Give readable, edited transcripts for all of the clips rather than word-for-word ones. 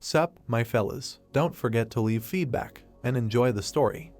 Sup, my fellas, don't forget to leave feedback, and enjoy the story.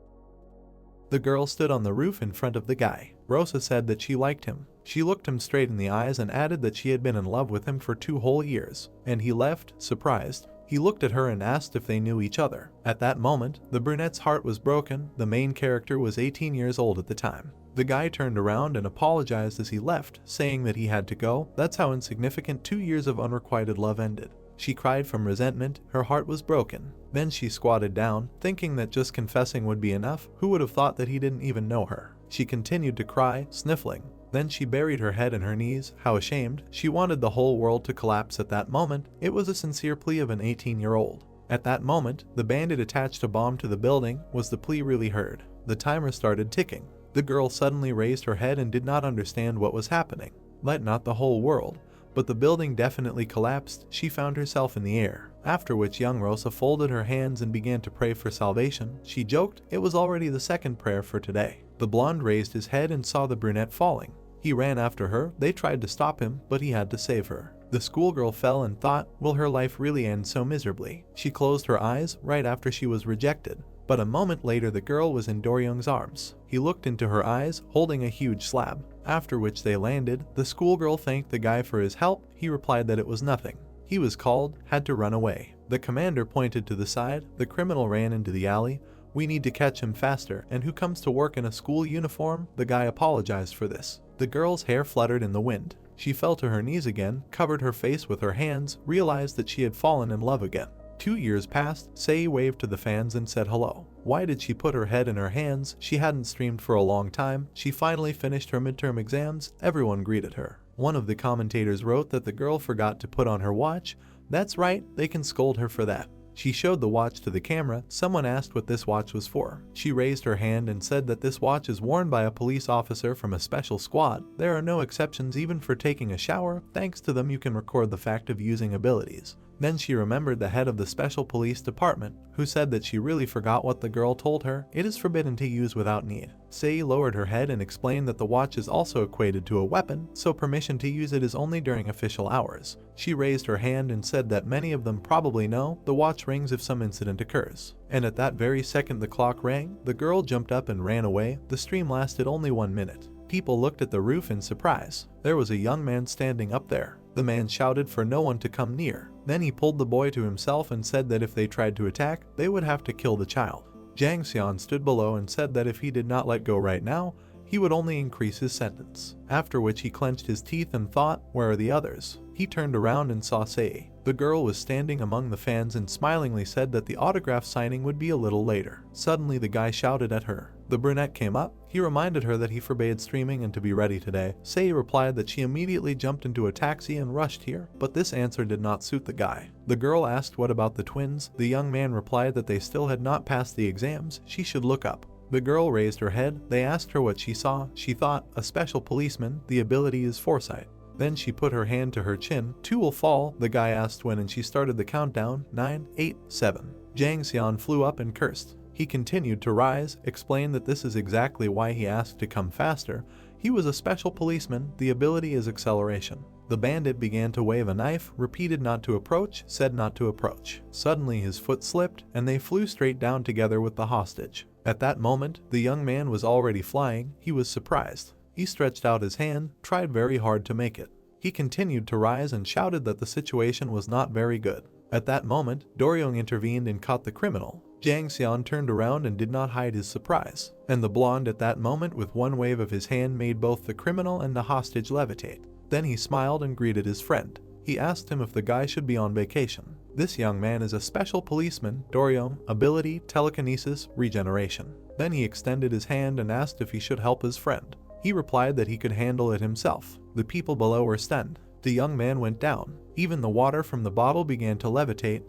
The girl stood on the roof in front of the guy. Rosa said that she liked him. She looked him straight in the eyes and added that she had been in love with him for 2 whole years, and he left, surprised. He looked at her and asked if they knew each other. At that moment, the brunette's heart was broken. The main character was 18 years old at the time. The guy turned around and apologized as he left, saying that he had to go. That's how insignificant 2 years of unrequited love ended. She cried from resentment. Her heart was broken. Then she squatted down, thinking that just confessing would be enough. Who would have thought that he didn't even know her? She continued to cry, sniffling. Then she buried her head in her knees. How ashamed. She wanted the whole world to collapse at that moment. It was a sincere plea of an 18-year-old. At that moment, the bandit attached a bomb to the building. Was the plea really heard? The timer started ticking. The girl suddenly raised her head and did not understand what was happening. Not the whole world, but the building definitely collapsed. She found herself in the air, after which young Rosa folded her hands and began to pray for salvation. She joked it was already the second prayer for today. The blonde raised his head and saw the brunette falling. He ran after her. They tried to stop him, but he had to save her. The schoolgirl fell and thought, will her life really end so miserably? She closed her eyes right after she was rejected. But a moment later the girl was in Doryung's arms. He looked into her eyes, holding a huge slab. After which they landed. The schoolgirl thanked the guy for his help. He replied that it was nothing. He was called, had to run away. The commander pointed to the side. The criminal ran into the alley. We need to catch him faster. And who comes to work in a school uniform? The guy apologized for this. The girl's hair fluttered in the wind. She fell to her knees again, covered her face with her hands, realized that she had fallen in love again. 2 years passed. Sei waved to the fans and said hello. Why did she put her head in her hands? She hadn't streamed for a long time. She finally finished her midterm exams. Everyone greeted her. One of the commentators wrote that the girl forgot to put on her watch. That's right, they can scold her for that. She showed the watch to the camera. Someone asked what this watch was for. She raised her hand and said that this watch is worn by a police officer from a special squad. There are no exceptions even for taking a shower. Thanks to them you can record the fact of using abilities. Then she remembered the head of the special police department, who said that she really forgot what the girl told her. It is forbidden to use without need. Sei lowered her head and explained that the watch is also equated to a weapon, so permission to use it is only during official hours. She raised her hand and said that many of them probably know the watch rings if some incident occurs. And at that very second the clock rang. The girl jumped up and ran away. The stream lasted only 1 minute. People looked at the roof in surprise. There was a young man standing up there. The man shouted for no one to come near. Then he pulled the boy to himself and said that if they tried to attack, they would have to kill the child. Jang Xian stood below and said that if he did not let go right now, he would only increase his sentence. After which he clenched his teeth and thought, where are the others? He turned around and saw Sei. The girl was standing among the fans and smilingly said that the autograph signing would be a little later. Suddenly the guy shouted at her. The brunette came up. He reminded her that he forbade streaming and to be ready today. Sei replied that she immediately jumped into a taxi and rushed here, but this answer did not suit the guy. The girl asked what about the twins. The young man replied that they still had not passed the exams. She should look up. The girl raised her head. They asked her what she saw. She thought, a special policeman. The ability is foresight. Then she put her hand to her chin. 2 will fall. The guy asked when and she started the countdown. 9, 8, 7. Jang Xian flew up and cursed. He continued to rise, explained that this is exactly why he asked to come faster. He was a special policeman. The ability is acceleration. The bandit began to wave a knife, repeated not to approach, said not to approach. Suddenly his foot slipped and they flew straight down together with the hostage. At that moment, the young man was already flying. He was surprised. He stretched out his hand, tried very hard to make it. He continued to rise and shouted that the situation was not very good. At that moment, Doryung intervened and caught the criminal. Jang Xian turned around and did not hide his surprise. And the blonde at that moment with one wave of his hand made both the criminal and the hostage levitate. Then he smiled and greeted his friend. He asked him if the guy should be on vacation. This young man is a special policeman. Doryung, ability, telekinesis, regeneration. Then he extended his hand and asked if he should help his friend. He replied that he could handle it himself. The people below were stunned. The young man went down. Even the water from the bottle began to levitate.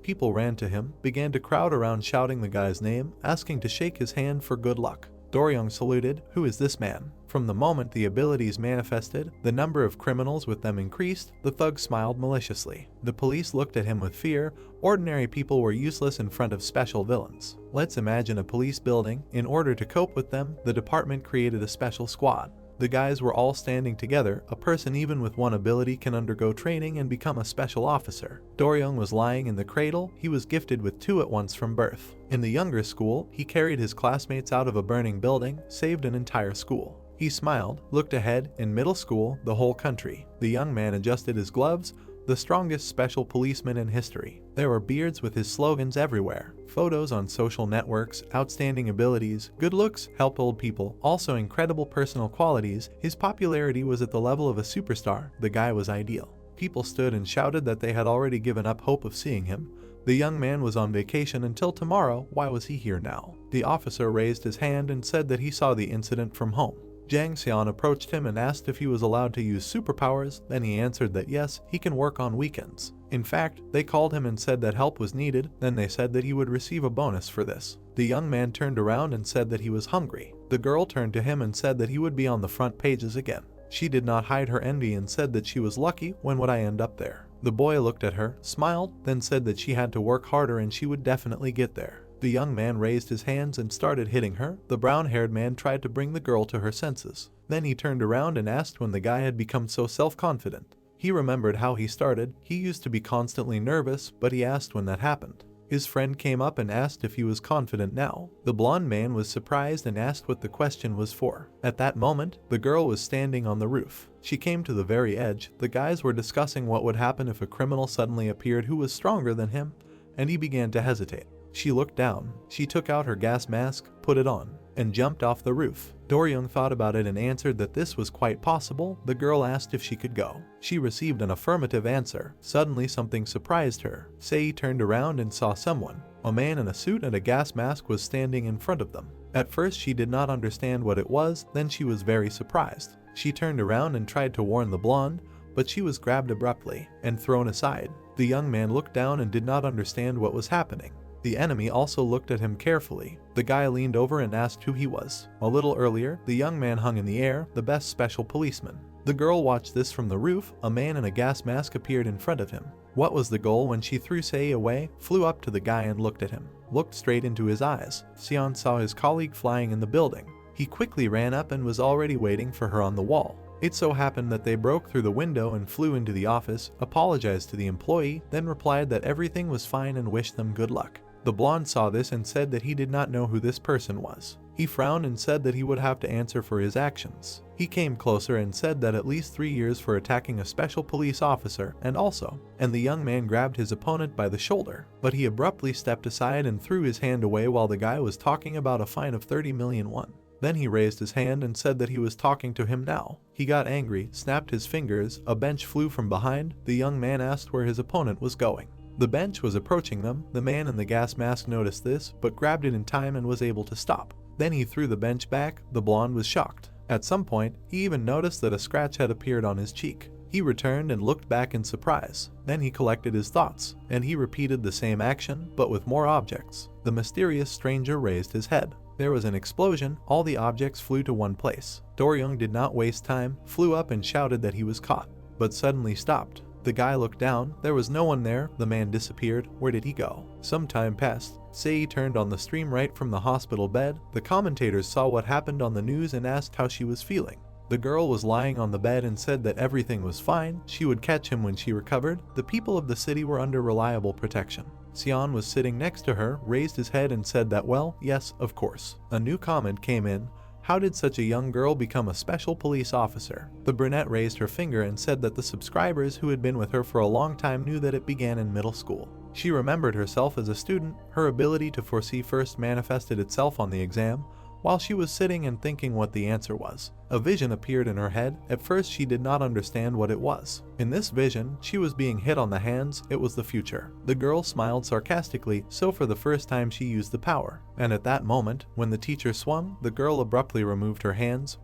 People ran to him, began to crowd around shouting the guy's name, asking to shake his hand for good luck. Doryung saluted. Who is this man? From the moment the abilities manifested, the number of criminals with them increased. The thug smiled maliciously. The police looked at him with fear. Ordinary people were useless in front of special villains. Let's imagine a police building. In order to cope with them, the department created a special squad. The guys were all standing together. A person even with one ability can undergo training and become a special officer. Doryung was lying in the cradle. He was gifted with 2 at once from birth. In the younger school, he carried his classmates out of a burning building, saved an entire school. He smiled, looked ahead. In middle school, the whole country. The young man adjusted his gloves. The strongest special policeman in history. There were beards with his slogans everywhere. Photos on social networks, outstanding abilities, good looks, help old people, also incredible personal qualities. His popularity was at the level of a superstar. The guy was ideal. People stood and shouted that they had already given up hope of seeing him. The young man was on vacation until tomorrow. Why was he here now? The officer raised his hand and said that he saw the incident from home. Jang Seon approached him and asked if he was allowed to use superpowers. Then he answered that yes, he can work on weekends. In fact, they called him and said that help was needed. Then they said that he would receive a bonus for this. The young man turned around and said that he was hungry. The girl turned to him and said that he would be on the front pages again. She did not hide her envy and said that she was lucky. When would I end up there? The boy looked at her, smiled, then said that she had to work harder and she would definitely get there. The young man raised his hands and started hitting her. The brown-haired man tried to bring the girl to her senses. Then he turned around and asked when the guy had become so self-confident. He remembered how he started. He used to be constantly nervous, but he asked when that happened. His friend came up and asked if he was confident now. The blonde man was surprised and asked what the question was for. At that moment, the girl was standing on the roof. She came to the very edge. The guys were discussing what would happen if a criminal suddenly appeared who was stronger than him, and he began to hesitate. She looked down. She took out her gas mask, put it on, and jumped off the roof. Doryung thought about it and answered that this was quite possible. The girl asked if she could go. She received an affirmative answer. Suddenly something surprised her. Sei turned around and saw someone. A man in a suit and a gas mask was standing in front of them. At first she did not understand what it was, then she was very surprised. She turned around and tried to warn the blonde, but she was grabbed abruptly and thrown aside. The young man looked down and did not understand what was happening. The enemy also looked at him carefully. The guy leaned over and asked who he was. A little earlier, the young man hung in the air, the best special policeman. The girl watched this from the roof. A man in a gas mask appeared in front of him. What was the goal when she threw Sei away? Flew up to the guy and looked at him. Looked straight into his eyes. Seon saw his colleague flying in the building. He quickly ran up and was already waiting for her on the wall. It so happened that they broke through the window and flew into the office, apologized to the employee, then replied that everything was fine and wished them good luck. The blonde saw this and said that he did not know who this person was. He frowned and said that he would have to answer for his actions. He came closer and said that at least 3 years for attacking a special police officer and the young man grabbed his opponent by the shoulder, but he abruptly stepped aside and threw his hand away while the guy was talking about a fine of 30 million won. Then he raised his hand and said that he was talking to him now. He got angry, snapped his fingers, a bench flew from behind. The young man asked where his opponent was going. The bench was approaching them. The man in the gas mask noticed this, but grabbed it in time and was able to stop. Then he threw the bench back. The blonde was shocked. At some point, he even noticed that a scratch had appeared on his cheek. He returned and looked back in surprise. Then he collected his thoughts, and he repeated the same action, but with more objects. The mysterious stranger raised his head. There was an explosion. All the objects flew to one place. Doryung did not waste time, flew up and shouted that he was caught, but suddenly stopped. The guy looked down. There was no one there. The man disappeared. Where did he go? Some time passed. Sei turned on the stream right from the hospital bed. The commentators saw what happened on the news and asked how she was feeling. The girl was lying on the bed and said that everything was fine. She would catch him when she recovered. The people of the city were under reliable protection. Seon was sitting next to her, raised his head and said that well, yes, of course. A new comment came in. How did such a young girl become a special police officer? The brunette raised her finger and said that the subscribers who had been with her for a long time knew that it began in middle school. She remembered herself as a student. Her ability to foresee first manifested itself on the exam, while she was sitting and thinking what the answer was. A vision appeared in her head. At first she did not understand what it was. In this vision, she was being hit on the hands. It was the future. The girl smiled sarcastically, so for the first time she used the power. And at that moment, when the teacher swung, the girl abruptly removed her hands,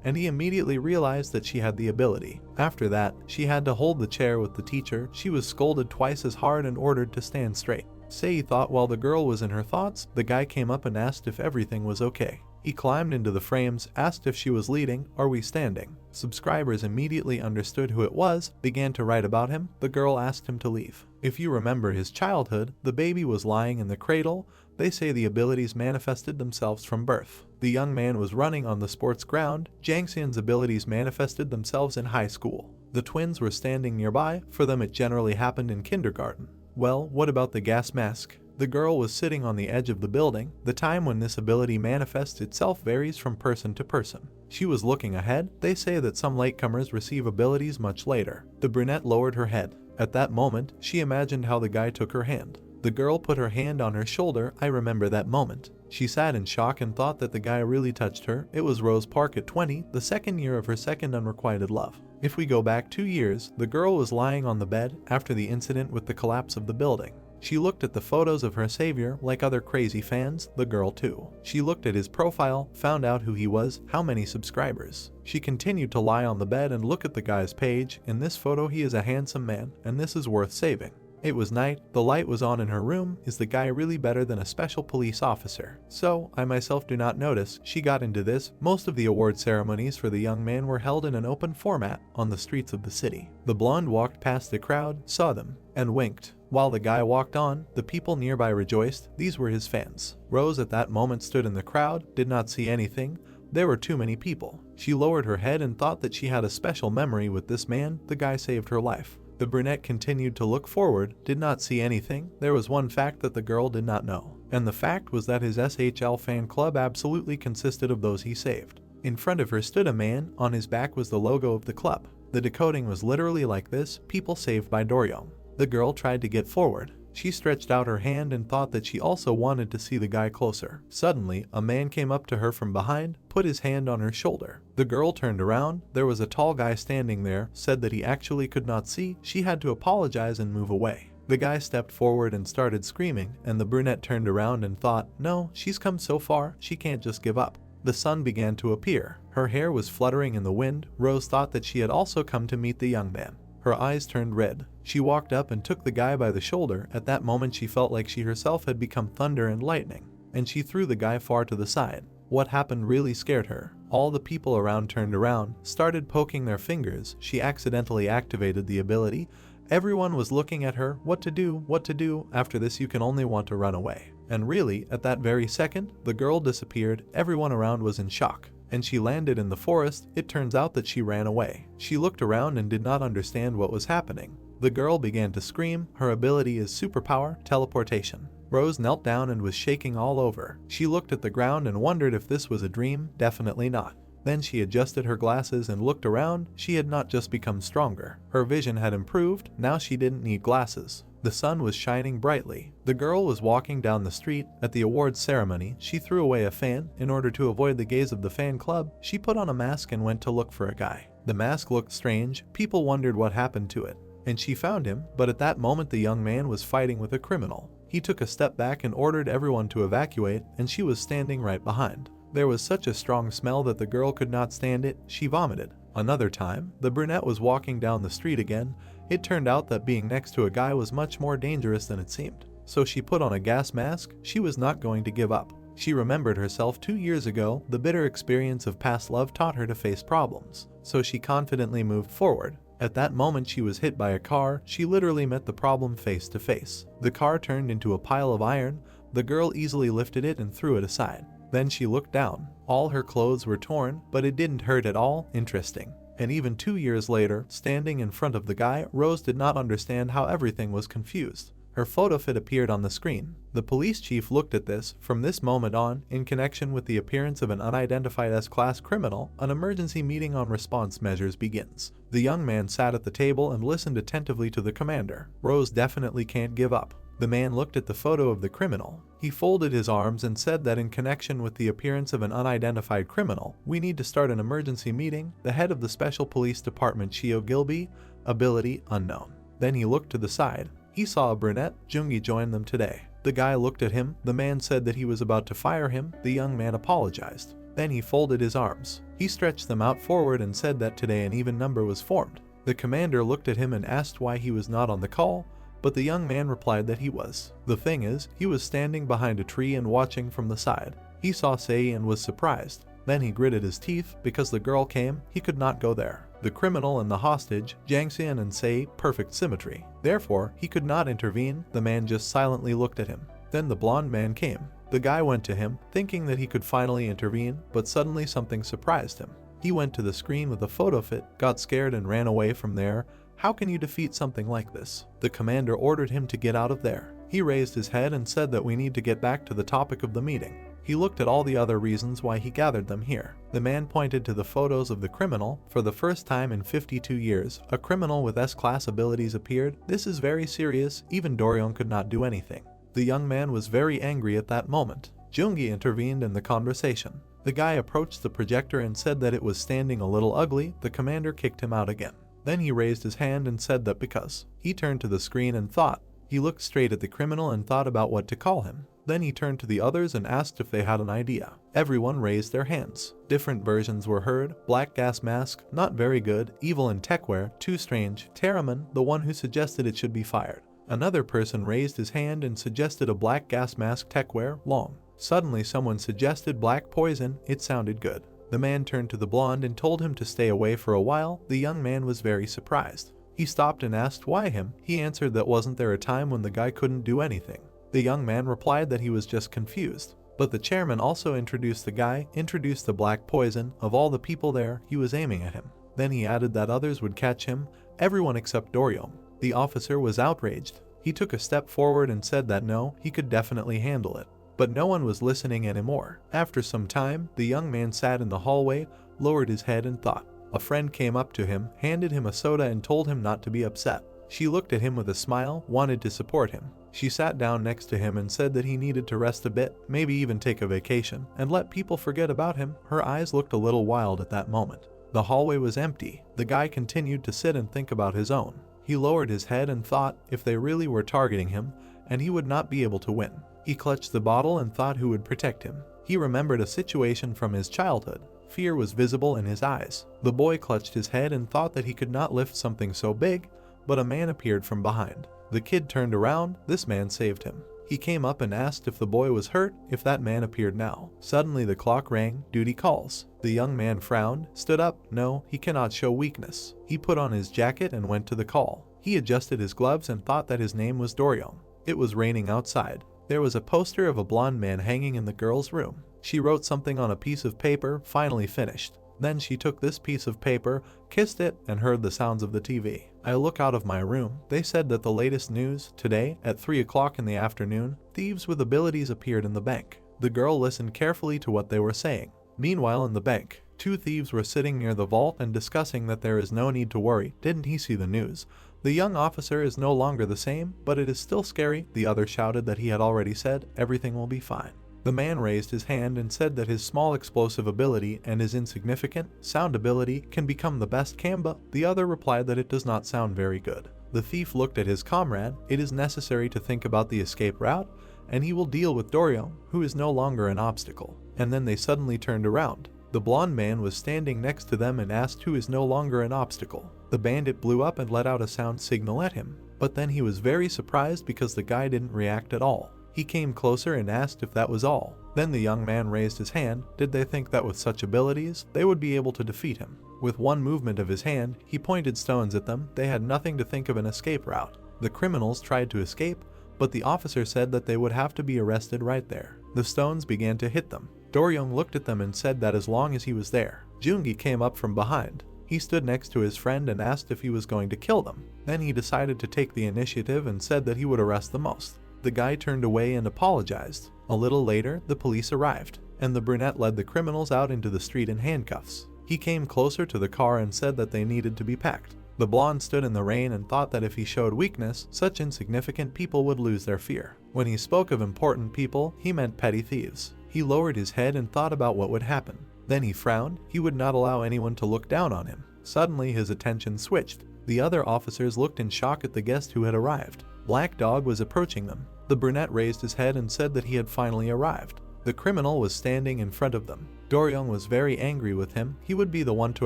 and he immediately realized that she had the ability. After that, she had to hold the chair with the teacher. She was scolded twice as hard and ordered to stand straight. Sei thought while the girl was in her thoughts. The guy came up and asked if everything was okay. He climbed into the frames, asked if she was leading. Are we standing? Subscribers immediately understood who it was, began to write about him. The girl asked him to leave. If you remember his childhood, the baby was lying in the cradle. They say the abilities manifested themselves from birth. The young man was running on the sports ground. Jang Xian's abilities manifested themselves in high school. The twins were standing nearby. For them it generally happened in kindergarten. Well, what about the gas mask? The girl was sitting on the edge of the building. The time when this ability manifests itself varies from person to person. She was looking ahead. They say that some latecomers receive abilities much later. The brunette lowered her head. At that moment, she imagined how the guy took her hand. The girl put her hand on her shoulder. I remember that moment. She sat in shock and thought that the guy really touched her. It was Rose Park at 20, the second year of her second unrequited love. If we go back 2 years, the girl was lying on the bed after the incident with the collapse of the building. She looked at the photos of her savior like other crazy fans, the girl too. She looked at his profile, found out who he was, how many subscribers. She continued to lie on the bed and look at the guy's page. In this photo he is a handsome man, and this is worth saving. It was night, the light was on in her room. Is the guy really better than a special police officer? So, I myself do not notice. She got into this. Most of the award ceremonies for the young man were held in an open format on the streets of the city. The blonde walked past the crowd, saw them, and winked. While the guy walked on, the people nearby rejoiced. These were his fans. Rose at that moment stood in the crowd, did not see anything. There were too many people. She lowered her head and thought that she had a special memory with this man. The guy saved her life. The brunette continued to look forward, did not see anything. There was one fact that the girl did not know, and the fact was that his SHL fan club absolutely consisted of those he saved. In front of her stood a man. On his back was the logo of the club. The decoding was literally like this: people saved by Doryom. The girl tried to get forward. She stretched out her hand and thought that she also wanted to see the guy closer. Suddenly, a man came up to her from behind, put his hand on her shoulder. The girl turned around. There was a tall guy standing there, said that he actually could not see. She had to apologize and move away. The guy stepped forward and started screaming, and the brunette turned around and thought, no, she's come so far, she can't just give up. The sun began to appear. Her hair was fluttering in the wind. Rose thought that she had also come to meet the young man. Her eyes turned red. She walked up and took the guy by the shoulder. At that moment she felt like she herself had become thunder and lightning, and she threw the guy far to the side. What happened really scared her. All the people around turned around, started poking their fingers. She accidentally activated the ability. Everyone was looking at her. What to do? What to do? After this you can only want to run away. And really, at that very second, the girl disappeared. Everyone around was in shock. And she landed in the forest. It turns out that she ran away. She looked around and did not understand what was happening. The girl began to scream. Her ability is superpower, teleportation. Rose knelt down and was shaking all over. She looked at the ground and wondered if this was a dream. Definitely not. Then she adjusted her glasses and looked around. She had not just become stronger. Her vision had improved. Now she didn't need glasses. The sun was shining brightly. The girl was walking down the street. At the awards ceremony, she threw away a fan. In order to avoid the gaze of the fan club, she put on a mask and went to look for a guy. The mask looked strange. People wondered what happened to it. And she found him, but at that moment the young man was fighting with a criminal. He took a step back and ordered everyone to evacuate, and she was standing right behind. There was such a strong smell that the girl could not stand it. She vomited. Another time, the brunette was walking down the street again. It turned out that being next to a guy was much more dangerous than it seemed. So she put on a gas mask. She was not going to give up. She remembered herself 2 years ago. The bitter experience of past love taught her to face problems. So she confidently moved forward. At that moment she was hit by a car. She literally met the problem face to face. The car turned into a pile of iron. The girl easily lifted it and threw it aside. Then she looked down. All her clothes were torn, but it didn't hurt at all. Interesting. And even 2 years later, standing in front of the guy, Rose did not understand how everything was confused. Her photo fit appeared on the screen. The police chief looked at this. From this moment on, in connection with the appearance of an unidentified S-class criminal, an emergency meeting on response measures begins. The young man sat at the table and listened attentively to the commander. Rose definitely can't give up. The man looked at the photo of the criminal. He folded his arms and said that in connection with the appearance of an unidentified criminal, we need to start an emergency meeting. The head of the Special Police Department, Chio Gilby, ability unknown. Then he looked to the side. He saw a brunette. Jungi joined them today. The guy looked at him. The man said that he was about to fire him. The young man apologized. Then he folded his arms. He stretched them out forward and said that today an even number was formed. The commander looked at him and asked why he was not on the call, but the young man replied that he was. The thing is, he was standing behind a tree and watching from the side. He saw Sei and was surprised. Then he gritted his teeth. Because the girl came, he could not go there. The criminal and the hostage, Jang Xian and Sei, perfect symmetry. Therefore, he could not intervene. The man just silently looked at him. Then the blonde man came. The guy went to him, thinking that he could finally intervene, but suddenly something surprised him. He went to the screen with a photo fit, got scared and ran away from there. How can you defeat something like this? The commander ordered him to get out of there. He raised his head and said that we need to get back to the topic of the meeting. He looked at all the other reasons why he gathered them here. The man pointed to the photos of the criminal. For the first time in 52 years, a criminal with S-class abilities appeared. This is very serious, even Dorion could not do anything. The young man was very angry at that moment. Jungi intervened in the conversation. The guy approached the projector and said that it was standing a little ugly. The commander kicked him out again. Then he raised his hand and said that because. He turned to the screen and thought. He looked straight at the criminal and thought about what to call him. Then he turned to the others and asked if they had an idea. Everyone raised their hands. Different versions were heard. Black gas mask, not very good. Evil and techwear, too strange. Teraman, the one who suggested it should be fired. Another person raised his hand and suggested a black gas mask techwear, long. Suddenly someone suggested black poison. It sounded good. The man turned to the blonde and told him to stay away for a while. The young man was very surprised. He stopped and asked why him. He answered that wasn't there a time when the guy couldn't do anything. The young man replied that he was just confused. But the chairman also introduced the guy, introduced the black poison. Of all the people there, he was aiming at him. Then he added that others would catch him, everyone except Dorion. The officer was outraged. He took a step forward and said that no, he could definitely handle it. But no one was listening anymore. After some time, the young man sat in the hallway, lowered his head and thought. A friend came up to him, handed him a soda and told him not to be upset. She looked at him with a smile, wanted to support him. She sat down next to him and said that he needed to rest a bit, maybe even take a vacation, and let people forget about him. Her eyes looked a little wild at that moment. The hallway was empty. The guy continued to sit and think about his own. He lowered his head and thought if they really were targeting him, and he would not be able to win. He clutched the bottle and thought who would protect him. He remembered a situation from his childhood. Fear was visible in his eyes. The boy clutched his head and thought that he could not lift something so big, but a man appeared from behind. The kid turned around. This man saved him. He came up and asked if the boy was hurt, if that man appeared now. Suddenly the clock rang. Duty calls. The young man frowned, stood up. No, he cannot show weakness. He put on his jacket and went to the call. He adjusted his gloves and thought that his name was Dorion. It was raining outside. There was a poster of a blonde man hanging in the girl's room. She wrote something on a piece of paper, finally finished. Then she took this piece of paper, kissed it, and heard the sounds of the TV. I look out of my room. They said that the latest news, today, at 3 o'clock in the afternoon, thieves with abilities appeared in the bank. The girl listened carefully to what they were saying. Meanwhile in the bank, 2 thieves were sitting near the vault and discussing that there is no need to worry. Didn't he see the news? The young officer is no longer the same, but it is still scary. The other shouted that he had already said, everything will be fine. The man raised his hand and said that his small explosive ability and his insignificant sound ability can become the best Kamba. The other replied that it does not sound very good. The thief looked at his comrade. It is necessary to think about the escape route, and he will deal with Dorion, who is no longer an obstacle. And then they suddenly turned around. The blonde man was standing next to them and asked who is no longer an obstacle. The bandit blew up and let out a sound signal at him. But then he was very surprised because the guy didn't react at all. He came closer and asked if that was all. Then the young man raised his hand. Did they think that with such abilities, they would be able to defeat him? With one movement of his hand, he pointed stones at them. They had nothing to think of an escape route. The criminals tried to escape, but the officer said that they would have to be arrested right there. The stones began to hit them. Dorion looked at them and said that as long as he was there. Jungi came up from behind. He stood next to his friend and asked if he was going to kill them. Then he decided to take the initiative and said that he would arrest the most. The guy turned away and apologized. A little later, the police arrived, and the brunette led the criminals out into the street in handcuffs. He came closer to the car and said that they needed to be packed. The blonde stood in the rain and thought that if he showed weakness, such insignificant people would lose their fear. When he spoke of important people, he meant petty thieves. He lowered his head and thought about what would happen. Then he frowned. He would not allow anyone to look down on him. Suddenly his attention switched. The other officers looked in shock at the guest who had arrived. Black Dog was approaching them. The brunette raised his head and said that he had finally arrived. The criminal was standing in front of them. Dorion was very angry with him. He would be the one to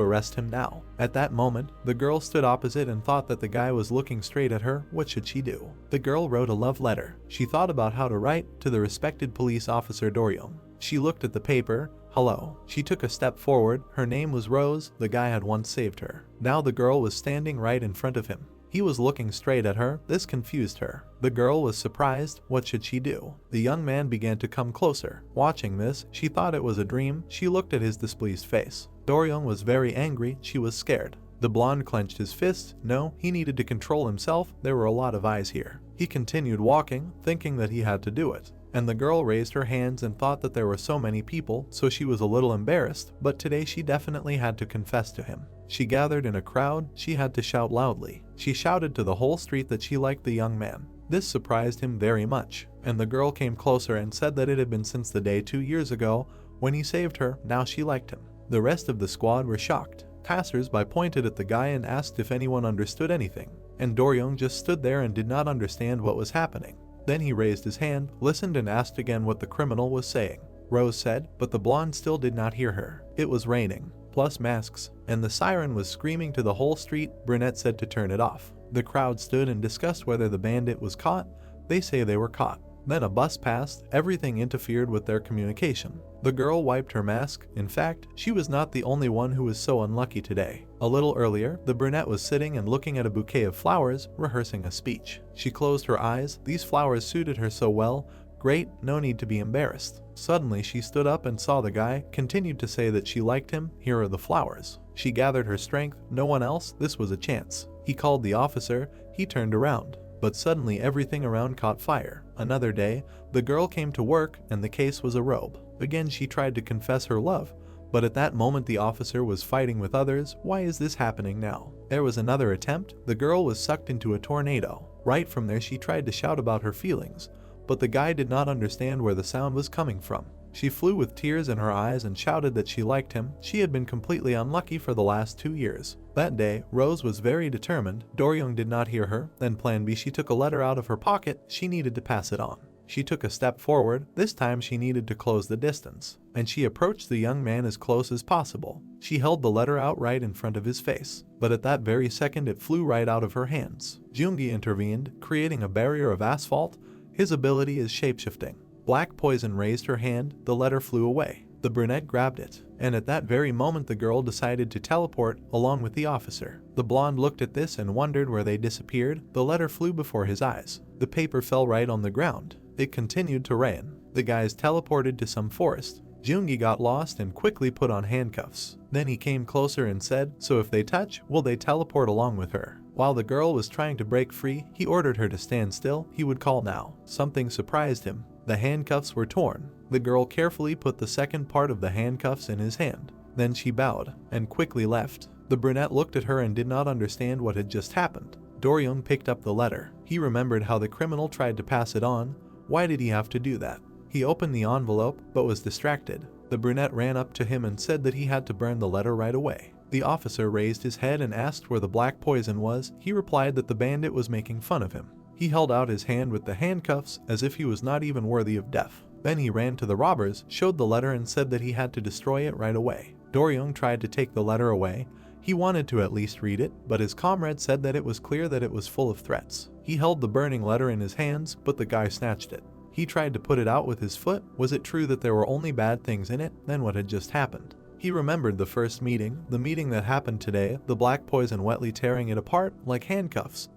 arrest him now. At that moment, the girl stood opposite and thought that the guy was looking straight at her. What should she do? The girl wrote a love letter. She thought about how to write to the respected police officer Dorion. She looked at the paper. Hello. She took a step forward. Her name was Rose. The guy had once saved her. Now the girl was standing right in front of him. He was looking straight at her. This confused her. The girl was surprised. What should she do? The young man began to come closer. Watching this, she thought it was a dream. She looked at his displeased face. Do-young was very angry. She was scared. The blonde clenched his fist. No, he needed to control himself. There were a lot of eyes here. He continued walking, thinking that he had to do it. And the girl raised her hands and thought that there were so many people, so she was a little embarrassed, but today she definitely had to confess to him. She gathered in a crowd. She had to shout loudly. She shouted to the whole street that she liked the young man. This surprised him very much, and the girl came closer and said that it had been since the day 2 years ago when he saved her. Now she liked him. The rest of the squad were shocked. Passers-by pointed at the guy and asked if anyone understood anything, and Do-young just stood there and did not understand what was happening. Then he raised his hand, listened, and asked again what the criminal was saying. Rose said, but the blonde still did not hear her. It was raining, plus masks, and the siren was screaming to the whole street. Brunette said to turn it off. The crowd stood and discussed whether the bandit was caught. They say they were caught. Then a bus passed. Everything interfered with their communication. The girl wiped her mask. In fact, she was not the only one who was so unlucky today. A little earlier, the brunette was sitting and looking at a bouquet of flowers, rehearsing a speech. She closed her eyes. These flowers suited her so well. Great, no need to be embarrassed. Suddenly she stood up and saw the guy, continued to say that she liked him. Here are the flowers. She gathered her strength. No one else. This was a chance. He called the officer. He turned around. But suddenly everything around caught fire. Another day, the girl came to work and the case was a robe. Again she tried to confess her love, but at that moment the officer was fighting with others. Why is this happening now? There was another attempt. The girl was sucked into a tornado. Right from there she tried to shout about her feelings, but the guy did not understand where the sound was coming from. She flew with tears in her eyes and shouted that she liked him. She had been completely unlucky for the last 2 years. That day, Rose was very determined. Do-young did not hear her. Then plan B, she took a letter out of her pocket. She needed to pass it on. She took a step forward. This time she needed to close the distance, and she approached the young man as close as possible. She held the letter out right in front of his face, but at that very second it flew right out of her hands. Jungi intervened, creating a barrier of asphalt. His ability is shapeshifting. Black Poison raised her hand. The letter flew away. The brunette grabbed it, and at that very moment the girl decided to teleport along with the officer. The blonde looked at this and wondered where they disappeared. The letter flew before his eyes. The paper fell right on the ground. It continued to rain. The guys teleported to some forest. Jungi got lost and quickly put on handcuffs. Then he came closer and said, so if they touch, will they teleport along with her? While the girl was trying to break free, he ordered her to stand still. He would call now. Something surprised him. The handcuffs were torn. The girl carefully put the second part of the handcuffs in his hand. Then she bowed and quickly left. The brunette looked at her and did not understand what had just happened. Do-young picked up the letter. He remembered how the criminal tried to pass it on. Why did he have to do that? He opened the envelope but was distracted. The brunette ran up to him and said that he had to burn the letter right away. The officer raised his head and asked where the black poison was. He replied that the bandit was making fun of him. He held out his hand with the handcuffs as if he was not even worthy of death. Then he ran to the robbers, showed the letter and said that he had to destroy it right away. Do-young tried to take the letter away. He wanted to at least read it, but his comrade said that it was clear that it was full of threats. He held the burning letter in his hands, but the guy snatched it. He tried to put it out with his foot. Was it true that there were only bad things in it? Then what had just happened? He remembered the first meeting, the meeting that happened today, the black poison wetly tearing it apart like handcuffs.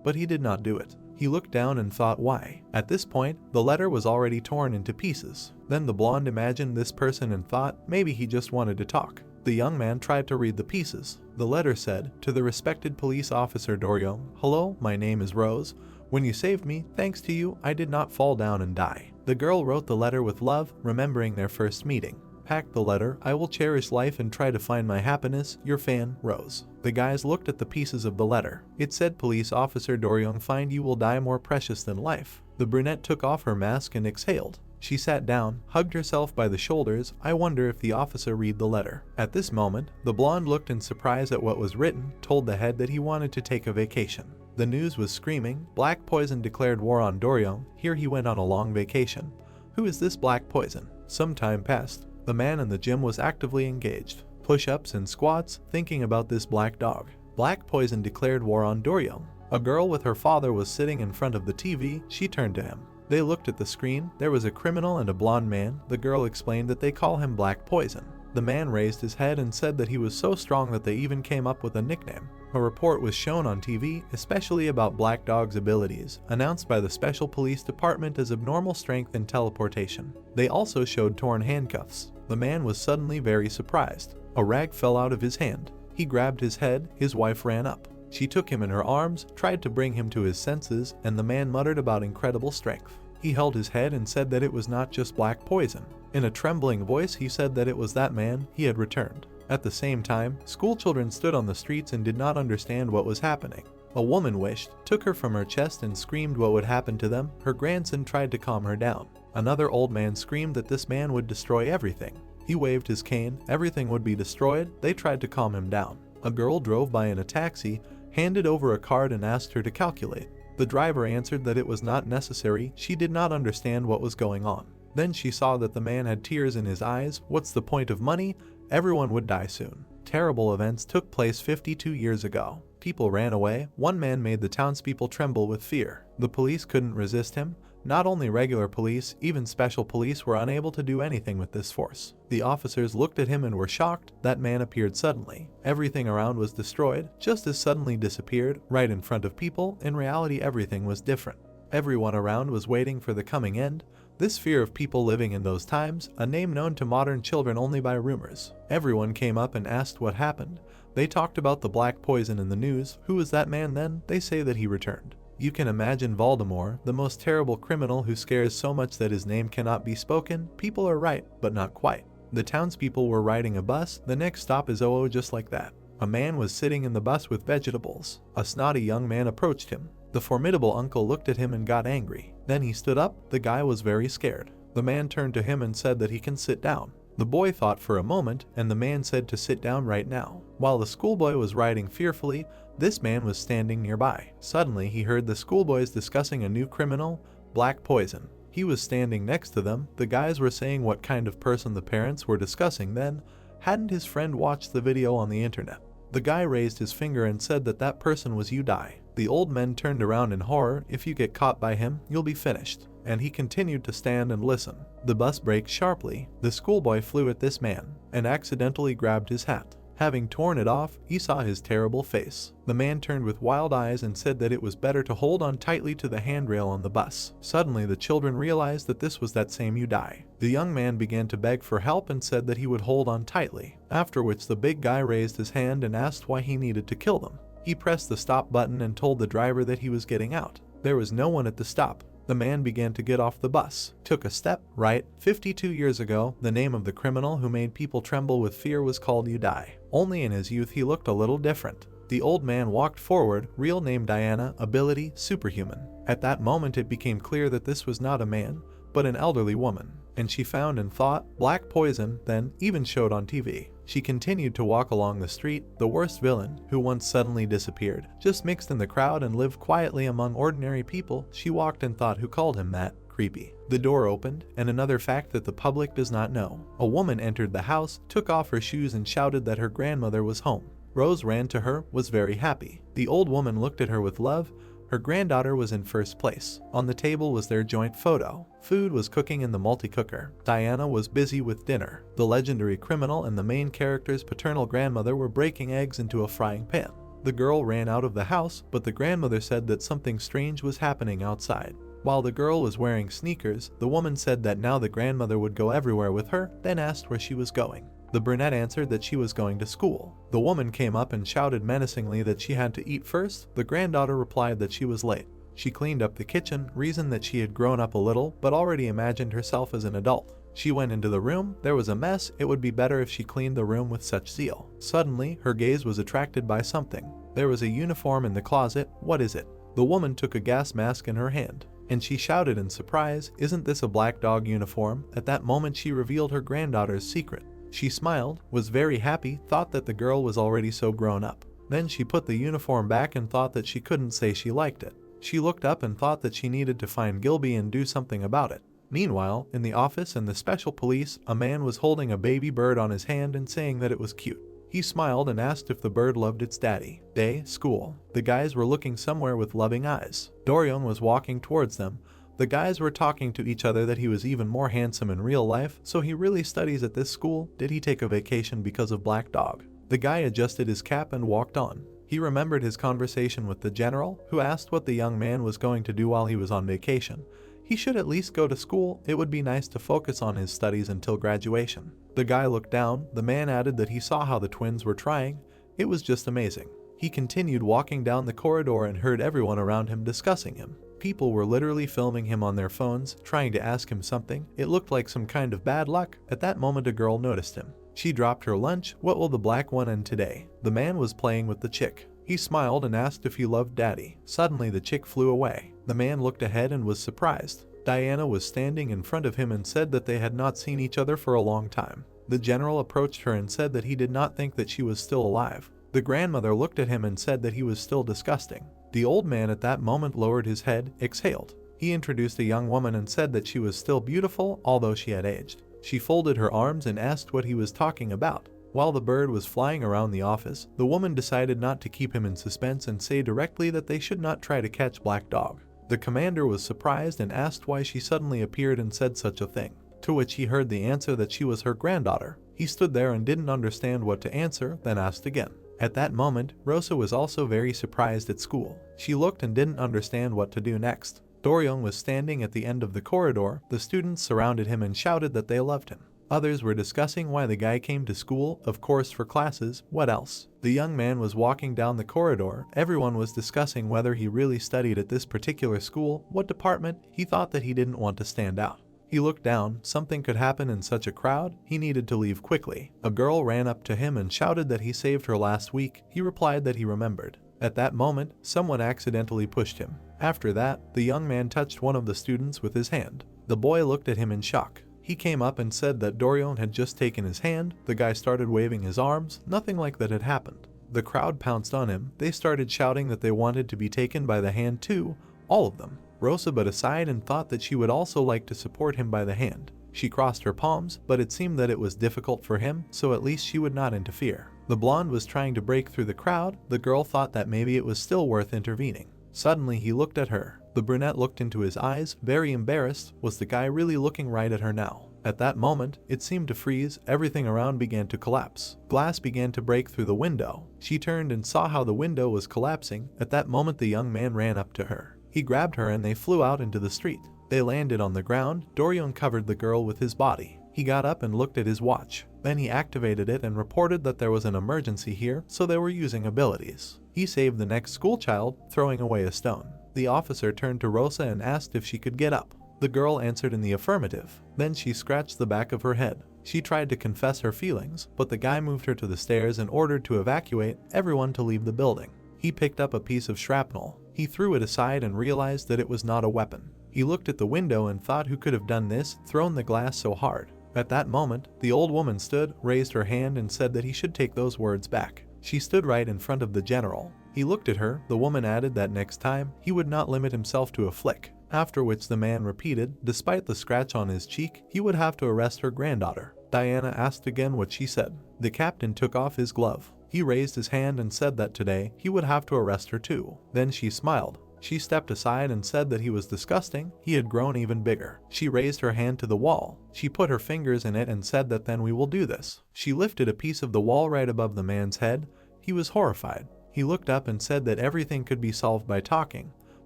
But he did not do it. He looked down and thought why. At this point, the letter was already torn into pieces. Then the blonde imagined this person and thought maybe he just wanted to talk. The young man tried to read the pieces. The letter said, to the respected police officer Do-young, hello, my name is Rose. When you saved me, thanks to you, I did not fall down and die. The girl wrote the letter with love, remembering their first meeting. Packed the letter, I will cherish life and try to find my happiness, your fan, Rose. The guys looked at the pieces of the letter. It said, police officer Do-young, find you will die more precious than life. The brunette took off her mask and exhaled. She sat down, hugged herself by the shoulders. I wonder if the officer read the letter. At this moment, the blonde looked in surprise at what was written, told the head that he wanted to take a vacation. The news was screaming. Black Poison declared war on Do-young. Here he went on a long vacation. Who is this Black Poison? Some time passed. The man in the gym was actively engaged. Push-ups and squats, thinking about this black dog. Black Poison declared war on Do-young. A girl with her father was sitting in front of the TV. She turned to him. They looked at the screen. There was a criminal and a blonde man. The girl explained that they call him Black Poison. The man raised his head and said that he was so strong that they even came up with a nickname. A report was shown on TV, especially about Black Dog's abilities, announced by the Special Police Department as abnormal strength and teleportation. They also showed torn handcuffs. The man was suddenly very surprised. A rag fell out of his hand. He grabbed his head. His wife ran up. She took him in her arms, tried to bring him to his senses, and the man muttered about incredible strength. He held his head and said that it was not just black poison. In a trembling voice, he said that it was that man. He had returned. At the same time, schoolchildren stood on the streets and did not understand what was happening. A woman wished, took her from her chest and screamed what would happen to them. Her grandson tried to calm her down. Another old man screamed that this man would destroy everything. He waved his cane, everything would be destroyed. They tried to calm him down. A girl drove by in a taxi, handed over a card and asked her to calculate. The driver answered that it was not necessary. She did not understand what was going on. Then she saw that the man had tears in his eyes. What's the point of money? Everyone would die soon. Terrible events took place 52 years ago. People ran away. One man made the townspeople tremble with fear. The police couldn't resist him. Not only regular police, even special police were unable to do anything with this force. The officers looked at him and were shocked. That man appeared suddenly. Everything around was destroyed, just as suddenly disappeared, right in front of people. In reality, everything was different. Everyone around was waiting for the coming end. This fear of people living in those times, a name known to modern children only by rumors. Everyone came up and asked what happened. They talked about the black poison in the news. Who was that man then? They say that he returned. You can imagine Voldemort, the most terrible criminal who scares so much that his name cannot be spoken. People are right, but not quite. The townspeople were riding a bus. The next stop is Oo, just like that. A man was sitting in the bus with vegetables. A snotty young man approached him. The formidable uncle looked at him and got angry. Then he stood up. The guy was very scared. The man turned to him and said that he can sit down. The boy thought for a moment, and the man said to sit down right now. While the schoolboy was riding fearfully, this man was standing nearby. Suddenly, he heard the schoolboys discussing a new criminal, black poison. He was standing next to them. The guys were saying what kind of person the parents were discussing then. Hadn't his friend watched the video on the internet? The guy raised his finger and said that that person was you die. The old men turned around in horror. If you get caught by him, you'll be finished. And he continued to stand and listen. The bus braked sharply. The schoolboy flew at this man and accidentally grabbed his hat. Having torn it off, he saw his terrible face. The man turned with wild eyes and said that it was better to hold on tightly to the handrail on the bus. Suddenly, the children realized that this was that same you die. The young man began to beg for help and said that he would hold on tightly, after which the big guy raised his hand and asked why he needed to kill them. He pressed the stop button and told the driver that he was getting out. There was no one at the stop. The man began to get off the bus, took a step right. 52 years ago, the name of the criminal who made people tremble with fear was called You Die. Only in his youth he looked a little different. The old man walked forward, real name Diana, ability superhuman. At that moment it became clear that this was not a man, but an elderly woman, and she found and thought black poison, then even showed on TV. She continued to walk along the street. The worst villain, who once suddenly disappeared, just mixed in the crowd and lived quietly among ordinary people. She walked and thought, who called him that? Creepy. The door opened, and another fact that the public does not know. A woman entered the house, took off her shoes and shouted that her grandmother was home. Rose ran to her, was very happy. The old woman looked at her with love. Her granddaughter was in first place. On the table was their joint photo. Food was cooking in the multi-cooker. Diana was busy with dinner. The legendary criminal and the main character's paternal grandmother were breaking eggs into a frying pan. The girl ran out of the house, but the grandmother said that something strange was happening outside. While the girl was wearing sneakers, the woman said that now the grandmother would go everywhere with her, then asked where she was going. The brunette answered that she was going to school. The woman came up and shouted menacingly that she had to eat first. The granddaughter replied that she was late. She cleaned up the kitchen, reasoned that she had grown up a little, but already imagined herself as an adult. She went into the room. There was a mess. It would be better if she cleaned the room with such zeal. Suddenly, her gaze was attracted by something. There was a uniform in the closet. What is it? The woman took a gas mask in her hand, and she shouted in surprise, "Isn't this a black dog uniform?" At that moment, she revealed her granddaughter's secret. She smiled, was very happy, thought that the girl was already so grown up. Then she put the uniform back and thought that she couldn't say she liked it. She looked up and thought that she needed to find Gilby and do something about it. Meanwhile, in the office in the special police, a man was holding a baby bird on his hand and saying that it was cute. He smiled and asked if the bird loved its daddy. Day, school. The guys were looking somewhere with loving eyes. Dorian was walking towards them. The guys were talking to each other that he was even more handsome in real life, so he really studies at this school. Did he take a vacation because of Black Dog? The guy adjusted his cap and walked on. He remembered his conversation with the general, who asked what the young man was going to do while he was on vacation. He should at least go to school. It would be nice to focus on his studies until graduation. The guy looked down. The man added that he saw how the twins were trying. It was just amazing. He continued walking down the corridor and heard everyone around him discussing him. People were literally filming him on their phones, trying to ask him something. It looked like some kind of bad luck. At that moment, a girl noticed him. She dropped her lunch. What will the black one end today? The man was playing with the chick. He smiled and asked if he loved daddy. Suddenly the chick flew away. The man looked ahead and was surprised. Diana was standing in front of him and said that they had not seen each other for a long time. The general approached her and said that he did not think that she was still alive. The grandmother looked at him and said that he was still disgusting. The old man at that moment lowered his head, exhaled. He introduced a young woman and said that she was still beautiful, although she had aged. She folded her arms and asked what he was talking about. While the bird was flying around the office, the woman decided not to keep him in suspense and say directly that they should not try to catch Black Dog. The commander was surprised and asked why she suddenly appeared and said such a thing, to which he heard the answer that she was her granddaughter. He stood there and didn't understand what to answer, then asked again. At that moment, Rosa was also very surprised at school. She looked and didn't understand what to do next. Doryong was standing at the end of the corridor. The students surrounded him and shouted that they loved him. Others were discussing why the guy came to school, of course for classes, what else? The young man was walking down the corridor. Everyone was discussing whether he really studied at this particular school, what department. He thought that he didn't want to stand out. He looked down. Something could happen in such a crowd. He needed to leave quickly. A girl ran up to him and shouted that he saved her last week. He replied that he remembered. At that moment, someone accidentally pushed him. After that, the young man touched one of the students with his hand. The boy looked at him in shock. He came up and said that Doryong had just taken his hand. The guy started waving his arms. Nothing like that had happened. The crowd pounced on him. They started shouting that they wanted to be taken by the hand too, all of them. Rosa but aside and thought that she would also like to support him by the hand. She crossed her palms, but it seemed that it was difficult for him, so at least she would not interfere. The blonde was trying to break through the crowd. The girl thought that maybe it was still worth intervening. Suddenly he looked at her. The brunette looked into his eyes, very embarrassed. Was the guy really looking right at her now? At that moment, it seemed to freeze. Everything around began to collapse. Glass began to break through the window. She turned and saw how the window was collapsing. At that moment the young man ran up to her. He grabbed her and they flew out into the street. They landed on the ground. Doryong covered the girl with his body. He got up and looked at his watch. Then he activated it and reported that there was an emergency here, so they were using abilities. He saved the next schoolchild, throwing away a stone. The officer turned to Rosa and asked if she could get up. The girl answered in the affirmative. Then she scratched the back of her head. She tried to confess her feelings, but the guy moved her to the stairs and ordered to evacuate everyone to leave the building. He picked up a piece of shrapnel. He threw it aside and realized that it was not a weapon. He looked at the window and thought who could have done this, thrown the glass so hard. At that moment, the old woman stood, raised her hand and said that he should take those words back. She stood right in front of the general. He looked at her. The woman added that next time, he would not limit himself to a flick. After which the man repeated, despite the scratch on his cheek, he would have to arrest her granddaughter. Diana asked again what she said. The captain took off his glove. He raised his hand and said that today, he would have to arrest her too. Then she smiled. She stepped aside and said that he was disgusting. He had grown even bigger. She raised her hand to the wall. She put her fingers in it and said that then we will do this. She lifted a piece of the wall right above the man's head. He was horrified. He looked up and said that everything could be solved by talking.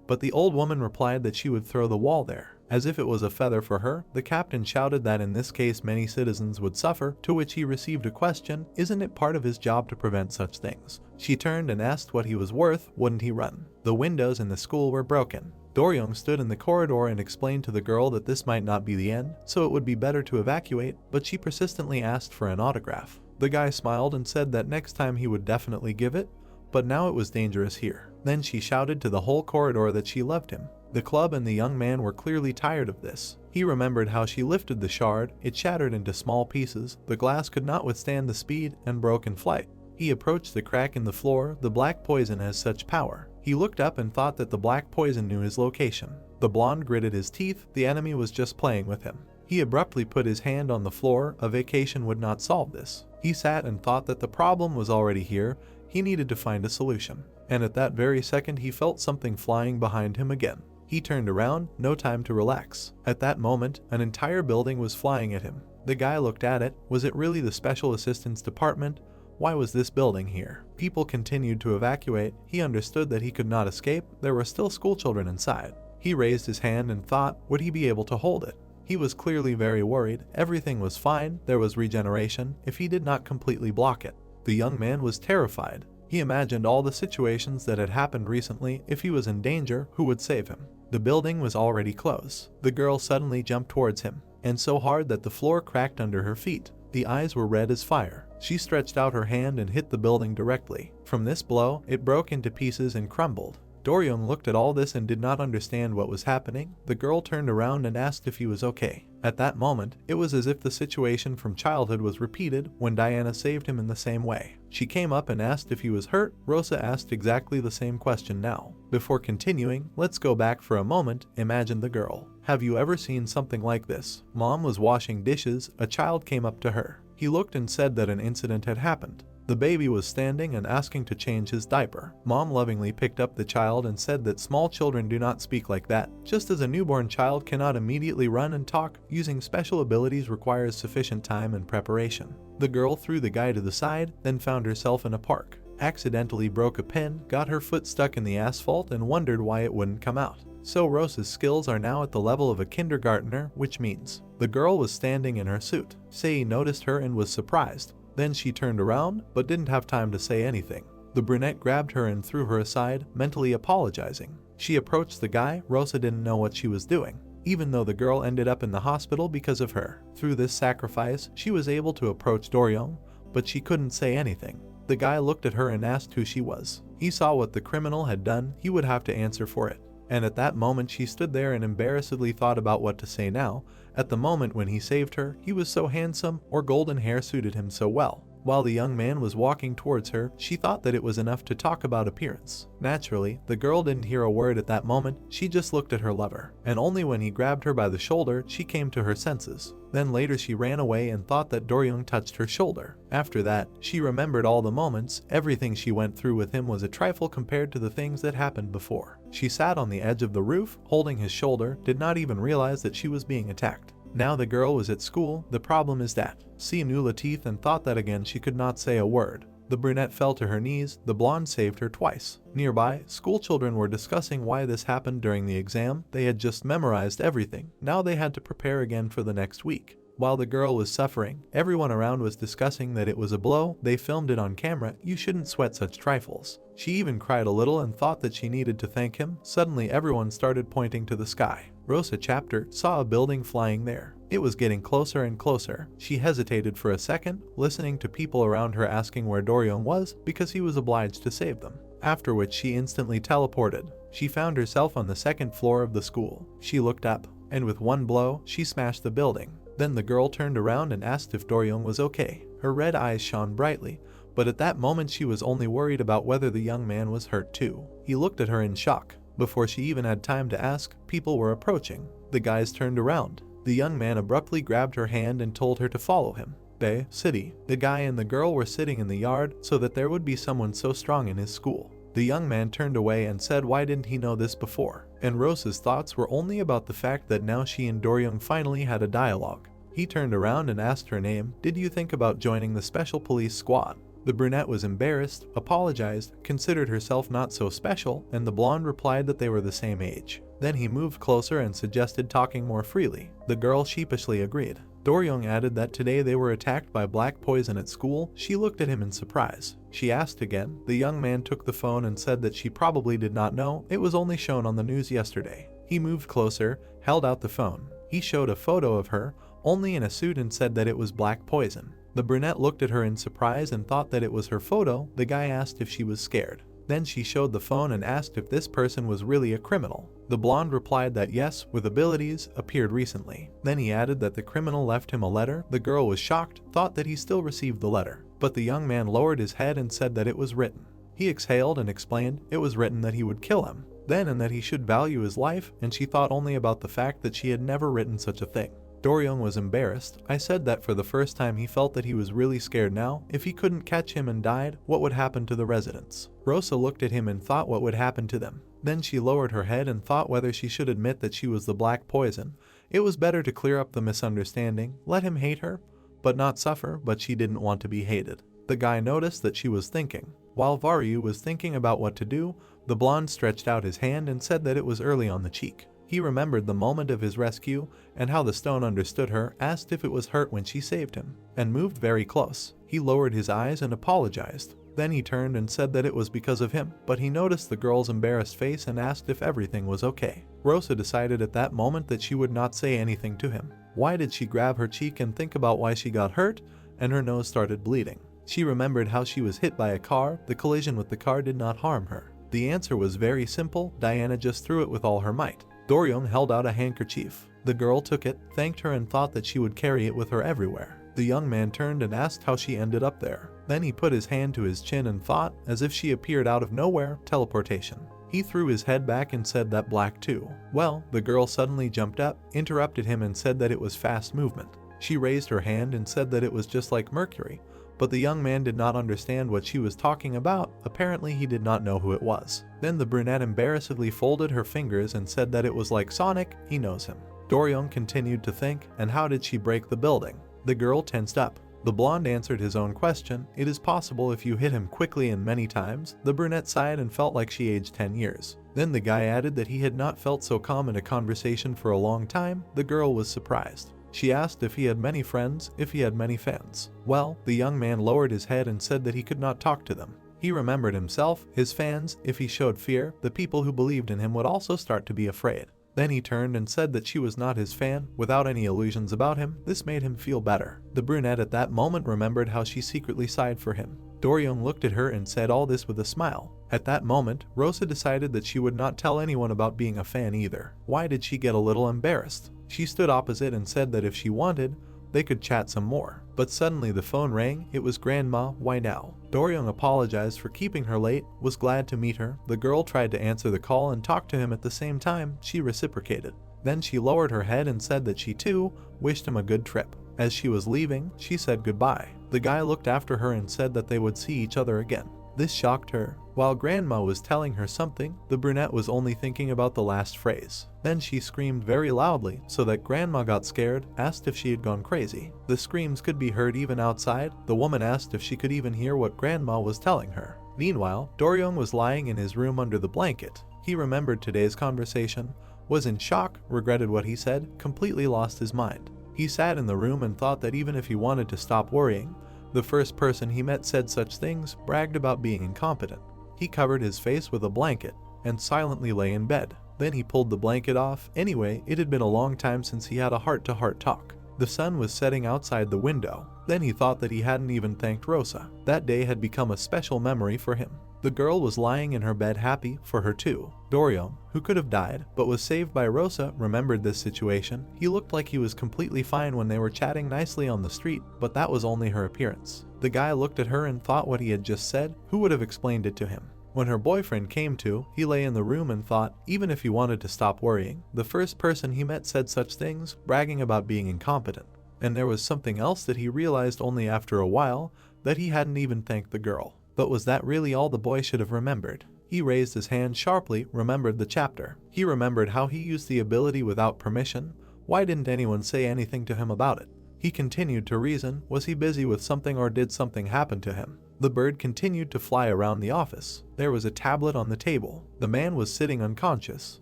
But the old woman replied that she would throw the wall there. As if it was a feather for her, the captain shouted that in this case many citizens would suffer, to which he received a question, isn't it part of his job to prevent such things? She turned and asked what he was worth, wouldn't he run? The windows in the school were broken. Doryong stood in the corridor and explained to the girl that this might not be the end, so it would be better to evacuate, but she persistently asked for an autograph. The guy smiled and said that next time he would definitely give it, but now it was dangerous here. Then she shouted to the whole corridor that she loved him. The club and the young man were clearly tired of this. He remembered how she lifted the shard. It shattered into small pieces. The glass could not withstand the speed and broke in flight. He approached the crack in the floor. The black poison has such power. He looked up and thought that the black poison knew his location. The blonde gritted his teeth. The enemy was just playing with him. He abruptly put his hand on the floor. A vacation would not solve this. He sat and thought that the problem was already here. He needed to find a solution. And at that very second he felt something flying behind him again. He turned around, no time to relax. At that moment, an entire building was flying at him. The guy looked at it. Was it really the Special Assistance Department? Why was this building here? People continued to evacuate. He understood that he could not escape. There were still schoolchildren inside. He raised his hand and thought, would he be able to hold it? He was clearly very worried. Everything was fine. There was regeneration if he did not completely block it. The young man was terrified. He imagined all the situations that had happened recently. If he was in danger, who would save him? The building was already close. The girl suddenly jumped towards him, and so hard that the floor cracked under her feet. The eyes were red as fire. She stretched out her hand and hit the building directly. From this blow, it broke into pieces and crumbled. Doryung looked at all this and did not understand what was happening. The girl turned around and asked if he was okay. At that moment, it was as if the situation from childhood was repeated when Diana saved him in the same way. She came up and asked if he was hurt. Rosa asked exactly the same question now. Before continuing, let's go back for a moment. Imagine the girl. Have you ever seen something like this? Mom was washing dishes. A child came up to her. He looked and said that an incident had happened. The baby was standing and asking to change his diaper. Mom lovingly picked up the child and said that small children do not speak like that. Just as a newborn child cannot immediately run and talk, using special abilities requires sufficient time and preparation. The girl threw the guy to the side, then found herself in a park. Accidentally broke a pen, got her foot stuck in the asphalt and wondered why it wouldn't come out. So Rosa's skills are now at the level of a kindergartner, which means the girl was standing in her suit. Sei noticed her and was surprised. Then she turned around, but didn't have time to say anything. The brunette grabbed her and threw her aside, mentally apologizing. She approached the guy. Rosa didn't know what she was doing, even though the girl ended up in the hospital because of her. Through this sacrifice, she was able to approach Doryung, but she couldn't say anything. The guy looked at her and asked who she was. He saw what the criminal had done. He would have to answer for it. And at that moment she stood there and embarrassedly thought about what to say now. At the moment when he saved her, he was so handsome, or golden hair suited him so well. While the young man was walking towards her, she thought that it was enough to talk about appearance. Naturally, the girl didn't hear a word at that moment. She just looked at her lover, and only when he grabbed her by the shoulder, she came to her senses. Then later she ran away and thought that Doryung touched her shoulder. After that, she remembered all the moments. Everything she went through with him was a trifle compared to the things that happened before. She sat on the edge of the roof, holding his shoulder, did not even realize that she was being attacked. Now the girl was at school. The problem is that she knew Latif and thought that again she could not say a word. The brunette fell to her knees. The blonde saved her twice. Nearby, schoolchildren were discussing why this happened during the exam. They had just memorized everything. Now they had to prepare again for the next week. While the girl was suffering, everyone around was discussing that it was a blow. They filmed it on camera. You shouldn't sweat such trifles. She even cried a little and thought that she needed to thank him. Suddenly everyone started pointing to the sky. Rosa chapter saw a building flying there. It was getting closer and closer. She hesitated for a second, listening to people around her asking where Doryung was because he was obliged to save them. After which she instantly teleported. She found herself on the second floor of the school. She looked up, and with one blow, she smashed the building. Then the girl turned around and asked if Doryung was okay. Her red eyes shone brightly, but at that moment she was only worried about whether the young man was hurt too. He looked at her in shock. Before she even had time to ask, people were approaching. The guys turned around. The young man abruptly grabbed her hand and told her to follow him. The city. The guy and the girl were sitting in the yard so that there would be someone so strong in his school. The young man turned away and said why didn't he know this before? And Rosa's thoughts were only about the fact that now she and Doryung finally had a dialogue. He turned around and asked her name. Did you think about joining the special police squad? The brunette was embarrassed, apologized, considered herself not so special, and the blonde replied that they were the same age. Then he moved closer and suggested talking more freely. The girl sheepishly agreed. Doryung added that today they were attacked by black poison at school. She looked at him in surprise. She asked again. The young man took the phone and said that she probably did not know. It was only shown on the news yesterday. He moved closer, held out the phone. He showed a photo of her, only in a suit, and said that it was black poison. The brunette looked at her in surprise and thought that it was her photo. The guy asked if she was scared. Then she showed the phone and asked if this person was really a criminal. The blonde replied that yes, with abilities, appeared recently. Then he added that the criminal left him a letter. The girl was shocked, thought that he still received the letter. But the young man lowered his head and said that it was written. He exhaled and explained it was written that he would kill him, then and that he should value his life, and she thought only about the fact that she had never written such a thing. Doryung was embarrassed. I said that for the first time he felt that he was really scared now. If he couldn't catch him and died, what would happen to the residents? Rosa looked at him and thought what would happen to them. Then she lowered her head and thought whether she should admit that she was the black poison. It was better to clear up the misunderstanding, let him hate her, but not suffer, but she didn't want to be hated. The guy noticed that she was thinking. While Varyu was thinking about what to do, the blonde stretched out his hand and said that it was early on the cheek. He remembered the moment of his rescue and how the stone understood her, asked if it was hurt when she saved him, and moved very close. He lowered his eyes and apologized. Then he turned and said that it was because of him, but he noticed the girl's embarrassed face and asked if everything was okay. Rosa decided at that moment that she would not say anything to him. Why did she grab her cheek and think about why she got hurt, and her nose started bleeding? She remembered how she was hit by a car. The collision with the car did not harm her. The answer was very simple. Diana just threw it with all her might. Doryung held out a handkerchief. The girl took it, thanked her and thought that she would carry it with her everywhere. The young man turned and asked how she ended up there. Then he put his hand to his chin and thought, as if she appeared out of nowhere, teleportation. He threw his head back and said that black too. Well, the girl suddenly jumped up, interrupted him and said that it was fast movement. She raised her hand and said that it was just like Mercury, but the young man did not understand what she was talking about. Apparently he did not know who it was. Then the brunette embarrassedly folded her fingers and said that it was like Sonic, he knows him. Doryung continued to think, and how did she break the building? The girl tensed up. The blonde answered his own question. It is possible if you hit him quickly and many times. The brunette sighed and felt like she aged 10 years. Then the guy added that he had not felt so calm in a conversation for a long time. The girl was surprised. She asked if he had many friends, if he had many fans. Well, the young man lowered his head and said that he could not talk to them. He remembered himself, his fans. If he showed fear, the people who believed in him would also start to be afraid. Then he turned and said that she was not his fan, without any illusions about him. This made him feel better. The brunette at that moment remembered how she secretly sighed for him. Doryung looked at her and said all this with a smile. At that moment, Rosa decided that she would not tell anyone about being a fan either. Why did she get a little embarrassed? She stood opposite and said that if she wanted, they could chat some more. But suddenly the phone rang. It was Grandma. Why now? Doryung apologized for keeping her late, was glad to meet her. The girl tried to answer the call and talk to him at the same time. She reciprocated. Then she lowered her head and said that she too wished him a good trip. As she was leaving, she said goodbye. The guy looked after her and said that they would see each other again. This shocked her. While Grandma was telling her something, the brunette was only thinking about the last phrase. Then she screamed very loudly so that Grandma got scared, asked if she had gone crazy. The screams could be heard even outside. The woman asked if she could even hear what Grandma was telling her. Meanwhile, Doryung was lying in his room under the blanket. He remembered today's conversation, was in shock, regretted what he said, completely lost his mind. He sat in the room and thought that even if he wanted to stop worrying, the first person he met said such things, bragged about being incompetent. He covered his face with a blanket and silently lay in bed. Then he pulled the blanket off. Anyway, it had been a long time since he had a heart-to-heart talk. The sun was setting outside the window. Then he thought that he hadn't even thanked Rosa. That day had become a special memory for him. The girl was lying in her bed happy for her too. Doryung, who could have died but was saved by Rosa, remembered this situation. He looked like he was completely fine when they were chatting nicely on the street, but that was only her appearance. The guy looked at her and thought what he had just said. Who would have explained it to him? When her boyfriend came to, he lay in the room and thought, even if he wanted to stop worrying, the first person he met said such things, bragging about being incompetent. And there was something else that he realized only after a while, that he hadn't even thanked the girl. But was that really all the boy should have remembered? He raised his hand sharply, remembered the chapter. He remembered how he used the ability without permission. Why didn't anyone say anything to him about it? He continued to reason. Was he busy with something or did something happen to him? The bird continued to fly around the office. There was a tablet on the table. The man was sitting unconscious.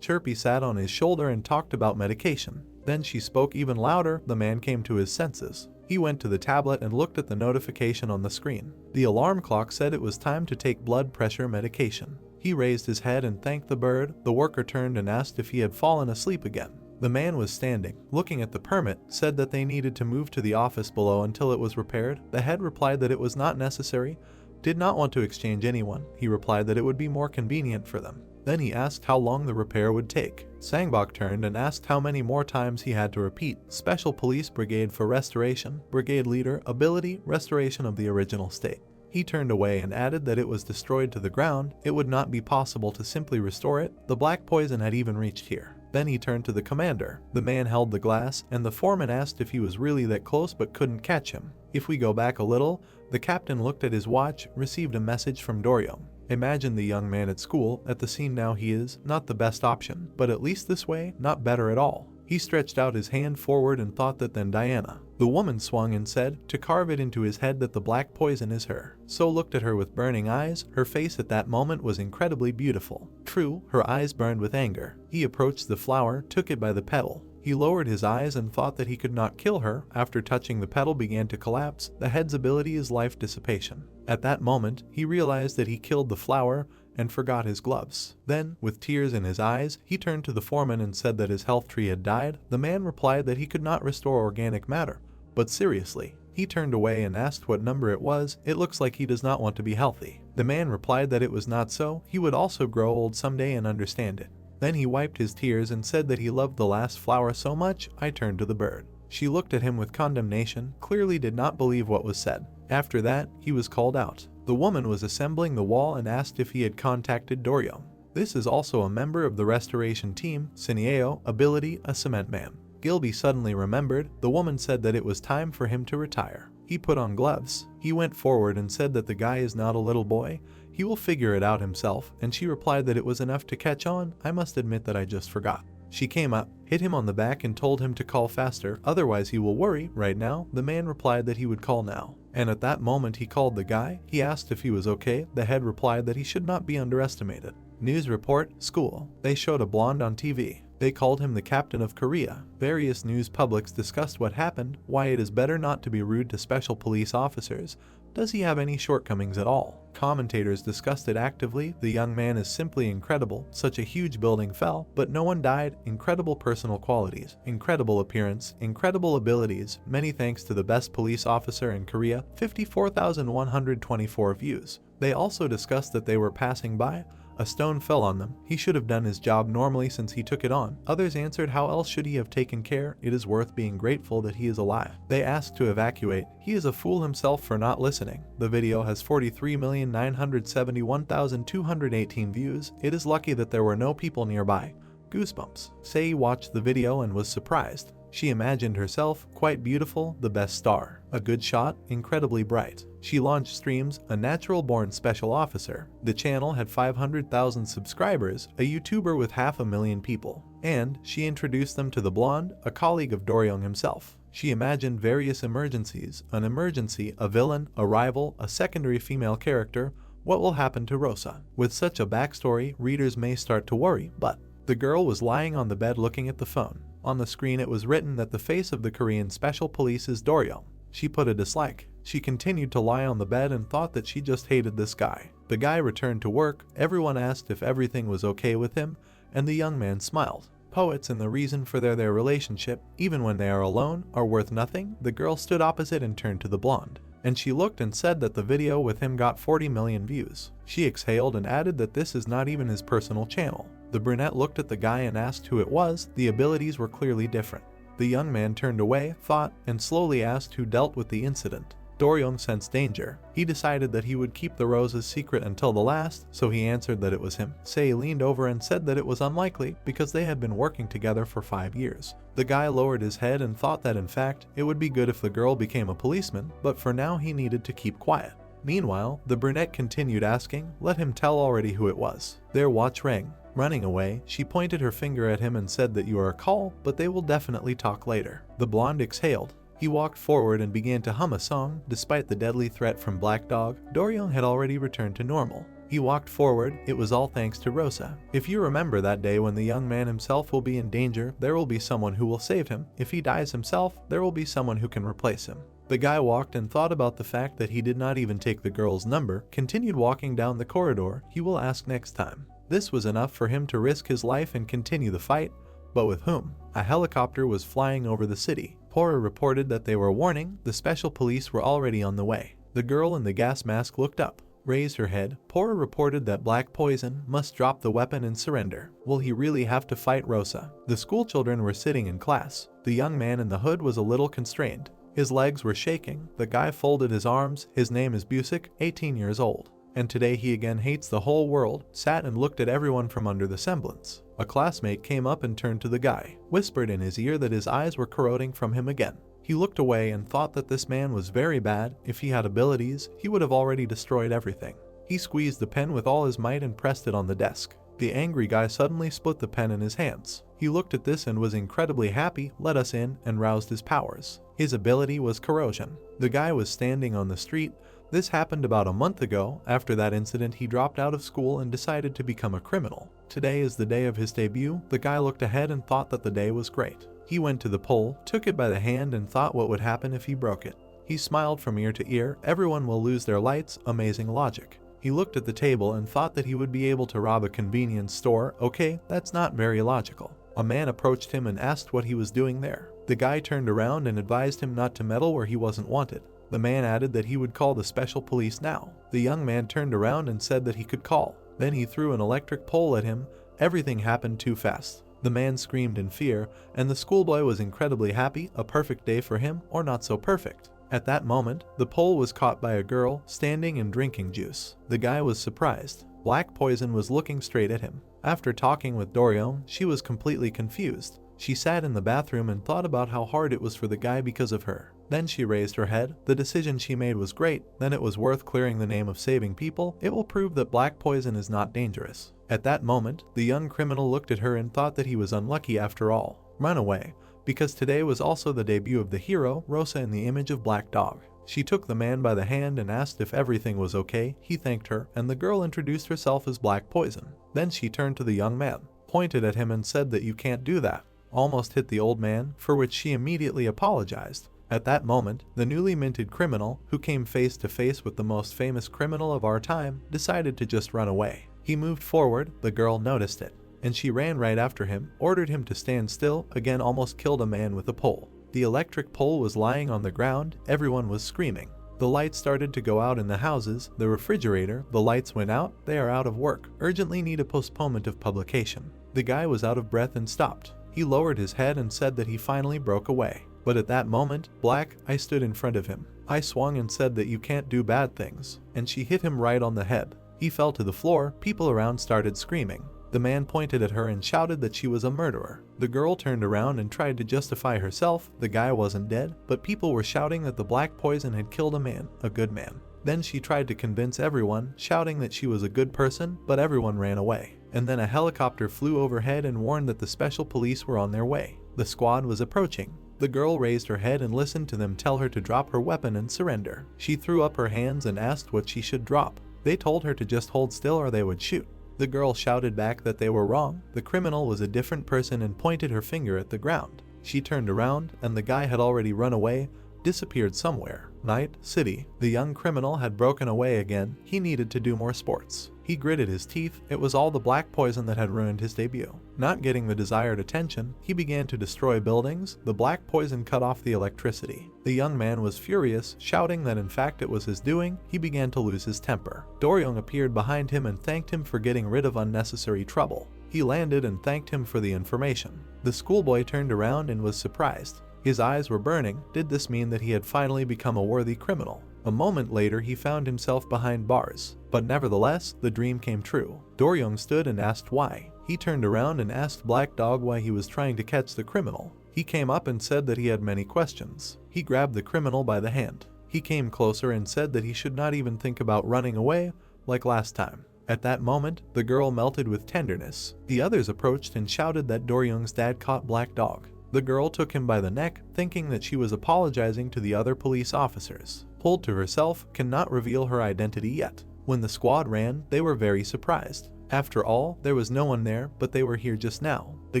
Chirpy sat on his shoulder and talked about medication. Then she spoke even louder. The man came to his senses. He went to the tablet and looked at the notification on the screen. The alarm clock said it was time to take blood pressure medication. He raised his head and thanked the bird. The worker turned and asked if he had fallen asleep again. The man was standing, looking at the permit, said that they needed to move to the office below until it was repaired. The head replied that it was not necessary, did not want to exchange anyone. He replied that it would be more convenient for them. Then he asked how long the repair would take. Sangbok turned and asked how many more times he had to repeat. Special Police Brigade for Restoration, Brigade Leader, Ability, Restoration of the original state. He turned away and added that it was destroyed to the ground. It would not be possible to simply restore it. The black poison had even reached here. Then he turned to the commander. The man held the glass, and the foreman asked if he was really that close but couldn't catch him. If we go back a little, the captain looked at his watch, received a message from Doryong. Imagine the young man at school. At the scene now, he is not the best option, but at least this way, not better at all. He stretched out his hand forward and thought that then Diana. The woman swung and said, to carve it into his head that the black poison is her. So looked at her with burning eyes. Her face at that moment was incredibly beautiful. True, her eyes burned with anger. He approached the flower, took it by the petal. He lowered his eyes and thought that he could not kill her. After touching the petal began to collapse. The head's ability is life dissipation. At that moment, he realized that he killed the flower and forgot his gloves. Then, with tears in his eyes, he turned to the foreman and said that his health tree had died. The man replied that he could not restore organic matter. But seriously, he turned away and asked what number it was. It looks like he does not want to be healthy. The man replied that it was not so. He would also grow old someday and understand it. Then he wiped his tears and said that he loved the last flower so much. I turned to the bird. She looked at him with condemnation, clearly did not believe what was said. After that, he was called out. The woman was assembling the wall and asked if he had contacted Doryong. This is also a member of the restoration team. Sineo, ability, a cement man. Gilby suddenly remembered. The woman said that it was time for him to retire. He put on gloves. He went forward and said that the guy is not a little boy. He will figure it out himself, and she replied that it was enough to catch on. I must admit that I just forgot. She came up, hit him on the back and told him to call faster, otherwise he will worry right now. The man replied that he would call now. And at that moment he called the guy. He asked if he was okay. The head replied that he should not be underestimated. News report, school. They showed a blonde on TV. They called him the captain of Korea. Various news publics discussed what happened, why it is better not to be rude to special police officers. Does he have any shortcomings at all? Commentators discussed it actively. The young man is simply incredible. Such a huge building fell, but no one died. Incredible personal qualities, incredible appearance, incredible abilities. Many thanks to the best police officer in Korea. 54,124 views. They also discussed that they were passing by. A stone fell on them. He should have done his job normally since he took it on. Others answered, how else should he have taken care? It is worth being grateful that he is alive. They asked to evacuate. He is a fool himself for not listening. The video has 43,971,218 views. It is lucky that there were no people nearby. Goosebumps. Sei watched the video and was surprised. She imagined herself quite beautiful, the best star, a good shot, incredibly bright. She launched streams, a natural-born special officer. The channel had 500,000 subscribers, a YouTuber with 500,000 people. And she introduced them to the blonde, a colleague of Doryong himself. She imagined various emergencies, an emergency, a villain, a rival, a secondary female character. What will happen to Rosa? With such a backstory, readers may start to worry, but the girl was lying on the bed looking at the phone. On the screen it was written that the face of the Korean Special Police is Doryong. She put a dislike. She continued to lie on the bed and thought that she just hated this guy. The guy returned to work. Everyone asked if everything was okay with him, and the young man smiled. Poets and the reason for their relationship, even when they are alone, are worth nothing. The girl stood opposite and turned to the blonde. And she looked and said that the video with him got 40 million views. She exhaled and added that this is not even his personal channel. The brunette looked at the guy and asked who it was. The abilities were clearly different. The young man turned away, thought, and slowly asked who dealt with the incident. Doryong sensed danger. He decided that he would keep the roses secret until the last, so he answered that it was him. Sei leaned over and said that it was unlikely because they had been working together for 5 years. The guy lowered his head and thought that in fact, it would be good if the girl became a policeman, but for now he needed to keep quiet. Meanwhile, the brunette continued asking, let him tell already who it was. Their watch rang. Running away, she pointed her finger at him and said that you are a call, but they will definitely talk later. The blonde exhaled. He walked forward and began to hum a song. Despite the deadly threat from Black Dog, Doryong had already returned to normal. He walked forward. It was all thanks to Rosa. If you remember that day when the young man himself will be in danger, there will be someone who will save him. If he dies himself, there will be someone who can replace him. The guy walked and thought about the fact that he did not even take the girl's number, continued walking down the corridor. He will ask next time. This was enough for him to risk his life and continue the fight. But with whom? A helicopter was flying over the city. Pora reported that they were warning. The special police were already on the way. The girl in the gas mask looked up, raised her head. Pora reported that Black Poison must drop the weapon and surrender. Will he really have to fight Rosa? The schoolchildren were sitting in class. The young man in the hood was a little constrained. His legs were shaking. The guy folded his arms. His name is Busik, 18 years old. And today he again hates the whole world, sat and looked at everyone from under the semblance. A classmate came up and turned to the guy, whispered in his ear that his eyes were corroding from him again. He looked away and thought that this man was very bad. If he had abilities, he would have already destroyed everything. He squeezed the pen with all his might and pressed it on the desk. The angry guy suddenly split the pen in his hands. He looked at this and was incredibly happy, let us in, and roused his powers. His ability was corrosion. The guy was standing on the street. This happened about a month ago. After that incident, he dropped out of school and decided to become a criminal. Today is the day of his debut. The guy looked ahead and thought that the day was great. He went to the pole, took it by the hand, and thought what would happen if he broke it. He smiled from ear to ear. Everyone will lose their lights. Amazing logic. He looked at the table and thought that he would be able to rob a convenience store. Okay, that's not very logical. A man approached him and asked what he was doing there. The guy turned around and advised him not to meddle where he wasn't wanted. The man added that he would call the special police now. The young man turned around and said that he could call. Then he threw an electric pole at him. Everything happened too fast. The man screamed in fear, and the schoolboy was incredibly happy. A perfect day for him, or not so perfect. At that moment, the pole was caught by a girl standing and drinking juice. The guy was surprised. Black Poison was looking straight at him. After talking with Doryong, she was completely confused. She sat in the bathroom and thought about how hard it was for the guy because of her. Then she raised her head. The decision she made was great. Then it was worth clearing the name of saving people. It will prove that Black Poison is not dangerous. At that moment, the young criminal looked at her and thought that he was unlucky after all. Run away. Because today was also the debut of the hero, Rosa, in the image of Black Dog. She took the man by the hand and asked if everything was okay. He thanked her, and the girl introduced herself as Black Poison. Then she turned to the young man, pointed at him and said that you can't do that. Almost hit the old man, for which she immediately apologized. At that moment, the newly minted criminal, who came face to face with the most famous criminal of our time, decided to just run away. He moved forward. The girl noticed it, and she ran right after him, ordered him to stand still, again almost killed a man with a pole. The electric pole was lying on the ground. Everyone was screaming. The lights started to go out in the houses. The refrigerator, the lights went out. They are out of work. Urgently need a postponement of publication. The guy was out of breath and stopped. He lowered his head and said that he finally broke away. But at that moment, I stood in front of him. I swung and said that you can't do bad things. And she hit him right on the head. He fell to the floor. People around started screaming. The man pointed at her and shouted that she was a murderer. The girl turned around and tried to justify herself. The guy wasn't dead, but people were shouting that the Black Poison had killed a man, a good man. Then she tried to convince everyone, shouting that she was a good person, but everyone ran away. And then a helicopter flew overhead and warned that the special police were on their way. The squad was approaching. The girl raised her head and listened to them tell her to drop her weapon and surrender. She threw up her hands and asked what she should drop. They told her to just hold still or they would shoot. The girl shouted back that they were wrong. The criminal was a different person and pointed her finger at the ground. She turned around, and the guy had already run away, disappeared somewhere. Night City. The young criminal had broken away again. He needed to do more sports. He gritted his teeth. It was all the Black Poison that had ruined his debut. Not getting the desired attention, he began to destroy buildings. The Black Poison cut off the electricity. The young man was furious, shouting that in fact it was his doing. He began to lose his temper. Doryong appeared behind him and thanked him for getting rid of unnecessary trouble. He landed and thanked him for the information. The schoolboy turned around and was surprised. His eyes were burning. Did this mean that he had finally become a worthy criminal? A moment later, he found himself behind bars. But nevertheless, the dream came true. Doryong stood and asked why. He turned around and asked Black Dog why he was trying to catch the criminal. He came up and said that he had many questions. He grabbed the criminal by the hand. He came closer and said that he should not even think about running away like last time. At that moment, the girl melted with tenderness. The others approached and shouted that Doryong's dad caught Black Dog. The girl took him by the neck, thinking that she was apologizing to the other police officers. Pulled to herself, cannot reveal her identity yet. When the squad ran, they were very surprised. After all, there was no one there, but they were here just now. The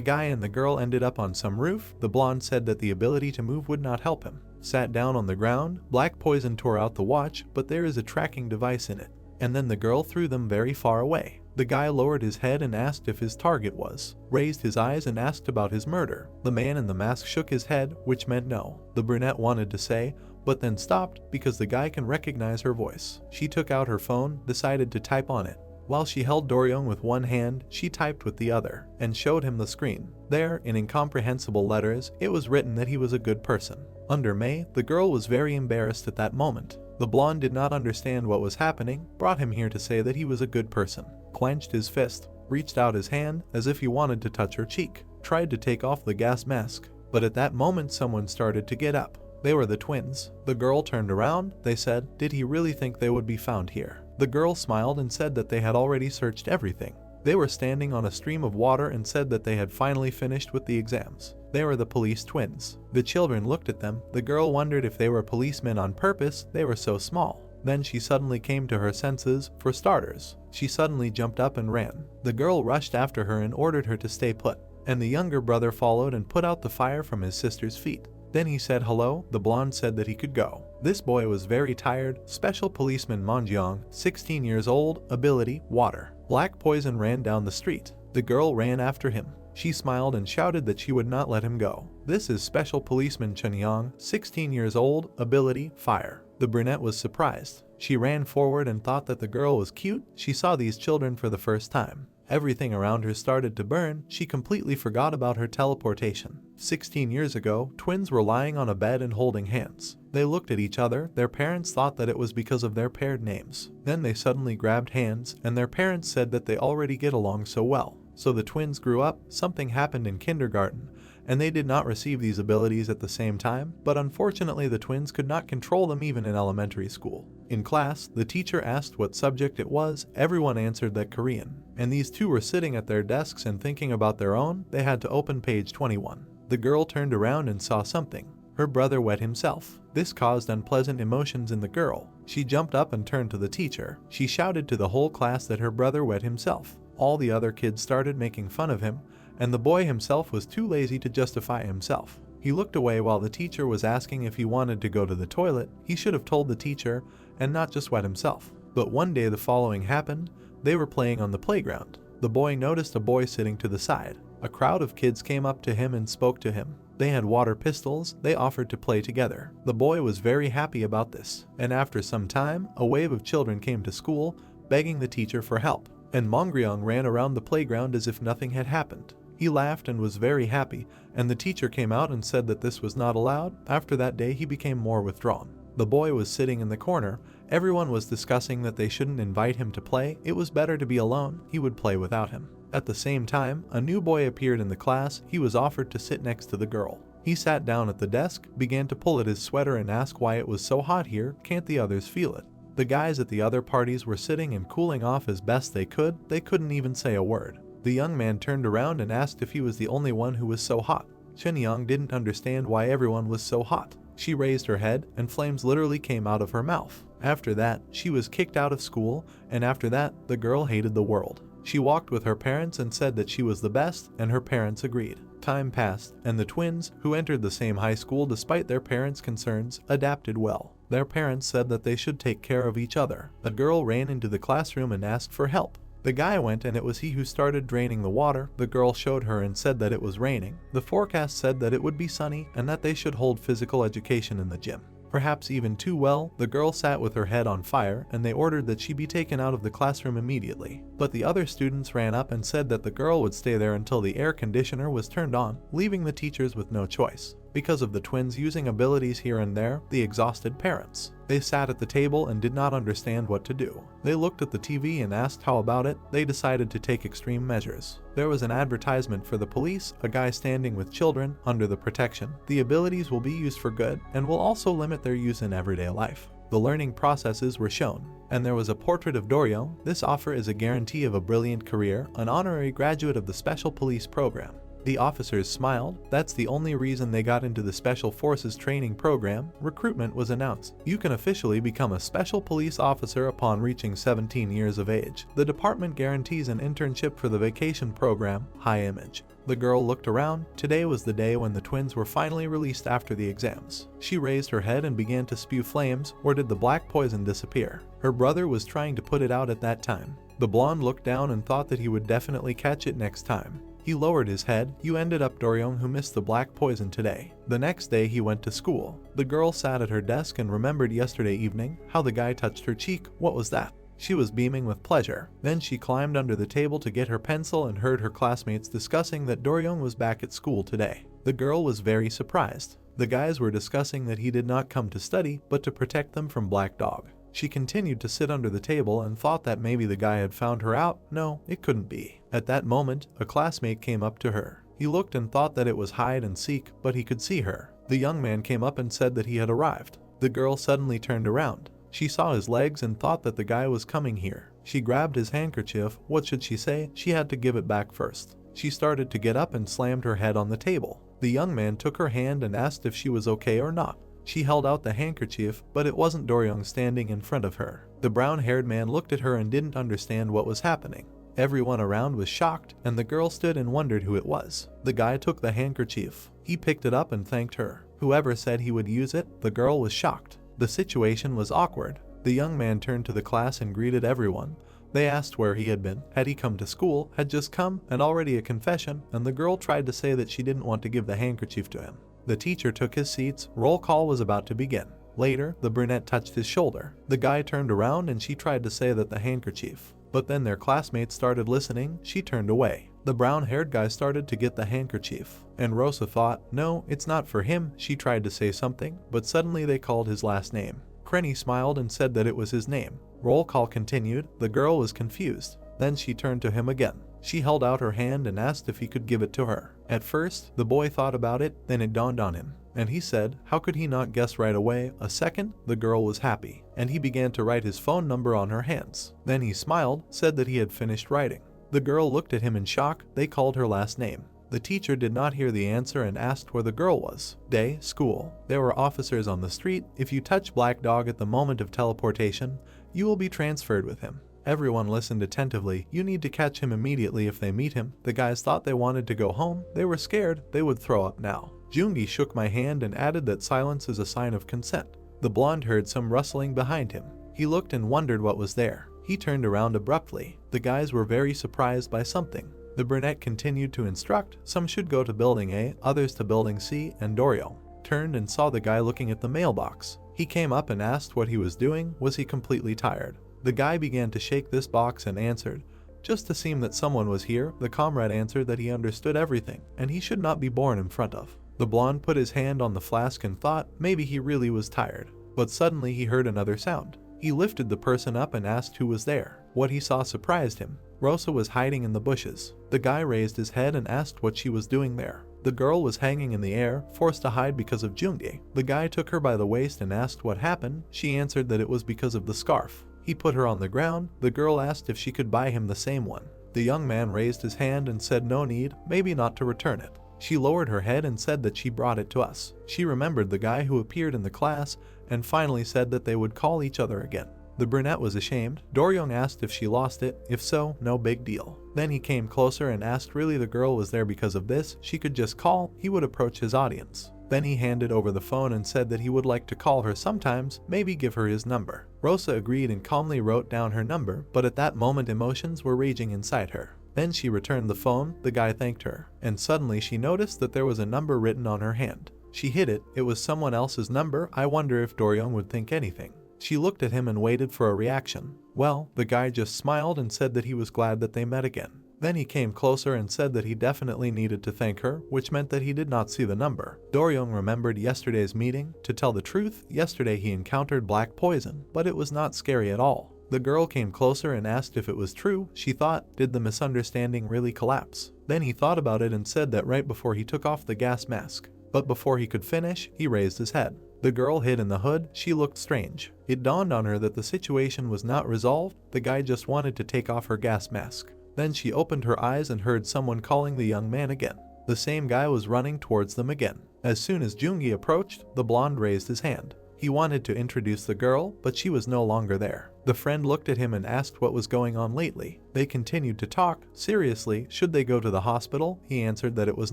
guy and the girl ended up on some roof. The blonde said that the ability to move would not help him. Sat down on the ground. Black Poison tore out the watch, but there is a tracking device in it. And then the girl threw them very far away. The guy lowered his head and asked if his target was, raised his eyes and asked about his murder. The man in the mask shook his head, which meant no. The brunette wanted to say, but then stopped because the guy can recognize her voice. She took out her phone, decided to type on it. While she held Doryong with one hand, she typed with the other, and showed him the screen. There, in incomprehensible letters, it was written that he was a good person. Under May, the girl was very embarrassed at that moment. The blonde did not understand what was happening, brought him here to say that he was a good person. Clenched his fist. reached out his hand as if he wanted to touch her cheek, tried to take off the gas mask. But at that moment someone started to get up. They were the twins. The girl turned around. They said, "Did he really think they would be found here?" The girl smiled and said that they had already searched everything. They were standing on a stream of water and said that they had finally finished with the exams. They were the police twins. The children looked at them. The girl wondered if they were policemen on purpose. They were so small. Then she suddenly came to her senses. For starters, she suddenly jumped up and ran. The girl rushed after her and ordered her to stay put, and the younger brother followed and put out the fire from his sister's feet. Then he said hello. The blonde said that he could go. This boy was very tired. Special Policeman Manjong, 16 years old, ability, water. Black poison ran down the street. The girl ran after him. She smiled and shouted that she would not let him go. This is Special Policeman Chenyang, 16 years old, ability, fire. The brunette was surprised. She ran forward and thought that the girl was cute. She saw these children for the first time. Everything around her started to burn. She completely forgot about her teleportation. 16 years ago, twins were lying on a bed and holding hands. They looked at each other. Their parents thought that it was because of their paired names. Then they suddenly grabbed hands, and their parents said that they already get along so well. So the twins grew up. Something happened in kindergarten, and they did not receive these abilities at the same time, but unfortunately the twins could not control them even in elementary school. In class, the teacher asked what subject it was. Everyone answered that Korean, and these two were sitting at their desks and thinking about their own. They had to open page 21. The girl turned around and saw something. Her brother wet himself. This caused unpleasant emotions in the girl. She jumped up and turned to the teacher. She shouted to the whole class that her brother wet himself. All the other kids started making fun of him, and the boy himself was too lazy to justify himself. He looked away while the teacher was asking if he wanted to go to the toilet. He should have told the teacher and not just wet himself. But one day the following happened. They were playing on the playground. The boy noticed a boy sitting to the side. A crowd of kids came up to him and spoke to him. They had water pistols. They offered to play together. The boy was very happy about this. And after some time, a wave of children came to school, begging the teacher for help. And Mongryong ran around the playground as if nothing had happened. He laughed and was very happy, and the teacher came out and said that this was not allowed. After that day he became more withdrawn. The boy was sitting in the corner. Everyone was discussing that they shouldn't invite him to play. It was better to be alone. He would play without him. At the same time, a new boy appeared in the class. He was offered to sit next to the girl. He sat down at the desk, began to pull at his sweater and ask why it was so hot here. Can't the others feel it? The guys at the other parties were sitting and cooling off as best they could. They couldn't even say a word. The young man turned around and asked if he was the only one who was so hot. Chenyang didn't understand why everyone was so hot. She raised her head, and flames literally came out of her mouth. After that, she was kicked out of school, and after that, the girl hated the world. She walked with her parents and said that she was the best, and her parents agreed. Time passed, and the twins, who entered the same high school despite their parents' concerns, adapted well. Their parents said that they should take care of each other. A girl ran into the classroom and asked for help. The guy went, and it was he who started draining the water. The girl showed her and said that it was raining. The forecast said that it would be sunny and that they should hold physical education in the gym. Perhaps even too well, the girl sat with her head on fire, and they ordered that she be taken out of the classroom immediately. But the other students ran up and said that the girl would stay there until the air conditioner was turned on, leaving the teachers with no choice. Because of the twins using abilities here and there, the exhausted parents. They sat at the table and did not understand what to do. They looked at the TV and asked how about it. They decided to take extreme measures. There was an advertisement for the police, a guy standing with children under the protection. The abilities will be used for good and will also limit their use in everyday life. The learning processes were shown, and there was a portrait of Doryong. This offer is a guarantee of a brilliant career, an honorary graduate of the Special Police Program. The officers smiled. That's the only reason they got into the Special Forces training program. Recruitment was announced. You can officially become a special police officer upon reaching 17 years of age. The department guarantees an internship for the vacation program, High Image. The girl looked around. Today was the day when the twins were finally released after the exams. She raised her head and began to spew flames. Or did the black poison disappear? Her brother was trying to put it out at that time. The blonde looked down and thought that he would definitely catch it next time. He lowered his head. You ended up Doryong, who missed the black poison today. The next day he went to school. The girl sat at her desk and remembered yesterday evening, how the guy touched her cheek. What was that? She was beaming with pleasure. Then she climbed under the table to get her pencil and heard her classmates discussing that Doryong was back at school today. The girl was very surprised. The guys were discussing that he did not come to study, but to protect them from Black Dog. She continued to sit under the table and thought that maybe the guy had found her out. No, it couldn't be. At that moment, a classmate came up to her. He looked and thought that it was hide and seek, but he could see her. The young man came up and said that he had arrived. The girl suddenly turned around. She saw his legs and thought that the guy was coming here. She grabbed his handkerchief. What should she say? She had to give it back first. She started to get up and slammed her head on the table. The young man took her hand and asked if she was okay or not. She held out the handkerchief, but it wasn't Doryong standing in front of her. The brown-haired man looked at her and didn't understand what was happening. Everyone around was shocked, and the girl stood and wondered who it was. The guy took the handkerchief. He picked it up and thanked her. Whoever said he would use it, the girl was shocked. The situation was awkward. The young man turned to the class and greeted everyone. They asked where he had been. Had he come to school? Had just come? And already a confession? And the girl tried to say that she didn't want to give the handkerchief to him. The teacher took his seats. Roll call was about to begin. Later, the brunette touched his shoulder. The guy turned around and she tried to say that the handkerchief. But then their classmates started listening. She turned away. The brown-haired guy started to get the handkerchief. And Rosa thought, no, it's not for him. She tried to say something, but suddenly they called his last name. Krenny smiled and said that it was his name. Roll call continued. The girl was confused. Then she turned to him again. She held out her hand and asked if he could give it to her. At first, the boy thought about it, then it dawned on him. And he said, how could he not guess right away? A second, the girl was happy. And he began to write his phone number on her hands. Then he smiled, said that he had finished writing. The girl looked at him in shock. They called her last name. The teacher did not hear the answer and asked where the girl was. Day, school. There were officers on the street. If you touch Black Dog at the moment of teleportation, you will be transferred with him. Everyone listened attentively. You need to catch him immediately if they meet him. The guys thought they wanted to go home. They were scared. They would throw up now. Jungi shook my hand and added that silence is a sign of consent. The blonde heard some rustling behind him. He looked and wondered what was there. He turned around abruptly. The guys were very surprised by something. The brunette continued to instruct. Some should go to building A, others to building C, and Dorio turned and saw the guy looking at the mailbox. He came up and asked what he was doing. Was he completely tired? The guy began to shake this box and answered, just to seem that someone was here. The comrade answered that he understood everything, and he should not be born in front of. The blonde put his hand on the flask and thought maybe he really was tired. But suddenly he heard another sound. He lifted the person up and asked who was there. What he saw surprised him. Rosa was hiding in the bushes. The guy raised his head and asked what she was doing there. The girl was hanging in the air, forced to hide because of Jungi. The guy took her by the waist and asked what happened. She answered that it was because of the scarf. He put her on the ground. The girl asked if she could buy him the same one. The young man raised his hand and said no need, maybe not to return it. She lowered her head and said that she brought it to us. She remembered the guy who appeared in the class and finally said that they would call each other again. The brunette was ashamed. Doryong asked if she lost it. If so, no big deal. Then he came closer and asked really the girl was there because of this. She could just call. He would approach his audience. Then he handed over the phone and said that he would like to call her sometimes, maybe give her his number. Rosa agreed and calmly wrote down her number, but at that moment emotions were raging inside her. Then she returned the phone. The guy thanked her, and suddenly she noticed that there was a number written on her hand. She hid it. It was someone else's number. I wonder if Doryong would think anything. She looked at him and waited for a reaction. Well, the guy just smiled and said that he was glad that they met again. Then he came closer and said that he definitely needed to thank her, which meant that he did not see the number. Doryong remembered yesterday's meeting. To tell the truth, yesterday he encountered black poison, but it was not scary at all. The girl came closer and asked if it was true. She thought, did the misunderstanding really collapse? Then he thought about it and said that right before he took off the gas mask. But before he could finish, he raised his head. The girl hid in the hood. She looked strange. It dawned on her that the situation was not resolved. The guy just wanted to take off her gas mask. Then she opened her eyes and heard someone calling the young man again. The same guy was running towards them again. As soon as Jungi approached, the blonde raised his hand. He wanted to introduce the girl, but she was no longer there. The friend looked at him and asked what was going on lately. They continued to talk. Seriously, should they go to the hospital? He answered that it was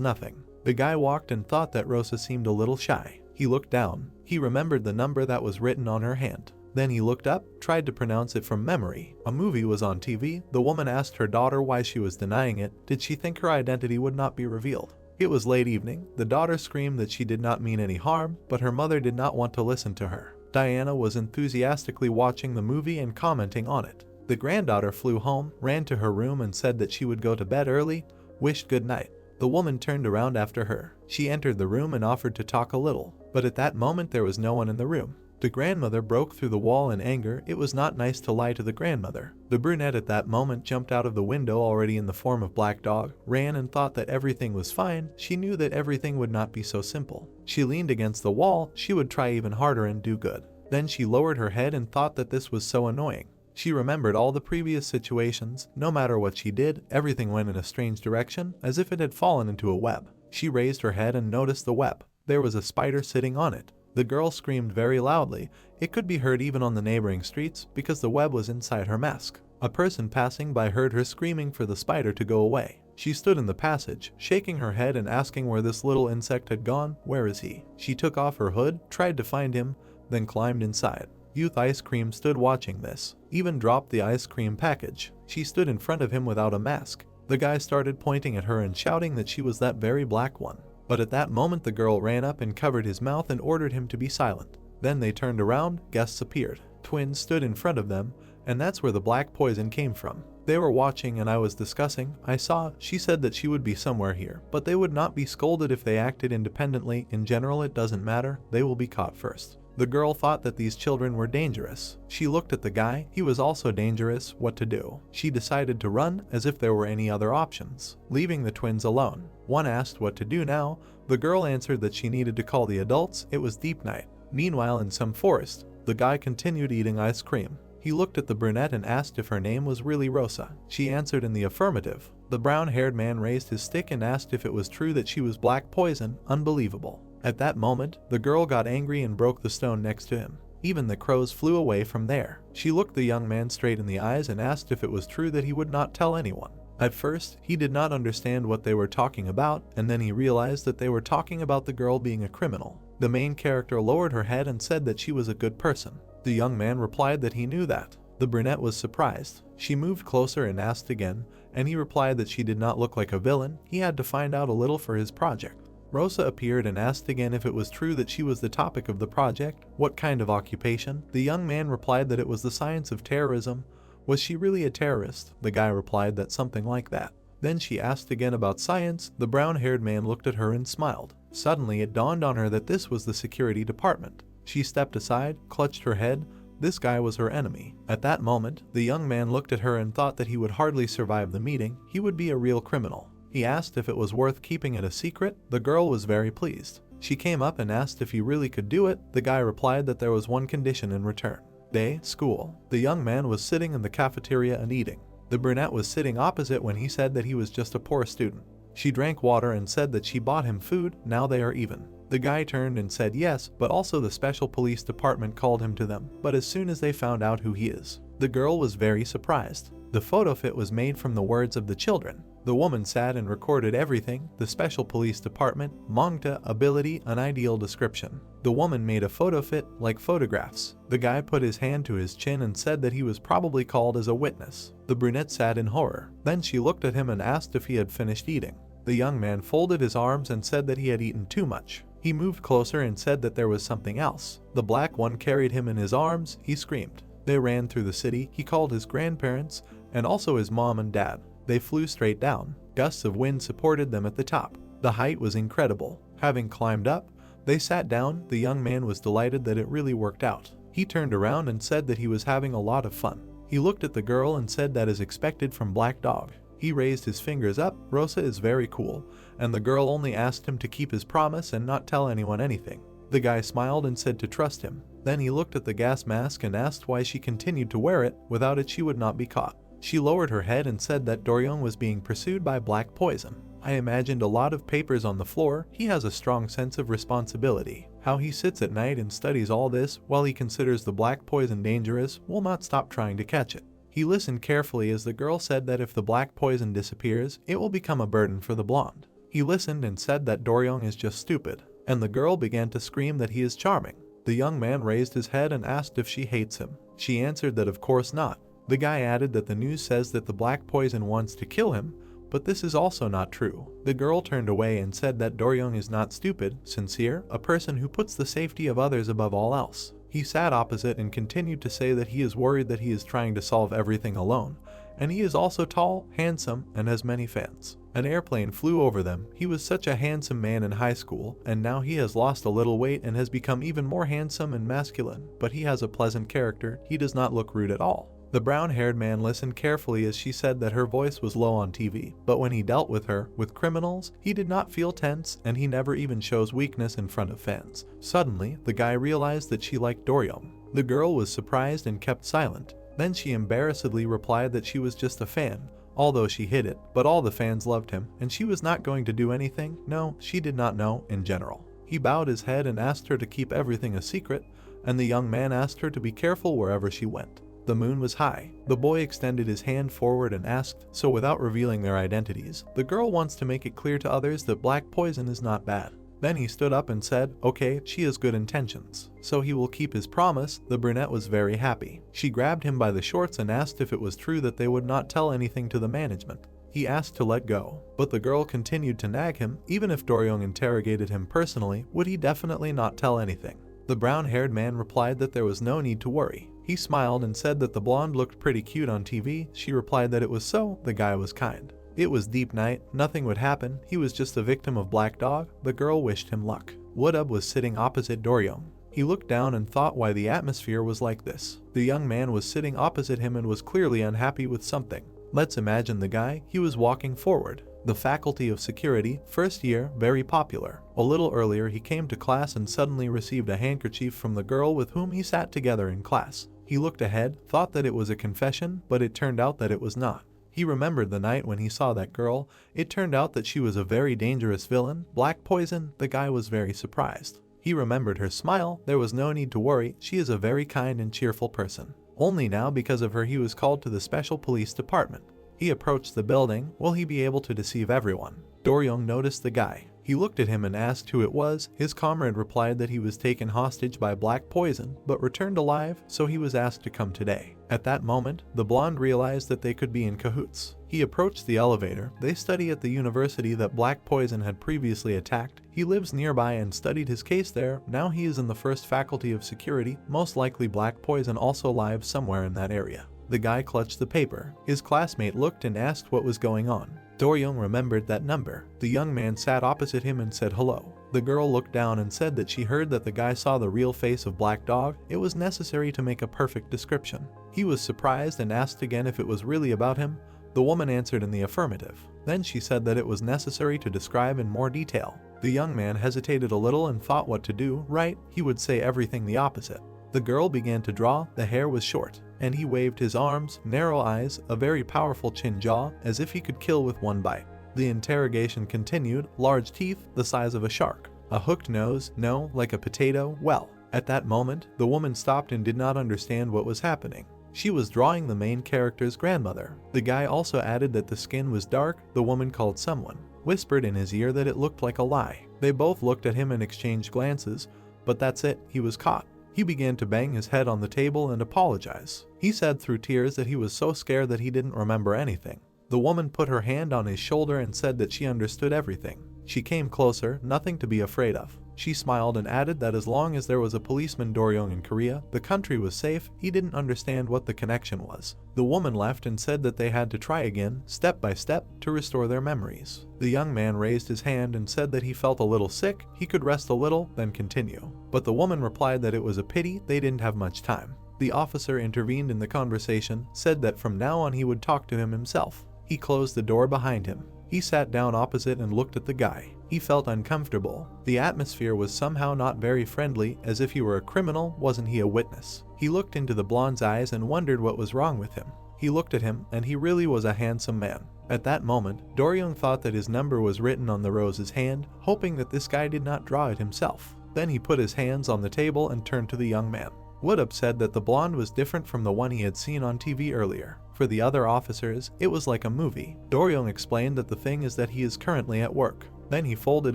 nothing. The guy walked and thought that Rosa seemed a little shy. He looked down. He remembered the number that was written on her hand. Then he looked up, tried to pronounce it from memory. A movie was on TV. The woman asked her daughter why she was denying it. Did she think her identity would not be revealed? It was late evening. The daughter screamed that she did not mean any harm, but her mother did not want to listen to her. Diana was enthusiastically watching the movie and commenting on it. The granddaughter flew home, ran to her room and said that she would go to bed early, wished good night. The woman turned around after her. She entered the room and offered to talk a little, but at that moment there was no one in the room. The grandmother broke through the wall in anger. It was not nice to lie to the grandmother. The brunette at that moment jumped out of the window already in the form of Black Dog, ran and thought that everything was fine. She knew that everything would not be so simple. She leaned against the wall. She would try even harder and do good. Then she lowered her head and thought that this was so annoying. She remembered all the previous situations. No matter what she did, everything went in a strange direction, as if it had fallen into a web. She raised her head and noticed the web. There was a spider sitting on it. The girl screamed very loudly. It could be heard even on the neighboring streets because the web was inside her mask. A person passing by heard her screaming for the spider to go away. She stood in the passage, shaking her head and asking where this little insect had gone. Where is he? She took off her hood, tried to find him, then climbed inside. Youth Ice Cream stood watching this, even dropped the ice cream package. She stood in front of him without a mask. The guy started pointing at her and shouting that she was that very black one. But at that moment the girl ran up and covered his mouth and ordered him to be silent. Then they turned around, guests appeared. Twins stood in front of them, and that's where the black poison came from. They were watching and I was discussing. I saw, she said that she would be somewhere here, but they would not be scolded if they acted independently. In general it doesn't matter, they will be caught first. The girl thought that these children were dangerous. She looked at the guy, he was also dangerous. What to do? She decided to run, as if there were any other options, leaving the twins alone. One asked what to do now. The girl answered that she needed to call the adults. It was deep night. Meanwhile, in some forest, the guy continued eating ice cream. He looked at the brunette and asked if her name was really Rosa. She answered in the affirmative. The brown-haired man raised his stick and asked if it was true that she was black poison. Unbelievable. At that moment, the girl got angry and broke the stone next to him. Even the crows flew away from there. She looked the young man straight in the eyes and asked if it was true that he would not tell anyone. At first, he did not understand what they were talking about, and then he realized that they were talking about the girl being a criminal. The main character lowered her head and said that she was a good person. The young man replied that he knew that. The brunette was surprised. She moved closer and asked again, and he replied that she did not look like a villain. He had to find out a little for his project. Rosa appeared and asked again if it was true that she was the topic of the project. What kind of occupation? The young man replied that it was the science of terrorism. Was she really a terrorist? The guy replied that something like that. Then she asked again about science. The brown-haired man looked at her and smiled. Suddenly it dawned on her that this was the security department. She stepped aside, clutched her head. This guy was her enemy. At that moment, the young man looked at her and thought that he would hardly survive the meeting. He would be a real criminal. He asked if it was worth keeping it a secret. The girl was very pleased. She came up and asked if he really could do it. The guy replied that there was one condition in return. Day, school. The young man was sitting in the cafeteria and eating. The brunette was sitting opposite when he said that he was just a poor student. She drank water and said that she bought him food. Now they are even. The guy turned and said yes, but also the special police department called him to them. But as soon as they found out who he is, the girl was very surprised. The photo fit was made from the words of the children. The woman sat and recorded everything. The special police department, Manga, ability, an ideal description. The woman made a photo fit like photographs. The guy put his hand to his chin and said that he was probably called as a witness. The brunette sat in horror. Then she looked at him and asked if he had finished eating. The young man folded his arms and said that he had eaten too much. He moved closer and said that there was something else. The black one carried him in his arms. He screamed. They ran through the city. He called his grandparents and also his mom and dad. They flew straight down. Gusts of wind supported them at the top. The height was incredible. Having climbed up, they sat down. The young man was delighted that it really worked out. He turned around and said that he was having a lot of fun. He looked at the girl and said that is expected from Black Dog. He raised his fingers up. Rosa is very cool, and the girl only asked him to keep his promise and not tell anyone anything. The guy smiled and said to trust him. Then he looked at the gas mask and asked why she continued to wear it. Without it she would not be caught. She lowered her head and said that Doryong was being pursued by black poison. I imagined a lot of papers on the floor. He has a strong sense of responsibility. How he sits at night and studies all this while he considers the black poison dangerous, will not stop trying to catch it. He listened carefully as the girl said that if the black poison disappears, it will become a burden for the blonde. He listened and said that Doryong is just stupid, and the girl began to scream that he is charming. The young man raised his head and asked if she hates him. She answered that of course not. The guy added that the news says that the black poison wants to kill him, but this is also not true. The girl turned away and said that Doryong is not stupid, sincere, a person who puts the safety of others above all else. He sat opposite and continued to say that he is worried that he is trying to solve everything alone, and he is also tall, handsome, and has many fans. An airplane flew over them. He was such a handsome man in high school, and now he has lost a little weight and has become even more handsome and masculine, but he has a pleasant character. He does not look rude at all. The brown-haired man listened carefully as she said that her voice was low on TV, but when he dealt with her, with criminals, he did not feel tense, and he never even shows weakness in front of fans. Suddenly, the guy realized that she liked Doryong. The girl was surprised and kept silent. Then she embarrassedly replied that she was just a fan, although she hid it, but all the fans loved him, and she was not going to do anything. No, she did not know in general. He bowed his head and asked her to keep everything a secret, and the young man asked her to be careful wherever she went. The moon was high. The boy extended his hand forward and asked, so without revealing their identities, the girl wants to make it clear to others that black poison is not bad. Then he stood up and said, okay, she has good intentions, so he will keep his promise. The brunette was very happy. She grabbed him by the shorts and asked if it was true that they would not tell anything to the management. He asked to let go, but the girl continued to nag him. Even if Doryong interrogated him personally, would he definitely not tell anything? The brown-haired man replied that there was no need to worry. He smiled and said that the blonde looked pretty cute on TV. She replied that it was so. The guy was kind. It was deep night. Nothing would happen. He was just a victim of Black Dog. The girl wished him luck. Woodub was sitting opposite Doryong. He looked down and thought why the atmosphere was like this. The young man was sitting opposite him and was clearly unhappy with something. Let's imagine the guy. He was walking forward. The Faculty of Security, first year, very popular. A little earlier he came to class and suddenly received a handkerchief from the girl with whom he sat together in class. He looked ahead, thought that it was a confession, but it turned out that it was not. He remembered the night when he saw that girl. It turned out that she was a very dangerous villain, black poison. The guy was very surprised. He remembered her smile. There was no need to worry. She is a very kind and cheerful person. Only now because of her he was called to the special police department. He approached the building. Will he be able to deceive everyone? Doryong noticed the guy. He looked at him and asked who it was. His comrade replied that he was taken hostage by black poison, but returned alive, so he was asked to come today. At that moment, the blonde realized that they could be in cahoots. He approached the elevator. They study at the university that black poison had previously attacked. He lives nearby and studied his case there. Now he is in the first faculty of security. Most likely black poison also lives somewhere in that area. The guy clutched the paper. His classmate looked and asked what was going on. Doryong remembered that number. The young man sat opposite him and said hello. The girl looked down and said that she heard that the guy saw the real face of Black Dog. It was necessary to make a perfect description. He was surprised and asked again if it was really about him. The woman answered in the affirmative. Then she said that it was necessary to describe in more detail. The young man hesitated a little and thought what to do. Right, he would say everything the opposite. The girl began to draw. The hair was short, and he waved his arms, narrow eyes, a very powerful chin jaw, as if he could kill with one bite. The interrogation continued. Large teeth, the size of a shark. A hooked nose, no, like a potato. Well, at that moment, the woman stopped and did not understand what was happening. She was drawing the main character's grandmother. The guy also added that the skin was dark. The woman called someone, whispered in his ear that it looked like a lie. They both looked at him and exchanged glances, but that's it, he was caught. He began to bang his head on the table and apologize. He said through tears that he was so scared that he didn't remember anything. The woman put her hand on his shoulder and said that she understood everything. She came closer, nothing to be afraid of. She smiled and added that as long as there was a policeman Doryong in Korea, the country was safe. He didn't understand what the connection was. The woman left and said that they had to try again, step by step, to restore their memories. The young man raised his hand and said that he felt a little sick. He could rest a little, then continue. But the woman replied that it was a pity they didn't have much time. The officer intervened in the conversation, said that from now on he would talk to him himself. He closed the door behind him. He sat down opposite and looked at the guy. He felt uncomfortable. The atmosphere was somehow not very friendly, as if he were a criminal. Wasn't he a witness? He looked into the blonde's eyes and wondered what was wrong with him. He looked at him, and he really was a handsome man. At that moment, Doryong thought that his number was written on the rose's hand, hoping that this guy did not draw it himself. Then he put his hands on the table and turned to the young man. Woodub said that the blonde was different from the one he had seen on TV earlier. For the other officers, it was like a movie. Doryong explained that the thing is that he is currently at work. Then he folded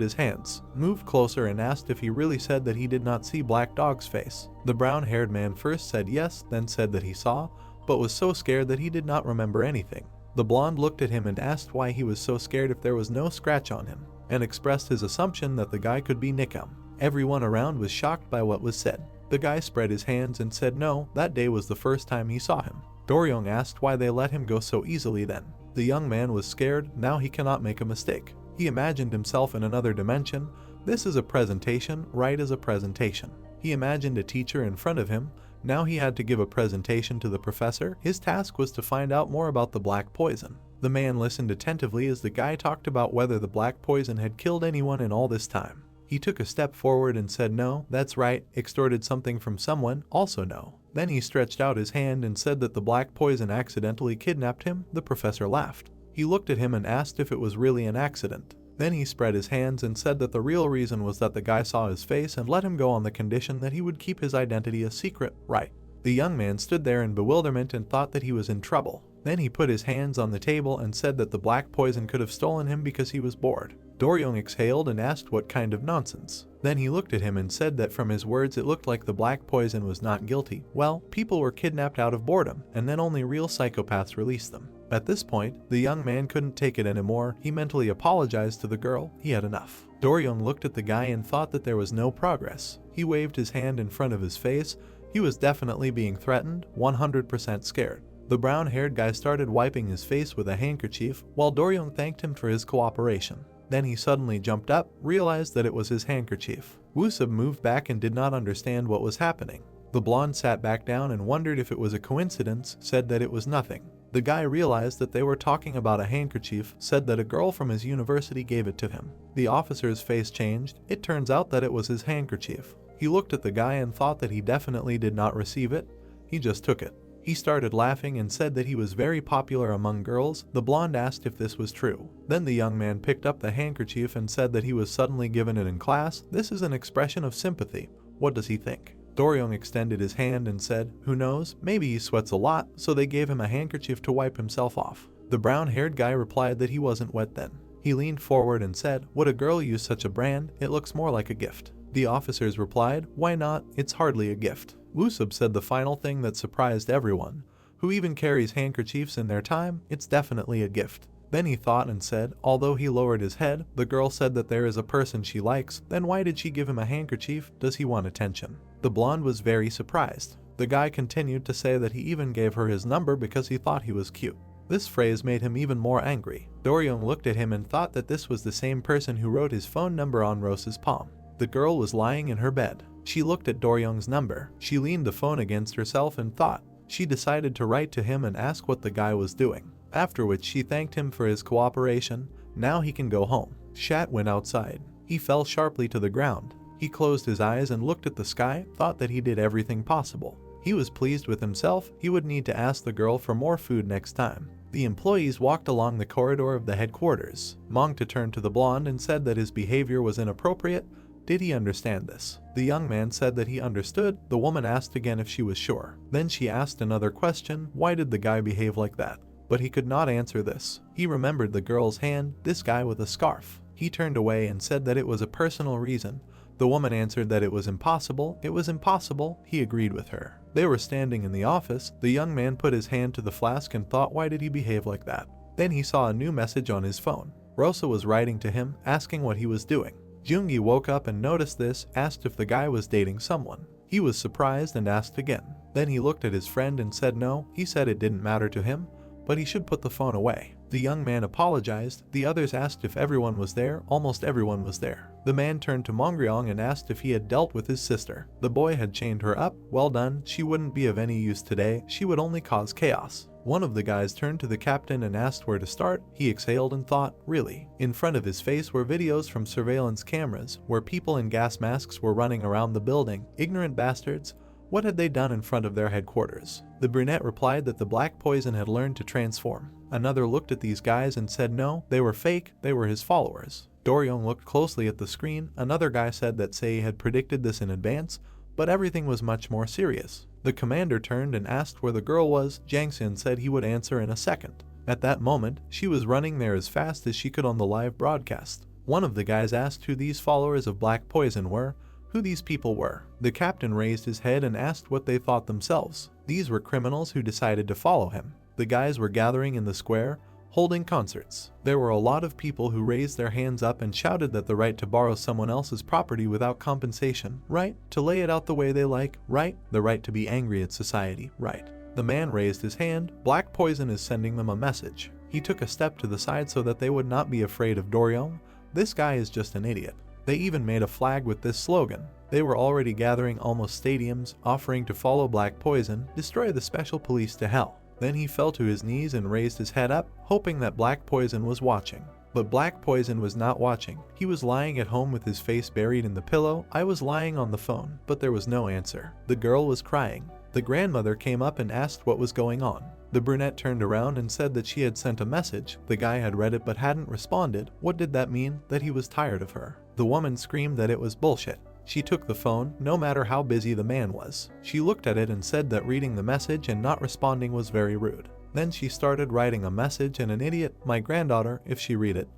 his hands, moved closer and asked if he really said that he did not see Black Dog's face. The brown-haired man first said yes, then said that he saw, but was so scared that he did not remember anything. The blonde looked at him and asked why he was so scared if there was no scratch on him, and expressed his assumption that the guy could be Nikam. Everyone around was shocked by what was said. The guy spread his hands and said no, that day was the first time he saw him. Doryong asked why they let him go so easily then. The young man was scared, now he cannot make a mistake. He imagined himself in another dimension. This is a presentation, right as a presentation. He imagined a teacher in front of him. Now he had to give a presentation to the professor. His task was to find out more about the black poison. The man listened attentively as the guy talked about whether the black poison had killed anyone in all this time. He took a step forward and said no, that's right, extorted something from someone, also no. Then he stretched out his hand and said that the black poison accidentally kidnapped him. The professor laughed. He looked at him and asked if it was really an accident. Then he spread his hands and said that the real reason was that the guy saw his face and let him go on the condition that he would keep his identity a secret, right? The young man stood there in bewilderment and thought that he was in trouble. Then he put his hands on the table and said that the black poison could have stolen him because he was bored. Doryong exhaled and asked what kind of nonsense. Then he looked at him and said that from his words it looked like the black poison was not guilty. Well, people were kidnapped out of boredom, and then only real psychopaths released them. At this point, the young man couldn't take it anymore. He mentally apologized to the girl. He had enough. Doryong looked at the guy and thought that there was no progress. He waved his hand in front of his face. He was definitely being threatened, 100% scared. The brown-haired guy started wiping his face with a handkerchief while Doryong thanked him for his cooperation. Then he suddenly jumped up, realized that it was his handkerchief. Woo-sub moved back and did not understand what was happening. The blonde sat back down and wondered if it was a coincidence, said that it was nothing. The guy realized that they were talking about a handkerchief, said that a girl from his university gave it to him. The officer's face changed. It turns out that it was his handkerchief. He looked at the guy and thought that he definitely did not receive it. He just took it. He started laughing and said that he was very popular among girls. The blonde asked if this was true. Then the young man picked up the handkerchief and said that he was suddenly given it in class. This is an expression of sympathy. What does he think? Doryong extended his hand and said, who knows, maybe he sweats a lot, so they gave him a handkerchief to wipe himself off. The brown-haired guy replied that he wasn't wet then. He leaned forward and said, would a girl use such a brand? It looks more like a gift. The officers replied, why not? It's hardly a gift. Woo-sub said the final thing that surprised everyone. Who even carries handkerchiefs in their time? It's definitely a gift. Then he thought and said, although he lowered his head, the girl said that there is a person she likes, then why did she give him a handkerchief? Does he want attention? The blonde was very surprised. The guy continued to say that he even gave her his number because he thought he was cute. This phrase made him even more angry. Doryong looked at him and thought that this was the same person who wrote his phone number on Rosa's palm. The girl was lying in her bed. She looked at Doryong's number. She leaned the phone against herself and thought. She decided to write to him and ask what the guy was doing. After which she thanked him for his cooperation. Now he can go home. Shat went outside. He fell sharply to the ground. He closed his eyes and looked at the sky, thought that he did everything possible. He was pleased with himself. He would need to ask the girl for more food next time. The employees walked along the corridor of the headquarters. Manga turned to the blonde and said that his behavior was inappropriate. Did he understand this? The young man said that he understood. The woman asked again if she was sure. Then she asked another question, why did the guy behave like that? But he could not answer this. He remembered the girl's hand, this guy with a scarf. He turned away and said that it was a personal reason. The woman answered that it was impossible. It was impossible. He agreed with her. They were standing in the office. The young man put his hand to the flask and thought, why did he behave like that? Then he saw a new message on his phone. Rosa was writing to him, asking what he was doing. Jungi woke up and noticed this, asked if the guy was dating someone. He was surprised and asked again. Then he looked at his friend and said no. He said it didn't matter to him, but he should put the phone away. The young man apologized. The others asked if everyone was there. Almost everyone was there. The man turned to Mongryong and asked if he had dealt with his sister. The boy had chained her up. Well done. She wouldn't be of any use today. She would only cause chaos. One of the guys turned to the captain and asked where to start. He exhaled and thought, really? In front of his face were videos from surveillance cameras, where people in gas masks were running around the building. Ignorant bastards. What had they done in front of their headquarters? The brunette replied that the black poison had learned to transform. Another looked at these guys and said no, they were fake, they were his followers. Doryong looked closely at the screen. Another guy said that Sei had predicted this in advance, but everything was much more serious. The commander turned and asked where the girl was. Jangsun said he would answer in a second. At that moment, she was running there as fast as she could on the live broadcast. One of the guys asked who these followers of black poison were, who these people were. The captain raised his head and asked what they thought themselves. These were criminals who decided to follow him. The guys were gathering in the square, holding concerts. There were a lot of people who raised their hands up and shouted that the right to borrow someone else's property without compensation, right? To lay it out the way they like, right? The right to be angry at society, right? The man raised his hand. Black poison is sending them a message. He took a step to the side so that they would not be afraid of Doryong. This guy is just an idiot. They even made a flag with this slogan. They were already gathering almost stadiums, offering to follow Black Poison, destroy the special police to hell. Then he fell to his knees and raised his head up, hoping that Black Poison was watching. But Black Poison was not watching. He was lying at home with his face buried in the pillow. I was lying on the phone, but there was no answer. The girl was crying. The grandmother came up and asked what was going on. The brunette turned around and said that she had sent a message. The guy had read it but hadn't responded. What did that mean? That he was tired of her. The woman screamed that it was bullshit. She took the phone, no matter how busy the man was. She looked at it and said that reading the message and not responding was very rude. Then she started writing a message, and an idiot, my granddaughter, if she read it.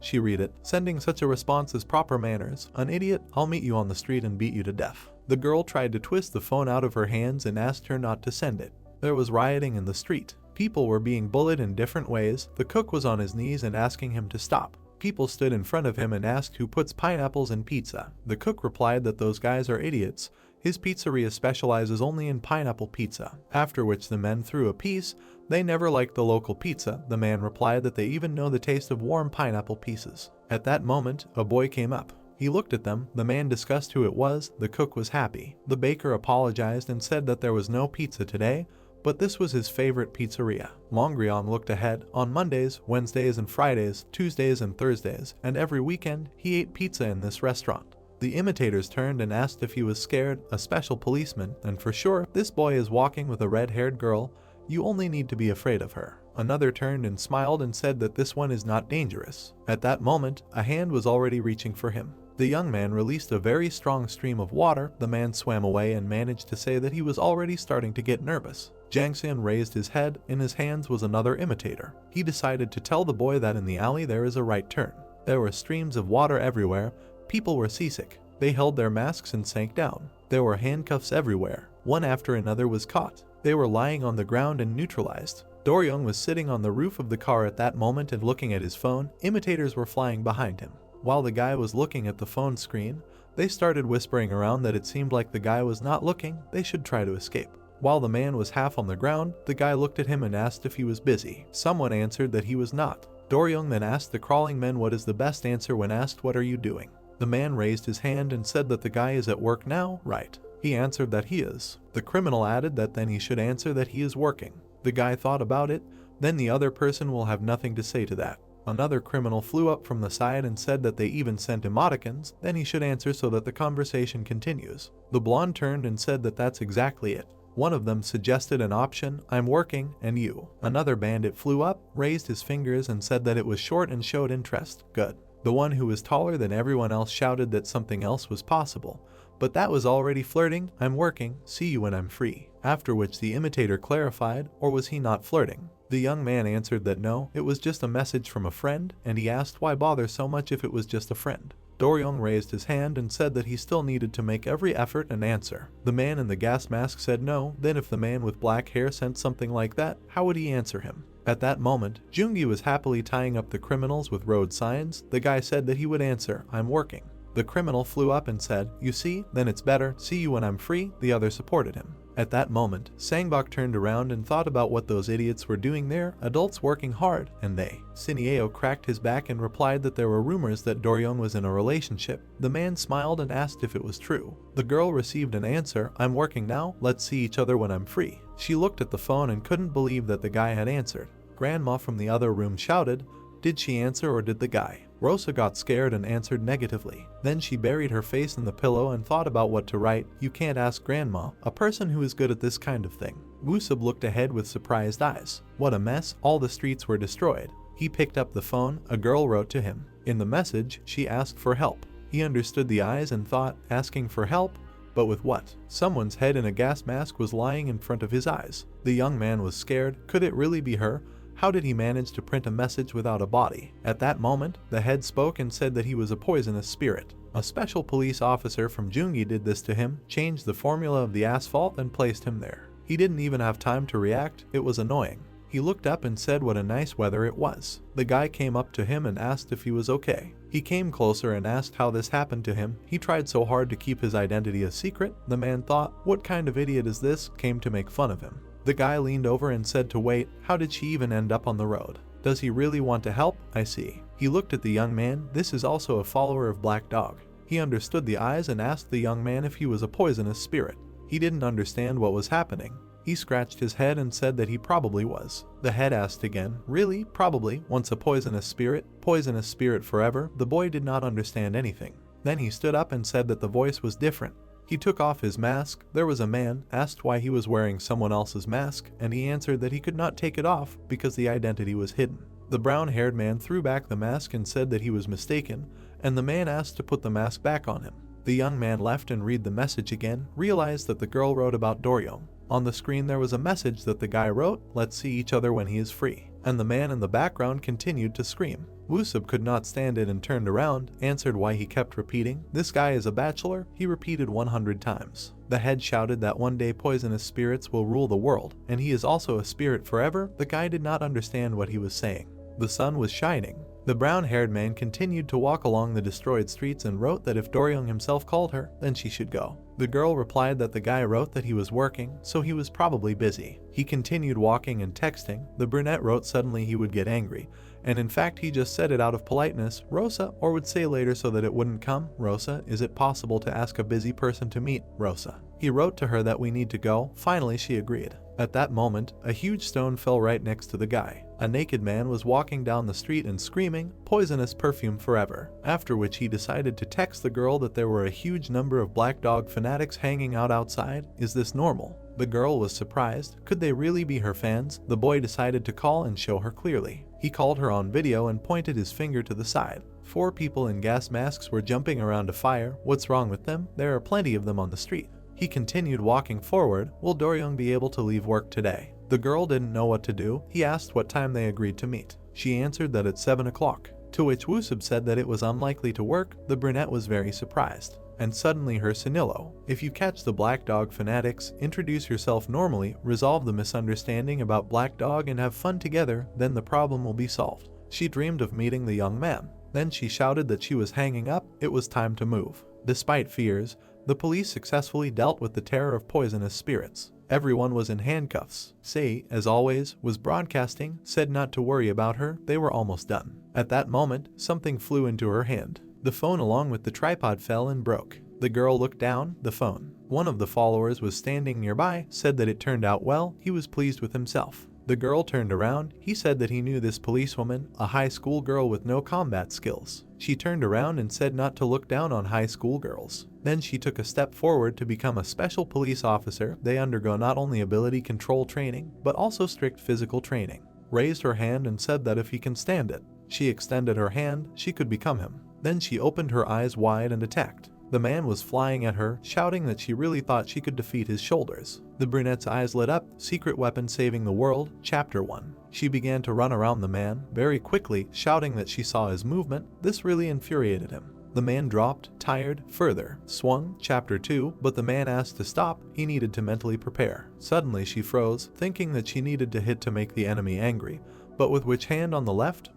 Sending such a response is proper manners. An idiot, I'll meet you on the street and beat you to death. The girl tried to twist the phone out of her hands and asked her not to send it. There was rioting in the street. People were being bullied in different ways. The cook was on his knees and asking him to stop. People stood in front of him and asked who puts pineapples in pizza. The cook replied that those guys are idiots. His pizzeria specializes only in pineapple pizza. After which the men threw a piece. They never liked the local pizza. The man replied that they even know the taste of warm pineapple pieces. At that moment, a boy came up. He looked at them. The man discussed who it was. The cook was happy. The baker apologized and said that there was no pizza today, but this was his favorite pizzeria. Longrion looked ahead. On Mondays, Wednesdays and Fridays, Tuesdays and Thursdays, and every weekend, he ate pizza in this restaurant. The imitators turned and asked if he was scared, a special policeman, and for sure, this boy is walking with a red-haired girl. You only need to be afraid of her. Another turned and smiled and said that this one is not dangerous. At that moment, a hand was already reaching for him. The young man released a very strong stream of water. The man swam away and managed to say that he was already starting to get nervous. Jangxian raised his head. In his hands was another imitator. He decided to tell the boy that in the alley there is a right turn. There were streams of water everywhere. People were seasick. They held their masks and sank down. There were handcuffs everywhere. One after another was caught. They were lying on the ground and neutralized. Doryong was sitting on the roof of the car at that moment and looking at his phone. Imitators were flying behind him. While the guy was looking at the phone screen, they started whispering around that it seemed like the guy was not looking. They should try to escape. While the man was half on the ground, the guy looked at him and asked if he was busy. Someone answered that he was not. Doryong then asked the crawling men what is the best answer when asked what are you doing. The man raised his hand and said that the guy is at work now, right? He answered that he is. The criminal added that then he should answer that he is working. The guy thought about it. Then the other person will have nothing to say to that. Another criminal flew up from the side and said that they even sent emoticons. Then he should answer so that the conversation continues. The blonde turned and said that that's exactly it. One of them suggested an option, I'm working, and you. Another bandit flew up, raised his fingers and said that it was short and showed interest. Good. The one who was taller than everyone else shouted that something else was possible. But that was already flirting. I'm working, see you when I'm free. After which the imitator clarified, or was he not flirting? The young man answered that no, it was just a message from a friend, and he asked why bother so much if it was just a friend. Doryong raised his hand and said that he still needed to make every effort and answer. The man in the gas mask said no. Then if the man with black hair sent something like that, how would he answer him? At that moment, Jungi was happily tying up the criminals with road signs. The guy said that he would answer, I'm working. The criminal flew up and said, you see, then it's better, see you when I'm free. The other supported him. At that moment, Sangbok turned around and thought about what those idiots were doing there, adults working hard, and they. Sinieo cracked his back and replied that there were rumors that Doryong was in a relationship. The man smiled and asked if it was true. The girl received an answer, I'm working now, let's see each other when I'm free. She looked at the phone and couldn't believe that the guy had answered. Grandma from the other room shouted, did she answer or did the guy? Rosa got scared and answered negatively. Then she buried her face in the pillow and thought about what to write. You can't ask Grandma, a person who is good at this kind of thing. Wusub looked ahead with surprised eyes. What a mess, all the streets were destroyed. He picked up the phone, a girl wrote to him. In the message, she asked for help. He understood the eyes and thought, asking for help? But with what? Someone's head in a gas mask was lying in front of his eyes. The young man was scared. Could it really be her? How did he manage to print a message without a body? At that moment, the head spoke and said that he was a poisonous spirit. A special police officer from Jungi did this to him, changed the formula of the asphalt and placed him there. He didn't even have time to react. It was annoying. He looked up and said what a nice weather it was. The guy came up to him and asked if he was okay. He came closer and asked how this happened to him. He tried so hard to keep his identity a secret. The man thought, what kind of idiot is this? Came to make fun of him. The guy leaned over and said to wait. How did she even end up on the road? Does he really want to help? I see. He looked at the young man. This is also a follower of Black Dog. He understood the eyes and asked the young man if he was a poisonous spirit. He didn't understand what was happening. He scratched his head and said that he probably was. The head asked again, really? Probably? Once a poisonous spirit? Poisonous spirit forever? The boy did not understand anything. Then he stood up and said that the voice was different. He took off his mask. There was a man, asked why he was wearing someone else's mask, and he answered that he could not take it off because the identity was hidden. The brown-haired man threw back the mask and said that he was mistaken, and the man asked to put the mask back on him. The young man left and read the message again, realized that the girl wrote about Doryong. On the screen there was a message that the guy wrote, let's see each other when he is free. And the man in the background continued to scream. Woosub could not stand it and turned around, answered why he kept repeating, this guy is a bachelor, he repeated 100 times. The head shouted that one day poisonous spirits will rule the world, and he is also a spirit forever. The guy did not understand what he was saying. The sun was shining. The brown-haired man continued to walk along the destroyed streets and wrote that if Doryong himself called her, then she should go. The girl replied that the guy wrote that he was working, so he was probably busy. He continued walking and texting. The brunette wrote suddenly he would get angry, and in fact he just said it out of politeness, Rosa, or would say later so that it wouldn't come, Rosa, is it possible to ask a busy person to meet, Rosa? He wrote to her that we need to go. Finally she agreed. At that moment, a huge stone fell right next to the guy. A naked man was walking down the street and screaming, poisonous perfume forever, after which he decided to text the girl that there were a huge number of Black Dog fanatics hanging out outside. Is this normal? The girl was surprised. Could they really be her fans? The boy decided to call and show her clearly. He called her on video and pointed his finger to the side. 4 people in gas masks were jumping around a fire. What's wrong with them? There are plenty of them on the street. He continued walking forward. Will Doryong be able to leave work today? The girl didn't know what to do. He asked what time they agreed to meet. She answered that at 7 o'clock, to which Woosub said that it was unlikely to work. The brunette was very surprised. And suddenly her Sinillo, if you catch the Black Dog fanatics, introduce yourself normally, resolve the misunderstanding about Black Dog and have fun together, then the problem will be solved. She dreamed of meeting the young man. Then she shouted that she was hanging up. It was time to move. Despite fears, the police successfully dealt with the terror of poisonous spirits. Everyone was in handcuffs. Sei, as always, was broadcasting, said not to worry about her, they were almost done. At that moment, something flew into her hand. The phone along with the tripod fell and broke. The girl looked down, the phone. One of the followers was standing nearby, said that it turned out well, he was pleased with himself. The girl turned around. He said that he knew this policewoman, a high school girl with no combat skills. She turned around and said not to look down on high school girls. Then she took a step forward to become a special police officer. They undergo not only ability control training, but also strict physical training. Raised her hand and said that if he can stand it. She extended her hand, she could become him. Then she opened her eyes wide and attacked. The man was flying at her, shouting that she really thought she could defeat his shoulders. The brunette's eyes lit up. Secret weapon saving the world, Chapter 1. She began to run around the man, very quickly, shouting that she saw his movement. This really infuriated him. The man dropped, tired, further, swung, Chapter 2, but the man asked to stop. He needed to mentally prepare. Suddenly she froze, thinking that she needed to hit to make the enemy angry. But with which hand on the left,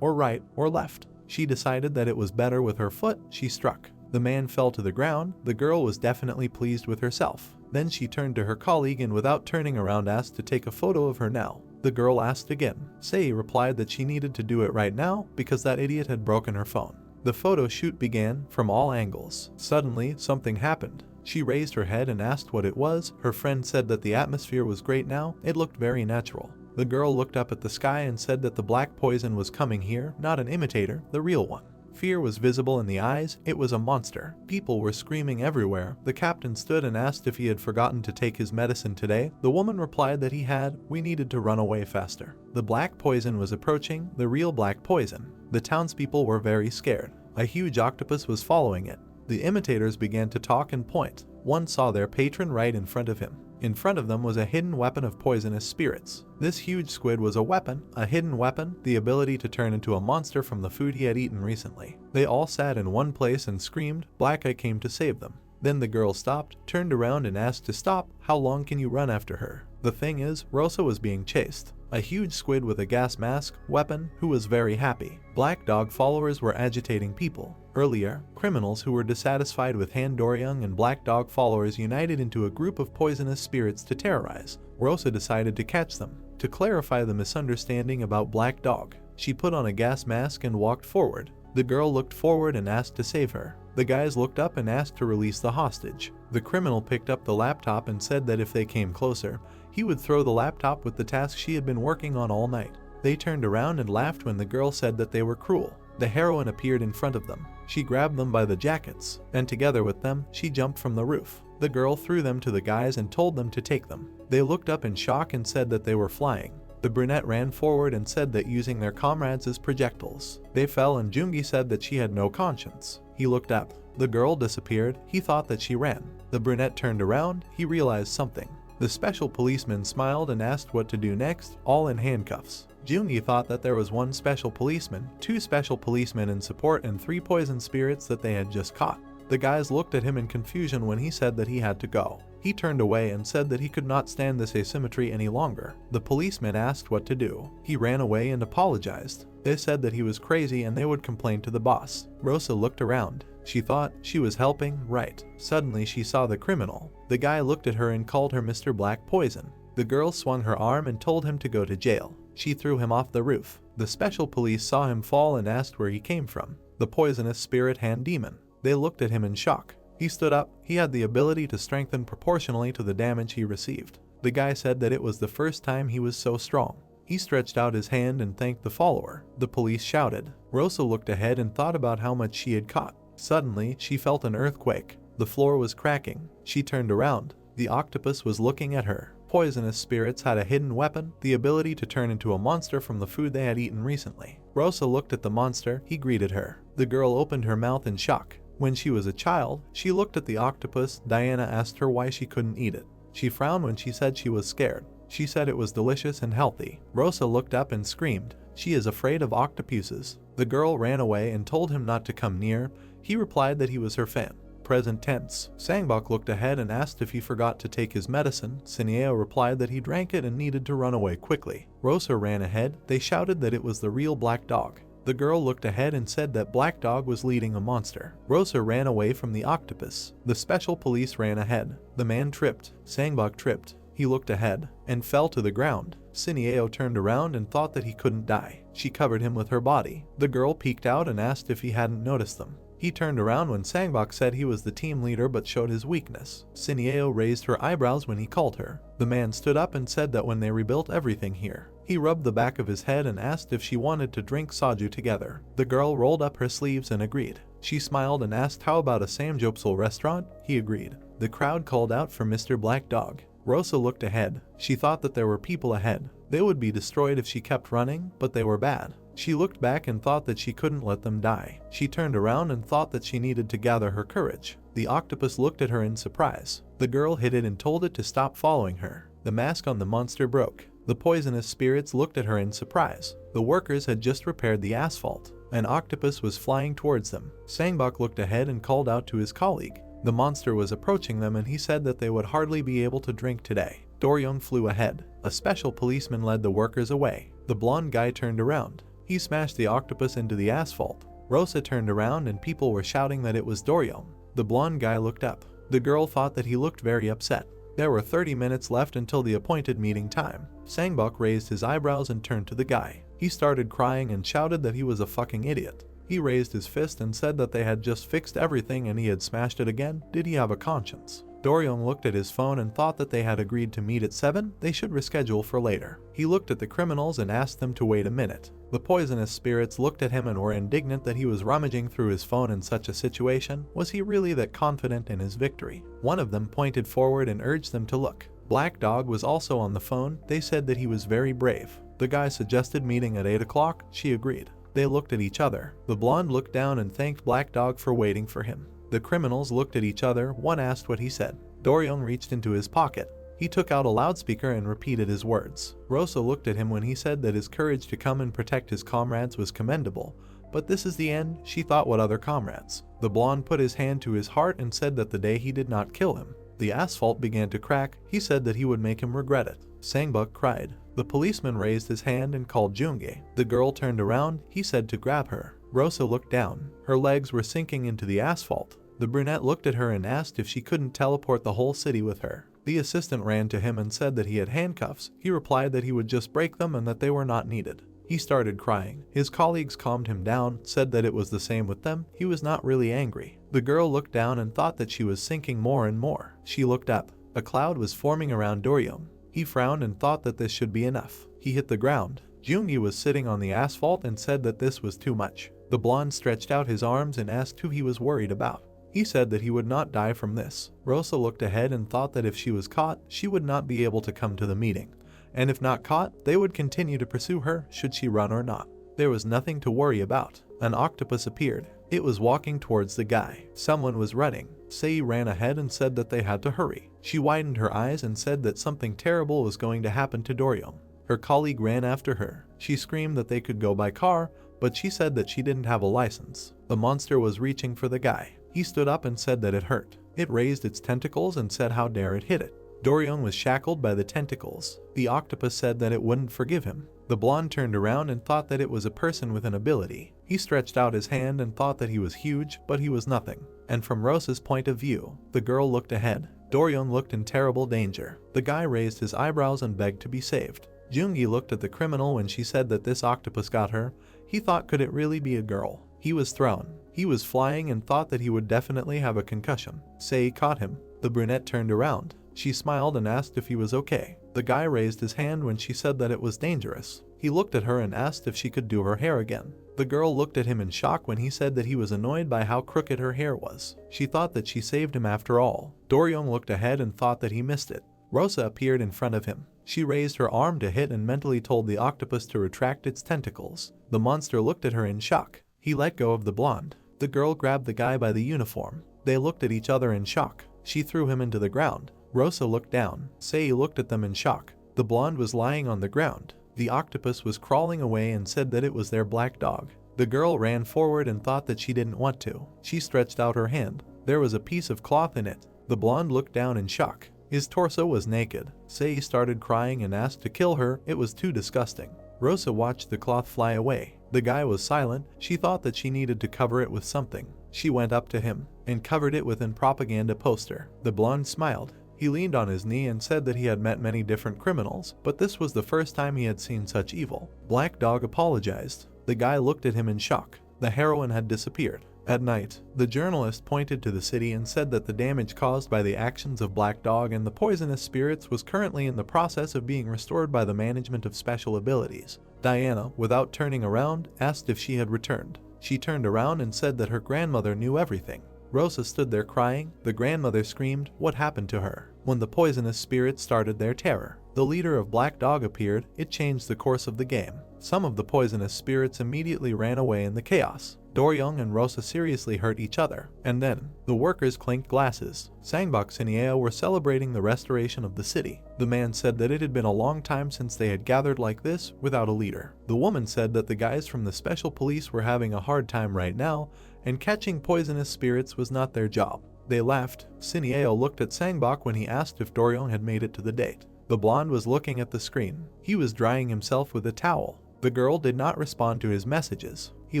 or right, or left? She decided that it was better with her foot. She struck. The man fell to the ground. The girl was definitely pleased with herself. Then she turned to her colleague and without turning around asked to take a photo of her now. The girl asked again. Sei replied that she needed to do it right now because that idiot had broken her phone. The photo shoot began from all angles. Suddenly, something happened. She raised her head and asked what it was. Her friend said that the atmosphere was great now. It looked very natural. The girl looked up at the sky and said that the black poison was coming here, not an imitator, the real one. Fear was visible in the eyes. It was a monster. People were screaming everywhere. The captain stood and asked if he had forgotten to take his medicine today. The woman replied that he had. We needed to run away faster. The black poison was approaching, the real black poison. The townspeople were very scared. A huge octopus was following it. The imitators began to talk and point. One saw their patron right in front of him. In front of them was a hidden weapon of poisonous spirits. This huge squid was a hidden weapon, the ability to turn into a monster from the food he had eaten recently. They all sat in one place and screamed. Black Eye came to save them. Then the girl stopped, turned around and asked to stop. How long can you run after her? The thing is, Rosa was being chased. a huge squid with a gas mask weapon who was very happy. Black Dog followers were agitating people. Earlier, criminals who were dissatisfied with Han Doryung and Black Dog followers united into a group of poisonous spirits to terrorize. Rosa decided to catch them. To clarify the misunderstanding about Black Dog, she put on a gas mask and walked forward. The girl looked forward and asked to save her. The guys looked up and asked to release the hostage. The criminal picked up the laptop and said that if they came closer, he would throw the laptop with the task she had been working on all night. They turned around and laughed when the girl said that they were cruel. The heroine appeared in front of them. She grabbed them by the jackets, and together with them, she jumped from the roof. The girl threw them to the guys and told them to take them. They looked up in shock and said that they were flying. The brunette ran forward and said that using their comrades as projectiles. They fell and Jungi said that she had no conscience. He looked up. The girl disappeared. He thought that she ran. The brunette turned around. He realized something. The special policeman smiled and asked what to do next, all in handcuffs. Jungi thought that there was one special policeman, two special policemen in support, and three poison spirits that they had just caught. The guys looked at him in confusion when he said that he had to go. He turned away and said that he could not stand this asymmetry any longer. The policeman asked what to do. He ran away and apologized. They said that he was crazy and they would complain to the boss. Rosa looked around. She thought she was helping, right? Suddenly she saw the criminal. The guy looked at her and called her Mr. Black Poison. The girl swung her arm and told him to go to jail. She threw him off the roof. The special police saw him fall and asked where he came from. The poisonous spirit hand demon. They looked at him in shock. He stood up. He had the ability to strengthen proportionally to the damage he received. The guy said that it was the first time he was so strong. He stretched out his hand and thanked the follower. The police shouted. Rosa looked ahead and thought about how much she had caught. Suddenly, she felt an earthquake. The floor was cracking. She turned around. The octopus was looking at her. Poisonous spirits had a hidden weapon, the ability to turn into a monster from the food they had eaten recently. Rosa looked at the monster. He greeted her. The girl opened her mouth in shock. When she was a child, she looked at the octopus. Diana asked her why she couldn't eat it. She frowned when she said she was scared. She said it was delicious and healthy. Rosa looked up and screamed. She is afraid of octopuses. The girl ran away and told him not to come near. He replied that he was her fan. Present tense. Sangbok looked ahead and asked if he forgot to take his medicine. Sineo replied that he drank it and needed to run away quickly. Rosa ran ahead. They shouted that it was the real Black Dog. The girl looked ahead and said that Black Dog was leading a monster. Rosa ran away from the octopus. The special police ran ahead. The man tripped. Sangbok tripped. He looked ahead and fell to the ground. Sineo turned around and thought that he couldn't die. She covered him with her body. The girl peeked out and asked if he hadn't noticed them. He turned around when Sangbok said he was the team leader but showed his weakness. Sineo raised her eyebrows when he called her. The man stood up and said that when they rebuilt everything here. He rubbed the back of his head and asked if she wanted to drink soju together. The girl rolled up her sleeves and agreed. She smiled and asked how about a samgyeopsal restaurant. He agreed. The crowd called out for Mr. Black Dog. Rosa looked ahead. She thought that there were people ahead. They would be destroyed if she kept running, but they were bad. She looked back and thought that she couldn't let them die. She turned around and thought that she needed to gather her courage. The octopus looked at her in surprise. The girl hid it and told it to stop following her. The mask on the monster broke. The poisonous spirits looked at her in surprise. The workers had just repaired the asphalt. An octopus was flying towards them. Sangbok looked ahead and called out to his colleague. The monster was approaching them and he said that they would hardly be able to drink today. Doryung flew ahead. A special policeman led the workers away. The blonde guy turned around. He smashed the octopus into the asphalt. Rosa turned around and people were shouting that it was Doryung. The blonde guy looked up. The girl thought that he looked very upset. There were 30 minutes left until the appointed meeting time. Sangbok raised his eyebrows and turned to the guy. He started crying and shouted that he was a fucking idiot. He raised his fist and said that they had just fixed everything and he had smashed it again. Did he have a conscience? Doryung looked at his phone and thought that they had agreed to meet at 7. They should reschedule for later. He looked at the criminals and asked them to wait a minute. The poisonous spirits looked at him and were indignant that he was rummaging through his phone in such a situation. Was he really that confident in his victory? One of them pointed forward and urged them to look. Black Dog was also on the phone. They said that he was very brave. The guy suggested meeting at 8 o'clock. She agreed. They looked at each other. The blonde looked down and thanked Black Dog for waiting for him. The criminals looked at each other. One asked what he said. Doryung reached into his pocket. He took out a loudspeaker and repeated his words. Rosa looked at him when he said that his courage to come and protect his comrades was commendable. But this is the end, she thought. What other comrades? The blonde put his hand to his heart and said that the day he did not kill him. The asphalt began to crack. He said that he would make him regret it. Sangbok cried. The policeman raised his hand and called Jungi. The girl turned around, he said to grab her. Rosa looked down. Her legs were sinking into the asphalt. The brunette looked at her and asked if she couldn't teleport the whole city with her. The assistant ran to him and said that he had handcuffs. He replied that he would just break them and that they were not needed. He started crying. His colleagues calmed him down, said that it was the same with them. He was not really angry. The girl looked down and thought that she was sinking more and more. She looked up. A cloud was forming around Doryong. He frowned and thought that this should be enough. He hit the ground. Jungi was sitting on the asphalt and said that this was too much. The blonde stretched out his arms and asked who he was worried about. He said that he would not die from this. Rosa looked ahead and thought that if she was caught, she would not be able to come to the meeting. And if not caught, they would continue to pursue her, should she run or not. There was nothing to worry about. An octopus appeared. It was walking towards the guy. Someone was running. Sei ran ahead and said that they had to hurry. She widened her eyes and said that something terrible was going to happen to Doryong. Her colleague ran after her. She screamed that they could go by car, but she said that she didn't have a license. The monster was reaching for the guy. He stood up and said that it hurt. It raised its tentacles and said how dare it hit it. Doryong was shackled by the tentacles. The octopus said that it wouldn't forgive him. The blonde turned around and thought that it was a person with an ability. He stretched out his hand and thought that he was huge, but he was nothing. And from Rosa's point of view, the girl looked ahead. Doryong looked in terrible danger. The guy raised his eyebrows and begged to be saved. Jungi looked at the criminal when she said that this octopus got her. He thought, could it really be a girl? He was thrown. He was flying and thought that he would definitely have a concussion. Sei caught him. The brunette turned around. She smiled and asked if he was okay. The guy raised his hand when she said that it was dangerous. He looked at her and asked if she could do her hair again. The girl looked at him in shock when he said that he was annoyed by how crooked her hair was. She thought that she saved him after all. Doryong looked ahead and thought that he missed it. Rosa appeared in front of him. She raised her arm to hit and mentally told the octopus to retract its tentacles. The monster looked at her in shock. He let go of the blonde. The girl grabbed the guy by the uniform. They looked at each other in shock. She threw him into the ground. Rosa looked down. Sei looked at them in shock. The blonde was lying on the ground. The octopus was crawling away and said that it was their black dog. The girl ran forward and thought that she didn't want to. She stretched out her hand. There was a piece of cloth in it. The blonde looked down in shock. His torso was naked. Sei started crying and asked to kill her. It was too disgusting. Rosa watched the cloth fly away. The guy was silent. She thought that she needed to cover it with something. She went up to him and covered it with a propaganda poster. The blonde smiled. He leaned on his knee and said that he had met many different criminals, but this was the first time he had seen such evil. Black Dog apologized. The guy looked at him in shock. The heroine had disappeared. At night, the journalist pointed to the city and said that the damage caused by the actions of Black Dog and the poisonous spirits was currently in the process of being restored by the management of special abilities. Diana, without turning around, asked if she had returned. She turned around and said that her grandmother knew everything. Rosa stood there crying. The grandmother screamed, what happened to her? When the poisonous spirits started their terror, the leader of Black Dog appeared. It changed the course of the game. Some of the poisonous spirits immediately ran away in the chaos. Doryong and Rosa seriously hurt each other, and then, the workers clinked glasses. Sangbok and Yeo were celebrating the restoration of the city. The man said that it had been a long time since they had gathered like this, without a leader. The woman said that the guys from the special police were having a hard time right now, and catching poisonous spirits was not their job. They laughed. Sineo looked at Sangbok when he asked if Doryong had made it to the date. The blonde was looking at the screen. He was drying himself with a towel. The girl did not respond to his messages. He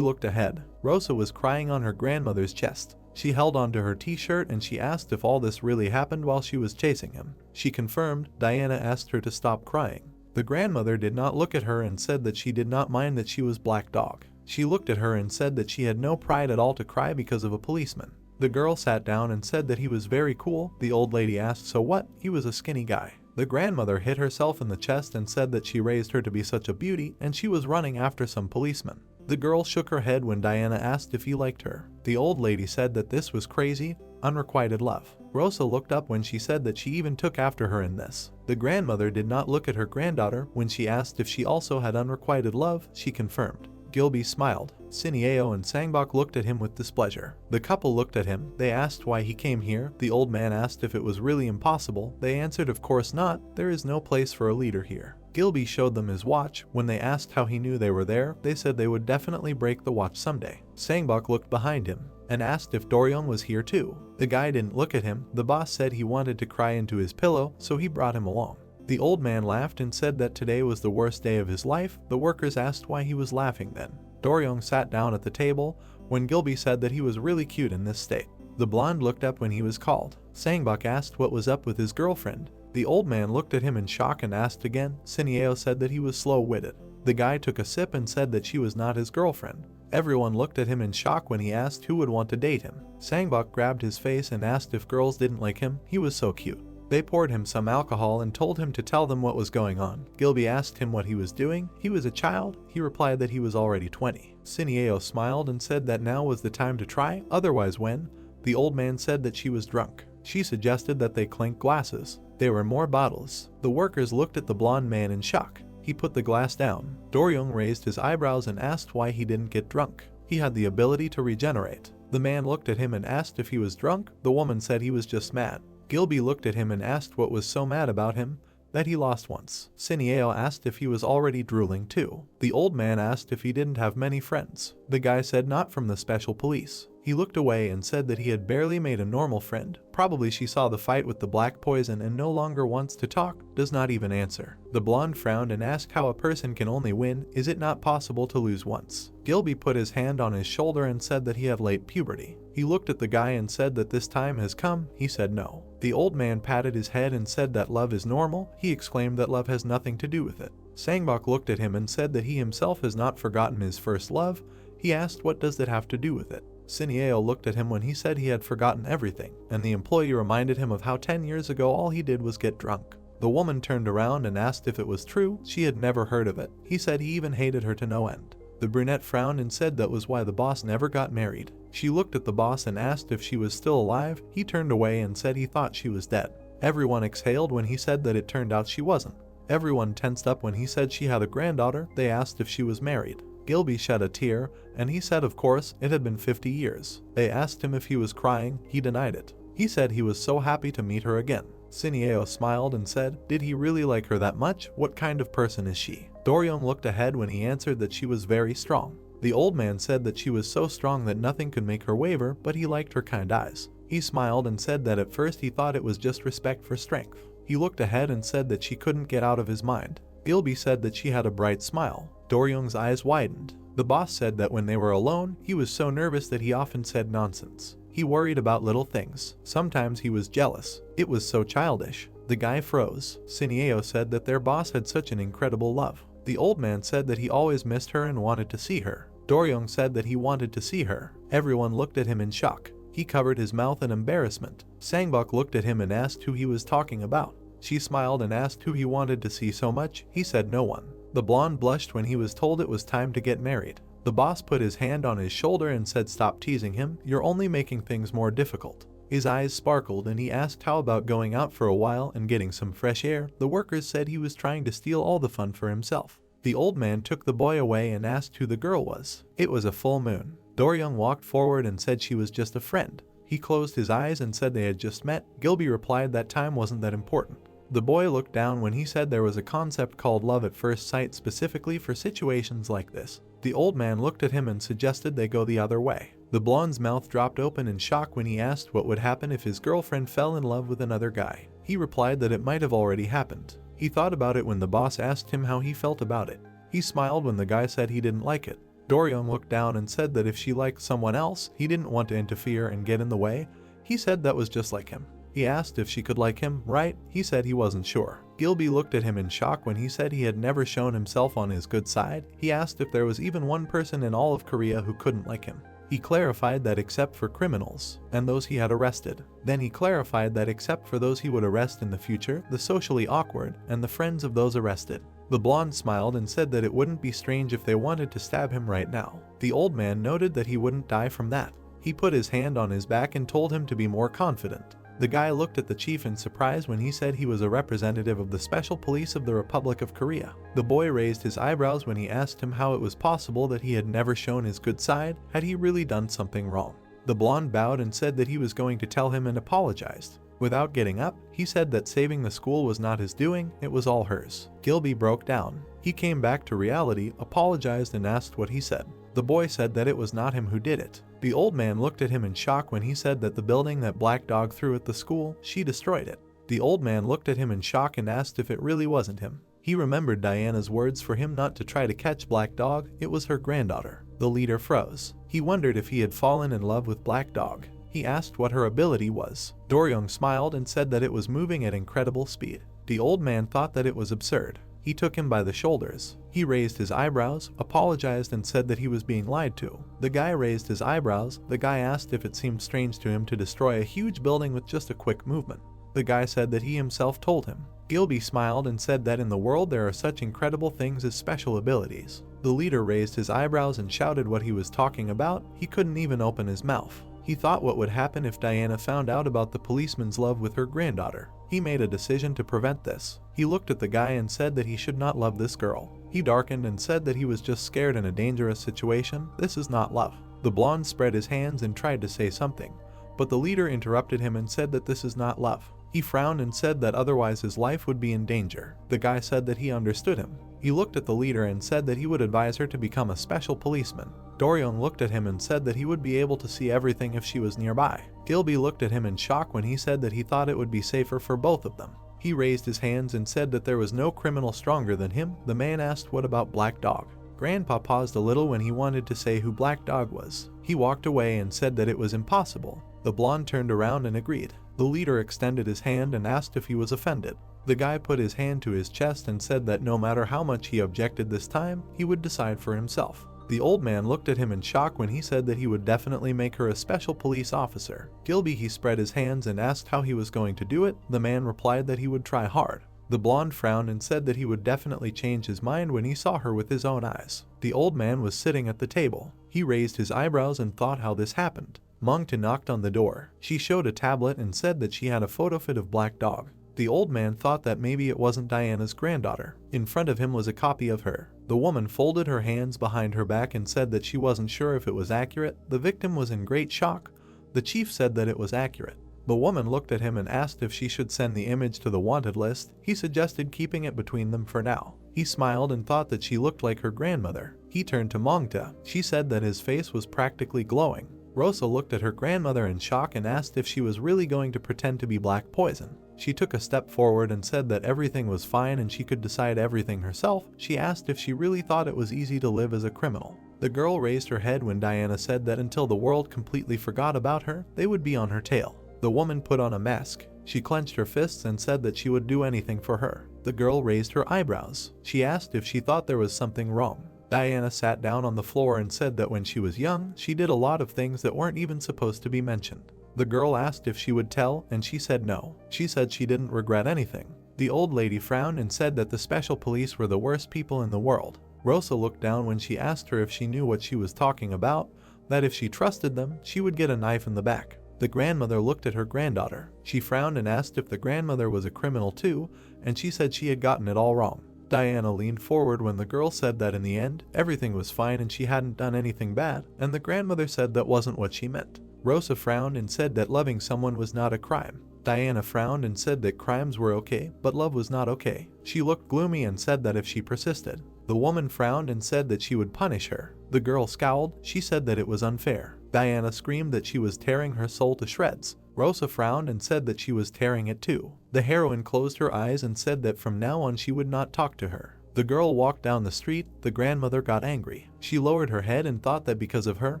looked ahead. Rosa was crying on her grandmother's chest. She held onto her t-shirt and she asked if all this really happened while she was chasing him. She confirmed. Diana asked her to stop crying. The grandmother did not look at her and said that she did not mind that she was Black Dog. She looked at her and said that she had no pride at all to cry because of a policeman. The girl sat down and said that he was very cool. The old lady asked, so what? He was a skinny guy. The grandmother hit herself in the chest and said that she raised her to be such a beauty and she was running after some policemen. The girl shook her head when Diana asked if he liked her. The old lady said that this was crazy, unrequited love. Rosa looked up when she said that she even took after her in this. The grandmother did not look at her granddaughter. When she asked if she also had unrequited love, she confirmed. Gilby smiled. Sineo and Sangbok looked at him with displeasure. The couple looked at him. They asked why he came here. The old man asked if it was really impossible. They answered, of course not. There is no place for a leader here. Gilby showed them his watch. When they asked how he knew they were there, they said they would definitely break the watch someday. Sangbok looked behind him and asked if Doryong was here too. The guy didn't look at him. The boss said he wanted to cry into his pillow, so he brought him along. The old man laughed and said that today was the worst day of his life. The workers asked why he was laughing then. Doryong sat down at the table when Gilby said that he was really cute in this state. The blonde looked up when he was called. Sangbok asked what was up with his girlfriend. The old man looked at him in shock and asked again. Sineo said that he was slow-witted. The guy took a sip and said that she was not his girlfriend. Everyone looked at him in shock when he asked who would want to date him. Sangbok grabbed his face and asked if girls didn't like him. He was so cute. They poured him some alcohol and told him to tell them what was going on. Gilby asked him what he was doing. He was a child. He replied that he was already 20. Sineo smiled and said that now was the time to try, otherwise when? The old man said that she was drunk. She suggested that they clink glasses. There were more bottles. The workers looked at the blonde man in shock. He put the glass down. Doryong raised his eyebrows and asked why he didn't get drunk. He had the ability to regenerate. The man looked at him and asked if he was drunk. The woman said he was just mad. Gilby looked at him and asked what was so mad about him that he lost once. Sineo asked if he was already drooling too. The old man asked if he didn't have many friends. The guy said not from the special police. He looked away and said that he had barely made a normal friend. Probably she saw the fight with the black poison and no longer wants to talk, does not even answer. The blonde frowned and asked how a person can only win. Is it not possible to lose once? Gilby put his hand on his shoulder and said that he had late puberty. He looked at the guy and said that this time has come. He said no. The old man patted his head and said that love is normal. He exclaimed that love has nothing to do with it. Sangbok looked at him and said that he himself has not forgotten his first love. He asked what does that have to do with it. Sineo looked at him when he said he had forgotten everything, and the employee reminded him of how 10 years ago all he did was get drunk. The woman turned around and asked if it was true. She had never heard of it. He said he even hated her to no end. The brunette frowned and said that was why the boss never got married. She looked at the boss and asked if she was still alive. He turned away and said he thought she was dead. Everyone exhaled when he said that it turned out she wasn't. Everyone tensed up when he said she had a granddaughter. They asked if she was married. Gilby shed a tear, and he said of course, it had been 50 years. They asked him if he was crying. He denied it. He said he was so happy to meet her again. Sineo smiled and said, did he really like her that much? What kind of person is she? Doryong looked ahead when he answered that she was very strong. The old man said that she was so strong that nothing could make her waver, but he liked her kind eyes. He smiled and said that at first he thought it was just respect for strength. He looked ahead and said that she couldn't get out of his mind. Gilby said that she had a bright smile. Doryong's eyes widened. The boss said that when they were alone, he was so nervous that he often said nonsense. He worried about little things. Sometimes he was jealous. It was so childish. The guy froze. Sineo said that their boss had such an incredible love. The old man said that he always missed her and wanted to see her. Doryong said that he wanted to see her. Everyone looked at him in shock. He covered his mouth in embarrassment. Sangbok looked at him and asked who he was talking about. She smiled and asked who he wanted to see so much. He said no one. The blonde blushed when he was told it was time to get married. The boss put his hand on his shoulder and said stop teasing him, you're only making things more difficult. His eyes sparkled and he asked how about going out for a while and getting some fresh air. The workers said he was trying to steal all the fun for himself. The old man took the boy away and asked who the girl was. It was a full moon. Doryong walked forward and said she was just a friend. He closed his eyes and said they had just met. Gilby replied that time wasn't that important. The boy looked down when he said there was a concept called love at first sight specifically for situations like this. The old man looked at him and suggested they go the other way. The blonde's mouth dropped open in shock when he asked what would happen if his girlfriend fell in love with another guy. He replied that it might have already happened. He thought about it when the boss asked him how he felt about it. He smiled when the guy said he didn't like it. Doryong looked down and said that if she liked someone else, he didn't want to interfere and get in the way. He said that was just like him. He asked if she could like him, right? He said he wasn't sure. Gilby looked at him in shock when he said he had never shown himself on his good side. He asked if there was even one person in all of Korea who couldn't like him. He clarified that except for criminals, and those he had arrested. Then he clarified that except for those he would arrest in the future, the socially awkward, and the friends of those arrested. The blonde smiled and said that it wouldn't be strange if they wanted to stab him right now. The old man noted that he wouldn't die from that. He put his hand on his back and told him to be more confident. The guy looked at the chief in surprise when he said he was a representative of the Special Police of the Republic of Korea. The boy raised his eyebrows when he asked him how it was possible that he had never shown his good side. Had he really done something wrong? The blonde bowed and said that he was going to tell him and apologized. Without getting up, he said that saving the school was not his doing, it was all hers. Gilby broke down. He came back to reality, apologized and asked what he said. The boy said that it was not him who did it. The old man looked at him in shock when he said that the building that Black Dog threw at the school, she destroyed it. The old man looked at him in shock and asked if it really wasn't him. He remembered Diana's words for him not to try to catch Black Dog. It was her granddaughter. The leader froze. He wondered if he had fallen in love with Black Dog. He asked what her ability was. Doryong smiled and said that it was moving at incredible speed. The old man thought that it was absurd. He took him by the shoulders. He raised his eyebrows, apologized and said that he was being lied to. The guy raised his eyebrows. The guy asked if it seemed strange to him to destroy a huge building with just a quick movement. The guy said that he himself told him. Gilby smiled and said that in the world there are such incredible things as special abilities. The leader raised his eyebrows and shouted what he was talking about. He couldn't even open his mouth. He thought what would happen if Diana found out about the policeman's love with her granddaughter. He made a decision to prevent this. He looked at the guy and said that he should not love this girl. He darkened and said that he was just scared in a dangerous situation. This is not love. The blonde spread his hands and tried to say something, but the leader interrupted him and said that this is not love. He frowned and said that otherwise his life would be in danger. The guy said that he understood him. He looked at the leader and said that he would advise her to become a special policeman. Doryong looked at him and said that he would be able to see everything if she was nearby. Gilby looked at him in shock when he said that he thought it would be safer for both of them. He raised his hands and said that there was no criminal stronger than him. The man asked what about Black Dog. Grandpa paused a little when he wanted to say who Black Dog was. He walked away and said that it was impossible. The blonde turned around and agreed. The leader extended his hand and asked if he was offended. The guy put his hand to his chest and said that no matter how much he objected this time, he would decide for himself. The old man looked at him in shock when he said that he would definitely make her a special police officer. Gilby he spread his hands and asked how he was going to do it. The man replied that he would try hard. The blonde frowned and said that he would definitely change his mind when he saw her with his own eyes. The old man was sitting at the table. He raised his eyebrows and thought how this happened. Mangta knocked on the door. She showed a tablet and said that she had a photo fit of Black Dog. The old man thought that maybe it wasn't Diana's granddaughter. In front of him was a copy of her. The woman folded her hands behind her back and said that she wasn't sure if it was accurate. The victim was in great shock. The chief said that it was accurate. The woman looked at him and asked if she should send the image to the wanted list. He suggested keeping it between them for now. He smiled and thought that she looked like her grandmother. He turned to Mangta. She said that his face was practically glowing. Rosa looked at her grandmother in shock and asked if she was really going to pretend to be Black Poison. She took a step forward and said that everything was fine and she could decide everything herself. She asked if she really thought it was easy to live as a criminal. The girl raised her head when Diana said that until the world completely forgot about her, they would be on her tail. The woman put on a mask. She clenched her fists and said that she would do anything for her. The girl raised her eyebrows. She asked if she thought there was something wrong. Diana sat down on the floor and said that when she was young, she did a lot of things that weren't even supposed to be mentioned. The girl asked if she would tell, and she said no. She said she didn't regret anything. The old lady frowned and said that the special police were the worst people in the world. Rosa looked down when she asked her if she knew what she was talking about, that if she trusted them, she would get a knife in the back. The grandmother looked at her granddaughter. She frowned and asked if the grandmother was a criminal too, and she said she had gotten it all wrong. Diana leaned forward when the girl said that in the end, everything was fine and she hadn't done anything bad, and the grandmother said that wasn't what she meant. Rosa frowned and said that loving someone was not a crime. Diana frowned and said that crimes were okay, but love was not okay. She looked gloomy and said that if she persisted. The woman frowned and said that she would punish her. The girl scowled. She said that it was unfair. Diana screamed that she was tearing her soul to shreds. Rosa frowned and said that she was tearing it too. The heroine closed her eyes and said that from now on she would not talk to her. The girl walked down the street. The grandmother got angry. She lowered her head and thought that because of her,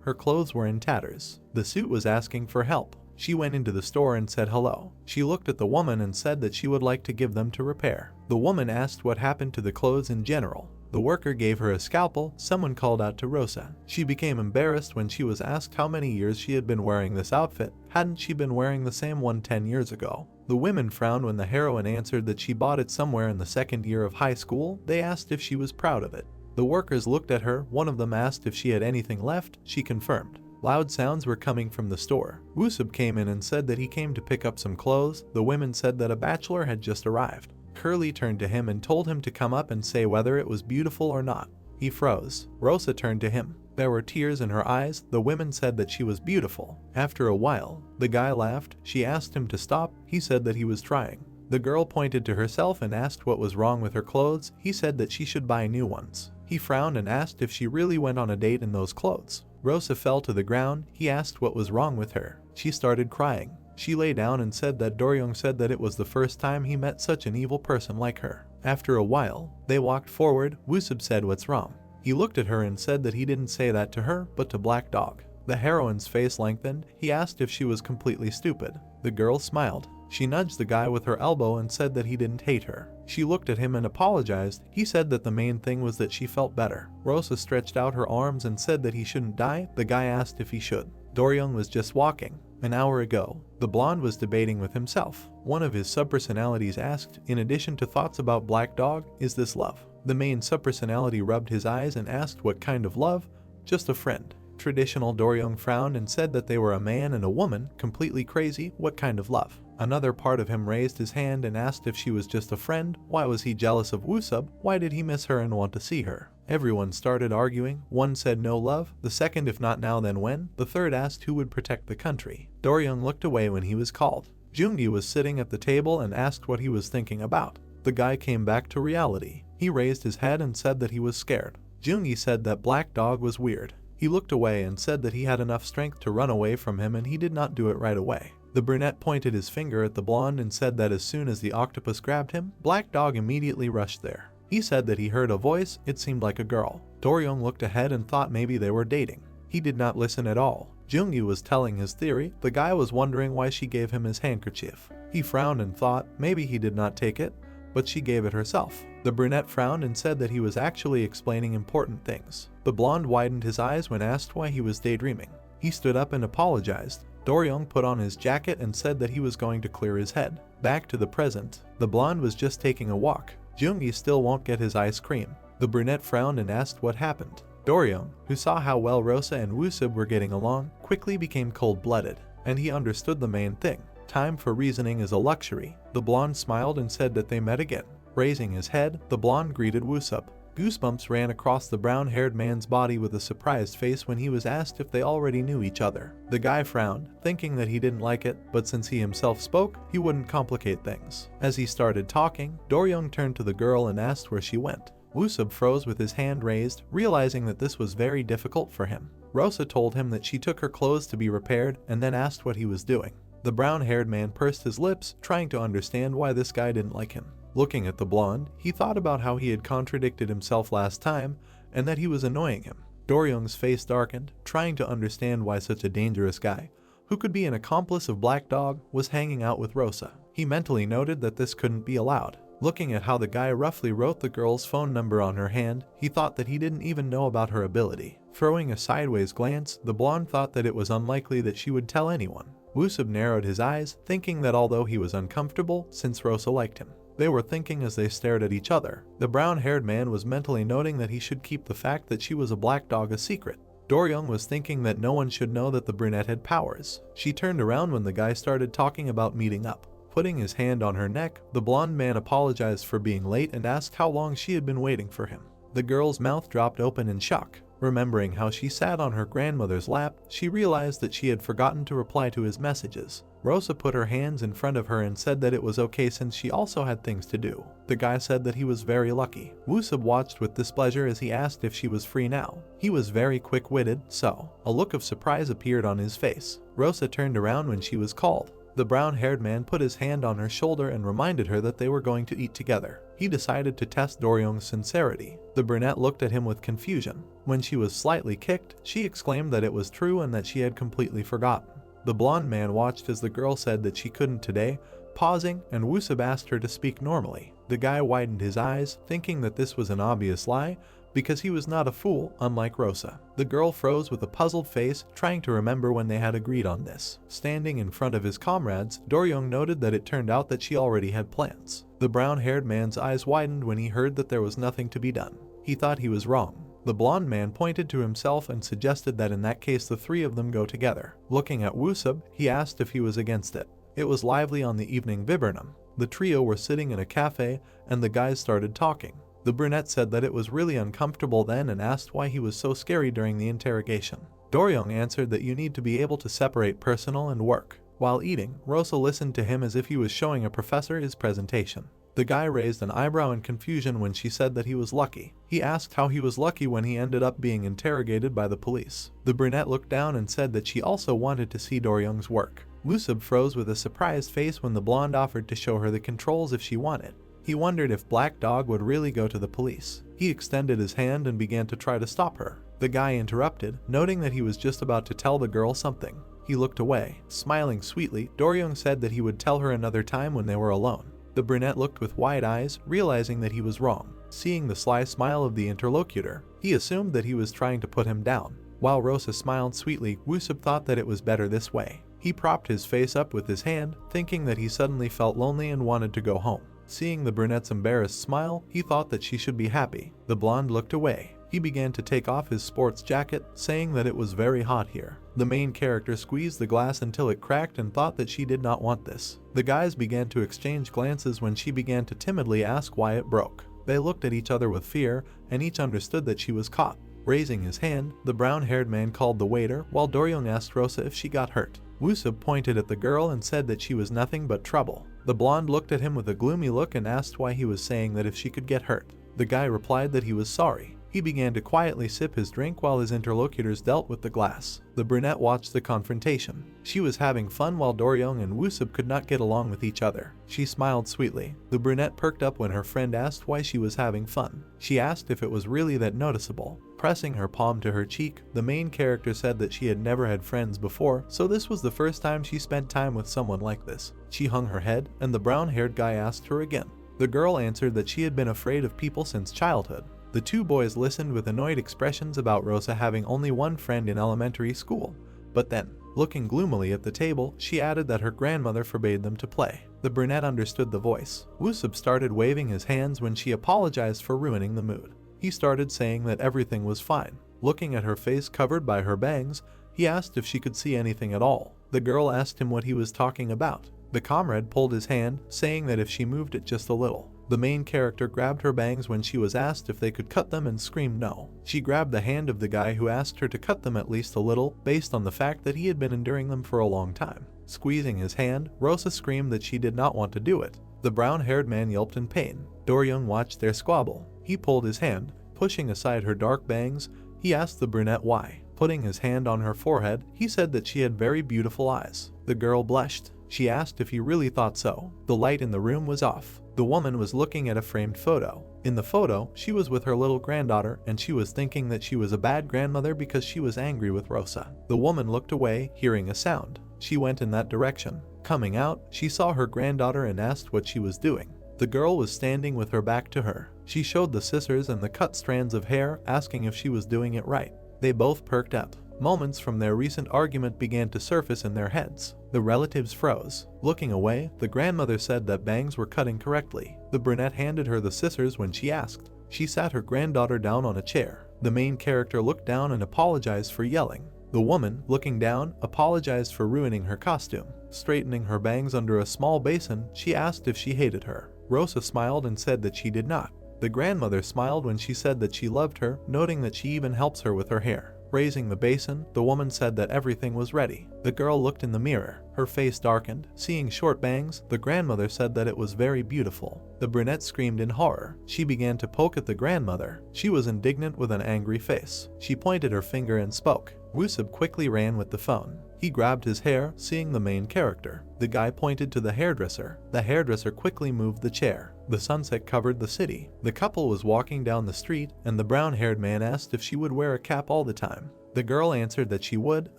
her clothes were in tatters. The suit was asking for help. She went into the store and said hello. She looked at the woman and said that she would like to give them to repair. The woman asked what happened to the clothes in general. The worker gave her a scalpel. Someone called out to Rosa. She became embarrassed when she was asked how many years she had been wearing this outfit. Hadn't she been wearing the same one 10 years ago? The women frowned when the heroine answered that she bought it somewhere in the second year of high school. They asked if she was proud of it. The workers looked at her. One of them asked if she had anything left. She confirmed. Loud sounds were coming from the store. Woosub came in and said that he came to pick up some clothes. The women said that a bachelor had just arrived. Curly turned to him and told him to come up and say whether it was beautiful or not. He froze. Rosa turned to him. There were tears in her eyes. The women said that she was beautiful. After a while, the guy laughed. She asked him to stop. He said that he was trying. The girl pointed to herself and asked what was wrong with her clothes. He said that she should buy new ones. He frowned and asked if she really went on a date in those clothes. Rosa fell to the ground. He asked what was wrong with her. She started crying. She lay down and said that Doryung said that it was the first time he met such an evil person like her. After a while, they walked forward. Woosup said, "What's wrong?" He looked at her and said that he didn't say that to her, but to Black Dog. The heroine's face lengthened. He asked if she was completely stupid. The girl smiled. She nudged the guy with her elbow and said that he didn't hate her. She looked at him and apologized. He said that the main thing was that she felt better. Rosa stretched out her arms and said that he shouldn't die. The guy asked if he should. Doryung was just walking. An hour ago, the blonde was debating with himself. One of his subpersonalities asked, in addition to thoughts about Black Dog, "Is this love?" The main subpersonality rubbed his eyes and asked, "What kind of love?" "Just a friend." Traditional Doryung frowned and said that they were a man and a woman, completely crazy. "What kind of love?" Another part of him raised his hand and asked if she was just a friend. Why was he jealous of Woosup? Why did he miss her and want to see her? Everyone started arguing. One said no love, the second if not now then when, the third asked who would protect the country. Doryung looked away when he was called. Joongi was sitting at the table and asked what he was thinking about. The guy came back to reality. He raised his head and said that he was scared. Joongi said that Black Dog was weird. He looked away and said that he had enough strength to run away from him and he did not do it right away. The brunette pointed his finger at the blonde and said that as soon as the octopus grabbed him, Black Dog immediately rushed there. He said that he heard a voice. It seemed like a girl. Doryung looked ahead and thought maybe they were dating. He did not listen at all. Joongi was telling his theory. The guy was wondering why she gave him his handkerchief. He frowned and thought maybe he did not take it, but she gave it herself. The brunette frowned and said that he was actually explaining important things. The blonde widened his eyes when asked why he was daydreaming. He stood up and apologized. Doryung put on his jacket and said that he was going to clear his head. Back to the present. The blonde was just taking a walk. Joongi still won't get his ice cream. The brunette frowned and asked what happened. Doryung, who saw how well Rosa and Woosup were getting along, quickly became cold-blooded, and he understood the main thing. Time for reasoning is a luxury. The blonde smiled and said that they met again. Raising his head, the blonde greeted Woosup. Goosebumps ran across the brown-haired man's body with a surprised face when he was asked if they already knew each other. The guy frowned, thinking that he didn't like it, but since he himself spoke, he wouldn't complicate things. As he started talking, Doryung turned to the girl and asked where she went. Woosup froze with his hand raised, realizing that this was very difficult for him. Rosa told him that she took her clothes to be repaired and then asked what he was doing. The brown-haired man pursed his lips, trying to understand why this guy didn't like him. Looking at the blonde, he thought about how he had contradicted himself last time and that he was annoying him. Doryung's face darkened, trying to understand why such a dangerous guy, who could be an accomplice of Black Dog, was hanging out with Rosa. He mentally noted that this couldn't be allowed. Looking at how the guy roughly wrote the girl's phone number on her hand, he thought that he didn't even know about her ability. Throwing a sideways glance, the blonde thought that it was unlikely that she would tell anyone. Woosup narrowed his eyes, thinking that although he was uncomfortable, since Rosa liked him. They were thinking as they stared at each other. The brown-haired man was mentally noting that he should keep the fact that she was a Black Dog a secret. Doryung was thinking that no one should know that the brunette had powers. She turned around when the guy started talking about meeting up. Putting his hand on her neck, the blonde man apologized for being late and asked how long she had been waiting for him. The girl's mouth dropped open in shock. Remembering how she sat on her grandmother's lap, she realized that she had forgotten to reply to his messages. Rosa put her hands in front of her and said that it was okay since she also had things to do. The guy said that he was very lucky. Woosup watched with displeasure as he asked if she was free now. He was very quick-witted, so a look of surprise appeared on his face. Rosa turned around when she was called. The brown-haired man put his hand on her shoulder and reminded her that they were going to eat together. He decided to test Doryung's sincerity. The brunette looked at him with confusion. When she was slightly kicked, she exclaimed that it was true and that she had completely forgotten. The blonde man watched as the girl said that she couldn't today, pausing, and Woosup asked her to speak normally. The guy widened his eyes, thinking that this was an obvious lie, because he was not a fool, unlike Rosa. The girl froze with a puzzled face, trying to remember when they had agreed on this. Standing in front of his comrades, Doryung noted that it turned out that she already had plans. The brown-haired man's eyes widened when he heard that there was nothing to be done. He thought he was wrong. The blonde man pointed to himself and suggested that in that case the three of them go together. Looking at Woosup, he asked if he was against it. It was lively on the evening viburnum. The trio were sitting in a cafe, and the guys started talking. The brunette said that it was really uncomfortable then and asked why he was so scary during the interrogation. Doryung answered that you need to be able to separate personal and work. While eating, Rosa listened to him as if he was showing a professor his presentation. The guy raised an eyebrow in confusion when she said that he was lucky. He asked how he was lucky when he ended up being interrogated by the police. The brunette looked down and said that she also wanted to see Doryung's work. Wusub froze with a surprised face when the blonde offered to show her the controls if she wanted. He wondered if Black Dog would really go to the police. He extended his hand and began to try to stop her. The guy interrupted, noting that he was just about to tell the girl something. He looked away. Smiling sweetly, Doryung said that he would tell her another time when they were alone. The brunette looked with wide eyes, realizing that he was wrong. Seeing the sly smile of the interlocutor, he assumed that he was trying to put him down. While Rosa smiled sweetly, Wusub thought that it was better this way. He propped his face up with his hand, thinking that he suddenly felt lonely and wanted to go home. Seeing the brunette's embarrassed smile, he thought that she should be happy. The blonde looked away. He began to take off his sports jacket, saying that it was very hot here. The main character squeezed the glass until it cracked and thought that she did not want this. The guys began to exchange glances when she began to timidly ask why it broke. They looked at each other with fear, and each understood that she was caught. Raising his hand, the brown-haired man called the waiter, while Doryung asked Rosa if she got hurt. Wusub pointed at the girl and said that she was nothing but trouble. The blonde looked at him with a gloomy look and asked why he was saying that if she could get hurt. The guy replied that he was sorry. He began to quietly sip his drink while his interlocutors dealt with the glass. The brunette watched the confrontation. She was having fun while Doryung and Wusub could not get along with each other. She smiled sweetly. The brunette perked up when her friend asked why she was having fun. She asked if it was really that noticeable. Pressing her palm to her cheek, the main character said that she had never had friends before, so this was the first time she spent time with someone like this. She hung her head, and the brown-haired guy asked her again. The girl answered that she had been afraid of people since childhood. The two boys listened with annoyed expressions about Rosa having only one friend in elementary school. But then, looking gloomily at the table, she added that her grandmother forbade them to play. The brunette understood the voice. Wusub started waving his hands when she apologized for ruining the mood. He started saying that everything was fine. Looking at her face covered by her bangs, he asked if she could see anything at all. The girl asked him what he was talking about. The comrade pulled his hand, saying that if she moved it just a little. The main character grabbed her bangs when she was asked if they could cut them and screamed no. She grabbed the hand of the guy who asked her to cut them at least a little, based on the fact that he had been enduring them for a long time. Squeezing his hand, Rosa screamed that she did not want to do it. The brown-haired man yelped in pain. Doryung watched their squabble. He pulled his hand. Pushing aside her dark bangs, he asked the brunette why. Putting his hand on her forehead, he said that she had very beautiful eyes. The girl blushed. She asked if he really thought so. The light in the room was off. The woman was looking at a framed photo. In the photo, she was with her little granddaughter, and she was thinking that she was a bad grandmother because she was angry with Rosa. The woman looked away, hearing a sound. She went in that direction. Coming out, she saw her granddaughter and asked what she was doing. The girl was standing with her back to her. She showed the scissors and the cut strands of hair, asking if she was doing it right. They both perked up. Moments from their recent argument began to surface in their heads. The relatives froze. Looking away, the grandmother said that bangs were cutting correctly. The brunette handed her the scissors when she asked. She sat her granddaughter down on a chair. The main character looked down and apologized for yelling. The woman, looking down, apologized for ruining her costume. Straightening her bangs under a small basin, she asked if she hated her. Rosa smiled and said that she did not. The grandmother smiled when she said that she loved her, noting that she even helps her with her hair. Raising the basin, the woman said that everything was ready. The girl looked in the mirror. Her face darkened. Seeing short bangs, the grandmother said that it was very beautiful. The brunette screamed in horror. She began to poke at the grandmother. She was indignant with an angry face. She pointed her finger and spoke. Wusub quickly ran with the phone. He grabbed his hair, seeing the main character. The guy pointed to the hairdresser. The hairdresser quickly moved the chair. The sunset covered the city. The couple was walking down the street, and the brown-haired man asked if she would wear a cap all the time. The girl answered that she would,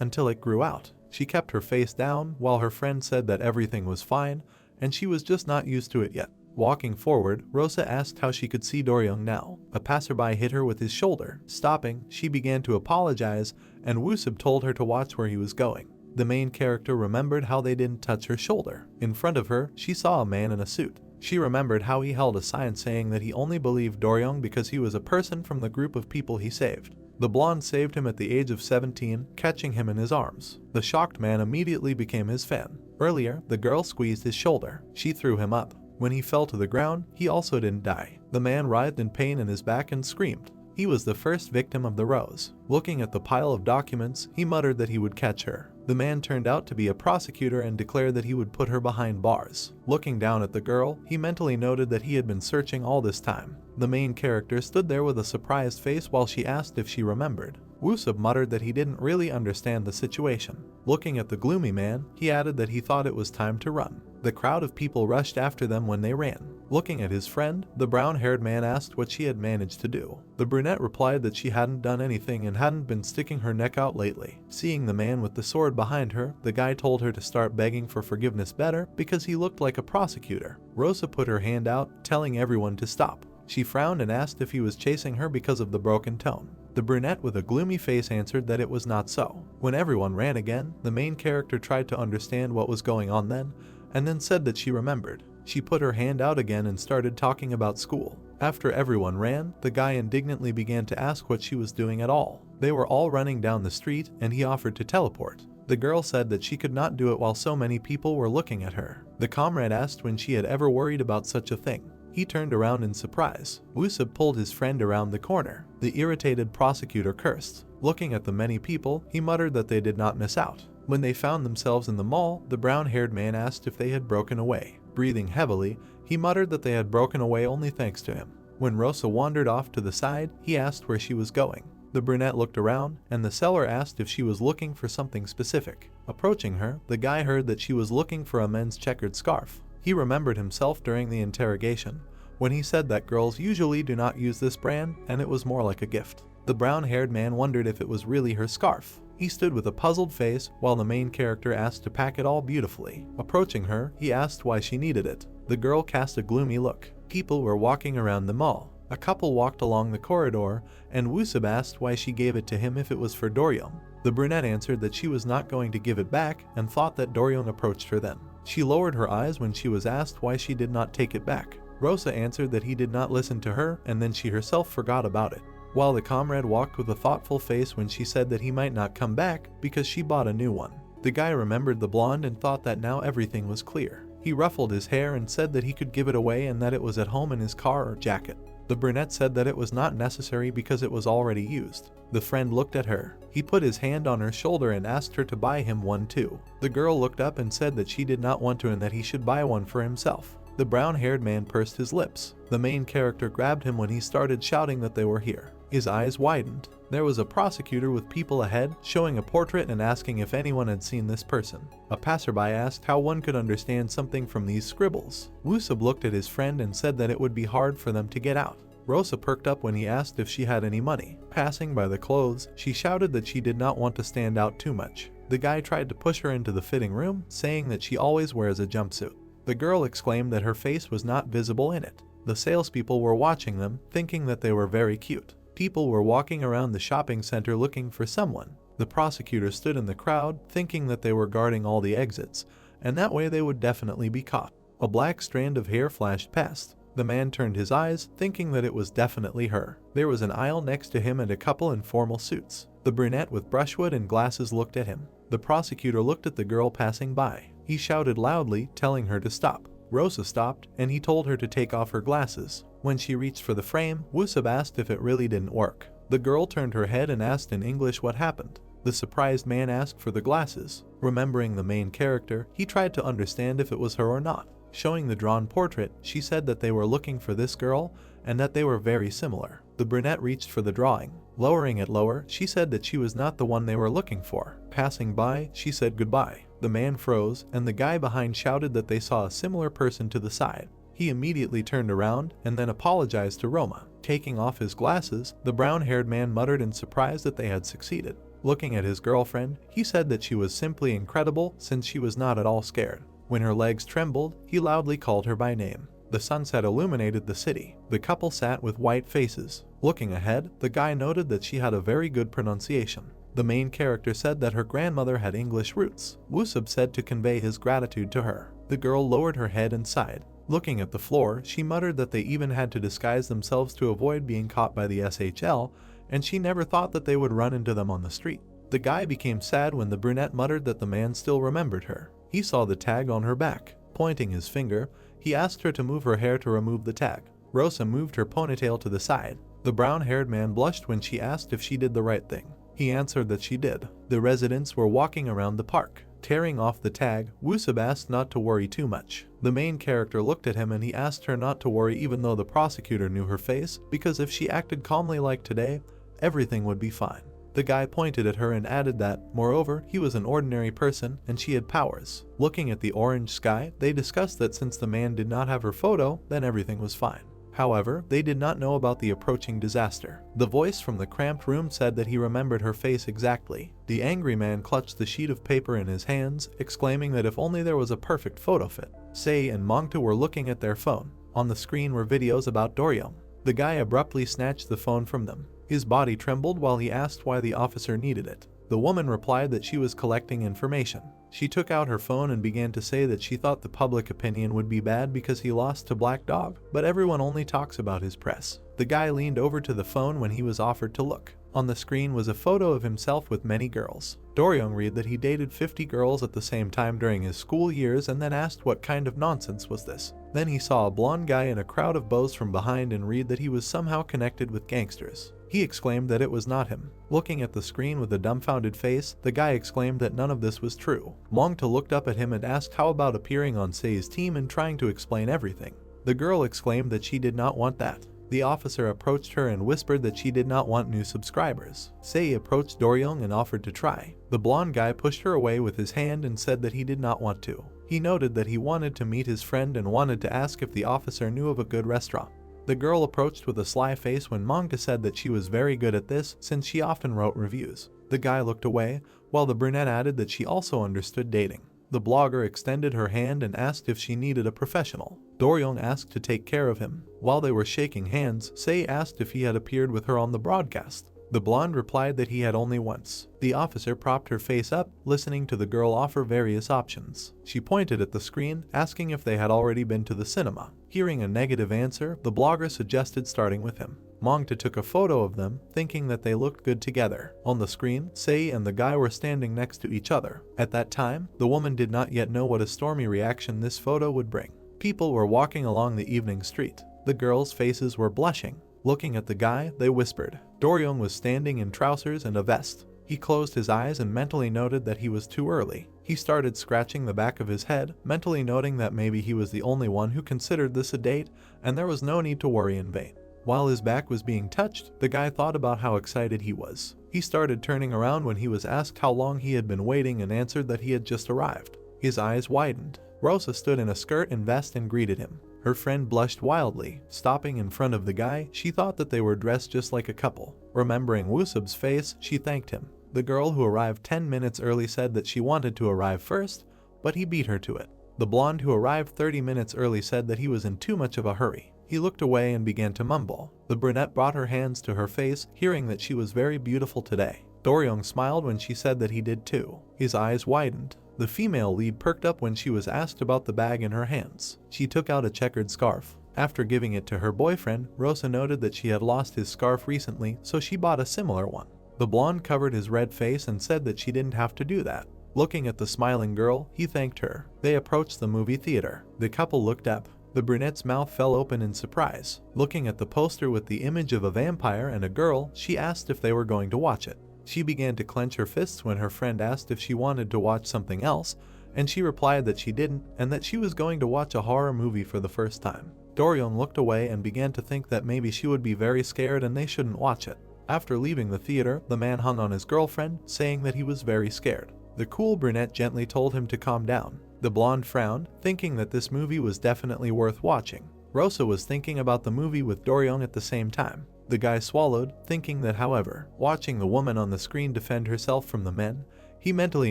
until it grew out. She kept her face down, while her friend said that everything was fine, and she was just not used to it yet. Walking forward, Rosa asked how she could see Doryung now. A passerby hit her with his shoulder. Stopping, she began to apologize, and Wusub told her to watch where he was going. The main character remembered how they didn't touch her shoulder. In front of her, she saw a man in a suit. She remembered how he held a sign saying that he only believed Doryung because he was a person from the group of people he saved. The blonde saved him at the age of 17, catching him in his arms. The shocked man immediately became his fan. Earlier, the girl squeezed his shoulder. She threw him up. When he fell to the ground, he also didn't die. The man writhed in pain in his back and screamed. He was the first victim of the rose. Looking at the pile of documents, he muttered that he would catch her. The man turned out to be a prosecutor and declared that he would put her behind bars. Looking down at the girl, he mentally noted that he had been searching all this time. The main character stood there with a surprised face while she asked if she remembered. Woosub muttered that he didn't really understand the situation. Looking at the gloomy man, he added that he thought it was time to run. The crowd of people rushed after them when they ran. Looking at his friend, the brown-haired man asked what she had managed to do. The brunette replied that she hadn't done anything and hadn't been sticking her neck out lately. Seeing the man with the sword behind her, the guy told her to start begging for forgiveness better because he looked like a prosecutor. Rosa put her hand out, telling everyone to stop. She frowned and asked if he was chasing her because of the broken tone. The brunette with a gloomy face answered that it was not so. When everyone ran again, the main character tried to understand what was going on then, and then said that she remembered. She put her hand out again and started talking about school. After everyone ran, the guy indignantly began to ask what she was doing at all. They were all running down the street and he offered to teleport. The girl said that she could not do it while so many people were looking at her. The comrade asked when she had ever worried about such a thing. He turned around in surprise. Woosub pulled his friend around the corner. The irritated prosecutor cursed. Looking at the many people, he muttered that they did not miss out. When they found themselves in the mall, the brown-haired man asked if they had broken away. Breathing heavily, he muttered that they had broken away only thanks to him. When Rosa wandered off to the side, he asked where she was going. The brunette looked around, and the seller asked if she was looking for something specific. Approaching her, the guy heard that she was looking for a men's checkered scarf. He remembered himself during the interrogation, when he said that girls usually do not use this brand, and it was more like a gift. The brown-haired man wondered if it was really her scarf. He stood with a puzzled face while the main character asked to pack it all beautifully. Approaching her, he asked why she needed it. The girl cast a gloomy look. People were walking around the mall. A couple walked along the corridor, and Woosub asked why she gave it to him if it was for Dorion. The brunette answered that she was not going to give it back and thought that Dorion approached her then. She lowered her eyes when she was asked why she did not take it back. Rosa answered that he did not listen to her, and then she herself forgot about it. While the comrade walked with a thoughtful face when she said that he might not come back because she bought a new one. The guy remembered the blonde and thought that now everything was clear. He ruffled his hair and said that he could give it away and that it was at home in his car or jacket. The brunette said that it was not necessary because it was already used. The friend looked at her. He put his hand on her shoulder and asked her to buy him one too. The girl looked up and said that she did not want to and that he should buy one for himself. The brown-haired man pursed his lips. The main character grabbed him when he started shouting that they were here. His eyes widened. There was a prosecutor with people ahead, showing a portrait and asking if anyone had seen this person. A passerby asked how one could understand something from these scribbles. Woosub looked at his friend and said that it would be hard for them to get out. Rosa perked up when he asked if she had any money. Passing by the clothes, she shouted that she did not want to stand out too much. The guy tried to push her into the fitting room, saying that she always wears a jumpsuit. The girl exclaimed that her face was not visible in it. The salespeople were watching them, thinking that they were very cute. People were walking around the shopping center looking for someone. The prosecutor stood in the crowd, thinking that they were guarding all the exits, and that way they would definitely be caught. A black strand of hair flashed past. The man turned his eyes, thinking that it was definitely her. There was an aisle next to him and a couple in formal suits. The brunette with brushwood and glasses looked at him. The prosecutor looked at the girl passing by. He shouted loudly, telling her to stop. Rosa stopped, and he told her to take off her glasses. When she reached for the frame, Woosub asked if it really didn't work. The girl turned her head and asked in English what happened. The surprised man asked for the glasses. Remembering the main character, he tried to understand if it was her or not. Showing the drawn portrait, she said that they were looking for this girl and that they were very similar. The brunette reached for the drawing. Lowering it lower, she said that she was not the one they were looking for. Passing by, she said goodbye. The man froze, and the guy behind shouted that they saw a similar person to the side. He immediately turned around and then apologized to Roma. Taking off his glasses, the brown-haired man muttered in surprise that they had succeeded. Looking at his girlfriend, he said that she was simply incredible since she was not at all scared. When her legs trembled, he loudly called her by name. The sunset illuminated the city. The couple sat with white faces. Looking ahead, the guy noted that she had a very good pronunciation. The main character said that her grandmother had English roots. Woosub said to convey his gratitude to her. The girl lowered her head and sighed. Looking at the floor, she muttered that they even had to disguise themselves to avoid being caught by the SHL, and she never thought that they would run into them on the street. The guy became sad when the brunette muttered that the man still remembered her. He saw the tag on her back. Pointing his finger, he asked her to move her hair to remove the tag. Rosa moved her ponytail to the side. The brown-haired man blushed when she asked if she did the right thing. He answered that she did. The residents were walking around the park. Tearing off the tag, Woosub asked not to worry too much. The main character looked at him and he asked her not to worry even though the prosecutor knew her face, because if she acted calmly like today, everything would be fine. The guy pointed at her and added that, moreover, he was an ordinary person and she had powers. Looking at the orange sky, they discussed that since the man did not have her photo, then everything was fine. However, they did not know about the approaching disaster. The voice from the cramped room said that he remembered her face exactly. The angry man clutched the sheet of paper in his hands, exclaiming that if only there was a perfect photo fit. Sei and Manga were looking at their phone. On the screen were videos about Doryong. The guy abruptly snatched the phone from them. His body trembled while he asked why the officer needed it. The woman replied that she was collecting information. She took out her phone and began to say that she thought the public opinion would be bad because he lost to Black Dog, but everyone only talks about his press. The guy leaned over to the phone when he was offered to look. On the screen was a photo of himself with many girls. Doryong read that he dated 50 girls at the same time during his school years and then asked what kind of nonsense was this. Then he saw a blonde guy in a crowd of bows from behind and read that he was somehow connected with gangsters. He exclaimed that it was not him. Looking at the screen with a dumbfounded face, the guy exclaimed that none of this was true. Manga looked up at him and asked how about appearing on Sei's team and trying to explain everything. The girl exclaimed that she did not want that. The officer approached her and whispered that she did not want new subscribers. Sei approached Doryong and offered to try. The blonde guy pushed her away with his hand and said that he did not want to. He noted that he wanted to meet his friend and wanted to ask if the officer knew of a good restaurant. The girl approached with a sly face when Manga said that she was very good at this since she often wrote reviews. The guy looked away, while the brunette added that she also understood dating. The blogger extended her hand and asked if she needed a professional. Doryong asked to take care of him. While they were shaking hands, Sei asked if he had appeared with her on the broadcast. The blonde replied that he had only once. The officer propped her face up, listening to the girl offer various options. She pointed at the screen, asking if they had already been to the cinema. Hearing a negative answer, the blogger suggested starting with him. Manga took a photo of them, thinking that they looked good together. On the screen, Sei and the guy were standing next to each other. At that time, the woman did not yet know what a stormy reaction this photo would bring. People were walking along the evening street. The girls' faces were blushing. Looking at the guy, they whispered. Doryong was standing in trousers and a vest. He closed his eyes and mentally noted that he was too early. He started scratching the back of his head, mentally noting that maybe he was the only one who considered this a date, and there was no need to worry in vain. While his back was being touched, the guy thought about how excited he was. He started turning around when he was asked how long he had been waiting and answered that he had just arrived. His eyes widened. Rosa stood in a skirt and vest and greeted him. Her friend blushed wildly. Stopping in front of the guy, she thought that they were dressed just like a couple. Remembering Woosub's face, she thanked him. The girl who arrived 10 minutes early said that she wanted to arrive first, but he beat her to it. The blonde who arrived 30 minutes early said that he was in too much of a hurry. He looked away and began to mumble. The brunette brought her hands to her face, hearing that she was very beautiful today. Doryong smiled when she said that he did too. His eyes widened. The female lead perked up when she was asked about the bag in her hands. She took out a checkered scarf. After giving it to her boyfriend, Rosa noted that she had lost his scarf recently, so she bought a similar one. The blonde covered his red face and said that she didn't have to do that. Looking at the smiling girl, he thanked her. They approached the movie theater. The couple looked up. The brunette's mouth fell open in surprise. Looking at the poster with the image of a vampire and a girl, she asked if they were going to watch it. She began to clench her fists when her friend asked if she wanted to watch something else, and she replied that she didn't and that she was going to watch a horror movie for the first time. Doryong looked away and began to think that maybe she would be very scared and they shouldn't watch it. After leaving the theater, the man hung on his girlfriend, saying that he was very scared. The cool brunette gently told him to calm down. The blonde frowned, thinking that this movie was definitely worth watching. Rosa was thinking about the movie with Doryong at the same time. The guy swallowed, thinking that however, watching the woman on the screen defend herself from the men, he mentally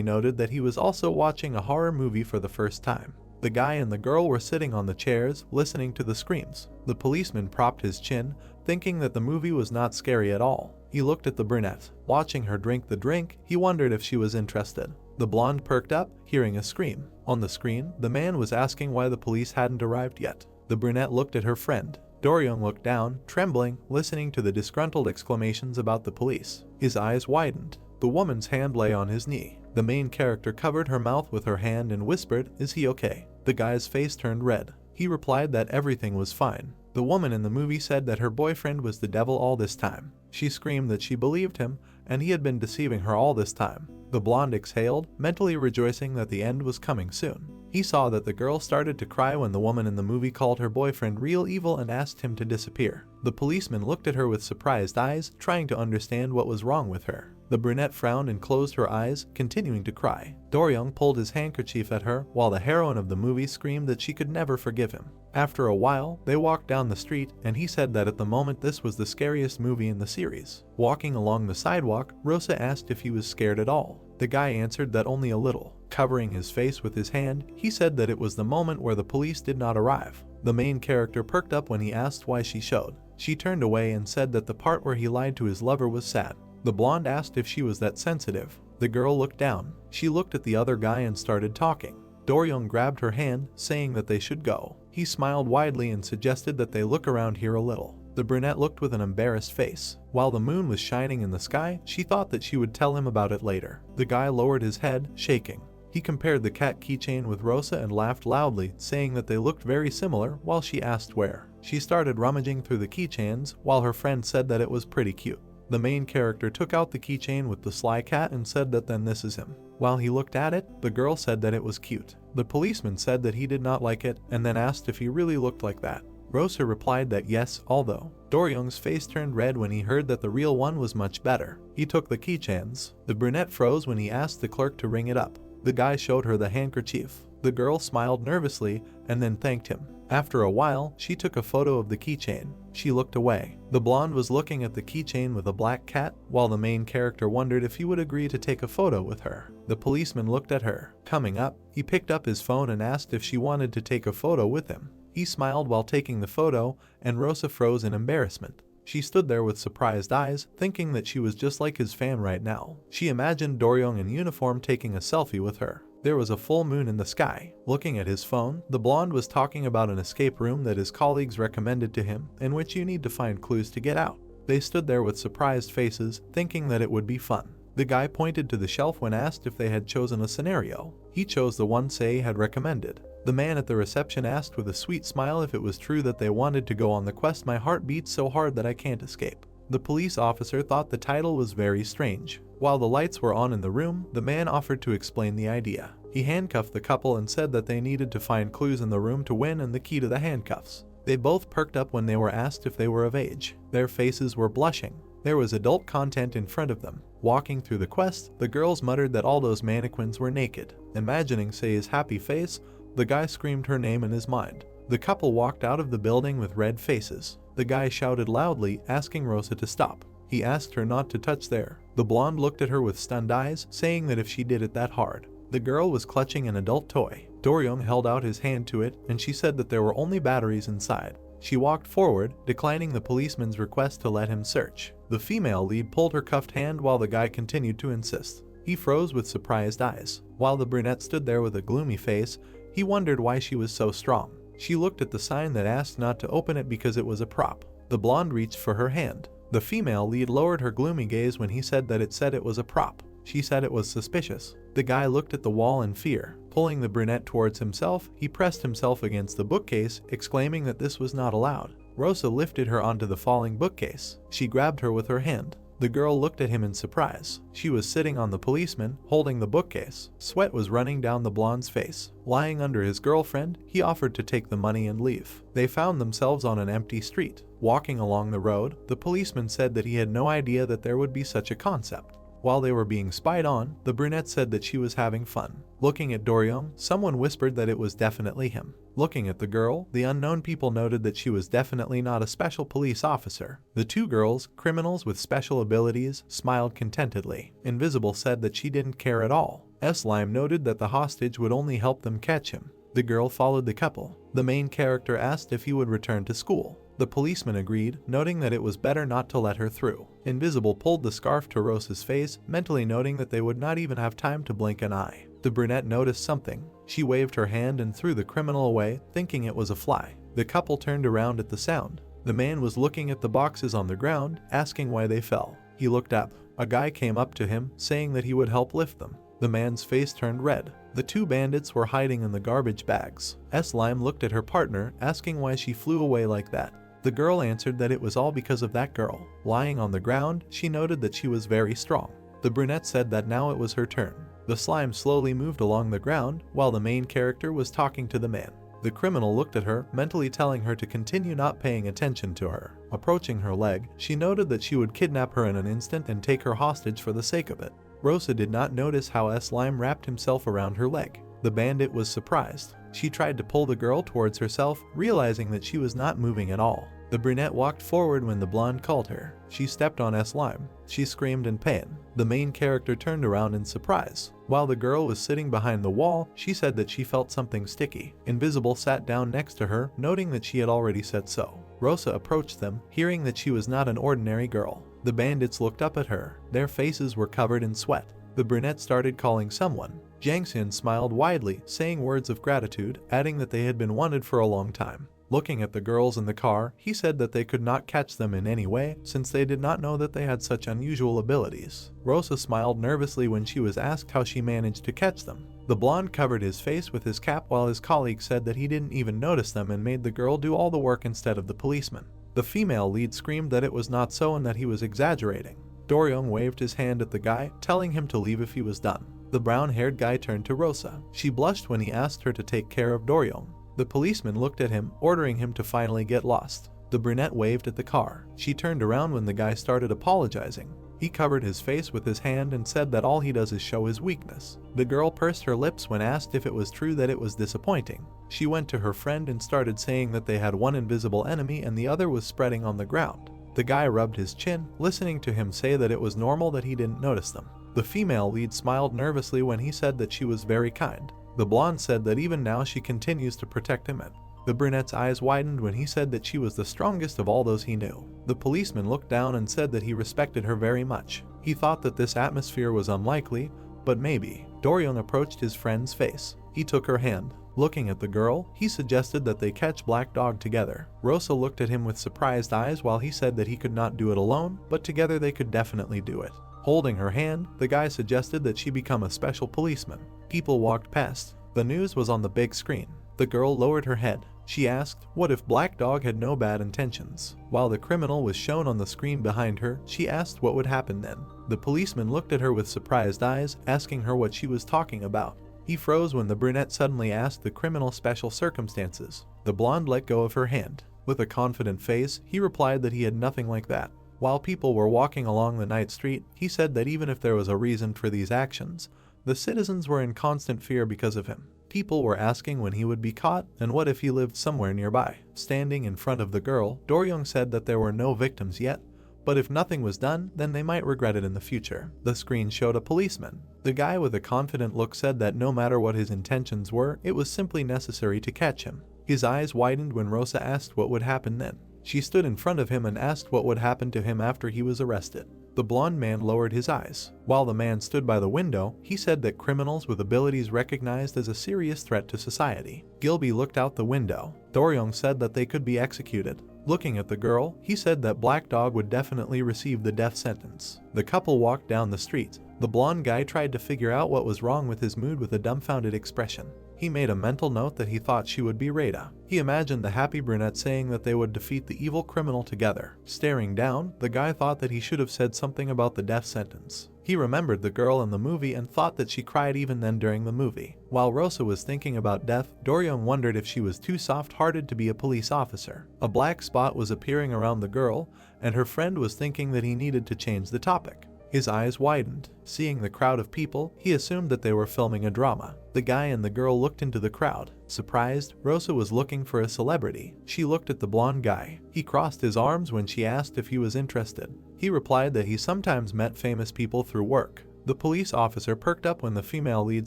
noted that he was also watching a horror movie for the first time. The guy and the girl were sitting on the chairs, listening to the screams. The policeman propped his chin, thinking that the movie was not scary at all. He looked at the brunette. Watching her drink the drink, he wondered if she was interested. The blonde perked up, hearing a scream. On the screen, the man was asking why the police hadn't arrived yet. The brunette looked at her friend. Doryong looked down, trembling, listening to the disgruntled exclamations about the police. His eyes widened. The woman's hand lay on his knee. The main character covered her mouth with her hand and whispered, "Is he okay?" The guy's face turned red. He replied that everything was fine. The woman in the movie said that her boyfriend was the devil all this time. She screamed that she believed him, and he had been deceiving her all this time. The blonde exhaled, mentally rejoicing that the end was coming soon. He saw that the girl started to cry when the woman in the movie called her boyfriend real evil and asked him to disappear. The policeman looked at her with surprised eyes, trying to understand what was wrong with her. The brunette frowned and closed her eyes, continuing to cry. Do-ryung pulled his handkerchief at her, while the heroine of the movie screamed that she could never forgive him. After a while, they walked down the street, and he said that at the moment this was the scariest movie in the series. Walking along the sidewalk, Rosa asked if he was scared at all. The guy answered that only a little. Covering his face with his hand, he said that it was the moment where the police did not arrive. The main character perked up when he asked why she showed. She turned away and said that the part where he lied to his lover was sad. The blonde asked if she was that sensitive. The girl looked down. She looked at the other guy and started talking. Do-ryung grabbed her hand, saying that they should go. He smiled widely and suggested that they look around here a little. The brunette looked with an embarrassed face. While the moon was shining in the sky, she thought that she would tell him about it later. The guy lowered his head, shaking. He compared the cat keychain with Rosa and laughed loudly, saying that they looked very similar while she asked where. She started rummaging through the keychains, while her friend said that it was pretty cute. The main character took out the keychain with the sly cat and said that then this is him. While he looked at it, the girl said that it was cute. The policeman said that he did not like it and then asked if he really looked like that. Rosa replied that yes, although. Do-ryung's face turned red when he heard that the real one was much better. He took the keychains. The brunette froze when he asked the clerk to ring it up. The guy showed her the handkerchief. The girl smiled nervously and then thanked him. After a while, she took a photo of the keychain. She looked away. The blonde was looking at the keychain with a black cat, while the main character wondered if he would agree to take a photo with her. The policeman looked at her. Coming up, he picked up his phone and asked if she wanted to take a photo with him. He smiled while taking the photo, and Rosa froze in embarrassment. She stood there with surprised eyes, thinking that she was just like his fan right now. She imagined Do-ryung in uniform taking a selfie with her. There was a full moon in the sky. Looking at his phone, the blonde was talking about an escape room that his colleagues recommended to him, in which you need to find clues to get out. They stood there with surprised faces, thinking that it would be fun. The guy pointed to the shelf when asked if they had chosen a scenario. He chose the one Sei had recommended. The man at the reception asked with a sweet smile if it was true that they wanted to go on the quest My Heart Beats So Hard That I Can't Escape. The police officer thought the title was very strange. While the lights were on in the room, the man offered to explain the idea. He handcuffed the couple and said that they needed to find clues in the room to win and the key to the handcuffs. They both perked up when they were asked if they were of age. Their faces were blushing. There was adult content in front of them. Walking through the quest, the girls muttered that all those mannequins were naked. Imagining Sei's happy face, the guy screamed her name in his mind. The couple walked out of the building with red faces. The guy shouted loudly, asking Rosa to stop. He asked her not to touch there. The blonde looked at her with stunned eyes, saying that if she did it that hard. The girl was clutching an adult toy. Do-ryung held out his hand to it, and she said that there were only batteries inside. She walked forward, declining the policeman's request to let him search. The female lead pulled her cuffed hand while the guy continued to insist. He froze with surprised eyes. While the brunette stood there with a gloomy face, he wondered why she was so strong. She looked at the sign that asked not to open it because it was a prop. The blonde reached for her hand. The female lead lowered her gloomy gaze when he said that it said it was a prop. She said it was suspicious. The guy looked at the wall in fear. Pulling the brunette towards himself, he pressed himself against the bookcase, exclaiming that this was not allowed. Rosa lifted her onto the falling bookcase. She grabbed her with her hand. The girl looked at him in surprise. She was sitting on the policeman, holding the bookcase. Sweat was running down the blonde's face. Lying under his girlfriend, he offered to take the money and leave. They found themselves on an empty street. Walking along the road, the policeman said that he had no idea that there would be such a concept. While they were being spied on, the brunette said that she was having fun. Looking at Do-ryung, someone whispered that it was definitely him. Looking at the girl, the unknown people noted that she was definitely not a special police officer. The two girls, criminals with special abilities, smiled contentedly. Invisible said that she didn't care at all. Slime noted that the hostage would only help them catch him. The girl followed the couple. The main character asked if he would return to school. The policeman agreed, noting that it was better not to let her through. Invisible pulled the scarf to Rosa's face, mentally noting that they would not even have time to blink an eye. The brunette noticed something. She waved her hand and threw the criminal away, thinking it was a fly. The couple turned around at the sound. The man was looking at the boxes on the ground, asking why they fell. He looked up. A guy came up to him, saying that he would help lift them. The man's face turned red. The two bandits were hiding in the garbage bags. Slime looked at her partner, asking why she flew away like that. The girl answered that it was all because of that girl. Lying on the ground, she noted that she was very strong. The brunette said that now it was her turn. The slime slowly moved along the ground while the main character was talking to the man. The criminal looked at her, mentally telling her to continue not paying attention to her. Approaching her leg, she noted that she would kidnap her in an instant and take her hostage for the sake of it. Rosa did not notice how slime wrapped himself around her leg. The bandit was surprised. She tried to pull the girl towards herself, realizing that she was not moving at all. The brunette walked forward when the blonde called her. She stepped on slime. She screamed in pain. The main character turned around in surprise. While the girl was sitting behind the wall, she said that she felt something sticky. Invisible sat down next to her, noting that she had already said so. Rosa approached them, hearing that she was not an ordinary girl. The bandits looked up at her. Their faces were covered in sweat. The brunette started calling someone. Jangxian smiled widely, saying words of gratitude, adding that they had been wanted for a long time. Looking at the girls in the car, he said that they could not catch them in any way since they did not know that they had such unusual abilities. Rosa smiled nervously when she was asked how she managed to catch them. The blonde covered his face with his cap while his colleague said that he didn't even notice them and made the girl do all the work instead of the policeman. The female lead screamed that it was not so and that he was exaggerating. Doryong waved his hand at the guy, telling him to leave if he was done. The brown-haired guy turned to Rosa. She blushed when he asked her to take care of Doryong. The policeman looked at him, ordering him to finally get lost. The brunette waved at the car. She turned around when the guy started apologizing. He covered his face with his hand and said that all he does is show his weakness. The girl pursed her lips when asked if it was true that it was disappointing. She went to her friend and started saying that they had one invisible enemy and the other was spreading on the ground. The guy rubbed his chin, listening to him say that it was normal that he didn't notice them. The female lead smiled nervously when he said that she was very kind. The blonde said that even now she continues to protect him. The brunette's eyes widened when he said that she was the strongest of all those he knew. The policeman looked down and said that he respected her very much. He thought that this atmosphere was unlikely, but maybe. Doryong approached his friend's face. He took her hand. Looking at the girl, he suggested that they catch Black Dog together. Rosa looked at him with surprised eyes while he said that he could not do it alone, but together they could definitely do it. Holding her hand, the guy suggested that she become a special policeman. People walked past. The news was on the big screen. The girl lowered her head. She asked, what if Black Dog had no bad intentions? While the criminal was shown on the screen behind her, she asked what would happen then. The policeman looked at her with surprised eyes, asking her what she was talking about. He froze when the brunette suddenly asked the criminal special circumstances. The blonde let go of her hand. With a confident face, he replied that he had nothing like that. While people were walking along the night street, he said that even if there was a reason for these actions, the citizens were in constant fear because of him. People were asking when he would be caught and what if he lived somewhere nearby. Standing in front of the girl, Doryong said that there were no victims yet, but if nothing was done, then they might regret it in the future. The screen showed a policeman. The guy with a confident look said that no matter what his intentions were, it was simply necessary to catch him. His eyes widened when Rosa asked what would happen then. She stood in front of him and asked what would happen to him after he was arrested. The blonde man lowered his eyes. While the man stood by the window, he said that criminals with abilities recognized as a serious threat to society. Gilby looked out the window. Doryong said that they could be executed. Looking at the girl, he said that Black Dog would definitely receive the death sentence. The couple walked down the street. The blonde guy tried to figure out what was wrong with his mood with a dumbfounded expression. He made a mental note that he thought she would be Rada. He imagined the happy brunette saying that they would defeat the evil criminal together. Staring down, the guy thought that he should have said something about the death sentence. He remembered the girl in the movie and thought that she cried even then during the movie. While Rosa was thinking about death, Doryong wondered if she was too soft-hearted to be a police officer. A black spot was appearing around the girl, and her friend was thinking that he needed to change the topic. His eyes widened. Seeing the crowd of people, he assumed that they were filming a drama. The guy and the girl looked into the crowd. Surprised, Rosa was looking for a celebrity. She looked at the blonde guy. He crossed his arms when she asked if he was interested. He replied that he sometimes met famous people through work. The police officer perked up when the female lead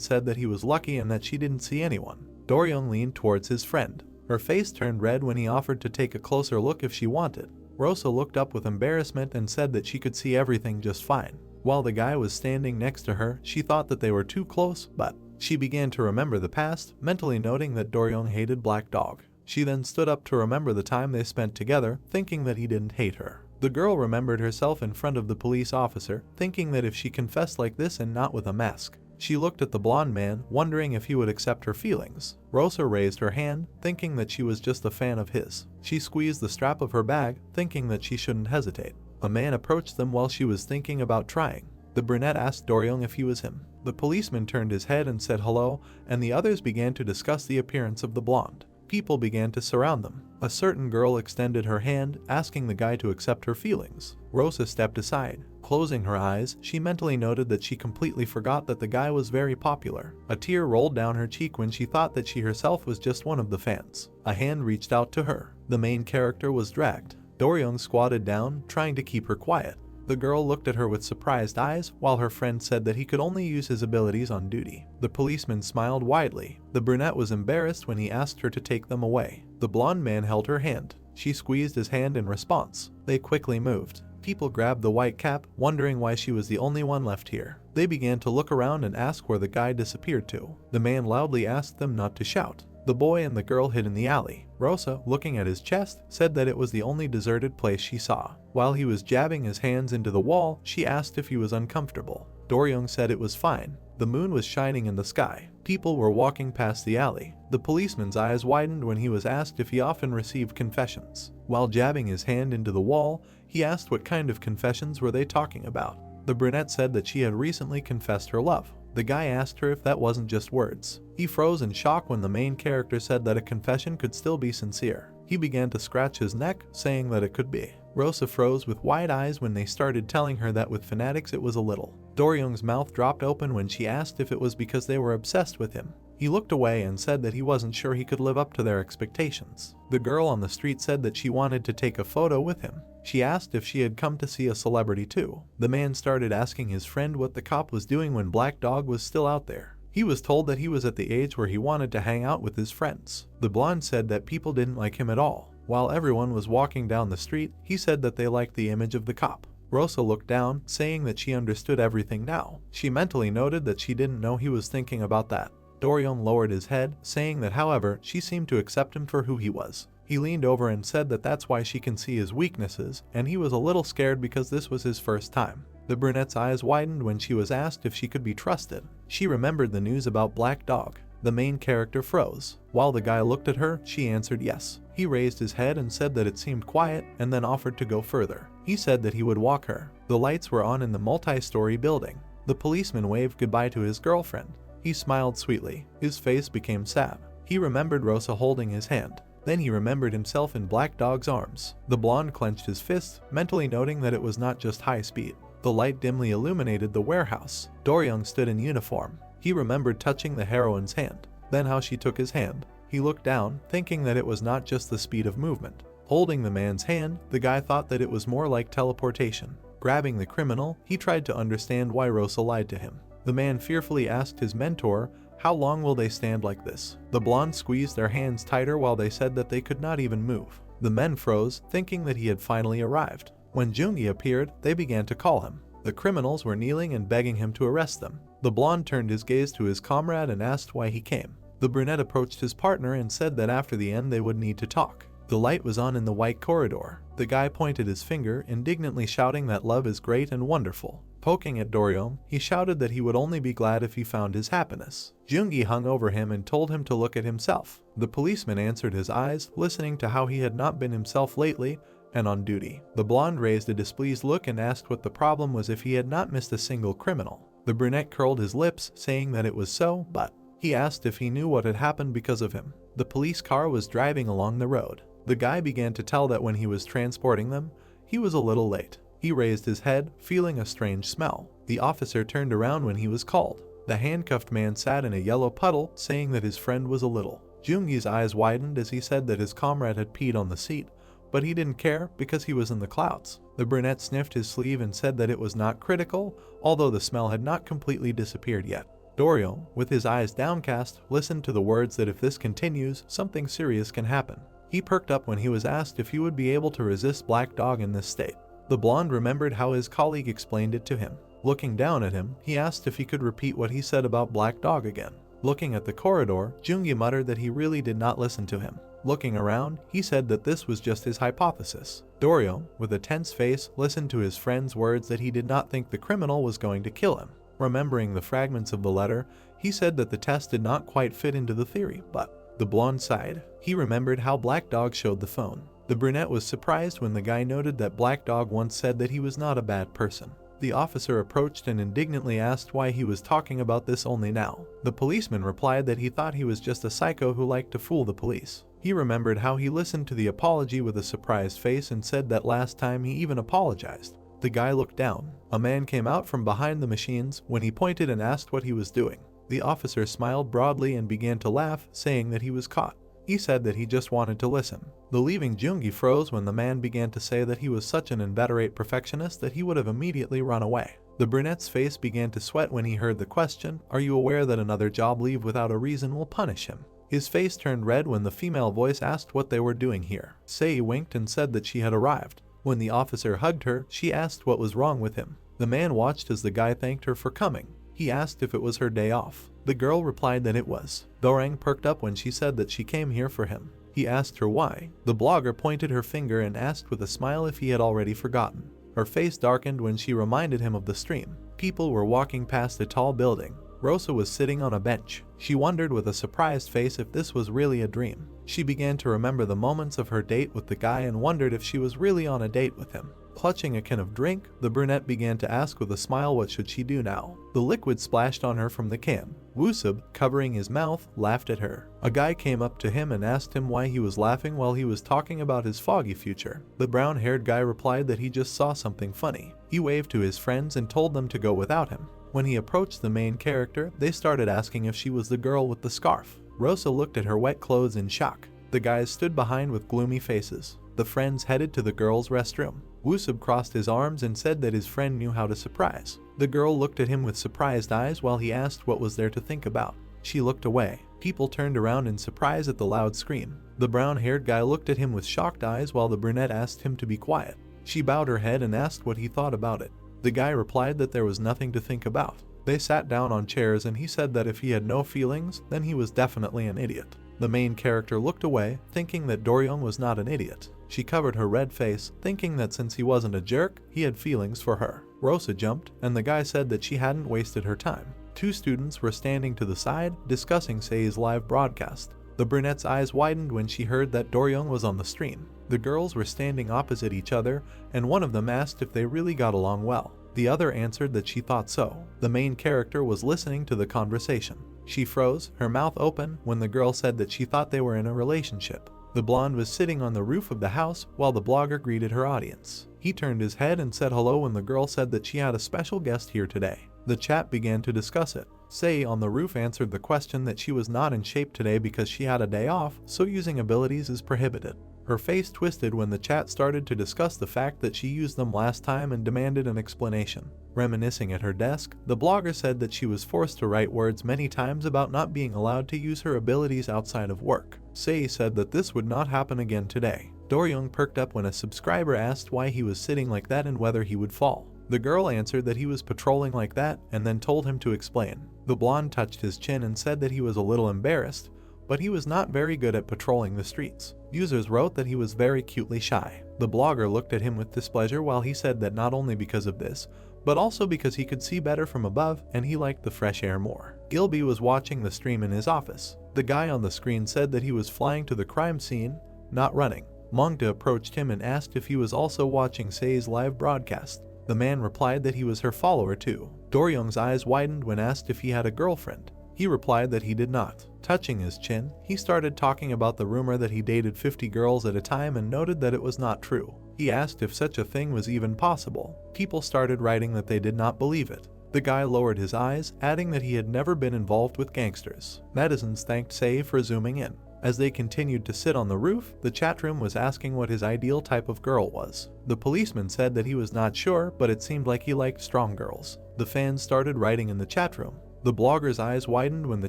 said that he was lucky and that she didn't see anyone. Doryong leaned towards his friend. Her face turned red when he offered to take a closer look if she wanted. Rosa looked up with embarrassment and said that she could see everything just fine. While the guy was standing next to her, she thought that they were too close, but she began to remember the past, mentally noting that Doryong hated Black Dog. She then stood up to remember the time they spent together, thinking that he didn't hate her. The girl remembered herself in front of the police officer, thinking that if she confessed like this and not with a mask. She looked at the blonde man, wondering if he would accept her feelings. Rosa raised her hand, thinking that she was just a fan of his. She squeezed the strap of her bag, thinking that she shouldn't hesitate. A man approached them while she was thinking about trying. The brunette asked Do-ryung if he was him. The policeman turned his head and said hello, and the others began to discuss the appearance of the blonde. People began to surround them. A certain girl extended her hand, asking the guy to accept her feelings. Rosa stepped aside. Closing her eyes, she mentally noted that she completely forgot that the guy was very popular. A tear rolled down her cheek when she thought that she herself was just one of the fans. A hand reached out to her. The main character was dragged. Do-ryung squatted down, trying to keep her quiet. The girl looked at her with surprised eyes, while her friend said that he could only use his abilities on duty. The policeman smiled widely. The brunette was embarrassed when he asked her to take them away. The blonde man held her hand. She squeezed his hand in response. They quickly moved. People grabbed the white cap, wondering why she was the only one left here. They began to look around and ask where the guy disappeared to. The man loudly asked them not to shout. The boy and the girl hid in the alley. Rosa, looking at his chest, said that it was the only deserted place she saw. While he was jabbing his hands into the wall, she asked if he was uncomfortable. Do-ryung said it was fine. The moon was shining in the sky. People were walking past the alley. The policeman's eyes widened when he was asked if he often received confessions. While jabbing his hand into the wall, he asked what kind of confessions were they talking about. The brunette said that she had recently confessed her love. The guy asked her if that wasn't just words. He froze in shock when the main character said that a confession could still be sincere. He began to scratch his neck, saying that it could be. Rosa froze with wide eyes when they started telling her that with fanatics it was a little. Do-ryung's mouth dropped open when she asked if it was because they were obsessed with him. He looked away and said that he wasn't sure he could live up to their expectations. The girl on the street said that she wanted to take a photo with him. She asked if she had come to see a celebrity too. The man started asking his friend what the cop was doing when Black Dog was still out there. He was told that he was at the age where he wanted to hang out with his friends. The blonde said that people didn't like him at all. While everyone was walking down the street, he said that they liked the image of the cop. Rosa looked down, saying that she understood everything now. She mentally noted that she didn't know he was thinking about that. Do-ryung lowered his head, saying that however, she seemed to accept him for who he was. He leaned over and said that that's why she can see his weaknesses, and he was a little scared because this was his first time. The brunette's eyes widened when she was asked if she could be trusted. She remembered the news about Black Dog. The main character froze. While the guy looked at her, she answered yes. He raised his head and said that it seemed quiet, and then offered to go further. He said that he would walk her. The lights were on in the multi-story building. The policeman waved goodbye to his girlfriend. He smiled sweetly. His face became sad. He remembered Rosa holding his hand. Then he remembered himself in Black Dog's arms. The blonde clenched his fist, mentally noting that it was not just high speed. The light dimly illuminated the warehouse. Do-ryung stood in uniform. He remembered touching the heroine's hand, then how she took his hand. He looked down, thinking that it was not just the speed of movement. Holding the man's hand, the guy thought that it was more like teleportation. Grabbing the criminal, he tried to understand why Rosa lied to him. The man fearfully asked his mentor, "How long will they stand like this?" The blonde squeezed their hands tighter while they said that they could not even move. The men froze, thinking that he had finally arrived. When Jungi appeared, they began to call him. The criminals were kneeling and begging him to arrest them. The blonde turned his gaze to his comrade and asked why he came. The brunette approached his partner and said that after the end they would need to talk. The light was on in the white corridor. The guy pointed his finger, indignantly shouting that love is great and wonderful. Poking at Do-ryung, he shouted that he would only be glad if he found his happiness. Jungi hung over him and told him to look at himself. The policeman answered his eyes, listening to how he had not been himself lately and on duty. The blonde raised a displeased look and asked what the problem was if he had not missed a single criminal. The brunette curled his lips, saying that it was so, but he asked if he knew what had happened because of him. The police car was driving along the road. The guy began to tell that when he was transporting them, he was a little late. He raised his head, feeling a strange smell. The officer turned around when he was called. The handcuffed man sat in a yellow puddle, saying that his friend was a little. Jungi's eyes widened as he said that his comrade had peed on the seat, but he didn't care because he was in the clouds. The brunette sniffed his sleeve and said that it was not critical, although the smell had not completely disappeared yet. Do-ryung, with his eyes downcast, listened to the words that if this continues, something serious can happen. He perked up when he was asked if he would be able to resist Black Dog in this state. The blonde remembered how his colleague explained it to him. Looking down at him, he asked if he could repeat what he said about Black Dog again. Looking at the corridor, Jungi muttered that he really did not listen to him. Looking around, he said that this was just his hypothesis. Do-ryung, with a tense face, listened to his friend's words that he did not think the criminal was going to kill him. Remembering the fragments of the letter, he said that the test did not quite fit into the theory, but the blonde sighed. He remembered how Black Dog showed the phone. The brunette was surprised when the guy noted that Black Dog once said that he was not a bad person. The officer approached and indignantly asked why he was talking about this only now. The policeman replied that he thought he was just a psycho who liked to fool the police. He remembered how he listened to the apology with a surprised face and said that last time he even apologized. The guy looked down. A man came out from behind the machines when he pointed and asked what he was doing. The officer smiled broadly and began to laugh, saying that he was caught. He said that he just wanted to listen. The leaving Jungi froze when the man began to say that he was such an inveterate perfectionist that he would have immediately run away. The brunette's face began to sweat when he heard the question, "Are you aware that another job leave without a reason will punish him?" His face turned red when the female voice asked what they were doing here. Sei winked and said that she had arrived. When the officer hugged her, she asked what was wrong with him. The man watched as the guy thanked her for coming. He asked if it was her day off. The girl replied that it was. Dorang perked up when she said that she came here for him. He asked her why. The blogger pointed her finger and asked with a smile if he had already forgotten. Her face darkened when she reminded him of the stream. People were walking past a tall building. Rosa was sitting on a bench. She wondered with a surprised face if this was really a dream. She began to remember the moments of her date with the guy and wondered if she was really on a date with him. Clutching a can of drink, the brunette began to ask with a smile what should she do now. The liquid splashed on her from the can. Woosub, covering his mouth, laughed at her. A guy came up to him and asked him why he was laughing while he was talking about his foggy future. The brown-haired guy replied that he just saw something funny. He waved to his friends and told them to go without him. When he approached the main character, they started asking if she was the girl with the scarf. Rosa looked at her wet clothes in shock. The guys stood behind with gloomy faces. The friends headed to the girl's restroom. Woosub crossed his arms and said that his friend knew how to surprise. The girl looked at him with surprised eyes while he asked what was there to think about. She looked away. People turned around in surprise at the loud scream. The brown-haired guy looked at him with shocked eyes while the brunette asked him to be quiet. She bowed her head and asked what he thought about it. The guy replied that there was nothing to think about. They sat down on chairs and he said that if he had no feelings, then he was definitely an idiot. The main character looked away, thinking that Doryong was not an idiot. She covered her red face, thinking that since he wasn't a jerk, he had feelings for her. Rosa jumped, and the guy said that she hadn't wasted her time. Two students were standing to the side, discussing Sei's live broadcast. The brunette's eyes widened when she heard that Doryong was on the stream. The girls were standing opposite each other, and one of them asked if they really got along well. The other answered that she thought so. The main character was listening to the conversation. She froze, her mouth open, when the girl said that she thought they were in a relationship. The blonde was sitting on the roof of the house while the blogger greeted her audience. He turned his head and said hello when the girl said that she had a special guest here today. The chat began to discuss it. Sei on the roof answered the question that she was not in shape today because she had a day off, so using abilities is prohibited. Her face twisted when the chat started to discuss the fact that she used them last time and demanded an explanation. Reminiscing at her desk, the blogger said that she was forced to write words many times about not being allowed to use her abilities outside of work. Sei said that this would not happen again today. Doryong perked up when a subscriber asked why he was sitting like that and whether he would fall. The girl answered that he was patrolling like that and then told him to explain. The blonde touched his chin and said that he was a little embarrassed, but he was not very good at patrolling the streets. Users wrote that he was very cutely shy. The blogger looked at him with displeasure while he said that not only because of this, but also because he could see better from above and he liked the fresh air more. Gilby was watching the stream in his office. The guy on the screen said that he was flying to the crime scene, not running. Manga approached him and asked if he was also watching Sei's live broadcast. The man replied that he was her follower too. Doryong's eyes widened when asked if he had a girlfriend. He replied that he did not. Touching his chin, he started talking about the rumor that he dated 50 girls at a time and noted that it was not true. He asked if such a thing was even possible. People started writing that they did not believe it. The guy lowered his eyes, adding that he had never been involved with gangsters. Netizens thanked Sei for zooming in. As they continued to sit on the roof, the chat room was asking what his ideal type of girl was. The policeman said that he was not sure, but it seemed like he liked strong girls. The fans started writing in the chat room. The blogger's eyes widened when the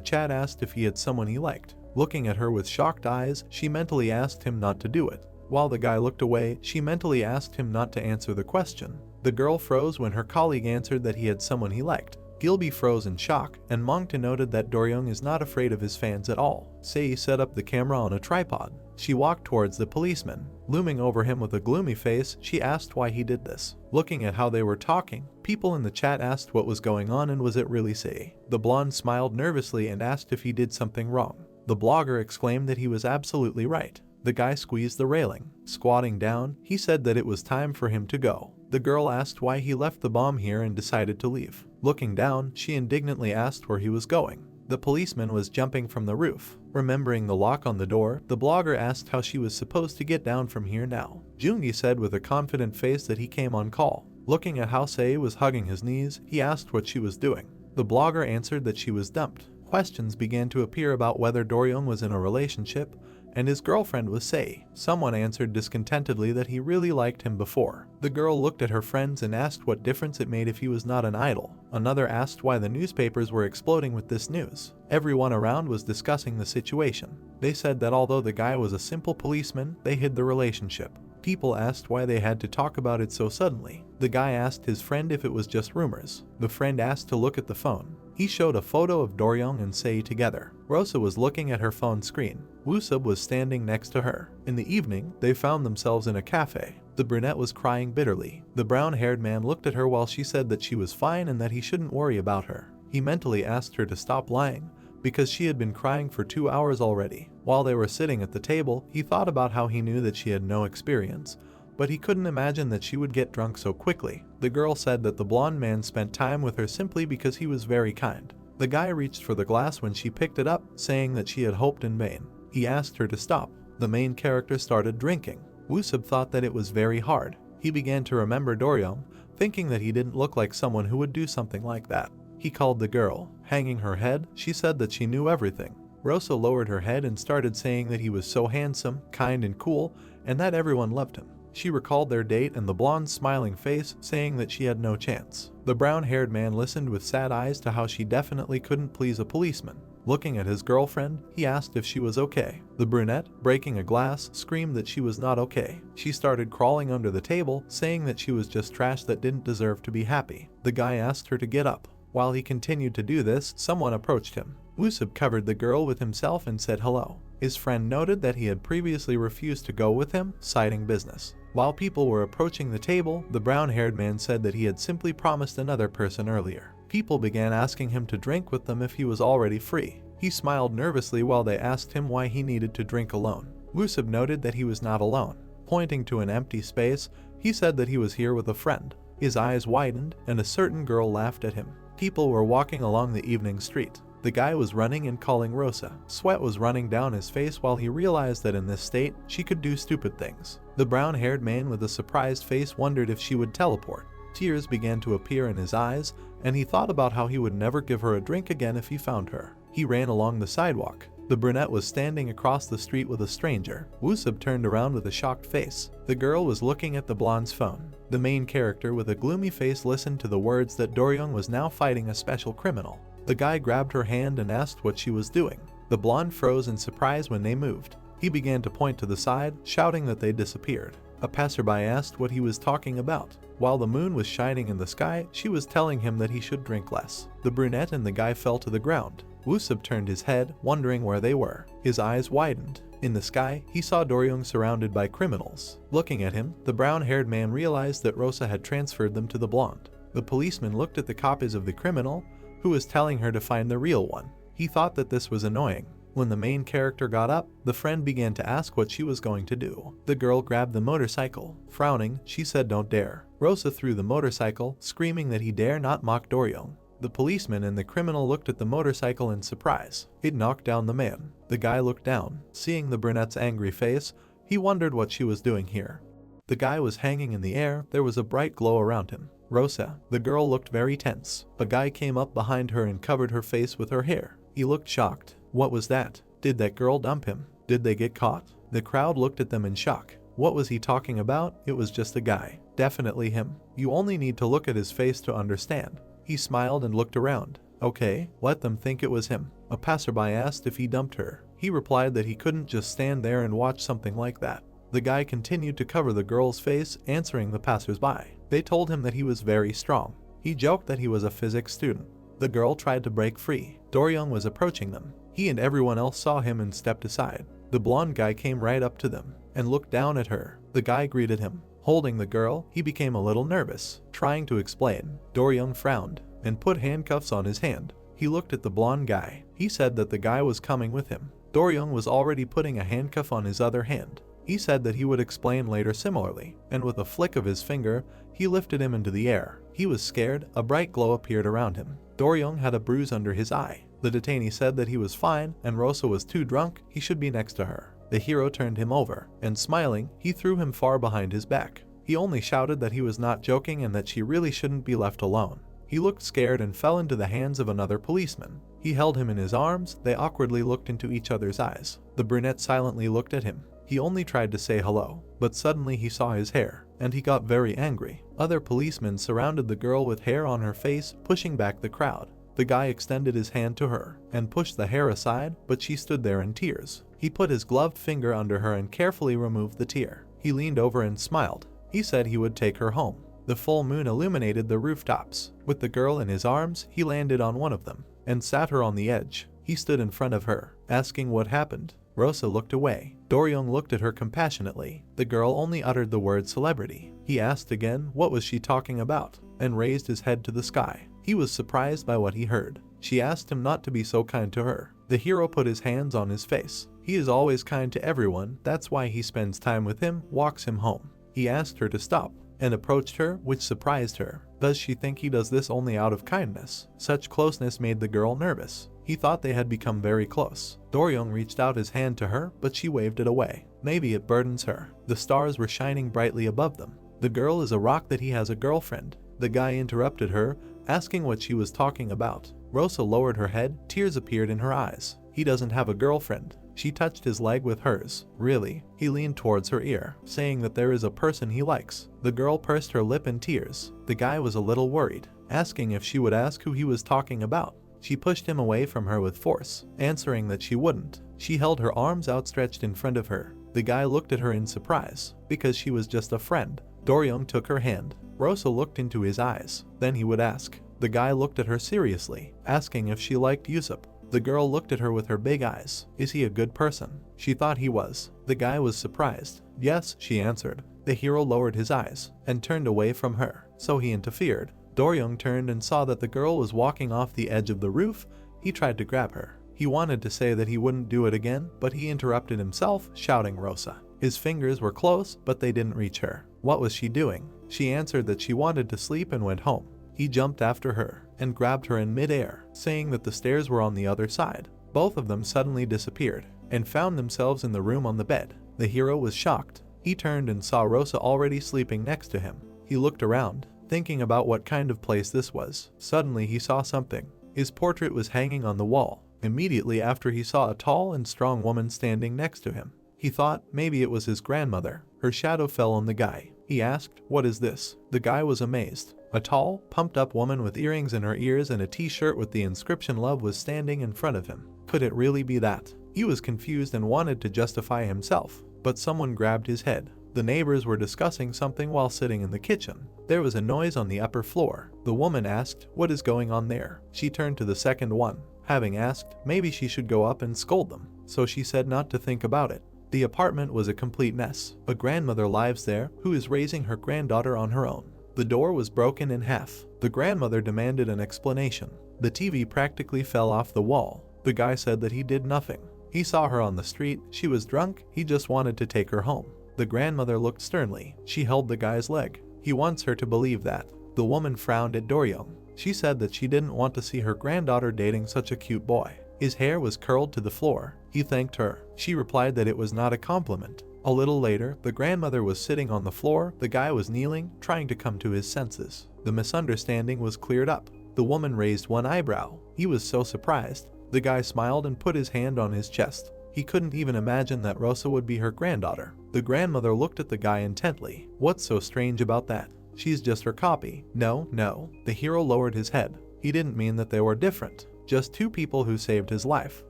chat asked if he had someone he liked. Looking at her with shocked eyes, she mentally asked him not to do it. While the guy looked away, she mentally asked him not to answer the question. The girl froze when her colleague answered that he had someone he liked. Gilby froze in shock, and Mongta noted that Doryong is not afraid of his fans at all. Sei set up the camera on a tripod. She walked towards the policeman. Looming over him with a gloomy face, she asked why he did this. Looking at how they were talking, people in the chat asked what was going on and was it really Sei. The blonde smiled nervously and asked if he did something wrong. The blogger exclaimed that he was absolutely right. The guy squeezed the railing. Squatting down, he said that it was time for him to go. The girl asked why he left the bomb here and decided to leave. Looking down, she indignantly asked where he was going. The policeman was jumping from the roof. Remembering the lock on the door, the blogger asked how she was supposed to get down from here now. Jungi said with a confident face that he came on call. Looking at how Sei was hugging his knees, he asked what she was doing. The blogger answered that she was dumped. Questions began to appear about whether Doryong was in a relationship, and his girlfriend was Sei. Someone answered discontentedly that he really liked him before. The girl looked at her friends and asked what difference it made if he was not an idol. Another asked why the newspapers were exploding with this news. Everyone around was discussing the situation. They said that although the guy was a simple policeman, they hid the relationship. People asked why they had to talk about it so suddenly. The guy asked his friend if it was just rumors. The friend asked to look at the phone. He showed a photo of Doryong and Sei together. Rosa was looking at her phone screen. Woosub was standing next to her. In the evening, they found themselves in a cafe. The brunette was crying bitterly. The brown-haired man looked at her while she said that she was fine and that he shouldn't worry about her. He mentally asked her to stop lying, because she had been crying for 2 hours already. While they were sitting at the table, he thought about how he knew that she had no experience, but he couldn't imagine that she would get drunk so quickly. The girl said that the blonde man spent time with her simply because he was very kind. The guy reached for the glass when she picked it up, saying that she had hoped in vain. He asked her to stop. The main character started drinking. Woosub thought that it was very hard. He began to remember Doryong, thinking that he didn't look like someone who would do something like that. He called the girl. Hanging her head, she said that she knew everything. Rosa lowered her head and started saying that he was so handsome, kind and cool, and that everyone loved him. She recalled their date and the blonde's smiling face, saying that she had no chance. The brown-haired man listened with sad eyes to how she definitely couldn't please a policeman. Looking at his girlfriend, he asked if she was okay. The brunette, breaking a glass, screamed that she was not okay. She started crawling under the table, saying that she was just trash that didn't deserve to be happy. The guy asked her to get up. While he continued to do this, someone approached him. Woosub covered the girl with himself and said hello. His friend noted that he had previously refused to go with him, citing business. While people were approaching the table, the brown-haired man said that he had simply promised another person earlier. People began asking him to drink with them if he was already free. He smiled nervously while they asked him why he needed to drink alone. Woosub noted that he was not alone. Pointing to an empty space, he said that he was here with a friend. His eyes widened, and a certain girl laughed at him. People were walking along the evening street. The guy was running and calling Rosa. Sweat was running down his face while he realized that in this state, she could do stupid things. The brown-haired man with a surprised face wondered if she would teleport. Tears began to appear in his eyes, and he thought about how he would never give her a drink again if he found her. He ran along the sidewalk. The brunette was standing across the street with a stranger. Woosub turned around with a shocked face. The girl was looking at the blonde's phone. The main character with a gloomy face listened to the words that Doryong was now fighting a special criminal. The guy grabbed her hand and asked what she was doing. The blonde froze in surprise when they moved. He began to point to the side, shouting that they disappeared. A passerby asked what he was talking about. While the moon was shining in the sky, she was telling him that he should drink less. The brunette and the guy fell to the ground. Woosub turned his head, wondering where they were. His eyes widened. In the sky, he saw Doryong surrounded by criminals. Looking at him, the brown-haired man realized that Rosa had transferred them to the blonde. The policeman looked at the copies of the criminal, who was telling her to find the real one. He thought that this was annoying. When the main character got up, the friend began to ask what she was going to do. The girl grabbed the motorcycle. Frowning, she said, "Don't dare." Rosa threw the motorcycle, screaming that he dare not mock Doryong. The policeman and the criminal looked at the motorcycle in surprise. It knocked down the man. The guy looked down. Seeing the brunette's angry face, he wondered what she was doing here. The guy was hanging in the air. There was a bright glow around him. Rosa, the girl, looked very tense. A guy came up behind her and covered her face with her hair. He looked shocked. What was that? Did that girl dump him? Did they get caught? The crowd looked at them in shock. What was he talking about? It was just a guy. Definitely him. You only need to look at his face to understand. He smiled and looked around. Okay, let them think it was him. A passerby asked if he dumped her. He replied that he couldn't just stand there and watch something like that. The guy continued to cover the girl's face, answering the passersby. They told him that he was very strong. He joked that he was a physics student. The girl tried to break free. Doryong was approaching them. He and everyone else saw him and stepped aside. The blonde guy came right up to them and looked down at her. The guy greeted him. Holding the girl, he became a little nervous. Trying to explain, Doryong frowned and put handcuffs on his hand. He looked at the blonde guy. He said that the guy was coming with him. Do-ryung was already putting a handcuff on his other hand. He said that he would explain later similarly, and with a flick of his finger, he lifted him into the air. He was scared, a bright glow appeared around him. Do-ryung had a bruise under his eye. The detainee said that he was fine, and Rosa was too drunk, he should be next to her. The hero turned him over, and smiling, he threw him far behind his back. He only shouted that he was not joking and that she really shouldn't be left alone. He looked scared and fell into the hands of another policeman. He held him in his arms, they awkwardly looked into each other's eyes. The brunette silently looked at him. He only tried to say hello, but suddenly he saw his hair, and he got very angry. Other policemen surrounded the girl with hair on her face, pushing back the crowd. The guy extended his hand to her, and pushed the hair aside, but she stood there in tears. He put his gloved finger under her and carefully removed the tear. He leaned over and smiled. He said he would take her home. The full moon illuminated the rooftops. With the girl in his arms, he landed on one of them, and sat her on the edge. He stood in front of her, asking what happened. Rosa looked away. Do-ryung looked at her compassionately. The girl only uttered the word celebrity. He asked again what was she talking about, and raised his head to the sky. He was surprised by what he heard. She asked him not to be so kind to her. The hero put his hands on his face. He is always kind to everyone, that's why he spends time with him, walks him home. He asked her to stop, and approached her, which surprised her. Does she think he does this only out of kindness? Such closeness made the girl nervous. He thought they had become very close. Do-ryung reached out his hand to her, but she waved it away. Maybe it burdens her. The stars were shining brightly above them. The girl is a rock that he has a girlfriend. The guy interrupted her, asking what she was talking about. Rosa lowered her head, tears appeared in her eyes. He doesn't have a girlfriend. She touched his leg with hers. Really? He leaned towards her ear, saying that there is a person he likes. The girl pursed her lip in tears. The guy was a little worried, asking if she would ask who he was talking about. She pushed him away from her with force, answering that she wouldn't. She held her arms outstretched in front of her. The guy looked at her in surprise, because she was just a friend. Do-ryung took her hand. Rosa looked into his eyes. Then he would ask. The guy looked at her seriously, asking if she liked Yusup. The girl looked at her with her big eyes. Is he a good person? She thought he was. The guy was surprised. Yes, she answered. The hero lowered his eyes, and turned away from her, so he interfered. Do-ryung turned and saw that the girl was walking off the edge of the roof. He tried to grab her. He wanted to say that he wouldn't do it again, but he interrupted himself, shouting Rosa. His fingers were close, but they didn't reach her. What was she doing? She answered that she wanted to sleep and went home. He jumped after her, and grabbed her in mid-air, saying that the stairs were on the other side. Both of them suddenly disappeared, and found themselves in the room on the bed. The hero was shocked. He turned and saw Rosa already sleeping next to him. He looked around, thinking about what kind of place this was. Suddenly he saw something. His portrait was hanging on the wall. Immediately after, he saw a tall and strong woman standing next to him. He thought maybe it was his grandmother. Her shadow fell on the guy. He asked, "What is this?" The guy was amazed. A tall, pumped-up woman with earrings in her ears and a t-shirt with the inscription "Love" was standing in front of him. Could it really be that? He was confused and wanted to justify himself, but someone grabbed his head. The neighbors were discussing something while sitting in the kitchen. There was a noise on the upper floor. The woman asked, "What is going on there?" She turned to the second one, having asked maybe she should go up and scold them, so she said not to think about it. The apartment was a complete mess. A grandmother lives there who is raising her granddaughter on her own. The door was broken in half. The grandmother demanded an explanation. The TV practically fell off the wall. The guy said that he did nothing. He saw her on the street, she was drunk, he just wanted to take her home. The grandmother looked sternly. She held the guy's leg. He wants her to believe that. The woman frowned at Do-ryung. She said that she didn't want to see her granddaughter dating such a cute boy. His hair was curled to the floor. He thanked her. She replied that it was not a compliment. A little later, the grandmother was sitting on the floor, the guy was kneeling, trying to come to his senses. The misunderstanding was cleared up. The woman raised one eyebrow. He was so surprised. The guy smiled and put his hand on his chest. He couldn't even imagine that Rosa would be her granddaughter. The grandmother looked at the guy intently. What's so strange about that? She's just her copy. No. The hero lowered his head. He didn't mean that they were different. Just two people who saved his life.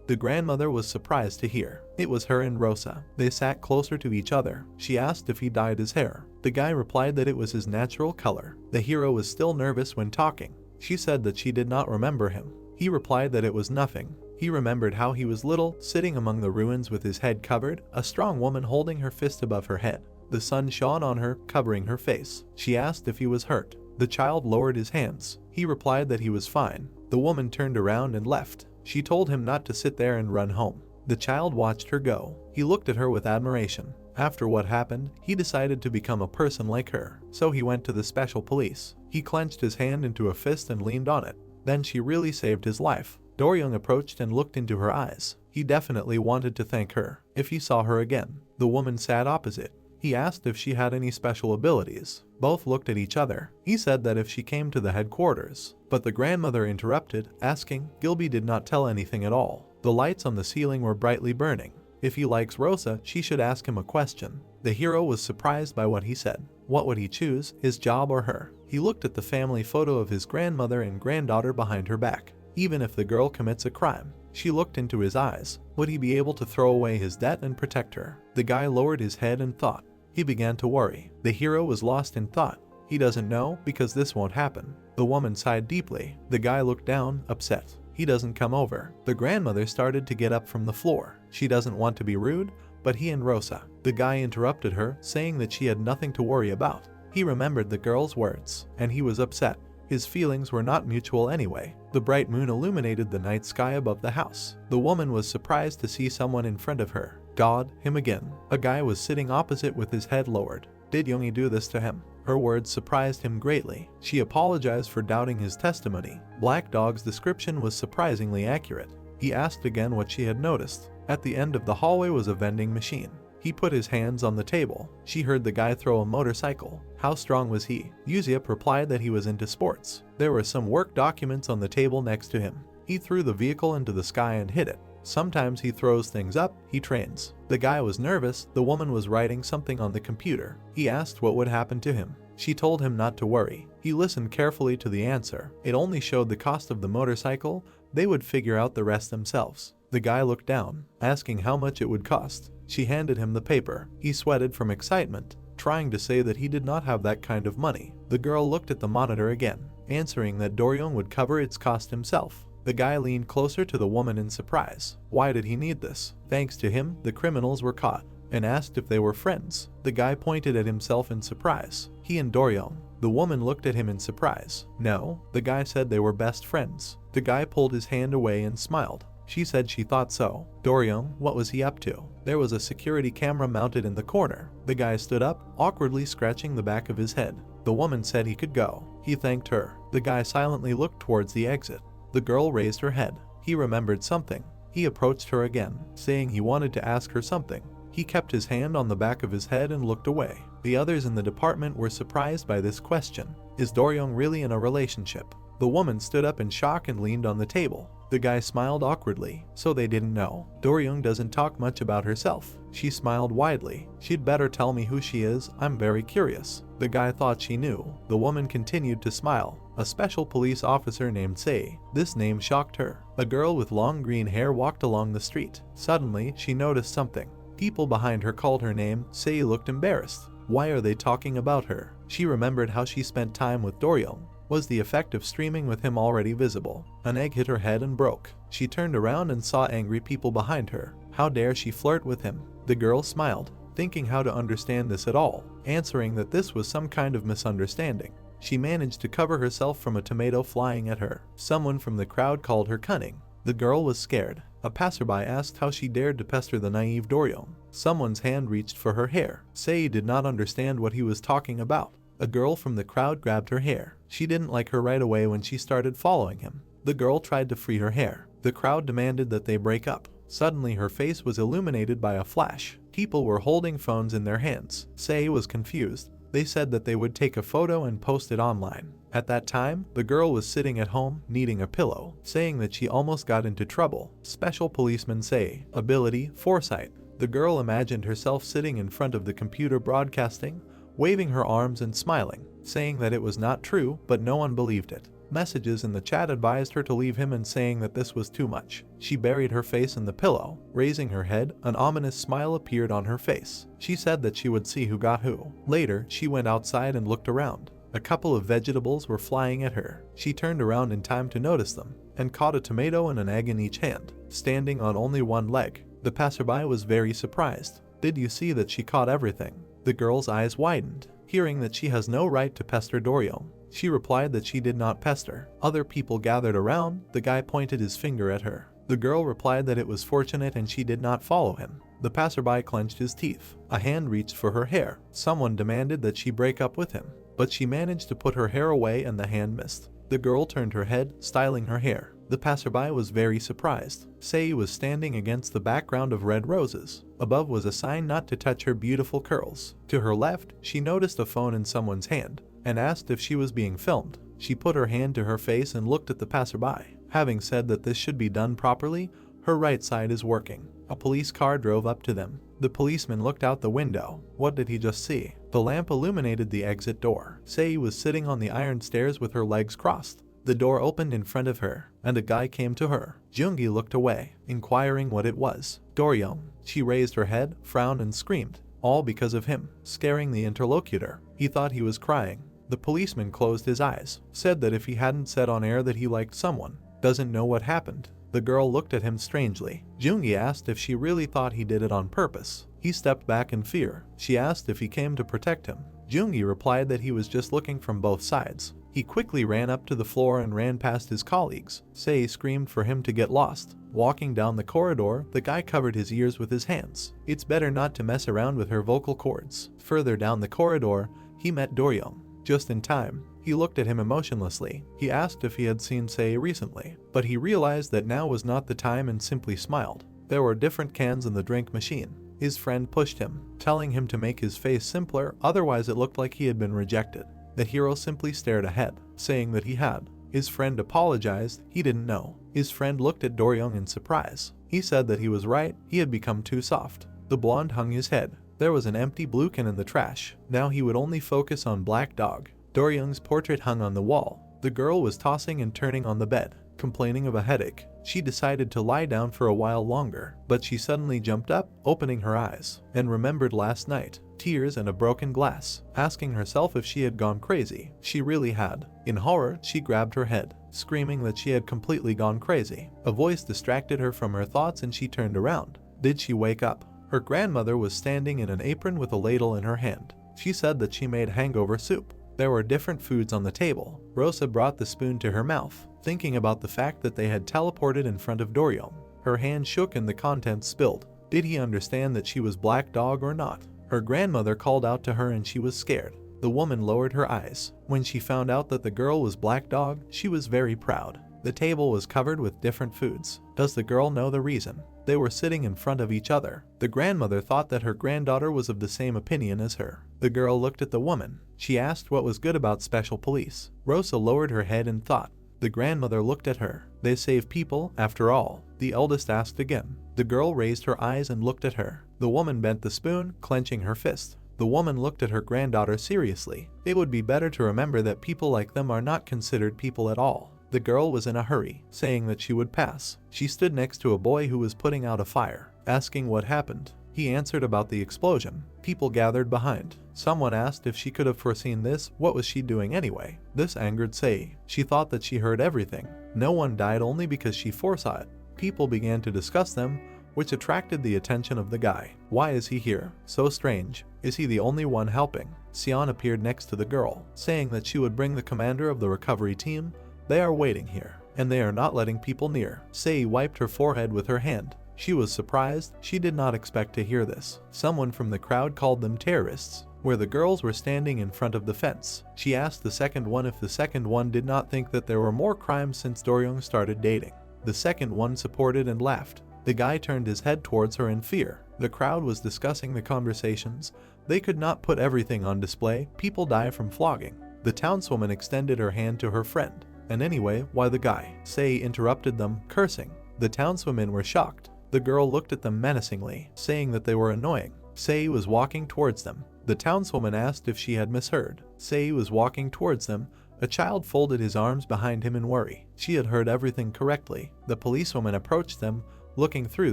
The grandmother was surprised to hear. It was her and Rosa. They sat closer to each other. She asked if he dyed his hair. The guy replied that it was his natural color. The hero was still nervous when talking. She said that she did not remember him. He replied that it was nothing. He remembered how he was little, sitting among the ruins with his head covered, a strong woman holding her fist above her head. The sun shone on her, covering her face. She asked if he was hurt. The child lowered his hands. He replied that he was fine. The woman turned around and left. She told him not to sit there and run home. The child watched her go. He looked at her with admiration. After what happened, he decided to become a person like her, so he went to the special police. He clenched his hand into a fist and leaned on it. Then she really saved his life. Doryung approached and looked into her eyes. He definitely wanted to thank her if he saw her again. The woman sat opposite. He asked if she had any special abilities. Both looked at each other. He said that if she came to the headquarters, but the grandmother interrupted, asking. Gilby did not tell anything at all. The lights on the ceiling were brightly burning. If he likes Rosa, she should ask him a question. The hero was surprised by what he said. What would he choose, his job or her? He looked at the family photo of his grandmother and granddaughter behind her back. Even if the girl commits a crime, she looked into his eyes. Would he be able to throw away his debt and protect her? The guy lowered his head and thought. He began to worry. The hero was lost in thought. He doesn't know because this won't happen. The woman sighed deeply. The guy looked down, upset. He doesn't come over. The grandmother started to get up from the floor. She doesn't want to be rude, but he and Rosa. The guy interrupted her, saying that she had nothing to worry about. He remembered the girl's words, and he was upset. His feelings were not mutual anyway. The bright moon illuminated the night sky above the house. The woman was surprised to see someone in front of her. God, him again. A guy was sitting opposite with his head lowered. Did Yoongi do this to him? Her words surprised him greatly. She apologized for doubting his testimony. Black Dog's description was surprisingly accurate. He asked again what she had noticed. At the end of the hallway was a vending machine. He put his hands on the table. She heard the guy throw a motorcycle. How strong was he? Yuziep replied that he was into sports. There were some work documents on the table next to him. He threw the vehicle into the sky and hit it. Sometimes he throws things up, he trains. The guy was nervous. The woman was writing something on the computer. He asked what would happen to him. She told him not to worry. He listened carefully to the answer. It only showed the cost of the motorcycle. They would figure out the rest themselves. The guy looked down, asking how much it would cost. She handed him the paper. He sweated from excitement, trying to say that he did not have that kind of money. The girl looked at the monitor again, answering that Doryung would cover its cost himself. The guy leaned closer to the woman in surprise. Why did he need this? Thanks to him, the criminals were caught, and asked if they were friends. The guy pointed at himself in surprise. He and Doryung. The woman looked at him in surprise. No, the guy said they were best friends. The guy pulled his hand away and smiled. She said she thought so. Doryung, what was he up to? There was a security camera mounted in the corner. The guy stood up, awkwardly scratching the back of his head. The woman said he could go. He thanked her. The guy silently looked towards the exit. The girl raised her head. He remembered something. He approached her again, saying he wanted to ask her something. He kept his hand on the back of his head and looked away. The others in the department were surprised by this question. Is Doryung really in a relationship? The woman stood up in shock and leaned on the table. The guy smiled awkwardly, so they didn't know. Doryung doesn't talk much about herself. She smiled widely. She'd better tell me who she is, I'm very curious. The guy thought she knew. The woman continued to smile. A special police officer named Sei. This name shocked her. A girl with long green hair walked along the street. Suddenly, she noticed something. People behind her called her name. Sei looked embarrassed. Why are they talking about her? She remembered how she spent time with Doryung. Was the effect of streaming with him already visible? An egg hit her head and broke. She turned around and saw angry people behind her. How dare she flirt with him? The girl smiled, thinking how to understand this at all, answering that this was some kind of misunderstanding. She managed to cover herself from a tomato flying at her. Someone from the crowd called her cunning. The girl was scared. A passerby asked how she dared to pester the naive Doryung. Someone's hand reached for her hair. Sei did not understand what he was talking about. A girl from the crowd grabbed her hair. She didn't like her right away when she started following him. The girl tried to free her hair. The crowd demanded that they break up. Suddenly her face was illuminated by a flash. People were holding phones in their hands. Sei was confused. They said that they would take a photo and post it online. At that time, the girl was sitting at home, needing a pillow, saying that she almost got into trouble. Special policeman Sei. Ability, foresight. The girl imagined herself sitting in front of the computer broadcasting, waving her arms and smiling, saying that it was not true, but no one believed it. Messages in the chat advised her to leave him and saying that this was too much. She buried her face in the pillow. Raising her head, an ominous smile appeared on her face. She said that she would see who got who. Later, she went outside and looked around. A couple of vegetables were flying at her. She turned around in time to notice them, and caught a tomato and an egg in each hand, standing on only one leg. The passerby was very surprised. Did you see that she caught everything? The girl's eyes widened, hearing that she has no right to pester Doryung. She replied that she did not pester. Other people gathered around. The guy pointed his finger at her. The girl replied that it was fortunate and she did not follow him. The passerby clenched his teeth. A hand reached for her hair. Someone demanded that she break up with him, but she managed to put her hair away and the hand missed. The girl turned her head, styling her hair. The passerby was very surprised. Sei was standing against the background of red roses. Above was a sign not to touch her beautiful curls. To her left, she noticed a phone in someone's hand and asked if she was being filmed. She put her hand to her face and looked at the passerby. Having said that this should be done properly, her right side is working. A police car drove up to them. The policeman looked out the window. What did he just see? The lamp illuminated the exit door. Sei was sitting on the iron stairs with her legs crossed. The door opened in front of her, and a guy came to her. Jungi looked away, inquiring what it was. Doryong. She raised her head, frowned and screamed, all because of him, scaring the interlocutor. He thought he was crying. The policeman closed his eyes, said that if he hadn't said on air that he liked someone, doesn't know what happened. The girl looked at him strangely. Jungi asked if she really thought he did it on purpose. He stepped back in fear. She asked if he came to protect him. Jungi replied that he was just looking from both sides. He quickly ran up to the floor and ran past his colleagues. Sei screamed for him to get lost. Walking down the corridor, the guy covered his ears with his hands. It's better not to mess around with her vocal cords. Further down the corridor, he met Doryong. Just in time. He looked at him emotionlessly. He asked if he had seen Sei recently, but he realized that now was not the time and simply smiled. There were different cans in the drink machine. His friend pushed him, telling him to make his face simpler, otherwise it looked like he had been rejected. The hero simply stared ahead, saying that he had. His friend apologized, he didn't know. His friend looked at Doryong in surprise. He said that he was right, he had become too soft. The blonde hung his head. There was an empty blue can in the trash. Now he would only focus on Black Dog. Doryong's portrait hung on the wall. The girl was tossing and turning on the bed, complaining of a headache. She decided to lie down for a while longer, but she suddenly jumped up, opening her eyes, and remembered last night. Tears and a broken glass, asking herself if she had gone crazy. She really had. In horror, she grabbed her head, screaming that she had completely gone crazy. A voice distracted her from her thoughts and she turned around. Did she wake up? Her grandmother was standing in an apron with a ladle in her hand. She said that she made hangover soup. There were different foods on the table. Rosa brought the spoon to her mouth, thinking about the fact that they had teleported in front of Doryong. Her hand shook and the contents spilled. Did he understand that she was Black Dog or not? Her grandmother called out to her and she was scared. The woman lowered her eyes. When she found out that the girl was Black Dog, she was very proud. The table was covered with different foods. Does the girl know the reason? They were sitting in front of each other. The grandmother thought that her granddaughter was of the same opinion as her. The girl looked at the woman. She asked what was good about special police. Rosa lowered her head in thought. The grandmother looked at her. They save people, after all. The eldest asked again. The girl raised her eyes and looked at her. The woman bent the spoon, clenching her fist. The woman looked at her granddaughter seriously. It would be better to remember that people like them are not considered people at all. The girl was in a hurry, saying that she would pass. She stood next to a boy who was putting out a fire, asking what happened. He answered about the explosion. People gathered behind. Someone asked if she could have foreseen this. What was she doing anyway? This angered Sei. She thought that she heard everything. No one died only because she foresaw it. People began to discuss them, which attracted the attention of the guy. Why is he here? So strange. Is he the only one helping? Sion appeared next to the girl, saying that she would bring the commander of the recovery team. They are waiting here, and they are not letting people near. Sei wiped her forehead with her hand. She was surprised. She did not expect to hear this. Someone from the crowd called them terrorists. Where the girls were standing in front of the fence, she asked the second one if the second one did not think that there were more crimes since Doryong started dating. The second one supported and laughed. The guy turned his head towards her in fear. The crowd was discussing the conversations. They could not put everything on display. People die from flogging. The townswoman extended her hand to her friend. And anyway, why the guy? Sei interrupted them, cursing. The townswomen were shocked. The girl looked at them menacingly, saying that they were annoying. Sei was walking towards them. The townswoman asked if she had misheard. Sei was walking towards them. A child folded his arms behind him in worry. She had heard everything correctly. The policewoman approached them, looking through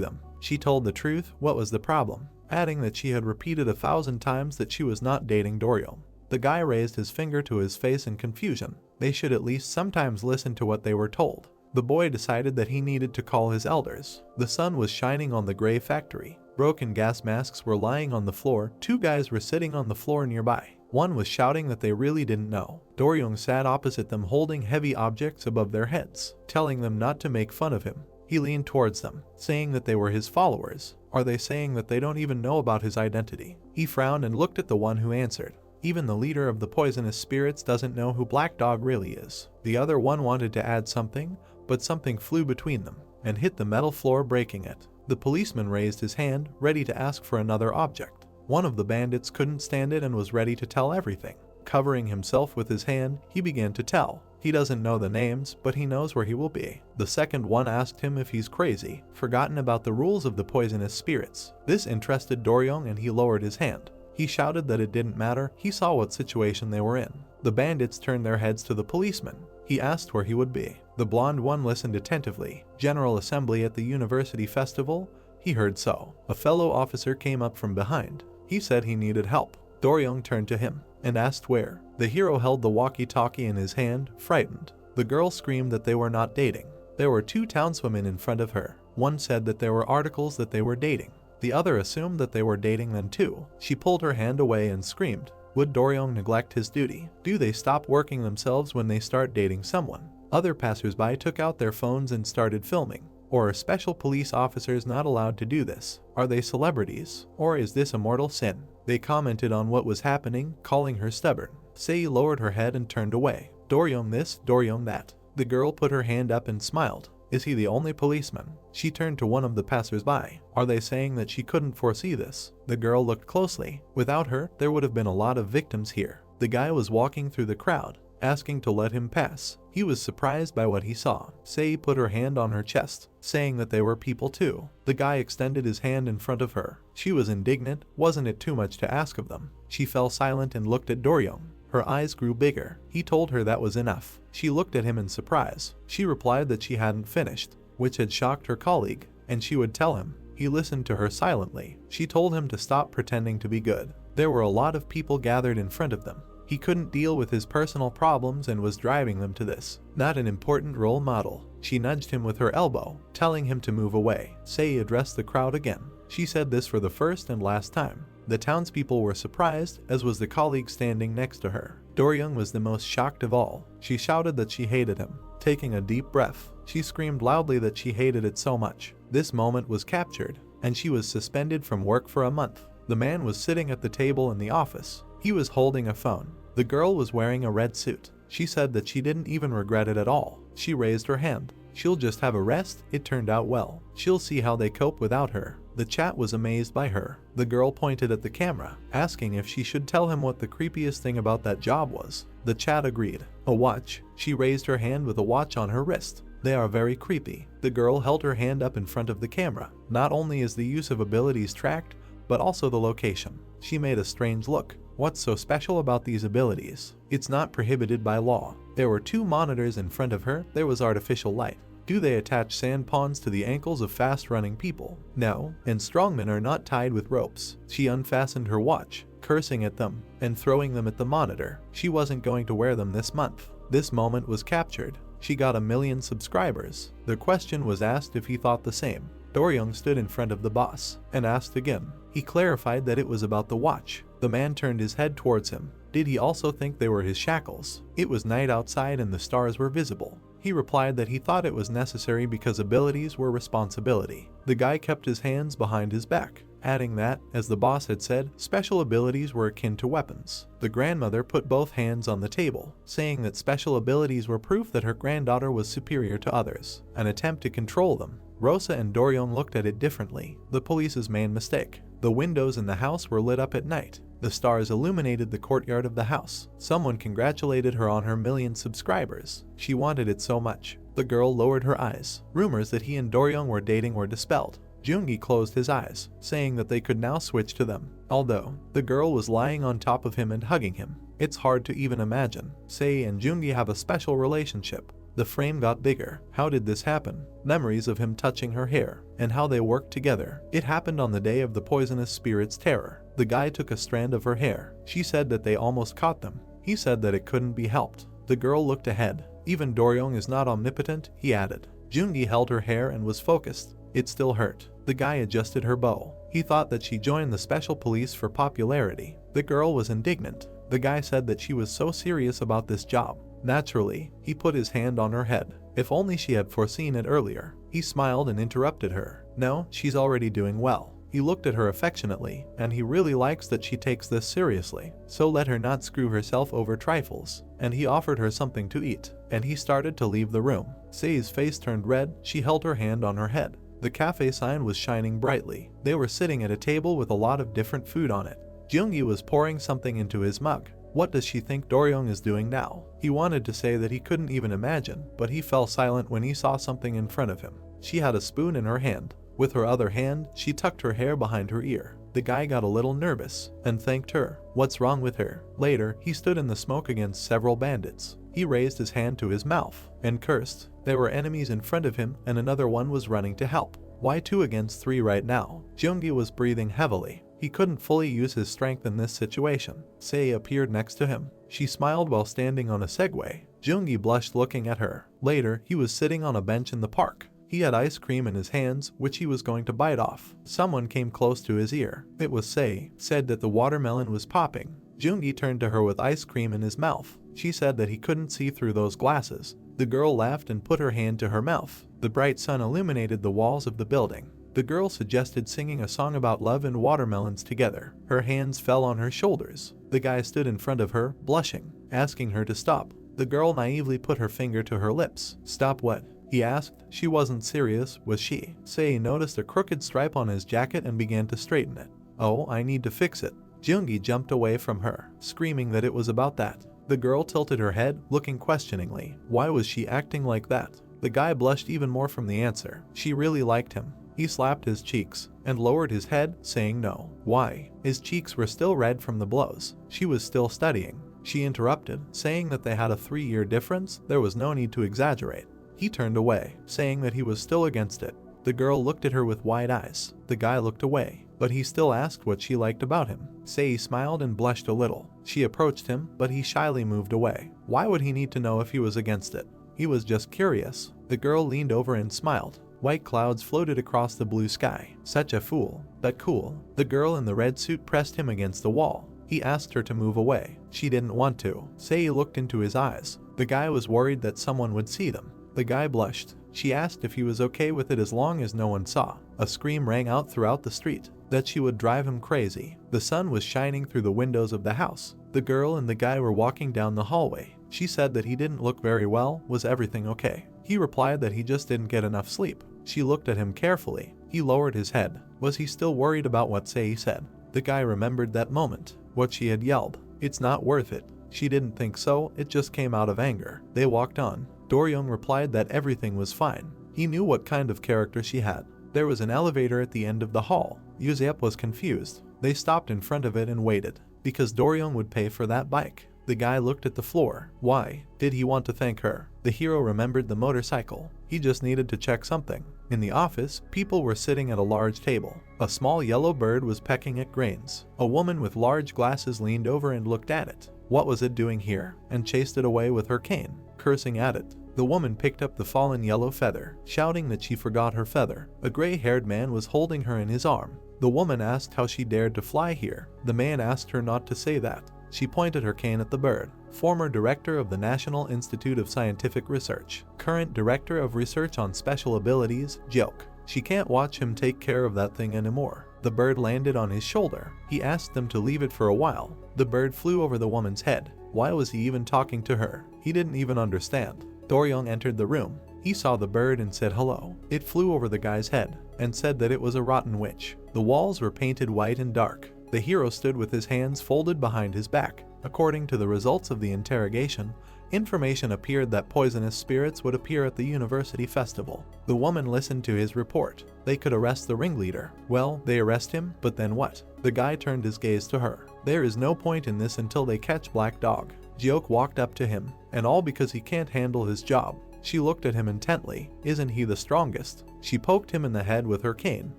them. She told the truth. What was the problem? Adding that she had repeated 1,000 times that she was not dating Doryong. The guy raised his finger to his face in confusion. They should at least sometimes listen to what they were told. The boy decided that he needed to call his elders. The sun was shining on the gray factory. Broken gas masks were lying on the floor. 2 guys were sitting on the floor nearby. One was shouting that they really didn't know. Doryong sat opposite them holding heavy objects above their heads, telling them not to make fun of him. He leaned towards them, saying that they were his followers. Are they saying that they don't even know about his identity? He frowned and looked at the one who answered. Even the leader of the poisonous spirits doesn't know who Black Dog really is. The other one wanted to add something, but something flew between them and hit the metal floor, breaking it. The policeman raised his hand, ready to ask for another object. One of the bandits couldn't stand it and was ready to tell everything. Covering himself with his hand, he began to tell. He doesn't know the names, but he knows where he will be. The second one asked him if he's crazy, forgotten about the rules of the poisonous spirits. This interested Doryong and he lowered his hand. He shouted that it didn't matter, he saw what situation they were in. The bandits turned their heads to the policeman. He asked where he would be. The blonde one listened attentively. General Assembly at the University Festival? He heard so. A fellow officer came up from behind. He said he needed help. Doryong turned to him and asked where. The hero held the walkie-talkie in his hand, frightened. The girl screamed that they were not dating. There were two townswomen in front of her. One said that there were articles that they were dating. The other assumed that they were dating then too. She pulled her hand away and screamed. Would Doryong neglect his duty? Do they stop working themselves when they start dating someone? Other passersby took out their phones and started filming. Or are special police officers not allowed to do this? Are they celebrities? Or is this a mortal sin? They commented on what was happening, calling her stubborn. Sei lowered her head and turned away. Doryong this, Doryong that. The girl put her hand up and smiled. Is he the only policeman? She turned to one of the passersby. Are they saying that she couldn't foresee this? The girl looked closely. Without her, there would have been a lot of victims here. The guy was walking through the crowd, asking to let him pass. He was surprised by what he saw. Sei put her hand on her chest, saying that they were people too. The guy extended his hand in front of her. She was indignant. Wasn't it too much to ask of them? She fell silent and looked at Doryong. Her eyes grew bigger. He told her that was enough. She looked at him in surprise. She replied that she hadn't finished, which had shocked her colleague, and she would tell him. He listened to her silently. She told him to stop pretending to be good. There were a lot of people gathered in front of them. He couldn't deal with his personal problems and was driving them to this. Not an important role model. She nudged him with her elbow, telling him to move away. Sei addressed the crowd again. She said this for the first and last time. The townspeople were surprised, as was the colleague standing next to her. Doryong was the most shocked of all. She shouted that she hated him. Taking a deep breath, she screamed loudly that she hated it so much. This moment was captured, and she was suspended from work for a month. The man was sitting at the table in the office. He was holding a phone. The girl was wearing a red suit. She said that she didn't even regret it at all. She raised her hand. She'll just have a rest. It turned out well. She'll see how they cope without her. The chat was amazed by her. The girl pointed at the camera, asking if she should tell him what the creepiest thing about that job was. The chat agreed. A watch. She raised her hand with a watch on her wrist. They are very creepy. The girl held her hand up in front of the camera. Not only is the use of abilities tracked, but also the location. She made a strange look. What's so special about these abilities? It's not prohibited by law. There were two monitors in front of her. There was artificial light. Do they attach sand pawns to the ankles of fast-running people? No, and strongmen are not tied with ropes. She unfastened her watch, cursing at them, and throwing them at the monitor. She wasn't going to wear them this month. This moment was captured. She got 1 million subscribers. The question was asked if he thought the same. Doryong stood in front of the boss, and asked again. He clarified that it was about the watch. The man turned his head towards him. Did he also think they were his shackles? It was night outside and the stars were visible. He replied that he thought it was necessary because abilities were responsibility. The guy kept his hands behind his back, adding that, as the boss had said, special abilities were akin to weapons. The grandmother put both hands on the table, saying that special abilities were proof that her granddaughter was superior to others, an attempt to control them. Rosa and Doryong looked at it differently. The police's main mistake. The windows in the house were lit up at night. The stars illuminated the courtyard of the house. Someone congratulated her on her 1 million subscribers. She wanted it so much. The girl lowered her eyes. Rumors that he and Doryong were dating were dispelled. Jungi closed his eyes, saying that they could now switch to them. Although, the girl was lying on top of him and hugging him. It's hard to even imagine. Sei and Jungi have a special relationship. The frame got bigger. How did this happen? Memories of him touching her hair, and how they worked together. It happened on the day of the poisonous spirit's terror. The guy took a strand of her hair. She said that they almost caught them. He said that it couldn't be helped. The girl looked ahead. Even Doryong is not omnipotent, he added. Jungi held her hair and was focused. It still hurt. The guy adjusted her bow. He thought that she joined the special police for popularity. The girl was indignant. The guy said that she was so serious about this job. Naturally, he put his hand on her head. If only she had foreseen it earlier. He smiled and interrupted her. No, she's already doing well. He looked at her affectionately, and he really likes that she takes this seriously, so let her not screw herself over trifles. And he offered her something to eat, and he started to leave the room. Sei's face turned red, she held her hand on her head. The cafe sign was shining brightly. They were sitting at a table with a lot of different food on it. Junggi was pouring something into his mug. What does she think Do-young is doing now? He wanted to say that he couldn't even imagine, but he fell silent when he saw something in front of him. She had a spoon in her hand. With her other hand, she tucked her hair behind her ear. The guy got a little nervous and thanked her. What's wrong with her? Later, he stood in the smoke against several bandits. He raised his hand to his mouth and cursed. There were enemies in front of him and another one was running to help. Why 2 against 3 right now? Junggi was breathing heavily. He couldn't fully use his strength in this situation. Sei appeared next to him. She smiled while standing on a Segway. Junggi blushed looking at her. Later, he was sitting on a bench in the park. He had ice cream in his hands, which he was going to bite off. Someone came close to his ear. It was Sei. Said that the watermelon was popping. Junggi turned to her with ice cream in his mouth. She said that he couldn't see through those glasses. The girl laughed and put her hand to her mouth. The bright sun illuminated the walls of the building. The girl suggested singing a song about love and watermelons together. Her hands fell on her shoulders. The guy stood in front of her, blushing, asking her to stop. The girl naively put her finger to her lips. Stop what? He asked. She wasn't serious, was she? Sei noticed a crooked stripe on his jacket and began to straighten it. Oh, I need to fix it. Junggi jumped away from her, screaming that it was about that. The girl tilted her head, looking questioningly. Why was she acting like that? The guy blushed even more from the answer. She really liked him. He slapped his cheeks and lowered his head, saying no. Why? His cheeks were still red from the blows. She was still studying. She interrupted, saying that they had a 3-year difference. There was no need to exaggerate. He turned away, saying that he was still against it. The girl looked at her with wide eyes. The guy looked away, but he still asked what she liked about him. Sei smiled and blushed a little. She approached him, but he shyly moved away. Why would he need to know if he was against it? He was just curious. The girl leaned over and smiled. White clouds floated across the blue sky. Such a fool, but cool. The girl in the red suit pressed him against the wall. He asked her to move away. She didn't want to. Sei looked into his eyes. The guy was worried that someone would see them. The guy blushed. She asked if he was okay with it as long as no one saw. A scream rang out throughout the street that she would drive him crazy. The sun was shining through the windows of the house. The girl and the guy were walking down the hallway. She said that he didn't look very well. Was everything okay? He replied that he just didn't get enough sleep. She looked at him carefully. He lowered his head. Was he still worried about what Sei said? The guy remembered that moment. What she had yelled. It's not worth it. She didn't think so, it just came out of anger. They walked on. Do-young replied that everything was fine. He knew what kind of character she had. There was an elevator at the end of the hall. Yuzep was confused. They stopped in front of it and waited, because Do-young would pay for that bike. The guy looked at the floor. Why did he want to thank her? The hero remembered the motorcycle. He just needed to check something. In the office, people were sitting at a large table. A small yellow bird was pecking at grains. A woman with large glasses leaned over and looked at it. What was it doing here? And chased it away with her cane, cursing at it. The woman picked up the fallen yellow feather, shouting that she forgot her feather. A gray-haired man was holding her in his arm. The woman asked how she dared to fly here. The man asked her not to say that. She pointed her cane at the bird. Former director of the National Institute of Scientific Research. Current director of research on special abilities, joke. She can't watch him take care of that thing anymore. The bird landed on his shoulder. He asked them to leave it for a while. The bird flew over the woman's head. Why was he even talking to her? He didn't even understand. Do-young entered the room. He saw the bird and said hello. It flew over the guy's head and said that it was a rotten witch. The walls were painted white and dark. The hero stood with his hands folded behind his back. According to the results of the interrogation, information appeared that poisonous spirits would appear at the university festival. The woman listened to his report. They could arrest the ringleader. Well, they arrest him, but then what? The guy turned his gaze to her. There is no point in this until they catch Black Dog. Jioke walked up to him, and all because he can't handle his job. She looked at him intently. Isn't he the strongest? She poked him in the head with her cane.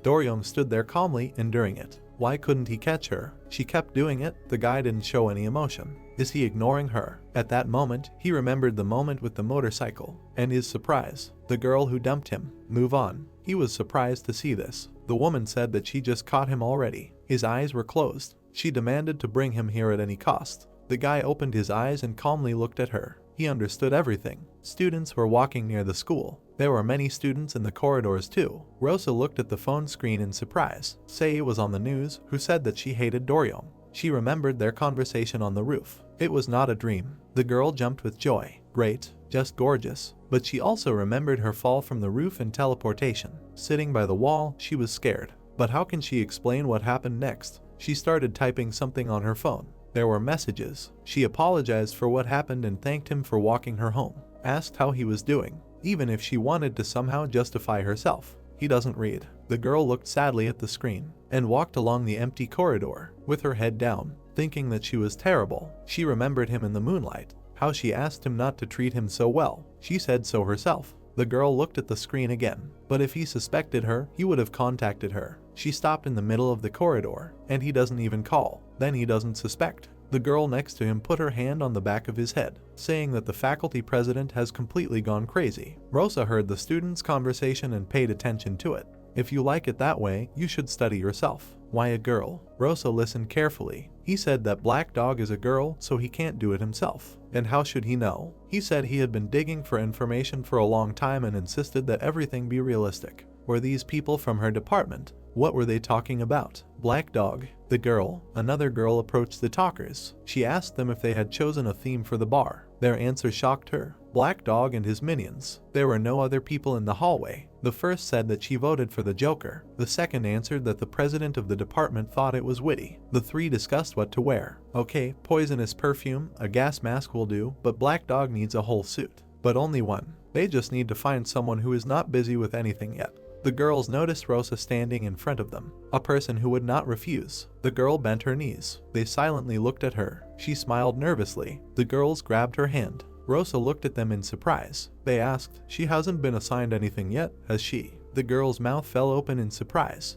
Do-young stood there calmly, enduring it. Why couldn't he catch her? She kept doing it. The guy didn't show any emotion. Is he ignoring her? At that moment, he remembered the moment with the motorcycle, and his surprise. The girl who dumped him. Move on. He was surprised to see this. The woman said that she just caught him already. His eyes were closed. She demanded to bring him here at any cost. The guy opened his eyes and calmly looked at her. He understood everything. Students were walking near the school. There were many students in the corridors too. Rosa looked at the phone screen in surprise. Sei was on the news, who said that she hated Doryong. She remembered their conversation on the roof. It was not a dream. The girl jumped with joy. Great, just gorgeous. But she also remembered her fall from the roof and teleportation. Sitting by the wall, she was scared. But how can she explain what happened next? She started typing something on her phone. There were messages. She apologized for what happened and thanked him for walking her home. Asked how he was doing, even if she wanted to somehow justify herself. He doesn't read. The girl looked sadly at the screen and walked along the empty corridor with her head down, thinking that she was terrible. She remembered him in the moonlight, how she asked him not to treat him so well. She said so herself. The girl looked at the screen again, but if he suspected her, he would have contacted her. She stopped in the middle of the corridor, and he doesn't even call. Then he doesn't suspect. The girl next to him put her hand on the back of his head, saying that the faculty president has completely gone crazy. Rosa heard the students' conversation and paid attention to it. If you like it that way, you should study yourself. Why a girl? Rosa listened carefully. He said that Black Dog is a girl, so he can't do it himself. And how should he know? He said he had been digging for information for a long time and insisted that everything be realistic. Were these people from her department? What were they talking about? Black Dog, the girl, another girl approached the talkers. She asked them if they had chosen a theme for the bar. Their answer shocked her. Black Dog and his minions. There were no other people in the hallway. The first said that she voted for the Joker. The second answered that the president of the department thought it was witty. The three discussed what to wear. Okay, poisonous perfume, a gas mask will do, but Black Dog needs a whole suit. But only one. They just need to find someone who is not busy with anything yet. The girls noticed Rosa standing in front of them, a person who would not refuse. The girl bent her knees. They silently looked at her. She smiled nervously. The girls grabbed her hand. Rosa looked at them in surprise. They asked, "She hasn't been assigned anything yet, has she?" The girl's mouth fell open in surprise.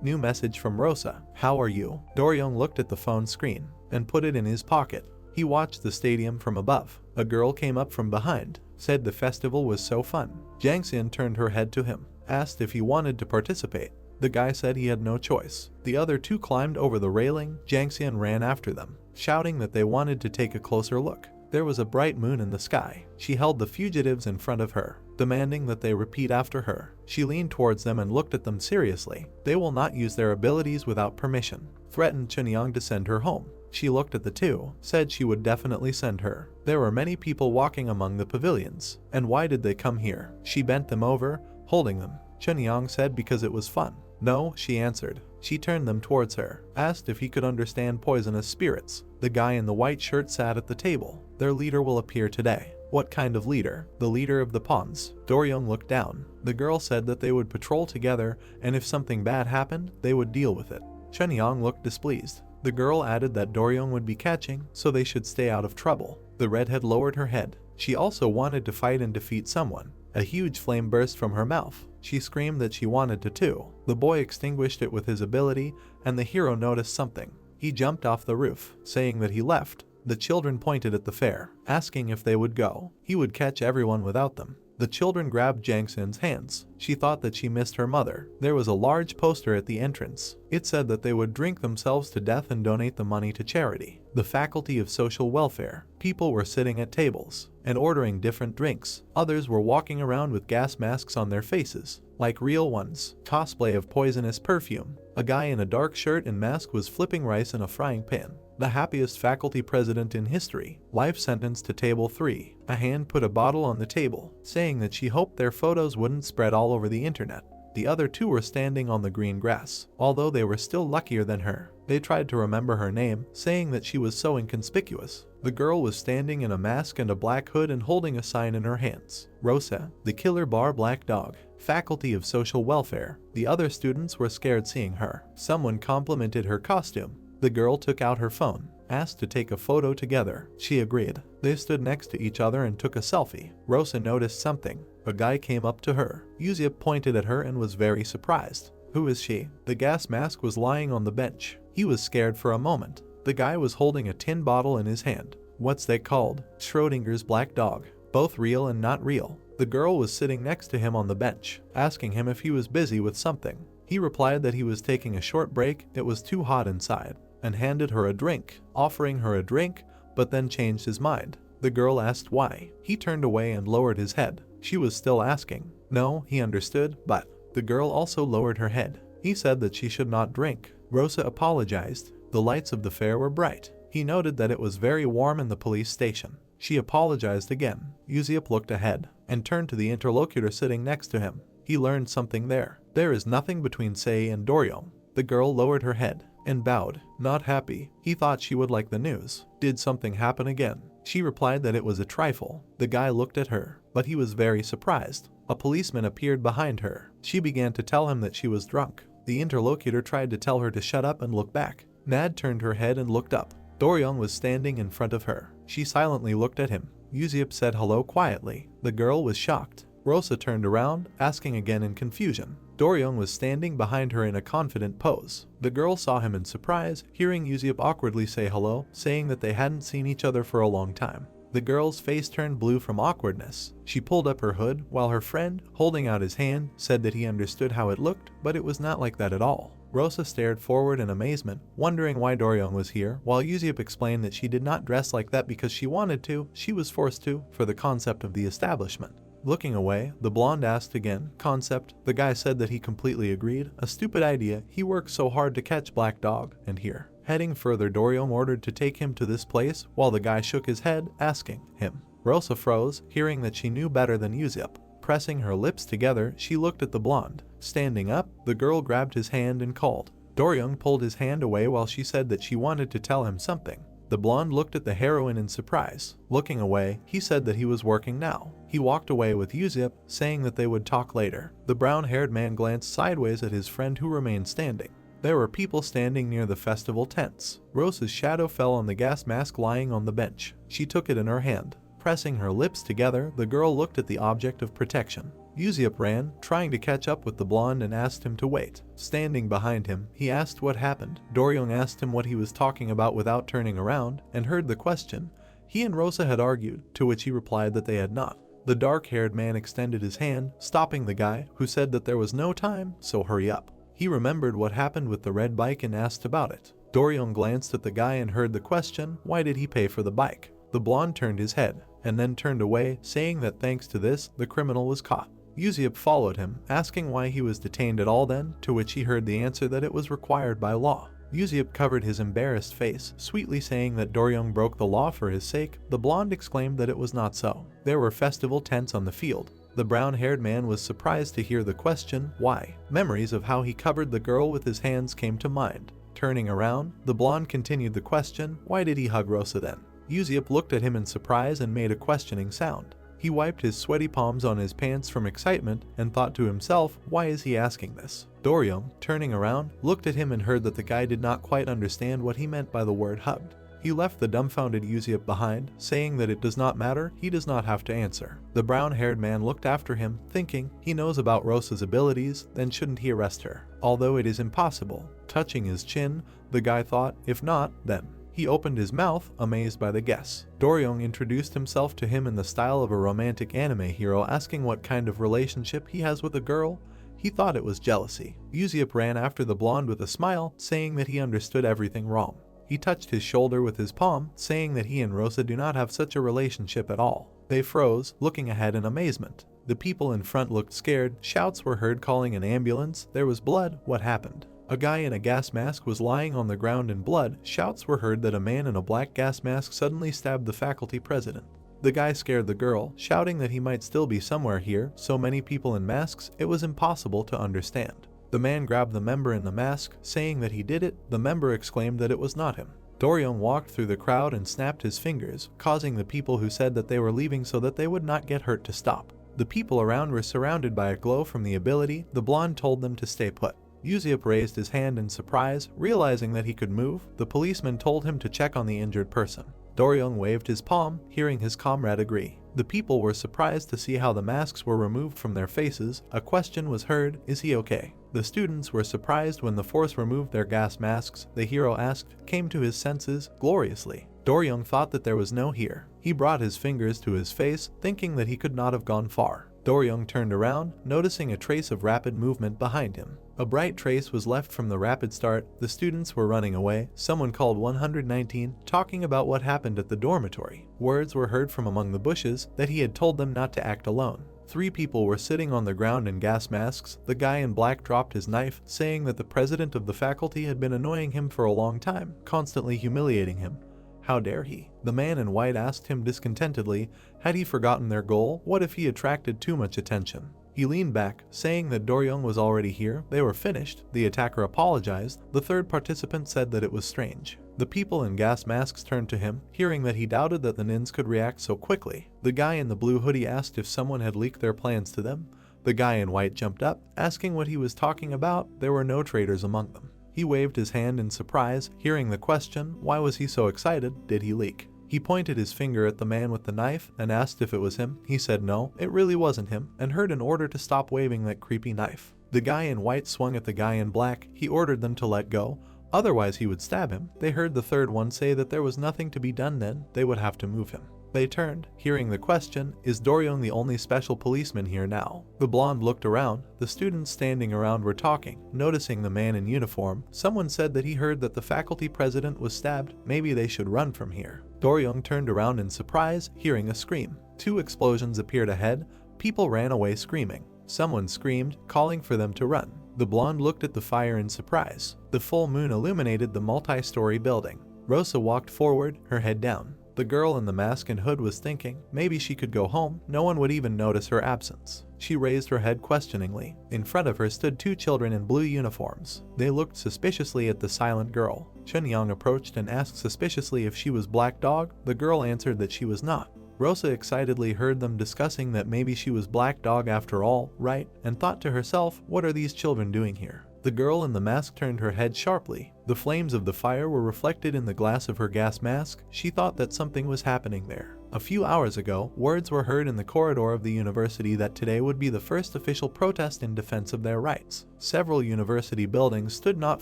New message from Rosa. "How are you?" Doryong looked at the phone screen and put it in his pocket. He watched the stadium from above. A girl came up from behind, said the festival was so fun. Jangxian turned her head to him, asked if he wanted to participate. The guy said he had no choice. The other two climbed over the railing. Jangxian ran after them, shouting that they wanted to take a closer look. There was a bright moon in the sky. She held the fugitives in front of her, demanding that they repeat after her. She leaned towards them and looked at them seriously. They will not use their abilities without permission. Threatened Chunyang to send her home. She looked at the two, said she would definitely send her. There were many people walking among the pavilions. And why did they come here? She bent them over, holding them. Chunyang said because it was fun. No, she answered. She turned them towards her, asked if he could understand poisonous spirits. The guy in the white shirt sat at the table. Their leader will appear today. What kind of leader? The leader of the pawns. Doryong looked down. The girl said that they would patrol together, and if something bad happened, they would deal with it. Chunyang looked displeased. The girl added that Doryong would be catching, so they should stay out of trouble. The redhead lowered her head. She also wanted to fight and defeat someone. A huge flame burst from her mouth. She screamed that she wanted to too. The boy extinguished it with his ability, and the hero noticed something. He jumped off the roof, saying that he left. The children pointed at the fair, asking if they would go. He would catch everyone without them. The children grabbed Jangxin's hands. She thought that she missed her mother. There was a large poster at the entrance. It said that they would drink themselves to death and donate the money to charity. The Faculty of Social Welfare. People were sitting at tables and ordering different drinks. Others were walking around with gas masks on their faces, like real ones. Cosplay of poisonous perfume. A guy in a dark shirt and mask was flipping rice in a frying pan. The happiest faculty president in history. Life sentence to table 3. A hand put a bottle on the table, saying that she hoped their photos wouldn't spread all over the internet. The other two were standing on the green grass. Although they were still luckier than her, they tried to remember her name, saying that she was so inconspicuous. The girl was standing in a mask and a black hood and holding a sign in her hands. Rosa, the killer bar Black Dog. Faculty of Social Welfare. The other students were scared seeing her. Someone complimented her costume. The girl took out her phone, asked to take a photo together. She agreed. They stood next to each other and took a selfie. Rosa noticed something. A guy came up to her. Yuzip pointed at her and was very surprised. Who is she? The gas mask was lying on the bench. He was scared for a moment. The guy was holding a tin bottle in his hand. What's that called? Schrodinger's Black Dog. Both real and not real. The girl was sitting next to him on the bench, asking him if he was busy with something. He replied that he was taking a short break, it was too hot inside, and handed her a drink. Offering her a drink, but then changed his mind. The girl asked why. He turned away and lowered his head. She was still asking. No, he understood, but the girl also lowered her head. He said that she should not drink. Rosa apologized. The lights of the fair were bright. He noted that it was very warm in the police station. She apologized again. Yuziep looked ahead and turned to the interlocutor sitting next to him. He learned something there. There is nothing between Sei and Doryong. The girl lowered her head and bowed, not happy. He thought she would like the news. Did something happen again? She replied that it was a trifle. The guy looked at her, but he was very surprised. A policeman appeared behind her. She began to tell him that she was drunk. The interlocutor tried to tell her to shut up and look back. Nad turned her head and looked up. Doryong was standing in front of her. She silently looked at him. Yuziep said hello quietly. The girl was shocked. Rosa turned around, asking again in confusion. Doryong was standing behind her in a confident pose. The girl saw him in surprise, hearing Yuziep awkwardly say hello, saying that they hadn't seen each other for a long time. The girl's face turned blue from awkwardness. She pulled up her hood, while her friend, holding out his hand, said that he understood how it looked, but it was not like that at all. Rosa stared forward in amazement, wondering why Doryong was here, while Yuziep explained that she did not dress like that because she wanted to, she was forced to, for the concept of the establishment. Looking away, the blonde asked again, concept. The guy said that he completely agreed. A stupid idea, he worked so hard to catch Black Dog, and here. Heading further, Doryong ordered to take him to this place, while the guy shook his head, asking him. Rosa froze, hearing that she knew better than Yuziep. Pressing her lips together, she looked at the blonde. Standing up, the girl grabbed his hand and called. Doryong pulled his hand away while she said that she wanted to tell him something. The blonde looked at the heroine in surprise. Looking away, he said that he was working now. He walked away with Yuziep, saying that they would talk later. The brown-haired man glanced sideways at his friend who remained standing. There were people standing near the festival tents. Rosa's shadow fell on the gas mask lying on the bench. She took it in her hand. Pressing her lips together, the girl looked at the object of protection. Yuziep ran, trying to catch up with the blonde, and asked him to wait. Standing behind him, he asked what happened. Doryong asked him what he was talking about without turning around, and heard the question. He and Rosa had argued, to which he replied that they had not. The dark-haired man extended his hand, stopping the guy, who said that there was no time, so hurry up. He remembered what happened with the red bike and asked about it. Doryong glanced at the guy and heard the question, why did he pay for the bike? The blonde turned his head, and then turned away, saying that thanks to this, the criminal was caught. Yuziep followed him, asking why he was detained at all then, to which he heard the answer that it was required by law. Yuziep covered his embarrassed face, sweetly saying that Doryong broke the law for his sake. The blonde exclaimed that it was not so. There were festival tents on the field. The brown-haired man was surprised to hear the question, why? Memories of how he covered the girl with his hands came to mind. Turning around, the blonde continued the question, why did he hug Rosa then? Yuziep looked at him in surprise and made a questioning sound. He wiped his sweaty palms on his pants from excitement and thought to himself, why is he asking this? Doryong, turning around, looked at him and heard that the guy did not quite understand what he meant by the word hugged. He left the dumbfounded Yuziep behind, saying that it does not matter, he does not have to answer. The brown-haired man looked after him, thinking, he knows about Rosa's abilities, then shouldn't he arrest her? Although it is impossible. Touching his chin, the guy thought, if not, then. He opened his mouth, amazed by the guess. Doryong introduced himself to him in the style of a romantic anime hero, asking what kind of relationship he has with a girl. He thought it was jealousy. Yuziep ran after the blonde with a smile, saying that he understood everything wrong. He touched his shoulder with his palm, saying that he and Rosa do not have such a relationship at all. They froze, looking ahead in amazement. The people in front looked scared. Shouts were heard calling an ambulance. There was blood. What happened? A guy in a gas mask was lying on the ground in blood. Shouts were heard that a man in a black gas mask suddenly stabbed the faculty president. The guy scared the girl, shouting that he might still be somewhere here. So many people in masks, it was impossible to understand. The man grabbed the member in the mask, saying that he did it. The member exclaimed that it was not him. Doryong walked through the crowd and snapped his fingers, causing the people who said that they were leaving so that they would not get hurt to stop. The people around were surrounded by a glow from the ability. The blonde told them to stay put. Yuziep raised his hand in surprise, realizing that he could move. The policeman told him to check on the injured person. Doryong waved his palm, hearing his comrade agree. The people were surprised to see how the masks were removed from their faces. A question was heard, is he okay? The students were surprised when the force removed their gas masks. The hero asked, came to his senses, gloriously. Doryong thought that there was no here. He brought his fingers to his face, thinking that he could not have gone far. Doryung turned around, noticing a trace of rapid movement behind him. A bright trace was left from the rapid start. The students were running away. Someone called 119, talking about what happened at the dormitory. Words were heard from among the bushes that he had told them not to act alone. 3 people were sitting on the ground in gas masks. The guy in black dropped his knife, saying that the president of the faculty had been annoying him for a long time, constantly humiliating him. How dare he? The man in white asked him discontentedly, had he forgotten their goal? What if he attracted too much attention? He leaned back, saying that Doryung was already here. They were finished. The attacker apologized. The third participant said that it was strange. The people in gas masks turned to him, hearing that he doubted that the nins could react so quickly. The guy in the blue hoodie asked if someone had leaked their plans to them. The guy in white jumped up, asking what he was talking about. There were no traitors among them. He waved his hand in surprise, hearing the question, why was he so excited? Did he leak? He pointed his finger at the man with the knife and asked if it was him. He said no, it really wasn't him, and heard an order to stop waving that creepy knife. The guy in white swung at the guy in black. He ordered them to let go, otherwise he would stab him. They heard the third one say that there was nothing to be done then, they would have to move him. They turned, hearing the question, is Doryung the only special policeman here now? The blonde looked around. The students standing around were talking, noticing the man in uniform. Someone said that he heard that the faculty president was stabbed. Maybe they should run from here. Doryung turned around in surprise, hearing a scream. 2 explosions appeared ahead. People ran away screaming. Someone screamed, calling for them to run. The blonde looked at the fire in surprise. The full moon illuminated the multi-story building. Rosa walked forward, her head down. The girl in the mask and hood was thinking, maybe she could go home, no one would even notice her absence. She raised her head questioningly. In front of her stood 2 children in blue uniforms. They looked suspiciously at the silent girl. Chunyang approached and asked suspiciously if she was Black Dog. The girl answered that she was not. Rosa excitedly heard them discussing that maybe she was Black Dog after all, right? And thought to herself, what are these children doing here? The girl in the mask turned her head sharply. The flames of the fire were reflected in the glass of her gas mask. She thought that something was happening there. A few hours ago, words were heard in the corridor of the university that today would be the first official protest in defense of their rights. Several university buildings stood not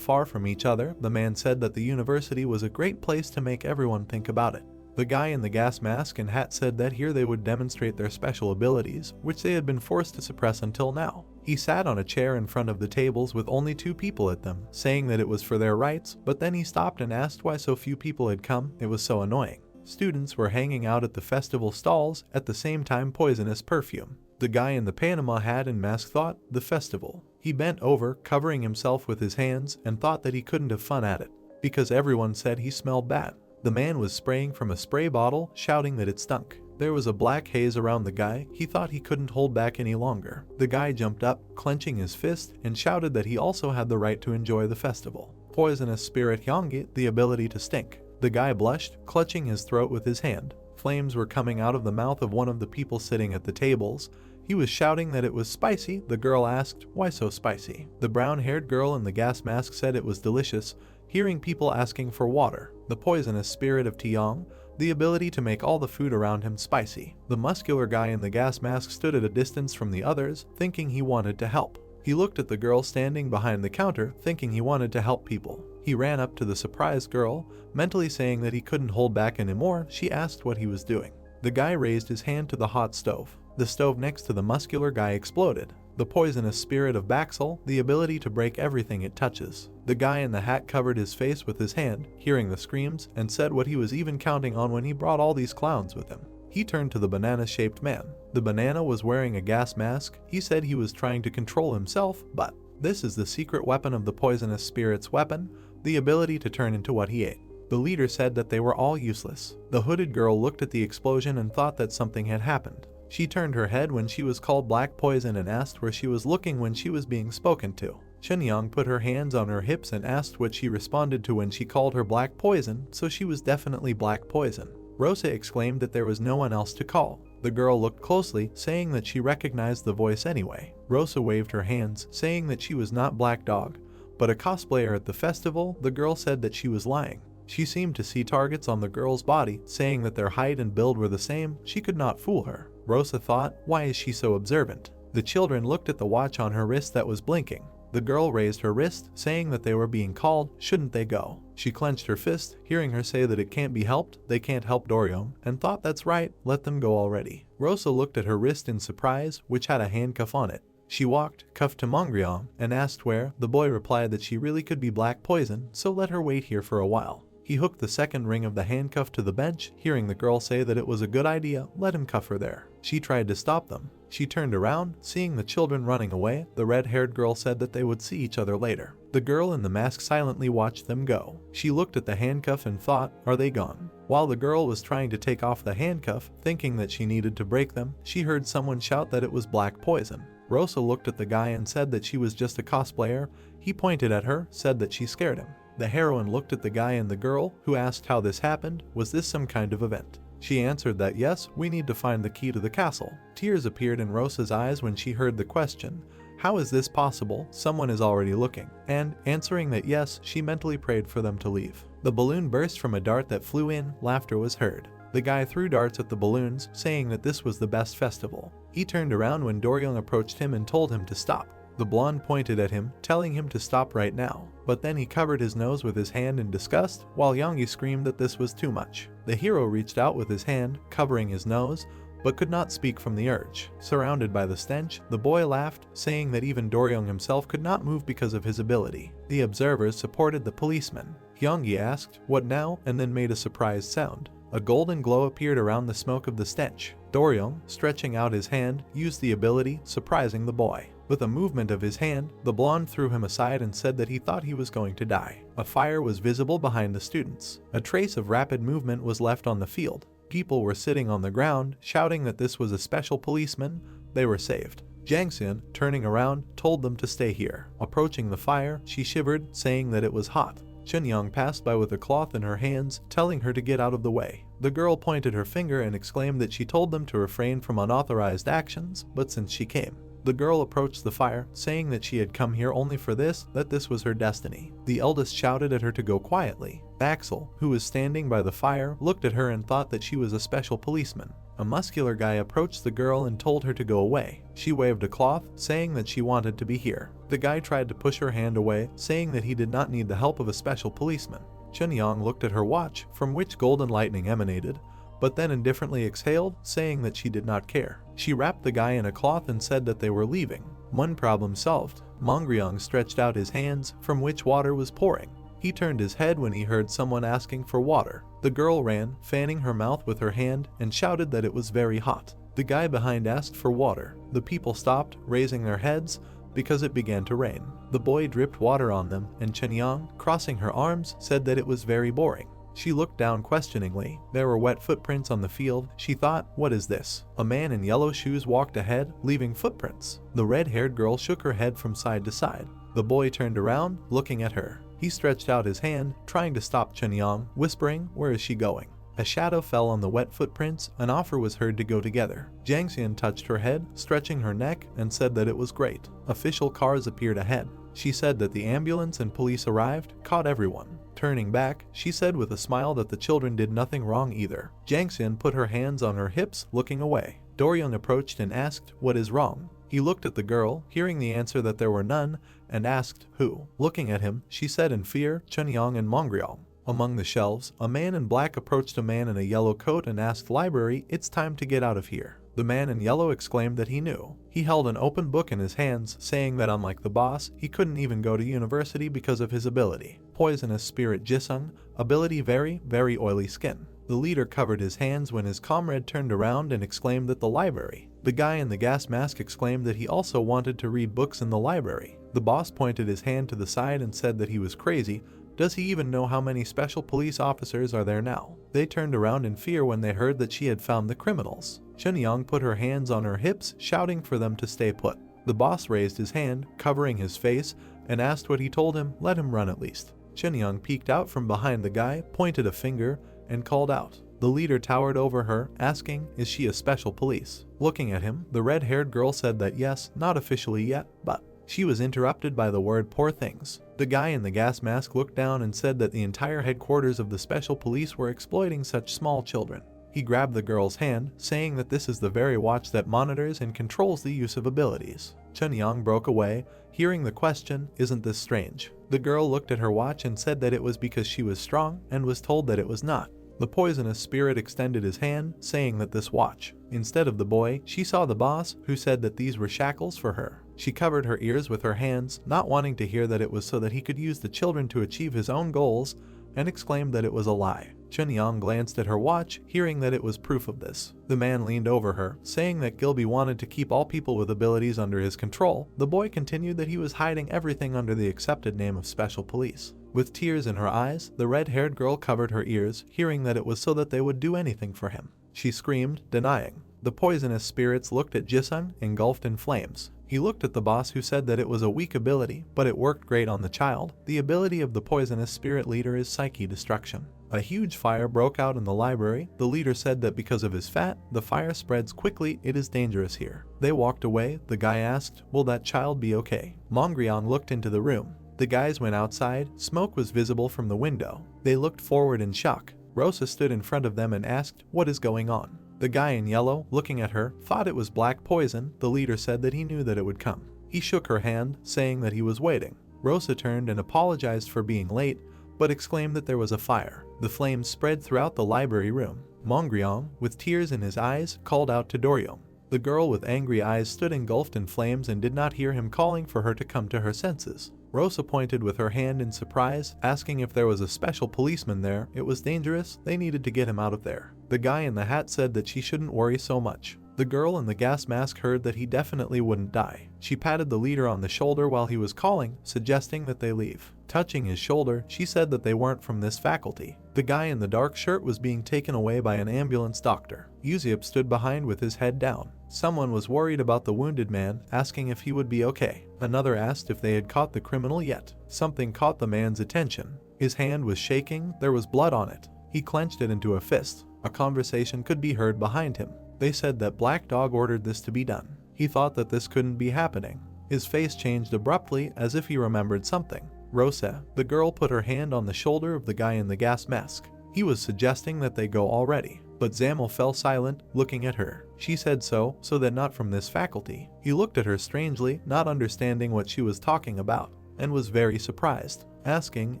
far from each other. The man said that the university was a great place to make everyone think about it. The guy in the gas mask and hat said that here they would demonstrate their special abilities, which they had been forced to suppress until now. He sat on a chair in front of the tables with only 2 people at them, saying that it was for their rights, but then he stopped and asked why so few people had come. It was so annoying. Students were hanging out at the festival stalls, at the same time poisonous perfume. The guy in the Panama hat and mask thought, the festival. He bent over, covering himself with his hands, and thought that he couldn't have fun at it, because everyone said he smelled bad. The man was spraying from a spray bottle, shouting that it stunk. There was a black haze around the guy. He thought he couldn't hold back any longer. The guy jumped up, clenching his fist, and shouted that he also had the right to enjoy the festival. Poisonous spirit Hyanggi, the ability to stink. The guy blushed, clutching his throat with his hand. Flames were coming out of the mouth of one of the people sitting at the tables. He was shouting that it was spicy. The girl asked, why so spicy? The brown-haired girl in the gas mask said it was delicious, hearing people asking for water. The poisonous spirit of Tiang, the ability to make all the food around him spicy. The muscular guy in the gas mask stood at a distance from the others, thinking he wanted to help. He looked at the girl standing behind the counter, thinking he wanted to help people. He ran up to the surprised girl, mentally saying that he couldn't hold back anymore. She asked what he was doing. The guy raised his hand to the hot stove. The stove next to the muscular guy exploded. The poisonous spirit of Baxel, the ability to break everything it touches. The guy in the hat covered his face with his hand, hearing the screams, and said what he was even counting on when he brought all these clowns with him. He turned to the banana-shaped man. The banana was wearing a gas mask. He said he was trying to control himself, but this is the secret weapon of the poisonous spirit's weapon, the ability to turn into what he ate. The leader said that they were all useless. The hooded girl looked at the explosion and thought that something had happened. She turned her head when she was called Black Poison and asked where she was looking when she was being spoken to. Chunyang put her hands on her hips and asked what she responded to when she called her Black Poison, so she was definitely Black Poison. Rosa exclaimed that there was no one else to call. The girl looked closely, saying that she recognized the voice anyway. Rosa waved her hands, saying that she was not Black Dog, but a cosplayer at the festival. The girl said that she was lying. She seemed to see targets on the girl's body, saying that their height and build were the same. She could not fool her. Rosa thought, why is she so observant? The children looked at the watch on her wrist that was blinking. The girl raised her wrist, saying that they were being called, shouldn't they go? She clenched her fist, hearing her say that it can't be helped, they can't help Doryong, and thought that's right, let them go already. Rosa looked at her wrist in surprise, which had a handcuff on it. She walked, cuffed to Mongryong, and asked where. The boy replied that she really could be black poison, so let her wait here for a while. He hooked the second ring of the handcuff to the bench, hearing the girl say that it was a good idea, let him cuff her there. She tried to stop them. She turned around, seeing the children running away. The red-haired girl said that they would see each other later. The girl in the mask silently watched them go. She looked at the handcuff and thought, are they gone? While the girl was trying to take off the handcuff, thinking that she needed to break them, she heard someone shout that it was black poison. Rosa looked at the guy and said that she was just a cosplayer. He pointed at her, said that she scared him. The heroine looked at the guy and the girl, who asked how this happened, was this some kind of event? She answered that yes, we need to find the key to the castle. Tears appeared in Rosa's eyes when she heard the question. How is this possible? Someone is already looking. And, answering that yes, she mentally prayed for them to leave. The balloon burst from a dart that flew in, laughter was heard. The guy threw darts at the balloons, saying that this was the best festival. He turned around when Doryong approached him and told him to stop. The blonde pointed at him, telling him to stop right now, but then he covered his nose with his hand in disgust, while Youngie screamed that this was too much. The hero reached out with his hand, covering his nose, but could not speak from the urge. Surrounded by the stench, the boy laughed, saying that even Doryong himself could not move because of his ability. The observers supported the policeman. Youngie asked, what now, and then made a surprised sound. A golden glow appeared around the smoke of the stench. Doryong, stretching out his hand, used the ability, surprising the boy. With a movement of his hand, the blonde threw him aside and said that he thought he was going to die. A fire was visible behind the students. A trace of rapid movement was left on the field. People were sitting on the ground, shouting that this was a special policeman. They were saved. Jangxian, turning around, told them to stay here. Approaching the fire, she shivered, saying that it was hot. Chunyang passed by with a cloth in her hands, telling her to get out of the way. The girl pointed her finger and exclaimed that she told them to refrain from unauthorized actions, but since she came. The girl approached the fire, saying that she had come here only for this, that this was her destiny. The eldest shouted at her to go quietly. Axel, who was standing by the fire, looked at her and thought that she was a special policeman. A muscular guy approached the girl and told her to go away. She waved a cloth, saying that she wanted to be here. The guy tried to push her hand away, saying that he did not need the help of a special policeman. Chunyang looked at her watch, from which golden lightning emanated, but then indifferently exhaled, saying that she did not care. She wrapped the guy in a cloth and said that they were leaving. One problem solved. Mongryong stretched out his hands, from which water was pouring. He turned his head when he heard someone asking for water. The girl ran, fanning her mouth with her hand, and shouted that it was very hot. The guy behind asked for water. The people stopped, raising their heads, because it began to rain. The boy dripped water on them, and Chunyang, crossing her arms, said that it was very boring. She looked down questioningly. There were wet footprints on the field. She thought, what is this? A man in yellow shoes walked ahead, leaving footprints. The red-haired girl shook her head from side to side. The boy turned around, looking at her. He stretched out his hand, trying to stop Chunyang, whispering, where is she going? A shadow fell on the wet footprints. An offer was heard to go together. Jangxian touched her head, stretching her neck, and said that it was great. Official cars appeared ahead. She said that the ambulance and police arrived, caught everyone. Turning back, she said with a smile that the children did nothing wrong either. Jangxian put her hands on her hips, looking away. Doryong approached and asked, what is wrong? He looked at the girl, hearing the answer that there were none, and asked, who? Looking at him, she said in fear, Chunyang and Mongryong. Among the shelves, a man in black approached a man in a yellow coat and asked, library, it's time to get out of here. The man in yellow exclaimed that he knew. He held an open book in his hands, saying that unlike the boss, he couldn't even go to university because of his ability. Poisonous spirit Jisung, ability very, very oily skin. The leader covered his hands when his comrade turned around and exclaimed that the library. The guy in the gas mask exclaimed that he also wanted to read books in the library. The boss pointed his hand to the side and said that he was crazy. Does he even know how many special police officers are there now? They turned around in fear when they heard that she had found the criminals. Chunyang put her hands on her hips, shouting for them to stay put. The boss raised his hand, covering his face, and asked what he told him, let him run at least. Chunyang peeked out from behind the guy, pointed a finger, and called out. The leader towered over her, asking, is she a special police? Looking at him, the red-haired girl said that yes, not officially yet, but she was interrupted by the word poor things. The guy in the gas mask looked down and said that the entire headquarters of the special police were exploiting such small children. He grabbed the girl's hand, saying that this is the very watch that monitors and controls the use of abilities. Chunyang broke away, hearing the question, "Isn't this strange?" The girl looked at her watch and said that it was because she was strong and was told that it was not. The poisonous spirit extended his hand, saying that this watch. Instead of the boy, she saw the boss, who said that these were shackles for her. She covered her ears with her hands, not wanting to hear that it was so that he could use the children to achieve his own goals, and exclaimed that it was a lie. Chunyang glanced at her watch, hearing that it was proof of this. The man leaned over her, saying that Gilby wanted to keep all people with abilities under his control. The boy continued that he was hiding everything under the accepted name of Special Police. With tears in her eyes, the red-haired girl covered her ears, hearing that it was so that they would do anything for him. She screamed, denying. The poisonous spirits looked at Jisung, engulfed in flames. He looked at the boss, who said that it was a weak ability, but it worked great on the child. The ability of the poisonous spirit leader is psyche destruction. A huge fire broke out in the library. The leader said that because of his fat, the fire spreads quickly. It is dangerous here. They walked away. The guy asked, "Will that child be okay?" Mongryong looked into the room. The guys went outside. Smoke was visible from the window. They looked forward in shock. Rosa stood in front of them and asked, "What is going on?" The guy in yellow, looking at her, thought it was black poison. The leader said that he knew that it would come. He shook her hand, saying that he was waiting. Rosa turned and apologized for being late, but exclaimed that there was a fire. The flames spread throughout the library room. Mongryong, with tears in his eyes, called out to Doryong. The girl with angry eyes stood engulfed in flames and did not hear him calling for her to come to her senses. Rosa pointed with her hand in surprise, asking if there was a special policeman there. It was dangerous. They needed to get him out of there. The guy in the hat said that she shouldn't worry so much. The girl in the gas mask heard that he definitely wouldn't die. She patted the leader on the shoulder while he was calling, suggesting that they leave. Touching his shoulder, she said that they weren't from this faculty. The guy in the dark shirt was being taken away by an ambulance doctor. Yuziep stood behind with his head down. Someone was worried about the wounded man, asking if he would be okay. Another asked if they had caught the criminal yet. Something caught the man's attention. His hand was shaking. There was blood on it. He clenched it into a fist. A conversation could be heard behind him. They said that Black Dog ordered this to be done. He thought that this couldn't be happening. His face changed abruptly, as if he remembered something. Rosa, the girl, put her hand on the shoulder of the guy in the gas mask. He was suggesting that they go already, but Zamel fell silent, looking at her. She said so that not from this faculty. He looked at her strangely, not understanding what she was talking about, and was very surprised, asking,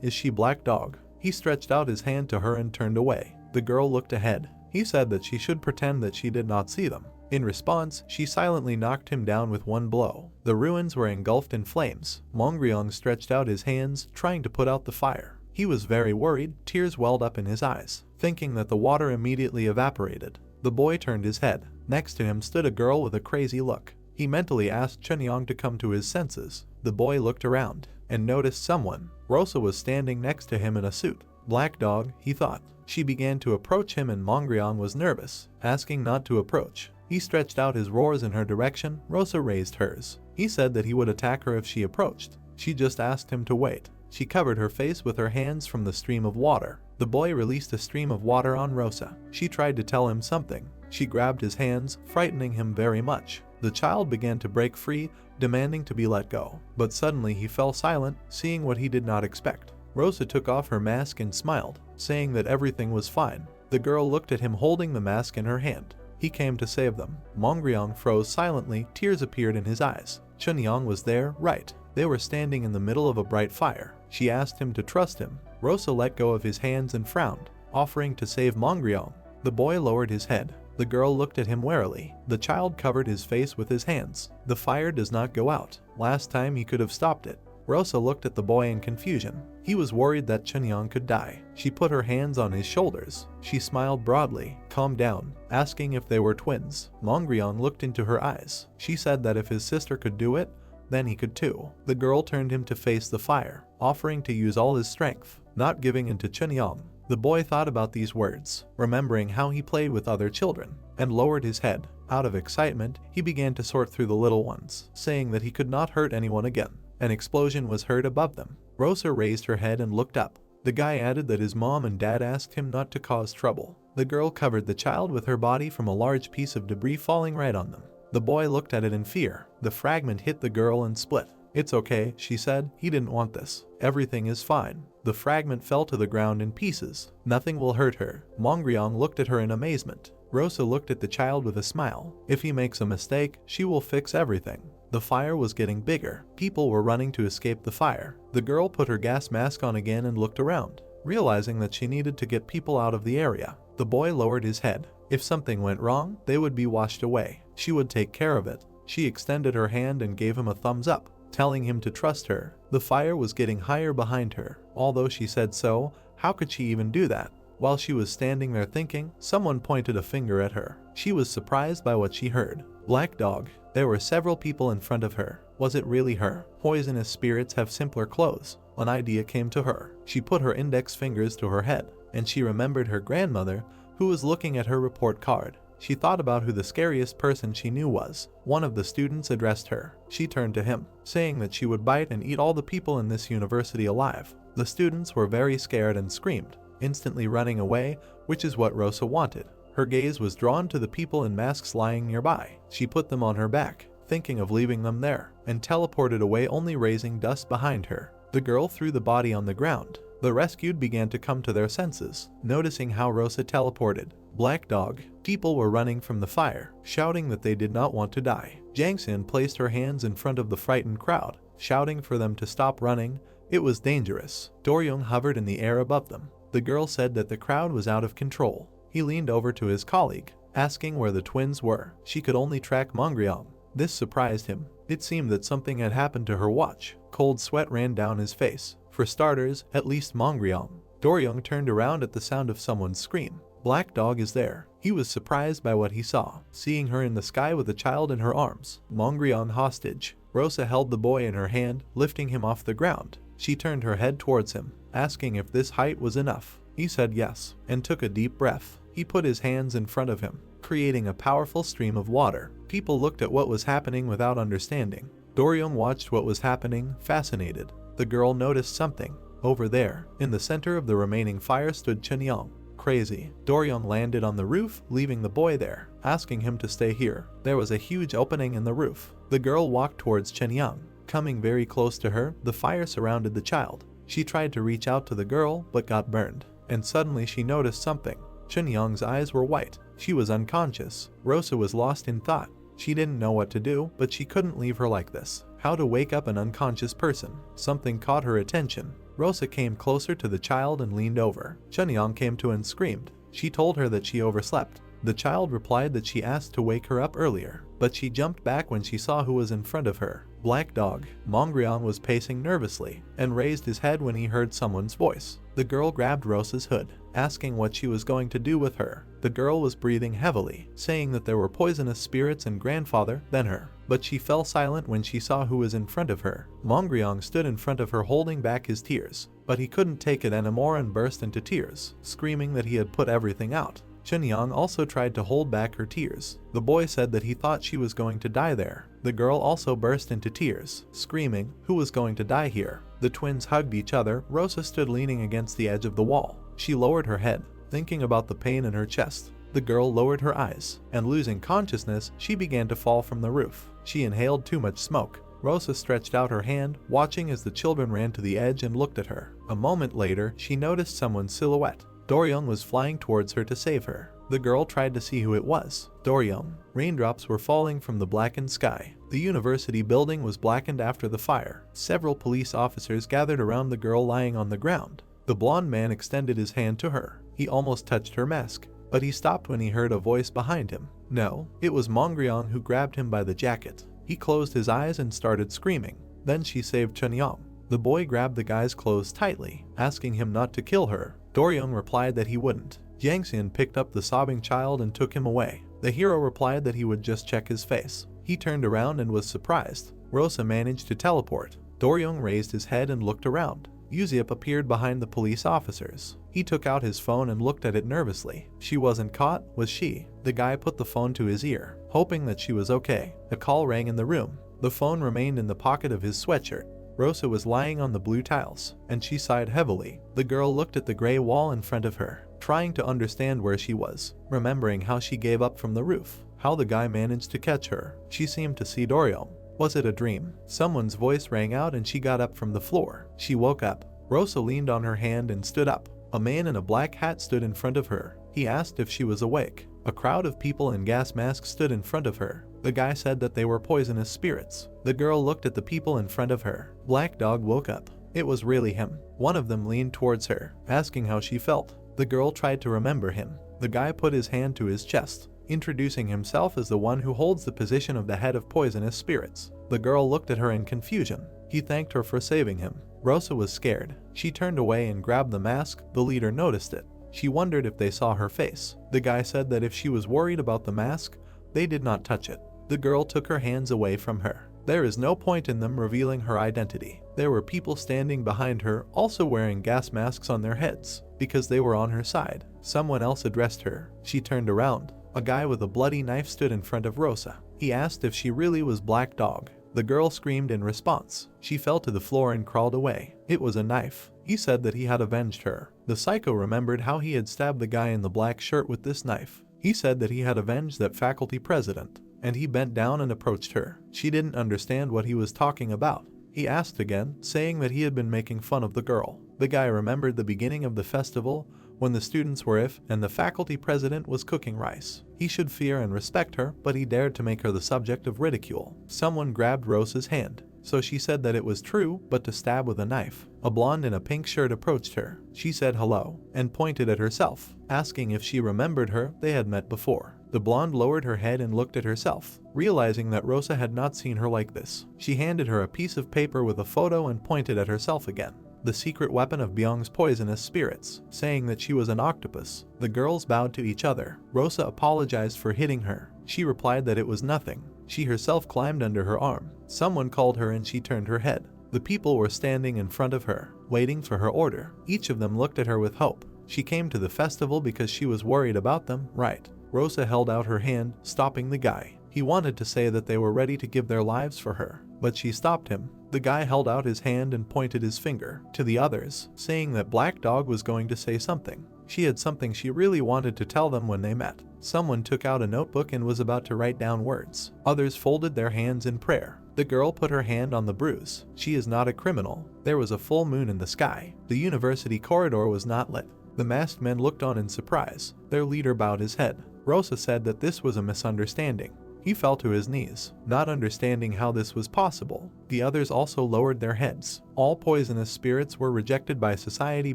"Is she Black Dog?" He stretched out his hand to her and turned away. The girl looked ahead. He said that she should pretend that she did not see them. In response, she silently knocked him down with one blow. The ruins were engulfed in flames. Mongryong stretched out his hands, trying to put out the fire. He was very worried. Tears welled up in his eyes, thinking that the water immediately evaporated. The boy turned his head. Next to him stood a girl with a crazy look. He mentally asked Chunyang to come to his senses. The boy looked around and noticed someone. Rosa was standing next to him in a suit. Black Dog, he thought. She began to approach him and Mongryong was nervous, asking not to approach. He stretched out his roars in her direction. Rosa raised hers. He said that he would attack her if she approached. She just asked him to wait. She covered her face with her hands from the stream of water. The boy released a stream of water on Rosa. She tried to tell him something. She grabbed his hands, frightening him very much. The child began to break free, demanding to be let go. But suddenly he fell silent, seeing what he did not expect. Rosa took off her mask and smiled, saying that everything was fine. The girl looked at him holding the mask in her hand. He came to save them. Mongryong froze silently. Tears appeared in his eyes. Chunyang was there, right. They were standing in the middle of a bright fire. She asked him to trust him. Rosa let go of his hands and frowned, offering to save Mongryong. The boy lowered his head. The girl looked at him warily. The child covered his face with his hands. The fire does not go out. Last time he could have stopped it. Rosa looked at the boy in confusion. He was worried that Chunyang could die. She put her hands on his shoulders. She smiled broadly, calmed down, asking if they were twins. Mongryong looked into her eyes. She said that if his sister could do it, then he could too. The girl turned him to face the fire, offering to use all his strength, not giving in to Chunyang. The boy thought about these words, remembering how he played with other children, and lowered his head. Out of excitement, he began to sort through the little ones, saying that he could not hurt anyone again. An explosion was heard above them. Rosa raised her head and looked up. The guy added that his mom and dad asked him not to cause trouble. The girl covered the child with her body from a large piece of debris falling right on them. The boy looked at it in fear. The fragment hit the girl and split. "It's okay," she said. "He didn't want this. Everything is fine." The fragment fell to the ground in pieces. "Nothing will hurt her." Mongryong looked at her in amazement. Rosa looked at the child with a smile. "If he makes a mistake, she will fix everything." The fire was getting bigger. People were running to escape the fire. The girl put her gas mask on again and looked around, realizing that she needed to get people out of the area. The boy lowered his head. If something went wrong, they would be washed away. She would take care of it. She extended her hand and gave him a thumbs up, telling him to trust her. The fire was getting higher behind her. Although she said so, how could she even do that? While she was standing there thinking, someone pointed a finger at her. She was surprised by what she heard. "Black dog." There were several people in front of her. Was it really her? Poisonous spirits have simpler clothes. An idea came to her. She put her index fingers to her head, and she remembered her grandmother, who was looking at her report card. She thought about who the scariest person she knew was. One of the students addressed her. She turned to him, saying that she would bite and eat all the people in this university alive. The students were very scared and screamed, instantly running away, which is what Rosa wanted. Her gaze was drawn to the people in masks lying nearby. She put them on her back, thinking of leaving them there, and teleported away, only raising dust behind her. The girl threw the body on the ground. The rescued began to come to their senses, noticing how Rosa teleported. "Black dog." People were running from the fire, shouting that they did not want to die. Jangsin placed her hands in front of the frightened crowd, shouting for them to stop running. It was dangerous. Doryung hovered in the air above them. The girl said that the crowd was out of control. He leaned over to his colleague, asking where the twins were. She could only track Mongryong. This surprised him. It seemed that something had happened to her watch. Cold sweat ran down his face. For starters, at least Mongryong. Doryung turned around at the sound of someone's scream. "Black dog is there." He was surprised by what he saw, seeing her in the sky with a child in her arms. Mongryong hostage. Rosa held the boy in her hand, lifting him off the ground. She turned her head towards him, asking if this height was enough. He said yes, and took a deep breath. He put his hands in front of him, creating a powerful stream of water. People looked at what was happening without understanding. Doryung watched what was happening, fascinated. The girl noticed something. Over there, in the center of the remaining fire, stood Chenyang. Crazy. Doryung landed on the roof, leaving the boy there, asking him to stay here. There was a huge opening in the roof. The girl walked towards Chenyang. Coming very close to her, the fire surrounded the child. She tried to reach out to the girl, but got burned. And suddenly she noticed something. Chenyang's eyes were white. She was unconscious. Rosa was lost in thought. She didn't know what to do, but she couldn't leave her like this. How to wake up an unconscious person? Something caught her attention. Rosa came closer to the child and leaned over. Chenyang came to and screamed. She told her that she overslept. The child replied that she asked to wake her up earlier, but she jumped back when she saw who was in front of her. "Black dog." Mongryong was pacing nervously and raised his head when he heard someone's voice. The girl grabbed Rosa's hood, asking what she was going to do with her. The girl was breathing heavily, saying that there were poisonous spirits and grandfather than her. But she fell silent when she saw who was in front of her. Mongryong stood in front of her holding back his tears, but he couldn't take it anymore and burst into tears, screaming that he had put everything out. Chenyang also tried to hold back her tears. The boy said that he thought she was going to die there. The girl also burst into tears, screaming, "Who was going to die here?" The twins hugged each other. Rosa stood leaning against the edge of the wall. She lowered her head, thinking about the pain in her chest. The girl lowered her eyes, and losing consciousness, she began to fall from the roof. She inhaled too much smoke. Rosa stretched out her hand, watching as the children ran to the edge and looked at her. A moment later, she noticed someone's silhouette. Doryung was flying towards her to save her. The girl tried to see who it was. Doryung. Raindrops were falling from the blackened sky. The university building was blackened after the fire. Several police officers gathered around the girl lying on the ground. The blonde man extended his hand to her. He almost touched her mask, but he stopped when he heard a voice behind him. No, it was Mongryong who grabbed him by the jacket. He closed his eyes and started screaming. Then she saved Chenyang. The boy grabbed the guy's clothes tightly, asking him not to kill her. Doryung replied that he wouldn't. Jangsin picked up the sobbing child and took him away. The hero replied that he would just check his face. He turned around and was surprised. Rosa managed to teleport. Doryung raised his head and looked around. Yuziep appeared behind the police officers. He took out his phone and looked at it nervously. She wasn't caught, was she? The guy put the phone to his ear, hoping that she was okay. A call rang in the room. The phone remained in the pocket of his sweatshirt. Rosa was lying on the blue tiles, and she sighed heavily. The girl looked at the gray wall in front of her, trying to understand where she was, remembering how she gave up from the roof, how the guy managed to catch her. She seemed to see Doryung. Was it a dream? Someone's voice rang out and she got up from the floor. She woke up. Rosa leaned on her hand and stood up. A man in a black hat stood in front of her. He asked if she was awake. A crowd of people in gas masks stood in front of her. The guy said that they were poisonous spirits. The girl looked at the people in front of her. Black Dog woke up. It was really him. One of them leaned towards her, asking how she felt. The girl tried to remember him. The guy put his hand to his chest, introducing himself as the one who holds the position of the head of poisonous spirits. The girl looked at her in confusion. He thanked her for saving him. Rosa was scared. She turned away and grabbed the mask. The leader noticed it. She wondered if they saw her face. The guy said that if she was worried about the mask, they did not touch it. The girl took her hands away from her. There is no point in them revealing her identity. There were people standing behind her, also wearing gas masks on their heads, because they were on her side. Someone else addressed her. She turned around. A guy with a bloody knife stood in front of Rosa. He asked if she really was Black Dog. The girl screamed in response. She fell to the floor and crawled away. It was a knife. He said that he had avenged her. The psycho remembered how he had stabbed the guy in the black shirt with this knife. He said that he had avenged that faculty president, and he bent down and approached her. She didn't understand what he was talking about. He asked again, saying that he had been making fun of the girl. The guy remembered the beginning of the festival, when the students were and the faculty president was cooking rice. He should fear and respect her, but he dared to make her the subject of ridicule. Someone grabbed Rosa's hand, so she said that it was true, but to stab with a knife. A blonde in a pink shirt approached her. She said hello, and pointed at herself, asking if she remembered her. They had met before. The blonde lowered her head and looked at herself, realizing that Rosa had not seen her like this. She handed her a piece of paper with a photo and pointed at herself again. The secret weapon of Byung's poisonous spirits, saying that she was an octopus. The girls bowed to each other. Rosa apologized for hitting her. She replied that it was nothing. She herself climbed under her arm. Someone called her and she turned her head. The people were standing in front of her, waiting for her order. Each of them looked at her with hope. She came to the festival because she was worried about them, right? Rosa held out her hand, stopping the guy. He wanted to say that they were ready to give their lives for her, but she stopped him. The guy held out his hand and pointed his finger to the others, saying that Black Dog was going to say something. She had something she really wanted to tell them when they met. Someone took out a notebook and was about to write down words. Others folded their hands in prayer. The girl put her hand on the bruise. She is not a criminal. There was a full moon in the sky. The university corridor was not lit. The masked men looked on in surprise. Their leader bowed his head. Rosa said that this was a misunderstanding. He fell to his knees, not understanding how this was possible. The others also lowered their heads. All poisonous spirits were rejected by society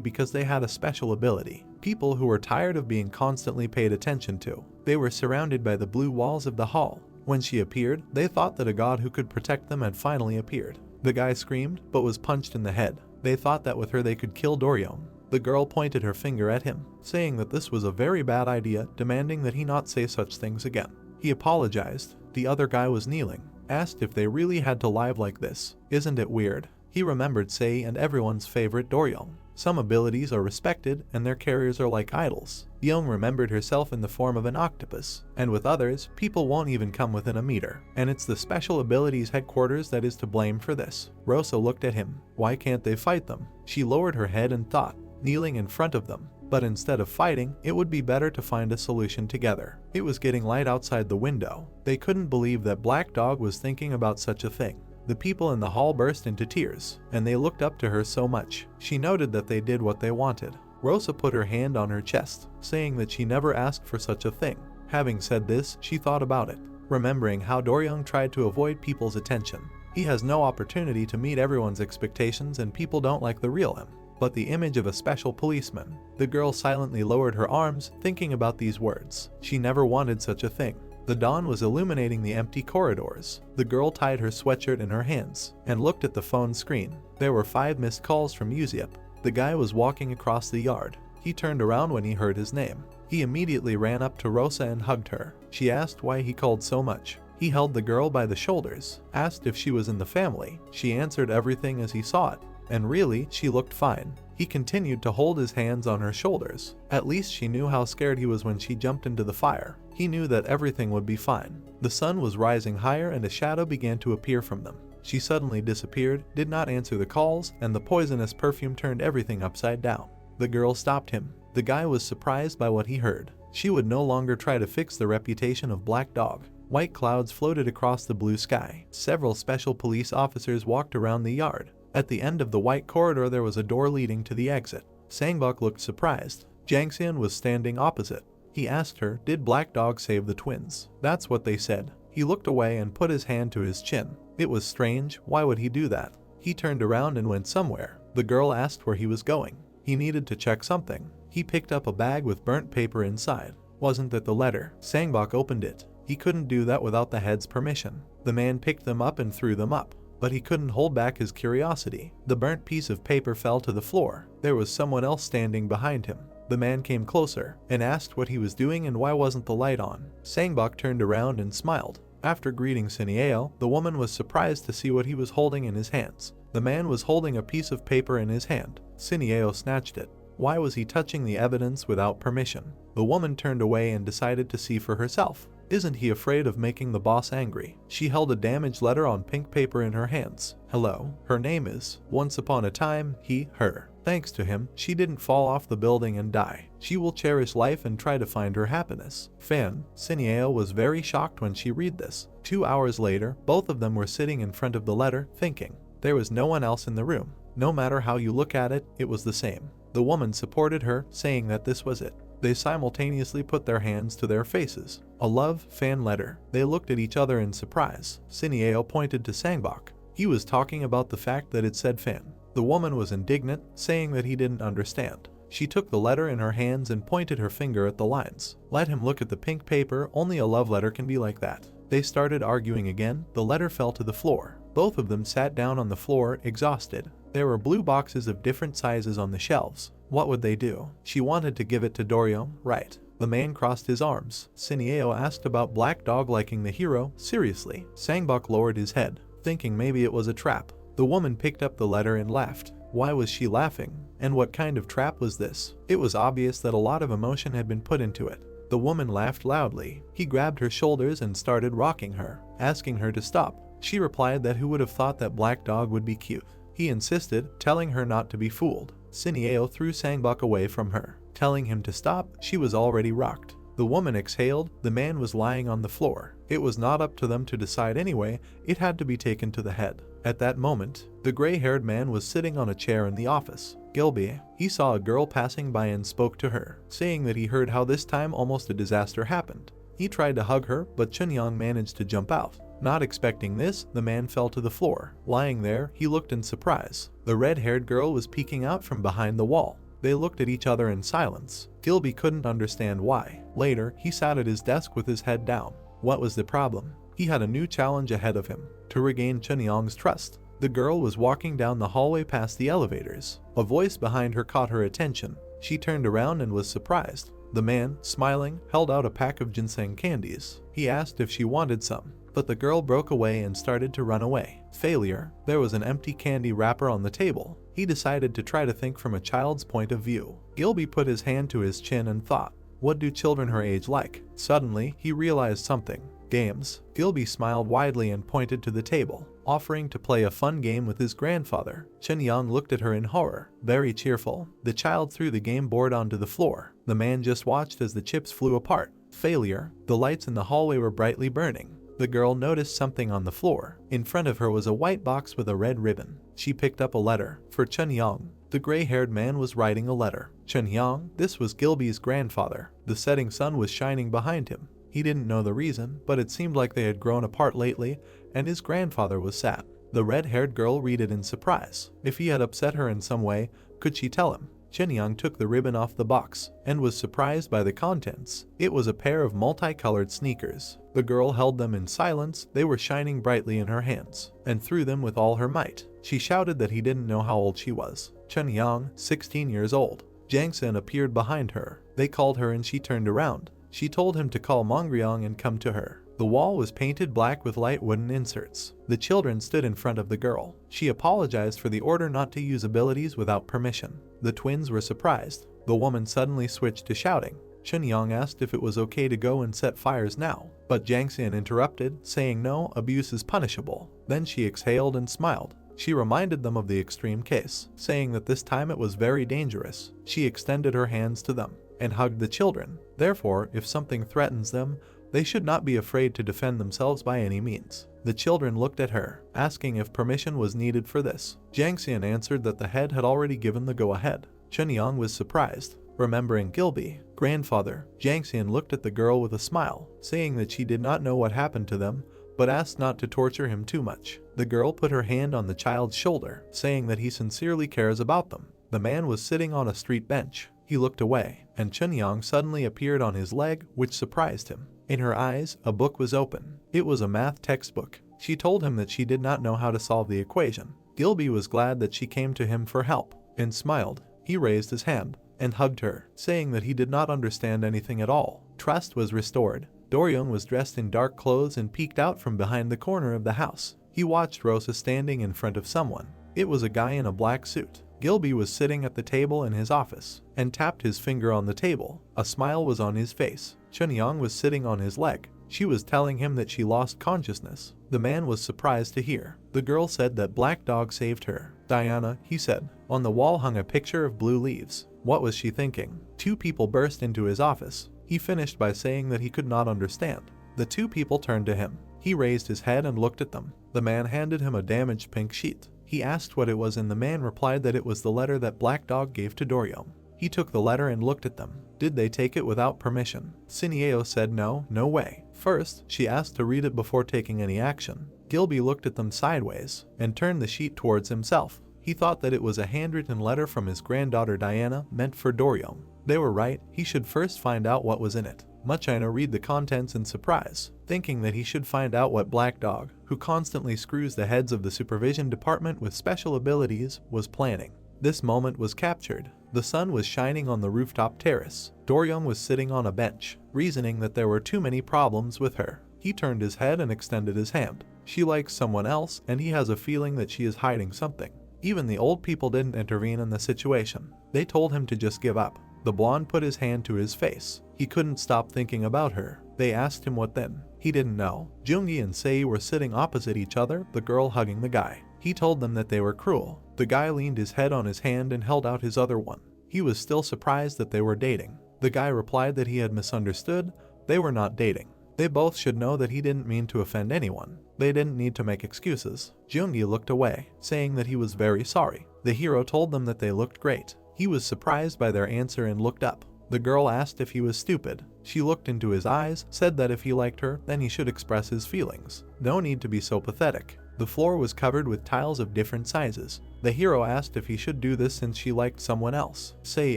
because they had a special ability. People who were tired of being constantly paid attention to. They were surrounded by the blue walls of the hall. When she appeared, they thought that a god who could protect them had finally appeared. The guy screamed, but was punched in the head. They thought that with her they could kill Doryong. The girl pointed her finger at him, saying that this was a very bad idea, demanding that he not say such things again. He apologized. The other guy was kneeling, asked if they really had to live like this. Isn't it weird? He remembered Sei and everyone's favorite Doryong. Some abilities are respected and their carriers are like idols. Byung remembered herself in the form of an octopus, and with others, people won't even come within a meter. And it's the special abilities headquarters that is to blame for this. Rosa looked at him. Why can't they fight them? She lowered her head and thought, kneeling in front of them. But instead of fighting, it would be better to find a solution together. It was getting light outside the window. They couldn't believe that Black Dog was thinking about such a thing. The people in the hall burst into tears, and they looked up to her so much. She noted that they did what they wanted. Rosa put her hand on her chest, saying that she never asked for such a thing. Having said this, she thought about it, remembering how Doryong tried to avoid people's attention. He has no opportunity to meet everyone's expectations and people don't like the real him. But the image of a special policeman. The girl silently lowered her arms, thinking about these words. She never wanted such a thing. The dawn was illuminating the empty corridors. The girl tied her sweatshirt in her hands and looked at the phone screen. There were 5 missed calls from Yuziep. The guy was walking across the yard. He turned around when he heard his name. He immediately ran up to Rosa and hugged her. She asked why he called so much. He held the girl by the shoulders, asked if she was in the family. She answered everything as he saw it. And really, she looked fine. He continued to hold his hands on her shoulders. At least she knew how scared he was when she jumped into the fire. He knew that everything would be fine. The sun was rising higher and a shadow began to appear from them. She suddenly disappeared, did not answer the calls, and the poisonous perfume turned everything upside down. The girl stopped him. The guy was surprised by what he heard. She would no longer try to fix the reputation of Black Dog. White clouds floated across the blue sky. Several special police officers walked around the yard. At the end of the white corridor there was a door leading to the exit. Sangbok looked surprised. Jang Seon was standing opposite. He asked her, "Did Black Dog save the twins?" "That's what they said." He looked away and put his hand to his chin. It was strange, why would he do that? He turned around and went somewhere. The girl asked where he was going. He needed to check something. He picked up a bag with burnt paper inside. Wasn't that the letter? Sangbok opened it. He couldn't do that without the head's permission. The man picked them up and threw them up. But he couldn't hold back his curiosity. The burnt piece of paper fell to the floor. There was someone else standing behind him. The man came closer and asked what he was doing and why wasn't the light on. Sangbok turned around and smiled. After greeting Sinieo, the woman was surprised to see what he was holding in his hands. The man was holding a piece of paper in his hand. Sinieo snatched it. Why was he touching the evidence without permission? The woman turned away and decided to see for herself. Isn't he afraid of making the boss angry? She held a damaged letter on pink paper in her hands. Hello, her name is, once upon a time, he, her. Thanks to him, she didn't fall off the building and die. She will cherish life and try to find her happiness. Fan, Sinieo was very shocked when she read this. 2 hours later, both of them were sitting in front of the letter, thinking. There was no one else in the room. No matter how you look at it, it was the same. The woman supported her, saying that this was it. They simultaneously put their hands to their faces. A love, fan letter. They looked at each other in surprise. Sinieo pointed to Sangbok. He was talking about the fact that it said fan. The woman was indignant, saying that he didn't understand. She took the letter in her hands and pointed her finger at the lines. Let him look at the pink paper, only a love letter can be like that. They started arguing again. The letter fell to the floor. Both of them sat down on the floor, exhausted. There were blue boxes of different sizes on the shelves. What would they do? She wanted to give it to Doryo, right? The man crossed his arms. Sinieo asked about Black Dog liking the hero. Seriously? Sangbok lowered his head, thinking maybe it was a trap. The woman picked up the letter and laughed. Why was she laughing? And what kind of trap was this? It was obvious that a lot of emotion had been put into it. The woman laughed loudly. He grabbed her shoulders and started rocking her, asking her to stop. She replied that who would have thought that Black Dog would be cute. He insisted, telling her not to be fooled. Sinieo threw Sangbok away from her, telling him to stop. She was already rocked. The woman exhaled. The man was lying on the floor. It was not up to them to decide anyway. It had to be taken to the head. At that moment, the gray-haired man was sitting on a chair in the office. Gilby, he saw a girl passing by and spoke to her, saying that he heard how this time almost a disaster happened. He tried to hug her, but Chunyang managed to jump out. Not expecting this, the man fell to the floor. Lying there, he looked in surprise. The red-haired girl was peeking out from behind the wall. They looked at each other in silence. Gilby couldn't understand why. Later, he sat at his desk with his head down. What was the problem? He had a new challenge ahead of him, to regain Chunyang's trust. The girl was walking down the hallway past the elevators. A voice behind her caught her attention. She turned around and was surprised. The man, smiling, held out a pack of ginseng candies. He asked if she wanted some, but the girl broke away and started to run away. Failure. There was an empty candy wrapper on the table. He decided to try to think from a child's point of view. Gilby put his hand to his chin and thought, what do children her age like? Suddenly, he realized something. Games. Gilby smiled widely and pointed to the table, offering to play a fun game with his grandfather. Chunyang looked at her in horror. Very cheerful. The child threw the game board onto the floor. The man just watched as the chips flew apart. Failure. The lights in the hallway were brightly burning. The girl noticed something on the floor. In front of her was a white box with a red ribbon. She picked up a letter. For Chunyang. The gray-haired man was writing a letter. Chunyang. This was Gilby's grandfather. The setting sun was shining behind him. He didn't know the reason, but it seemed like they had grown apart lately, and his grandfather was sad. The red-haired girl read it in surprise. If he had upset her in some way, could she tell him? Chunyang took the ribbon off the box, and was surprised by the contents. It was a pair of multicolored sneakers. The girl held them in silence. They were shining brightly in her hands, and threw them with all her might. She shouted that he didn't know how old she was. Chunyang, 16 years old. Jang Seon appeared behind her. They called her and she turned around. She told him to call Mongryong and come to her. The wall was painted black with light wooden inserts. The children stood in front of the girl. She apologized for the order not to use abilities without permission. The twins were surprised. The woman suddenly switched to shouting. Chunyang asked if it was okay to go and set fires now, but Jang Seon interrupted, saying no, abuse is punishable. Then she exhaled and smiled. She reminded them of the extreme case, saying that this time it was very dangerous. She extended her hands to them and hugged the children. Therefore, if something threatens them, They should not be afraid to defend themselves by any means. The children looked at her, asking if permission was needed for this. Jiang Xian answered that the head had already given the go-ahead. Chunyang was surprised. Remembering Gilby, grandfather, Jiang Xian looked at the girl with a smile, saying that she did not know what happened to them, but asked not to torture him too much. The girl put her hand on the child's shoulder, saying that he sincerely cares about them. The man was sitting on a street bench. He looked away, and Chunyang suddenly appeared on his leg, which surprised him. In her eyes, a book was open. It was a math textbook. She told him that she did not know how to solve the equation. Gilby was glad that she came to him for help, and smiled. He raised his hand and hugged her, saying that he did not understand anything at all. Trust was restored. Doryung was dressed in dark clothes and peeked out from behind the corner of the house. He watched Rosa standing in front of someone. It was a guy in a black suit. Gilby was sitting at the table in his office and tapped his finger on the table. A smile was on his face. Chunyang was sitting on his leg. She was telling him that she lost consciousness. The man was surprised to hear. The girl said that Black Dog saved her. Diana, he said. On the wall hung a picture of blue leaves. What was she thinking? Two people burst into his office. He finished by saying that he could not understand. The two people turned to him. He raised his head and looked at them. The man handed him a damaged pink sheet. He asked what it was and the man replied that it was the letter that Black Dog gave to Doryung. He took the letter and looked at them. Did they take it without permission? Sinieo said no, no way. First, she asked to read it before taking any action. Gilby looked at them sideways and turned the sheet towards himself. He thought that it was a handwritten letter from his granddaughter Diana meant for Doryung. They were right, he should first find out what was in it. Machina read the contents in surprise, thinking that he should find out what Black Dog, who constantly screws the heads of the supervision department with special abilities, was planning. This moment was captured. The sun was shining on the rooftop terrace. Doryung was sitting on a bench, reasoning that there were too many problems with her. He turned his head and extended his hand. She likes someone else and he has a feeling that she is hiding something. Even the old people didn't intervene in the situation. They told him to just give up. The blonde put his hand to his face. He couldn't stop thinking about her. They asked him what then. He didn't know. Jungi and Sei were sitting opposite each other, the girl hugging the guy. He told them that they were cruel. The guy leaned his head on his hand and held out his other one. He was still surprised that they were dating. The guy replied that he had misunderstood. They were not dating. They both should know that he didn't mean to offend anyone. They didn't need to make excuses. Jungi looked away, saying that he was very sorry. The hero told them that they looked great. He was surprised by their answer and looked up. The girl asked if he was stupid. She looked into his eyes, said that if he liked her, then he should express his feelings. No need to be so pathetic. The floor was covered with tiles of different sizes. The hero asked if he should do this since she liked someone else. Sei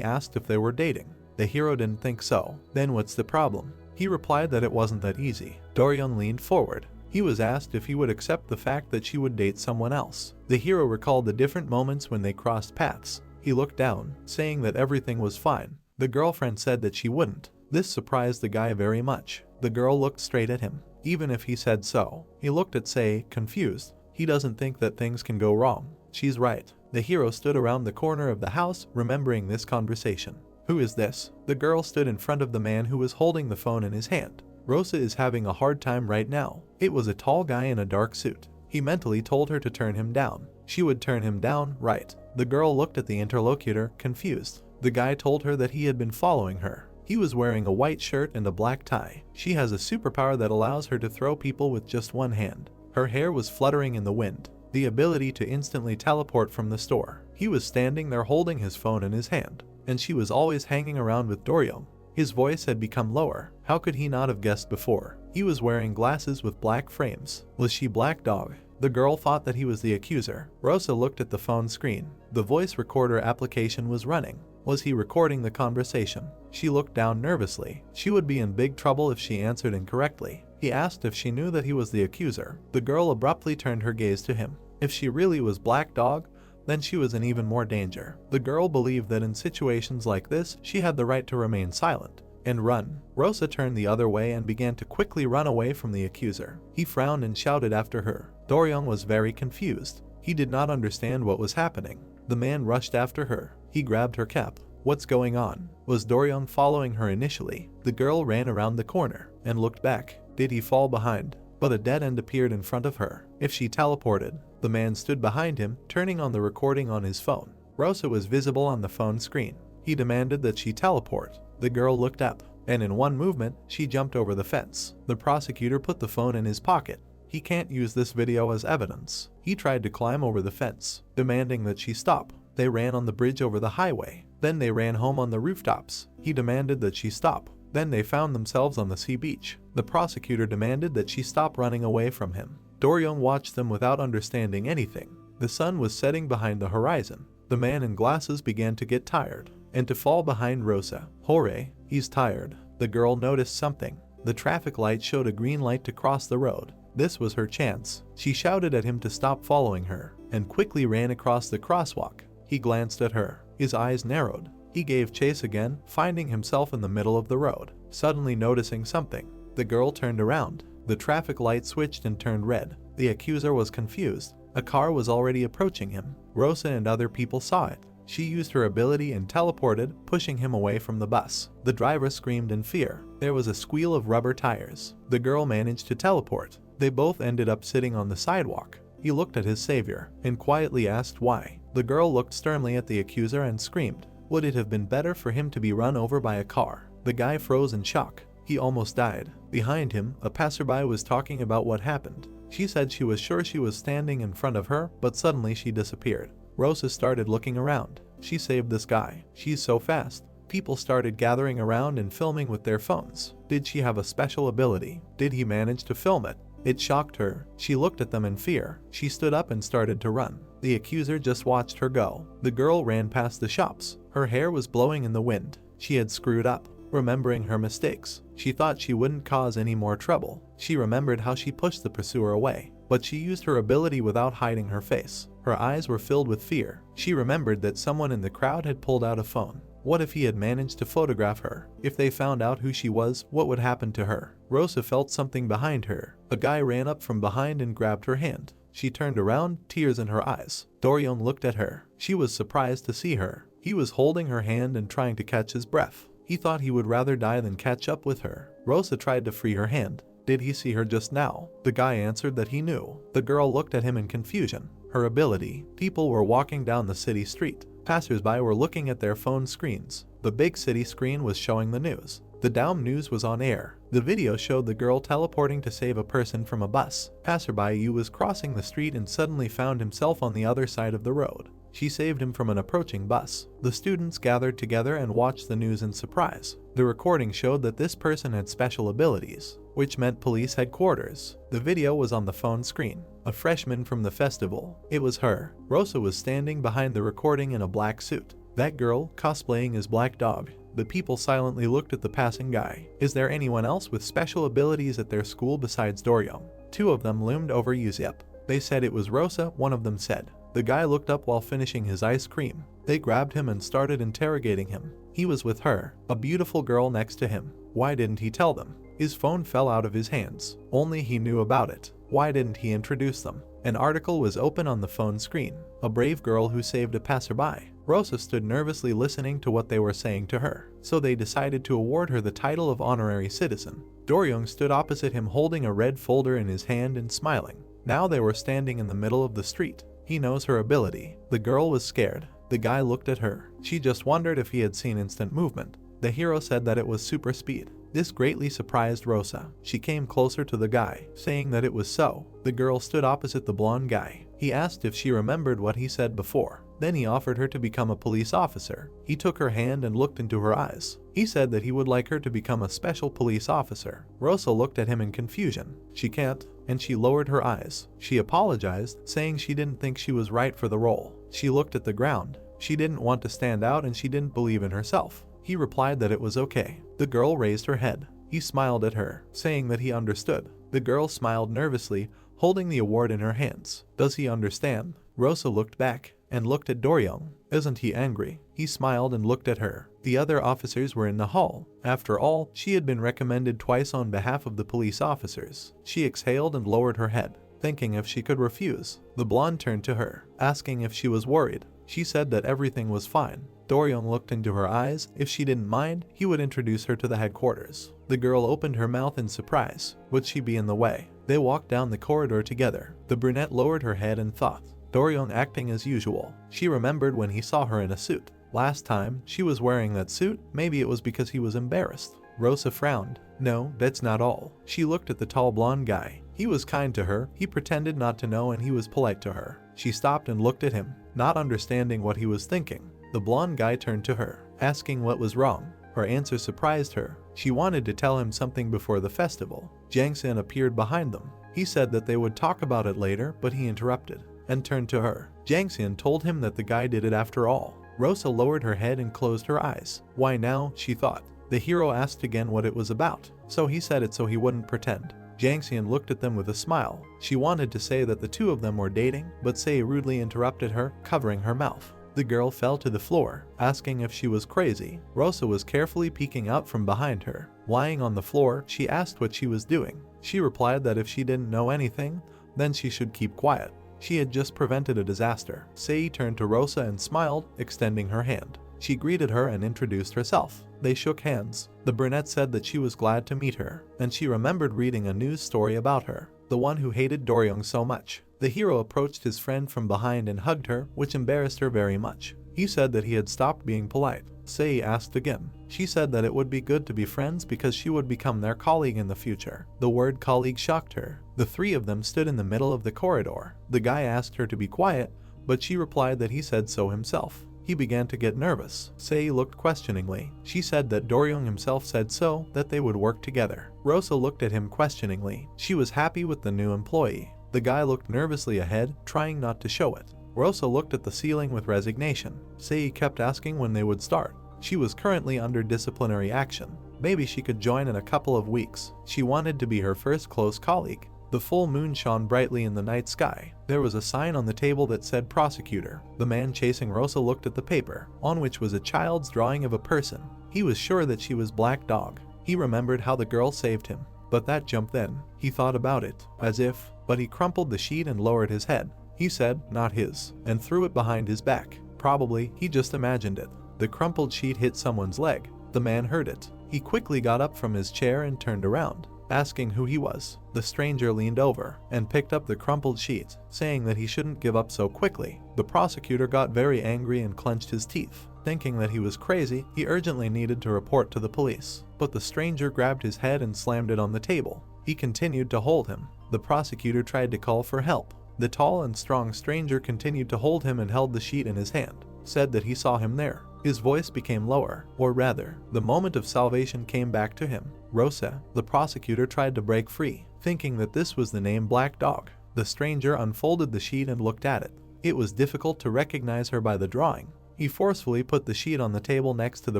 asked if they were dating. The hero didn't think so. Then what's the problem? He replied that it wasn't that easy. Doryung leaned forward. He was asked if he would accept the fact that she would date someone else. The hero recalled the different moments when they crossed paths. He looked down, saying that everything was fine. The girlfriend said that she wouldn't. This surprised the guy very much. The girl looked straight at him. Even if he said so, he looked at Sei, confused. He doesn't think that things can go wrong. She's right. The hero stood around the corner of the house, remembering this conversation. Who is this? The girl stood in front of the man who was holding the phone in his hand. Rosa is having a hard time right now. It was a tall guy in a dark suit. He mentally told her to turn him down. She would turn him down, right? The girl looked at the interlocutor, confused. The guy told her that he had been following her. He was wearing a white shirt and a black tie. She has a superpower that allows her to throw people with just one hand. Her hair was fluttering in the wind. The ability to instantly teleport from the store. He was standing there holding his phone in his hand. And she was always hanging around with Doryung. His voice had become lower. How could he not have guessed before? He was wearing glasses with black frames. Was she Black Dog? The girl thought that he was the accuser. Rosa looked at the phone screen. The voice recorder application was running. Was he recording the conversation? She looked down nervously. She would be in big trouble if she answered incorrectly. He asked if she knew that he was the accuser. The girl abruptly turned her gaze to him. If she really was Black Dog, then she was in even more danger. The girl believed that in situations like this, she had the right to remain silent and run. Rosa turned the other way and began to quickly run away from the accuser. He frowned and shouted after her. Doryung was very confused. He did not understand what was happening. The man rushed after her. He grabbed her cap. What's going on? Was Doryung following her initially? The girl ran around the corner and looked back. Did he fall behind? But a dead end appeared in front of her. If she teleported, the man stood behind him, turning on the recording on his phone. Rosa was visible on the phone screen. He demanded that she teleport. The girl looked up. and in one movement, she jumped over the fence. The prosecutor put the phone in his pocket. He can't use this video as evidence. He tried to climb over the fence, demanding that she stop. They ran on the bridge over the highway. Then they ran home on the rooftops. He demanded that she stop. Then they found themselves on the sea beach. The prosecutor demanded that she stop running away from him. Do-ryung watched them without understanding anything. The sun was setting behind the horizon. The man in glasses began to get tired and to fall behind Rosa. Hore, he's tired. The girl noticed something. The traffic light showed a green light to cross the road. This was her chance. She shouted at him to stop following her and quickly ran across the crosswalk. He glanced at her. His eyes narrowed. He gave chase again, finding himself in the middle of the road. Suddenly noticing something, the girl turned around. The traffic light switched and turned red. The accuser was confused. A car was already approaching him. Rosa and other people saw it. She used her ability and teleported, pushing him away from the bus. The driver screamed in fear. There was a squeal of rubber tires. The girl managed to teleport. They both ended up sitting on the sidewalk. He looked at his savior and quietly asked why. The girl looked sternly at the accuser and screamed. Would it have been better for him to be run over by a car? The guy froze in shock. He almost died. Behind him, a passerby was talking about what happened. She said she was sure she was standing in front of her, but suddenly she disappeared. Rosa started looking around. She saved this guy. She's so fast. People started gathering around and filming with their phones. Did she have a special ability? Did he manage to film it? It shocked her. She looked at them in fear. She stood up and started to run. The accuser just watched her go. The girl ran past the shops. Her hair was blowing in the wind. She had screwed up. Remembering her mistakes, she thought she wouldn't cause any more trouble. She remembered how she pushed the pursuer away, but she used her ability without hiding her face. Her eyes were filled with fear. She remembered that someone in the crowd had pulled out a phone. What if he had managed to photograph her? If they found out who she was, what would happen to her? Rosa felt something behind her. A guy ran up from behind and grabbed her hand. She turned around, tears in her eyes. Do-ryung looked at her. She was surprised to see her. He was holding her hand and trying to catch his breath. He thought he would rather die than catch up with her. Rosa tried to free her hand. Did he see her just now? The guy answered that he knew. The girl looked at him in confusion. Her ability. People were walking down the city street. Passers-by were looking at their phone screens. The big city screen was showing the news. The Daum news was on air. The video showed the girl teleporting to save a person from a bus. Passerby Yu was crossing the street and suddenly found himself on the other side of the road. She saved him from an approaching bus. The students gathered together and watched the news in surprise. The recording showed that this person had special abilities, which meant police headquarters. The video was on the phone screen. A freshman from the festival. It was her. Rosa was standing behind the recording in a black suit. That girl, cosplaying as Black Dog. The people silently looked at the passing guy. Is there anyone else with special abilities at their school besides Do-ryung? Two of them loomed over Yuzyep. They said it was Rosa, one of them said. The guy looked up while finishing his ice cream. They grabbed him and started interrogating him. He was with her, a beautiful girl next to him. Why didn't he tell them? His phone fell out of his hands. Only he knew about it. Why didn't he introduce them? An article was open on the phone screen. A brave girl who saved a passerby. Rosa stood nervously listening to what they were saying to her, so they decided to award her the title of honorary citizen. Do-ryung stood opposite him holding a red folder in his hand and smiling. Now they were standing in the middle of the street. He knows her ability. The girl was scared. The guy looked at her. She just wondered if he had seen instant movement. The hero said that it was super speed. This greatly surprised Rosa. She came closer to the guy, saying that it was so. The girl stood opposite the blonde guy. He asked if she remembered what he said before. Then he offered her to become a police officer. He took her hand and looked into her eyes. He said that he would like her to become a special police officer. Rosa looked at him in confusion. She can't, and she lowered her eyes. She apologized, saying she didn't think she was right for the role. She looked at the ground. She didn't want to stand out and she didn't believe in herself. He replied that it was okay. The girl raised her head. He smiled at her, saying that he understood. The girl smiled nervously, holding the award in her hands. Does he understand? Rosa looked back and looked at Do-ryung. Isn't he angry? He smiled and looked at her. The other officers were in the hall. After all, she had been recommended twice on behalf of the police officers. She exhaled and lowered her head, thinking if she could refuse. The blonde turned to her, asking if she was worried. She said that everything was fine. Do-ryung looked into her eyes. If she didn't mind, he would introduce her to the headquarters. The girl opened her mouth in surprise. Would she be in the way? They walked down the corridor together. The brunette lowered her head and thought. Do-ryung acting as usual. She remembered when he saw her in a suit. Last time, she was wearing that suit. Maybe it was because he was embarrassed. Rosa frowned. No, that's not all. She looked at the tall blonde guy. He was kind to her, he pretended not to know, and he was polite to her. She stopped and looked at him, not understanding what he was thinking. The blonde guy turned to her, asking what was wrong. Her answer surprised her. She wanted to tell him something before the festival. Jang-sin appeared behind them. He said that they would talk about it later, but he interrupted and turned to her. Jang-sin told him that the guy did it after all. Rosa lowered her head and closed her eyes. Why now, she thought. The hero asked again what it was about, so he said it so he wouldn't pretend. Jang-sin looked at them with a smile. She wanted to say that the two of them were dating, but Sei rudely interrupted her, covering her mouth. The girl fell to the floor, asking if she was crazy. Rosa was carefully peeking out from behind her. Lying on the floor, she asked what she was doing. She replied that if she didn't know anything, then she should keep quiet. She had just prevented a disaster. Sei turned to Rosa and smiled, extending her hand. She greeted her and introduced herself. They shook hands. The brunette said that she was glad to meet her, and she remembered reading a news story about her, the one who hated Do-young so much. The hero approached his friend from behind and hugged her, which embarrassed her very much. He said that he had stopped being polite. Sei asked again. She said that it would be good to be friends because she would become their colleague in the future. The word colleague shocked her. The three of them stood in the middle of the corridor. The guy asked her to be quiet, but she replied that he said so himself. He began to get nervous. Sei looked questioningly. She said that Do-young himself said so, that they would work together. Rosa looked at him questioningly. She was happy with the new employee. The guy looked nervously ahead, trying not to show it. Rosa looked at the ceiling with resignation. Sei kept asking when they would start. She was currently under disciplinary action. Maybe she could join in a couple of weeks. She wanted to be her first close colleague. The full moon shone brightly in the night sky. There was a sign on the table that said prosecutor. The man chasing Rosa looked at the paper, on which was a child's drawing of a person. He was sure that she was Black Dog. He remembered how the girl saved him. But that jump then, he thought about it, as if, but he crumpled the sheet and lowered his head. He said, not his, and threw it behind his back. Probably, he just imagined it. The crumpled sheet hit someone's leg. The man heard it. He quickly got up from his chair and turned around, asking who he was. The stranger leaned over and picked up the crumpled sheet, saying that he shouldn't give up so quickly. The prosecutor got very angry and clenched his teeth. Thinking that he was crazy, he urgently needed to report to the police. But the stranger grabbed his head and slammed it on the table. He continued to hold him. The prosecutor tried to call for help. The tall and strong stranger continued to hold him and held the sheet in his hand, said that he saw him there. His voice became lower, or rather, the moment of salvation came back to him. Rosa, the prosecutor, tried to break free, thinking that this was the name Black Dog. The stranger unfolded the sheet and looked at it. It was difficult to recognize her by the drawing. He forcefully put the sheet on the table next to the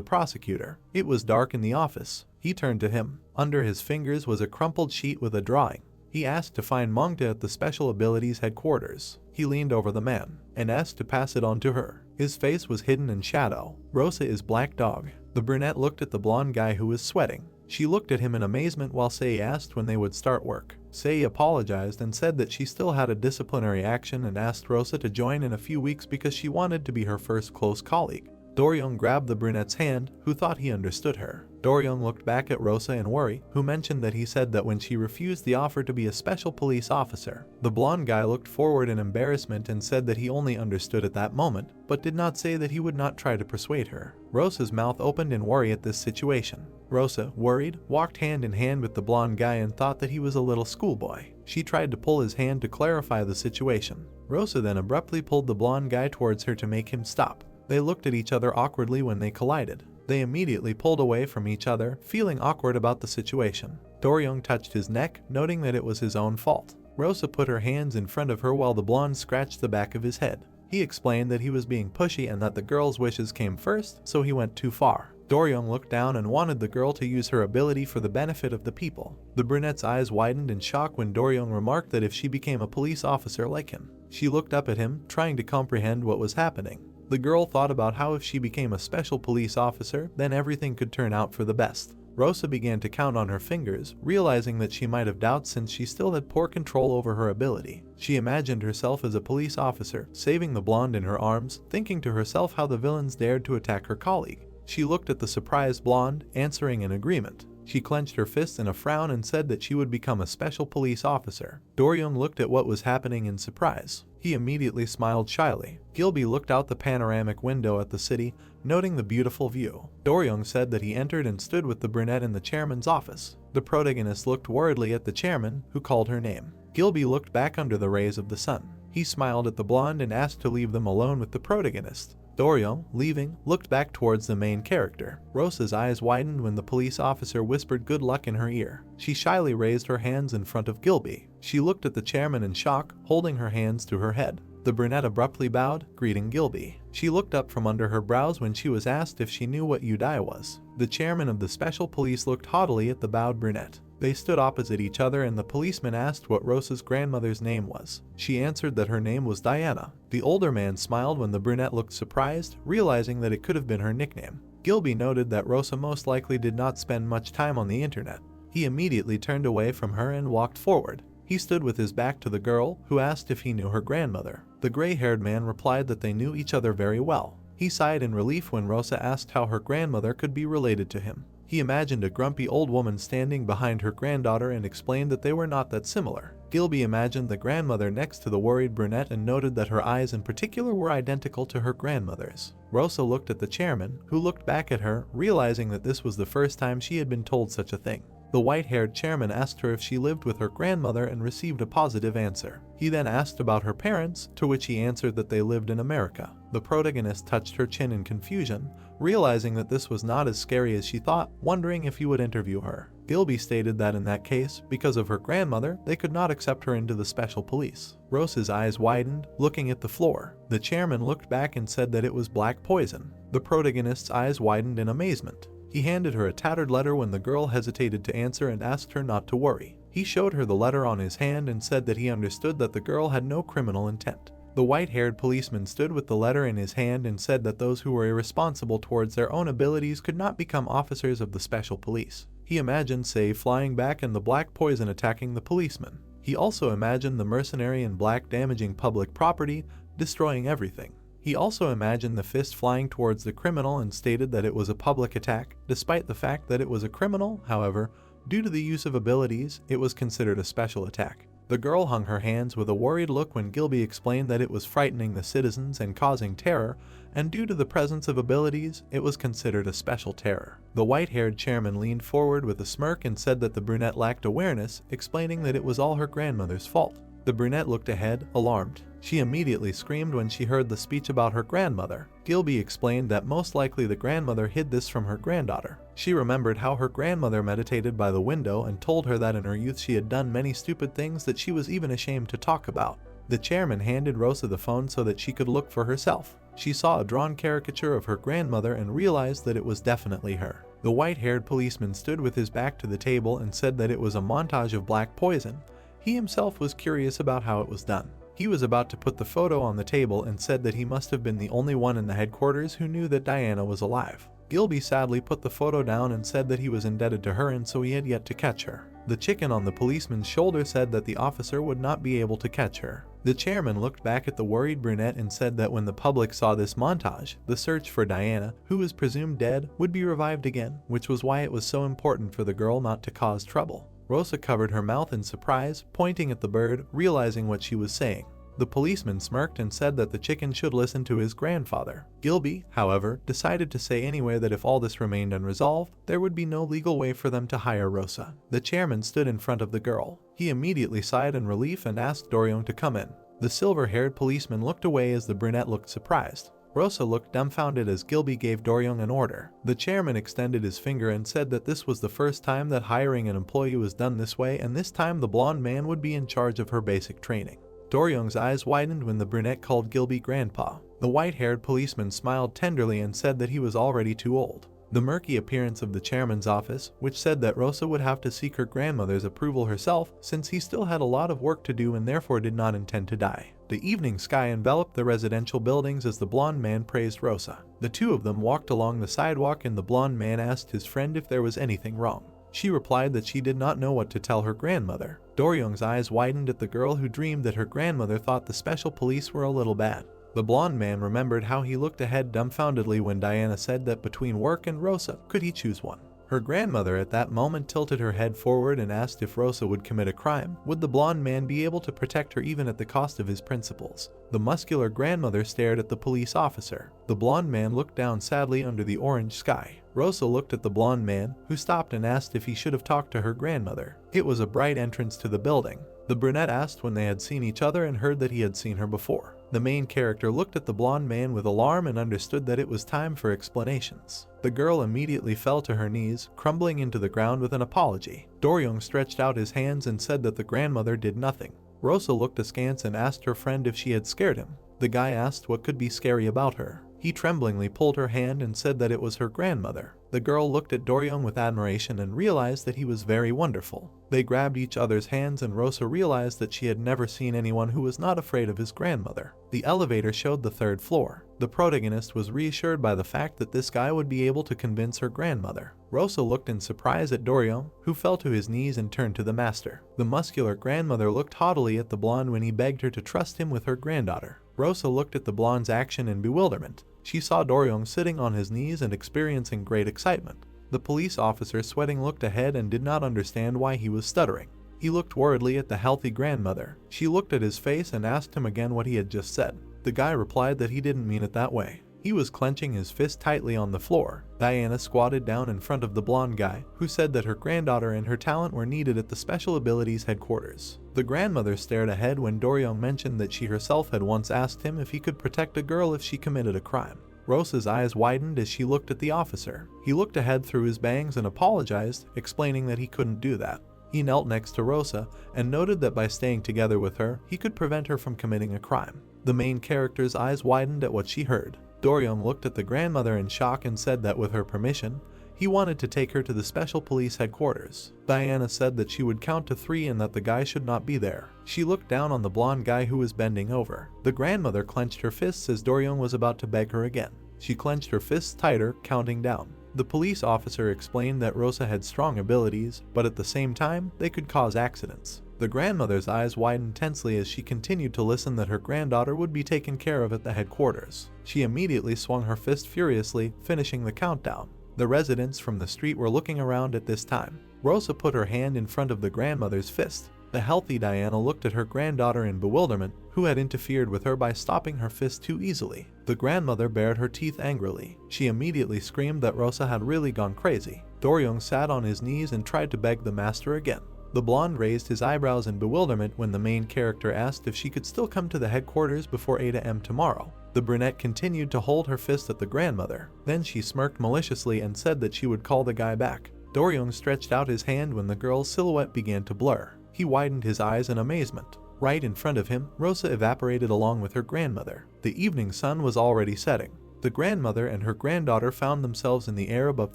prosecutor. It was dark in the office. He turned to him. Under his fingers was a crumpled sheet with a drawing. He asked to find Manga at the Special Abilities headquarters. He leaned over the man and asked to pass it on to her. His face was hidden in shadow. Rosa is Black Dog. The brunette looked at the blonde guy who was sweating. She looked at him in amazement while Sei asked when they would start work. Sei apologized and said that she still had a disciplinary action and asked Rosa to join in a few weeks because she wanted to be her first close colleague. Do-young grabbed the brunette's hand, who thought he understood her. Do-young looked back at Rosa in worry, who mentioned that he said that when she refused the offer to be a special police officer. The blonde guy looked forward in embarrassment and said that he only understood at that moment, but did not say that he would not try to persuade her. Rosa's mouth opened in worry at this situation. Rosa, worried, walked hand in hand with the blonde guy and thought that he was a little schoolboy. She tried to pull his hand to clarify the situation. Rosa then abruptly pulled the blonde guy towards her to make him stop. They looked at each other awkwardly when they collided. They immediately pulled away from each other, feeling awkward about the situation. Do-young touched his neck, noting that it was his own fault. Rosa put her hands in front of her while the blonde scratched the back of his head. He explained that he was being pushy and that the girl's wishes came first, so he went too far. Do-young looked down and wanted the girl to use her ability for the benefit of the people. The brunette's eyes widened in shock when Do-young remarked that if she became a police officer like him. She looked up at him, trying to comprehend what was happening. The girl thought about how if she became a special police officer, then everything could turn out for the best. Rosa began to count on her fingers, realizing that she might have doubts since she still had poor control over her ability. She imagined herself as a police officer, saving the blonde in her arms, thinking to herself how the villains dared to attack her colleague. She looked at the surprised blonde, answering in agreement. She clenched her fists in a frown and said that she would become a special police officer. Do-ryung looked at what was happening in surprise. He immediately smiled shyly. Gilby looked out the panoramic window at the city, noting the beautiful view. Do-ryung said that he entered and stood with the brunette in the chairman's office. The protagonist looked worriedly at the chairman, who called her name. Gilby looked back under the rays of the sun. He smiled at the blonde and asked to leave them alone with the protagonist. Do-ryung, leaving, looked back towards the main character. Rosa's eyes widened when the police officer whispered good luck in her ear. She shyly raised her hands in front of Gilby. She looked at the chairman in shock, holding her hands to her head. The brunette abruptly bowed, greeting Gilby. She looked up from under her brows when she was asked if she knew what Udai was. The chairman of the special police looked haughtily at the bowed brunette. They stood opposite each other and the policeman asked what Rosa's grandmother's name was. She answered that her name was Diana. The older man smiled when the brunette looked surprised, realizing that it could have been her nickname. Gilby noted that Rosa most likely did not spend much time on the internet. He immediately turned away from her and walked forward. He stood with his back to the girl, who asked if he knew her grandmother. The gray-haired man replied that they knew each other very well. He sighed in relief when Rosa asked how her grandmother could be related to him. He imagined a grumpy old woman standing behind her granddaughter and explained that they were not that similar. Gilby imagined the grandmother next to the worried brunette and noted that her eyes in particular were identical to her grandmother's. Rosa looked at the chairman, who looked back at her, realizing that this was the first time she had been told such a thing. The white-haired chairman asked her if she lived with her grandmother and received a positive answer. He then asked about her parents, to which he answered that they lived in America. The protagonist touched her chin in confusion, realizing that this was not as scary as she thought, wondering if he would interview her. Gilby stated that in that case, because of her grandmother, they could not accept her into the special police. Rosa's eyes widened, looking at the floor. The chairman looked back and said that it was black poison. The protagonist's eyes widened in amazement. He handed her a tattered letter when the girl hesitated to answer and asked her not to worry. He showed her the letter on his hand and said that he understood that the girl had no criminal intent. The white-haired policeman stood with the letter in his hand and said that those who were irresponsible towards their own abilities could not become officers of the special police. He imagined Sei flying back and the black poison attacking the policeman. He also imagined the mercenary in black damaging public property, destroying everything. He also imagined the fist flying towards the criminal and stated that it was a public attack. Despite the fact that it was a criminal, however, due to the use of abilities, it was considered a special attack. The girl hung her hands with a worried look when Gilby explained that it was frightening the citizens and causing terror, and due to the presence of abilities, it was considered a special terror. The white-haired chairman leaned forward with a smirk and said that the brunette lacked awareness, explaining that it was all her grandmother's fault. The brunette looked ahead, alarmed. She immediately screamed when she heard the speech about her grandmother. Gilby explained that most likely the grandmother hid this from her granddaughter. She remembered how her grandmother meditated by the window and told her that in her youth she had done many stupid things that she was even ashamed to talk about. The chairman handed Rosa the phone so that she could look for herself. She saw a drawn caricature of her grandmother and realized that it was definitely her. The white-haired policeman stood with his back to the table and said that it was a montage of black poison. He himself was curious about how it was done. He was about to put the photo on the table and said that he must have been the only one in the headquarters who knew that Diana was alive. Gilby sadly put the photo down and said that he was indebted to her and so he had yet to catch her. The chicken on the policeman's shoulder said that the officer would not be able to catch her. The chairman looked back at the worried brunette and said that when the public saw this montage, the search for Diana, who was presumed dead, would be revived again, which was why it was so important for the girl not to cause trouble. Rosa covered her mouth in surprise, pointing at the bird, realizing what she was saying. The policeman smirked and said that the chicken should listen to his grandfather. Gilby, however, decided to say anyway that if all this remained unresolved, there would be no legal way for them to hire Rosa. The chairman stood in front of the girl. He immediately sighed in relief and asked Do-ryung to come in. The silver-haired policeman looked away as the brunette looked surprised. Rosa looked dumbfounded as Gilby gave Do-ryung an order. The chairman extended his finger and said that this was the first time that hiring an employee was done this way, and this time the blonde man would be in charge of her basic training. Do-ryung's eyes widened when the brunette called Gilby grandpa. The white-haired policeman smiled tenderly and said that he was already too old. The murky appearance of the chairman's office, which said that Rosa would have to seek her grandmother's approval herself since he still had a lot of work to do and therefore did not intend to die. The evening sky enveloped the residential buildings as the blonde man praised Rosa. The two of them walked along the sidewalk and the blonde man asked his friend if there was anything wrong. She replied that she did not know what to tell her grandmother. Do-ryung's eyes widened at the girl who dreamed that her grandmother thought the special police were a little bad. The blonde man remembered how he looked ahead dumbfoundedly when Diana said that between work and Rosa, could he choose one? Her grandmother at that moment tilted her head forward and asked if Rosa would commit a crime. Would the blonde man be able to protect her even at the cost of his principles? The muscular grandmother stared at the police officer. The blonde man looked down sadly under the orange sky. Rosa looked at the blonde man, who stopped and asked if he should have talked to her grandmother. It was a bright entrance to the building. The brunette asked when they had seen each other and heard that he had seen her before. The main character looked at the blonde man with alarm and understood that it was time for explanations. The girl immediately fell to her knees, crumbling into the ground with an apology. Doryong stretched out his hands and said that the grandmother did nothing. Rosa looked askance and asked her friend if she had scared him. The guy asked what could be scary about her. He tremblingly pulled her hand and said that it was her grandmother. The girl looked at Doryong with admiration and realized that he was very wonderful. They grabbed each other's hands and Rosa realized that she had never seen anyone who was not afraid of his grandmother. The elevator showed the 3rd floor. The protagonist was reassured by the fact that this guy would be able to convince her grandmother. Rosa looked in surprise at Doryong, who fell to his knees and turned to the master. The muscular grandmother looked haughtily at the blonde when he begged her to trust him with her granddaughter. Rosa looked at the blonde's action in bewilderment. She saw Doryong sitting on his knees and experiencing great excitement. The police officer, sweating, looked ahead and did not understand why he was stuttering. He looked worriedly at the healthy grandmother. She looked at his face and asked him again what he had just said. The guy replied that he didn't mean it that way. He was clenching his fist tightly on the floor. Diana squatted down in front of the blonde guy, who said that her granddaughter and her talent were needed at the Special Abilities headquarters. The grandmother stared ahead when Doryong mentioned that she herself had once asked him if he could protect a girl if she committed a crime. Rosa's eyes widened as she looked at the officer. He looked ahead through his bangs and apologized, explaining that he couldn't do that. He knelt next to Rosa and noted that by staying together with her, he could prevent her from committing a crime. The main character's eyes widened at what she heard. Doryong looked at the grandmother in shock and said that with her permission, he wanted to take her to the Special Police headquarters. Diana said that she would count to 3 and that the guy should not be there. She looked down on the blonde guy who was bending over. The grandmother clenched her fists as Doryong was about to beg her again. She clenched her fists tighter, counting down. The police officer explained that Rosa had strong abilities, but at the same time, they could cause accidents. The grandmother's eyes widened tensely as she continued to listen that her granddaughter would be taken care of at the headquarters. She immediately swung her fist furiously, finishing the countdown. The residents from the street were looking around at this time. Rosa put her hand in front of the grandmother's fist. The healthy Diana looked at her granddaughter in bewilderment, who had interfered with her by stopping her fist too easily. The grandmother bared her teeth angrily. She immediately screamed that Rosa had really gone crazy. Doryong sat on his knees and tried to beg the master again. The blonde raised his eyebrows in bewilderment when the main character asked if she could still come to the headquarters before 8 AM tomorrow. The brunette continued to hold her fist at the grandmother. Then she smirked maliciously and said that she would call the guy back. Doryong stretched out his hand when the girl's silhouette began to blur. He widened his eyes in amazement. Right in front of him, Rosa evaporated along with her grandmother. The evening sun was already setting. The grandmother and her granddaughter found themselves in the air above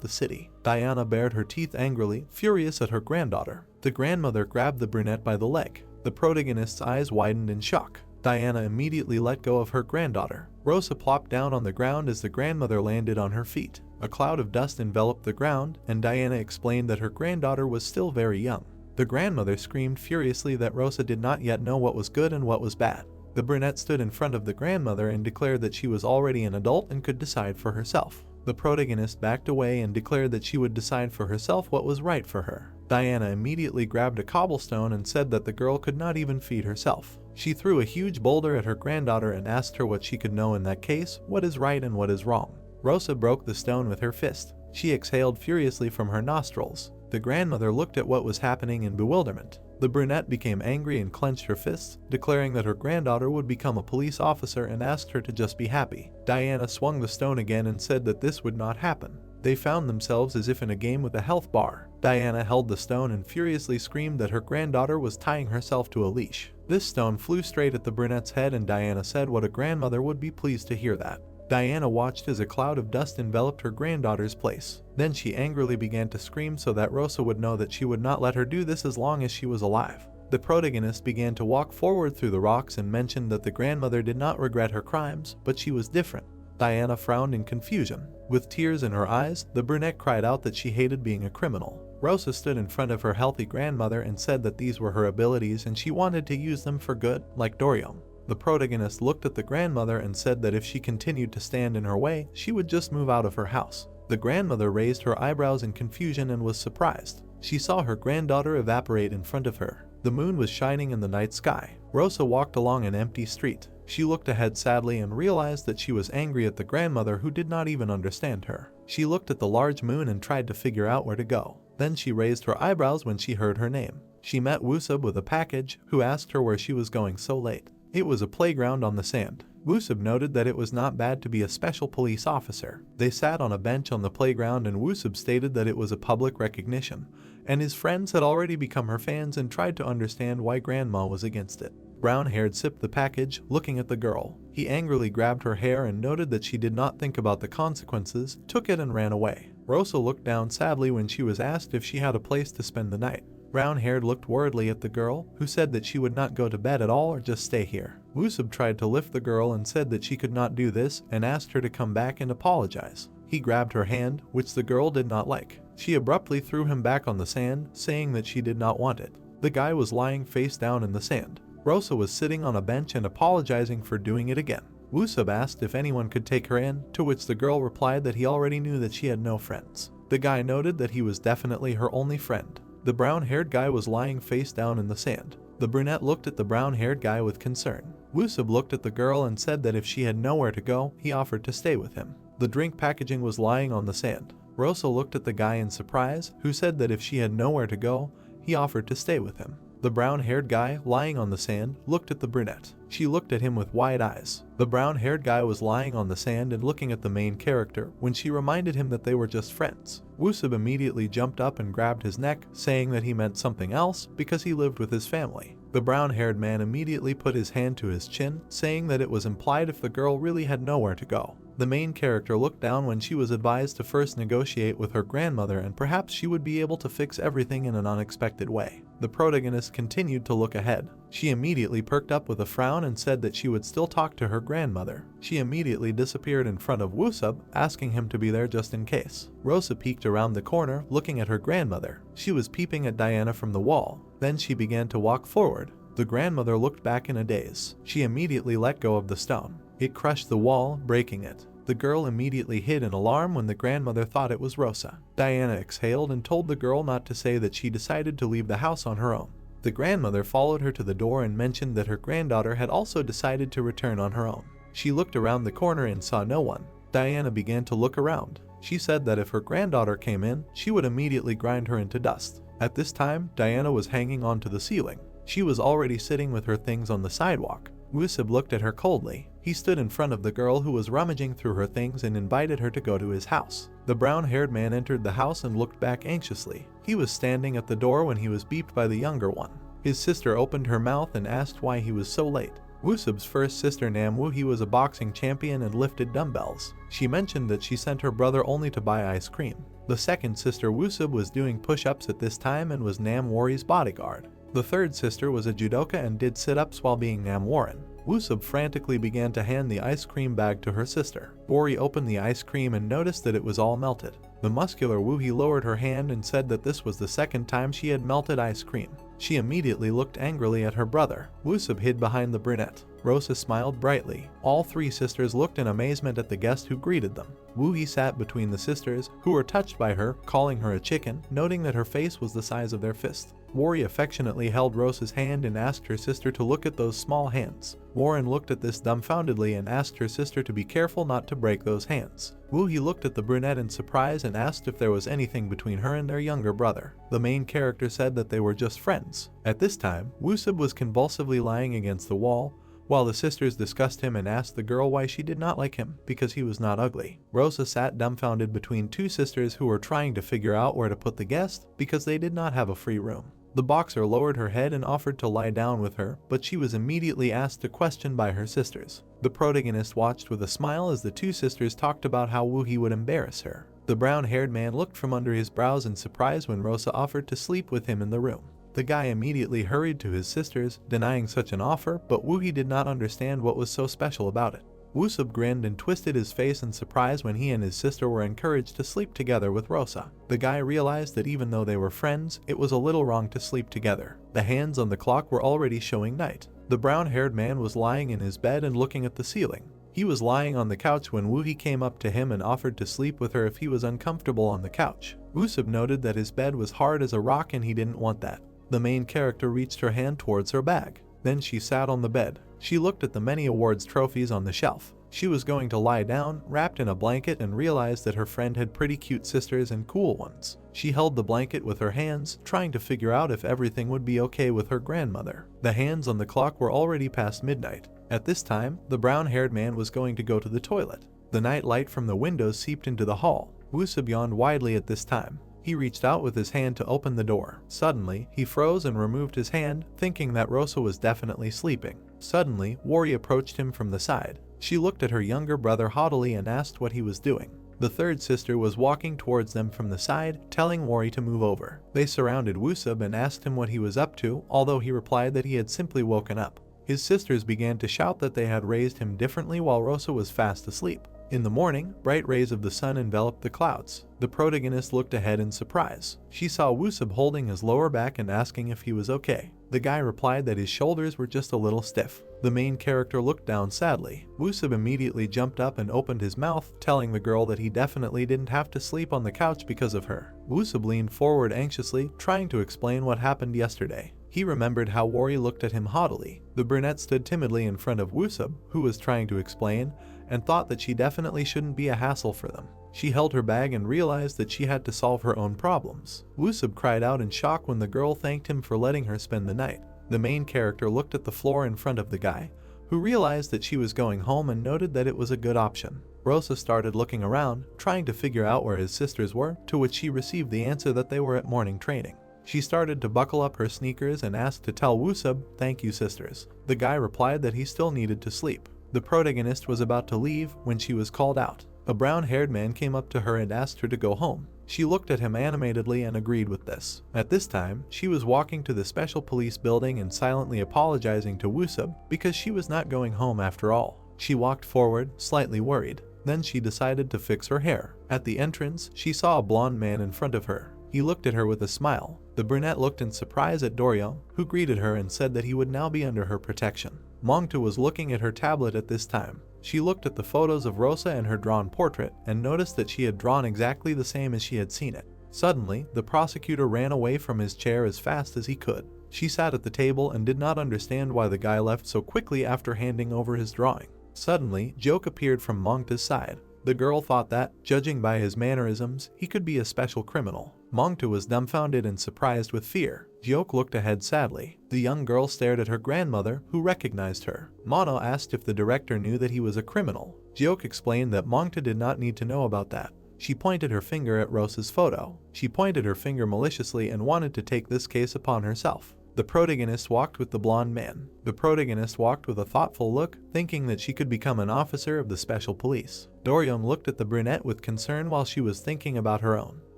the city. Diana bared her teeth angrily, furious at her granddaughter. The grandmother grabbed the brunette by the leg. The protagonist's eyes widened in shock. Diana immediately let go of her granddaughter. Rosa plopped down on the ground as the grandmother landed on her feet. A cloud of dust enveloped the ground, and Diana explained that her granddaughter was still very young. The grandmother screamed furiously that Rosa did not yet know what was good and what was bad. The brunette stood in front of the grandmother and declared that she was already an adult and could decide for herself. The protagonist backed away and declared that she would decide for herself what was right for her. Diana immediately grabbed a cobblestone and said that the girl could not even feed herself. She threw a huge boulder at her granddaughter and asked her what she could know in that case, what is right and what is wrong. Rosa broke the stone with her fist. She exhaled furiously from her nostrils. The grandmother looked at what was happening in bewilderment. The brunette became angry and clenched her fists, declaring that her granddaughter would become a police officer and asked her to just be happy. Diana swung the stone again and said that this would not happen. They found themselves as if in a game with a health bar. Diana held the stone and furiously screamed that her granddaughter was tying herself to a leash. This stone flew straight at the brunette's head, and Diana said what a grandmother would be pleased to hear that. Diana watched as a cloud of dust enveloped her granddaughter's place. Then she angrily began to scream so that Rosa would know that she would not let her do this as long as she was alive. The protagonist began to walk forward through the rocks and mentioned that the grandmother did not regret her crimes, but she was different. Diana frowned in confusion. With tears in her eyes, the brunette cried out that she hated being a criminal. Rosa stood in front of her healthy grandmother and said that these were her abilities and she wanted to use them for good, like Doryong. The protagonist looked at the grandmother and said that if she continued to stand in her way, she would just move out of her house. The grandmother raised her eyebrows in confusion and was surprised. She saw her granddaughter evaporate in front of her. The moon was shining in the night sky. Rosa walked along an empty street. She looked ahead sadly and realized that she was angry at the grandmother who did not even understand her. She looked at the large moon and tried to figure out where to go. Then she raised her eyebrows when she heard her name. She met Woosub with a package, who asked her where she was going so late. It was a playground on the sand. Woosub noted that it was not bad to be a special police officer. They sat on a bench on the playground and Woosub stated that it was a public recognition, and his friends had already become her fans and tried to understand why Grandma was against it. Brown-haired sipped the package, looking at the girl. He angrily grabbed her hair and noted that she did not think about the consequences, took it and ran away. Rosa looked down sadly when she was asked if she had a place to spend the night. Brown-haired looked worriedly at the girl, who said that she would not go to bed at all or just stay here. Woosub tried to lift the girl and said that she could not do this and asked her to come back and apologize. He grabbed her hand, which the girl did not like. She abruptly threw him back on the sand, saying that she did not want it. The guy was lying face down in the sand. Rosa was sitting on a bench and apologizing for doing it again. Woosub asked if anyone could take her in, to which the girl replied that he already knew that she had no friends. The guy noted that he was definitely her only friend. The brown-haired guy was lying face down in the sand. The brunette looked at the brown-haired guy with concern. Woosub looked at the girl and said that if she had nowhere to go, he offered to stay with him. The drink packaging was lying on the sand. Rosa looked at the guy in surprise, who said that if she had nowhere to go, he offered to stay with him. The brown-haired guy, lying on the sand, looked at the brunette. She looked at him with wide eyes. The brown-haired guy was lying on the sand and looking at the main character when she reminded him that they were just friends. Woosub immediately jumped up and grabbed his neck, saying that he meant something else because he lived with his family. The brown-haired man immediately put his hand to his chin, saying that it was implied if the girl really had nowhere to go. The main character looked down when she was advised to first negotiate with her grandmother and perhaps she would be able to fix everything in an unexpected way. The protagonist continued to look ahead. She immediately perked up with a frown and said that she would still talk to her grandmother. She immediately disappeared in front of Woosub, asking him to be there just in case. Rosa peeked around the corner, looking at her grandmother. She was peeping at Diana from the wall. Then she began to walk forward. The grandmother looked back in a daze. She immediately let go of the stone. It crushed the wall, breaking it. The girl immediately hid in alarm when the grandmother thought it was Rosa. Diana exhaled and told the girl not to say that she decided to leave the house on her own. The grandmother followed her to the door and mentioned that her granddaughter had also decided to return on her own. She looked around the corner and saw no one. Diana began to look around. She said that if her granddaughter came in, she would immediately grind her into dust. At this time, Diana was hanging onto the ceiling. She was already sitting with her things on the sidewalk. Woosub looked at her coldly. He stood in front of the girl who was rummaging through her things and invited her to go to his house. The brown-haired man entered the house and looked back anxiously. He was standing at the door when he was beeped by the younger one. His sister opened her mouth and asked why he was so late. Woosub's first sister Namwoo was a boxing champion and lifted dumbbells. She mentioned that she sent her brother only to buy ice cream. The second sister Woosub was doing push-ups at this time and was Namwori's bodyguard. The third sister was a judoka and did sit-ups while being Namworan. Woosub frantically began to hand the ice cream bag to her sister. Wori opened the ice cream and noticed that it was all melted. The muscular Woohee lowered her hand and said that this was the second time she had melted ice cream. She immediately looked angrily at her brother. Woosub hid behind the brunette. Rosa smiled brightly. All three sisters looked in amazement at the guest who greeted them. Woohee sat between the sisters, who were touched by her, calling her a chicken, noting that her face was the size of their fist. Wori affectionately held Rosa's hand and asked her sister to look at those small hands. Warren looked at this dumbfoundedly and asked her sister to be careful not to break those hands. Woohee looked at the brunette in surprise and asked if there was anything between her and their younger brother. The main character said that they were just friends. At this time, Woosub was convulsively lying against the wall, while the sisters discussed him and asked the girl why she did not like him, because he was not ugly. Rosa sat dumbfounded between two sisters who were trying to figure out where to put the guest, because they did not have a free room. The boxer lowered her head and offered to lie down with her, but she was immediately asked a question by her sisters. The protagonist watched with a smile as the two sisters talked about how Woohee would embarrass her. The brown-haired man looked from under his brows in surprise when Rosa offered to sleep with him in the room. The guy immediately hurried to his sisters, denying such an offer, but Woohee did not understand what was so special about it. Woosub grinned and twisted his face in surprise when he and his sister were encouraged to sleep together with Rosa. The guy realized that even though they were friends, it was a little wrong to sleep together. The hands on the clock were already showing night. The brown-haired man was lying in his bed and looking at the ceiling. He was lying on the couch when Woohee came up to him and offered to sleep with her if he was uncomfortable on the couch. Woosup noted that his bed was hard as a rock and he didn't want that. The main character reached her hand towards her bag. Then she sat on the bed. She looked at the many awards trophies on the shelf. She was going to lie down, wrapped in a blanket, and realized that her friend had pretty cute sisters and cool ones. She held the blanket with her hands, trying to figure out if everything would be okay with her grandmother. The hands on the clock were already past midnight. At this time, the brown-haired man was going to go to the toilet. The night light from the windows seeped into the hall. Woosup yawned widely at this time. He reached out with his hand to open the door. Suddenly, he froze and removed his hand, thinking that Rosa was definitely sleeping. Suddenly, Wari approached him from the side. She looked at her younger brother haughtily and asked what he was doing. The third sister was walking towards them from the side, telling Wari to move over. They surrounded Woosup and asked him what he was up to, although he replied that he had simply woken up. His sisters began to shout that they had raised him differently while Rosa was fast asleep. In the morning, bright rays of the sun enveloped the clouds. The protagonist looked ahead in surprise. She saw Woosup holding his lower back and asking if he was okay. The guy replied that his shoulders were just a little stiff. The main character looked down sadly. Woosup immediately jumped up and opened his mouth, telling the girl that he definitely didn't have to sleep on the couch because of her. Woosup leaned forward anxiously, trying to explain what happened yesterday. He remembered how Wari looked at him haughtily. The brunette stood timidly in front of Woosup, who was trying to explain, and thought that she definitely shouldn't be a hassle for them. She held her bag and realized that she had to solve her own problems. Woosup cried out in shock when the girl thanked him for letting her spend the night. The main character looked at the floor in front of the guy, who realized that she was going home and noted that it was a good option. Rosa started looking around, trying to figure out where his sisters were, to which she received the answer that they were at morning training. She started to buckle up her sneakers and asked to tell Woosup, "Thank you, sisters." The guy replied that he still needed to sleep. The protagonist was about to leave when she was called out. A brown-haired man came up to her and asked her to go home. She looked at him animatedly and agreed with this. At this time, she was walking to the special police building and silently apologizing to Woosup because she was not going home after all. She walked forward, slightly worried. Then she decided to fix her hair. At the entrance, she saw a blonde man in front of her. He looked at her with a smile. The brunette looked in surprise at Doryo, who greeted her and said that he would now be under her protection. Mangta was looking at her tablet at this time. She looked at the photos of Rosa and her drawn portrait and noticed that she had drawn exactly the same as she had seen it. Suddenly, the prosecutor ran away from his chair as fast as he could. She sat at the table and did not understand why the guy left so quickly after handing over his drawing. Suddenly, Joke appeared from Mangta's side. The girl thought that, judging by his mannerisms, he could be a special criminal. Mangta was dumbfounded and surprised with fear. Joke looked ahead sadly. The young girl stared at her grandmother, who recognized her. Mono asked if the director knew that he was a criminal. Joke explained that Mangta did not need to know about that. She pointed her finger at Rosa's photo. She pointed her finger maliciously and wanted to take this case upon herself. The protagonist walked with the blonde man. The protagonist walked with a thoughtful look, thinking that she could become an officer of the special police. Doryong looked at the brunette with concern while she was thinking about her own.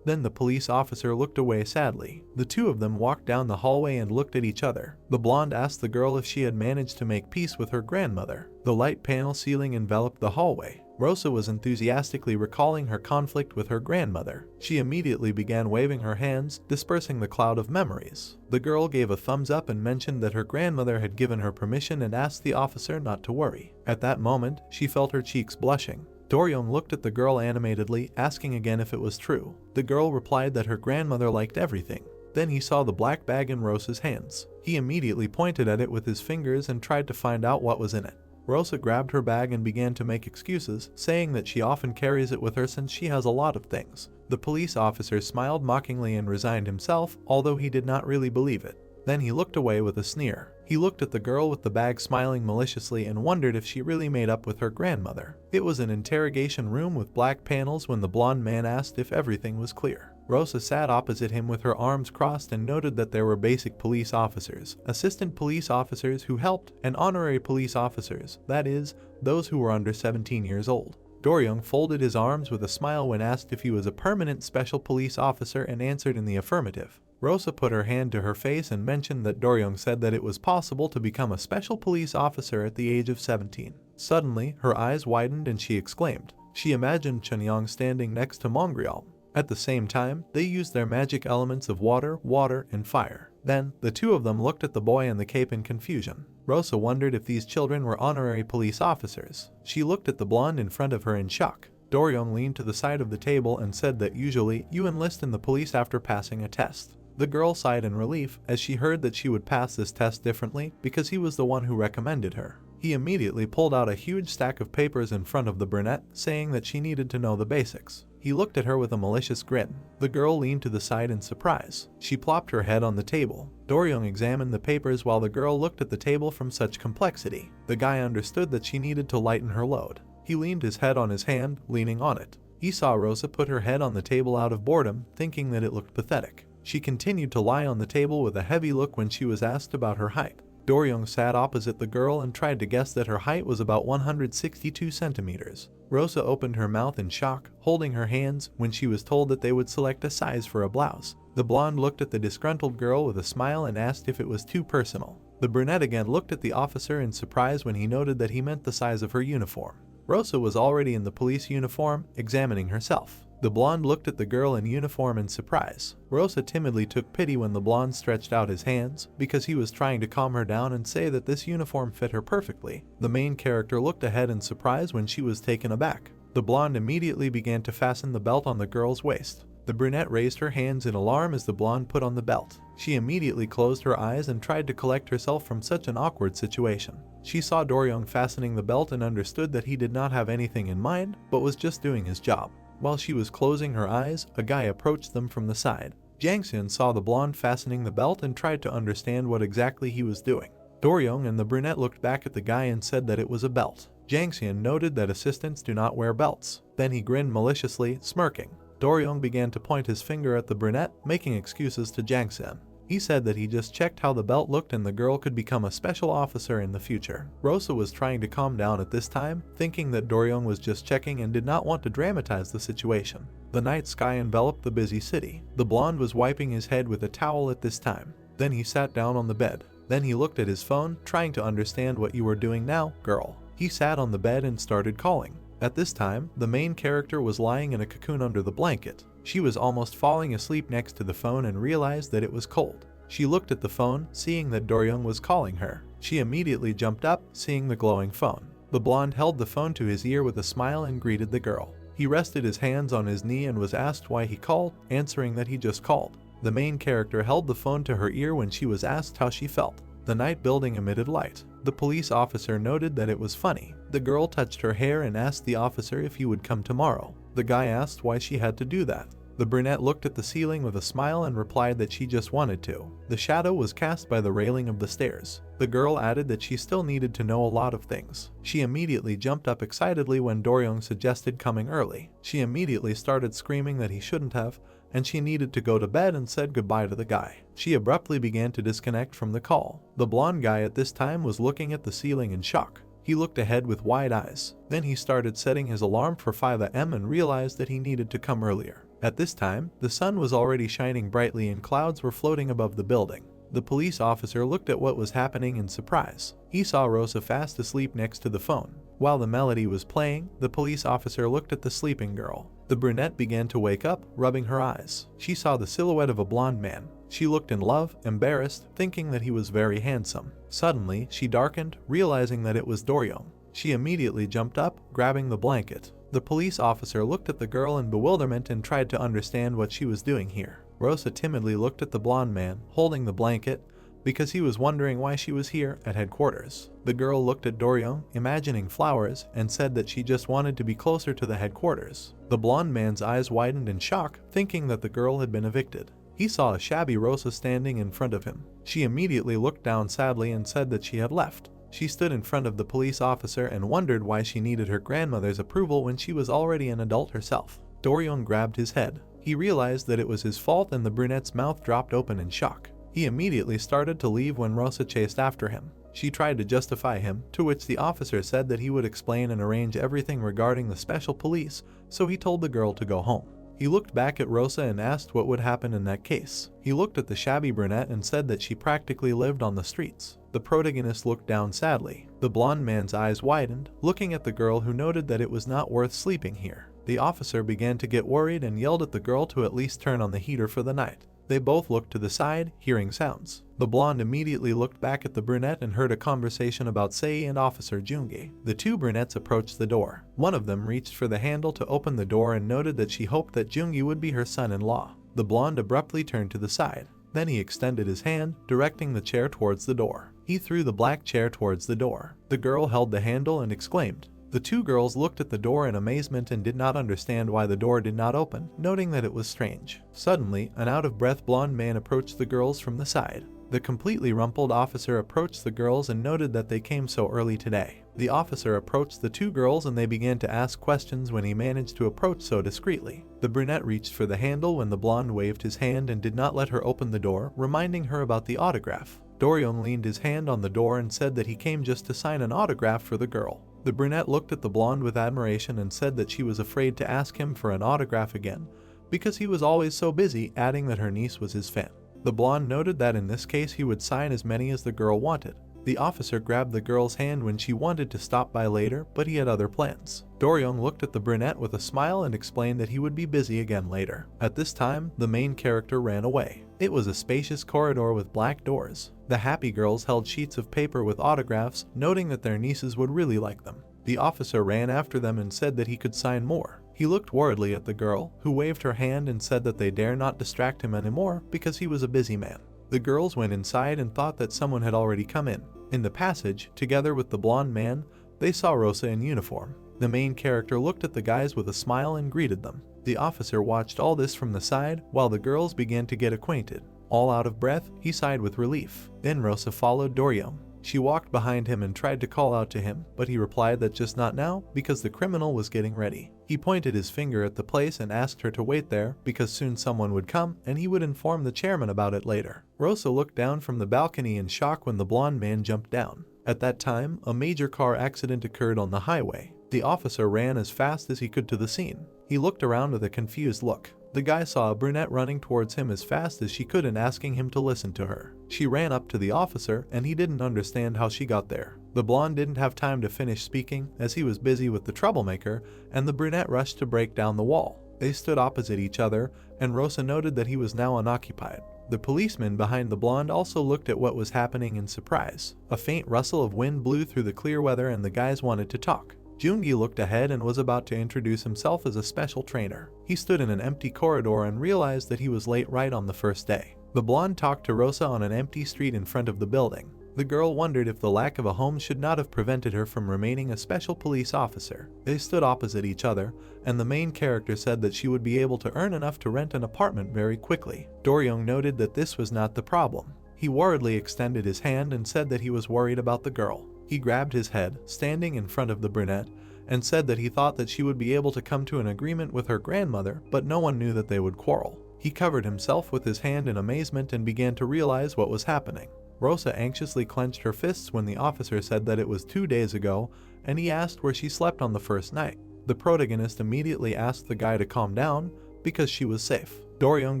Then the police officer looked away sadly. The two of them walked down the hallway and looked at each other. The blonde asked the girl if she had managed to make peace with her grandmother. The light panel ceiling enveloped the hallway. Rosa was enthusiastically recalling her conflict with her grandmother. She immediately began waving her hands, dispersing the cloud of memories. The girl gave a thumbs up and mentioned that her grandmother had given her permission and asked the officer not to worry. At that moment, she felt her cheeks blushing. Doryong looked at the girl animatedly, asking again if it was true. The girl replied that her grandmother liked everything. Then he saw the black bag in Rosa's hands. He immediately pointed at it with his fingers and tried to find out what was in it. Rosa grabbed her bag and began to make excuses, saying that she often carries it with her since she has a lot of things. The police officer smiled mockingly and resigned himself, although he did not really believe it. Then he looked away with a sneer. He looked at the girl with the bag smiling maliciously and wondered if she really made up with her grandmother. It was an interrogation room with black panels when the blonde man asked if everything was clear. Rosa sat opposite him with her arms crossed and noted that there were basic police officers, assistant police officers who helped, and honorary police officers, that is, those who were under 17 years old. Doryong folded his arms with a smile when asked if he was a permanent special police officer and answered in the affirmative. Rosa put her hand to her face and mentioned that Doryong said that it was possible to become a special police officer at the age of 17. Suddenly, her eyes widened and she exclaimed. She imagined Chunyang standing next to Mongryal. At the same time, they used their magic elements of water, and fire. Then, the two of them looked at the boy in the cape in confusion. Rosa wondered if these children were honorary police officers. She looked at the blonde in front of her in shock. Doryong leaned to the side of the table and said that usually you enlist in the police after passing a test. The girl sighed in relief as she heard that she would pass this test differently because he was the one who recommended her. He immediately pulled out a huge stack of papers in front of the brunette, saying that she needed to know the basics. He looked at her with a malicious grin. The girl leaned to the side in surprise. She plopped her head on the table. Doryong examined the papers while the girl looked at the table from such complexity. The guy understood that she needed to lighten her load. He leaned his head on his hand, leaning on it. He saw Rosa put her head on the table out of boredom, thinking that it looked pathetic. She continued to lie on the table with a heavy look when she was asked about her height. Doryong sat opposite the girl and tried to guess that her height was about 162 centimeters. Rosa opened her mouth in shock, holding her hands when she was told that they would select a size for a blouse. The blonde looked at the disgruntled girl with a smile and asked if it was too personal. The brunette again looked at the officer in surprise when he noted that he meant the size of her uniform. Rosa was already in the police uniform, examining herself. The blonde looked at the girl in uniform in surprise. Rosa timidly took pity when the blonde stretched out his hands, because he was trying to calm her down and say that this uniform fit her perfectly. The main character looked ahead in surprise when she was taken aback. The blonde immediately began to fasten the belt on the girl's waist. The brunette raised her hands in alarm as the blonde put on the belt. She immediately closed her eyes and tried to collect herself from such an awkward situation. She saw Doryong fastening the belt and understood that he did not have anything in mind, but was just doing his job. While she was closing her eyes, a guy approached them from the side. Jangxian saw the blonde fastening the belt and tried to understand what exactly he was doing. Doryong and the brunette looked back at the guy and said that it was a belt. Jangxian noted that assistants do not wear belts. Then he grinned maliciously, smirking. Doryong began to point his finger at the brunette, making excuses to Jangxian. He said that he just checked how the belt looked and the girl could become a special officer in the future. Rosa was trying to calm down at this time, thinking that Doryong was just checking and did not want to dramatize the situation. The night sky enveloped the busy city. The blonde was wiping his head with a towel at this time. Then he sat down on the bed. Then he looked at his phone, trying to understand what you were doing now, girl. He sat on the bed and started calling. At this time, the main character was lying in a cocoon under the blanket. She was almost falling asleep next to the phone and realized that it was cold. She looked at the phone, seeing that Doryong was calling her. She immediately jumped up, seeing the glowing phone. The blonde held the phone to his ear with a smile and greeted the girl. He rested his hands on his knee and was asked why he called, answering that he just called. The main character held the phone to her ear when she was asked how she felt. The night building emitted light. The police officer noted that it was funny. The girl touched her hair and asked the officer if he would come tomorrow. The guy asked why she had to do that. The brunette looked at the ceiling with a smile and replied that she just wanted to. The shadow was cast by the railing of the stairs. The girl added that she still needed to know a lot of things. She immediately jumped up excitedly when Doryong suggested coming early. She immediately started screaming that he shouldn't have, and she needed to go to bed and said goodbye to the guy. She abruptly began to disconnect from the call. The blonde guy at this time was looking at the ceiling in shock. He looked ahead with wide eyes. Then he started setting his alarm for 5 a.m. and realized that he needed to come earlier. At this time, the sun was already shining brightly and clouds were floating above the building. The police officer looked at what was happening in surprise. He saw Rosa fast asleep next to the phone. While the melody was playing, the police officer looked at the sleeping girl. The brunette began to wake up, rubbing her eyes. She saw the silhouette of a blonde man. She looked in love, embarrassed, thinking that he was very handsome. Suddenly, she darkened, realizing that it was Doryong. She immediately jumped up, grabbing the blanket. The police officer looked at the girl in bewilderment and tried to understand what she was doing here. Rosa timidly looked at the blonde man, holding the blanket, because he was wondering why she was here at headquarters. The girl looked at Doryong, imagining flowers, and said that she just wanted to be closer to the headquarters. The blonde man's eyes widened in shock, thinking that the girl had been evicted. He saw a shabby Rosa standing in front of him. She immediately looked down sadly and said that she had left. She stood in front of the police officer and wondered why she needed her grandmother's approval when she was already an adult herself. Doryong grabbed his head. He realized that it was his fault and the brunette's mouth dropped open in shock. He immediately started to leave when Rosa chased after him. She tried to justify him, to which the officer said that he would explain and arrange everything regarding the special police, so he told the girl to go home. He looked back at Rosa and asked what would happen in that case. He looked at the shabby brunette and said that she practically lived on the streets. The protagonist looked down sadly. The blonde man's eyes widened, looking at the girl who noted that it was not worth sleeping here. The officer began to get worried and yelled at the girl to at least turn on the heater for the night. They both looked to the side, hearing sounds. The blonde immediately looked back at the brunette and heard a conversation about Sei and Officer Jungi. The two brunettes approached the door. One of them reached for the handle to open the door and noted that she hoped that Jungi would be her son-in-law. The blonde abruptly turned to the side. Then he extended his hand, directing the chair towards the door. He threw the black chair towards the door. The girl held the handle and exclaimed. The two girls looked at the door in amazement and did not understand why the door did not open, noting that it was strange. Suddenly, an out-of-breath blonde man approached the girls from the side. The completely rumpled officer approached the girls and noted that they came so early today. The officer approached the two girls and they began to ask questions when he managed to approach so discreetly. The brunette reached for the handle when the blonde waved his hand and did not let her open the door, reminding her about the autograph. Doryong leaned his hand on the door and said that he came just to sign an autograph for the girl. The brunette looked at the blonde with admiration and said that she was afraid to ask him for an autograph again, because he was always so busy, adding that her niece was his fan. The blonde noted that in this case he would sign as many as the girl wanted. The officer grabbed the girl's hand when she wanted to stop by later, but he had other plans. Doryong looked at the brunette with a smile and explained that he would be busy again later. At this time, the main character ran away. It was a spacious corridor with black doors. The happy girls held sheets of paper with autographs, noting that their nieces would really like them. The officer ran after them and said that he could sign more. He looked worriedly at the girl, who waved her hand and said that they dare not distract him anymore because he was a busy man. The girls went inside and thought that someone had already come in. In the passage, together with the blonde man, they saw Rosa in uniform. The main character looked at the guys with a smile and greeted them. The officer watched all this from the side while the girls began to get acquainted. All out of breath, he sighed with relief. Then Rosa followed Doryong. She walked behind him and tried to call out to him, but he replied that just not now because the criminal was getting ready. He pointed his finger at the place and asked her to wait there because soon someone would come and he would inform the chairman about it later. Rosa looked down from the balcony in shock when the blonde man jumped down. At that time, a major car accident occurred on the highway. The officer ran as fast as he could to the scene. He looked around with a confused look. The guy saw a brunette running towards him as fast as she could and asking him to listen to her. She ran up to the officer and he didn't understand how she got there. The blonde didn't have time to finish speaking as he was busy with the troublemaker, and the brunette rushed to break down the wall. They stood opposite each other and Rosa noted that he was now unoccupied. The policeman behind the blonde also looked at what was happening in surprise. A faint rustle of wind blew through the clear weather and the guys wanted to talk. Jungi looked ahead and was about to introduce himself as a special trainer. He stood in an empty corridor and realized that he was late right on the first day. The blonde talked to Rosa on an empty street in front of the building. The girl wondered if the lack of a home should not have prevented her from remaining a special police officer. They stood opposite each other, and the main character said that she would be able to earn enough to rent an apartment very quickly. Doryong noted that this was not the problem. He worriedly extended his hand and said that he was worried about the girl. He grabbed his head, standing in front of the brunette, and said that he thought that she would be able to come to an agreement with her grandmother, but no one knew that they would quarrel. He covered himself with his hand in amazement and began to realize what was happening. Rosa anxiously clenched her fists when the officer said that it was 2 days ago, and he asked where she slept on the first night. The protagonist immediately asked the guy to calm down because she was safe. Doryong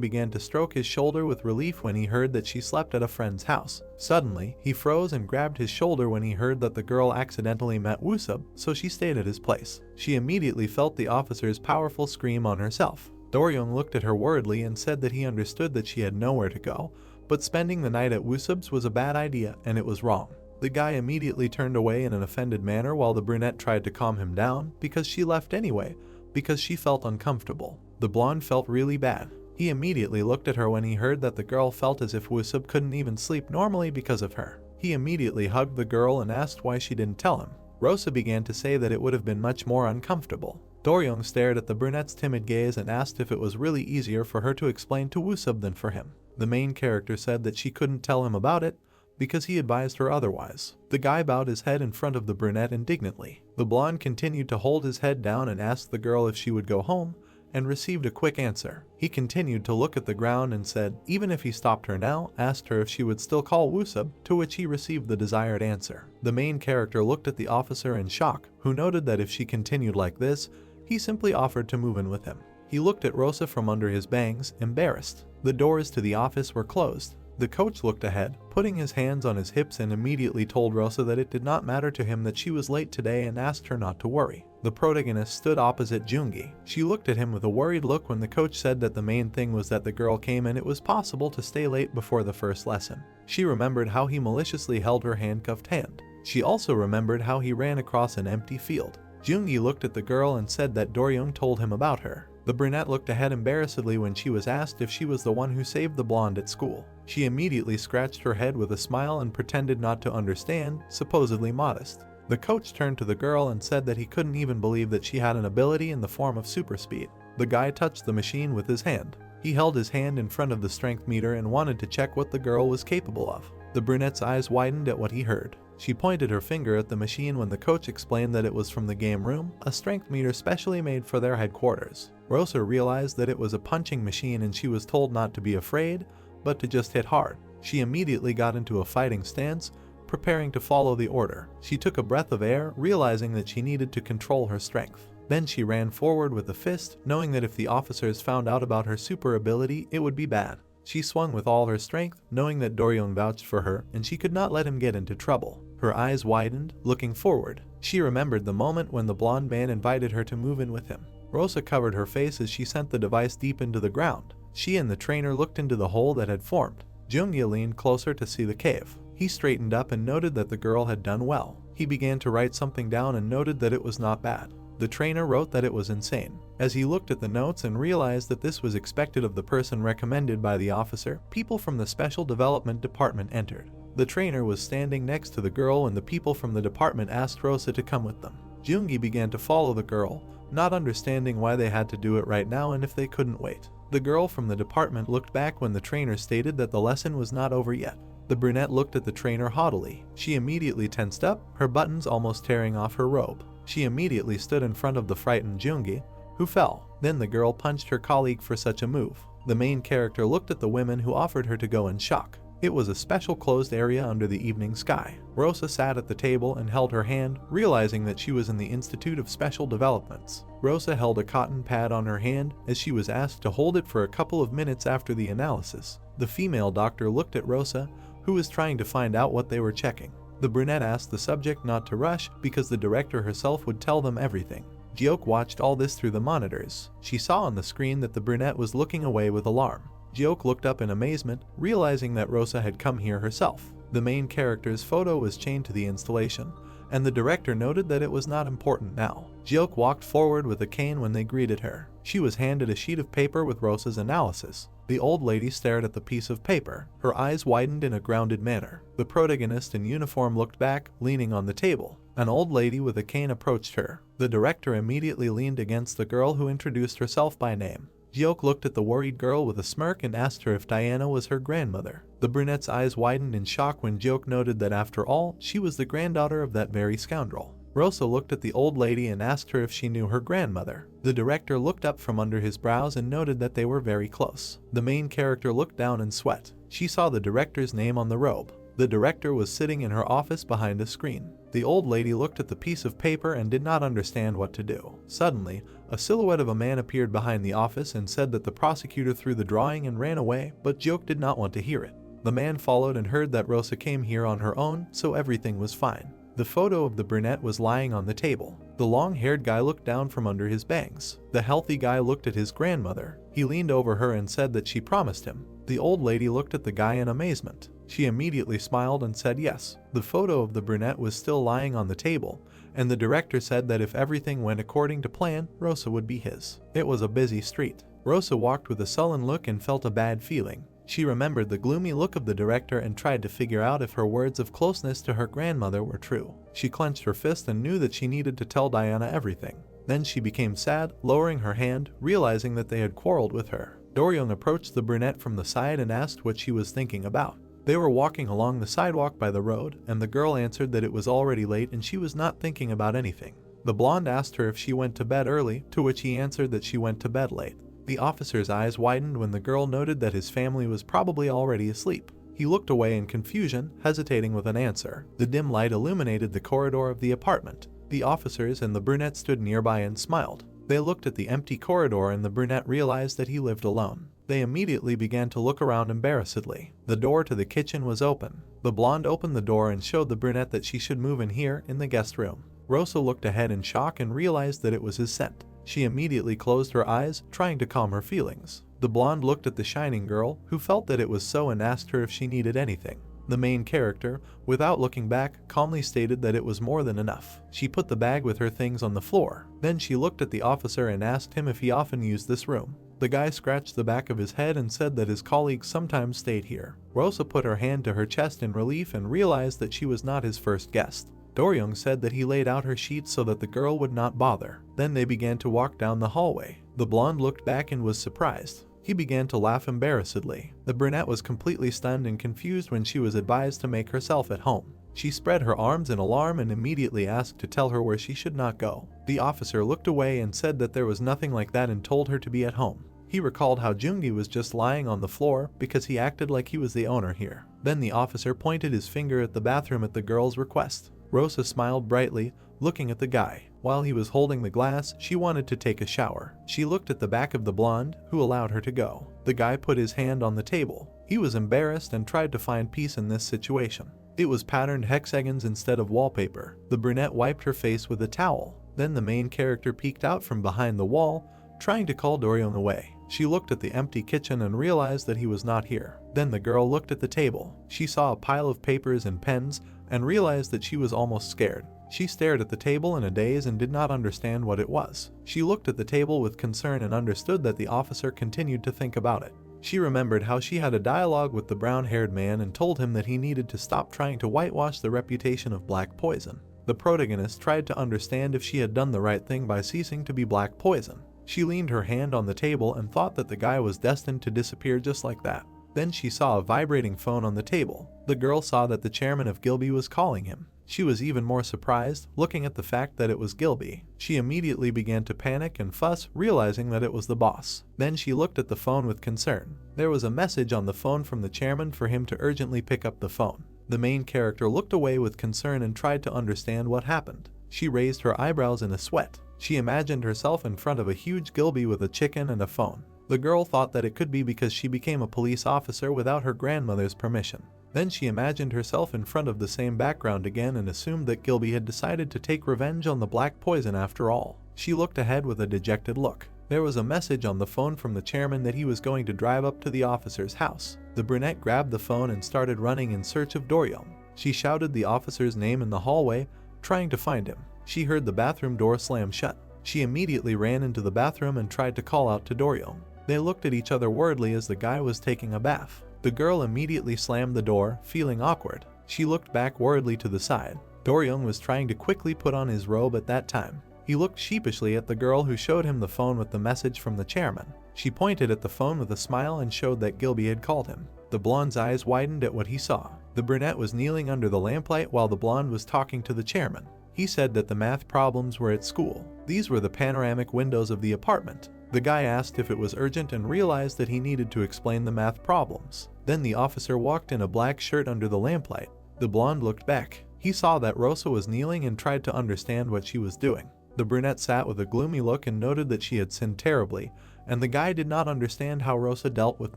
began to stroke his shoulder with relief when he heard that she slept at a friend's house. Suddenly, he froze and grabbed his shoulder when he heard that the girl accidentally met Woosub, so she stayed at his place. She immediately felt the officer's powerful scream on herself. Doryong looked at her worriedly and said that he understood that she had nowhere to go, but spending the night at Woosub's was a bad idea and it was wrong. The guy immediately turned away in an offended manner while the brunette tried to calm him down because she left anyway, because she felt uncomfortable. The blonde felt really bad. He immediately looked at her when he heard that the girl felt as if Woosub couldn't even sleep normally because of her. He immediately hugged the girl and asked why she didn't tell him. Rosa began to say that it would have been much more uncomfortable. Doryong stared at the brunette's timid gaze and asked if it was really easier for her to explain to Woosub than for him. The main character said that she couldn't tell him about it because he advised her otherwise. The guy bowed his head in front of the brunette indignantly. The blonde continued to hold his head down and asked the girl if she would go home, and received a quick answer. He continued to look at the ground and said, even if he stopped her now, asked her if she would still call Woosub, to which he received the desired answer. The main character looked at the officer in shock, who noted that if she continued like this, he simply offered to move in with him. He looked at Rosa from under his bangs, embarrassed. The doors to the office were closed. The coach looked ahead, putting his hands on his hips, and immediately told Rosa that it did not matter to him that she was late today and asked her not to worry. The protagonist stood opposite Jungi. She looked at him with a worried look when the coach said that the main thing was that the girl came and it was possible to stay late before the first lesson. She remembered how he maliciously held her handcuffed hand. She also remembered how he ran across an empty field. Jungi looked at the girl and said that Doryung told him about her. The brunette looked ahead embarrassedly when she was asked if she was the one who saved the blonde at school. She immediately scratched her head with a smile and pretended not to understand, supposedly modest. The coach turned to the girl and said that he couldn't even believe that she had an ability in the form of super speed. The guy touched the machine with his hand. He held his hand in front of the strength meter and wanted to check what the girl was capable of. The brunette's eyes widened at what he heard. She pointed her finger at the machine when the coach explained that it was from the game room, a strength meter specially made for their headquarters. Rosa realized that it was a punching machine and she was told not to be afraid, but to just hit hard. She immediately got into a fighting stance, preparing to follow the order. She took a breath of air, realizing that she needed to control her strength. Then she ran forward with a fist, knowing that if the officers found out about her super ability, it would be bad. She swung with all her strength, knowing that Doryung vouched for her, and she could not let him get into trouble. Her eyes widened, looking forward. She remembered the moment when the blonde man invited her to move in with him. Rosa covered her face as she sent the device deep into the ground. She and the trainer looked into the hole that had formed. Jungi leaned closer to see the cave. He straightened up and noted that the girl had done well. He began to write something down and noted that it was not bad. The trainer wrote that it was insane. As he looked at the notes and realized that this was expected of the person recommended by the officer, people from the Special Development Department entered. The trainer was standing next to the girl and the people from the department asked Rosa to come with them. Jungi began to follow the girl, not understanding why they had to do it right now and if they couldn't wait. The girl from the department looked back when the trainer stated that the lesson was not over yet. The brunette looked at the trainer haughtily. She immediately tensed up, her buttons almost tearing off her robe. She immediately stood in front of the frightened Jungi, who fell. Then the girl punched her colleague for such a move. The main character looked at the women who offered her to go in shock. It was a special closed area under the evening sky. Rosa sat at the table and held her hand, realizing that she was in the Institute of Special Developments. Rosa held a cotton pad on her hand as she was asked to hold it for a couple of minutes after the analysis. The female doctor looked at Rosa, who was trying to find out what they were checking. The brunette asked the subject not to rush because the director herself would tell them everything. Jiok watched all this through the monitors. She saw on the screen that the brunette was looking away with alarm. Jiok looked up in amazement, realizing that Rosa had come here herself. The main character's photo was chained to the installation, and the director noted that it was not important now. Jiok walked forward with a cane when they greeted her. She was handed a sheet of paper with Rosa's analysis. The old lady stared at the piece of paper. Her eyes widened in a grounded manner. The protagonist in uniform looked back, leaning on the table. An old lady with a cane approached her. The director immediately leaned against the girl who introduced herself by name. Jiok looked at the worried girl with a smirk and asked her if Diana was her grandmother. The brunette's eyes widened in shock when Jiok noted that after all, she was the granddaughter of that very scoundrel. Rosa looked at the old lady and asked her if she knew her grandmother. The director looked up from under his brows and noted that they were very close. The main character looked down and sweat. She saw the director's name on the robe. The director was sitting in her office behind a screen. The old lady looked at the piece of paper and did not understand what to do. Suddenly, a silhouette of a man appeared behind the office and said that the prosecutor threw the drawing and ran away, but Jiok did not want to hear it. The man followed and heard that Rosa came here on her own, so everything was fine. The photo of the brunette was lying on the table. The long-haired guy looked down from under his bangs. The healthy guy looked at his grandmother. He leaned over her and said that she promised him. The old lady looked at the guy in amazement. She immediately smiled and said yes. The photo of the brunette was still lying on the table, and the director said that if everything went according to plan, Rosa would be his. It was a busy street. Rosa walked with a sullen look and felt a bad feeling. She remembered the gloomy look of the director and tried to figure out if her words of closeness to her grandmother were true. She clenched her fist and knew that she needed to tell Diana everything. Then she became sad, lowering her hand, realizing that they had quarreled with her. Doryung approached the brunette from the side and asked what she was thinking about. They were walking along the sidewalk by the road, and the girl answered that it was already late and she was not thinking about anything. The blonde asked her if she went to bed early, to which he answered that she went to bed late. The officer's eyes widened when the girl noted that his family was probably already asleep. He looked away in confusion, hesitating with an answer. The dim light illuminated the corridor of the apartment. The officers and the brunette stood nearby and smiled. They looked at the empty corridor and the brunette realized that he lived alone. They immediately began to look around embarrassedly. The door to the kitchen was open. The blonde opened the door and showed the brunette that she should move in here in the guest room. Rosa looked ahead in shock and realized that it was his scent. She immediately closed her eyes, trying to calm her feelings. The blonde looked at the shining girl, who felt that it was so, and asked her if she needed anything. The main character, without looking back, calmly stated that it was more than enough. She put the bag with her things on the floor. Then she looked at the officer and asked him if he often used this room. The guy scratched the back of his head and said that his colleagues sometimes stayed here. Rosa put her hand to her chest in relief and realized that she was not his first guest. Doryung said that he laid out her sheets so that the girl would not bother. Then they began to walk down the hallway. The blonde looked back and was surprised. He began to laugh embarrassedly. The brunette was completely stunned and confused when she was advised to make herself at home. She spread her arms in alarm and immediately asked to tell her where she should not go. The officer looked away and said that there was nothing like that and told her to be at home. He recalled how Jungi was just lying on the floor because he acted like he was the owner here. Then the officer pointed his finger at the bathroom at the girl's request. Rosa smiled brightly, looking at the guy. While he was holding the glass, she wanted to take a shower. She looked at the back of the blonde, who allowed her to go. The guy put his hand on the table. He was embarrassed and tried to find peace in this situation. It was patterned hexagons instead of wallpaper. The brunette wiped her face with a towel. Then the main character peeked out from behind the wall, trying to call Doryung away. She looked at the empty kitchen and realized that he was not here. Then the girl looked at the table. She saw a pile of papers and pens and realized that she was almost scared. She stared at the table in a daze and did not understand what it was. She looked at the table with concern and understood that the officer continued to think about it. She remembered how she had a dialogue with the brown-haired man and told him that he needed to stop trying to whitewash the reputation of black poison. The protagonist tried to understand if she had done the right thing by ceasing to be black poison. She leaned her hand on the table and thought that the guy was destined to disappear just like that. Then she saw a vibrating phone on the table. The girl saw that the chairman of Gilby was calling him. She was even more surprised, looking at the fact that it was Gilby. She immediately began to panic and fuss, realizing that it was the boss. Then she looked at the phone with concern. There was a message on the phone from the chairman for him to urgently pick up the phone. The main character looked away with concern and tried to understand what happened. She raised her eyebrows in a sweat. She imagined herself in front of a huge Gilby with a chicken and a phone. The girl thought that it could be because she became a police officer without her grandmother's permission. Then she imagined herself in front of the same background again and assumed that Gilby had decided to take revenge on the black poison after all. She looked ahead with a dejected look. There was a message on the phone from the chairman that he was going to drive up to the officer's house. The brunette grabbed the phone and started running in search of Doryung. She shouted the officer's name in the hallway, trying to find him. She heard the bathroom door slam shut. She immediately ran into the bathroom and tried to call out to Doryung. They looked at each other worriedly as the guy was taking a bath. The girl immediately slammed the door, feeling awkward. She looked back worriedly to the side. Doryung was trying to quickly put on his robe at that time. He looked sheepishly at the girl who showed him the phone with the message from the chairman. She pointed at the phone with a smile and showed that Gilby had called him. The blonde's eyes widened at what he saw. The brunette was kneeling under the lamplight while the blonde was talking to the chairman. He said that the math problems were at school. These were the panoramic windows of the apartment. The guy asked if it was urgent and realized that he needed to explain the math problems. Then the officer walked in a black shirt under the lamplight. The blonde looked back. He saw that Rosa was kneeling and tried to understand what she was doing. The brunette sat with a gloomy look and noted that she had sinned terribly, and the guy did not understand how Rosa dealt with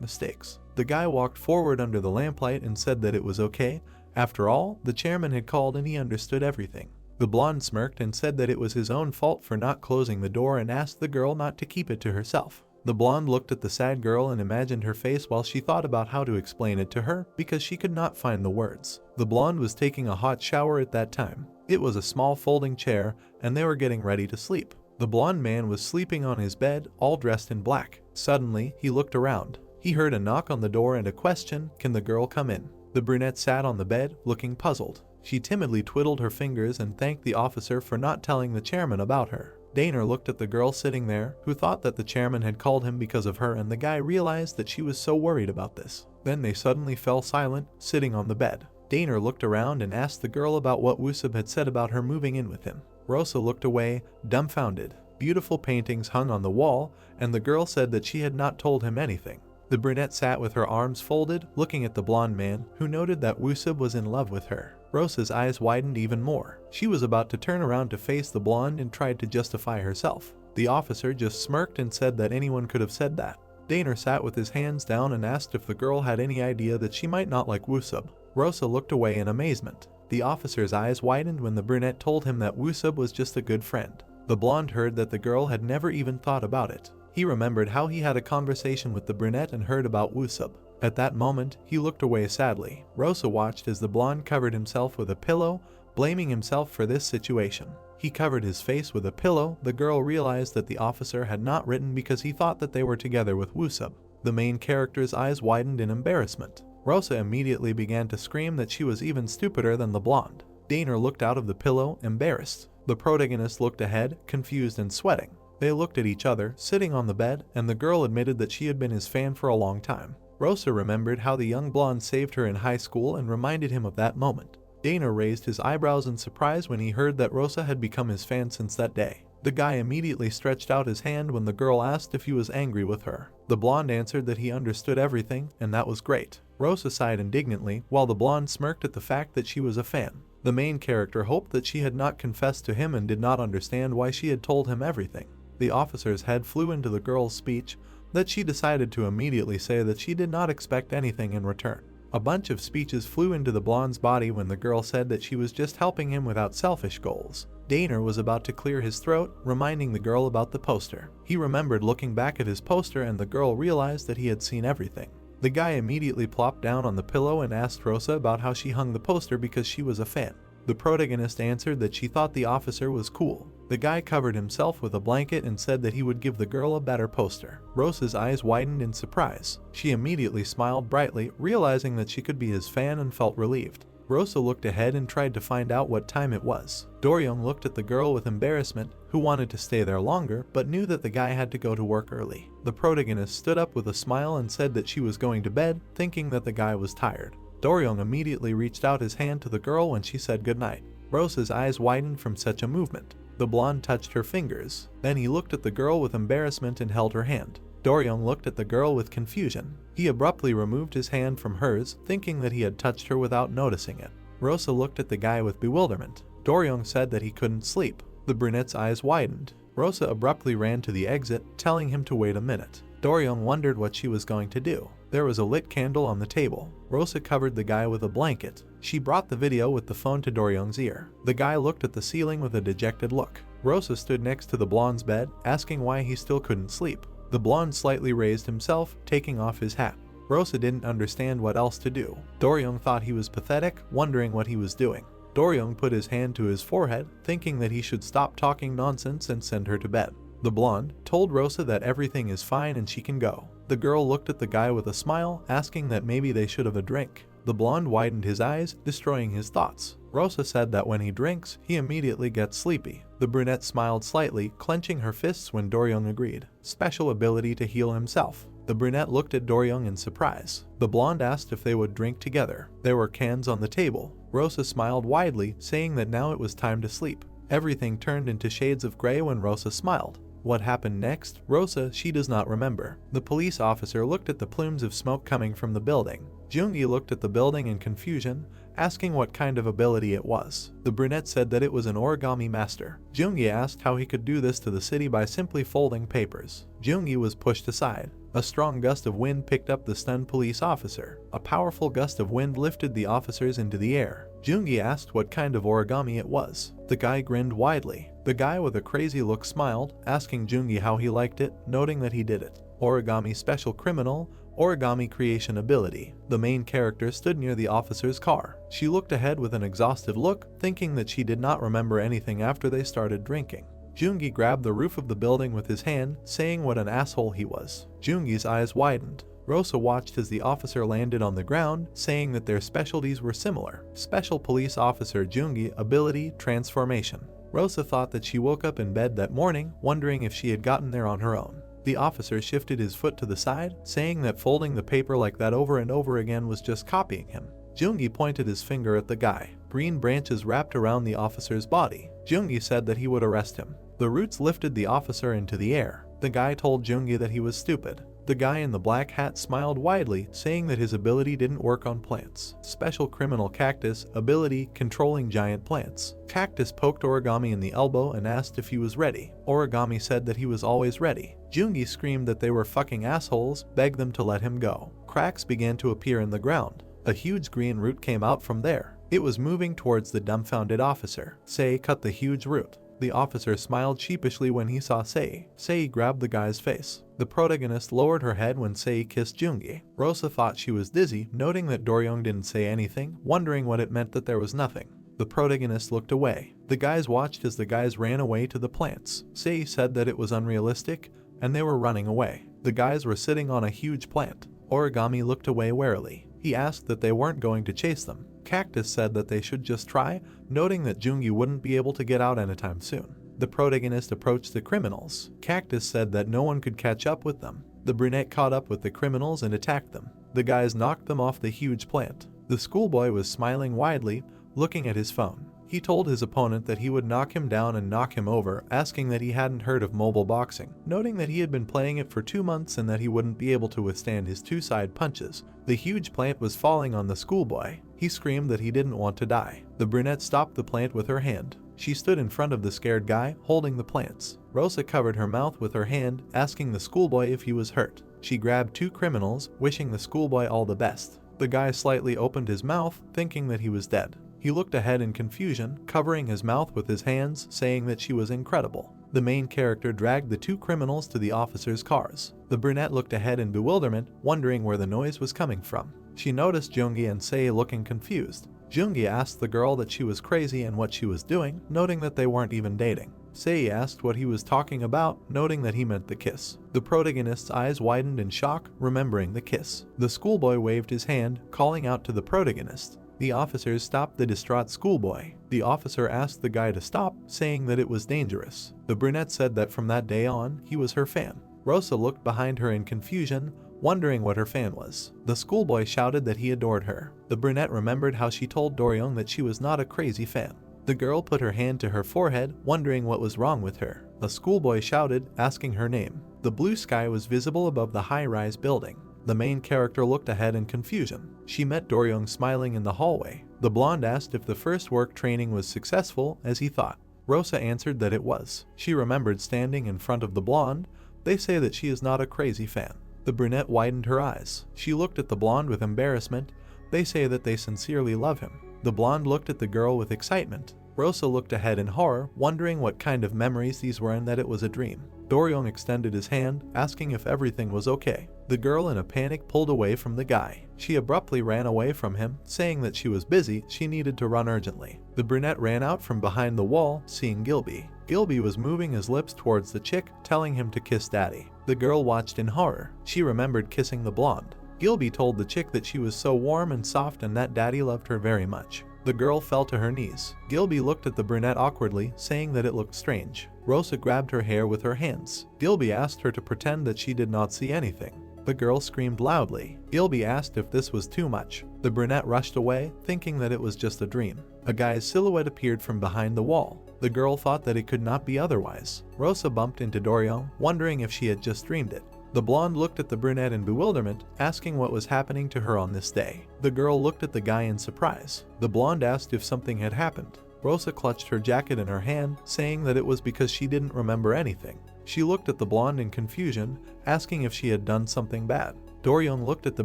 mistakes. The guy walked forward under the lamplight and said that it was okay. After all, the chairman had called and he understood everything. The blonde smirked and said that it was his own fault for not closing the door and asked the girl not to keep it to herself. The blonde looked at the sad girl and imagined her face while she thought about how to explain it to her because she could not find the words. The blonde was taking a hot shower at that time. It was a small folding chair and they were getting ready to sleep. The blonde man was sleeping on his bed, all dressed in black. Suddenly, he looked around. He heard a knock on the door and a question, "Can the girl come in?" The brunette sat on the bed, looking puzzled. She timidly twiddled her fingers and thanked the officer for not telling the chairman about her. Daner looked at the girl sitting there, who thought that the chairman had called him because of her, and the guy realized that she was so worried about this. Then they suddenly fell silent, sitting on the bed. Daner looked around and asked the girl about what Wusub had said about her moving in with him. Rosa looked away, dumbfounded. Beautiful paintings hung on the wall, and the girl said that she had not told him anything. The brunette sat with her arms folded, looking at the blonde man, who noted that Wusub was in love with her. Rosa's eyes widened even more. She was about to turn around to face the blonde and tried to justify herself. The officer just smirked and said that anyone could have said that. Daner sat with his hands down and asked if the girl had any idea that she might not like Woosub. Rosa looked away in amazement. The officer's eyes widened when the brunette told him that Woosub was just a good friend. The blonde heard that the girl had never even thought about it. He remembered how he had a conversation with the brunette and heard about Woosub. At that moment, he looked away sadly. Rosa watched as the blonde covered himself with a pillow, blaming himself for this situation. He covered his face with a pillow. The girl realized that the officer had not written because he thought that they were together with Woosub. The main character's eyes widened in embarrassment. Rosa immediately began to scream that she was even stupider than the blonde. Daner looked out of the pillow, embarrassed. The protagonist looked ahead, confused and sweating. They looked at each other, sitting on the bed, and the girl admitted that she had been his fan for a long time. Rosa remembered how the young blonde saved her in high school and reminded him of that moment. Daner raised his eyebrows in surprise when he heard that Rosa had become his fan since that day. The guy immediately stretched out his hand when the girl asked if he was angry with her. The blonde answered that he understood everything, and that was great. Rosa sighed indignantly, while the blonde smirked at the fact that she was a fan. The main character hoped that she had not confessed to him and did not understand why she had told him everything. The officer's head flew into the girl's speech, that she decided to immediately say that she did not expect anything in return. A bunch of speeches flew into the blonde's body when the girl said that she was just helping him without selfish goals. Daner was about to clear his throat, reminding the girl about the poster. He remembered looking back at his poster and the girl realized that he had seen everything. The guy immediately plopped down on the pillow and asked Rosa about how she hung the poster because she was a fan. The protagonist answered that she thought the officer was cool. The guy covered himself with a blanket and said that he would give the girl a better poster. Rosa's eyes widened in surprise. She immediately smiled brightly, realizing that she could be his fan and felt relieved. Rosa looked ahead and tried to find out what time it was. Doryong looked at the girl with embarrassment, who wanted to stay there longer but knew that the guy had to go to work early. The protagonist stood up with a smile and said that she was going to bed, thinking that the guy was tired. Doryong immediately reached out his hand to the girl when she said goodnight. Rosa's eyes widened from such a movement. The blonde touched her fingers. Then he looked at the girl with embarrassment and held her hand. Doryong looked at the girl with confusion. He abruptly removed his hand from hers, thinking that he had touched her without noticing it. Rosa looked at the guy with bewilderment. Doryong said that he couldn't sleep. The brunette's eyes widened. Rosa abruptly ran to the exit, telling him to wait a minute. Doryong wondered what she was going to do. There was a lit candle on the table. Rosa covered the guy with a blanket. She brought the video with the phone to Doryong's ear. The guy looked at the ceiling with a dejected look. Rosa stood next to the blonde's bed, asking why he still couldn't sleep. The blonde slightly raised himself, taking off his hat. Rosa didn't understand what else to do. Doryong thought he was pathetic, wondering what he was doing. Doryong put his hand to his forehead, thinking that he should stop talking nonsense and send her to bed. The blonde told Rosa that everything is fine and she can go. The girl looked at the guy with a smile, asking that maybe they should have a drink. The blonde widened his eyes, destroying his thoughts. Rosa said that when he drinks, he immediately gets sleepy. The brunette smiled slightly, clenching her fists when Doryong agreed. Special ability to heal himself. The brunette looked at Doryong in surprise. The blonde asked if they would drink together. There were cans on the table. Rosa smiled widely, saying that now it was time to sleep. Everything turned into shades of gray when Rosa smiled. What happened next? Rosa, she does not remember. The police officer looked at the plumes of smoke coming from the building. Jungi looked at the building in confusion, asking what kind of ability it was. The brunette said that it was an origami master. Jungi asked how he could do this to the city by simply folding papers. Jungi was pushed aside. A strong gust of wind picked up the stunned police officer. A powerful gust of wind lifted the officers into the air. Jungi asked what kind of origami it was. The guy grinned widely. The guy with a crazy look smiled, asking Jungi how he liked it, noting that he did it. Origami special criminal, origami creation ability. The main character stood near the officer's car. She looked ahead with an exhausted look, thinking that she did not remember anything after they started drinking. Jungi grabbed the roof of the building with his hand, saying what an asshole he was. Jungi's eyes widened. Rosa watched as the officer landed on the ground, saying that their specialties were similar. Special Police Officer Jungi ability transformation. Rosa thought that she woke up in bed that morning, wondering if she had gotten there on her own. The officer shifted his foot to the side, saying that folding the paper like that over and over again was just copying him. Jungi pointed his finger at the guy. Green branches wrapped around the officer's body. Jungi said that he would arrest him. The roots lifted the officer into the air. The guy told Jungi that he was stupid. The guy in the black hat smiled widely, saying that his ability didn't work on plants. Special criminal cactus ability controlling giant plants. Cactus poked Origami in the elbow and asked if he was ready. Origami said that he was always ready. Jungi screamed that they were fucking assholes, begged them to let him go. Cracks began to appear in the ground. A huge green root came out from there. It was moving towards the dumbfounded officer. Sei cut the huge root. The officer smiled sheepishly when he saw Sei. Sei grabbed the guy's face. The protagonist lowered her head when Sei kissed Jungi. Rosa thought she was dizzy, noting that Doryong didn't say anything, wondering what it meant that there was nothing. The protagonist looked away. The guys watched as the guys ran away to the plants. Sei said that it was unrealistic, and they were running away. The guys were sitting on a huge plant. Origami looked away warily. He asked that they weren't going to chase them. Cactus said that they should just try, noting that Jungi wouldn't be able to get out anytime soon. The protagonist approached the criminals. Cactus said that no one could catch up with them. The brunette caught up with the criminals and attacked them. The guys knocked them off the huge plant. The schoolboy was smiling widely, looking at his phone. He told his opponent that he would knock him down and knock him over, asking that he hadn't heard of mobile boxing, noting that he had been playing it for 2 months and that he wouldn't be able to withstand his two-side punches. The huge plant was falling on the schoolboy. He screamed that he didn't want to die. The brunette stopped the plant with her hand. She stood in front of the scared guy, holding the plants. Rosa covered her mouth with her hand, asking the schoolboy if he was hurt. She grabbed 2 criminals, wishing the schoolboy all the best. The guy slightly opened his mouth, thinking that he was dead. He looked ahead in confusion, covering his mouth with his hands, saying that she was incredible. The main character dragged the 2 criminals to the officers' cars. The brunette looked ahead in bewilderment, wondering where the noise was coming from. She noticed Jungi and Sei looking confused. Jungi asked the girl that she was crazy and what she was doing, noting that they weren't even dating. Sei asked what he was talking about, noting that he meant the kiss. The protagonist's eyes widened in shock, remembering the kiss. The schoolboy waved his hand, calling out to the protagonist. The officers stopped the distraught schoolboy. The officer asked the guy to stop, saying that it was dangerous. The brunette said that from that day on, he was her fan. Rosa looked behind her in confusion, wondering what her fan was. The schoolboy shouted that he adored her. The brunette remembered how she told Doryong that she was not a crazy fan. The girl put her hand to her forehead, wondering what was wrong with her. The schoolboy shouted, asking her name. The blue sky was visible above the high-rise building. The main character looked ahead in confusion. She met Doryong smiling in the hallway. The blonde asked if the first work training was successful, as he thought. Rosa answered that it was. She remembered standing in front of the blonde. They say that she is not a crazy fan. The brunette widened her eyes. She looked at the blonde with embarrassment. They say that they sincerely love him. The blonde looked at the girl with excitement. Rosa looked ahead in horror, wondering what kind of memories these were and that it was a dream. Doryong extended his hand, asking if everything was okay. The girl in a panic pulled away from the guy. She abruptly ran away from him, saying that she was busy, she needed to run urgently. The brunette ran out from behind the wall, seeing Gilby. Gilby was moving his lips towards the chick, telling him to kiss daddy. The girl watched in horror. She remembered kissing the blonde. Gilby told the chick that she was so warm and soft and that daddy loved her very much. The girl fell to her knees. Gilby looked at the brunette awkwardly, saying that it looked strange. Rosa grabbed her hair with her hands. Gilby asked her to pretend that she did not see anything. The girl screamed loudly. Gilby asked if this was too much. The brunette rushed away, thinking that it was just a dream. A guy's silhouette appeared from behind the wall. The girl thought that it could not be otherwise. Rosa bumped into Doryong, wondering if she had just dreamed it. The blonde looked at the brunette in bewilderment, asking what was happening to her on this day. The girl looked at the guy in surprise. The blonde asked if something had happened. Rosa clutched her jacket in her hand, saying that it was because she didn't remember anything. She looked at the blonde in confusion, asking if she had done something bad. Doryong looked at the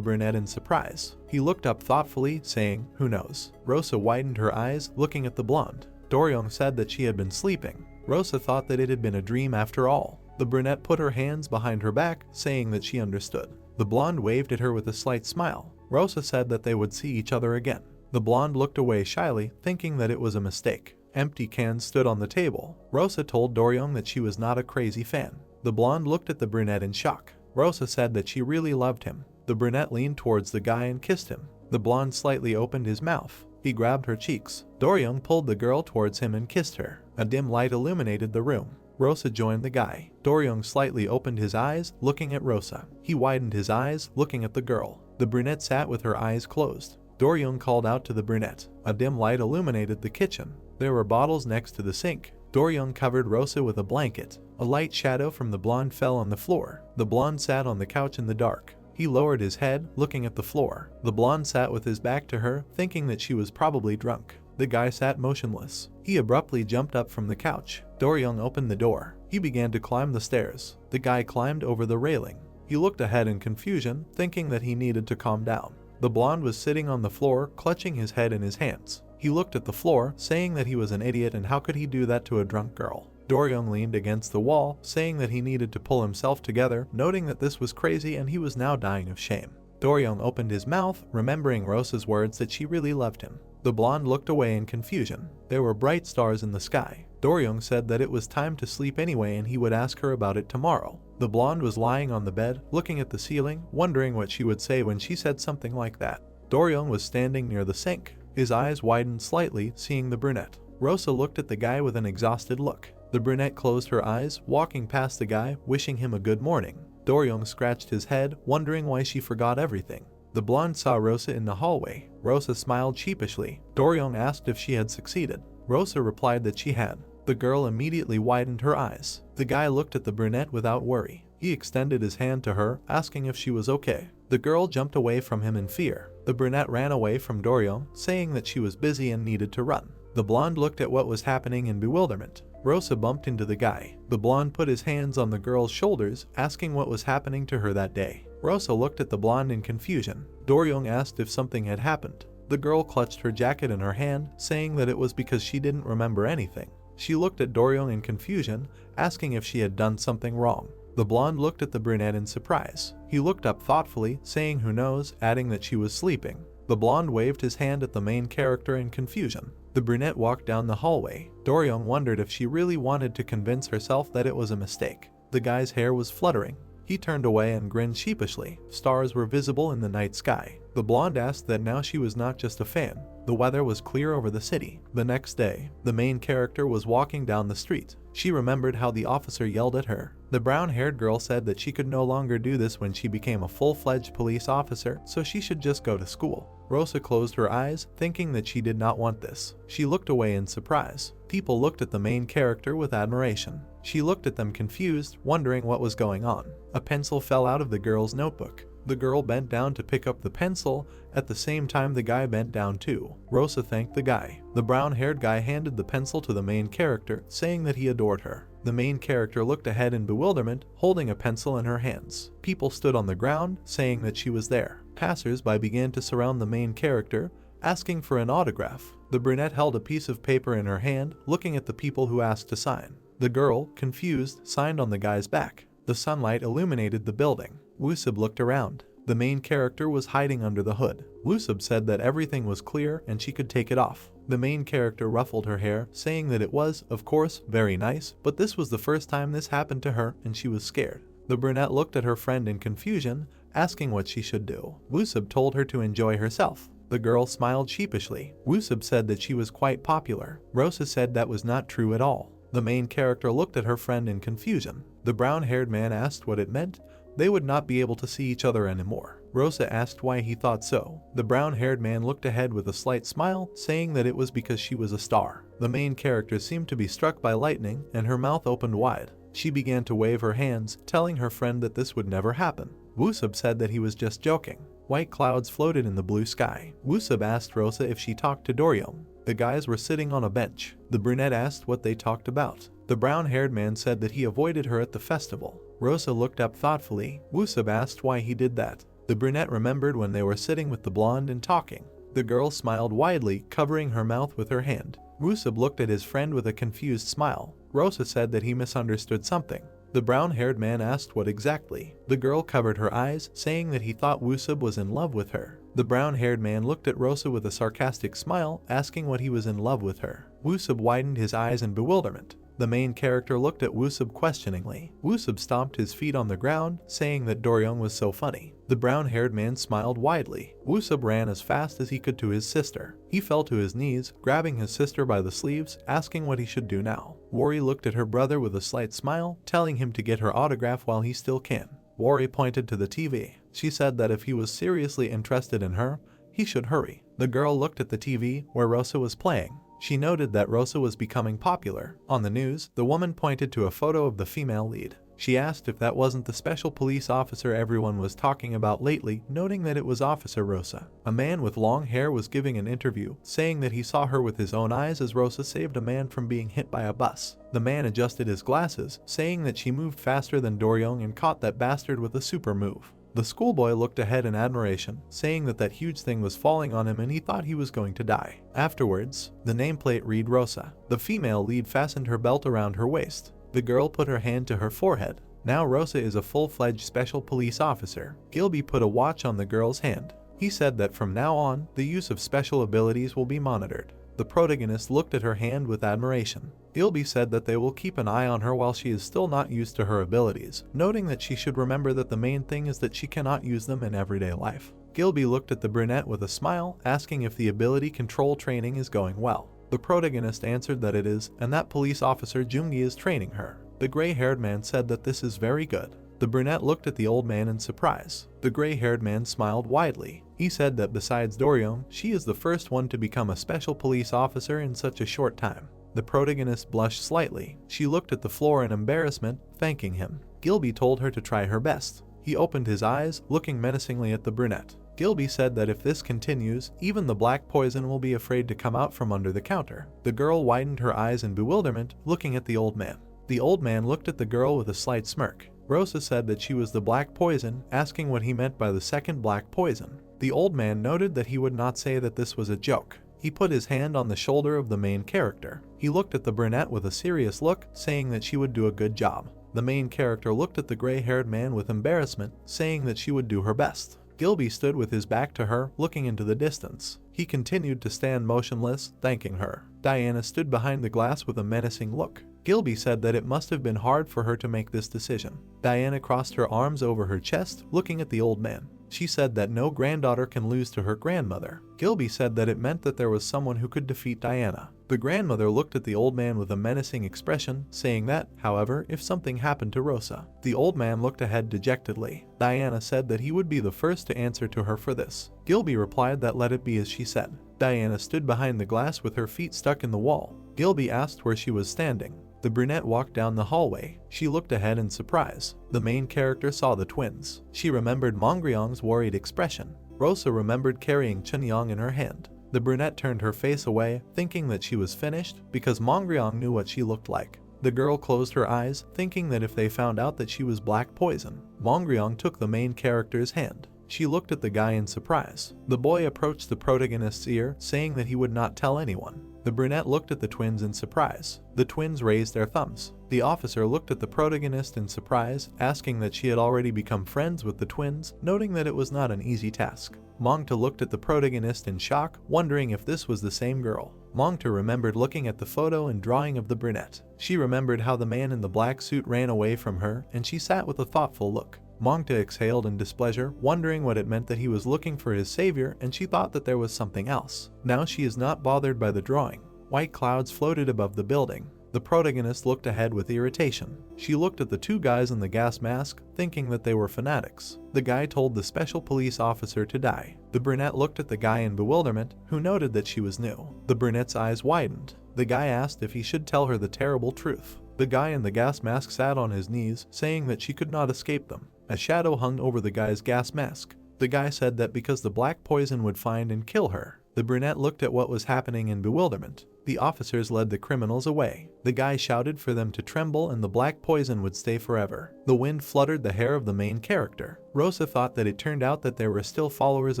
brunette in surprise. He looked up thoughtfully, saying, "Who knows?" Rosa widened her eyes, looking at the blonde. Doryong said that she had been sleeping. Rosa thought that it had been a dream after all. The brunette put her hands behind her back, saying that she understood. The blonde waved at her with a slight smile. Rosa said that they would see each other again. The blonde looked away shyly, thinking that it was a mistake. Empty cans stood on the table. Rosa told Doryong that she was not a crazy fan. The blonde looked at the brunette in shock. Rosa said that she really loved him. The brunette leaned towards the guy and kissed him. The blonde slightly opened his mouth. He grabbed her cheeks. Doryong pulled the girl towards him and kissed her. A dim light illuminated the room. Rosa joined the guy. Doryong slightly opened his eyes, looking at Rosa. He widened his eyes, looking at the girl. The brunette sat with her eyes closed. Doryong called out to the brunette. A dim light illuminated the kitchen. There were bottles next to the sink. Do-ryung covered Rosa with a blanket. A light shadow from the blonde fell on the floor. The blonde sat on the couch in the dark. He lowered his head, looking at the floor. The blonde sat with his back to her, thinking that she was probably drunk. The guy sat motionless. He abruptly jumped up from the couch. Do-ryung opened the door. He began to climb the stairs. The guy climbed over the railing. He looked ahead in confusion, thinking that he needed to calm down. The blonde was sitting on the floor, clutching his head in his hands. He looked at the floor, saying that he was an idiot and how could he do that to a drunk girl. Do-ryung leaned against the wall, saying that he needed to pull himself together, noting that this was crazy and he was now dying of shame. Do-ryung opened his mouth, remembering Rosa's words that she really loved him. The blonde looked away in confusion. There were bright stars in the sky. Do-ryung said that it was time to sleep anyway and he would ask her about it tomorrow. The blonde was lying on the bed, looking at the ceiling, wondering what she would say when she said something like that. Do-ryung was standing near the sink. His eyes widened slightly, seeing the brunette. Rosa looked at the guy with an exhausted look. The brunette closed her eyes, walking past the guy, wishing him a good morning. Do-ryung scratched his head, wondering why she forgot everything. The blonde saw Rosa in the hallway. Rosa smiled sheepishly. Do-ryung asked if she had succeeded. Rosa replied that she had. The girl immediately widened her eyes. The guy looked at the brunette without worry. He extended his hand to her, asking if she was okay. The girl jumped away from him in fear. The brunette ran away from Do-ryung, saying that she was busy and needed to run. The blonde looked at what was happening in bewilderment. Rosa bumped into the guy. The blonde put his hands on the girl's shoulders, asking what was happening to her that day. Rosa looked at the blonde in confusion. Do-ryung asked if something had happened. The girl clutched her jacket in her hand, saying that it was because she didn't remember anything. She looked at Do-ryung in confusion, asking if she had done something wrong. The blonde looked at the brunette in surprise. He looked up thoughtfully, saying who knows, adding that she was sleeping. The blonde waved his hand at the main character in confusion. The brunette walked down the hallway. Do-ryung wondered if she really wanted to convince herself that it was a mistake. The guy's hair was fluttering. He turned away and grinned sheepishly. Stars were visible in the night sky. The blonde asked that now she was not just a fan. The weather was clear over the city. The next day, the main character was walking down the street. She remembered how the officer yelled at her. The brown-haired girl said that she could no longer do this when she became a full-fledged police officer, so she should just go to school. Rosa closed her eyes, thinking that she did not want this. She looked away in surprise. People looked at the main character with admiration. She looked at them confused, wondering what was going on. A pencil fell out of the girl's notebook. The girl bent down to pick up the pencil. At the same time, the guy bent down too. Rosa thanked the guy. The brown-haired guy handed the pencil to the main character, saying that he adored her. The main character looked ahead in bewilderment, holding a pencil in her hands. People stood on the ground, saying that she was there. Passers-by began to surround the main character, asking for an autograph. The brunette held a piece of paper in her hand, looking at the people who asked to sign. The girl, confused, signed on the guy's back. The sunlight illuminated the building. Woo-sub looked around. The main character was hiding under the hood. Woo-sub said that everything was clear and she could take it off. The main character ruffled her hair, saying that it was, of course, very nice, but this was the first time this happened to her and she was scared. The brunette looked at her friend in confusion, asking what she should do. Woo-sub told her to enjoy herself. The girl smiled sheepishly. Woo-sub said that she was quite popular. Rosa said that was not true at all. The main character looked at her friend in confusion. The brown-haired man asked what it meant. They would not be able to see each other anymore. Rosa asked why he thought so. The brown-haired man looked ahead with a slight smile, saying that it was because she was a star. The main character seemed to be struck by lightning, and her mouth opened wide. She began to wave her hands, telling her friend that this would never happen. Woo-sub said that he was just joking. White clouds floated in the blue sky. Woo-sub asked Rosa if she talked to Do-ryung. The guys were sitting on a bench. The brunette asked what they talked about. The brown-haired man said that he avoided her at the festival. Rosa looked up thoughtfully. Woo-sub asked why he did that. The brunette remembered when they were sitting with the blonde and talking. The girl smiled widely, covering her mouth with her hand. Woo-sub looked at his friend with a confused smile. Rosa said that he misunderstood something. The brown-haired man asked what exactly. The girl covered her eyes, saying that he thought Woo-sub was in love with her. The brown-haired man looked at Rosa with a sarcastic smile, asking what he was in love with her. Woo-sub widened his eyes in bewilderment. The main character looked at Woo-sub questioningly. Woo-sub stomped his feet on the ground, saying that Do-ryung was so funny. The brown-haired man smiled widely. Woo-sub ran as fast as he could to his sister. He fell to his knees, grabbing his sister by the sleeves, asking what he should do now. Wori looked at her brother with a slight smile, telling him to get her autograph while he still can. Wori pointed to the TV. She said that if he was seriously interested in her, he should hurry. The girl looked at the TV, where Rosa was playing. She noted that Rosa was becoming popular. On the news, the woman pointed to a photo of the female lead. She asked if that wasn't the special police officer everyone was talking about lately, noting that it was Officer Rosa. A man with long hair was giving an interview, saying that he saw her with his own eyes as Rosa saved a man from being hit by a bus. The man adjusted his glasses, saying that she moved faster than Do-ryung and caught that bastard with a super move. The schoolboy looked ahead in admiration, saying that that huge thing was falling on him and he thought he was going to die. Afterwards, the nameplate read Rosa. The female lead fastened her belt around her waist. The girl put her hand to her forehead. Now Rosa is a full-fledged special police officer. Gilby put a watch on the girl's hand. He said that from now on, the use of special abilities will be monitored. The protagonist looked at her hand with admiration. Gilby said that they will keep an eye on her while she is still not used to her abilities, noting that she should remember that the main thing is that she cannot use them in everyday life. Gilby looked at the brunette with a smile, asking if the ability control training is going well. The protagonist answered that it is, and that police officer Jungi is training her. The gray-haired man said that this is very good. The brunette looked at the old man in surprise. The gray-haired man smiled widely. He said that besides Do-ryung, she is the first one to become a special police officer in such a short time. The protagonist blushed slightly. She looked at the floor in embarrassment, thanking him. Gilby told her to try her best. He opened his eyes, looking menacingly at the brunette. Gilby said that if this continues, even the black poison will be afraid to come out from under the counter. The girl widened her eyes in bewilderment, looking at the old man. The old man looked at the girl with a slight smirk. Rosa said that she was the black poison, asking what he meant by the second black poison. The old man noted that he would not say that this was a joke. He put his hand on the shoulder of the main character. He looked at the brunette with a serious look, saying that she would do a good job. The main character looked at the gray-haired man with embarrassment, saying that she would do her best. Gilby stood with his back to her, looking into the distance. He continued to stand motionless, thanking her. Diana stood behind the glass with a menacing look. Gilby said that it must have been hard for her to make this decision. Diana crossed her arms over her chest, looking at the old man. She said that no granddaughter can lose to her grandmother. Gilby said that it meant that there was someone who could defeat Diana. The grandmother looked at the old man with a menacing expression, saying that, however, if something happened to Rosa. The old man looked ahead dejectedly. Diana said that he would be the first to answer to her for this. Gilby replied that let it be as she said. Diana stood behind the glass with her feet stuck in the wall. Gilby asked where she was standing. The brunette walked down the hallway. She looked ahead in surprise. The main character saw the twins. She remembered Mongryong's worried expression. Rosa remembered carrying Chunyong in her hand. The brunette turned her face away, thinking that she was finished, because Mongryong knew what she looked like. The girl closed her eyes, thinking that if they found out that she was black poison. Mongryong took the main character's hand. She looked at the guy in surprise. The boy approached the protagonist's ear, saying that he would not tell anyone. The brunette looked at the twins in surprise. The twins raised their thumbs. The officer looked at the protagonist in surprise, asking that she had already become friends with the twins, noting that it was not an easy task. Mongta looked at the protagonist in shock, wondering if this was the same girl. Mongta remembered looking at the photo and drawing of the brunette. She remembered how the man in the black suit ran away from her, and she sat with a thoughtful look. Mongta exhaled in displeasure, wondering what it meant that he was looking for his savior, and she thought that there was something else. Now she is not bothered by the drawing. White clouds floated above the building. The protagonist looked ahead with irritation. She looked at the two guys in the gas mask, thinking that they were fanatics. The guy told the special police officer to die. The brunette looked at the guy in bewilderment, who noted that she was new. The brunette's eyes widened. The guy asked if he should tell her the terrible truth. The guy in the gas mask sat on his knees, saying that she could not escape them. A shadow hung over the guy's gas mask. The guy said that because the black poison would find and kill her. The brunette looked at what was happening in bewilderment. The officers led the criminals away. The guy shouted for them to tremble and the black poison would stay forever. The wind fluttered the hair of the main character. Rosa thought that it turned out that there were still followers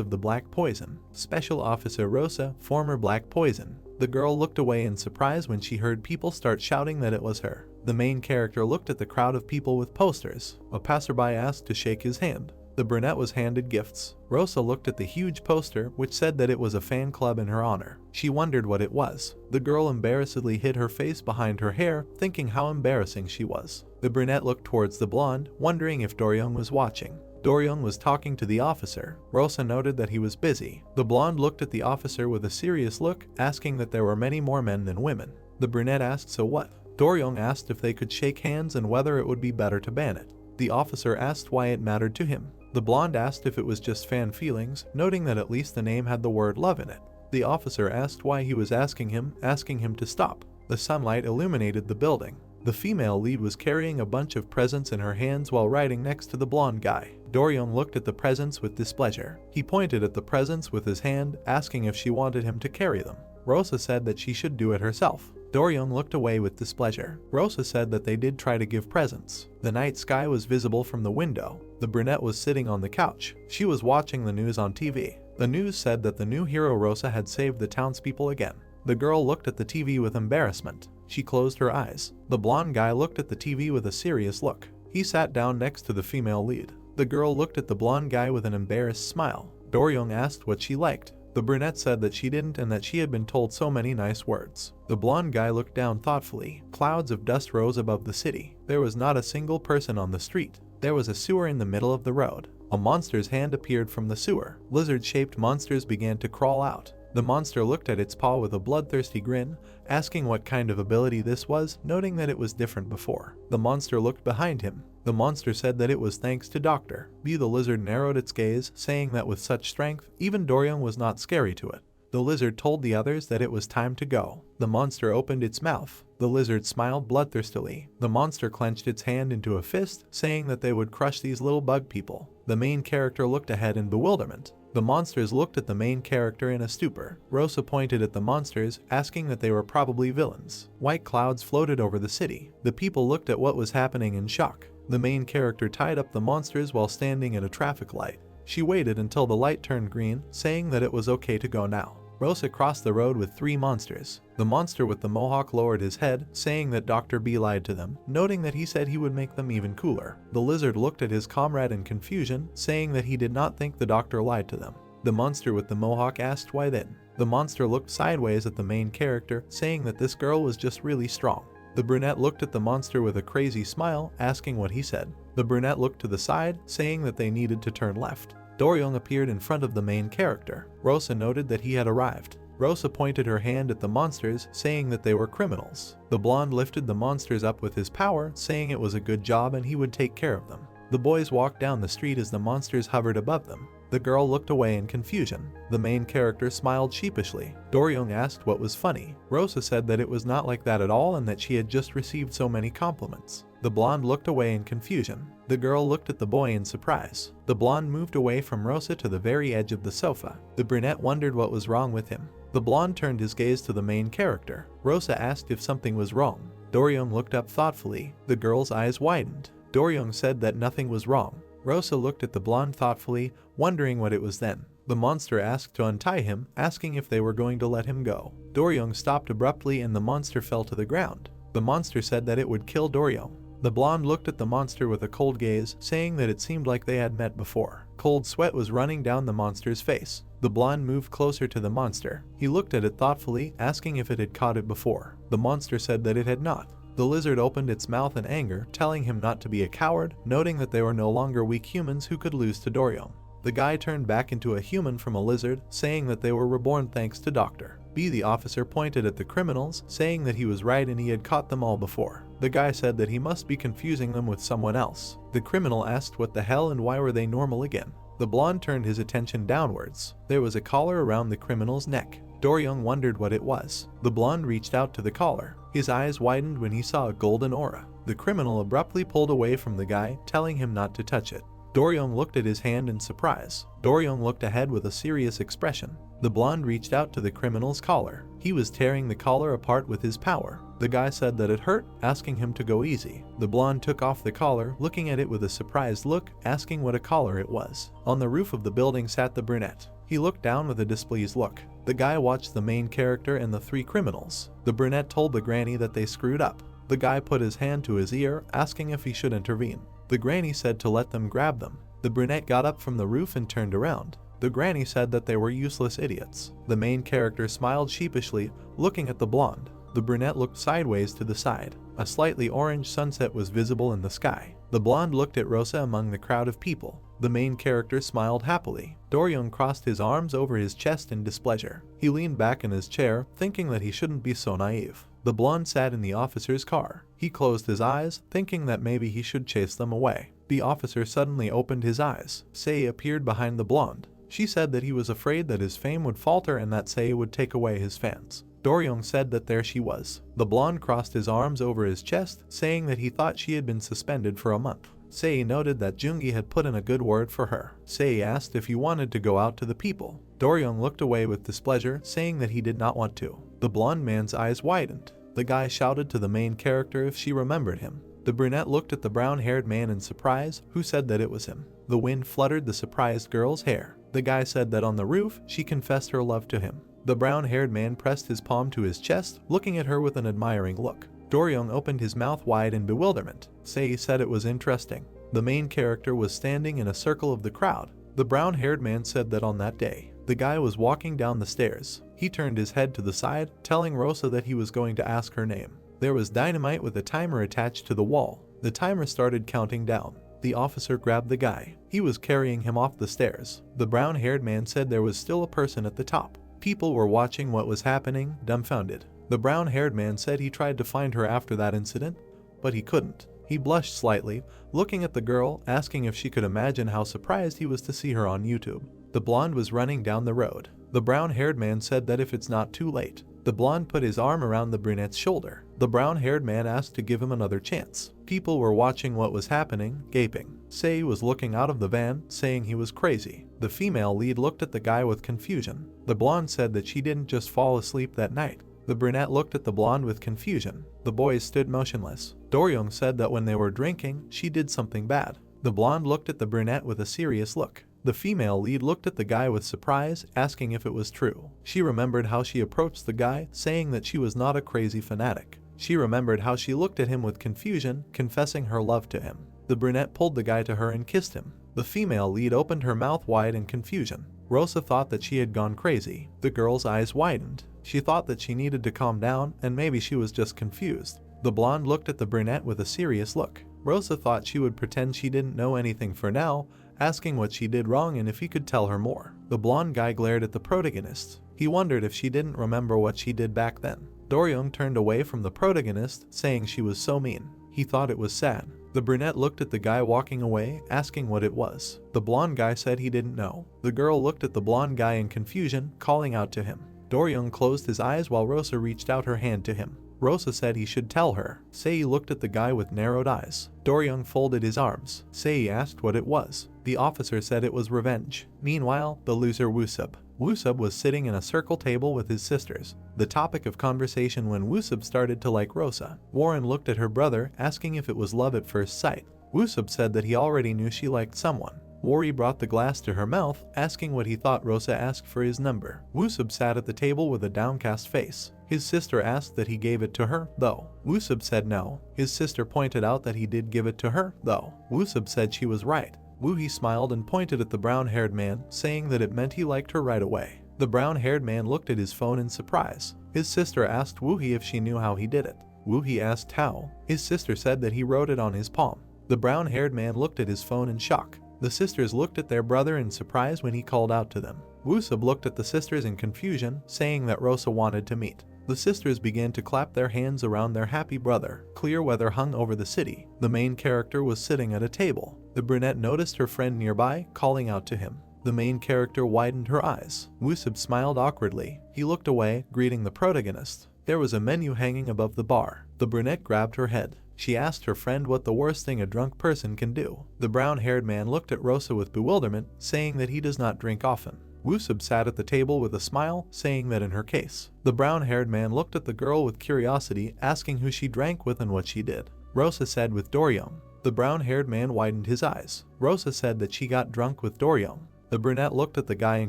of the black poison. Special Officer Rosa, former black poison. The girl looked away in surprise when she heard people start shouting that it was her. The main character looked at the crowd of people with posters. A passerby asked to shake his hand. The brunette was handed gifts. Rosa looked at the huge poster, which said that it was a fan club in her honor. She wondered what it was. The girl embarrassedly hid her face behind her hair, thinking how embarrassing she was. The brunette looked towards the blonde, wondering if Do-ryung was watching. Do-ryung was talking to the officer. Rosa noted that he was busy. The blonde looked at the officer with a serious look, asking that there were many more men than women. The brunette asked so what? Do-ryung asked if they could shake hands and whether it would be better to ban it. The officer asked why it mattered to him. The blonde asked if it was just fan feelings, noting that at least the name had the word love in it. The officer asked why he was asking him to stop. The sunlight illuminated the building. The female lead was carrying a bunch of presents in her hands while riding next to the blonde guy. Do-ryung looked at the presents with displeasure. He pointed at the presents with his hand, asking if she wanted him to carry them. Rosa said that she should do it herself. Do-ryung looked away with displeasure. Rosa said that they did try to give presents. The night sky was visible from the window. The brunette was sitting on the couch. She was watching the news on TV. The news said that the new hero Rosa had saved the townspeople again. The girl looked at the TV with embarrassment. She closed her eyes. The blonde guy looked at the TV with a serious look. He sat down next to the female lead. The girl looked at the blonde guy with an embarrassed smile. Do-ryung asked what she liked. The brunette said that she didn't and that she had been told so many nice words. The blonde guy looked down thoughtfully. Clouds of dust rose above the city. There was not a single person on the street. There was a sewer in the middle of the road. A monster's hand appeared from the sewer. Lizard-shaped monsters began to crawl out. The monster looked at its paw with a bloodthirsty grin, asking what kind of ability this was, noting that it was different before. The monster looked behind him. The monster said that it was thanks to Dr. B. The lizard narrowed its gaze, saying that with such strength, even Do-ryung was not scary to it. The lizard told the others that it was time to go. The monster opened its mouth. The lizard smiled bloodthirstily. The monster clenched its hand into a fist, saying that they would crush these little bug people. The main character looked ahead in bewilderment. The monsters looked at the main character in a stupor. Rosa pointed at the monsters, asking that they were probably villains. White clouds floated over the city. The people looked at what was happening in shock. The main character tied up the monsters while standing at a traffic light. She waited until the light turned green, saying that it was okay to go now. Rosa crossed the road with 3 monsters. The monster with the mohawk lowered his head, saying that Dr. B lied to them, noting that he said he would make them even cooler. The lizard looked at his comrade in confusion, saying that he did not think the doctor lied to them. The monster with the mohawk asked why then. The monster looked sideways at the main character, saying that this girl was just really strong. The brunette looked at the monster with a crazy smile, asking what he said. The brunette looked to the side, saying that they needed to turn left. Do-ryung appeared in front of the main character. Rosa noted that he had arrived. Rosa pointed her hand at the monsters, saying that they were criminals. The blonde lifted the monsters up with his power, saying it was a good job and he would take care of them. The boys walked down the street as the monsters hovered above them. The girl looked away in confusion. The main character smiled sheepishly. Do-ryung asked what was funny. Rosa said that it was not like that at all and that she had just received so many compliments. The blonde looked away in confusion. The girl looked at the boy in surprise. The blonde moved away from Rosa to the very edge of the sofa. The brunette wondered what was wrong with him. The blonde turned his gaze to the main character. Rosa asked if something was wrong. Do-ryung looked up thoughtfully. The girl's eyes widened. Do-ryung said that nothing was wrong. Rosa looked at the blonde thoughtfully, wondering what it was then. The monster asked to untie him, asking if they were going to let him go. Do-ryung stopped abruptly and the monster fell to the ground. The monster said that it would kill Do-ryung. The blonde looked at the monster with a cold gaze, saying that it seemed like they had met before. Cold sweat was running down the monster's face. The blonde moved closer to the monster. He looked at it thoughtfully, asking if it had caught it before. The monster said that it had not. The lizard opened its mouth in anger, telling him not to be a coward, noting that they were no longer weak humans who could lose to Do-ryung. The guy turned back into a human from a lizard, saying that they were reborn thanks to Dr. B. The officer pointed at the criminals, saying that he was right and he had caught them all before. The guy said that he must be confusing them with someone else. The criminal asked what the hell and why were they normal again. The blonde turned his attention downwards. There was a collar around the criminal's neck. Do-ryung wondered what it was. The blonde reached out to the collar. His eyes widened when he saw a golden aura. The criminal abruptly pulled away from the guy, telling him not to touch it. Do-ryung looked at his hand in surprise. Do-ryung looked ahead with a serious expression. The blonde reached out to the criminal's collar. He was tearing the collar apart with his power. The guy said that it hurt, asking him to go easy. The blonde took off the collar, looking at it with a surprised look, asking what a collar it was. On the roof of the building sat the brunette. He looked down with a displeased look. The guy watched the main character and the 3 criminals. The brunette told the granny that they screwed up. The guy put his hand to his ear, asking if he should intervene. The granny said to let them grab them. The brunette got up from the roof and turned around. The granny said that they were useless idiots. The main character smiled sheepishly, looking at the blonde. The brunette looked sideways to the side. A slightly orange sunset was visible in the sky. The blonde looked at Rosa among the crowd of people. The main character smiled happily. Do-ryung crossed his arms over his chest in displeasure. He leaned back in his chair, thinking that he shouldn't be so naive. The blonde sat in the officer's car. He closed his eyes, thinking that maybe he should chase them away. The officer suddenly opened his eyes. Sei appeared behind the blonde. She said that he was afraid that his fame would falter and that Sei would take away his fans. Doryong said that there she was. The blonde crossed his arms over his chest, saying that he thought she had been suspended for a month. Sei noted that Jungi had put in a good word for her. Sei asked if he wanted to go out to the people. Doryong looked away with displeasure, saying that he did not want to. The blonde man's eyes widened. The guy shouted to the main character if she remembered him. The brunette looked at the brown-haired man in surprise, who said that it was him. The wind fluttered the surprised girl's hair. The guy said that on the roof, she confessed her love to him. The brown-haired man pressed his palm to his chest, looking at her with an admiring look. Doryong opened his mouth wide in bewilderment. Sei said it was interesting. The main character was standing in a circle of the crowd. The brown-haired man said that on that day, the guy was walking down the stairs. He turned his head to the side, telling Rosa that he was going to ask her name. There was dynamite with a timer attached to the wall. The timer started counting down. The officer grabbed the guy. He was carrying him off the stairs. The brown-haired man said there was still a person at the top. People were watching what was happening, dumbfounded. The brown-haired man said he tried to find her after that incident, but he couldn't. He blushed slightly, looking at the girl, asking if she could imagine how surprised he was to see her on YouTube. The blonde was running down the road. The brown-haired man said that if it's not too late. The blonde put his arm around the brunette's shoulder. The brown-haired man asked to give him another chance. People were watching what was happening, gaping. Sei was looking out of the van, saying he was crazy. The female lead looked at the guy with confusion. The blonde said that she didn't just fall asleep that night. The brunette looked at the blonde with confusion. The boys stood motionless. Doryong said that when they were drinking, she did something bad. The blonde looked at the brunette with a serious look. The female lead looked at the guy with surprise, asking if it was true. She remembered how she approached the guy, saying that she was not a crazy fanatic. She remembered how she looked at him with confusion, confessing her love to him. The brunette pulled the guy to her and kissed him. The female lead opened her mouth wide in confusion. Rosa thought that she had gone crazy. The girl's eyes widened. She thought that she needed to calm down, and maybe she was just confused. The blonde looked at the brunette with a serious look. Rosa thought she would pretend she didn't know anything for now, asking what she did wrong and if he could tell her more. The blonde guy glared at the protagonist. He wondered if she didn't remember what she did back then. Doryong turned away from the protagonist, saying she was so mean. He thought it was sad. The brunette looked at the guy walking away, asking what it was. The blonde guy said he didn't know. The girl looked at the blonde guy in confusion, calling out to him. Doryong closed his eyes while Rosa reached out her hand to him. Rosa said he should tell her. Sei looked at the guy with narrowed eyes. Doryong folded his arms. Sei asked what it was. The officer said it was revenge. Meanwhile, the loser Woosub. Woosub was sitting in a circle table with his sisters. The topic of conversation when Woosub started to like Rosa. Warren looked at her brother, asking if it was love at first sight. Woosub said that he already knew she liked someone. Wari brought the glass to her mouth, asking what he thought Rosa asked for his number. Woosub sat at the table with a downcast face. His sister asked that he gave it to her, though. Woosub said no. His sister pointed out that he did give it to her, though. Woosub said she was right. Woohee smiled and pointed at the brown-haired man, saying that it meant he liked her right away. The brown-haired man looked at his phone in surprise. His sister asked Woohee if she knew how he did it. Woohee asked how. His sister said that he wrote it on his palm. The brown-haired man looked at his phone in shock. The sisters looked at their brother in surprise when he called out to them. Woosub looked at the sisters in confusion, saying that Rosa wanted to meet. The sisters began to clap their hands around their happy brother. Clear weather hung over the city. The main character was sitting at a table. The brunette noticed her friend nearby, calling out to him. The main character widened her eyes. Woosub smiled awkwardly. He looked away, greeting the protagonist. There was a menu hanging above the bar. The brunette grabbed her head. She asked her friend what the worst thing a drunk person can do. The brown-haired man looked at Rosa with bewilderment, saying that he does not drink often. Woosub sat at the table with a smile, saying that in her case. The brown-haired man looked at the girl with curiosity, asking who she drank with and what she did. Rosa said with Doryong. The brown-haired man widened his eyes. Rosa said that she got drunk with Doryong. The brunette looked at the guy in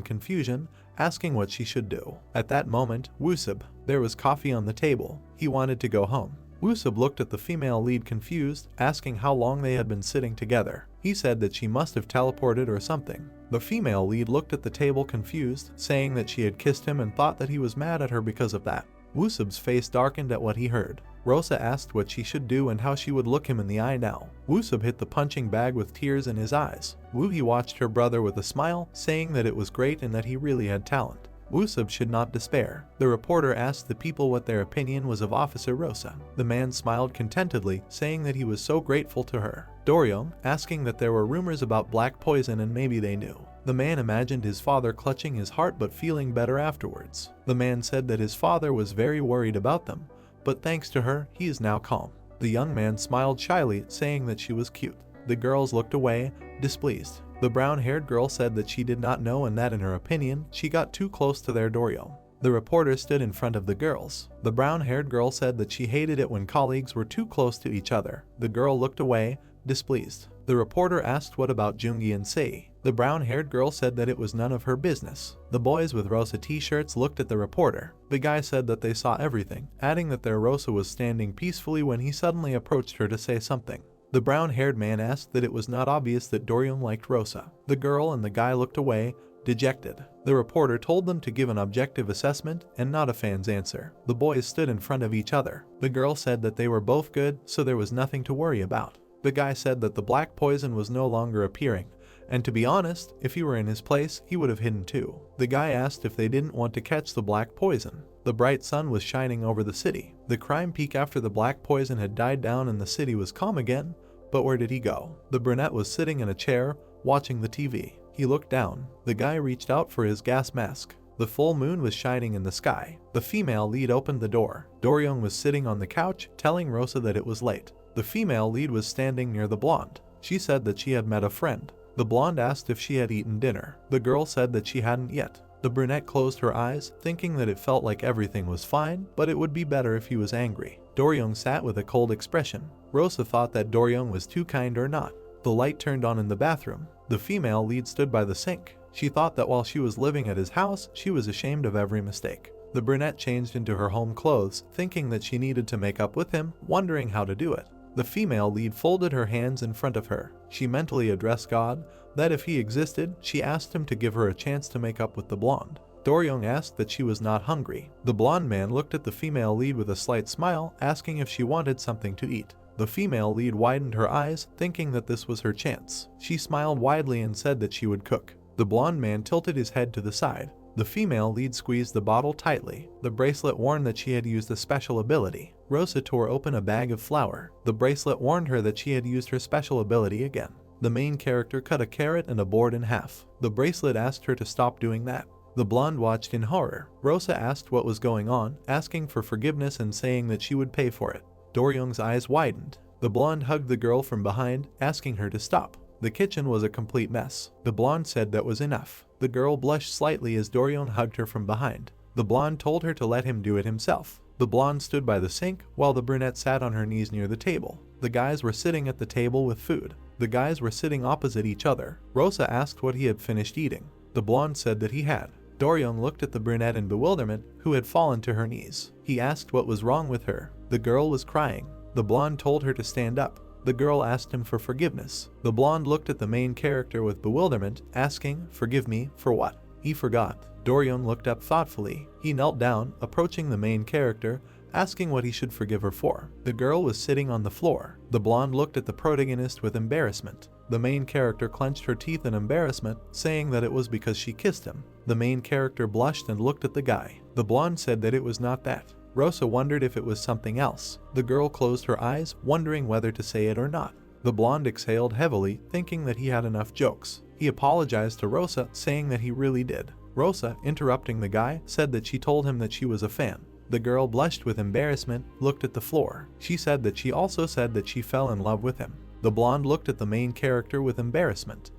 confusion, asking what she should do. At that moment, Woosub. There was coffee on the table. He wanted to go home. Woosub looked at the female lead confused, asking how long they had been sitting together. He said that she must have teleported or something. The female lead looked at the table confused, saying that she had kissed him and thought that he was mad at her because of that. Woosub's face darkened at what he heard. Rosa asked what she should do and how she would look him in the eye now. Woosub hit the punching bag with tears in his eyes. Woohee watched her brother with a smile, saying that it was great and that he really had talent. Woosub should not despair. The reporter asked the people what their opinion was of Officer Rosa. The man smiled contentedly, saying that he was so grateful to her. Doryong, asking that there were rumors about black poison and maybe they knew. The man imagined his father clutching his heart but feeling better afterwards. The man said that his father was very worried about them, but thanks to her, he is now calm. The young man smiled shyly, saying that she was cute. The girls looked away, displeased. The brown-haired girl said that she did not know and that in her opinion, she got too close to their Doryo. The reporter stood in front of the girls. The brown-haired girl said that she hated it when colleagues were too close to each other. The girl looked away, displeased. The reporter asked what about Jungi and Sei. The brown-haired girl said that it was none of her business. The boys with Rosa t-shirts looked at the reporter. The guy said that they saw everything, adding that their Rosa was standing peacefully when he suddenly approached her to say something. The brown-haired man asked that it was not obvious that Doryeon liked Rosa. The girl and the guy looked away, dejected. The reporter told them to give an objective assessment and not a fan's answer. The boys stood in front of each other. The girl said that they were both good, so there was nothing to worry about. The guy said that the black poison was no longer appearing, and to be honest, if he were in his place, he would have hidden too. The guy asked if they didn't want to catch the black poison. The bright sun was shining over the city. The crime peaked after the black poison had died down and the city was calm again, but where did he go? The brunette was sitting in a chair, watching the TV. He looked down. The guy reached out for his gas mask. The full moon was shining in the sky. The female lead opened the door. Doryeon was sitting on the couch, telling Rosa that it was late. The female lead was standing near the blonde. She said that she had met a friend. The blonde asked if she had eaten dinner. The girl said that she hadn't yet. The brunette closed her eyes, thinking that it felt like everything was fine, but it would be better if he was angry. Doryeon sat with a cold expression. Rosa thought that Doryeon was too kind or not. The light turned on in the bathroom. The female lead stood by the sink. She thought that while she was living at his house, she was ashamed of every mistake. The brunette changed into her home clothes, thinking that she needed to make up with him, wondering how to do it. The female lead folded her hands in front of her. She mentally addressed God, that if he existed, she asked him to give her a chance to make up with the blonde. Doryeon asked that she was not hungry. The blonde man looked at the female lead with a slight smile, asking if she wanted something to eat. The female lead widened her eyes, thinking that this was her chance. She smiled widely and said that she would cook. The blonde man tilted his head to the side. The female lead squeezed the bottle tightly. The bracelet warned that she had used a special ability. Rosa tore open a bag of flour. The bracelet warned her that she had used her special ability again. The main character cut a carrot and a board in half. The bracelet asked her to stop doing that. The blonde watched in horror. Rosa asked what was going on, asking for forgiveness and saying that she would pay for it. Doryeon's eyes widened. The blonde hugged the girl from behind, asking her to stop. The kitchen was a complete mess. The blonde said that was enough. The girl blushed slightly as Doryeon hugged her from behind. The blonde told her to let him do it himself. The blonde stood by the sink, while the brunette sat on her knees near the table. The guys were sitting at the table with food. The guys were sitting opposite each other. Rosa asked what he had finished eating. The blonde said that he had. Doryeon looked at the brunette in bewilderment, who had fallen to her knees. He asked what was wrong with her. The girl was crying. The blonde told her to stand up. The girl asked him for forgiveness. The blonde looked at the main character with bewilderment, asking, "Forgive me, for what?" He forgot. Doryeon looked up thoughtfully. He knelt down, approaching the main character, asking what he should forgive her for. The girl was sitting on the floor. The blonde looked at the protagonist with embarrassment. The main character clenched her teeth in embarrassment, saying that it was because she kissed him. The main character blushed and looked at the guy. The blonde said that it was not that. Rosa wondered if it was something else. The girl closed her eyes, wondering whether to say it or not. The blonde exhaled heavily, thinking that he had enough jokes. He apologized to Rosa, saying that he really did. Rosa, interrupting the guy, said that she told him that she was a fan. The girl blushed with embarrassment, looked at the floor. She said that she also said that she fell in love with him. The blonde looked at the main character with embarrassment.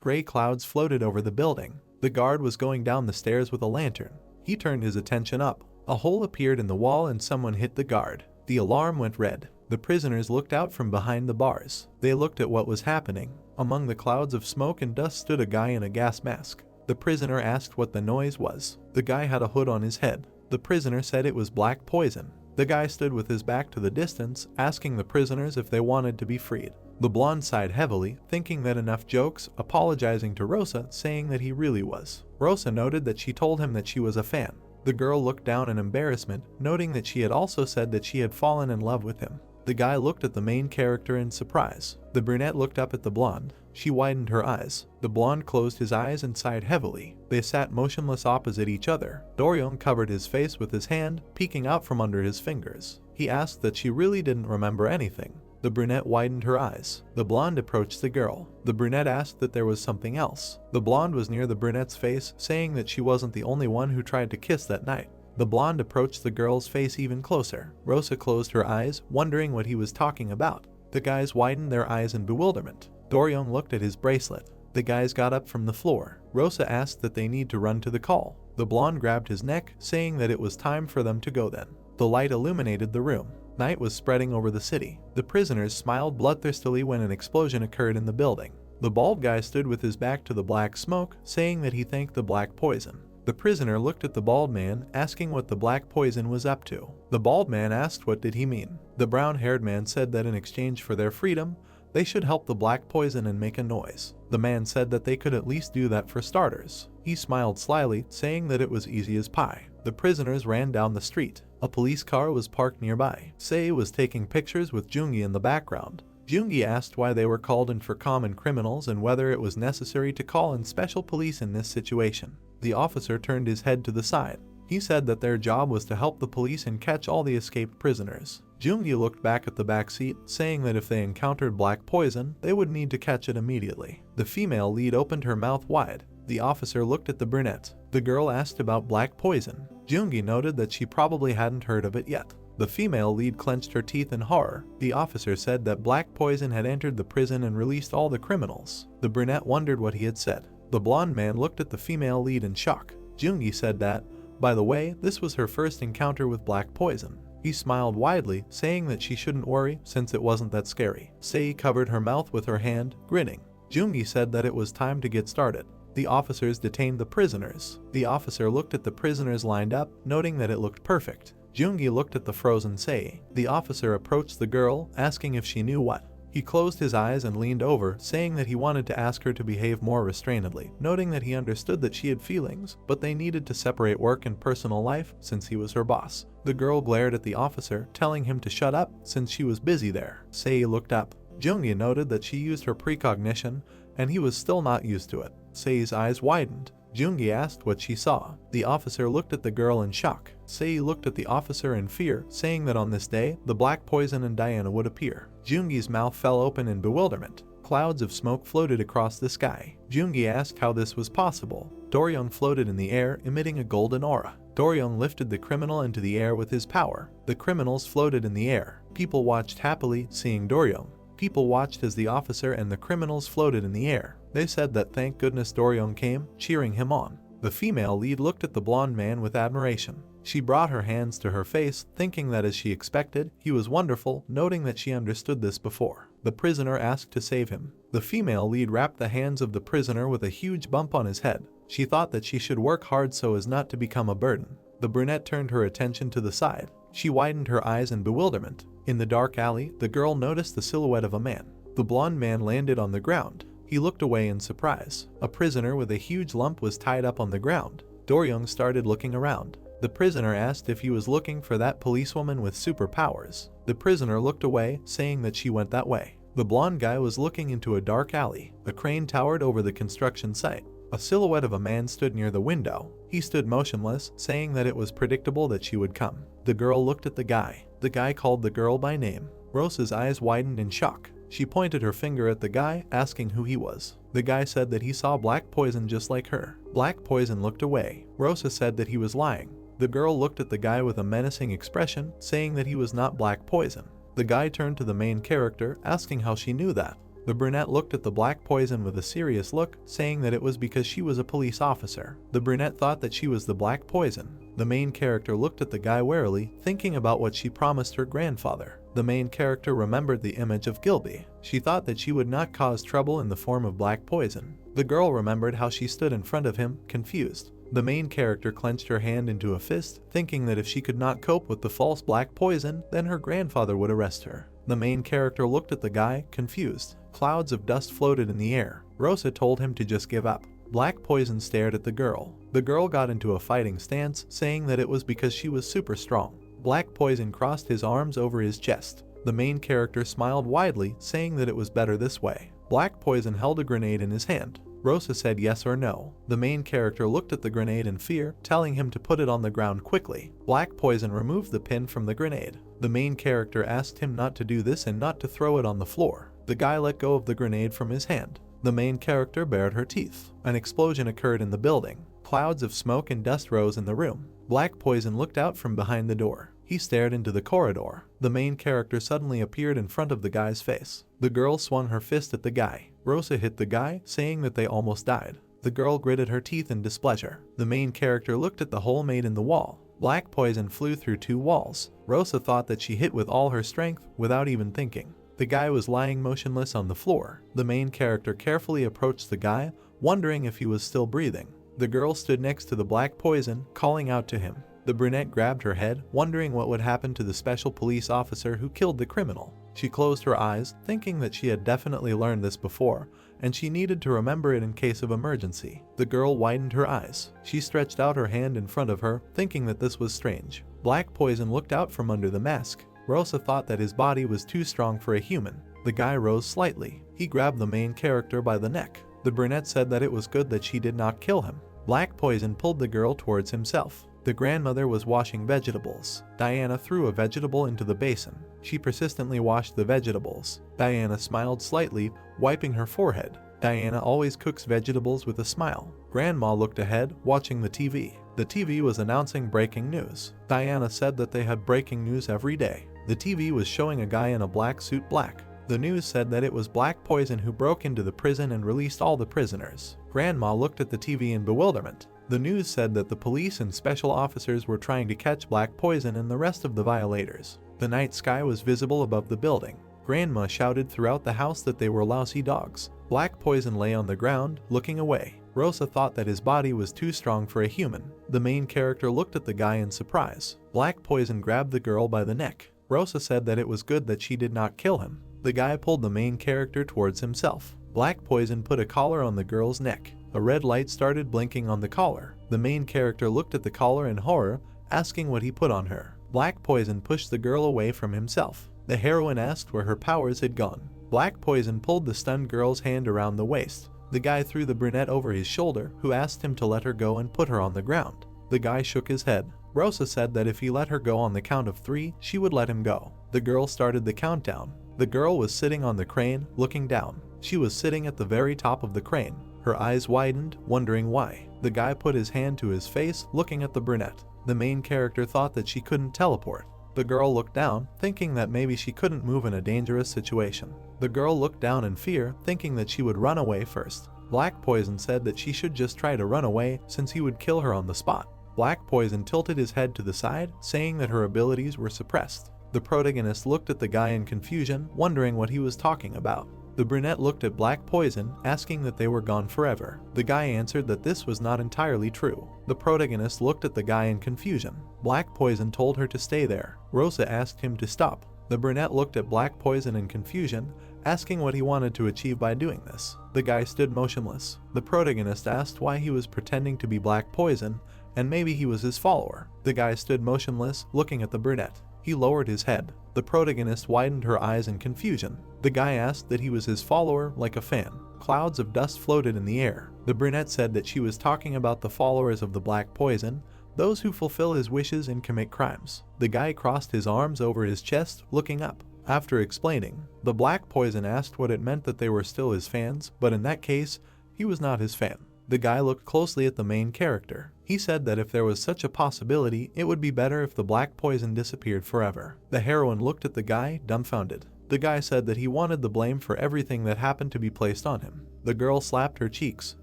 Gray clouds floated over the building. The guard was going down the stairs with a lantern. He turned his attention up. A hole appeared in the wall and someone hit the guard. The alarm went red. The prisoners looked out from behind the bars. They looked at what was happening. Among the clouds of smoke and dust stood a guy in a gas mask. The prisoner asked what the noise was. The guy had a hood on his head. The prisoner said it was black poison. The guy stood with his back to the distance, asking the prisoners if they wanted to be freed. The blonde sighed heavily, thinking that enough jokes, apologizing to Rosa, saying that he really was. Rosa noted that she told him that she was a fan. The girl looked down in embarrassment, noting that she had also said that she had fallen in love with him. The guy looked at the main character in surprise. The brunette looked up at the blonde. She widened her eyes. The blonde closed his eyes and sighed heavily. They sat motionless opposite each other. Doryeon covered his face with his hand, peeking out from under his fingers. He asked that she really didn't remember anything. The brunette widened her eyes. The blonde approached the girl. The brunette asked that there was something else. The blonde was near the brunette's face, saying that she wasn't the only one who tried to kiss that night. The blonde approached the girl's face even closer. Rosa closed her eyes, wondering what he was talking about. The guys widened their eyes in bewilderment. Doryong looked at his bracelet. The guys got up from the floor. Rosa asked that they need to run to the call. The blonde grabbed his neck, saying that it was time for them to go then. The light illuminated the room. Night was spreading over the city. The prisoners smiled bloodthirstily when an explosion occurred in the building. The bald guy stood with his back to the black smoke, saying that he thanked the black poison. The prisoner looked at the bald man, asking what the black poison was up to. The bald man asked what did he mean. The brown-haired man said that in exchange for their freedom, they should help the black poison and make a noise. The man said that they could at least do that for starters. He smiled slyly, saying that it was easy as pie. The prisoners ran down the street. A police car was parked nearby. Sei was taking pictures with Jungi in the background. Jungi asked why they were called in for common criminals and whether it was necessary to call in special police in this situation. The officer turned his head to the side. He said that their job was to help the police and catch all the escaped prisoners. Jungi looked back at the back seat, saying that if they encountered black poison, they would need to catch it immediately. The female lead opened her mouth wide. The officer looked at the brunette. The girl asked about black poison. Jungi noted that she probably hadn't heard of it yet. The female lead clenched her teeth in horror. The officer said that black poison had entered the prison and released all the criminals. The brunette wondered what he had said. The blonde man looked at the female lead in shock. Jungi said that, by the way, this was her first encounter with black poison. He smiled widely, saying that she shouldn't worry since it wasn't that scary. Sei covered her mouth with her hand, grinning. Jungi said that it was time to get started. The officers detained the prisoners. The officer looked at the prisoners lined up, noting that it looked perfect. Jungi looked at the frozen Sei. The officer approached the girl, asking if she knew what. He closed his eyes and leaned over, saying that he wanted to ask her to behave more restrainedly, noting that he understood that she had feelings, but they needed to separate work and personal life since he was her boss. The girl glared at the officer, telling him to shut up since she was busy there. Sei looked up. Jungi noted that she used her precognition, and he was still not used to it. Sei's eyes widened. Jungi asked what she saw. The officer looked at the girl in shock. Sei looked at the officer in fear, saying that on this day, the black poison and Diana would appear. Jungi's mouth fell open in bewilderment. Clouds of smoke floated across the sky. Jungi asked how this was possible. Doryong floated in the air, emitting a golden aura. Doryong lifted the criminal into the air with his power. The criminals floated in the air. People watched happily, seeing Doryong. People watched as the officer and the criminals floated in the air. They said that thank goodness Doryong came, cheering him on. The female lead looked at the blonde man with admiration. She brought her hands to her face, thinking that as she expected, he was wonderful, noting that she understood this before. The prisoner asked to save him. The female lead wrapped the hands of the prisoner with a huge bump on his head. She thought that she should work hard so as not to become a burden. The brunette turned her attention to the side. She widened her eyes in bewilderment. In the dark alley, the girl noticed the silhouette of a man. The blonde man landed on the ground. He looked away in surprise. A prisoner with a huge lump was tied up on the ground. Doryong started looking around. The prisoner asked if he was looking for that policewoman with superpowers. The prisoner looked away, saying that she went that way. The blonde guy was looking into a dark alley. A crane towered over the construction site. A silhouette of a man stood near the window. He stood motionless, saying that it was predictable that she would come. The girl looked at the guy. The guy called the girl by name. Rosa's eyes widened in shock. She pointed her finger at the guy, asking who he was. The guy said that he saw black poison just like her. Black poison looked away. Rosa said that he was lying. The girl looked at the guy with a menacing expression, saying that he was not black poison. The guy turned to the main character, asking how she knew that. The brunette looked at the black poison with a serious look, saying that it was because she was a police officer. The brunette thought that she was the black poison. The main character looked at the guy warily, thinking about what she promised her grandfather. The main character remembered the image of Gilby. She thought that she would not cause trouble in the form of black poison. The girl remembered how she stood in front of him, confused. The main character clenched her hand into a fist, thinking that if she could not cope with the false black poison, then her grandfather would arrest her. The main character looked at the guy, confused. Clouds of dust floated in the air. Rosa told him to just give up. Black poison stared at the girl. The girl got into a fighting stance, saying that it was because she was super strong. Black poison crossed his arms over his chest. The main character smiled widely, saying that it was better this way. Black poison held a grenade in his hand. Rosa said yes or no. The main character looked at the grenade in fear, telling him to put it on the ground quickly. Black poison removed the pin from the grenade. The main character asked him not to do this and not to throw it on the floor. The guy let go of the grenade from his hand. The main character bared her teeth. An explosion occurred in the building. Clouds of smoke and dust rose in the room. Black Poison looked out from behind the door. He stared into the corridor. The main character suddenly appeared in front of the guy's face. The girl swung her fist at the guy. Rosa hit the guy, saying that they almost died. The girl gritted her teeth in displeasure. The main character looked at the hole made in the wall. Black Poison flew through 2 walls. Rosa thought that she hit with all her strength without even thinking. The guy was lying motionless on the floor. The main character carefully approached the guy, wondering if he was still breathing. The girl stood next to the Black Poison, calling out to him. The brunette grabbed her head, wondering what would happen to the special police officer who killed the criminal. She closed her eyes, thinking that she had definitely learned this before, and she needed to remember it in case of emergency. The girl widened her eyes. She stretched out her hand in front of her, thinking that this was strange. Black Poison looked out from under the mask. Rosa thought that his body was too strong for a human. The guy rose slightly. He grabbed the main character by the neck. The brunette said that it was good that she did not kill him. Black Poison pulled the girl towards himself. The grandmother was washing vegetables. Diana threw a vegetable into the basin. She persistently washed the vegetables. Diana smiled slightly, wiping her forehead. Diana always cooks vegetables with a smile. Grandma looked ahead, watching the TV. The TV was announcing breaking news. Diana said that they had breaking news every day. The TV was showing a guy in a black suit black. The news said that it was Black Poison who broke into the prison and released all the prisoners. Grandma looked at the TV in bewilderment. The news said that the police and special officers were trying to catch Black Poison and the rest of the violators. The night sky was visible above the building. Grandma shouted throughout the house that they were lousy dogs. Black Poison lay on the ground, looking away. Rosa thought that his body was too strong for a human. The main character looked at the guy in surprise. Black Poison grabbed the girl by the neck. Rosa said that it was good that she did not kill him. The guy pulled the main character towards himself. Black Poison put a collar on the girl's neck. A red light started blinking on the collar. The main character looked at the collar in horror, asking what he put on her. Black Poison pushed the girl away from himself. The heroine asked where her powers had gone. Black Poison pulled the stunned girl's hand around the waist. The guy threw the brunette over his shoulder, who asked him to let her go and put her on the ground. The guy shook his head. Rosa said that if he let her go on the count of 3, she would let him go. The girl started the countdown. The girl was sitting on the crane, looking down. She was sitting at the very top of the crane. Her eyes widened, wondering why. The guy put his hand to his face, looking at the brunette. The main character thought that she couldn't teleport. The girl looked down, thinking that maybe she couldn't move in a dangerous situation. The girl looked down in fear, thinking that she would run away first. Black Poison said that she should just try to run away since he would kill her on the spot. Black Poison tilted his head to the side, saying that her abilities were suppressed. The protagonist looked at the guy in confusion, wondering what he was talking about. The brunette looked at Black Poison, asking that they were gone forever. The guy answered that this was not entirely true. The protagonist looked at the guy in confusion. Black Poison told her to stay there. Rosa asked him to stop. The brunette looked at Black Poison in confusion, asking what he wanted to achieve by doing this. The guy stood motionless. The protagonist asked why he was pretending to be Black Poison, and maybe he was his follower. The guy stood motionless, looking at the brunette. He lowered his head. The protagonist widened her eyes in confusion. The guy asked that he was his follower, like a fan. Clouds of dust floated in the air. The brunette said that she was talking about the followers of the Black Poison, those who fulfill his wishes and commit crimes. The guy crossed his arms over his chest, looking up. After explaining, the Black Poison asked what it meant that they were still his fans, but in that case, he was not his fan. The guy looked closely at the main character. He said that if there was such a possibility, it would be better if the Black Poison disappeared forever. The heroine looked at the guy, dumbfounded. The guy said that he wanted the blame for everything that happened to be placed on him. The girl slapped her cheeks.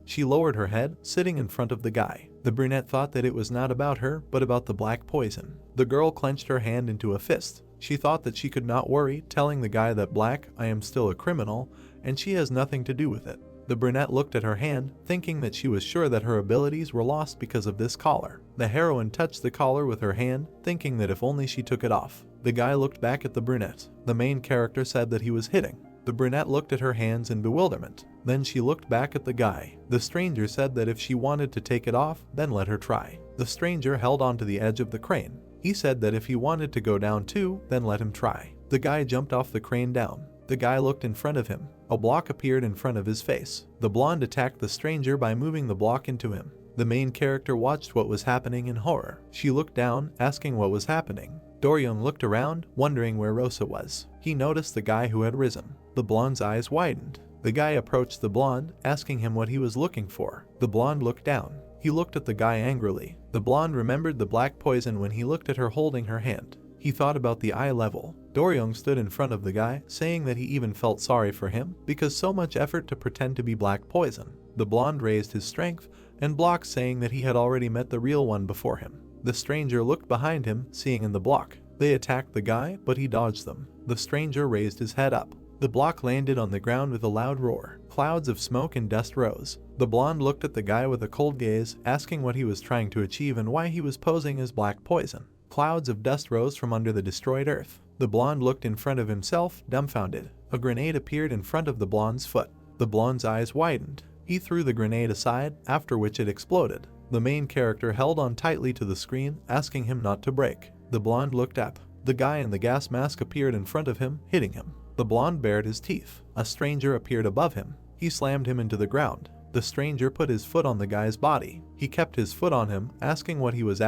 She lowered her head, sitting in front of the guy. The brunette thought that it was not about her, but about the Black Poison. The girl clenched her hand into a fist. She thought that she could not worry, telling the guy that Black, I am still a criminal, and she has nothing to do with it. The brunette looked at her hand, thinking that she was sure that her abilities were lost because of this collar. The heroine touched the collar with her hand, thinking that if only she took it off. The guy looked back at the brunette. The main character said that he was hitting. The brunette looked at her hands in bewilderment. Then she looked back at the guy. The stranger said that if she wanted to take it off, then let her try. The stranger held onto the edge of the crane. He said that if he wanted to go down too, then let him try. The guy jumped off the crane down. The guy looked in front of him. A block appeared in front of his face. The blonde attacked the stranger by moving the block into him. The main character watched what was happening in horror. She looked down, asking what was happening. Doryung looked around, wondering where Rosa was. He noticed the guy who had risen. The blonde's eyes widened. The guy approached the blonde, asking him what he was looking for. The blonde looked down. He looked at the guy angrily. The blonde remembered the black poison when he looked at her holding her hand. He thought about the eye level. Doryung stood in front of the guy, saying that he even felt sorry for him because so much effort to pretend to be black poison. The blonde raised his strength and blocked, saying that he had already met the real one before him. The stranger looked behind him, seeing in the block. They attacked the guy, but he dodged them. The stranger raised his head up. The block landed on the ground with a loud roar. Clouds of smoke and dust rose. The blonde looked at the guy with a cold gaze, asking what he was trying to achieve and why he was posing as black poison. Clouds of dust rose from under the destroyed earth. The blonde looked in front of himself, dumbfounded. A grenade appeared in front of the blonde's foot. The blonde's eyes widened. He threw the grenade aside, after which it exploded. The main character held on tightly to the screen, asking him not to break. The blonde looked up. The guy in the gas mask appeared in front of him, hitting him. The blonde bared his teeth. A stranger appeared above him. He slammed him into the ground. The stranger put his foot on the guy's body. He kept his foot on him, asking what he was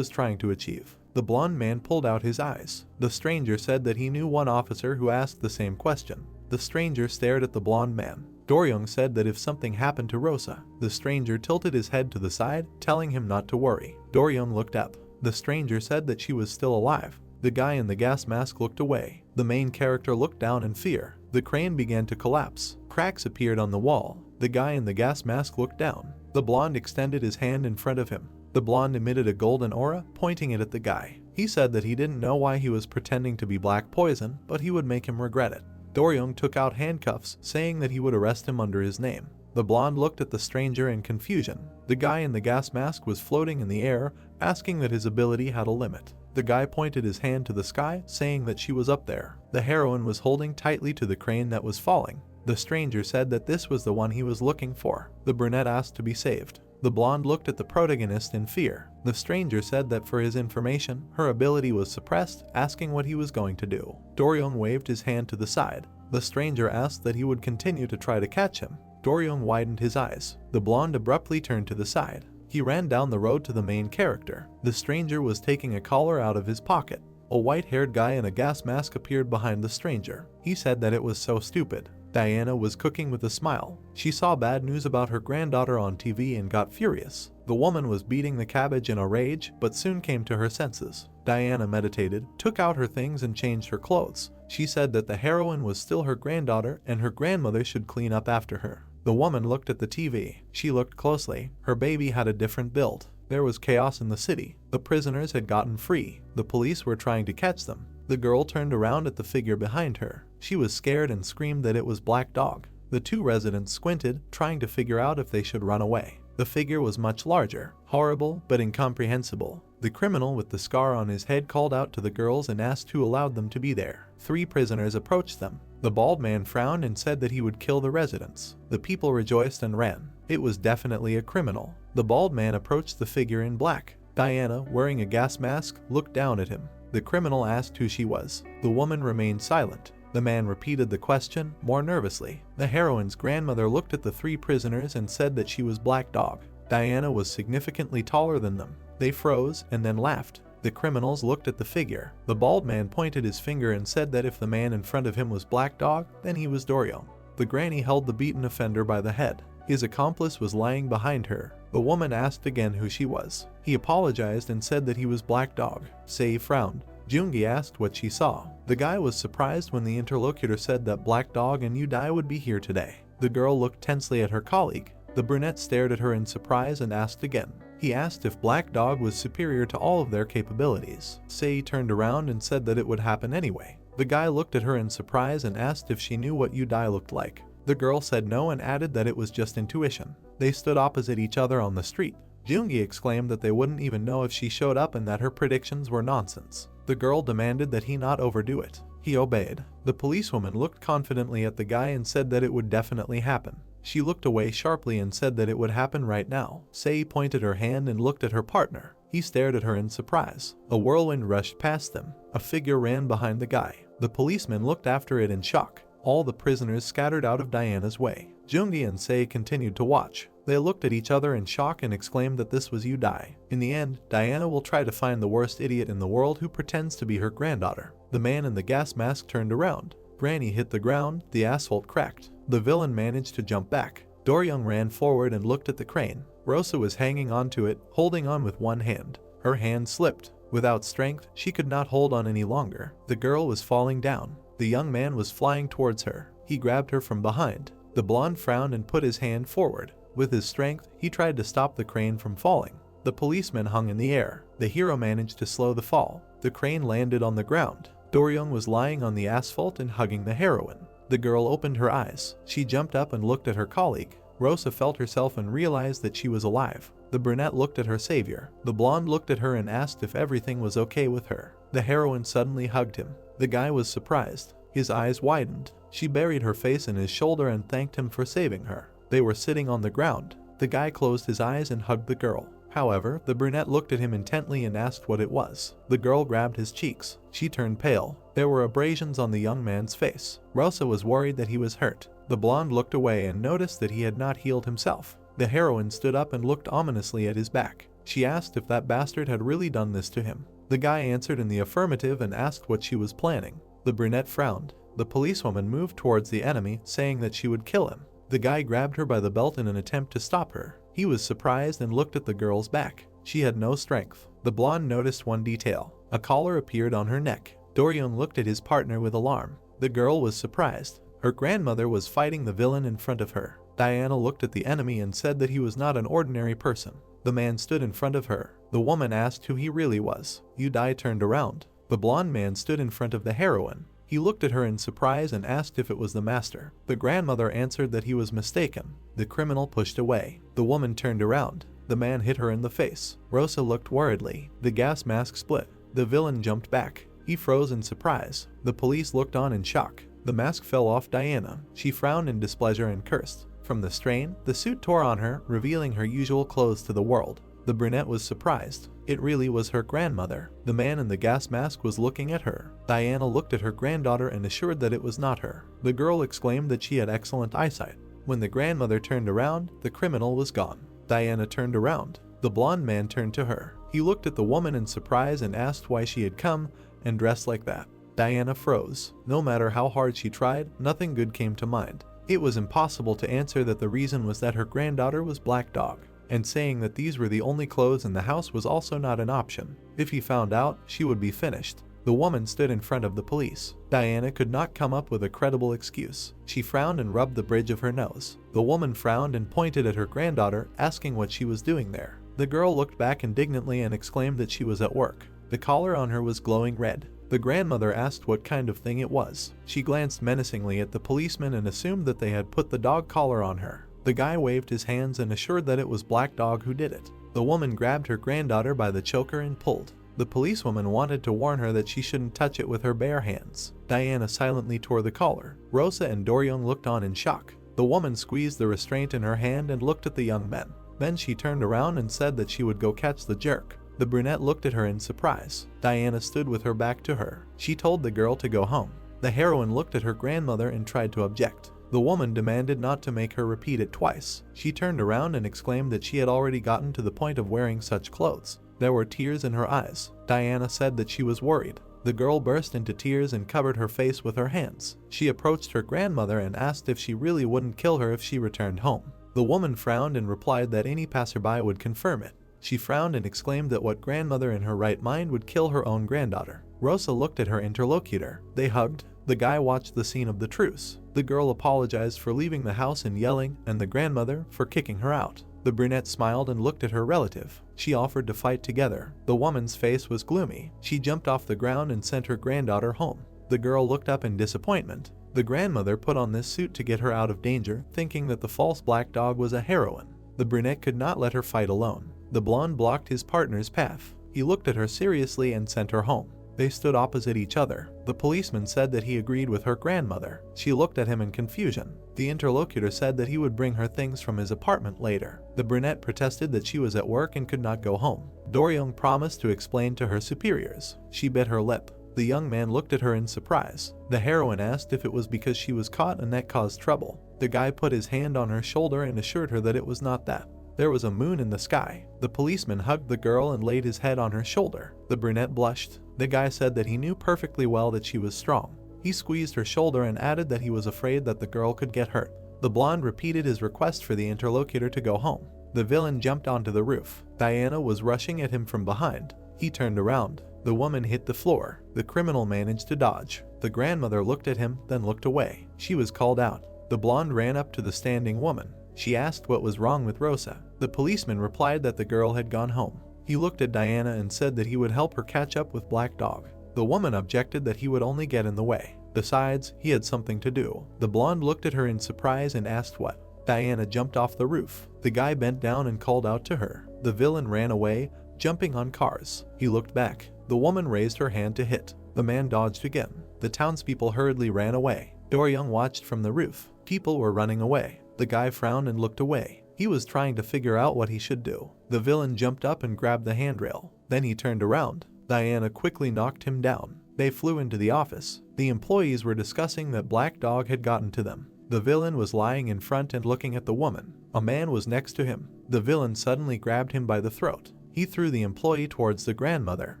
trying to achieve. The blonde man pulled out his eyes. The stranger said that he knew one officer who asked the same question. The stranger stared at the blonde man. Doryung said that if something happened to Rosa, the stranger tilted his head to the side, telling him not to worry. Doryung looked up. The stranger said that she was still alive. The guy in the gas mask looked away. The main character looked down in fear. The crane began to collapse. Cracks appeared on the wall. The guy in the gas mask looked down. The blonde extended his hand in front of him. The blonde emitted a golden aura, pointing it at the guy. He said that he didn't know why he was pretending to be black poison, but he would make him regret it. Doryung took out handcuffs, saying that he would arrest him under his name. The blonde looked at the stranger in confusion. The guy in the gas mask was floating in the air, asking that his ability had a limit. The guy pointed his hand to the sky, saying that she was up there. The heroine was holding tightly to the crane that was falling. The stranger said that this was the one he was looking for. The brunette asked to be saved. The blonde looked at the protagonist in fear. The stranger said that for his information, her ability was suppressed, asking what he was going to do. Doryung waved his hand to the side. The stranger asked that he would continue to try to catch him. Doryung widened his eyes. The blonde abruptly turned to the side. He ran down the road to the main character. The stranger was taking a collar out of his pocket. A white-haired guy in a gas mask appeared behind the stranger. He said that it was so stupid. Diana was cooking with a smile. She saw bad news about her granddaughter on TV and got furious. The woman was beating the cabbage in a rage, but soon came to her senses. Diana meditated, took out her things and changed her clothes. She said that the heroine was still her granddaughter and her grandmother should clean up after her. The woman looked at the TV. She looked closely. Her baby had a different build. There was chaos in the city. The prisoners had gotten free. The police were trying to catch them. The girl turned around at the figure behind her. She was scared and screamed that it was Black Dog. The two residents squinted, trying to figure out if they should run away. The figure was much larger, horrible, but incomprehensible. The criminal with the scar on his head called out to the girls and asked who allowed them to be there. 3 prisoners approached them. The bald man frowned and said that he would kill the residents. The people rejoiced and ran. It was definitely a criminal. The bald man approached the figure in black. Diana, wearing a gas mask, looked down at him. The criminal asked who she was. The woman remained silent. The man repeated the question, more nervously. The heroine's grandmother looked at the 3 prisoners and said that she was Black Dog. Diana was significantly taller than them. They froze and then laughed. The criminals looked at the figure. The bald man pointed his finger and said that if the man in front of him was Black Dog, then he was Doryung. The granny held the beaten offender by the head. His accomplice was lying behind her. The woman asked again who she was. He apologized and said that he was Black Dog. Sei frowned. Jungi asked what she saw. The guy was surprised when the interlocutor said that Black Dog and Yudai would be here today. The girl looked tensely at her colleague. The brunette stared at her in surprise and asked again. He asked if Black Dog was superior to all of their capabilities. Sei turned around and said that it would happen anyway. The guy looked at her in surprise and asked if she knew what Yudai looked like. The girl said no and added that it was just intuition. They stood opposite each other on the street. Jungi exclaimed that they wouldn't even know if she showed up and that her predictions were nonsense. The girl demanded that he not overdo it. He obeyed. The policewoman looked confidently at the guy and said that it would definitely happen. She looked away sharply and said that it would happen right now. Sei pointed her hand and looked at her partner. He stared at her in surprise. A whirlwind rushed past them. A figure ran behind the guy. The policeman looked after it in shock. All the prisoners scattered out of Diana's way. Jungi and Sei continued to watch. They looked at each other in shock and exclaimed that this was you die. In the end, Diana will try to find the worst idiot in the world who pretends to be her granddaughter. The man in the gas mask turned around. Granny hit the ground, the asphalt cracked. The villain managed to jump back. Doryung ran forward and looked at the crane. Rosa was hanging onto it, holding on with one hand. Her hand slipped. Without strength, she could not hold on any longer. The girl was falling down. The young man was flying towards her. He grabbed her from behind. The blonde frowned and put his hand forward. With his strength, he tried to stop the crane from falling. The policeman hung in the air. The hero managed to slow the fall. The crane landed on the ground. Doryung was lying on the asphalt and hugging the heroine. The girl opened her eyes. She jumped up and looked at her colleague. Rosa felt herself and realized that she was alive. The brunette looked at her savior. The blonde looked at her and asked if everything was okay with her. The heroine suddenly hugged him. The guy was surprised. His eyes widened. She buried her face in his shoulder and thanked him for saving her. They were sitting on the ground. The guy closed his eyes and hugged the girl. However, the brunette looked at him intently and asked what it was. The girl grabbed his cheeks. She turned pale. There were abrasions on the young man's face. Rosa was worried that he was hurt. The blonde looked away and noticed that he had not healed himself. The heroine stood up and looked ominously at his back. She asked if that bastard had really done this to him. The guy answered in the affirmative and asked what she was planning. The brunette frowned. The policewoman moved towards the enemy, saying that she would kill him. The guy grabbed her by the belt in an attempt to stop her. He was surprised and looked at the girl's back. She had no strength. The blonde noticed one detail. A collar appeared on her neck. Doryung looked at his partner with alarm. The girl was surprised. Her grandmother was fighting the villain in front of her. Diana looked at the enemy and said that he was not an ordinary person. The man stood in front of her. The woman asked who he really was. Udai turned around. The blonde man stood in front of the heroine. He looked at her in surprise and asked if it was the master. The grandmother answered that he was mistaken. The criminal pushed away. The woman turned around. The man hit her in the face. Rosa looked worriedly. The gas mask split. The villain jumped back. He froze in surprise. The police looked on in shock. The mask fell off Diana. She frowned in displeasure and cursed. From the strain, the suit tore on her, revealing her usual clothes to the world. The brunette was surprised. It really was her grandmother. The man in the gas mask was looking at her. Diana looked at her granddaughter and assured that it was not her. The girl exclaimed that she had excellent eyesight. When the grandmother turned around, the criminal was gone. Diana turned around. The blonde man turned to her. He looked at the woman in surprise and asked why she had come and dressed like that. Diana froze. No matter how hard she tried, nothing good came to mind. It was impossible to answer that the reason was that her granddaughter was Black Dog, and saying that these were the only clothes in the house was also not an option. If he found out, she would be finished. The woman stood in front of the police. Diana could not come up with a credible excuse. She frowned and rubbed the bridge of her nose. The woman frowned and pointed at her granddaughter, asking what she was doing there. The girl looked back indignantly and exclaimed that she was at work. The collar on her was glowing red. The grandmother asked what kind of thing it was. She glanced menacingly at the policeman and assumed that they had put the dog collar on her. The guy waved his hands and assured that it was Black Dog who did it. The woman grabbed her granddaughter by the choker and pulled. The policewoman wanted to warn her that she shouldn't touch it with her bare hands. Diana silently tore the collar. Rosa and Doryung looked on in shock. The woman squeezed the restraint in her hand and looked at the young men. Then she turned around and said that she would go catch the jerk. The brunette looked at her in surprise. Diana stood with her back to her. She told the girl to go home. The heroine looked at her grandmother and tried to object. The woman demanded not to make her repeat it twice. She turned around and exclaimed that she had already gotten to the point of wearing such clothes. There were tears in her eyes. Diana said that she was worried. The girl burst into tears and covered her face with her hands. She approached her grandmother and asked if she really wouldn't kill her if she returned home. The woman frowned and replied that any passerby would confirm it. She frowned and exclaimed that what grandmother in her right mind would kill her own granddaughter. Rosa looked at her interlocutor. They hugged. The guy watched the scene of the truce. The girl apologized for leaving the house and yelling, and the grandmother for kicking her out. The brunette smiled and looked at her relative. She offered to fight together. The woman's face was gloomy. She jumped off the ground and sent her granddaughter home. The girl looked up in disappointment. The grandmother put on this suit to get her out of danger, thinking that the false Black Dog was a heroine. The brunette could not let her fight alone. The blonde blocked his partner's path. He looked at her seriously and sent her home. They stood opposite each other. The policeman said that he agreed with her grandmother. She looked at him in confusion. The interlocutor said that he would bring her things from his apartment later. The brunette protested that she was at work and could not go home. Doryung promised to explain to her superiors. She bit her lip. The young man looked at her in surprise. The heroine asked if it was because she was caught and that caused trouble. The guy put his hand on her shoulder and assured her that it was not that. There was a moon in the sky. The policeman hugged the girl and laid his head on her shoulder. The brunette blushed. The guy said that he knew perfectly well that she was strong. He squeezed her shoulder and added that he was afraid that the girl could get hurt. The blonde repeated his request for the interlocutor to go home. The villain jumped onto the roof. Diana was rushing at him from behind. He turned around. The woman hit the floor. The criminal managed to dodge. The grandmother looked at him, then looked away. She was called out. The blonde ran up to the standing woman. She asked what was wrong with Rosa. The policeman replied that the girl had gone home. He looked at Diana and said that he would help her catch up with Black Dog. The woman objected that he would only get in the way. Besides, he had something to do. The blonde looked at her in surprise and asked what. Diana jumped off the roof. The guy bent down and called out to her. The villain ran away, jumping on cars. He looked back. The woman raised her hand to hit. The man dodged again. The townspeople hurriedly ran away. Doryung watched from the roof. People were running away. The guy frowned and looked away. He was trying to figure out what he should do. The villain jumped up and grabbed the handrail. Then he turned around. Diana quickly knocked him down. They flew into the office. The employees were discussing that Black Dog had gotten to them. The villain was lying in front and looking at the woman. A man was next to him. The villain suddenly grabbed him by the throat. He threw the employee towards the grandmother.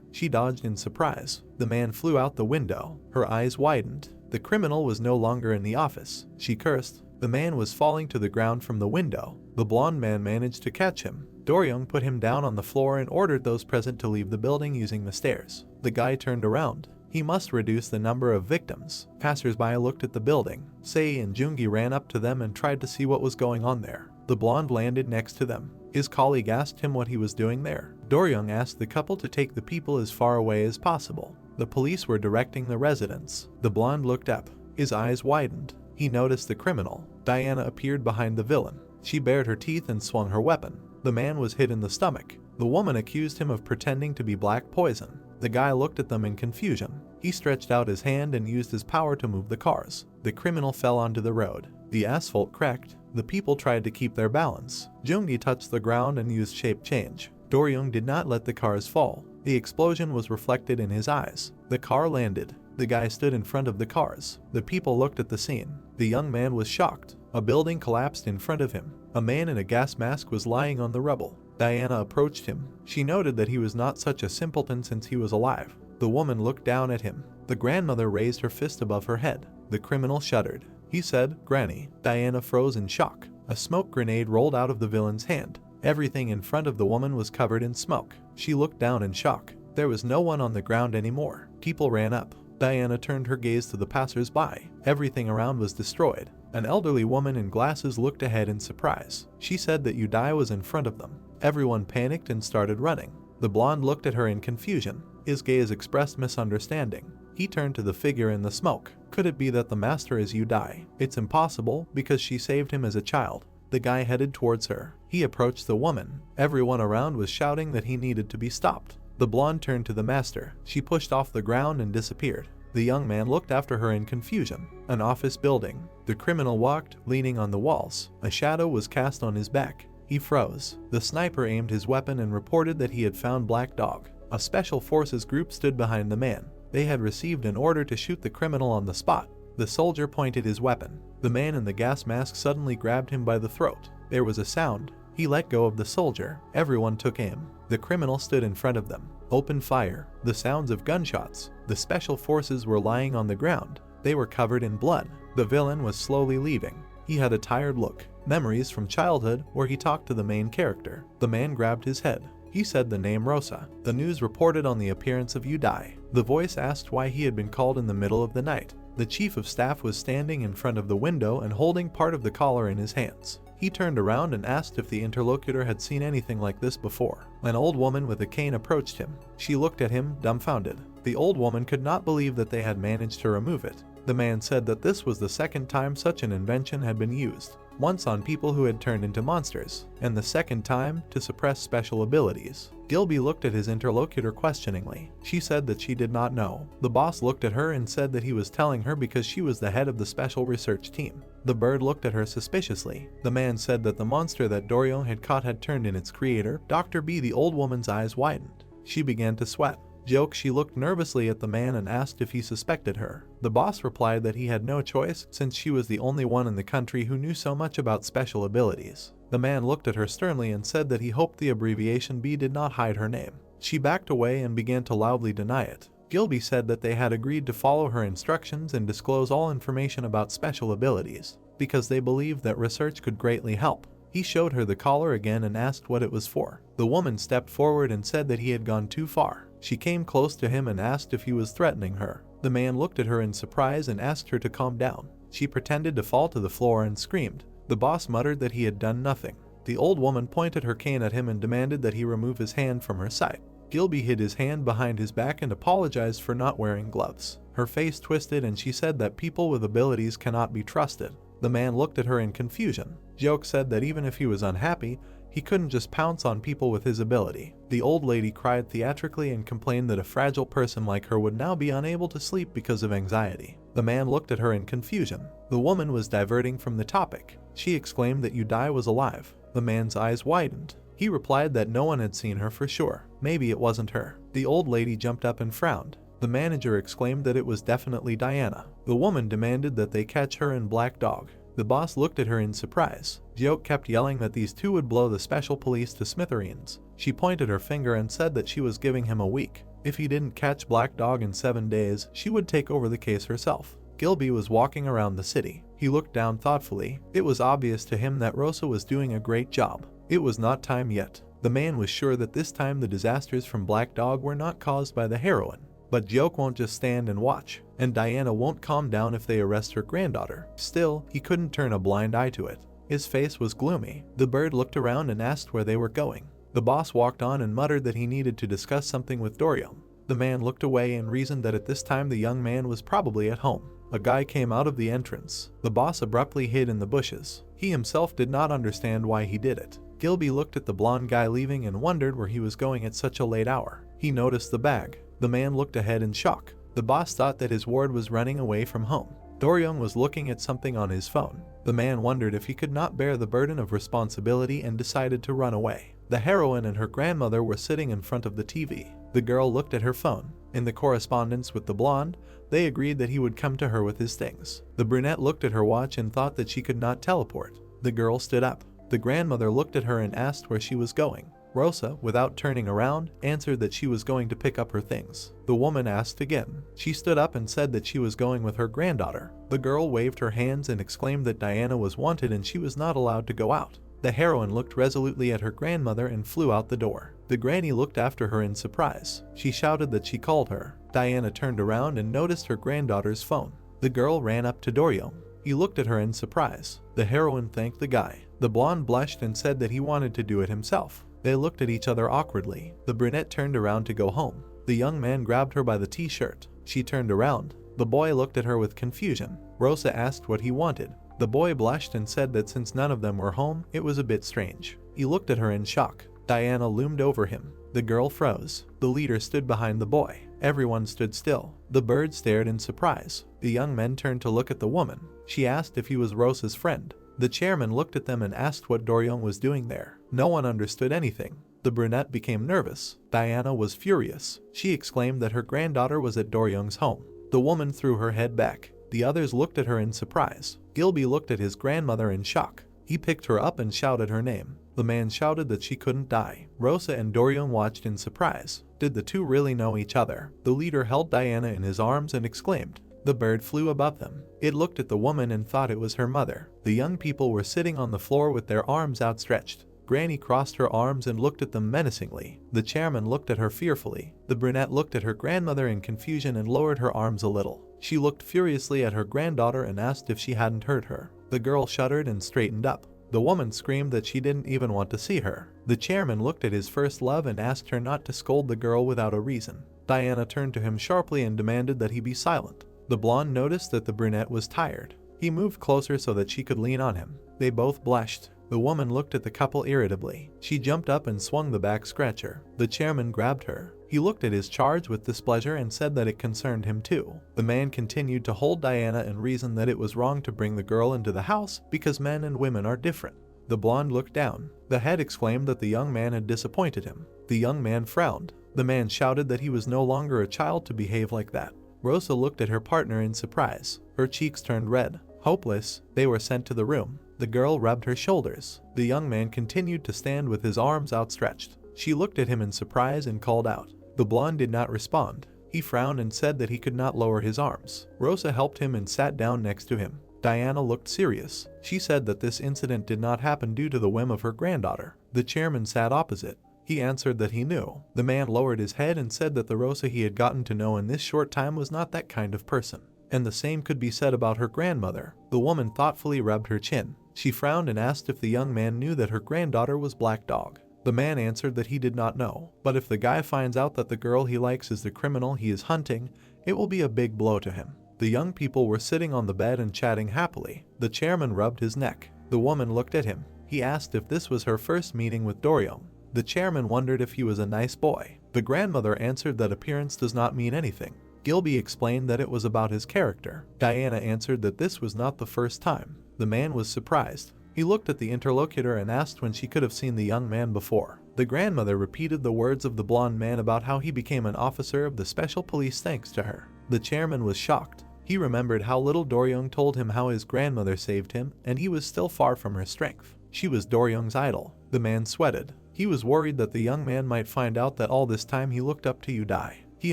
She dodged in surprise. The man flew out the window. Her eyes widened. The criminal was no longer in the office. She cursed. The man was falling to the ground from the window. The blonde man managed to catch him. Doryung put him down on the floor and ordered those present to leave the building using the stairs. The guy turned around. He must reduce the number of victims. Passers-by looked at the building. Sei and Jungi ran up to them and tried to see what was going on there. The blonde landed next to them. His colleague asked him what he was doing there. Doryung asked the couple to take the people as far away as possible. The police were directing the residents. The blonde looked up. His eyes widened. He noticed the criminal. Diana appeared behind the villain. She bared her teeth and swung her weapon. The man was hit in the stomach. The woman accused him of pretending to be black poison. The guy looked at them in confusion. He stretched out his hand and used his power to move the cars. The criminal fell onto the road. The asphalt cracked. The people tried to keep their balance. Jungi touched the ground and used shape change. Doryung did not let the cars fall. The explosion was reflected in his eyes. The car landed. The guy stood in front of the cars. The people looked at the scene. The young man was shocked. A building collapsed in front of him. A man in a gas mask was lying on the rubble. Diana approached him. She noted that he was not such a simpleton since he was alive. The woman looked down at him. The grandmother raised her fist above her head. The criminal shuddered. He said, "Granny." Diana froze in shock. A smoke grenade rolled out of the villain's hand. Everything in front of the woman was covered in smoke. She looked down in shock. There was no one on the ground anymore. People ran up. Diana turned her gaze to the passers-by. Everything around was destroyed. An elderly woman in glasses looked ahead in surprise. She said that Udai was in front of them. Everyone panicked and started running. The blonde looked at her in confusion. His gaze expressed misunderstanding. He turned to the figure in the smoke. Could it be that the master is Udai? It's impossible, because she saved him as a child. The guy headed towards her. He approached the woman. Everyone around was shouting that he needed to be stopped. The blonde turned to the master. She pushed off the ground and disappeared. The young man looked after her in confusion. An office building. The criminal walked, leaning on the walls. A shadow was cast on his back. He froze. The sniper aimed his weapon and reported that he had found Black Dog. A special forces group stood behind the man. They had received an order to shoot the criminal on the spot. The soldier pointed his weapon. The man in the gas mask suddenly grabbed him by the throat. There was a sound. He let go of the soldier. Everyone took aim. The criminal stood in front of them. Open fire. The sounds of gunshots. The special forces were lying on the ground. They were covered in blood. The villain was slowly leaving. He had a tired look. Memories from childhood where he talked to the main character. The man grabbed his head. He said the name Rosa. The news reported on the appearance of Udai. The voice asked why he had been called in the middle of the night. The chief of staff was standing in front of the window and holding part of the collar in his hands. He turned around and asked if the interlocutor had seen anything like this before. An old woman with a cane approached him. She looked at him, dumbfounded. The old woman could not believe that they had managed to remove it. The man said that this was the second time such an invention had been used. Once on people who had turned into monsters, and the second time to suppress special abilities. Gilby looked at his interlocutor questioningly. She said that she did not know. The boss looked at her and said that he was telling her because she was the head of the special research team. The bird looked at her suspiciously. The man said that the monster that Doryung had caught had turned in its creator, Dr. B. The old woman's eyes widened. She began to sweat. Joke, she looked nervously at the man and asked if he suspected her. The boss replied that he had no choice since she was the only one in the country who knew so much about special abilities. The man looked at her sternly and said that he hoped the abbreviation B did not hide her name. She backed away and began to loudly deny it. Gilby said that they had agreed to follow her instructions and disclose all information about special abilities, because they believed that research could greatly help. He showed her the collar again and asked what it was for. The woman stepped forward and said that he had gone too far. She came close to him and asked if he was threatening her. The man looked at her in surprise and asked her to calm down. She pretended to fall to the floor and screamed. The boss muttered that he had done nothing. The old woman pointed her cane at him and demanded that he remove his hand from her side. Gilby hid his hand behind his back and apologized for not wearing gloves. Her face twisted and she said that people with abilities cannot be trusted. The man looked at her in confusion. Joke said that even if he was unhappy, he couldn't just pounce on people with his ability. The old lady cried theatrically and complained that a fragile person like her would now be unable to sleep because of anxiety. The man looked at her in confusion. The woman was diverting from the topic. She exclaimed that Yudai was alive. The man's eyes widened. He replied that no one had seen her for sure. Maybe it wasn't her. The old lady jumped up and frowned. The manager exclaimed that it was definitely Diana. The woman demanded that they catch her and Black Dog. The boss looked at her in surprise. Joke kept yelling that these two would blow the special police to smithereens. She pointed her finger and said that she was giving him a week. If he didn't catch Black Dog in 7 days, she would take over the case herself. Gilby was walking around the city. He looked down thoughtfully. It was obvious to him that Rosa was doing a great job. It was not time yet. The man was sure that this time the disasters from Black Dog were not caused by the heroine. But Joke won't just stand and watch, and Diana won't calm down if they arrest her granddaughter. Still, he couldn't turn a blind eye to it. His face was gloomy. The bird looked around and asked where they were going. The boss walked on and muttered that he needed to discuss something with Dorium. The man looked away and reasoned that at this time the young man was probably at home. A guy came out of the entrance. The boss abruptly hid in the bushes. He himself did not understand why he did it. Gilby looked at the blonde guy leaving and wondered where he was going at such a late hour. He noticed the bag. The man looked ahead in shock. The boss thought that his ward was running away from home. Dorium was looking at something on his phone. The man wondered if he could not bear the burden of responsibility and decided to run away. The heroine and her grandmother were sitting in front of the TV. The girl looked at her phone. In the correspondence with the blonde, they agreed that he would come to her with his things. The brunette looked at her watch and thought that she could not teleport. The girl stood up. The grandmother looked at her and asked where she was going. Rosa, without turning around, answered that she was going to pick up her things. The woman asked again. She stood up and said that she was going with her granddaughter. The girl waved her hands and exclaimed that Diana was wanted and she was not allowed to go out. The heroine looked resolutely at her grandmother and flew out the door. The granny looked after her in surprise. She shouted that she called her. Diana turned around and noticed her granddaughter's phone. The girl ran up to Dorium. He looked at her in surprise. The heroine thanked the guy. The blonde blushed and said that he wanted to do it himself. They looked at each other awkwardly. The brunette turned around to go home. The young man grabbed her by the t-shirt. She turned around. The boy looked at her with confusion. Rosa asked what he wanted. The boy blushed and said that since none of them were home, it was a bit strange. He looked at her in shock. Diana loomed over him. The girl froze. The leader stood behind the boy. Everyone stood still. The bird stared in surprise. The young men turned to look at the woman. She asked if he was Rosa's friend. The chairman looked at them and asked what Dorium was doing there. No one understood anything. The brunette became nervous. Diana was furious. She exclaimed that her granddaughter was at Dorium's home. The woman threw her head back. The others looked at her in surprise. Gilby looked at his grandmother in shock. He picked her up and shouted her name. The man shouted that she couldn't die. Rosa and Dorium watched in surprise. Did the two really know each other? The leader held Diana in his arms and exclaimed. The bird flew above them. It looked at the woman and thought it was her mother. The young people were sitting on the floor with their arms outstretched. Granny crossed her arms and looked at them menacingly. The chairman looked at her fearfully. The brunette looked at her grandmother in confusion and lowered her arms a little. She looked furiously at her granddaughter and asked if she hadn't hurt her. The girl shuddered and straightened up. The woman screamed that she didn't even want to see her. The chairman looked at his first love and asked her not to scold the girl without a reason. Diana turned to him sharply and demanded that he be silent. The blonde noticed that the brunette was tired. He moved closer so that she could lean on him. They both blushed. The woman looked at the couple irritably. She jumped up and swung the back scratcher. The chairman grabbed her. He looked at his charge with displeasure and said that it concerned him too. The man continued to hold Diana and reasoned that it was wrong to bring the girl into the house because men and women are different. The blonde looked down. The head exclaimed that the young man had disappointed him. The young man frowned. The man shouted that he was no longer a child to behave like that. Rosa looked at her partner in surprise. Her cheeks turned red. Hopeless, they were sent to the room. The girl rubbed her shoulders. The young man continued to stand with his arms outstretched. She looked at him in surprise and called out. The blonde did not respond. He frowned and said that he could not lower his arms. Rosa helped him and sat down next to him. Diana looked serious. She said that this incident did not happen due to the whim of her granddaughter. The chairman sat opposite. He answered that he knew. The man lowered his head and said that the Rosa he had gotten to know in this short time was not that kind of person. And the same could be said about her grandmother. The woman thoughtfully rubbed her chin. She frowned and asked if the young man knew that her granddaughter was Black Dog. The man answered that he did not know, but if the guy finds out that the girl he likes is the criminal he is hunting, it will be a big blow to him. The young people were sitting on the bed and chatting happily. The chairman rubbed his neck. The woman looked at him. He asked if this was her first meeting with Doryong. The chairman wondered if he was a nice boy. The grandmother answered that appearance does not mean anything. Gilby explained that it was about his character. Diana answered that this was not the first time. The man was surprised. He looked at the interlocutor and asked when she could have seen the young man before. The grandmother repeated the words of the blonde man about how he became an officer of the special police thanks to her. The chairman was shocked. He remembered how little Doryong told him how his grandmother saved him, and he was still far from her strength. She was Doryong's idol. The man sweated. He was worried that the young man might find out that all this time he looked up to Udai. He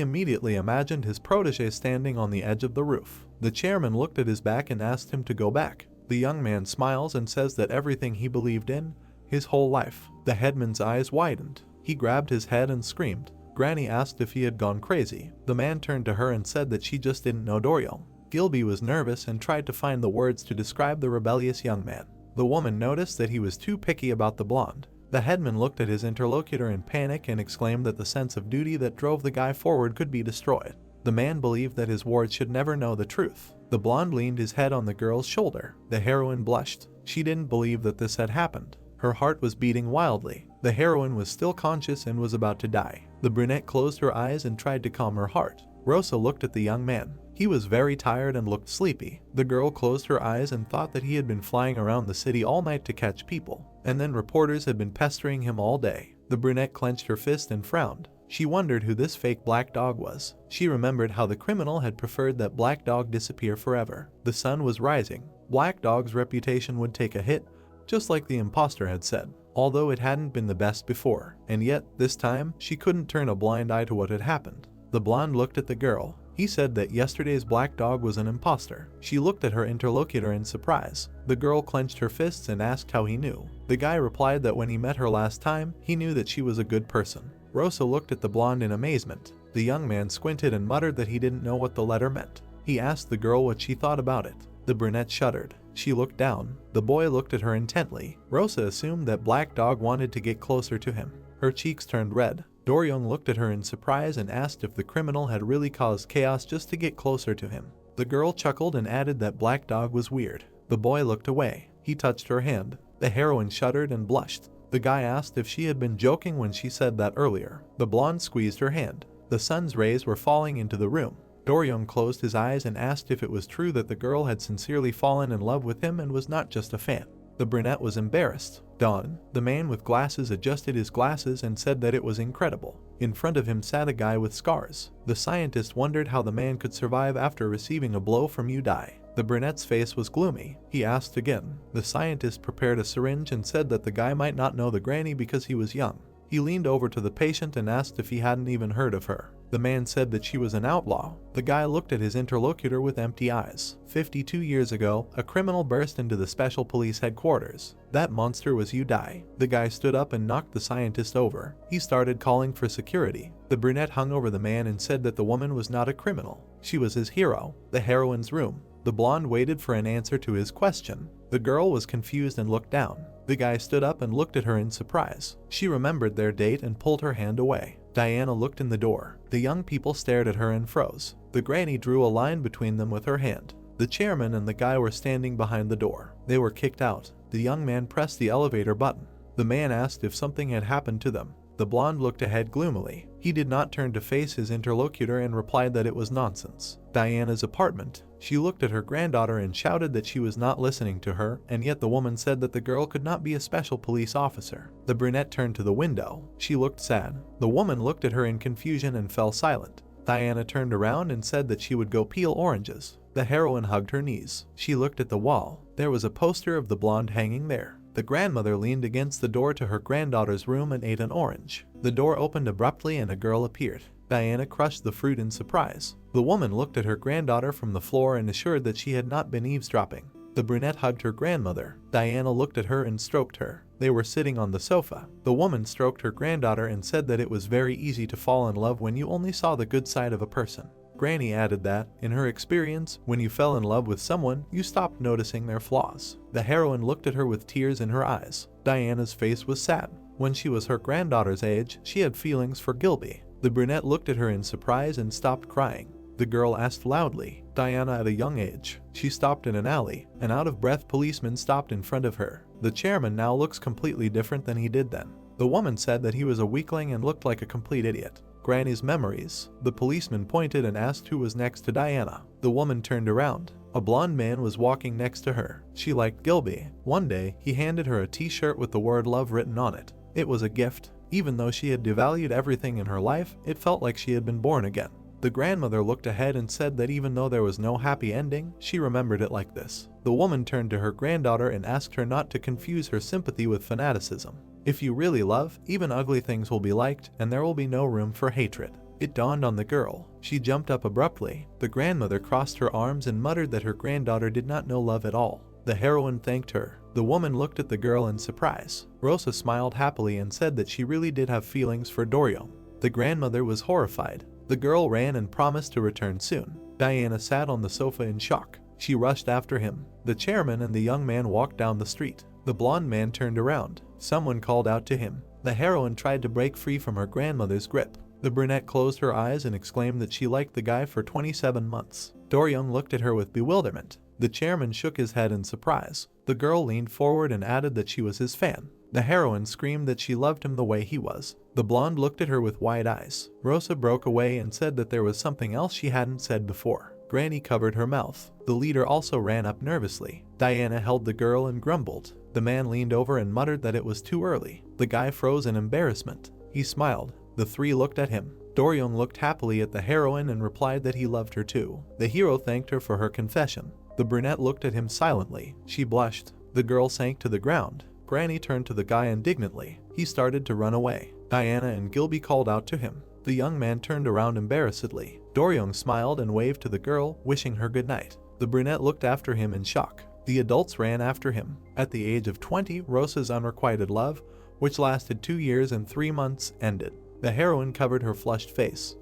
immediately imagined his protege standing on the edge of the roof. The chairman looked at his back and asked him to go back. The young man smiles and says that everything he believed in, his whole life. The headman's eyes widened. He grabbed his head and screamed. Granny asked if he had gone crazy. The man turned to her and said that she just didn't know Doryong. Gilby was nervous and tried to find the words to describe the rebellious young man. The woman noticed that he was too picky about the blonde. The headman looked at his interlocutor in panic and exclaimed that the sense of duty that drove the guy forward could be destroyed. The man believed that his ward should never know the truth. The blonde leaned his head on the girl's shoulder. The heroine blushed. She didn't believe that this had happened. Her heart was beating wildly. The heroine was still conscious and was about to die. The brunette closed her eyes and tried to calm her heart. Rosa looked at the young man. He was very tired and looked sleepy. The girl closed her eyes and thought that he had been flying around the city all night to catch people, and then reporters had been pestering him all day. The brunette clenched her fist and frowned. She wondered who this fake Black Dog was. She remembered how the criminal had preferred that Black Dog disappear forever. The sun was rising. Black Dog's reputation would take a hit, just like the imposter had said, although it hadn't been the best before. And yet, this time, she couldn't turn a blind eye to what had happened. The blonde looked at the girl. He said that yesterday's Black Dog was an imposter. She looked at her interlocutor in surprise. The girl clenched her fists and asked how he knew. The guy replied that when he met her last time, he knew that she was a good person. Rosa looked at the blonde in amazement. The young man squinted and muttered that he didn't know what the letter meant. He asked the girl what she thought about it. The brunette shuddered. She looked down. The boy looked at her intently. Rosa assumed that Black Dog wanted to get closer to him. Her cheeks turned red. Doryong looked at her in surprise and asked if the criminal had really caused chaos just to get closer to him. The girl chuckled and added that Black Dog was weird. The boy looked away. He touched her hand. The heroine shuddered and blushed. The guy asked if she had been joking when she said that earlier. The blonde squeezed her hand. The sun's rays were falling into the room. Doryong closed his eyes and asked if it was true that the girl had sincerely fallen in love with him and was not just a fan. The brunette was embarrassed. Don, the man with glasses, adjusted his glasses and said that it was incredible. In front of him sat a guy with scars. The scientist wondered how the man could survive after receiving a blow from Udai. The brunette's face was gloomy. He asked again. The scientist prepared a syringe and said that the guy might not know the granny because he was young. He leaned over to the patient and asked if he hadn't even heard of her. The man said that she was an outlaw. The guy looked at his interlocutor with empty eyes. 52 years ago, a criminal burst into the special police headquarters. That monster was Udai. The guy stood up and knocked the scientist over. He started calling for security. The brunette hung over the man and said that the woman was not a criminal. She was his hero. The heroine's room. The blonde waited for an answer to his question. The girl was confused and looked down. The guy stood up and looked at her in surprise. She remembered their date and pulled her hand away. Diana looked in the door. The young people stared at her and froze. The granny drew a line between them with her hand. The chairman and the guy were standing behind the door. They were kicked out. The young man pressed the elevator button. The man asked if something had happened to them. The blonde looked ahead gloomily. He did not turn to face his interlocutor and replied that it was nonsense. Diana's apartment. She looked at her granddaughter and shouted that she was not listening to her, and yet the woman said that the girl could not be a special police officer. The brunette turned to the window. She looked sad. The woman looked at her in confusion and fell silent. Diana turned around and said that she would go peel oranges. The heroine hugged her knees. She looked at the wall. There was a poster of the blonde hanging there. The grandmother leaned against the door to her granddaughter's room and ate an orange. The door opened abruptly and a girl appeared. Diana crushed the fruit in surprise. The woman looked at her granddaughter from the floor and assured that she had not been eavesdropping. The brunette hugged her grandmother. Diana looked at her and stroked her. They were sitting on the sofa. The woman stroked her granddaughter and said that it was very easy to fall in love when you only saw the good side of a person. Granny added that, in her experience, when you fell in love with someone, you stopped noticing their flaws. The heroine looked at her with tears in her eyes. Diana's face was sad. When she was her granddaughter's age, she had feelings for Gilby. The brunette looked at her in surprise and stopped crying. The girl asked loudly, Diana at a young age. She stopped in an alley. An out-of-breath policeman stopped in front of her. The chairman now looks completely different than he did then. The woman said that he was a weakling and looked like a complete idiot. Granny's memories. The policeman pointed and asked who was next to Diana. The woman turned around. A blonde man was walking next to her. She liked Gilby. One day, he handed her a t-shirt with the word love written on it. It was a gift. Even though she had devalued everything in her life, it felt like she had been born again. The grandmother looked ahead and said that even though there was no happy ending, she remembered it like this. The woman turned to her granddaughter and asked her not to confuse her sympathy with fanaticism. If you really love, even ugly things will be liked, and there will be no room for hatred. It dawned on the girl. She jumped up abruptly. The grandmother crossed her arms and muttered that her granddaughter did not know love at all. The heroine thanked her. The woman looked at the girl in surprise. Rosa smiled happily and said that she really did have feelings for Doryong. The grandmother was horrified. The girl ran and promised to return soon. Diana sat on the sofa in shock. She rushed after him. The chairman and the young man walked down the street. The blonde man turned around. Someone called out to him. The heroine tried to break free from her grandmother's grip. The brunette closed her eyes and exclaimed that she liked the guy for 27 months. Doryong looked at her with bewilderment. The chairman shook his head in surprise. The girl leaned forward and added that she was his fan. The heroine screamed that she loved him the way he was. The blonde looked at her with wide eyes. Rosa broke away and said that there was something else she hadn't said before. Granny covered her mouth. The leader also ran up nervously. Diana held the girl and grumbled. The man leaned over and muttered that it was too early. The guy froze in embarrassment. He smiled. The three looked at him. Doryong looked happily at the heroine and replied that he loved her too. The hero thanked her for her confession. The brunette looked at him silently. She blushed. The girl sank to the ground. Granny turned to the guy indignantly. He started to run away. Diana and Gilby called out to him. The young man turned around embarrassedly. Doryong smiled and waved to the girl, wishing her good night. The brunette looked after him in shock. The adults ran after him. At the age of 20, Rosa's unrequited love, which lasted 2 years and 3 months, ended. The heroine covered her flushed face.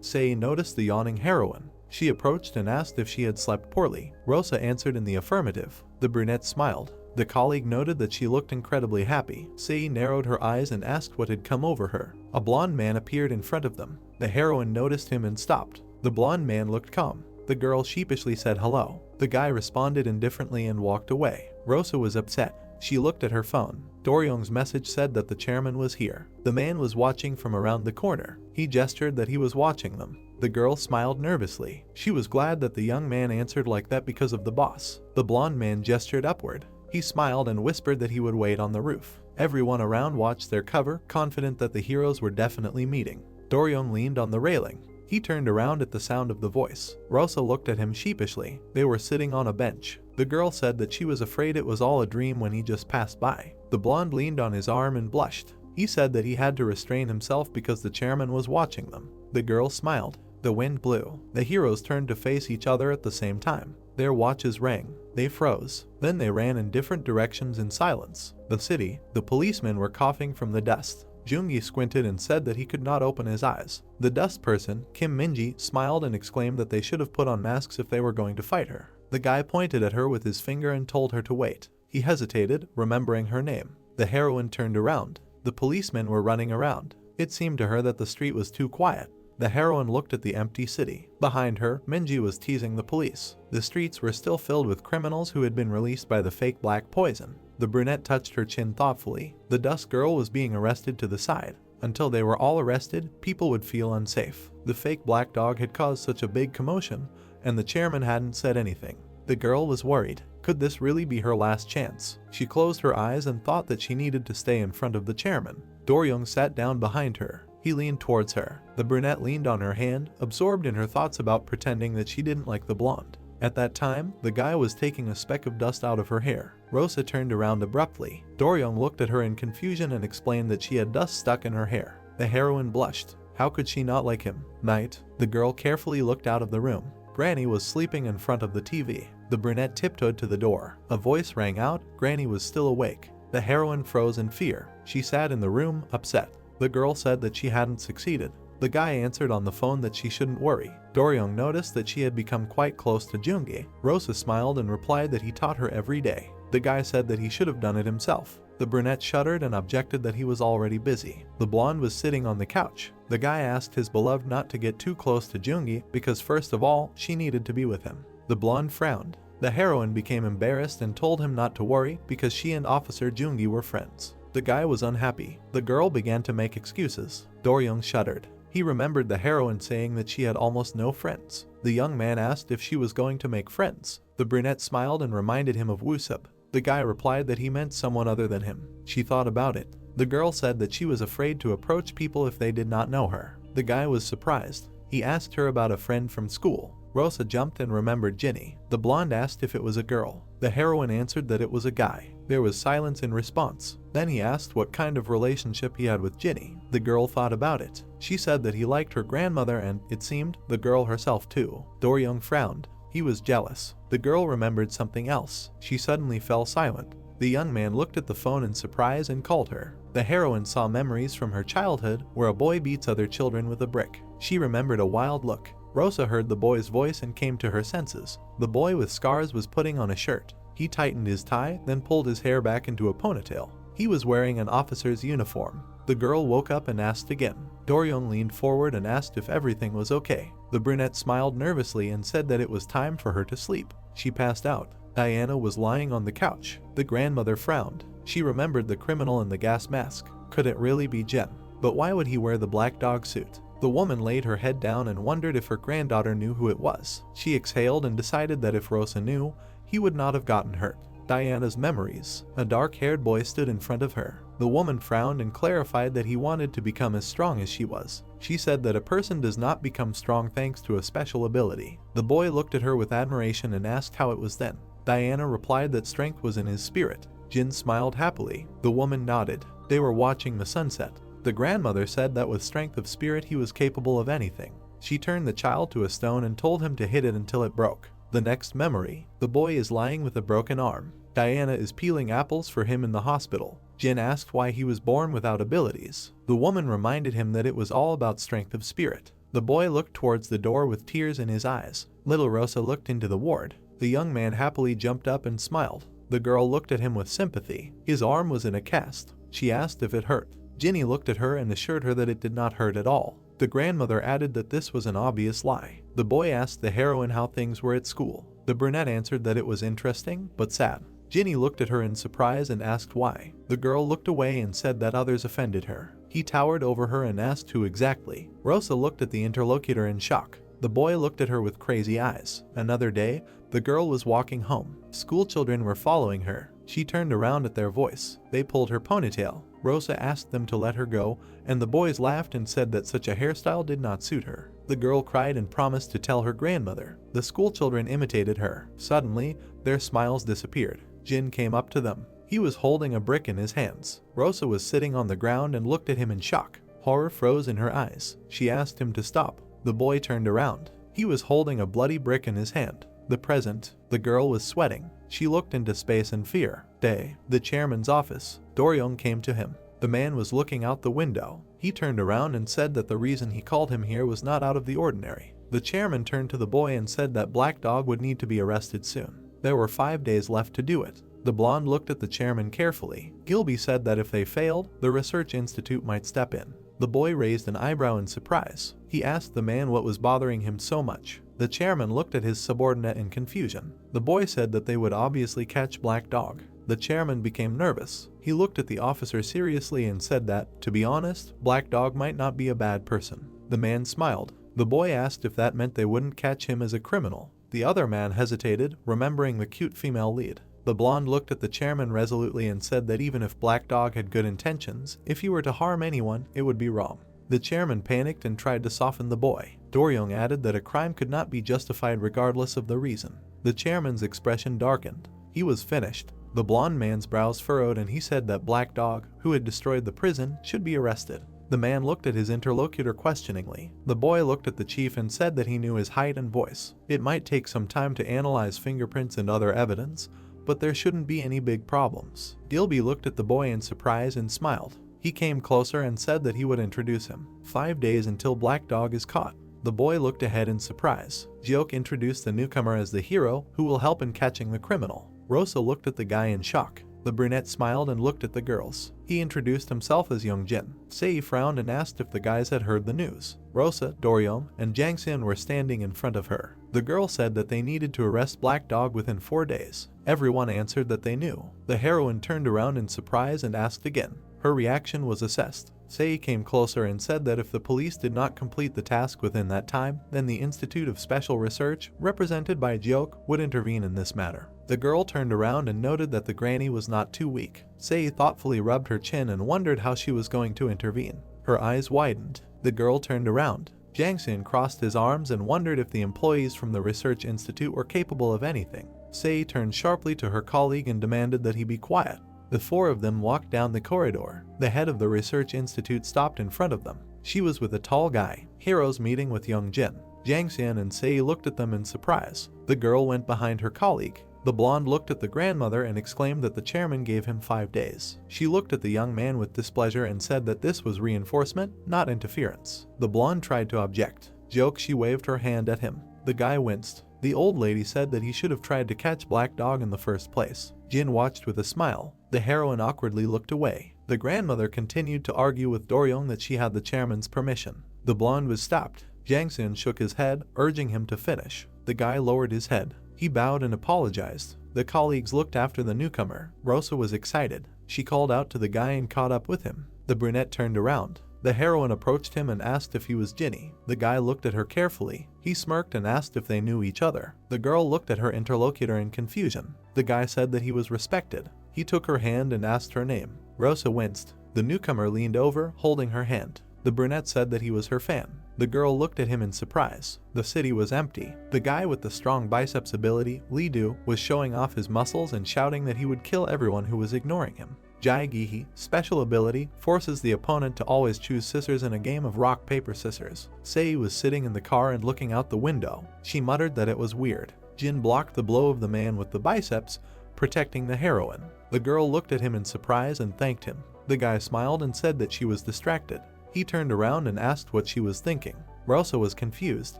Sei noticed the yawning heroine. She approached and asked if she had slept poorly. Rosa answered in the affirmative. The brunette smiled. The colleague noted that she looked incredibly happy. Sei narrowed her eyes and asked what had come over her. A blonde man appeared in front of them. The heroine noticed him and stopped. The blonde man looked calm. The girl sheepishly said hello. The guy responded indifferently and walked away. Rosa was upset. She looked at her phone. Doryong's message said that the chairman was here. The man was watching from around the corner. He gestured that he was watching them. The girl smiled nervously. She was glad that the young man answered like that because of the boss. The blonde man gestured upward. He smiled and whispered that he would wait on the roof. Everyone around watched their cover, confident that the heroes were definitely meeting. Doryong leaned on the railing. He turned around at the sound of the voice. Rosa looked at him sheepishly. They were sitting on a bench. The girl said that she was afraid it was all a dream when he just passed by. The blonde leaned on his arm and blushed. He said that he had to restrain himself because the chairman was watching them. The girl smiled. The wind blew. The heroes turned to face each other at the same time. Their watches rang. They froze. Then they ran in different directions in silence. The city. The policemen were coughing from the dust. Jungi squinted and said that he could not open his eyes. The dust person, Kim Minji, smiled and exclaimed that they should have put on masks if they were going to fight her. The guy pointed at her with his finger and told her to wait. He hesitated, remembering her name. The heroine turned around. The policemen were running around. It seemed to her that the street was too quiet. The heroine looked at the empty city. Behind her, Minji was teasing the police. The streets were still filled with criminals who had been released by the fake black poison. The brunette touched her chin thoughtfully. The dust girl was being arrested to the side. Until they were all arrested, people would feel unsafe. The fake black dog had caused such a big commotion, and the chairman hadn't said anything. The girl was worried. Could this really be her last chance? She closed her eyes and thought that she needed to stay in front of the chairman. Doryung sat down behind her. He leaned towards her. The brunette leaned on her hand, absorbed in her thoughts about pretending that she didn't like the blonde. At that time, the guy was taking a speck of dust out of her hair. Rosa turned around abruptly. Doryung looked at her in confusion and explained that she had dust stuck in her hair. The heroine blushed. How could she not like him? Night. The girl carefully looked out of the room. Granny was sleeping in front of the TV. The brunette tiptoed to the door. A voice rang out. Granny was still awake. The heroine froze in fear. She sat in the room, upset. The girl said that she hadn't succeeded. The guy answered on the phone that she shouldn't worry. Doryung noticed that she had become quite close to Jungi. Rosa smiled and replied that he taught her every day. The guy said that he should have done it himself. The brunette shuddered and objected that he was already busy. The blonde was sitting on the couch. The guy asked his beloved not to get too close to Jungi because first of all, she needed to be with him. The blonde frowned. The heroine became embarrassed and told him not to worry because she and Officer Jungi were friends. The guy was unhappy. The girl began to make excuses. Doryung shuddered. He remembered the heroine saying that she had almost no friends. The young man asked if she was going to make friends. The brunette smiled and reminded him of Woosup. The guy replied that he meant someone other than him. She thought about it. The girl said that she was afraid to approach people if they did not know her. The guy was surprised. He asked her about a friend from school. Rosa jumped and remembered Ginny. The blonde asked if it was a girl. The heroine answered that it was a guy. There was silence in response. Then he asked what kind of relationship he had with Ginny. The girl thought about it. She said that he liked her grandmother and, it seemed, the girl herself too. Doryung frowned. He was jealous. The girl remembered something else. She suddenly fell silent. The young man looked at the phone in surprise and called her. The heroine saw memories from her childhood where a boy beats other children with a brick. She remembered a wild look. Rosa heard the boy's voice and came to her senses. The boy with scars was putting on a shirt. He tightened his tie, then pulled his hair back into a ponytail. He was wearing an officer's uniform. The girl woke up and asked again. Doryung leaned forward and asked if everything was okay. The brunette smiled nervously and said that it was time for her to sleep. She passed out. Diana was lying on the couch. The grandmother frowned. She remembered the criminal in the gas mask. Could it really be Jen? But why would he wear the black dog suit? The woman laid her head down and wondered if her granddaughter knew who it was. She exhaled and decided that if Rosa knew, he would not have gotten hurt. Diana's memories. A dark-haired boy stood in front of her. The woman frowned and clarified that he wanted to become as strong as she was. She said that a person does not become strong thanks to a special ability. The boy looked at her with admiration and asked how it was then. Diana replied that strength was in his spirit. Jin smiled happily. The woman nodded. They were watching the sunset. The grandmother said that with strength of spirit he was capable of anything. She turned the child to a stone and told him to hit it until it broke. The next memory. The boy is lying with a broken arm. Diana is peeling apples for him in the hospital. Jin asked why he was born without abilities. The woman reminded him that it was all about strength of spirit. The boy looked towards the door with tears in his eyes. Little Rosa looked into the ward. The young man happily jumped up and smiled. The girl looked at him with sympathy. His arm was in a cast. She asked if it hurt. Ginny looked at her and assured her that it did not hurt at all. The grandmother added that this was an obvious lie. The boy asked the heroine how things were at school. The brunette answered that it was interesting, but sad. Ginny looked at her in surprise and asked why. The girl looked away and said that others offended her. He towered over her and asked who exactly. Rosa looked at the interlocutor in shock. The boy looked at her with crazy eyes. Another day, the girl was walking home. School children were following her. She turned around at their voice. They pulled her ponytail. Rosa asked them to let her go, and the boys laughed and said that such a hairstyle did not suit her. The girl cried and promised to tell her grandmother. The school children imitated her. Suddenly, their smiles disappeared. Jin came up to them. He was holding a brick in his hands. Rosa was sitting on the ground and looked at him in shock. Horror froze in her eyes. She asked him to stop. The boy turned around. He was holding a bloody brick in his hand. The present. The girl was sweating. She looked into space in fear. The chairman's office. Doryung came to him. The man was looking out the window. He turned around and said that the reason he called him here was not out of the ordinary. The chairman turned to the boy and said that Black Dog would need to be arrested soon. There were 5 days left to do it. The blonde looked at the chairman carefully. Gilby said that if they failed, the research institute might step in. The boy raised an eyebrow in surprise. He asked the man what was bothering him so much. The chairman looked at his subordinate in confusion. The boy said that they would obviously catch Black Dog. The chairman became nervous. He looked at the officer seriously and said that, to be honest, Black Dog might not be a bad person. The man smiled. The boy asked if that meant they wouldn't catch him as a criminal. The other man hesitated, remembering the cute female lead. The blonde looked at the chairman resolutely and said that even if Black Dog had good intentions, if he were to harm anyone, it would be wrong. The chairman panicked and tried to soften the boy. Doryong added that a crime could not be justified regardless of the reason. The chairman's expression darkened. He was finished. The blonde man's brows furrowed and he said that Black Dog, who had destroyed the prison, should be arrested. The man looked at his interlocutor questioningly. The boy looked at the chief and said that he knew his height and voice. It might take some time to analyze fingerprints and other evidence, but there shouldn't be any big problems. Gilby looked at the boy in surprise and smiled. He came closer and said that he would introduce him. 5 days until Black Dog is caught. The boy looked ahead in surprise. Jiok introduced the newcomer as the hero who will help in catching the criminal. Rosa looked at the guy in shock. The brunette smiled and looked at the girls. He introduced himself as Young Jin. Sei frowned and asked if the guys had heard the news. Rosa, Doryong, and Jangseon were standing in front of her. The girl said that they needed to arrest Black Dog within 4 days. Everyone answered that they knew. The heroine turned around in surprise and asked again. Her reaction was assessed. Sei came closer and said that if the police did not complete the task within that time, then the Institute of Special Research, represented by Jiok, would intervene in this matter. The girl turned around and noted that the granny was not too weak. Sei thoughtfully rubbed her chin and wondered how she was going to intervene. Her eyes widened. The girl turned around. Jangseon crossed his arms and wondered if the employees from the research institute were capable of anything. Sei turned sharply to her colleague and demanded that he be quiet. The 4 of them walked down the corridor. The head of the research institute stopped in front of them. She was with a tall guy. Heroes meeting with Young Jin. Jangseon and Sei looked at them in surprise. The girl went behind her colleague. The blonde looked at the grandmother and exclaimed that the chairman gave him 5 days. She looked at the young man with displeasure and said that this was reinforcement, not interference. The blonde tried to object. Joke, she waved her hand at him. The guy winced. The old lady said that he should have tried to catch Black Dog in the first place. Jin watched with a smile. The heroine awkwardly looked away. The grandmother continued to argue with Doryong that she had the chairman's permission. The blonde was stopped. Jangseon shook his head, urging him to finish. The guy lowered his head. He bowed and apologized. The colleagues looked after the newcomer. Rosa was excited. She called out to the guy and caught up with him. The brunette turned around. The heroine approached him and asked if he was Ginny. The guy looked at her carefully. He smirked and asked if they knew each other. The girl looked at her interlocutor in confusion. The guy said that he was respected. He took her hand and asked her name. Rosa winced. The newcomer leaned over, holding her hand. The brunette said that he was her fan. The girl looked at him in surprise. The city was empty. The guy with the strong biceps ability, Lee Do, was showing off his muscles and shouting that he would kill everyone who was ignoring him. Jai Gihi, special ability, forces the opponent to always choose scissors in a game of rock, paper, scissors. Sei was sitting in the car and looking out the window. She muttered that it was weird. Jin blocked the blow of the man with the biceps, protecting the heroine. The girl looked at him in surprise and thanked him. The guy smiled and said that she was distracted. He turned around and asked what she was thinking. Rosa was confused.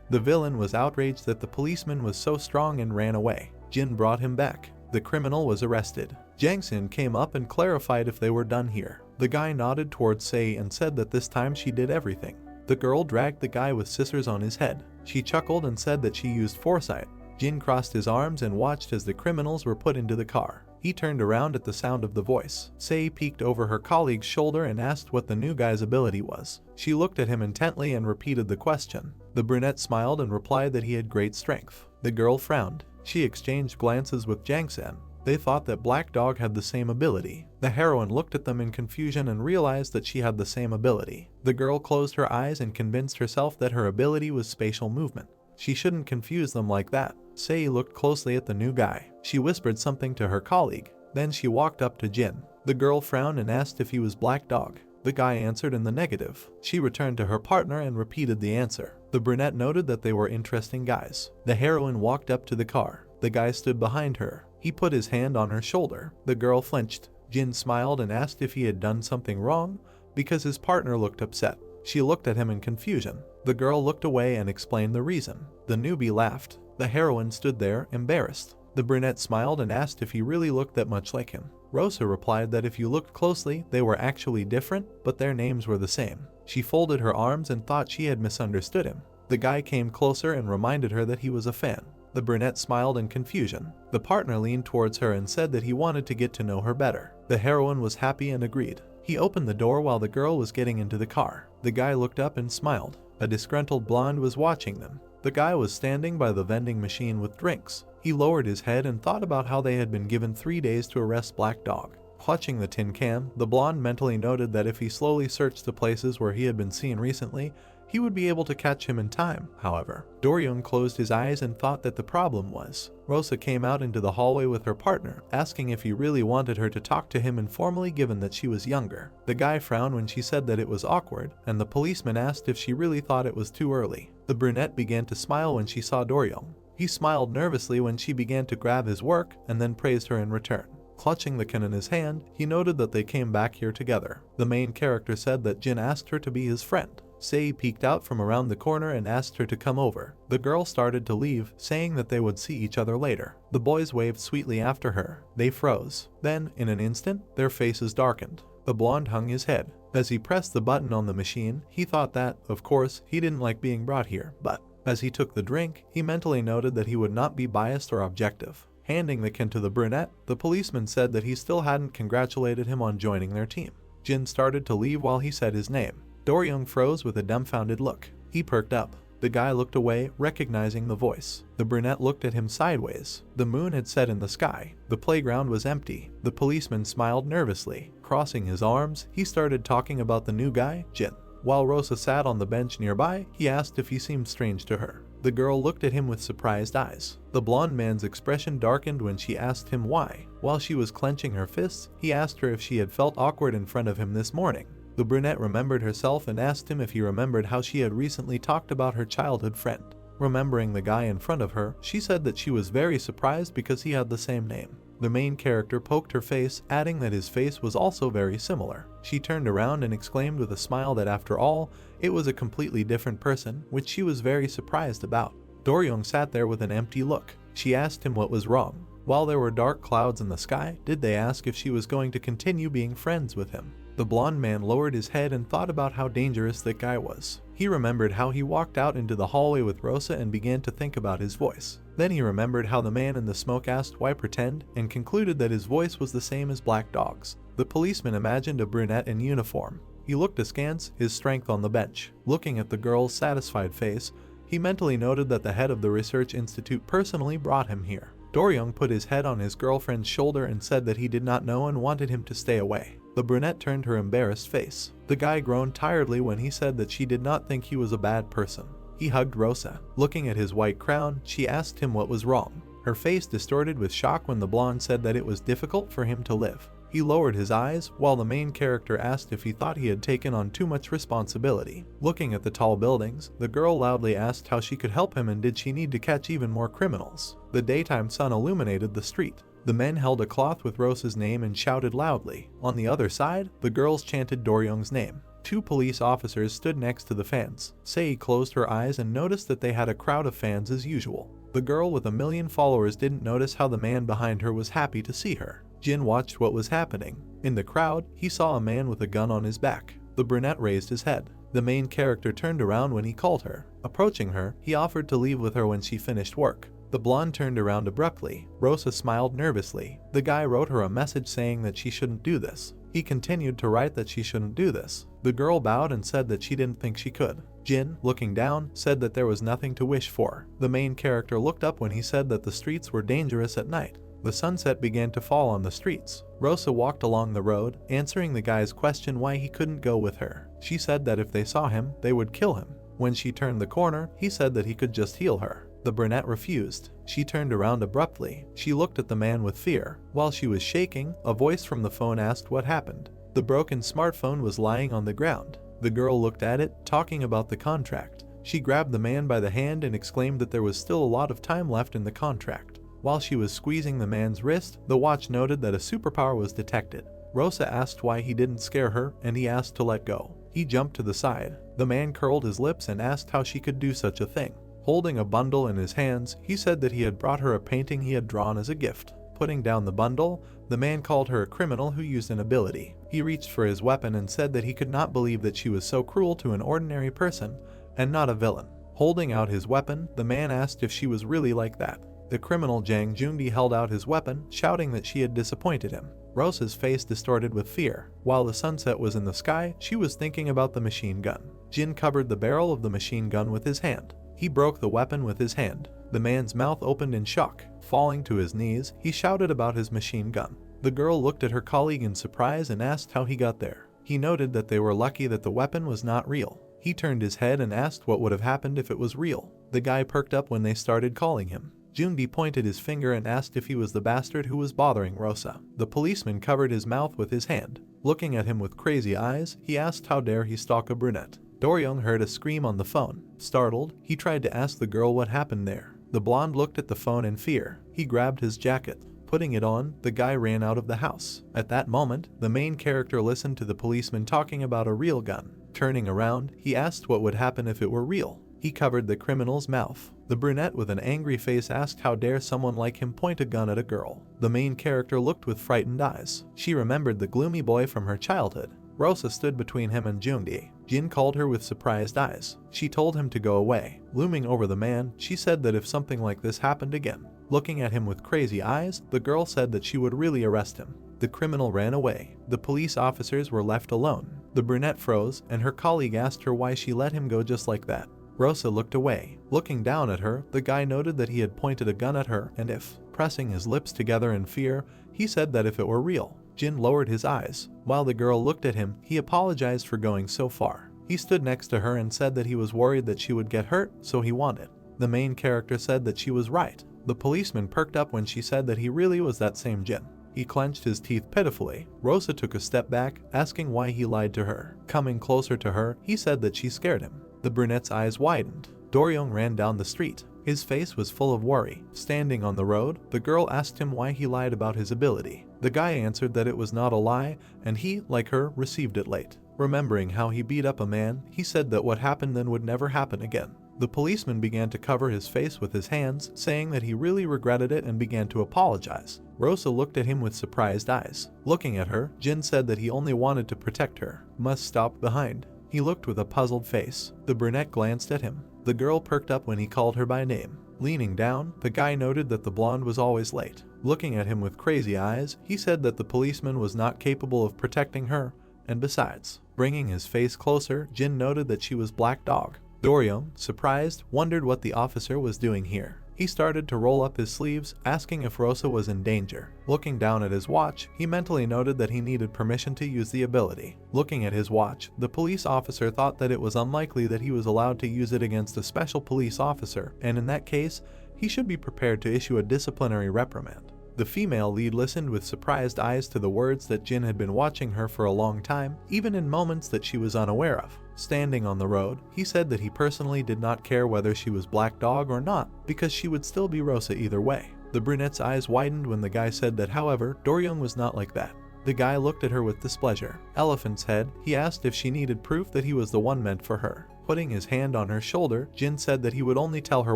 The villain was outraged that the policeman was so strong and ran away. Jin brought him back. The criminal was arrested. Jangseon came up and clarified if they were done here. The guy nodded towards Sei and said that this time she did everything. The girl dragged the guy with scissors on his head. She chuckled and said that she used foresight. Jin crossed his arms and watched as the criminals were put into the car. He turned around at the sound of the voice. Sei peeked over her colleague's shoulder and asked what the new guy's ability was. She looked at him intently and repeated the question. The brunette smiled and replied that he had great strength. The girl frowned. She exchanged glances with Jangseon. They thought that Black Dog had the same ability. The heroine looked at them in confusion and realized that she had the same ability. The girl closed her eyes and convinced herself that her ability was spatial movement. She shouldn't confuse them like that. Sei looked closely at the new guy. She whispered something to her colleague. Then she walked up to Jin. The girl frowned and asked if he was Black Dog. The guy answered in the negative. She returned to her partner and repeated the answer. The brunette noted that they were interesting guys. The heroine walked up to the car. The guy stood behind her. He put his hand on her shoulder. The girl flinched. Jin smiled and asked if he had done something wrong, because his partner looked upset. She looked at him in confusion. The girl looked away and explained the reason. The newbie laughed. The heroine stood there, embarrassed. The brunette smiled and asked if he really looked that much like him. Rosa replied that if you looked closely, they were actually different, but their names were the same. She folded her arms and thought she had misunderstood him. The guy came closer and reminded her that he was a fan. The brunette smiled in confusion. The partner leaned towards her and said that he wanted to get to know her better. The heroine was happy and agreed. He opened the door while the girl was getting into the car. The guy looked up and smiled. A disgruntled blonde was watching them. The guy was standing by the vending machine with drinks. He lowered his head and thought about how they had been given 3 days to arrest Black Dog. Clutching the tin can, the blonde mentally noted that if he slowly searched the places where he had been seen recently, he would be able to catch him in time. However, Do-ryung closed his eyes and thought that the problem was. Rosa came out into the hallway with her partner, asking if he really wanted her to talk to him informally given that she was younger. The guy frowned when she said that it was awkward, and the policeman asked if she really thought it was too early. The brunette began to smile when she saw Do-ryung. He smiled nervously when she began to grab his work and then praised her in return. Clutching the can in his hand, he noted that they came back here together. The main character said that Jin asked her to be his friend. Sei peeked out from around the corner and asked her to come over. The girl started to leave, saying that they would see each other later. The boys waved sweetly after her. They froze. Then, in an instant, their faces darkened. The blonde hung his head. As he pressed the button on the machine, he thought that, of course, he didn't like being brought here, but as he took the drink, he mentally noted that he would not be biased or objective. Handing the can to the brunette, the policeman said that he still hadn't congratulated him on joining their team. Jin started to leave while he said his name. Do-ryung froze with a dumbfounded look. He perked up. The guy looked away, recognizing the voice. The brunette looked at him sideways. The moon had set in the sky. The playground was empty. The policeman smiled nervously. Crossing his arms, he started talking about the new guy, Jin. While Rosa sat on the bench nearby, he asked if he seemed strange to her. The girl looked at him with surprised eyes. The blonde man's expression darkened when she asked him why. While she was clenching her fists, he asked her if she had felt awkward in front of him this morning. The brunette remembered herself and asked him if he remembered how she had recently talked about her childhood friend. Remembering the guy in front of her, she said that she was very surprised because he had the same name. The main character poked her face, adding that his face was also very similar. She turned around and exclaimed with a smile that after all, it was a completely different person, which she was very surprised about. Do-ryung sat there with an empty look. She asked him what was wrong. While there were dark clouds in the sky, did they ask if she was going to continue being friends with him? The blonde man lowered his head and thought about how dangerous that guy was. He remembered how he walked out into the hallway with Rosa and began to think about his voice. Then he remembered how the man in the smoke asked why pretend and concluded that his voice was the same as Black Dog's. The policeman imagined a brunette in uniform. He looked askance, his strength on the bench. Looking at the girl's satisfied face, he mentally noted that the head of the research institute personally brought him here. Do-ryung put his head on his girlfriend's shoulder and said that he did not know and wanted him to stay away. The brunette turned her embarrassed face. The guy groaned tiredly when he said that she did not think he was a bad person. He hugged Rosa. Looking at his white crown, she asked him what was wrong. Her face distorted with shock when the blonde said that it was difficult for him to live. He lowered his eyes, while the main character asked if he thought he had taken on too much responsibility. Looking at the tall buildings, the girl loudly asked how she could help him and did she need to catch even more criminals. The daytime sun illuminated the street. The men held a cloth with Rosa's name and shouted loudly. On the other side, the girls chanted Do-ryung's name. 2 police officers stood next to the fans. Sei closed her eyes and noticed that they had a crowd of fans as usual. The girl with 1 million followers didn't notice how the man behind her was happy to see her. Jin watched what was happening. In the crowd, he saw a man with a gun on his back. The brunette raised his head. The main character turned around when he called her. Approaching her, he offered to leave with her when she finished work. The blonde turned around abruptly. Rosa smiled nervously. The guy wrote her a message saying that she shouldn't do this. He continued to write that she shouldn't do this. The girl bowed and said that she didn't think she could. Jin, looking down, said that there was nothing to wish for. The main character looked up when he said that the streets were dangerous at night. The sunset began to fall on the streets. Rosa walked along the road, answering the guy's question why he couldn't go with her. She said that if they saw him, they would kill him. When she turned the corner, he said that he could just heal her. The brunette refused. She turned around abruptly. She looked at the man with fear. While she was shaking, a voice from the phone asked what happened. The broken smartphone was lying on the ground. The girl looked at it, talking about the contract. She grabbed the man by the hand and exclaimed that there was still a lot of time left in the contract. While she was squeezing the man's wrist, the watch noted that a superpower was detected. Rosa asked why he didn't scare her, and he asked to let go. He jumped to the side. The man curled his lips and asked how she could do such a thing. Holding a bundle in his hands, he said that he had brought her a painting he had drawn as a gift. Putting down the bundle, the man called her a criminal who used an ability. He reached for his weapon and said that he could not believe that she was so cruel to an ordinary person, and not a villain. Holding out his weapon, the man asked if she was really like that. The criminal Jang Jungdi held out his weapon, shouting that she had disappointed him. Rosa's face distorted with fear. While the sunset was in the sky, she was thinking about the machine gun. Jin covered the barrel of the machine gun with his hand. He broke the weapon with his hand. The man's mouth opened in shock. Falling to his knees, he shouted about his machine gun. The girl looked at her colleague in surprise and asked how he got there. He noted that they were lucky that the weapon was not real. He turned his head and asked what would have happened if it was real. The guy perked up when they started calling him. Jungdi pointed his finger and asked if he was the bastard who was bothering Rosa. The policeman covered his mouth with his hand. Looking at him with crazy eyes, he asked how dare he stalk a brunette. Doryung heard a scream on the phone. Startled, he tried to ask the girl what happened there. The blonde looked at the phone in fear. He grabbed his jacket. Putting it on, the guy ran out of the house. At that moment, the main character listened to the policeman talking about a real gun. Turning around, he asked what would happen if it were real. He covered the criminal's mouth. The brunette with an angry face asked how dare someone like him point a gun at a girl. The main character looked with frightened eyes. She remembered the gloomy boy from her childhood. Rosa stood between him and Jungdi. Jin called her with surprised eyes. She told him to go away. Looming over the man, she said that if something like this happened again. Looking at him with crazy eyes, the girl said that she would really arrest him. The criminal ran away. The police officers were left alone. The brunette froze, and her colleague asked her why she let him go just like that. Rosa looked away. Looking down at her, the guy noted that he had pointed a gun at her, and pressing his lips together in fear, he said that if it were real. Jin lowered his eyes. While the girl looked at him, he apologized for going so far. He stood next to her and said that he was worried that she would get hurt, so he wanted. The main character said that she was right. The policeman perked up when she said that he really was that same Jin. He clenched his teeth pitifully. Rosa took a step back, asking why he lied to her. Coming closer to her, he said that she scared him. The brunette's eyes widened. Doryung ran down the street. His face was full of worry. Standing on the road, the girl asked him why he lied about his ability. The guy answered that it was not a lie, and he, like her, received it late. Remembering how he beat up a man, he said that what happened then would never happen again. The policeman began to cover his face with his hands, saying that he really regretted it and began to apologize. Rosa looked at him with surprised eyes. Looking at her, Jin said that he only wanted to protect her. Must stop behind. He looked with a puzzled face. The brunette glanced at him. The girl perked up when he called her by name. Leaning down, the guy noted that the blonde was always late. Looking at him with crazy eyes, he said that the policeman was not capable of protecting her, and besides, bringing his face closer, Jin noted that she was Black Dog. Doryung, surprised, wondered what the officer was doing here. He started to roll up his sleeves, asking if Rosa was in danger. Looking down at his watch, he mentally noted that he needed permission to use the ability. Looking at his watch, the police officer thought that it was unlikely that he was allowed to use it against a special police officer, and in that case, he should be prepared to issue a disciplinary reprimand. The female lead listened with surprised eyes to the words that Jin had been watching her for a long time, even in moments that she was unaware of. Standing on the road, he said that he personally did not care whether she was Black Dog or not, because she would still be Rosa either way. The brunette's eyes widened when the guy said that, however, Doryung was not like that. The guy looked at her with displeasure. Elephant's head, he asked if she needed proof that he was the one meant for her. Putting his hand on her shoulder, Jin said that he would only tell her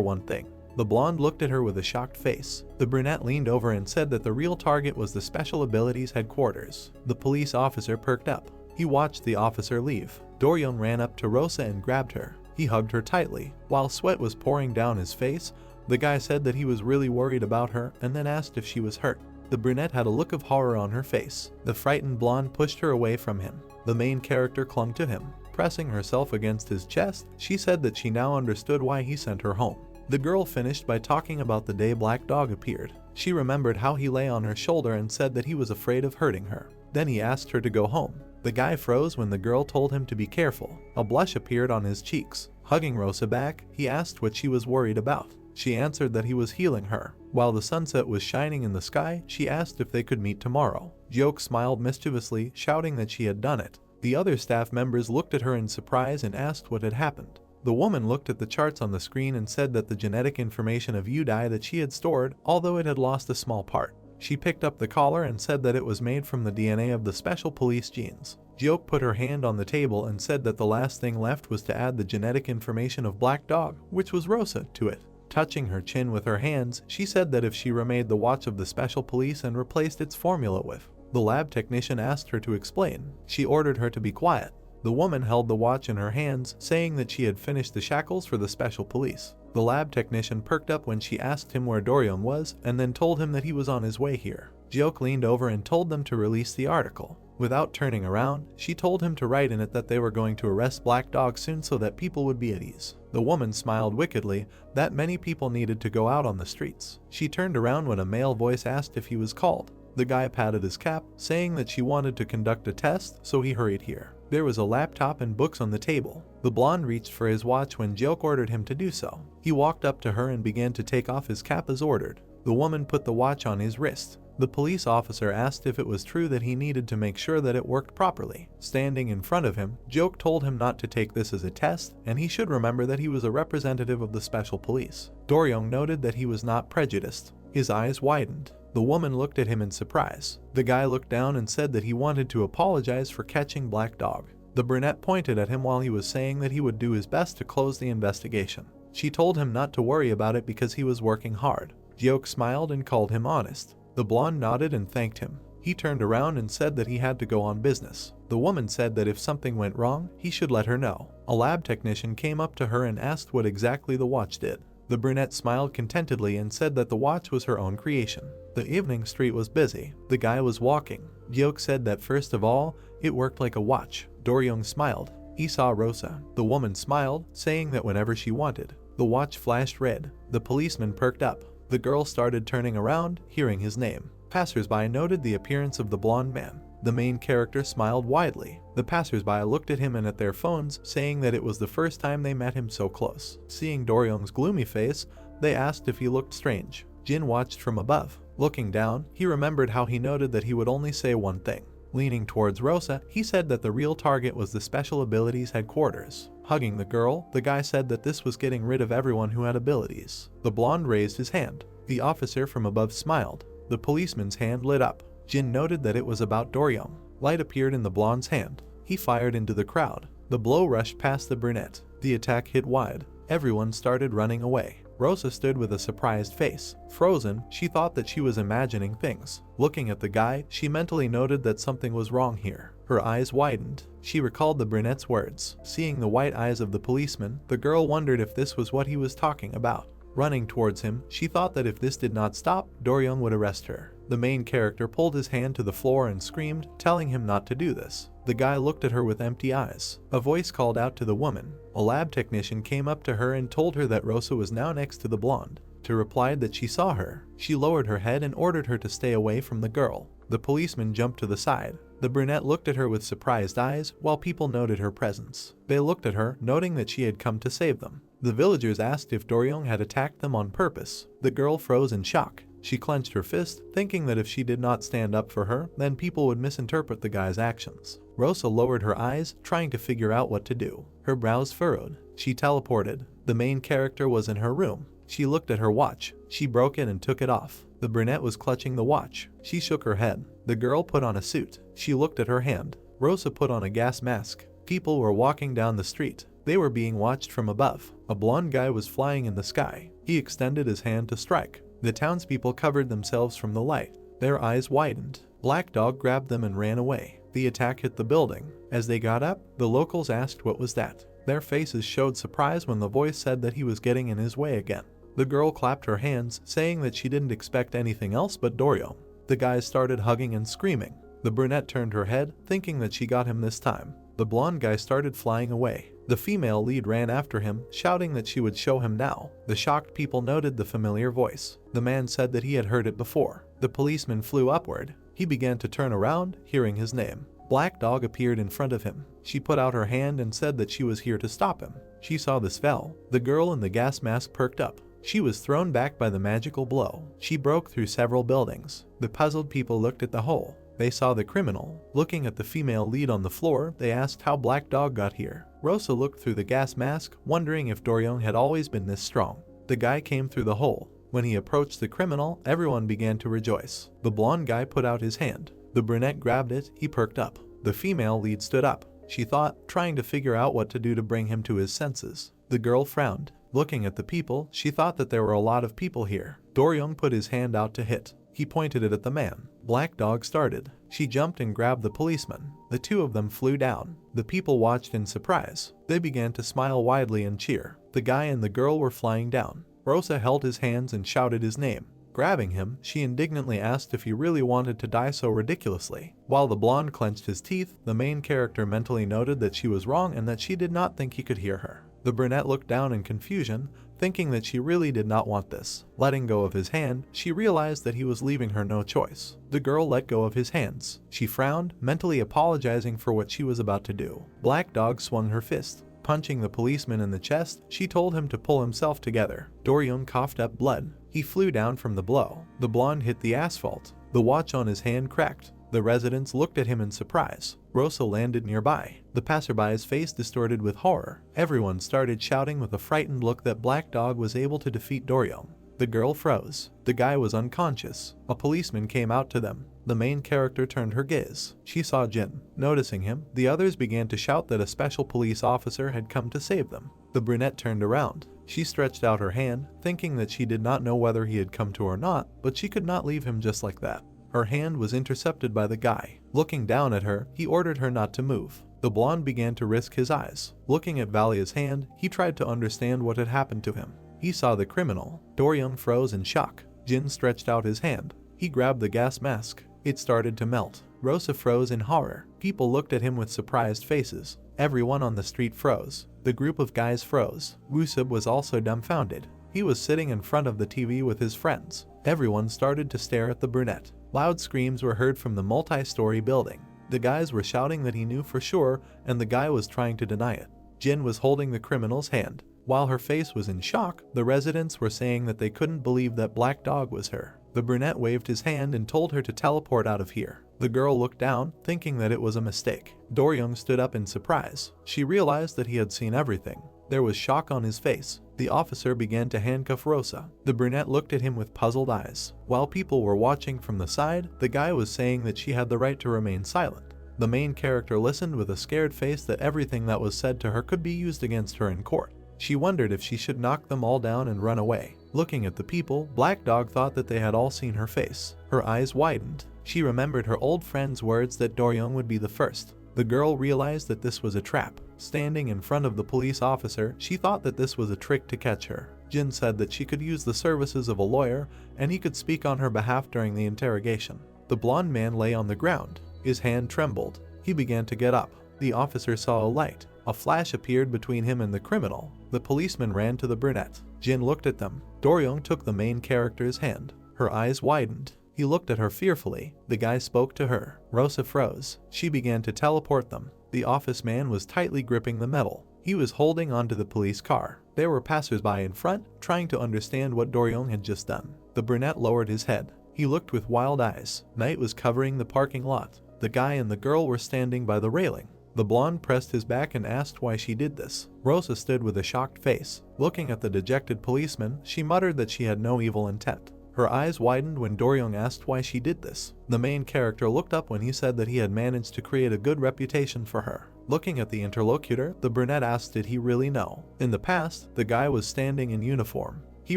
one thing. The blonde looked at her with a shocked face. The brunette leaned over and said that the real target was the Special Abilities headquarters. The police officer perked up. He watched the officer leave. Doryung ran up to Rosa and grabbed her. He hugged her tightly. While sweat was pouring down his face, the guy said that he was really worried about her and then asked if she was hurt. The brunette had a look of horror on her face. The frightened blonde pushed her away from him. The main character clung to him. Pressing herself against his chest, she said that she now understood why he sent her home. The girl finished by talking about the day Black Dog appeared. She remembered how he lay on her shoulder and said that he was afraid of hurting her. Then he asked her to go home. The guy froze when the girl told him to be careful. A blush appeared on his cheeks. Hugging Rosa back, he asked what she was worried about. She answered that he was healing her. While the sunset was shining in the sky, she asked if they could meet tomorrow. Joke smiled mischievously, shouting that she had done it. The other staff members looked at her in surprise and asked what had happened. The woman looked at the charts on the screen and said that the genetic information of Udai that she had stored, although it had lost a small part. She picked up the collar and said that it was made from the DNA of the special police genes. Joke put her hand on the table and said that the last thing left was to add the genetic information of Black Dog, which was Rosa, to it. Touching her chin with her hands, she said that if she remade the watch of the special police and replaced its formula with. The lab technician asked her to explain. She ordered her to be quiet. The woman held the watch in her hands, saying that she had finished the shackles for the special police. The lab technician perked up when she asked him where Doryong was and then told him that he was on his way here. Jiok leaned over and told them to release the article. Without turning around, she told him to write in it that they were going to arrest Black Dog soon so that people would be at ease. The woman smiled wickedly that many people needed to go out on the streets. She turned around when a male voice asked if he was called. The guy patted his cap, saying that she wanted to conduct a test, so he hurried here. There was a laptop and books on the table. The blonde reached for his watch when Jiok ordered him to do so. He walked up to her and began to take off his cap as ordered. The woman put the watch on his wrist. The police officer asked if it was true that he needed to make sure that it worked properly. Standing in front of him, Jiok told him not to take this as a test, and he should remember that he was a representative of the special police. Doryong noted that he was not prejudiced. His eyes widened. The woman looked at him in surprise. The guy looked down and said that he wanted to apologize for catching Black Dog. The brunette pointed at him while he was saying that he would do his best to close the investigation. She told him not to worry about it because he was working hard. Jiok smiled and called him honest. The blonde nodded and thanked him. He turned around and said that he had to go on business. The woman said that if something went wrong, he should let her know. A lab technician came up to her and asked what exactly the watch did. The brunette smiled contentedly and said that the watch was her own creation. The evening street was busy. The guy was walking. Jiok said that first of all, it worked like a watch. Doryong smiled. He saw Rosa. The woman smiled, saying that whenever she wanted. The watch flashed red. The policeman perked up. The girl started turning around, hearing his name. Passers-by noted the appearance of the blonde man. The main character smiled widely. The passers-by looked at him and at their phones, saying that it was the first time they met him so close. Seeing Doryong's gloomy face, they asked if he looked strange. Jin watched from above. Looking down, he remembered how he noted that he would only say one thing. Leaning towards Rosa, he said that the real target was the Special Abilities headquarters. Hugging the girl, the guy said that this was getting rid of everyone who had abilities. The blonde raised his hand. The officer from above smiled. The policeman's hand lit up. Jin noted that it was about Doryong. Light appeared in the blonde's hand. He fired into the crowd. The blow rushed past the brunette. The attack hit wide. Everyone started running away. Rosa stood with a surprised face. Frozen, she thought that she was imagining things. Looking at the guy, she mentally noted that something was wrong here. Her eyes widened. She recalled the brunette's words. Seeing the white eyes of the policeman, the girl wondered if this was what he was talking about. Running towards him, she thought that if this did not stop, Doryong would arrest her. The main character pulled his hand to the floor and screamed, telling him not to do this. The guy looked at her with empty eyes. A voice called out to the woman. A lab technician came up to her and told her that Rosa was now next to the blonde. She replied that she saw her. She lowered her head and ordered her to stay away from the girl. The policeman jumped to the side. The brunette looked at her with surprised eyes, while people noted her presence. They looked at her, noting that she had come to save them. The villagers asked if Doryong had attacked them on purpose. The girl froze in shock. She clenched her fist, thinking that if she did not stand up for her, then people would misinterpret the guy's actions. Rosa lowered her eyes, trying to figure out what to do. Her brows furrowed. She teleported. The main character was in her room. She looked at her watch. She broke it and took it off. The brunette was clutching the watch. She shook her head. The girl put on a suit. She looked at her hand. Rosa put on a gas mask. People were walking down the street. They were being watched from above. A blonde guy was flying in the sky. He extended his hand to strike. The townspeople covered themselves from the light. Their eyes widened. Black Dog grabbed them and ran away. The attack hit the building. As they got up, the locals asked what was that. Their faces showed surprise when the voice said that he was getting in his way again. The girl clapped her hands, saying that she didn't expect anything else but Doryong. The guys started hugging and screaming. The brunette turned her head, thinking that she got him this time. The blonde guy started flying away. The female lead ran after him, shouting that she would show him now. The shocked people noted the familiar voice. The man said that he had heard it before. The policeman flew upward. He began to turn around, hearing his name. Black Dog appeared in front of him. She put out her hand and said that she was here to stop him. She saw the spell. The girl in the gas mask perked up. She was thrown back by the magical blow. She broke through several buildings. The puzzled people looked at the hole. They saw the criminal. Looking at the female lead on the floor, they asked how Black Dog got here. Rosa looked through the gas mask, wondering if Doryong had always been this strong. The guy came through the hole. When he approached the criminal, everyone began to rejoice. The blonde guy put out his hand. The brunette grabbed it. He perked up. The female lead stood up. She thought, trying to figure out what to do to bring him to his senses. The girl frowned. Looking at the people, she thought that there were a lot of people here. Doryong put his hand out to hit. He pointed it at the man. Black Dog started. She jumped and grabbed the policeman. The two of them flew down. The people watched in surprise. They began to smile widely and cheer. The guy and the girl were flying down. Rosa held his hands and shouted his name. Grabbing him, she indignantly asked if he really wanted to die so ridiculously. While the blonde clenched his teeth, the main character mentally noted that she was wrong and that she did not think he could hear her. The brunette looked down in confusion, thinking that she really did not want this. Letting go of his hand, she realized that he was leaving her no choice. The girl let go of his hands. She frowned, mentally apologizing for what she was about to do. Black Dog swung her fist. Punching the policeman in the chest, she told him to pull himself together. Doryung coughed up blood. He flew down from the blow. The blonde hit the asphalt. The watch on his hand cracked. The residents looked at him in surprise. Rosa landed nearby. The passerby's face distorted with horror. Everyone started shouting with a frightened look that Black Dog was able to defeat Doryung. The girl froze. The guy was unconscious. A policeman came out to them. The main character turned her gaze. She saw Jin. Noticing him, the others began to shout that a special police officer had come to save them. The brunette turned around. She stretched out her hand, thinking that she did not know whether he had come to or not, but she could not leave him just like that. Her hand was intercepted by the guy. Looking down at her, he ordered her not to move. The blonde began to risk his eyes. Looking at Valia's hand, he tried to understand what had happened to him. He saw the criminal. Doryung froze in shock. Jin stretched out his hand. He grabbed the gas mask. It started to melt. Rosa froze in horror. People looked at him with surprised faces. Everyone on the street froze. The group of guys froze. Wusub was also dumbfounded. He was sitting in front of the TV with his friends. Everyone started to stare at the brunette. Loud screams were heard from the multi-story building. The guys were shouting that he knew for sure, and the guy was trying to deny it. Jin was holding the criminal's hand. While her face was in shock, the residents were saying that they couldn't believe that Black Dog was her. The brunette waved his hand and told her to teleport out of here. The girl looked down, thinking that it was a mistake. Doryung stood up in surprise. She realized that he had seen everything. There was shock on his face. The officer began to handcuff Rosa. The brunette looked at him with puzzled eyes. While people were watching from the side, the guy was saying that she had the right to remain silent. The main character listened with a scared face that everything that was said to her could be used against her in court. She wondered if she should knock them all down and run away. Looking at the people, Black Dog thought that they had all seen her face. Her eyes widened. She remembered her old friend's words that Doryung would be the first. The girl realized that this was a trap. Standing in front of the police officer, she thought that this was a trick to catch her. Jin said that she could use the services of a lawyer and he could speak on her behalf during the interrogation. The blonde man lay on the ground. His hand trembled. He began to get up. The officer saw a light. A flash appeared between him and the criminal. The policeman ran to the brunette. Jin looked at them. Doryung took the main character's hand. Her eyes widened. He looked at her fearfully. The guy spoke to her. Rosa froze. She began to teleport them. The office man was tightly gripping the metal. He was holding onto the police car. There were passersby in front, trying to understand what Doryung had just done. The brunette lowered his head. He looked with wild eyes. Night was covering the parking lot. The guy and the girl were standing by the railing. The blonde pressed his back and asked why she did this. Rosa stood with a shocked face. Looking at the dejected policeman, she muttered that she had no evil intent. Her eyes widened when Doryung asked why she did this. The main character looked up when he said that he had managed to create a good reputation for her. Looking at the interlocutor, the brunette asked did he really know. In the past, the guy was standing in uniform. He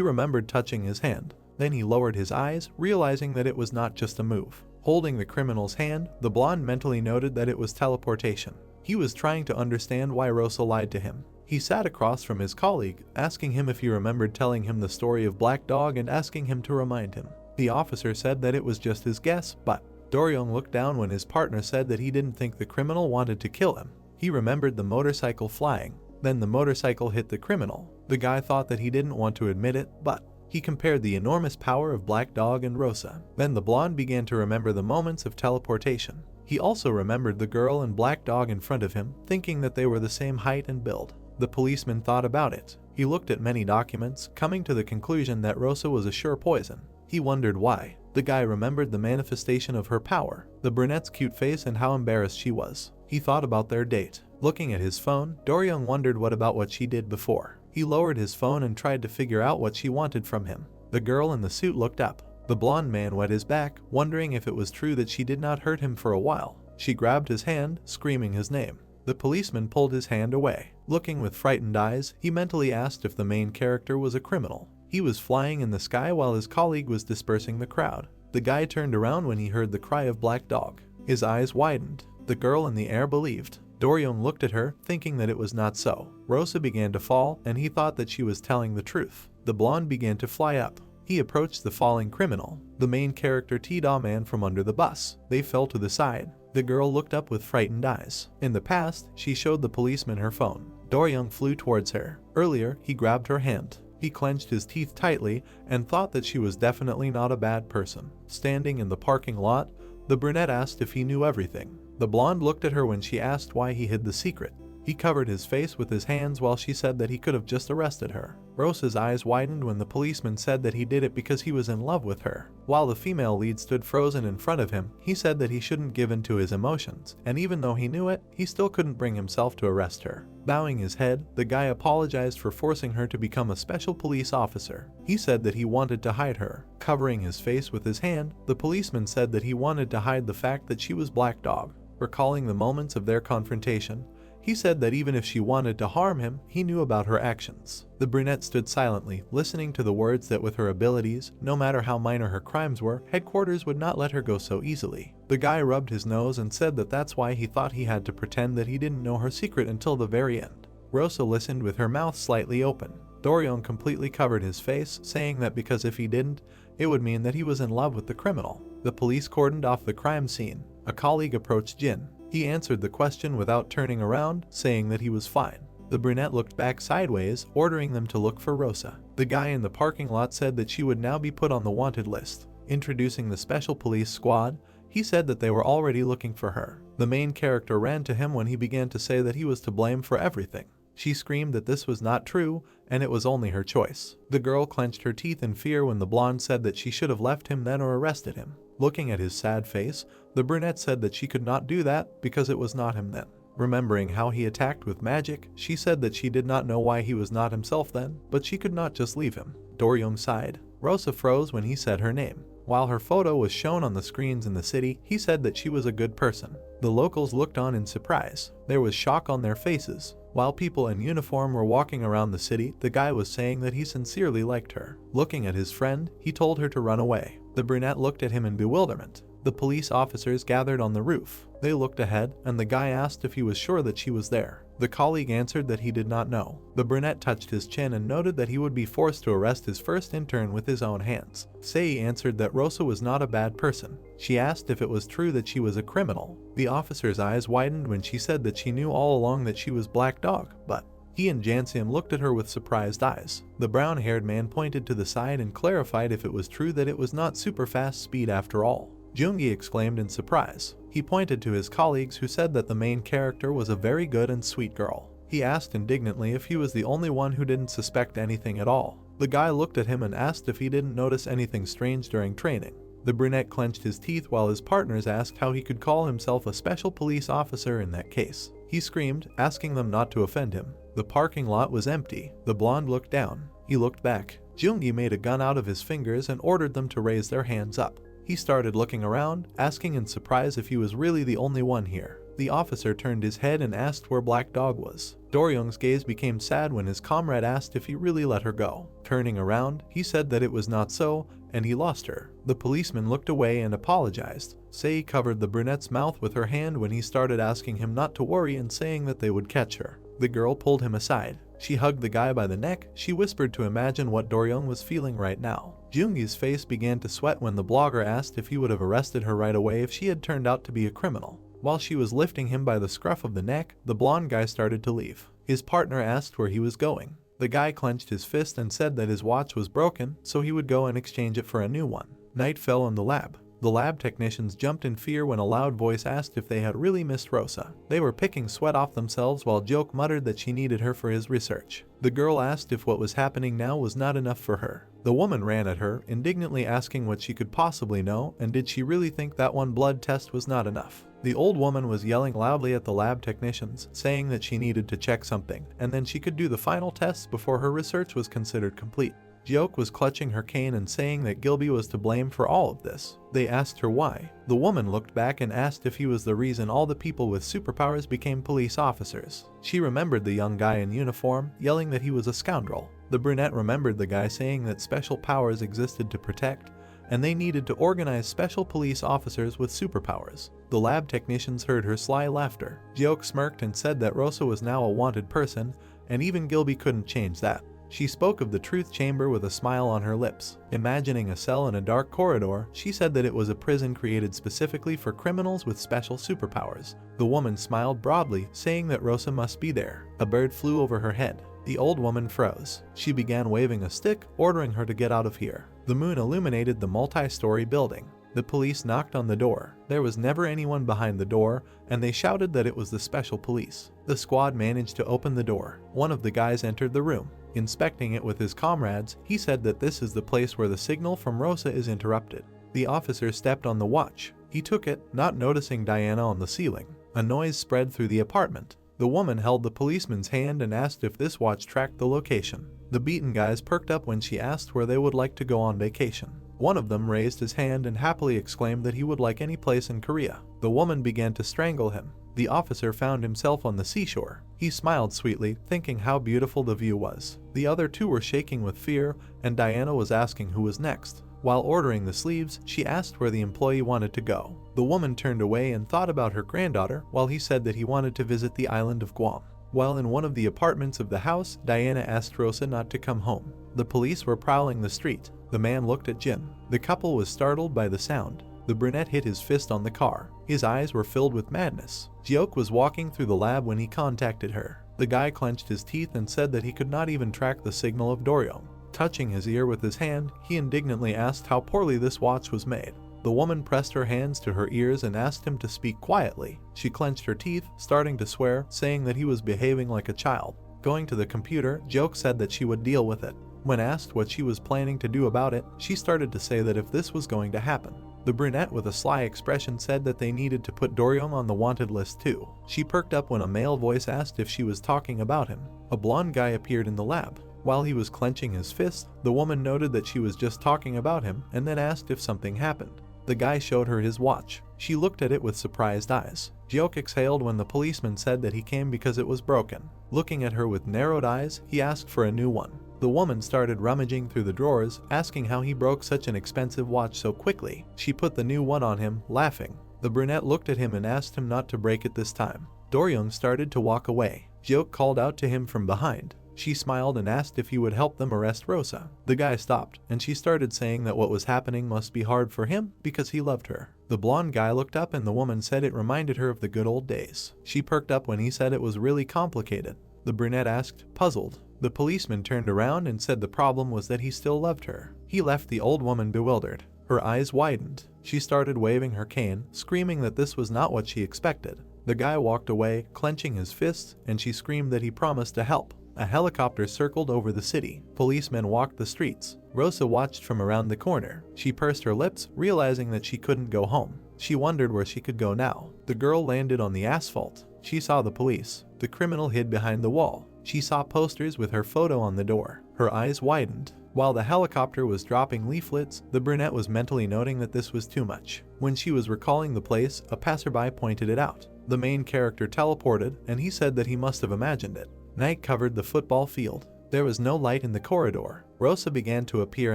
remembered touching his hand. Then he lowered his eyes, realizing that it was not just a move. Holding the criminal's hand, the blonde mentally noted that it was teleportation. He was trying to understand why Rosa lied to him. He sat across from his colleague, asking him if he remembered telling him the story of Black Dog and asking him to remind him. The officer said that it was just his guess, but Doryung looked down when his partner said that he didn't think the criminal wanted to kill him. He remembered the motorcycle flying. Then the motorcycle hit the criminal. The guy thought that he didn't want to admit it, but he compared the enormous power of Black Dog and Rosa. Then the blonde began to remember the moments of teleportation. He also remembered the girl and Black Dog in front of him, thinking that they were the same height and build. The policeman thought about it. He looked at many documents, coming to the conclusion that Rosa was a sure poison. He wondered why. The guy remembered the manifestation of her power, the brunette's cute face and how embarrassed she was. He thought about their date. Looking at his phone, Doryung wondered what she did before. He lowered his phone and tried to figure out what she wanted from him. The girl in the suit looked up. The blonde man wet his back, wondering if it was true that she did not hurt him for a while. She grabbed his hand, screaming his name. The policeman pulled his hand away. Looking with frightened eyes, he mentally asked if the main character was a criminal. He was flying in the sky while his colleague was dispersing the crowd. The guy turned around when he heard the cry of Black Dog. His eyes widened. The girl in the air believed. Do-ryung looked at her, thinking that it was not so. Rosa began to fall, and he thought that she was telling the truth. The blonde began to fly up. He approached the falling criminal, the main character T-Da man, from under the bus. They fell to the side. The girl looked up with frightened eyes. In the past, she showed the policeman her phone. Do-ryung flew towards her. Earlier, he grabbed her hand. He clenched his teeth tightly and thought that she was definitely not a bad person. Standing in the parking lot, the brunette asked if he knew everything. The blonde looked at her when she asked why he hid the secret. He covered his face with his hands while she said that he could have just arrested her. Rosa's eyes widened when the policeman said that he did it because he was in love with her. While the female lead stood frozen in front of him, he said that he shouldn't give in to his emotions, and even though he knew it, he still couldn't bring himself to arrest her. Bowing his head, the guy apologized for forcing her to become a special police officer. He said that he wanted to hide her. Covering his face with his hand, the policeman said that he wanted to hide the fact that she was Black Dog. Recalling the moments of their confrontation, he said that even if she wanted to harm him, he knew about her actions. The brunette stood silently, listening to the words that with her abilities, no matter how minor her crimes were, headquarters would not let her go so easily. The guy rubbed his nose and said that that's why he thought he had to pretend that he didn't know her secret until the very end. Rosa listened with her mouth slightly open. Do-ryung completely covered his face, saying that because if he didn't, it would mean that he was in love with the criminal. The police cordoned off the crime scene. A colleague approached Jin. He answered the question without turning around, saying that he was fine. The brunette looked back sideways, ordering them to look for Rosa. The guy in the parking lot said that she would now be put on the wanted list. Introducing the special police squad, he said that they were already looking for her. The main character ran to him when he began to say that he was to blame for everything. She screamed that this was not true, and it was only her choice. The girl clenched her teeth in fear when the blonde said that she should have left him then or arrested him. Looking at his sad face, the brunette said that she could not do that because it was not him then. Remembering how he attacked with magic, she said that she did not know why he was not himself then, but she could not just leave him. Do-ryung sighed. Rosa froze when he said her name. While her photo was shown on the screens in the city, he said that she was a good person. The locals looked on in surprise. There was shock on their faces. While people in uniform were walking around the city, the guy was saying that he sincerely liked her. Looking at his friend, he told her to run away. The brunette looked at him in bewilderment. The police officers gathered on the roof. They looked ahead, and the guy asked if he was sure that she was there. The colleague answered that he did not know. The brunette touched his chin and noted that he would be forced to arrest his first intern with his own hands. Sei answered that Rosa was not a bad person. She asked if it was true that she was a criminal. The officer's eyes widened when she said that she knew all along that she was Black Dog, but he and Jansium looked at her with surprised eyes. The brown-haired man pointed to the side and clarified if it was true that it was not super fast speed after all. Jungi exclaimed in surprise. He pointed to his colleagues who said that the main character was a very good and sweet girl. He asked indignantly if he was the only one who didn't suspect anything at all. The guy looked at him and asked if he didn't notice anything strange during training. The brunette clenched his teeth while his partners asked how he could call himself a special police officer in that case. He screamed, asking them not to offend him. The parking lot was empty. The blonde looked down. He looked back. Jungi made a gun out of his fingers and ordered them to raise their hands up. He started looking around, asking in surprise if he was really the only one here. The officer turned his head and asked where Black Dog was. Do-ryung's gaze became sad when his comrade asked if he really let her go. Turning around, he said that it was not so, and he lost her. The policeman looked away and apologized. Sei covered the brunette's mouth with her hand when he started asking him not to worry and saying that they would catch her. The girl pulled him aside. She hugged the guy by the neck. She whispered to imagine what Do-ryung was feeling right now. Jungi's face began to sweat when the blogger asked if he would have arrested her right away if she had turned out to be a criminal. While she was lifting him by the scruff of the neck, the blonde guy started to leave. His partner asked where he was going. The guy clenched his fist and said that his watch was broken, so he would go and exchange it for a new one. Night fell on the lab. The lab technicians jumped in fear when a loud voice asked if they had really missed Rosa. They were picking sweat off themselves while Joke muttered that she needed her for his research. The girl asked if what was happening now was not enough for her. The woman ran at her, indignantly asking what she could possibly know, and did she really think that one blood test was not enough. The old woman was yelling loudly at the lab technicians, saying that she needed to check something, and then she could do the final tests before her research was considered complete. Joke was clutching her cane and saying that Gilby was to blame for all of this. They asked her why. The woman looked back and asked if he was the reason all the people with superpowers became police officers. She remembered the young guy in uniform, yelling that he was a scoundrel. The brunette remembered the guy saying that special powers existed to protect, and they needed to organize special police officers with superpowers. The lab technicians heard her sly laughter. Jioke smirked and said that Rosa was now a wanted person, and even Gilby couldn't change that. She spoke of the truth chamber with a smile on her lips. Imagining a cell in a dark corridor, she said that it was a prison created specifically for criminals with special superpowers. The woman smiled broadly, saying that Rosa must be there. A bird flew over her head. The old woman froze. She began waving a stick, ordering her to get out of here. The moon illuminated the multi-story building. The police knocked on the door. There was never anyone behind the door, and they shouted that it was the special police. The squad managed to open the door. One of the guys entered the room. Inspecting it with his comrades, he said that this is the place where the signal from Rosa is interrupted. The officer stepped on the watch. He took it, not noticing Diana on the ceiling. A noise spread through the apartment. The woman held the policeman's hand and asked if this watch tracked the location. The beaten guys perked up when she asked where they would like to go on vacation. One of them raised his hand and happily exclaimed that he would like any place in Korea. The woman began to strangle him. The officer found himself on the seashore. He smiled sweetly, thinking how beautiful the view was. The other two were shaking with fear, and Diana was asking who was next. While ordering the sleeves, she asked where the employee wanted to go. The woman turned away and thought about her granddaughter, while he said that he wanted to visit the island of Guam. While in one of the apartments of the house, Diana asked Rosa not to come home. The police were prowling the street. The man looked at Jin. The couple was startled by the sound. The brunette hit his fist on the car. His eyes were filled with madness. Jioke was walking through the lab when he contacted her. The guy clenched his teeth and said that he could not even track the signal of Doryong. Touching his ear with his hand, he indignantly asked how poorly this watch was made. The woman pressed her hands to her ears and asked him to speak quietly. She clenched her teeth, starting to swear, saying that he was behaving like a child. Going to the computer, Jioke said that she would deal with it. When asked what she was planning to do about it, she started to say that if this was going to happen. The brunette with a sly expression said that they needed to put Doryong on the wanted list too. She perked up when a male voice asked if she was talking about him. A blonde guy appeared in the lab. While he was clenching his fist, the woman noted that she was just talking about him and then asked if something happened. The guy showed her his watch. She looked at it with surprised eyes. Jioke exhaled when the policeman said that he came because it was broken. Looking at her with narrowed eyes, he asked for a new one. The woman started rummaging through the drawers, asking how he broke such an expensive watch so quickly. She put the new one on him, laughing. The brunette looked at him and asked him not to break it this time. Doryong started to walk away. Jioke called out to him from behind. She smiled and asked if he would help them arrest Rosa. The guy stopped, and she started saying that what was happening must be hard for him because he loved her. The blonde guy looked up and the woman said it reminded her of the good old days. She perked up when he said it was really complicated. The brunette asked, puzzled. The policeman turned around and said the problem was that he still loved her. He left the old woman bewildered. Her eyes widened. She started waving her cane, screaming that this was not what she expected. The guy walked away, clenching his fists, and she screamed that he promised to help. A helicopter circled over the city. Policemen walked the streets. Rosa watched from around the corner. She pursed her lips, realizing that she couldn't go home. She wondered where she could go now. The girl landed on the asphalt. She saw the police. The criminal hid behind the wall. She saw posters with her photo on the door. Her eyes widened. While the helicopter was dropping leaflets, the brunette was mentally noting that this was too much. When she was recalling the place, a passerby pointed it out. The main character teleported, and he said that he must have imagined it. Night covered the football field. There was no light in the corridor. Rosa began to appear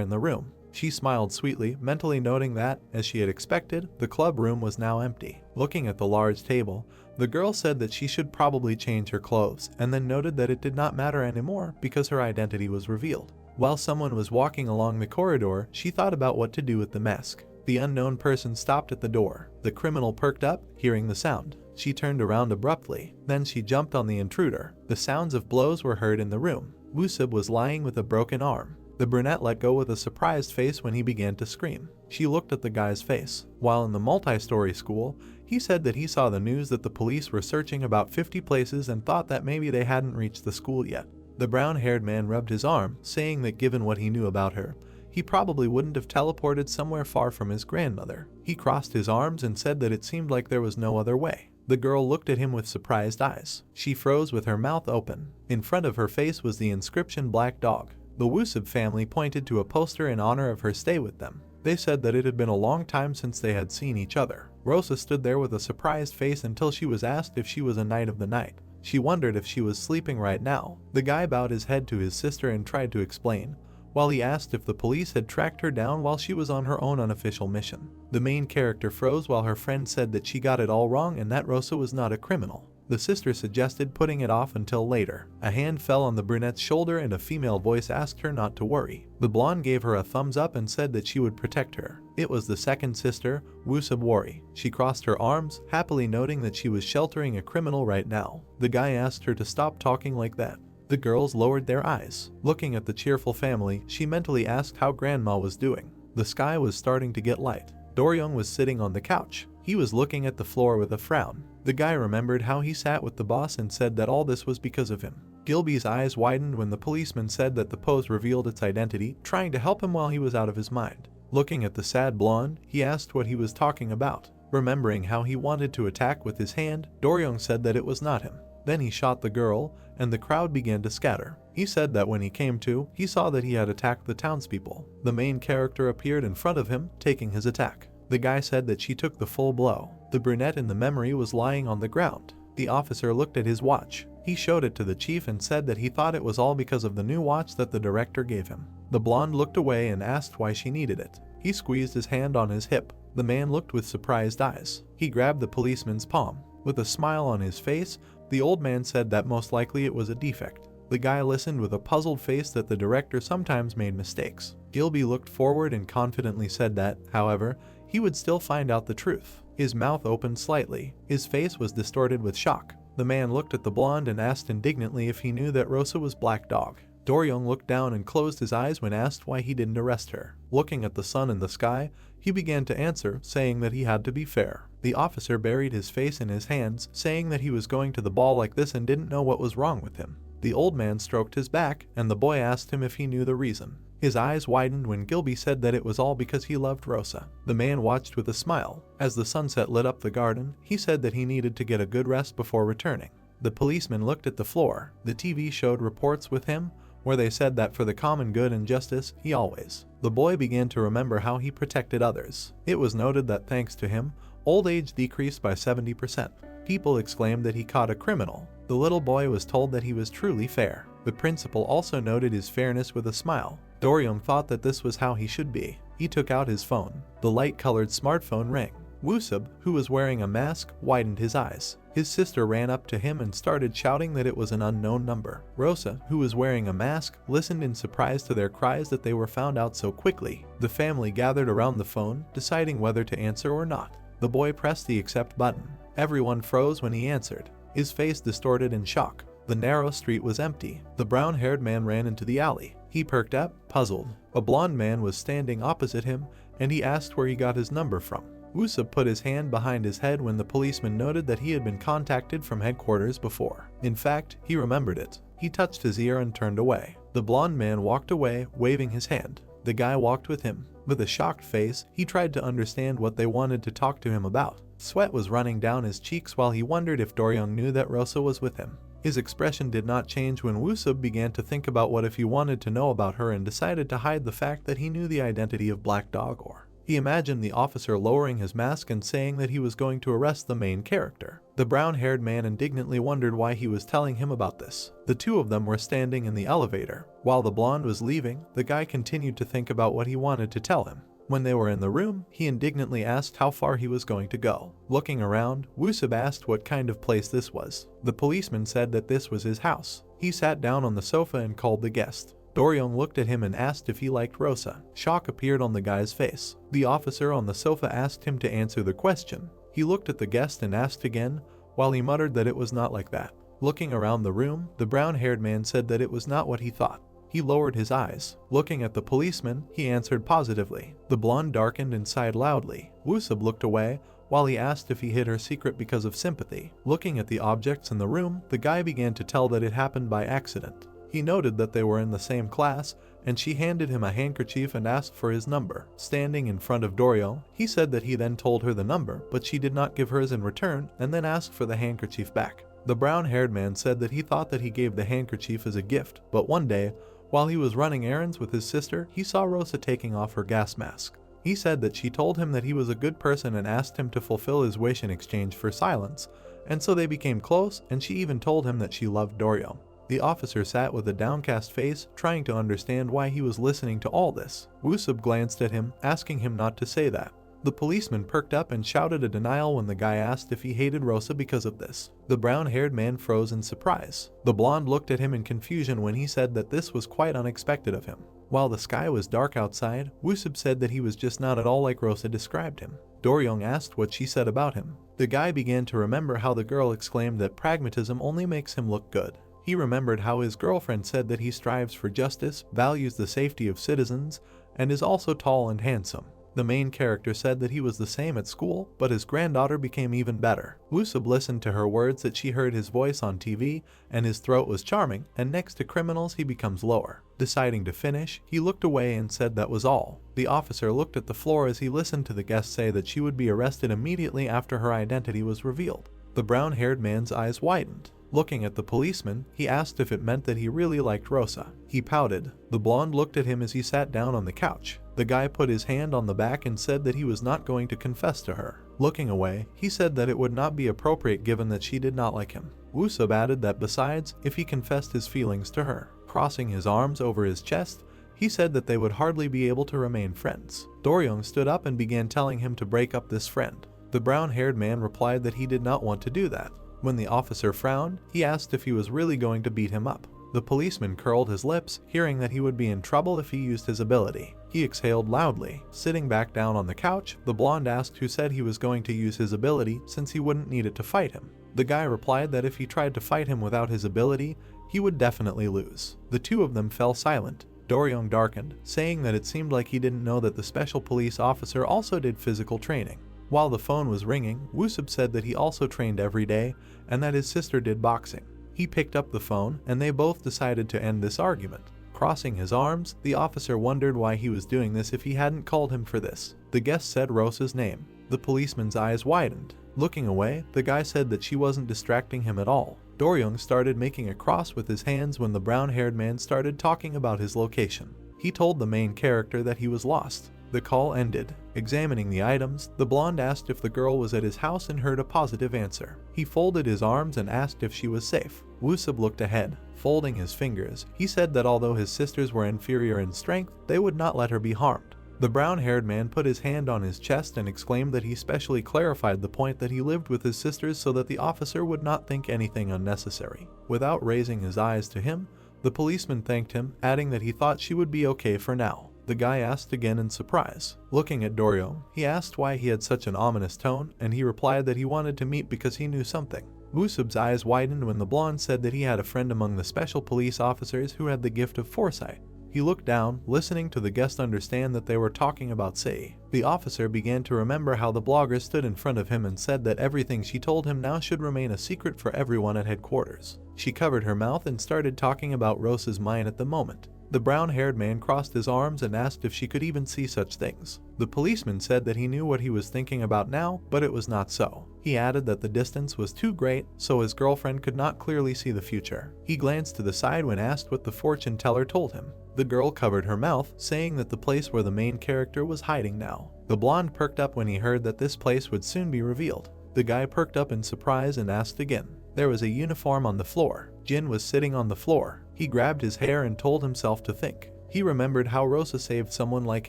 in the room. She smiled sweetly, mentally noting that, as she had expected, the club room was now empty. Looking at the large table, the girl said that she should probably change her clothes, and then noted that it did not matter anymore because her identity was revealed. While someone was walking along the corridor, she thought about what to do with the mask. The unknown person stopped at the door. The criminal perked up, hearing the sound. She turned around abruptly. Then she jumped on the intruder. The sounds of blows were heard in the room. Wusub was lying with a broken arm. The brunette let go with a surprised face when he began to scream. She looked at the guy's face. While in the multi-story school, he said that he saw the news that the police were searching about 50 places and thought that maybe they hadn't reached the school yet. The brown-haired man rubbed his arm, saying that given what he knew about her, he probably wouldn't have teleported somewhere far from his grandmother. He crossed his arms and said that it seemed like there was no other way. The girl looked at him with surprised eyes. She froze with her mouth open. In front of her face was the inscription Black Dog. The Wusub family pointed to a poster in honor of her stay with them. They said that it had been a long time since they had seen each other. Rosa stood there with a surprised face until she was asked if she was a knight of the night. She wondered if she was sleeping right now. The guy bowed his head to his sister and tried to explain. while he asked if the police had tracked her down while she was on her own unofficial mission. The main character froze while her friend said that she got it all wrong and that Rosa was not a criminal. The sister suggested putting it off until later. A hand fell on the brunette's shoulder and a female voice asked her not to worry. The blonde gave her a thumbs up and said that she would protect her. It was the second sister, Wusubwari. She crossed her arms, happily noting that she was sheltering a criminal right now. The guy asked her to stop talking like that. The girls lowered their eyes. Looking at the cheerful family, she mentally asked how grandma was doing. The sky was starting to get light. Doryong was sitting on the couch. He was looking at the floor with a frown. The guy remembered how he sat with the boss and said that all this was because of him. Gilby's eyes widened when the policeman said that the pose revealed its identity, trying to help him while he was out of his mind. Looking at the sad blonde, he asked what he was talking about. Remembering how he wanted to attack with his hand, Doryong said that it was not him. Then he shot the girl, and the crowd began to scatter. He said that when he came to, he saw that he had attacked the townspeople. The main character appeared in front of him, taking his attack. The guy said that she took the full blow. The brunette in the memory was lying on the ground. The officer looked at his watch. He showed it to the chief and said that he thought it was all because of the new watch that the director gave him. The blonde looked away and asked why she needed it. He squeezed his hand on his hip. The man looked with surprised eyes. He grabbed the policeman's palm. With a smile on his face, the old man said that most likely it was a defect. The guy listened with a puzzled face that the director sometimes made mistakes. Gilby looked forward and confidently said that, however, he would still find out the truth. His mouth opened slightly. His face was distorted with shock. The man looked at the blonde and asked indignantly if he knew that Rosa was Black Dog. Doryong looked down and closed his eyes when asked why he didn't arrest her. Looking at the sun in the sky, he began to answer, saying that he had to be fair. The officer buried his face in his hands, saying that he was going to the ball like this and didn't know what was wrong with him. The old man stroked his back, and the boy asked him if he knew the reason. His eyes widened when Gilby said that it was all because he loved Rosa. The man watched with a smile. As the sunset lit up the garden, he said that he needed to get a good rest before returning. The policeman looked at the floor. The TV showed reports with him, where they said that for the common good and justice, he always. The boy began to remember how he protected others. It was noted that thanks to him, old age decreased by 70%. People exclaimed that he caught a criminal. The little boy was told that he was truly fair. The principal also noted his fairness with a smile. Doryong thought that this was how he should be. He took out his phone. The light-colored smartphone rang. Wusub, who was wearing a mask, widened his eyes. His sister ran up to him and started shouting that it was an unknown number. Rosa, who was wearing a mask, listened in surprise to their cries that they were found out so quickly. The family gathered around the phone, deciding whether to answer or not. The boy pressed the accept button. Everyone froze when he answered. His face distorted in shock. The narrow street was empty. The brown-haired man ran into the alley. He perked up, puzzled. A blonde man was standing opposite him, and he asked where he got his number from. Wusub put his hand behind his head when the policeman noted that he had been contacted from headquarters before. In fact, he remembered it. He touched his ear and turned away. The blonde man walked away, waving his hand. The guy walked with him. With a shocked face, he tried to understand what they wanted to talk to him about. Sweat was running down his cheeks while he wondered if Doryong knew that Rosa was with him. His expression did not change when Wusub began to think about what if he wanted to know about her and decided to hide the fact that he knew the identity of Black Dog. Or he imagined the officer lowering his mask and saying that he was going to arrest the main character. The brown-haired man indignantly wondered why he was telling him about this. The two of them were standing in the elevator. While the blonde was leaving, the guy continued to think about what he wanted to tell him. When they were in the room, he indignantly asked how far he was going to go. Looking around, Wusub asked what kind of place this was. The policeman said that this was his house. He sat down on the sofa and called the guest. Doryong looked at him and asked if he liked Rosa. Shock appeared on the guy's face. The officer on the sofa asked him to answer the question. He looked at the guest and asked again, while he muttered that it was not like that. Looking around the room, the brown-haired man said that it was not what he thought. He lowered his eyes. Looking at the policeman, he answered positively. The blonde darkened and sighed loudly. Wusub looked away, while he asked if he hid her secret because of sympathy. Looking at the objects in the room, the guy began to tell that it happened by accident. He noted that they were in the same class, and she handed him a handkerchief and asked for his number. Standing in front of Doryong, he said that he then told her the number, but she did not give hers in return, and then asked for the handkerchief back. The brown-haired man said that he thought that he gave the handkerchief as a gift, but one day, while he was running errands with his sister, he saw Rosa taking off her gas mask. He said that she told him that he was a good person and asked him to fulfill his wish in exchange for silence, and so they became close, and she even told him that she loved Doryong. The officer sat with a downcast face, trying to understand why he was listening to all this. Woosub glanced at him, asking him not to say that. The policeman perked up and shouted a denial when the guy asked if he hated Rosa because of this. The brown-haired man froze in surprise. The blonde looked at him in confusion when he said that this was quite unexpected of him. While the sky was dark outside, Woosub said that he was just not at all like Rosa described him. Doryong asked what she said about him. The guy began to remember how the girl exclaimed that pragmatism only makes him look good. He remembered how his girlfriend said that he strives for justice, values the safety of citizens, and is also tall and handsome. The main character said that he was the same at school, but his granddaughter became even better. Woosub listened to her words that she heard his voice on TV, and his throat was charming, and next to criminals he becomes lower. Deciding to finish, he looked away and said that was all. The officer looked at the floor as he listened to the guest say that she would be arrested immediately after her identity was revealed. The brown-haired man's eyes widened. Looking at the policeman, he asked if it meant that he really liked Rosa. He pouted. The blonde looked at him as he sat down on the couch. The guy put his hand on the back and said that he was not going to confess to her. Looking away, he said that it would not be appropriate given that she did not like him. Woosub added that besides, if he confessed his feelings to her. Crossing his arms over his chest, he said that they would hardly be able to remain friends. Doryong stood up and began telling him to break up this friend. The brown-haired man replied that he did not want to do that. When the officer frowned, he asked if he was really going to beat him up. The policeman curled his lips, hearing that he would be in trouble if he used his ability. He exhaled loudly. Sitting back down on the couch, the blonde asked who said he was going to use his ability since he wouldn't need it to fight him. The guy replied that if he tried to fight him without his ability, he would definitely lose. The two of them fell silent. Doryong darkened, saying that it seemed like he didn't know that the special police officer also did physical training. While the phone was ringing, Woosub said that he also trained every day and that his sister did boxing. He picked up the phone and they both decided to end this argument. Crossing his arms, the officer wondered why he was doing this if he hadn't called him for this. The guest said Rosa's name. The policeman's eyes widened. Looking away, the guy said that she wasn't distracting him at all. Doryong started making a cross with his hands when the brown-haired man started talking about his location. He told the main character that he was lost. The call ended. Examining the items, the blonde asked if the girl was at his house and heard a positive answer. He folded his arms and asked if she was safe. Woosub looked ahead. Folding his fingers, he said that although his sisters were inferior in strength, they would not let her be harmed. The brown-haired man put his hand on his chest and exclaimed that he specially clarified the point that he lived with his sisters so that the officer would not think anything unnecessary. Without raising his eyes to him, the policeman thanked him, adding that he thought she would be okay for now. The guy asked again in surprise. Looking at Doryong, he asked why he had such an ominous tone, and he replied that he wanted to meet because he knew something. Woosub's eyes widened when the blonde said that he had a friend among the special police officers who had the gift of foresight. He looked down, listening to the guest understand that they were talking about Sei. The officer began to remember how the blogger stood in front of him and said that everything she told him now should remain a secret for everyone at headquarters. She covered her mouth and started talking about Rosa's mind at the moment. The brown-haired man crossed his arms and asked if she could even see such things. The policeman said that he knew what he was thinking about now, but it was not so. He added that the distance was too great, so his girlfriend could not clearly see the future. He glanced to the side when asked what the fortune teller told him. The girl covered her mouth, saying that the place where the main character was hiding now. The blonde perked up when he heard that this place would soon be revealed. The guy perked up in surprise and asked again. There was a uniform on the floor. Jin was sitting on the floor. He grabbed his hair and told himself to think. He remembered how Rosa saved someone like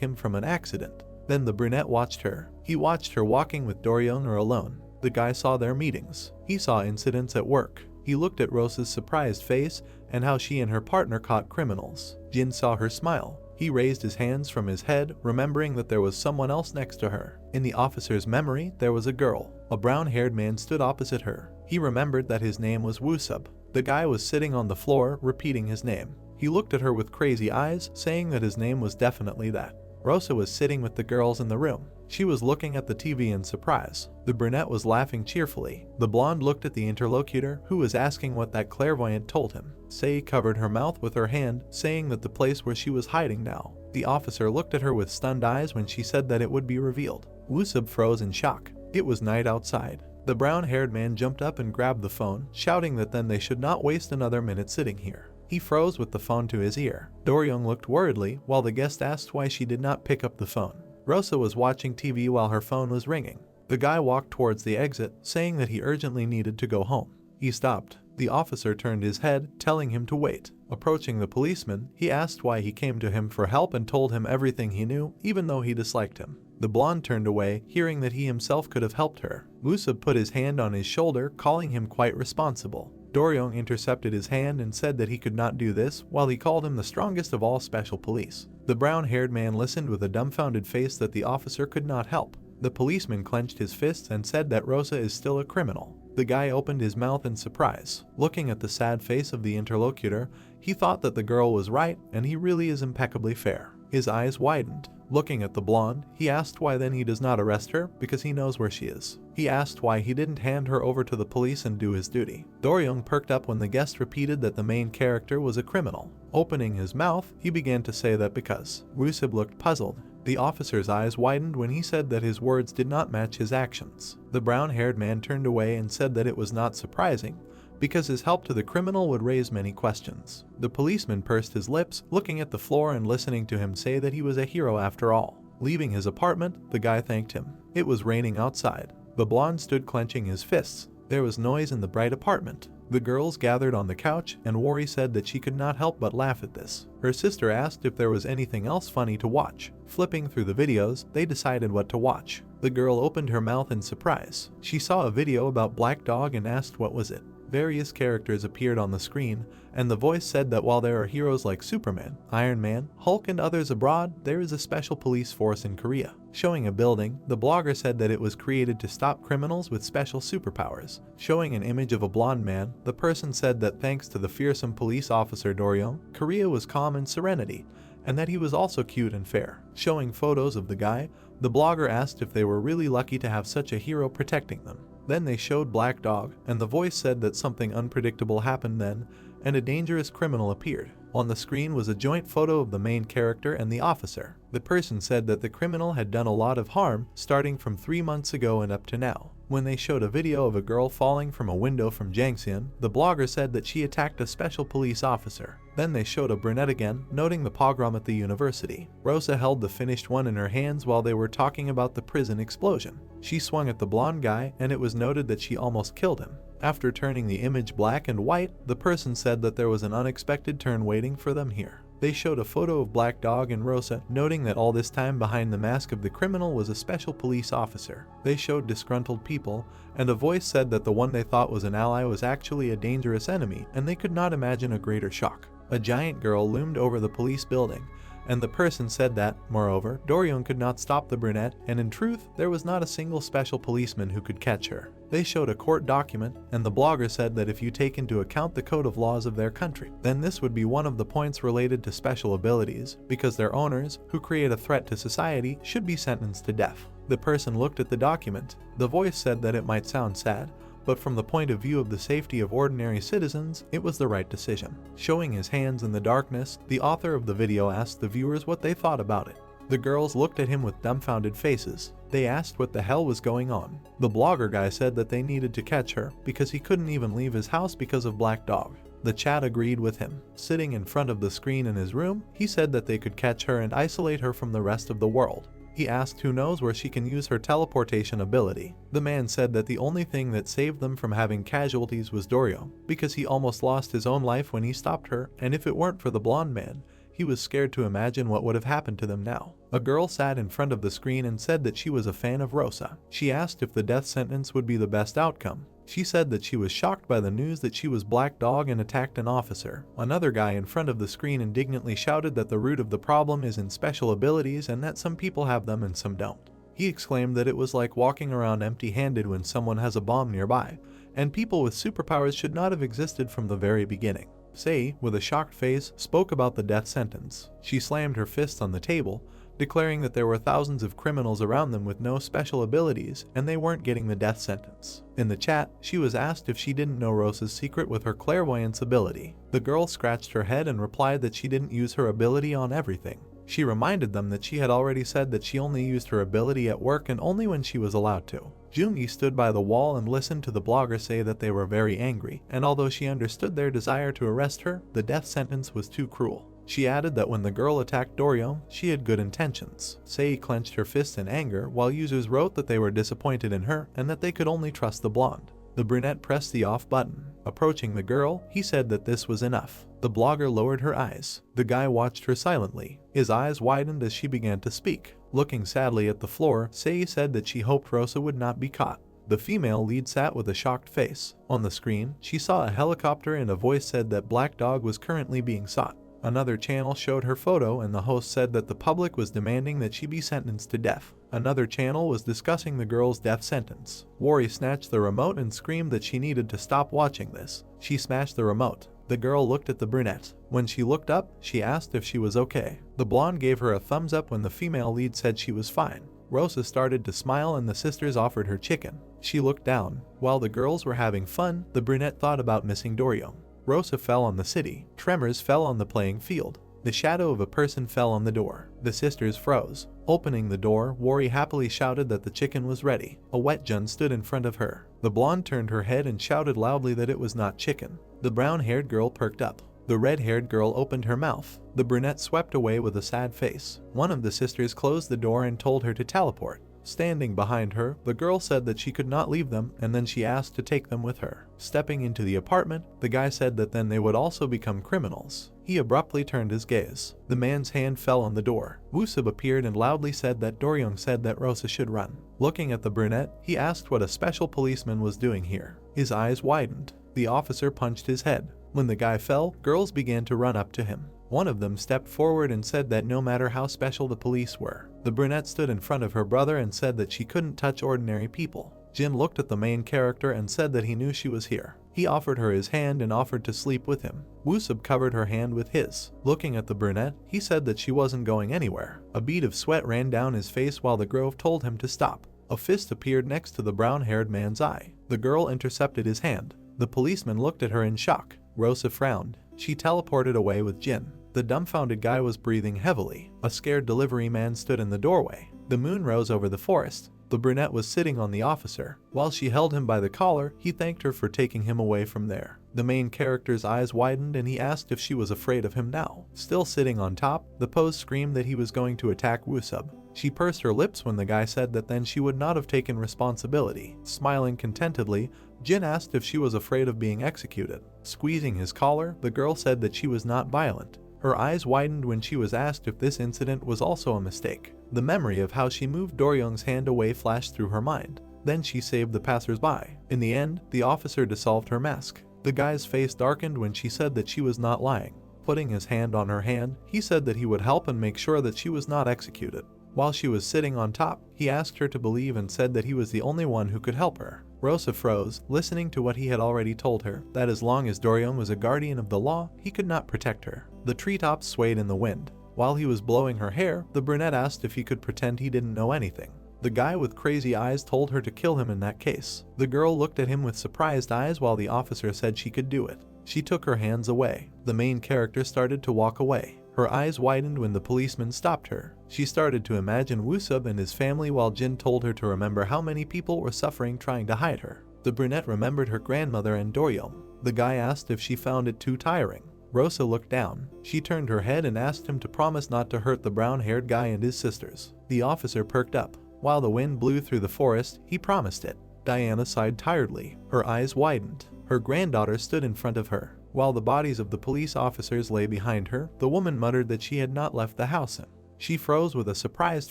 him from an accident. Then the brunette watched her. He watched her walking with Doryong or alone. The guy saw their meetings. He saw incidents at work. He looked at Rosa's surprised face and how she and her partner caught criminals. Jin saw her smile. He raised his hands from his head, remembering that there was someone else next to her. In the officer's memory, there was a girl. A brown-haired man stood opposite her. He remembered that his name was Woosub. The guy was sitting on the floor, repeating his name. He looked at her with crazy eyes, saying that his name was definitely that. Rosa was sitting with the girls in the room. She was looking at the TV in surprise. The brunette was laughing cheerfully. The blonde looked at the interlocutor, who was asking what that clairvoyant told him. Sei covered her mouth with her hand, saying that the place where she was hiding now. The officer looked at her with stunned eyes when she said that it would be revealed. Woosub froze in shock. It was night outside. The brown-haired man jumped up and grabbed the phone, shouting that then they should not waste another minute sitting here. He froze with the phone to his ear. Doryong looked worriedly while the guest asked why she did not pick up the phone. Rosa was watching TV while her phone was ringing. The guy walked towards the exit, saying that he urgently needed to go home. He stopped. The officer turned his head, telling him to wait. Approaching the policeman, he asked why he came to him for help and told him everything he knew, even though he disliked him. The blonde turned away, hearing that he himself could have helped her. Musab put his hand on his shoulder, calling him quite responsible. Doryong intercepted his hand and said that he could not do this, while he called him the strongest of all special police. The brown-haired man listened with a dumbfounded face that the officer could not help. The policeman clenched his fists and said that Rosa is still a criminal. The guy opened his mouth in surprise. Looking at the sad face of the interlocutor, he thought that the girl was right, and he really is impeccably fair. His eyes widened. Looking at the blonde, he asked why then he does not arrest her, because he knows where she is. He asked why he didn't hand her over to the police and do his duty. Doryong perked up when the guest repeated that the main character was a criminal. Opening his mouth, he began to say that because. Musab looked puzzled. The officer's eyes widened when he said that his words did not match his actions. The brown-haired man turned away and said that it was not surprising, because his help to the criminal would raise many questions. The policeman pursed his lips, looking at the floor and listening to him say that he was a hero after all. Leaving his apartment, the guy thanked him. It was raining outside. The blonde stood clenching his fists. There was noise in the bright apartment. The girls gathered on the couch, and Wari said that she could not help but laugh at this. Her sister asked if there was anything else funny to watch. Flipping through the videos, they decided what to watch. The girl opened her mouth in surprise. She saw a video about Black Dog and asked what was it. Various characters appeared on the screen, and the voice said that while there are heroes like Superman, Iron Man, Hulk and others abroad, there is a special police force in Korea. Showing a building, the blogger said that it was created to stop criminals with special superpowers. Showing an image of a blonde man, the person said that thanks to the fearsome police officer Doryong, Korea was calm and serenity, and that he was also cute and fair. Showing photos of the guy, the blogger asked if they were really lucky to have such a hero protecting them. Then they showed Black Dog, and the voice said that something unpredictable happened then, and a dangerous criminal appeared. On the screen was a joint photo of the main character and the officer. The person said that the criminal had done a lot of harm, starting from 3 months ago and up to now. When they showed a video of a girl falling from a window from Jangseon, the blogger said that she attacked a special police officer. Then they showed a brunette again, noting the pogrom at the university. Rosa held the finished one in her hands while they were talking about the prison explosion. She swung at the blonde guy, and it was noted that she almost killed him. After turning the image black and white, the person said that there was an unexpected turn waiting for them here. They showed a photo of Black Dog and Rosa, noting that all this time behind the mask of the criminal was a special police officer. They showed disgruntled people, and a voice said that the one they thought was an ally was actually a dangerous enemy, and they could not imagine a greater shock. A giant girl loomed over the police building, and the person said that, moreover, Doryong could not stop the brunette, and in truth, there was not a single special policeman who could catch her. They showed a court document, and the blogger said that if you take into account the code of laws of their country, then this would be one of the points related to special abilities, because their owners, who create a threat to society, should be sentenced to death. The person looked at the document. The voice said that it might sound sad, but from the point of view of the safety of ordinary citizens, it was the right decision. Showing his hands in the darkness, the author of the video asked the viewers what they thought about it. The girls looked at him with dumbfounded faces. They asked what the hell was going on. The blogger guy said that they needed to catch her because he couldn't even leave his house because of Black Dog. The chat agreed with him. Sitting in front of the screen in his room, he said that they could catch her and isolate her from the rest of the world. He asked who knows where she can use her teleportation ability. The man said that the only thing that saved them from having casualties was Doryong, because he almost lost his own life when he stopped her, and if it weren't for the blonde man, he was scared to imagine what would have happened to them now. A girl sat in front of the screen and said that she was a fan of Rosa. She asked if the death sentence would be the best outcome. She said that she was shocked by the news that she was Black Dog and attacked an officer. Another guy in front of the screen indignantly shouted that the root of the problem is in special abilities and that some people have them and some don't. He exclaimed that it was like walking around empty-handed when someone has a bomb nearby, and people with superpowers should not have existed from the very beginning. Sei, with a shocked face, spoke about the death sentence. She slammed her fists on the table, declaring that there were thousands of criminals around them with no special abilities, and they weren't getting the death sentence. In the chat, she was asked if she didn't know Rosa's secret with her clairvoyance ability. The girl scratched her head and replied that she didn't use her ability on everything. She reminded them that she had already said that she only used her ability at work and only when she was allowed to. Jungi stood by the wall and listened to the blogger say that they were very angry, and although she understood their desire to arrest her, the death sentence was too cruel. She added that when the girl attacked Doryong, she had good intentions. Sei clenched her fists in anger, while users wrote that they were disappointed in her and that they could only trust the blonde. The brunette pressed the off button. Approaching the girl, he said that this was enough. The blogger lowered her eyes. The guy watched her silently. His eyes widened as she began to speak. Looking sadly at the floor, Sei said that she hoped Rosa would not be caught. The female lead sat with a shocked face. On the screen, she saw a helicopter and a voice said that Black Dog was currently being sought. Another channel showed her photo and the host said that the public was demanding that she be sentenced to death. Another channel was discussing the girl's death sentence. Wari snatched the remote and screamed that she needed to stop watching this. She smashed the remote. The girl looked at the brunette. When she looked up, she asked if she was okay. The blonde gave her a thumbs up when the female lead said she was fine. Rosa started to smile and the sisters offered her chicken. She looked down. While the girls were having fun, the brunette thought about missing Doryong. Rosa fell on the city. Tremors fell on the playing field. The shadow of a person fell on the door. The sisters froze. Opening the door, Wari happily shouted that the chicken was ready. A wet Jun stood in front of her. The blonde turned her head and shouted loudly that it was not chicken. The brown-haired girl perked up. The red-haired girl opened her mouth. The brunette swept away with a sad face. One of the sisters closed the door and told her to teleport. Standing behind her, the girl said that she could not leave them and then she asked to take them with her. Stepping into the apartment, the guy said that then they would also become criminals. He abruptly turned his gaze. The man's hand fell on the door. Wusub appeared and loudly said that Doryong said that Rosa should run. Looking at the brunette, he asked what a special policeman was doing here. His eyes widened. The officer punched his head. When the guy fell, girls began to run up to him. One of them stepped forward and said that no matter how special the police were, the brunette stood in front of her brother and said that she couldn't touch ordinary people. Jin looked at the main character and said that he knew she was here. He offered her his hand and offered to sleep with him. Wusub covered her hand with his. Looking at the brunette, he said that she wasn't going anywhere. A bead of sweat ran down his face while the Grove told him to stop. A fist appeared next to the brown-haired man's eye. The girl intercepted his hand. The policeman looked at her in shock. Rosa frowned. She teleported away with Jin. The dumbfounded guy was breathing heavily. A scared delivery man stood in the doorway. The moon rose over the forest. The brunette was sitting on the officer. While she held him by the collar, he thanked her for taking him away from there. The main character's eyes widened and he asked if she was afraid of him now. Still sitting on top, the pose screamed that he was going to attack Wusub. She pursed her lips when the guy said that then she would not have taken responsibility. Smiling contentedly, Jin asked if she was afraid of being executed. Squeezing his collar, the girl said that she was not violent. Her eyes widened when she was asked if this incident was also a mistake. The memory of how she moved Doryong's hand away flashed through her mind. Then she saved the passers-by. In the end, the officer dissolved her mask. The guy's face darkened when she said that she was not lying. Putting his hand on her hand, he said that he would help and make sure that she was not executed. While she was sitting on top, he asked her to believe and said that he was the only one who could help her. Rosa froze, listening to what he had already told her, that as long as Doryong was a guardian of the law, he could not protect her. The treetops swayed in the wind. While he was blowing her hair, the brunette asked if he could pretend he didn't know anything. The guy with crazy eyes told her to kill him in that case. The girl looked at him with surprised eyes while the officer said she could do it. She took her hands away. The main character started to walk away. Her eyes widened when the policeman stopped her. She started to imagine Wusub and his family while Jin told her to remember how many people were suffering trying to hide her. The brunette remembered her grandmother and Doryong. The guy asked if she found it too tiring. Rosa looked down. She turned her head and asked him to promise not to hurt the brown-haired guy and his sisters. The officer perked up. While the wind blew through the forest, he promised it. Diana sighed tiredly. Her eyes widened. Her granddaughter stood in front of her. While the bodies of the police officers lay behind her, the woman muttered that she had not left the house. She froze with a surprised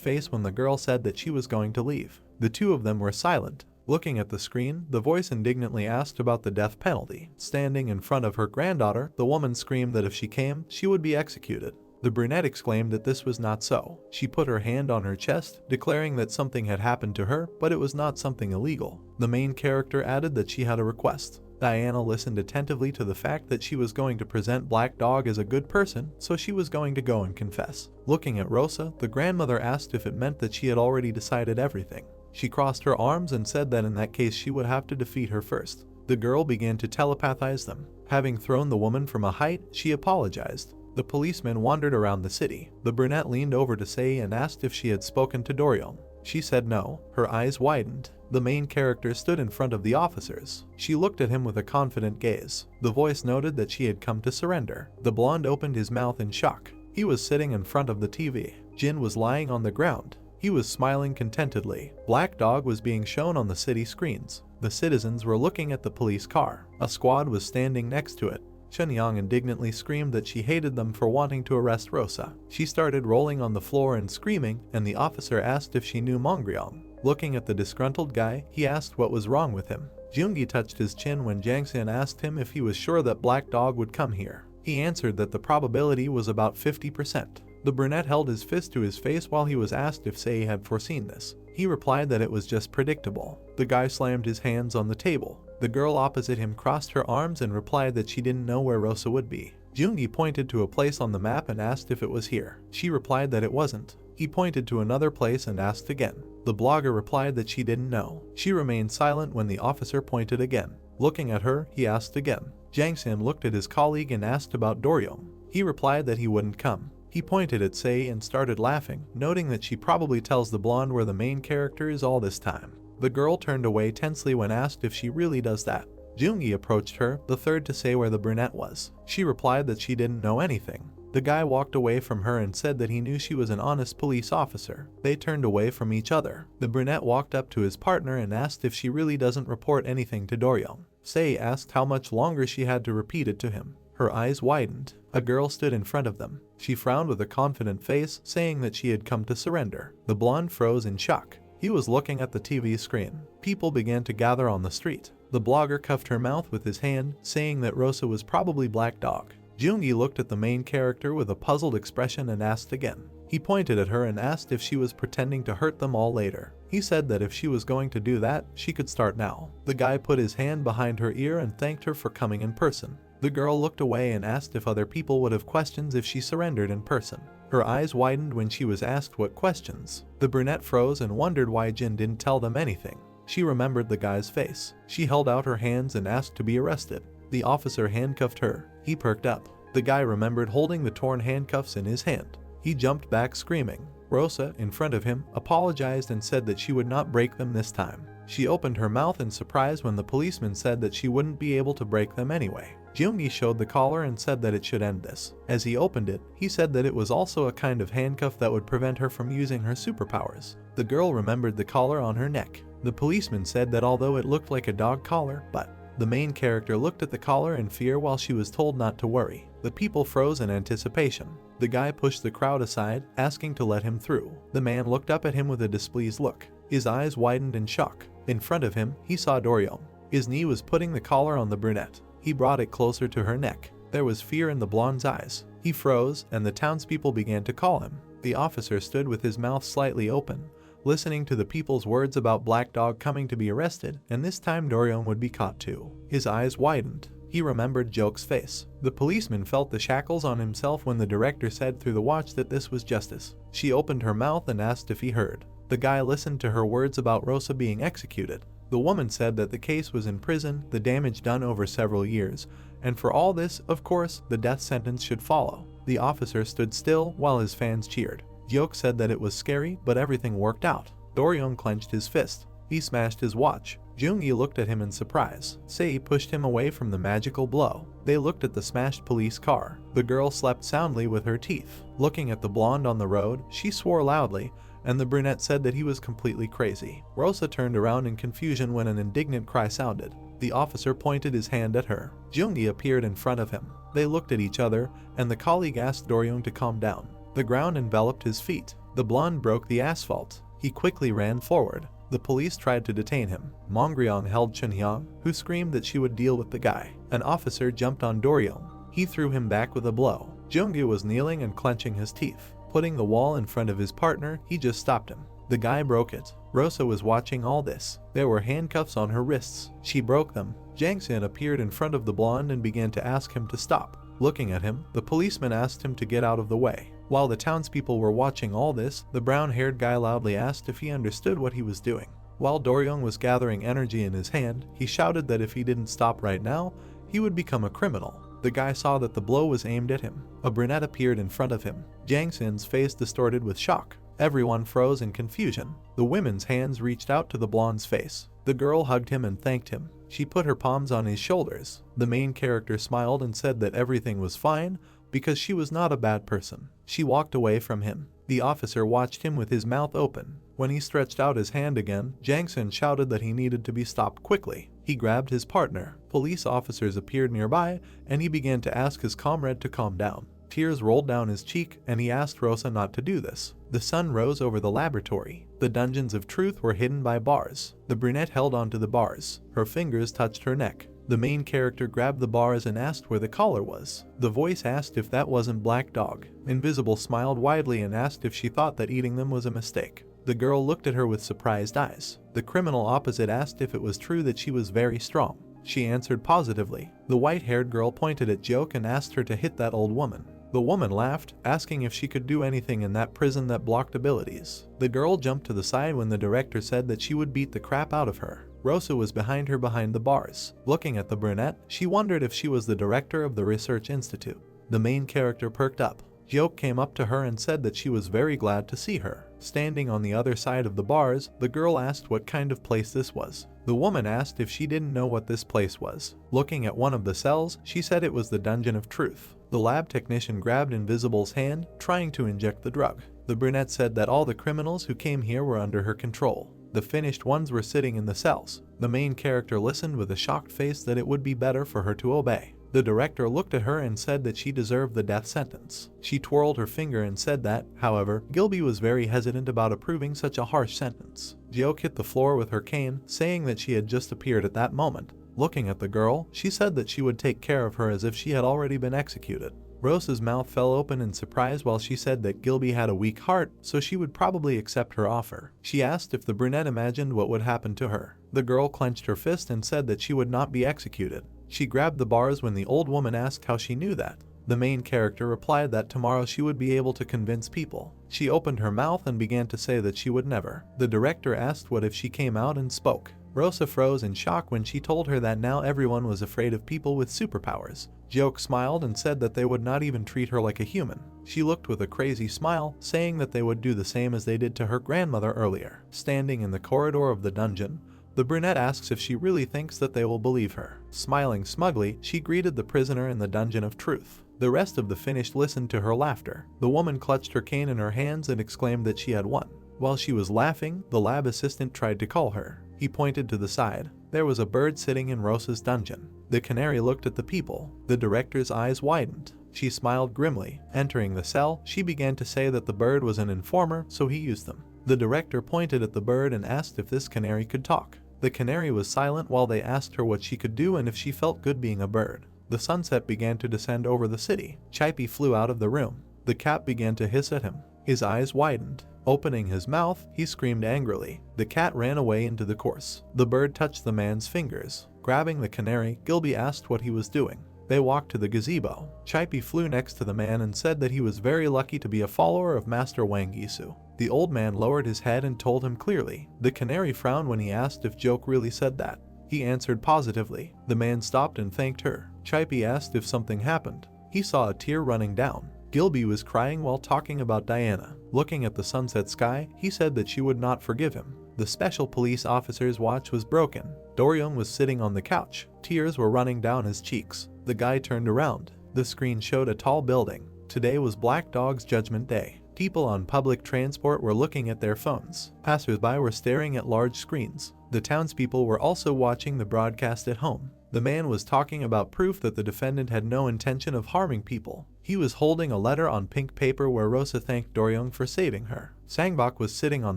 face when the girl said that she was going to leave. The two of them were silent. Looking at the screen, the voice indignantly asked about the death penalty. Standing in front of her granddaughter, the woman screamed that if she came, she would be executed. The brunette exclaimed that this was not so. She put her hand on her chest, declaring that something had happened to her, but it was not something illegal. The main character added that she had a request. Diana listened attentively to the fact that she was going to present Black Dog as a good person, so she was going to go and confess. Looking at Rosa, the grandmother asked if it meant that she had already decided everything. She crossed her arms and said that in that case she would have to defeat her first. The girl began to telepathize them. Having thrown the woman from a height, she apologized. The policeman wandered around the city. The brunette leaned over to Sei and asked if she had spoken to Doryong. She said no. Her eyes widened. The main character stood in front of the officers. She looked at him with a confident gaze. The voice noted that she had come to surrender. The blonde opened his mouth in shock. He was sitting in front of the TV. Jin was lying on the ground. He was smiling contentedly. Black Dog was being shown on the city screens. The citizens were looking at the police car. A squad was standing next to it. Shenyang indignantly screamed that she hated them for wanting to arrest Rosa. She started rolling on the floor and screaming, and the officer asked if she knew Mongryong. Looking at the disgruntled guy, he asked what was wrong with him. Jungi touched his chin when Jangsan asked him if he was sure that Black Dog would come here. He answered that the probability was about 50%. The brunette held his fist to his face while he was asked if Sei had foreseen this. He replied that it was just predictable. The guy slammed his hands on the table. The girl opposite him crossed her arms and replied that she didn't know where Rosa would be. Jungi pointed to a place on the map and asked if it was here. She replied that it wasn't. He pointed to another place and asked again. The blogger replied that she didn't know. She remained silent when the officer pointed again. Looking at her, he asked again. Jangsan looked at his colleague and asked about Doryong. He replied that he wouldn't come. He pointed at Sei and started laughing, noting that she probably tells the blonde where the main character is all this time. The girl turned away tensely when asked if she really does that. Jungi approached her, the third to say where the brunette was. She replied that she didn't know anything. The guy walked away from her and said that he knew she was an honest police officer. They turned away from each other. The brunette walked up to his partner and asked if she really doesn't report anything to Doryong. Sei asked how much longer she had to repeat it to him. Her eyes widened. A girl stood in front of them. She frowned with a confident face, saying that she had come to surrender. The blonde froze in shock. He was looking at the TV screen. People began to gather on the street. The blogger cuffed her mouth with his hand, saying that Rosa was probably Black Dog. Jungi looked at the main character with a puzzled expression and asked again. He pointed at her and asked if she was pretending to hurt them all later. He said that if she was going to do that, she could start now. The guy put his hand behind her ear and thanked her for coming in person. The girl looked away and asked if other people would have questions if she surrendered in person. Her eyes widened when she was asked what questions. The brunette froze and wondered why Jin didn't tell them anything. She remembered the guy's face. She held out her hands and asked to be arrested. The officer handcuffed her. He perked up. The guy remembered holding the torn handcuffs in his hand. He jumped back screaming. Rosa, in front of him, apologized and said that she would not break them this time. She opened her mouth in surprise when the policeman said that she wouldn't be able to break them anyway. Jungi showed the collar and said that it should end this. As he opened it, he said that it was also a kind of handcuff that would prevent her from using her superpowers. The girl remembered the collar on her neck. The policeman said that although it looked like a dog collar, but the main character looked at the collar in fear while she was told not to worry. The people froze in anticipation. The guy pushed the crowd aside, asking to let him through. The man looked up at him with a displeased look. His eyes widened in shock. In front of him, he saw Doryong. His knee was putting the collar on the brunette. He brought it closer to her neck. There was fear in the blonde's eyes. He froze, and the townspeople began to call him. The officer stood with his mouth slightly open, listening to the people's words about Black Dog coming to be arrested, and this time Doryong would be caught too. His eyes widened. He remembered Joke's face. The policeman felt the shackles on himself when the director said through the watch that this was justice. She opened her mouth and asked if he heard. The guy listened to her words about Rosa being executed. The woman said that the case was in prison, the damage done over several years, and for all this, of course, the death sentence should follow. The officer stood still while his fans cheered. Joke said that it was scary, but everything worked out. Doryong clenched his fist. He smashed his watch. Jungi looked at him in surprise. Sei pushed him away from the magical blow. They looked at the smashed police car. The girl slept soundly with her teeth. Looking at the blonde on the road, she swore loudly, and the brunette said that he was completely crazy. Rosa turned around in confusion when an indignant cry sounded. The officer pointed his hand at her. Jungi appeared in front of him. They looked at each other, and the colleague asked Doryong to calm down. The ground enveloped his feet. The blonde broke the asphalt. He quickly ran forward. The police tried to detain him. Mongryong held Chunhyang, who screamed that she would deal with the guy. An officer jumped on Doryong. He threw him back with a blow. Jungi was kneeling and clenching his teeth. Putting the wall in front of his partner, he just stopped him. The guy broke it. Rosa was watching all this. There were handcuffs on her wrists. She broke them. Jangsan appeared in front of the blonde and began to ask him to stop. Looking at him, the policeman asked him to get out of the way. While the townspeople were watching all this, the brown-haired guy loudly asked if he understood what he was doing. While Doryong was gathering energy in his hand, he shouted that if he didn't stop right now, he would become a criminal. The guy saw that the blow was aimed at him. A brunette appeared in front of him. Jangsan's face distorted with shock. Everyone froze in confusion. The women's hands reached out to the blonde's face. The girl hugged him and thanked him. She put her palms on his shoulders. The main character smiled and said that everything was fine because she was not a bad person. She walked away from him. The officer watched him with his mouth open. When he stretched out his hand again, Jang-sun shouted that he needed to be stopped quickly. He grabbed his partner. Police officers appeared nearby, and he began to ask his comrade to calm down. Tears rolled down his cheek, and he asked Rosa not to do this. The sun rose over the laboratory. The dungeons of truth were hidden by bars. The brunette held onto the bars. Her fingers touched her neck. The main character grabbed the bars and asked where the collar was. The voice asked if that wasn't Black Dog. Invisible smiled widely and asked if she thought that eating them was a mistake. The girl looked at her with surprised eyes. The criminal opposite asked if it was true that she was very strong. She answered positively. The white-haired girl pointed at Joke and asked her to hit that old woman. The woman laughed, asking if she could do anything in that prison that blocked abilities. The girl jumped to the side when the director said that she would beat the crap out of her. Rosa was behind her behind the bars. Looking at the brunette, she wondered if she was the director of the research institute. The main character perked up. Joke came up to her and said that she was very glad to see her. Standing on the other side of the bars, the girl asked what kind of place this was. The woman asked if she didn't know what this place was. Looking at one of the cells, she said it was the Dungeon of Truth. The lab technician grabbed Invisible's hand, trying to inject the drug. The brunette said that all the criminals who came here were under her control. The finished ones were sitting in the cells. The main character listened with a shocked face that it would be better for her to obey. The director looked at her and said that she deserved the death sentence. She twirled her finger and said that, however, Gilby was very hesitant about approving such a harsh sentence. Joke hit the floor with her cane, saying that she had just appeared at that moment. Looking at the girl, she said that she would take care of her as if she had already been executed. Rosa's mouth fell open in surprise while she said that Gilby had a weak heart, so she would probably accept her offer. She asked if the brunette imagined what would happen to her. The girl clenched her fist and said that she would not be executed. She grabbed the bars when the old woman asked how she knew that. The main character replied that tomorrow she would be able to convince people. She opened her mouth and began to say that she would never. The director asked what if she came out and spoke. Rosa froze in shock when she told her that now everyone was afraid of people with superpowers. Joke smiled and said that they would not even treat her like a human. She looked with a crazy smile, saying that they would do the same as they did to her grandmother earlier. Standing in the corridor of the dungeon, the brunette asks if she really thinks that they will believe her. Smiling smugly, she greeted the prisoner in the Dungeon of Truth. The rest of the finished listened to her laughter. The woman clutched her cane in her hands and exclaimed that she had won. While she was laughing, the lab assistant tried to call her. He pointed to the side. There was a bird sitting in Rosa's dungeon. The canary looked at the people. The director's eyes widened. She smiled grimly. Entering the cell, she began to say that the bird was an informer, so he used them. The director pointed at the bird and asked if this canary could talk. The canary was silent while they asked her what she could do and if she felt good being a bird. The sunset began to descend over the city. Chippy flew out of the room. The cat began to hiss at him. His eyes widened. Opening his mouth, he screamed angrily. The cat ran away into the course. The bird touched the man's fingers. Grabbing the canary, Gilby asked what he was doing. They walked to the gazebo. Chippy flew next to the man and said that he was very lucky to be a follower of Master Wang Yisu. The old man lowered his head and told him clearly. The canary frowned when he asked if Joke really said that. He answered positively. The man stopped and thanked her. Chippy asked if something happened. He saw a tear running down. Gilby was crying while talking about Diana. Looking at the sunset sky, he said that she would not forgive him. The special police officer's watch was broken. Doryung was sitting on the couch. Tears were running down his cheeks. The guy turned around. The screen showed a tall building. Today was Black Dog's Judgment Day. People on public transport were looking at their phones. Passers-by were staring at large screens. The townspeople were also watching the broadcast at home. The man was talking about proof that the defendant had no intention of harming people. He was holding a letter on pink paper where Rosa thanked Doryung for saving her. Sangbok was sitting on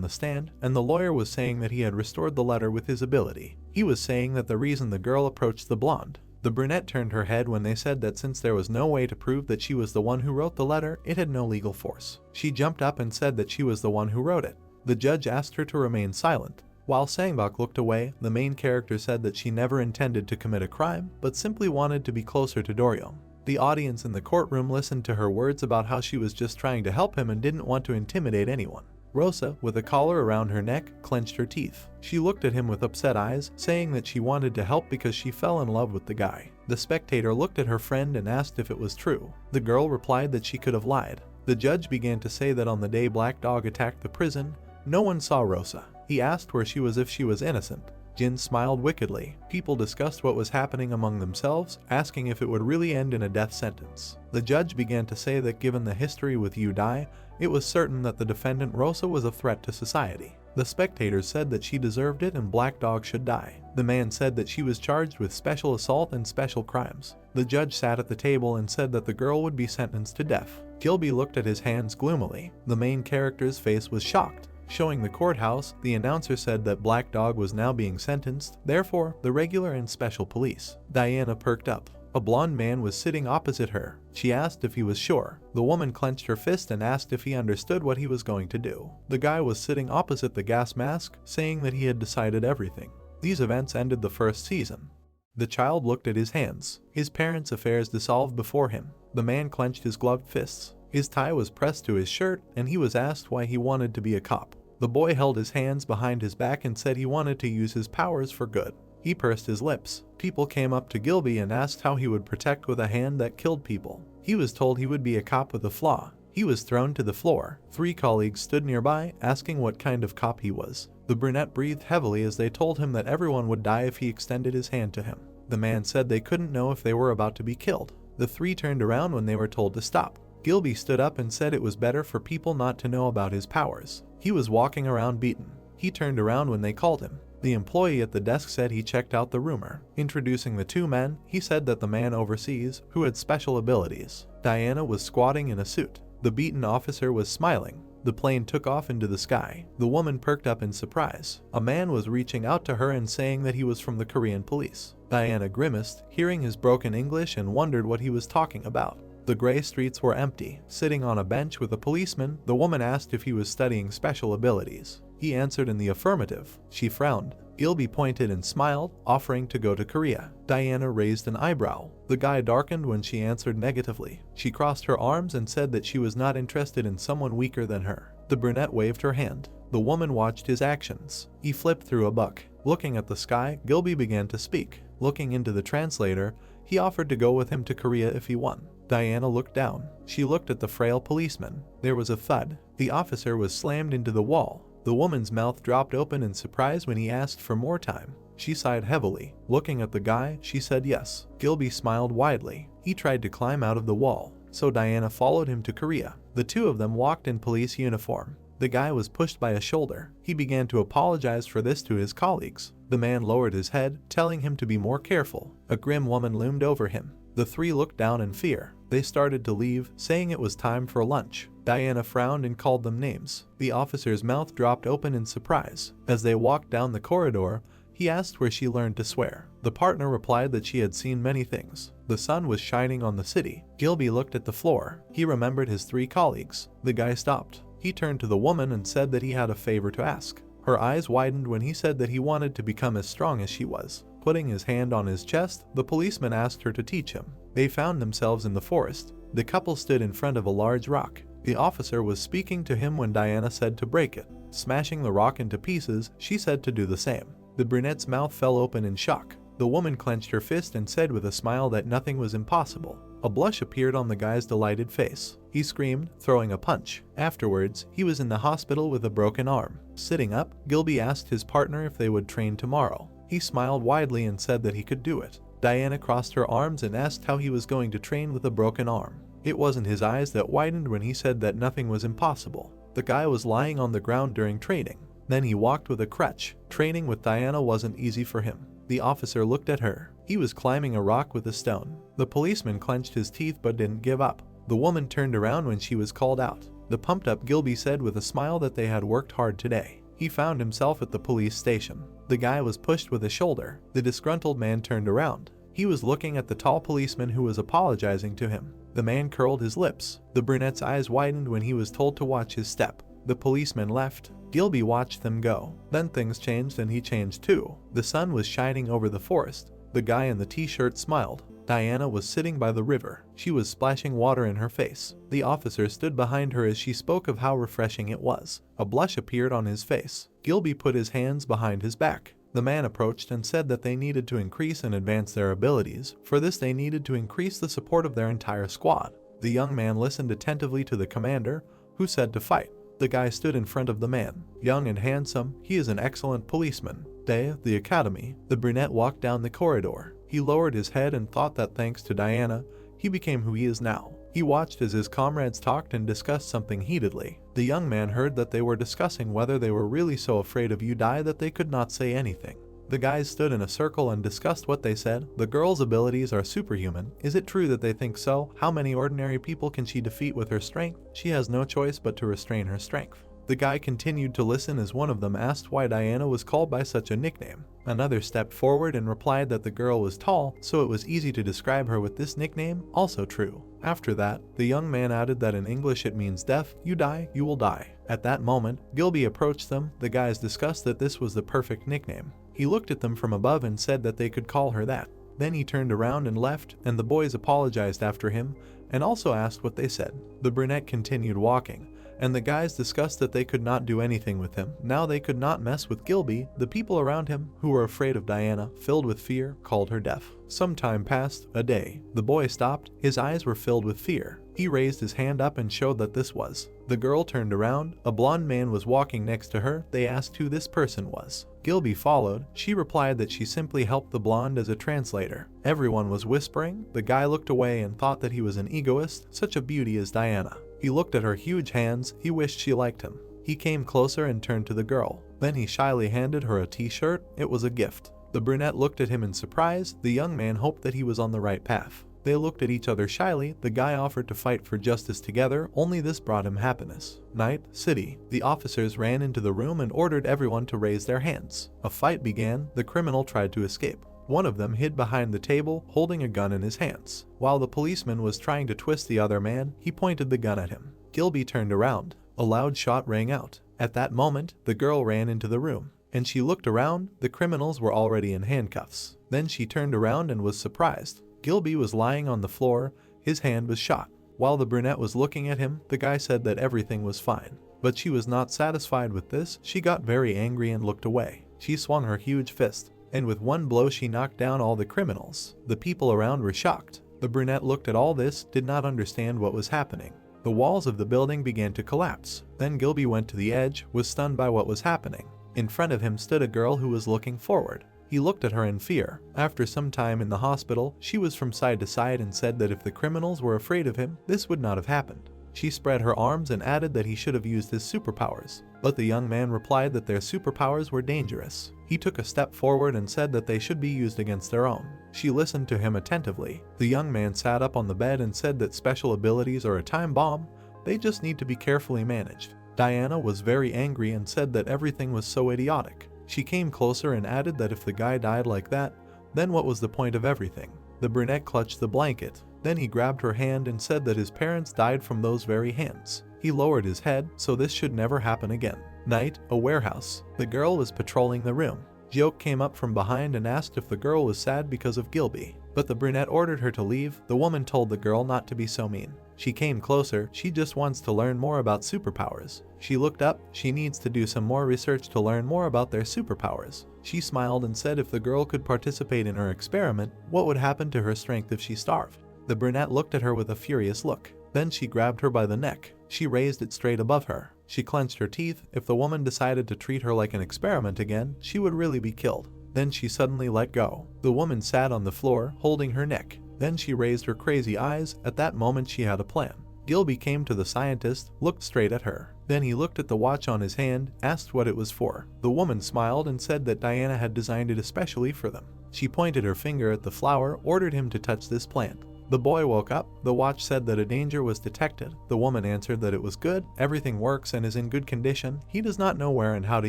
the stand, and the lawyer was saying that he had restored the letter with his ability. He was saying that the reason the girl approached the blonde. The brunette turned her head when they said that since there was no way to prove that she was the one who wrote the letter, it had no legal force. She jumped up and said that she was the one who wrote it. The judge asked her to remain silent. While Sangbok looked away, the main character said that she never intended to commit a crime, but simply wanted to be closer to Doryung. The audience in the courtroom listened to her words about how she was just trying to help him and didn't want to intimidate anyone. Rosa, with a collar around her neck, clenched her teeth. She looked at him with upset eyes, saying that she wanted to help because she fell in love with the guy. The spectator looked at her friend and asked if it was true. The girl replied that she could have lied. The judge began to say that on the day Black Dog attacked the prison, no one saw Rosa. He asked where she was if she was innocent. Jin smiled wickedly. People discussed what was happening among themselves, asking if it would really end in a death sentence. The judge began to say that given the history with Yu Dai, it was certain that the defendant Rosa was a threat to society. The spectators said that she deserved it and Black Dog should die. The man said that she was charged with special assault and special crimes. The judge sat at the table and said that the girl would be sentenced to death. Gilby looked at his hands gloomily. The main character's face was shocked. Showing the courthouse, the announcer said that Black Dog was now being sentenced, therefore, the regular and special police. Diana perked up. A blonde man was sitting opposite her. She asked if he was sure. The woman clenched her fist and asked if he understood what he was going to do. The guy was sitting opposite the gas mask, saying that he had decided everything. These events ended the first season. The child looked at his hands. His parents' affairs dissolved before him. The man clenched his gloved fists. His tie was pressed to his shirt, and he was asked why he wanted to be a cop. The boy held his hands behind his back and said he wanted to use his powers for good. He pursed his lips. People came up to Gilby and asked how he would protect with a hand that killed people. He was told he would be a cop with a flaw. He was thrown to the floor. 3 colleagues stood nearby, asking what kind of cop he was. The brunette breathed heavily as they told him that everyone would die if he extended his hand to him. The man said they couldn't know if they were about to be killed. The 3 turned around when they were told to stop. Gilby stood up and said it was better for people not to know about his powers. He was walking around beaten. He turned around when they called him. The employee at the desk said he checked out the rumor. Introducing the 2 men, he said that the man overseas, who had special abilities. Diana was squatting in a suit. The beaten officer was smiling. The plane took off into the sky. The woman perked up in surprise. A man was reaching out to her and saying that he was from the Korean police. Diana grimaced, hearing his broken English, and wondered what he was talking about. The gray streets were empty. Sitting on a bench with a policeman, the woman asked if he was studying special abilities. He answered in the affirmative. She frowned. Gilby pointed and smiled, offering to go to Korea. Diana raised an eyebrow. The guy darkened when she answered negatively. She crossed her arms and said that she was not interested in someone weaker than her. The brunette waved her hand. The woman watched his actions. He flipped through a book. Looking at the sky, Gilby began to speak. Looking into the translator, he offered to go with him to Korea if he won. Diana looked down. She looked at the frail policeman. There was a thud. The officer was slammed into the wall. The woman's mouth dropped open in surprise when he asked for more time. She sighed heavily. Looking at the guy, she said yes. Gilby smiled widely. He tried to climb out of the wall, so Diana followed him to Korea. The 2 of them walked in police uniform. The guy was pushed by a shoulder. He began to apologize for this to his colleagues. The man lowered his head, telling him to be more careful. A grim woman loomed over him. The 3 looked down in fear. They started to leave, saying it was time for lunch. Diana frowned and called them names. The officer's mouth dropped open in surprise. As they walked down the corridor, he asked where she learned to swear. The partner replied that she had seen many things. The sun was shining on the city. Gilby looked at the floor. He remembered his 3 colleagues. The guy stopped. He turned to the woman and said that he had a favor to ask. Her eyes widened when he said that he wanted to become as strong as she was. Putting his hand on his chest, the policeman asked her to teach him. They found themselves in the forest. The couple stood in front of a large rock. The officer was speaking to him when Diana said to break it. Smashing the rock into pieces, she said to do the same. The brunette's mouth fell open in shock. The woman clenched her fist and said with a smile that nothing was impossible. A blush appeared on the guy's delighted face. He screamed, throwing a punch. Afterwards, he was in the hospital with a broken arm. Sitting up, Gilby asked his partner if they would train tomorrow. He smiled widely and said that he could do it. Diana crossed her arms and asked how he was going to train with a broken arm. It wasn't his eyes that widened when he said that nothing was impossible. The guy was lying on the ground during training. Then he walked with a crutch. Training with Diana wasn't easy for him. The officer looked at her. He was climbing a rock with a stone. The policeman clenched his teeth but didn't give up. The woman turned around when she was called out. The pumped-up Gilby said with a smile that they had worked hard today. He found himself at the police station. The guy was pushed with a shoulder. The disgruntled man turned around. He was looking at the tall policeman who was apologizing to him. The man curled his lips. The brunette's eyes widened when he was told to watch his step. The policeman left. Gilby watched them go. Then things changed and he changed too. The sun was shining over the forest. The guy in the t-shirt smiled. Diana was sitting by the river. She was splashing water in her face. The officer stood behind her as she spoke of how refreshing it was. A blush appeared on his face. Gilby put his hands behind his back. The man approached and said that they needed to increase and advance their abilities. For this they needed to increase the support of their entire squad. The young man listened attentively to the commander, who said to fight. The guy stood in front of the man. Young and handsome, he is an excellent policeman. Day, the academy. The brunette walked down the corridor. He lowered his head and thought that thanks to Diana, he became who he is now. He watched as his comrades talked and discussed something heatedly. The young man heard that they were discussing whether they were really so afraid of Udai that they could not say anything. The guys stood in a circle and discussed what they said. The girl's abilities are superhuman. Is it true that they think so? How many ordinary people can she defeat with her strength? She has no choice but to restrain her strength. The guy continued to listen as one of them asked why Diana was called by such a nickname. Another stepped forward and replied that the girl was tall, so it was easy to describe her with this nickname, also true. After that, the young man added that in English it means death, you die, you will die. At that moment, Gilby approached them. The guys discussed that this was the perfect nickname. He looked at them from above and said that they could call her that. Then he turned around and left, and the boys apologized after him and also asked what they said. The brunette continued walking, and the guys discussed that they could not do anything with him. Now they could not mess with Gilby. The people around him, who were afraid of Diana, filled with fear, called her deaf. Some time passed, a day. The boy stopped. His eyes were filled with fear. He raised his hand up and showed that this was. The girl turned around. A blonde man was walking next to her. They asked who this person was. Gilby followed. She replied that she simply helped the blonde as a translator. Everyone was whispering. The guy looked away and thought that he was an egoist. Such a beauty as Diana. He looked at her huge hands. He wished she liked him. He came closer and turned to the girl. Then he shyly handed her a t-shirt. It was a gift. The brunette looked at him in surprise. The young man hoped that he was on the right path. They looked at each other shyly. The guy offered to fight for justice together, only this brought him happiness. Night, city. The officers ran into the room and ordered everyone to raise their hands. A fight began. The criminal tried to escape. One of them hid behind the table, holding a gun in his hands. While the policeman was trying to twist the other man, he pointed the gun at him. Gilby turned around. A loud shot rang out. At that moment, the girl ran into the room, and she looked around. The criminals were already in handcuffs. Then she turned around and was surprised. Gilby was lying on the floor. His hand was shot. While the brunette was looking at him, the guy said that everything was fine. But she was not satisfied with this. She got very angry and looked away. She swung her huge fist, and with one blow she knocked down all the criminals. The people around were shocked. The brunette looked at all this, did not understand what was happening. The walls of the building began to collapse. Then Gilby went to the edge, was stunned by what was happening. In front of him stood a girl who was looking forward. He looked at her in fear. After some time in the hospital, she was from side to side and said that if the criminals were afraid of him, this would not have happened. She spread her arms and added that he should have used his superpowers. But the young man replied that their superpowers were dangerous. He took a step forward and said that they should be used against their own. She listened to him attentively. The young man sat up on the bed and said that special abilities are a time bomb. They just need to be carefully managed. Diana was very angry and said that everything was so idiotic. She came closer and added that if the guy died like that, then what was the point of everything? The brunette clutched the blanket. Then he grabbed her hand and said that his parents died from those very hands. He lowered his head, so this should never happen again. Night, a warehouse. The girl was patrolling the room. Joke came up from behind and asked if the girl was sad because of Gilby. But the brunette ordered her to leave. The woman told the girl not to be so mean. She came closer. She just wants to learn more about superpowers. She looked up. She needs to do some more research to learn more about their superpowers. She smiled and said if the girl could participate in her experiment, what would happen to her strength if she starved? The brunette looked at her with a furious look. Then she grabbed her by the neck. She raised it straight above her. She clenched her teeth. If the woman decided to treat her like an experiment again, she would really be killed. Then she suddenly let go. The woman sat on the floor, holding her neck. Then she raised her crazy eyes. At that moment she had a plan. Gilby came to the scientist, looked straight at her. Then he looked at the watch on his hand, asked what it was for. The woman smiled and said that Diana had designed it especially for them. She pointed her finger at the flower, ordered him to touch this plant. The boy woke up. The watch said that a danger was detected. The woman answered that it was good, everything works and is in good condition. He does not know where and how to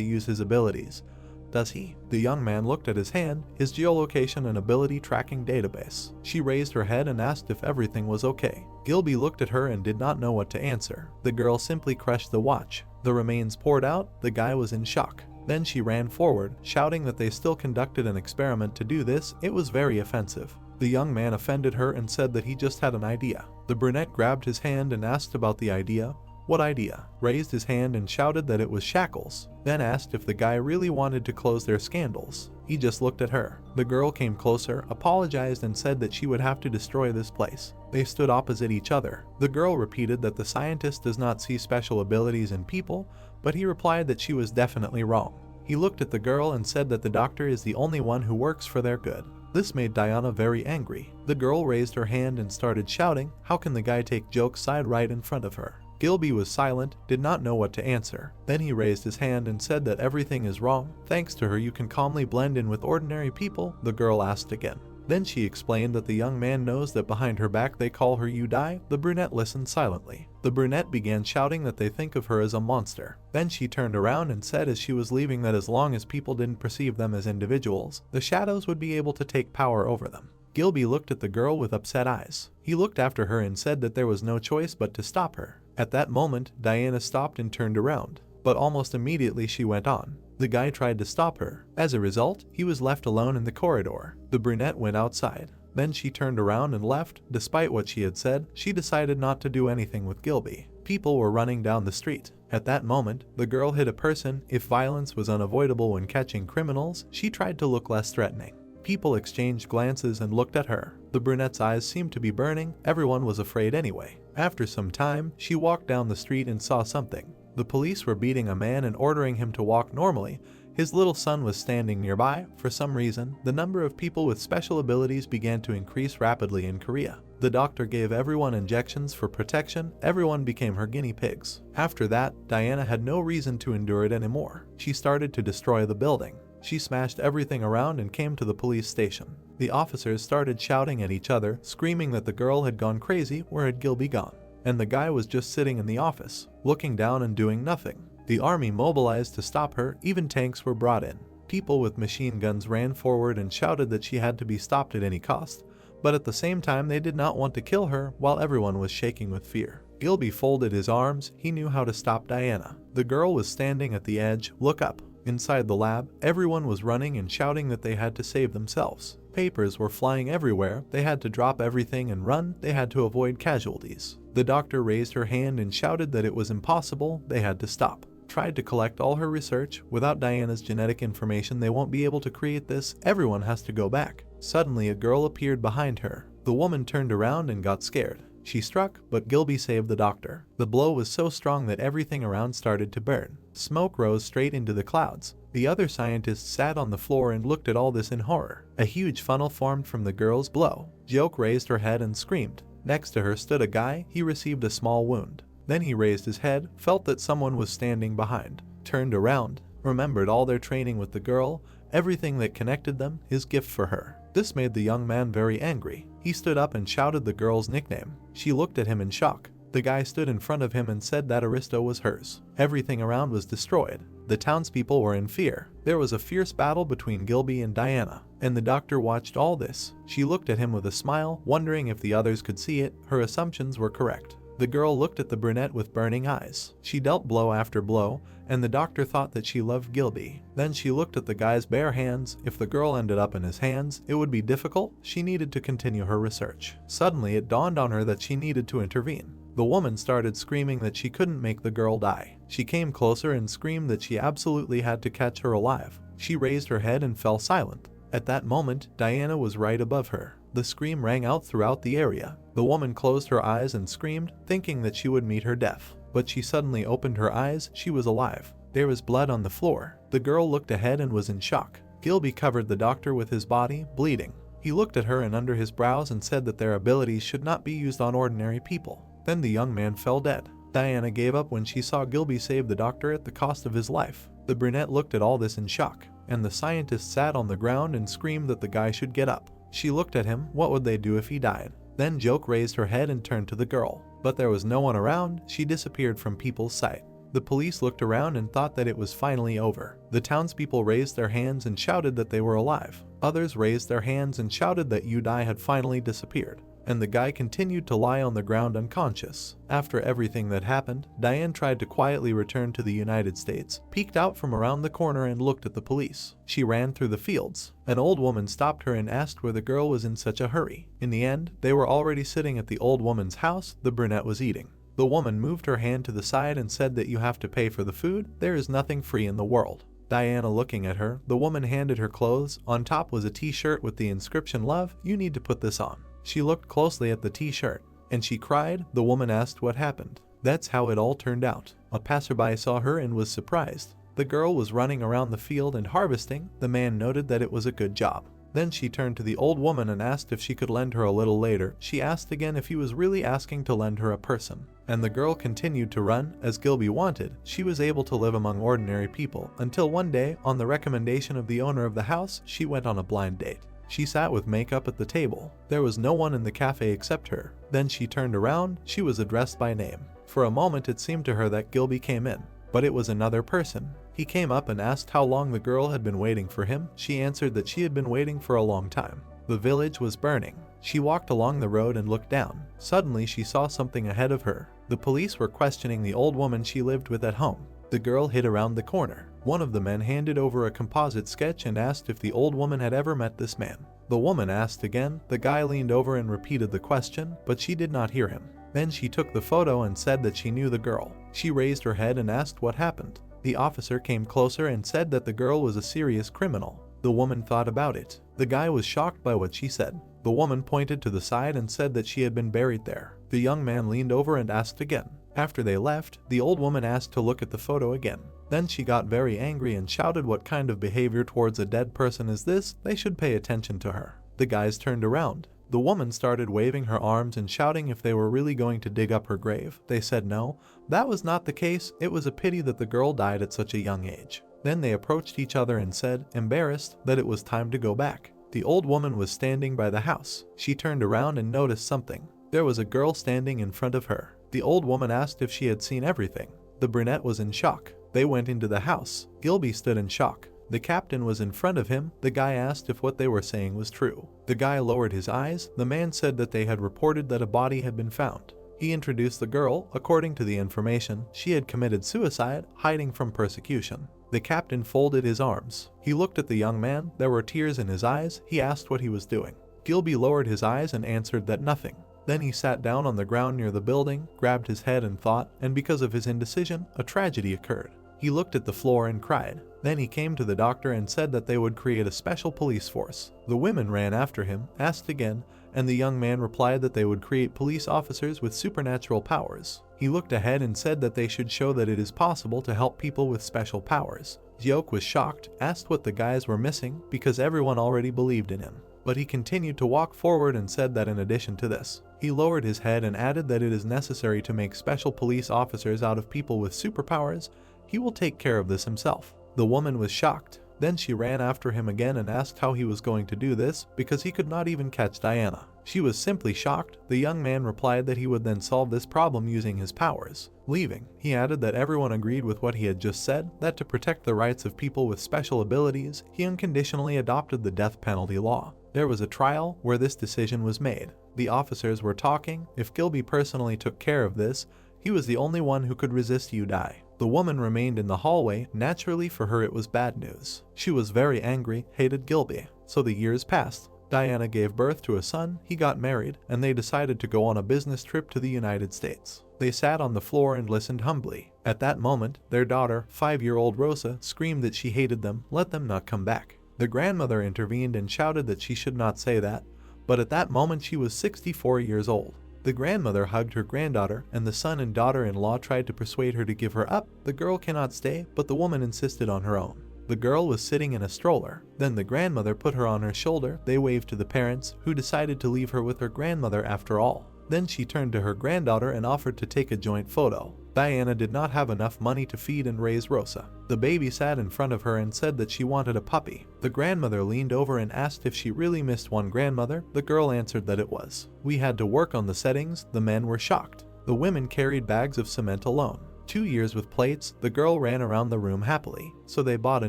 use his abilities, does he? The young man looked at his hand, his geolocation and ability tracking database. She raised her head and asked if everything was okay. Gilby looked at her and did not know what to answer. The girl simply crushed the watch. The remains poured out. The guy was in shock. Then she ran forward, shouting that they still conducted an experiment to do this. It was very offensive. The young man offended her and said that he just had an idea. The brunette grabbed his hand and asked about the idea. What idea? Raised his hand and shouted that it was shackles. Then asked if the guy really wanted to close their scandals. He just looked at her. The girl came closer, apologized and said that she would have to destroy this place. They stood opposite each other. The girl repeated that the scientist does not see special abilities in people, but he replied that she was definitely wrong. He looked at the girl and said that the doctor is the only one who works for their good. This made Diana very angry. The girl raised her hand and started shouting, "How can the guy take Joke's side right in front of her?" Gilby was silent, did not know what to answer. Then he raised his hand and said that everything is wrong. "Thanks to her you can calmly blend in with ordinary people?" the girl asked again. Then she explained that the young man knows that behind her back they call her You Die. The brunette listened silently. The brunette began shouting that they think of her as a monster. Then she turned around and said as she was leaving that as long as people didn't perceive them as individuals, the shadows would be able to take power over them. Gilby looked at the girl with upset eyes. He looked after her and said that there was no choice but to stop her. At that moment, Diana stopped and turned around, but almost immediately she went on. The guy tried to stop her. As a result, he was left alone in the corridor. The brunette went outside. Then she turned around and left. Despite what she had said, she decided not to do anything with Gilby. People were running down the street. At that moment, the girl hit a person. If violence was unavoidable when catching criminals, she tried to look less threatening. People exchanged glances and looked at her. The brunette's eyes seemed to be burning. Everyone was afraid anyway. After some time, she walked down the street and saw something. The police were beating a man and ordering him to walk normally. His little son was standing nearby. For some reason, the number of people with special abilities began to increase rapidly in Korea. The doctor gave everyone injections for protection. Everyone became her guinea pigs. After that, Diana had no reason to endure it anymore. She started to destroy the building. She smashed everything around and came to the police station. The officers started shouting at each other, screaming that the girl had gone crazy. Where had Gilby gone? And the guy was just sitting in the office, looking down and doing nothing. The army mobilized to stop her. Even tanks were brought in. People with machine guns ran forward and shouted that she had to be stopped at any cost, but at the same time they did not want to kill her while everyone was shaking with fear. Gilby folded his arms. He knew how to stop Diana. The girl was standing at the edge. Look up. Inside the lab, everyone was running and shouting that they had to save themselves. Papers were flying everywhere. They had to drop everything and run. They had to avoid casualties. The doctor raised her hand and shouted that it was impossible. They had to stop. Tried to collect all her research. Without Diana's genetic information, they won't be able to create this. Everyone has to go back. Suddenly, a girl appeared behind her. The woman turned around and got scared. She struck, but Gilby saved the doctor. The blow was so strong that everything around started to burn. Smoke rose straight into the clouds. The other scientists sat on the floor and looked at all this in horror. A huge funnel formed from the girl's blow. Joke raised her head and screamed. Next to her stood a guy. He received a small wound. Then he raised his head, felt that someone was standing behind, turned around, remembered all their training with the girl, everything that connected them, his gift for her. This made the young man very angry. He stood up and shouted the girl's nickname. She looked at him in shock. The guy stood in front of him and said that Aristo was hers. Everything around was destroyed. The townspeople were in fear. There was a fierce battle between Gilby and Diana, and the doctor watched all this. She looked at him with a smile, wondering if the others could see it. Her assumptions were correct. The girl looked at the brunette with burning eyes. She dealt blow after blow, and the doctor thought that she loved Gilby. Then she looked at the guy's bare hands. If the girl ended up in his hands, it would be difficult. She needed to continue her research. Suddenly, it dawned on her that she needed to intervene. The woman started screaming that she couldn't make the girl die. She came closer and screamed that she absolutely had to catch her alive. She raised her head and fell silent. At that moment, Diana was right above her. The scream rang out throughout the area. The woman closed her eyes and screamed, thinking that she would meet her death. But she suddenly opened her eyes. She was alive. There was blood on the floor. The girl looked ahead and was in shock. Gilby covered the doctor with his body, bleeding. He looked at her and under his brows and said that their abilities should not be used on ordinary people. Then the young man fell dead. Diana gave up when she saw Gilby save the doctor at the cost of his life. The brunette looked at all this in shock, and the scientist sat on the ground and screamed that the guy should get up. She looked at him. What would they do if he died? Then Joke raised her head and turned to the girl. But there was no one around. She disappeared from people's sight. The police looked around and thought that it was finally over. The townspeople raised their hands and shouted that they were alive. Others raised their hands and shouted that Udai had finally disappeared. And the guy continued to lie on the ground unconscious. After everything that happened, Diane tried to quietly return to the United States, peeked out from around the corner and looked at the police. She ran through the fields. An old woman stopped her and asked where the girl was in such a hurry. In the end, they were already sitting at the old woman's house. The brunette was eating. The woman moved her hand to the side and said that you have to pay for the food. There is nothing free in the world. Diana looking at her, the woman handed her clothes. On top was a t-shirt with the inscription "Love, you need to put this on." She looked closely at the t-shirt, and she cried. The woman asked what happened. That's how it all turned out. A passerby saw her and was surprised. The girl was running around the field and harvesting. The man noted that it was a good job. Then she turned to the old woman and asked if she could lend her a little later. She asked again if he was really asking to lend her a person. And the girl continued to run, as Gilby wanted. She was able to live among ordinary people, until one day, on the recommendation of the owner of the house, she went on a blind date. She sat with makeup at the table. There was no one in the cafe except her. Then she turned around. She was addressed by name. For a moment it seemed to her that Gilby came in, but it was another person. He came up and asked how long the girl had been waiting for him. She answered that she had been waiting for a long time. The village was burning. She walked along the road and looked down. Suddenly she saw something ahead of her. The police were questioning the old woman she lived with at home. The girl hid around the corner. One of the men handed over a composite sketch and asked if the old woman had ever met this man. The woman asked again. The guy leaned over and repeated the question, but she did not hear him. Then she took the photo and said that she knew the girl. She raised her head and asked what happened. The officer came closer and said that the girl was a serious criminal. The woman thought about it. The guy was shocked by what she said. The woman pointed to the side and said that she had been buried there. The young man leaned over and asked again. After they left, the old woman asked to look at the photo again. Then she got very angry and shouted, "What kind of behavior towards a dead person is this? They should pay attention to her." The guys turned around. The woman started waving her arms and shouting if they were really going to dig up her grave. They said no, that was not the case. It was a pity that the girl died at such a young age. Then they approached each other and said, embarrassed, that it was time to go back. The old woman was standing by the house. She turned around and noticed something. There was a girl standing in front of her. The old woman asked if she had seen everything. The brunette was in shock. They went into the house. Gilby stood in shock. The captain was in front of him. The guy asked if what they were saying was true. The guy lowered his eyes. The man said that they had reported that a body had been found. He introduced the girl. According to the information, she had committed suicide, hiding from persecution. The captain folded his arms. He looked at the young man. There were tears in his eyes. He asked what he was doing. Gilby lowered his eyes and answered that nothing. Then he sat down on the ground near the building, grabbed his head and thought, and because of his indecision, a tragedy occurred. He looked at the floor and cried. Then he came to the doctor and said that they would create a special police force. The women ran after him, asked again, and the young man replied that they would create police officers with supernatural powers. He looked ahead and said that they should show that it is possible to help people with special powers. Jok was shocked, asked what the guys were missing, because everyone already believed in him. But he continued to walk forward and said that in addition to this, he lowered his head and added that it is necessary to make special police officers out of people with superpowers. He will take care of this himself. The woman was shocked. Then she ran after him again and asked how he was going to do this, because he could not even catch Diana. She was simply shocked. The young man replied that he would then solve this problem using his powers. Leaving, he added that everyone agreed with what he had just said, that to protect the rights of people with special abilities, he unconditionally adopted the death penalty law. There was a trial where this decision was made. The officers were talking. If Gilby personally took care of this, he was the only one who could resist you die. The woman remained in the hallway. Naturally for her it was bad news. She was very angry, hated Gilby. So the years passed. Diana gave birth to a son, he got married, and they decided to go on a business trip to the United States. They sat on the floor and listened humbly. At that moment, their daughter, 5-year-old Rosa, screamed that she hated them, let them not come back. The grandmother intervened and shouted that she should not say that, but at that moment she was 64 years old. The grandmother hugged her granddaughter, and the son and daughter-in-law tried to persuade her to give her up. The girl cannot stay, but the woman insisted on her own. The girl was sitting in a stroller. Then the grandmother put her on her shoulder. They waved to the parents, who decided to leave her with her grandmother after all. Then she turned to her granddaughter and offered to take a joint photo. Diana did not have enough money to feed and raise Rosa. The baby sat in front of her and said that she wanted a puppy. The grandmother leaned over and asked if she really missed one grandmother. The girl answered that it was. We had to work on the settings. The men were shocked. The women carried bags of cement alone. 2 years with plates. The girl ran around the room happily. So they bought a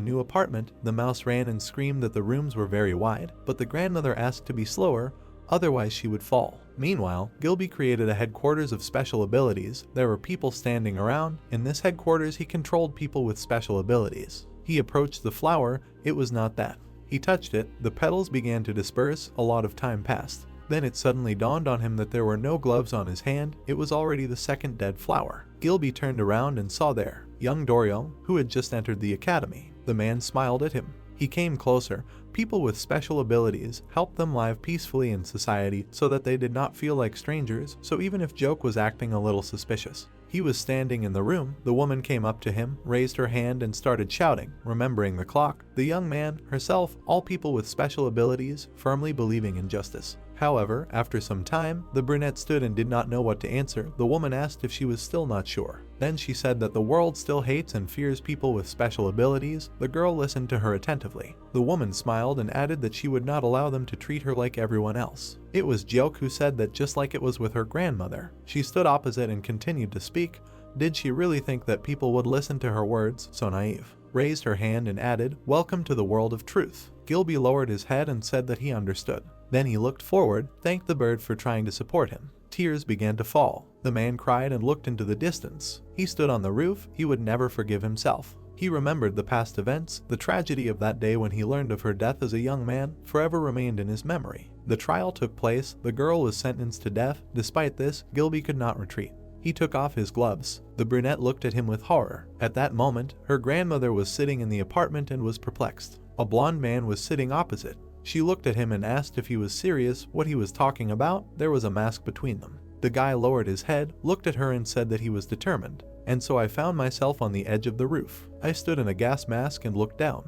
new apartment. The mouse ran and screamed that the rooms were very wide, but the grandmother asked to be slower, otherwise she would fall. Meanwhile, Gilby created a headquarters of special abilities. There were people standing around. In this headquarters he controlled people with special abilities. He approached the flower. It was not that. He touched it. The petals began to disperse. A lot of time passed. Then it suddenly dawned on him that there were no gloves on his hand. It was already the second dead flower. Gilby turned around and saw there young Dorion, who had just entered the academy. The man smiled at him. He came closer. People with special abilities helped them live peacefully in society so that they did not feel like strangers, so even if Joke was acting a little suspicious. He was standing in the room. The woman came up to him, raised her hand and started shouting, remembering the clock, the young man, herself, all people with special abilities, firmly believing in justice. However, after some time, the brunette stood and did not know what to answer. The woman asked if she was still not sure. Then she said that the world still hates and fears people with special abilities. The girl listened to her attentively. The woman smiled and added that she would not allow them to treat her like everyone else. It was Joke who said that just like it was with her grandmother. She stood opposite and continued to speak. Did she really think that people would listen to her words, so naive? Raised her hand and added, "Welcome to the world of truth." Gilby lowered his head and said that he understood. Then he looked forward, thanked the bird for trying to support him. Tears began to fall. The man cried and looked into the distance. He stood on the roof. He would never forgive himself. He remembered the past events. The tragedy of that day when he learned of her death as a young man forever remained in his memory. The trial took place. The girl was sentenced to death. Despite this, Gilby could not retreat. He took off his gloves. The brunette looked at him with horror. At that moment, her grandmother was sitting in the apartment and was perplexed. A blonde man was sitting opposite. She looked at him and asked if he was serious, what he was talking about. There was a mask between them. The guy lowered his head, looked at her and said that he was determined. And so I found myself on the edge of the roof. I stood in a gas mask and looked down.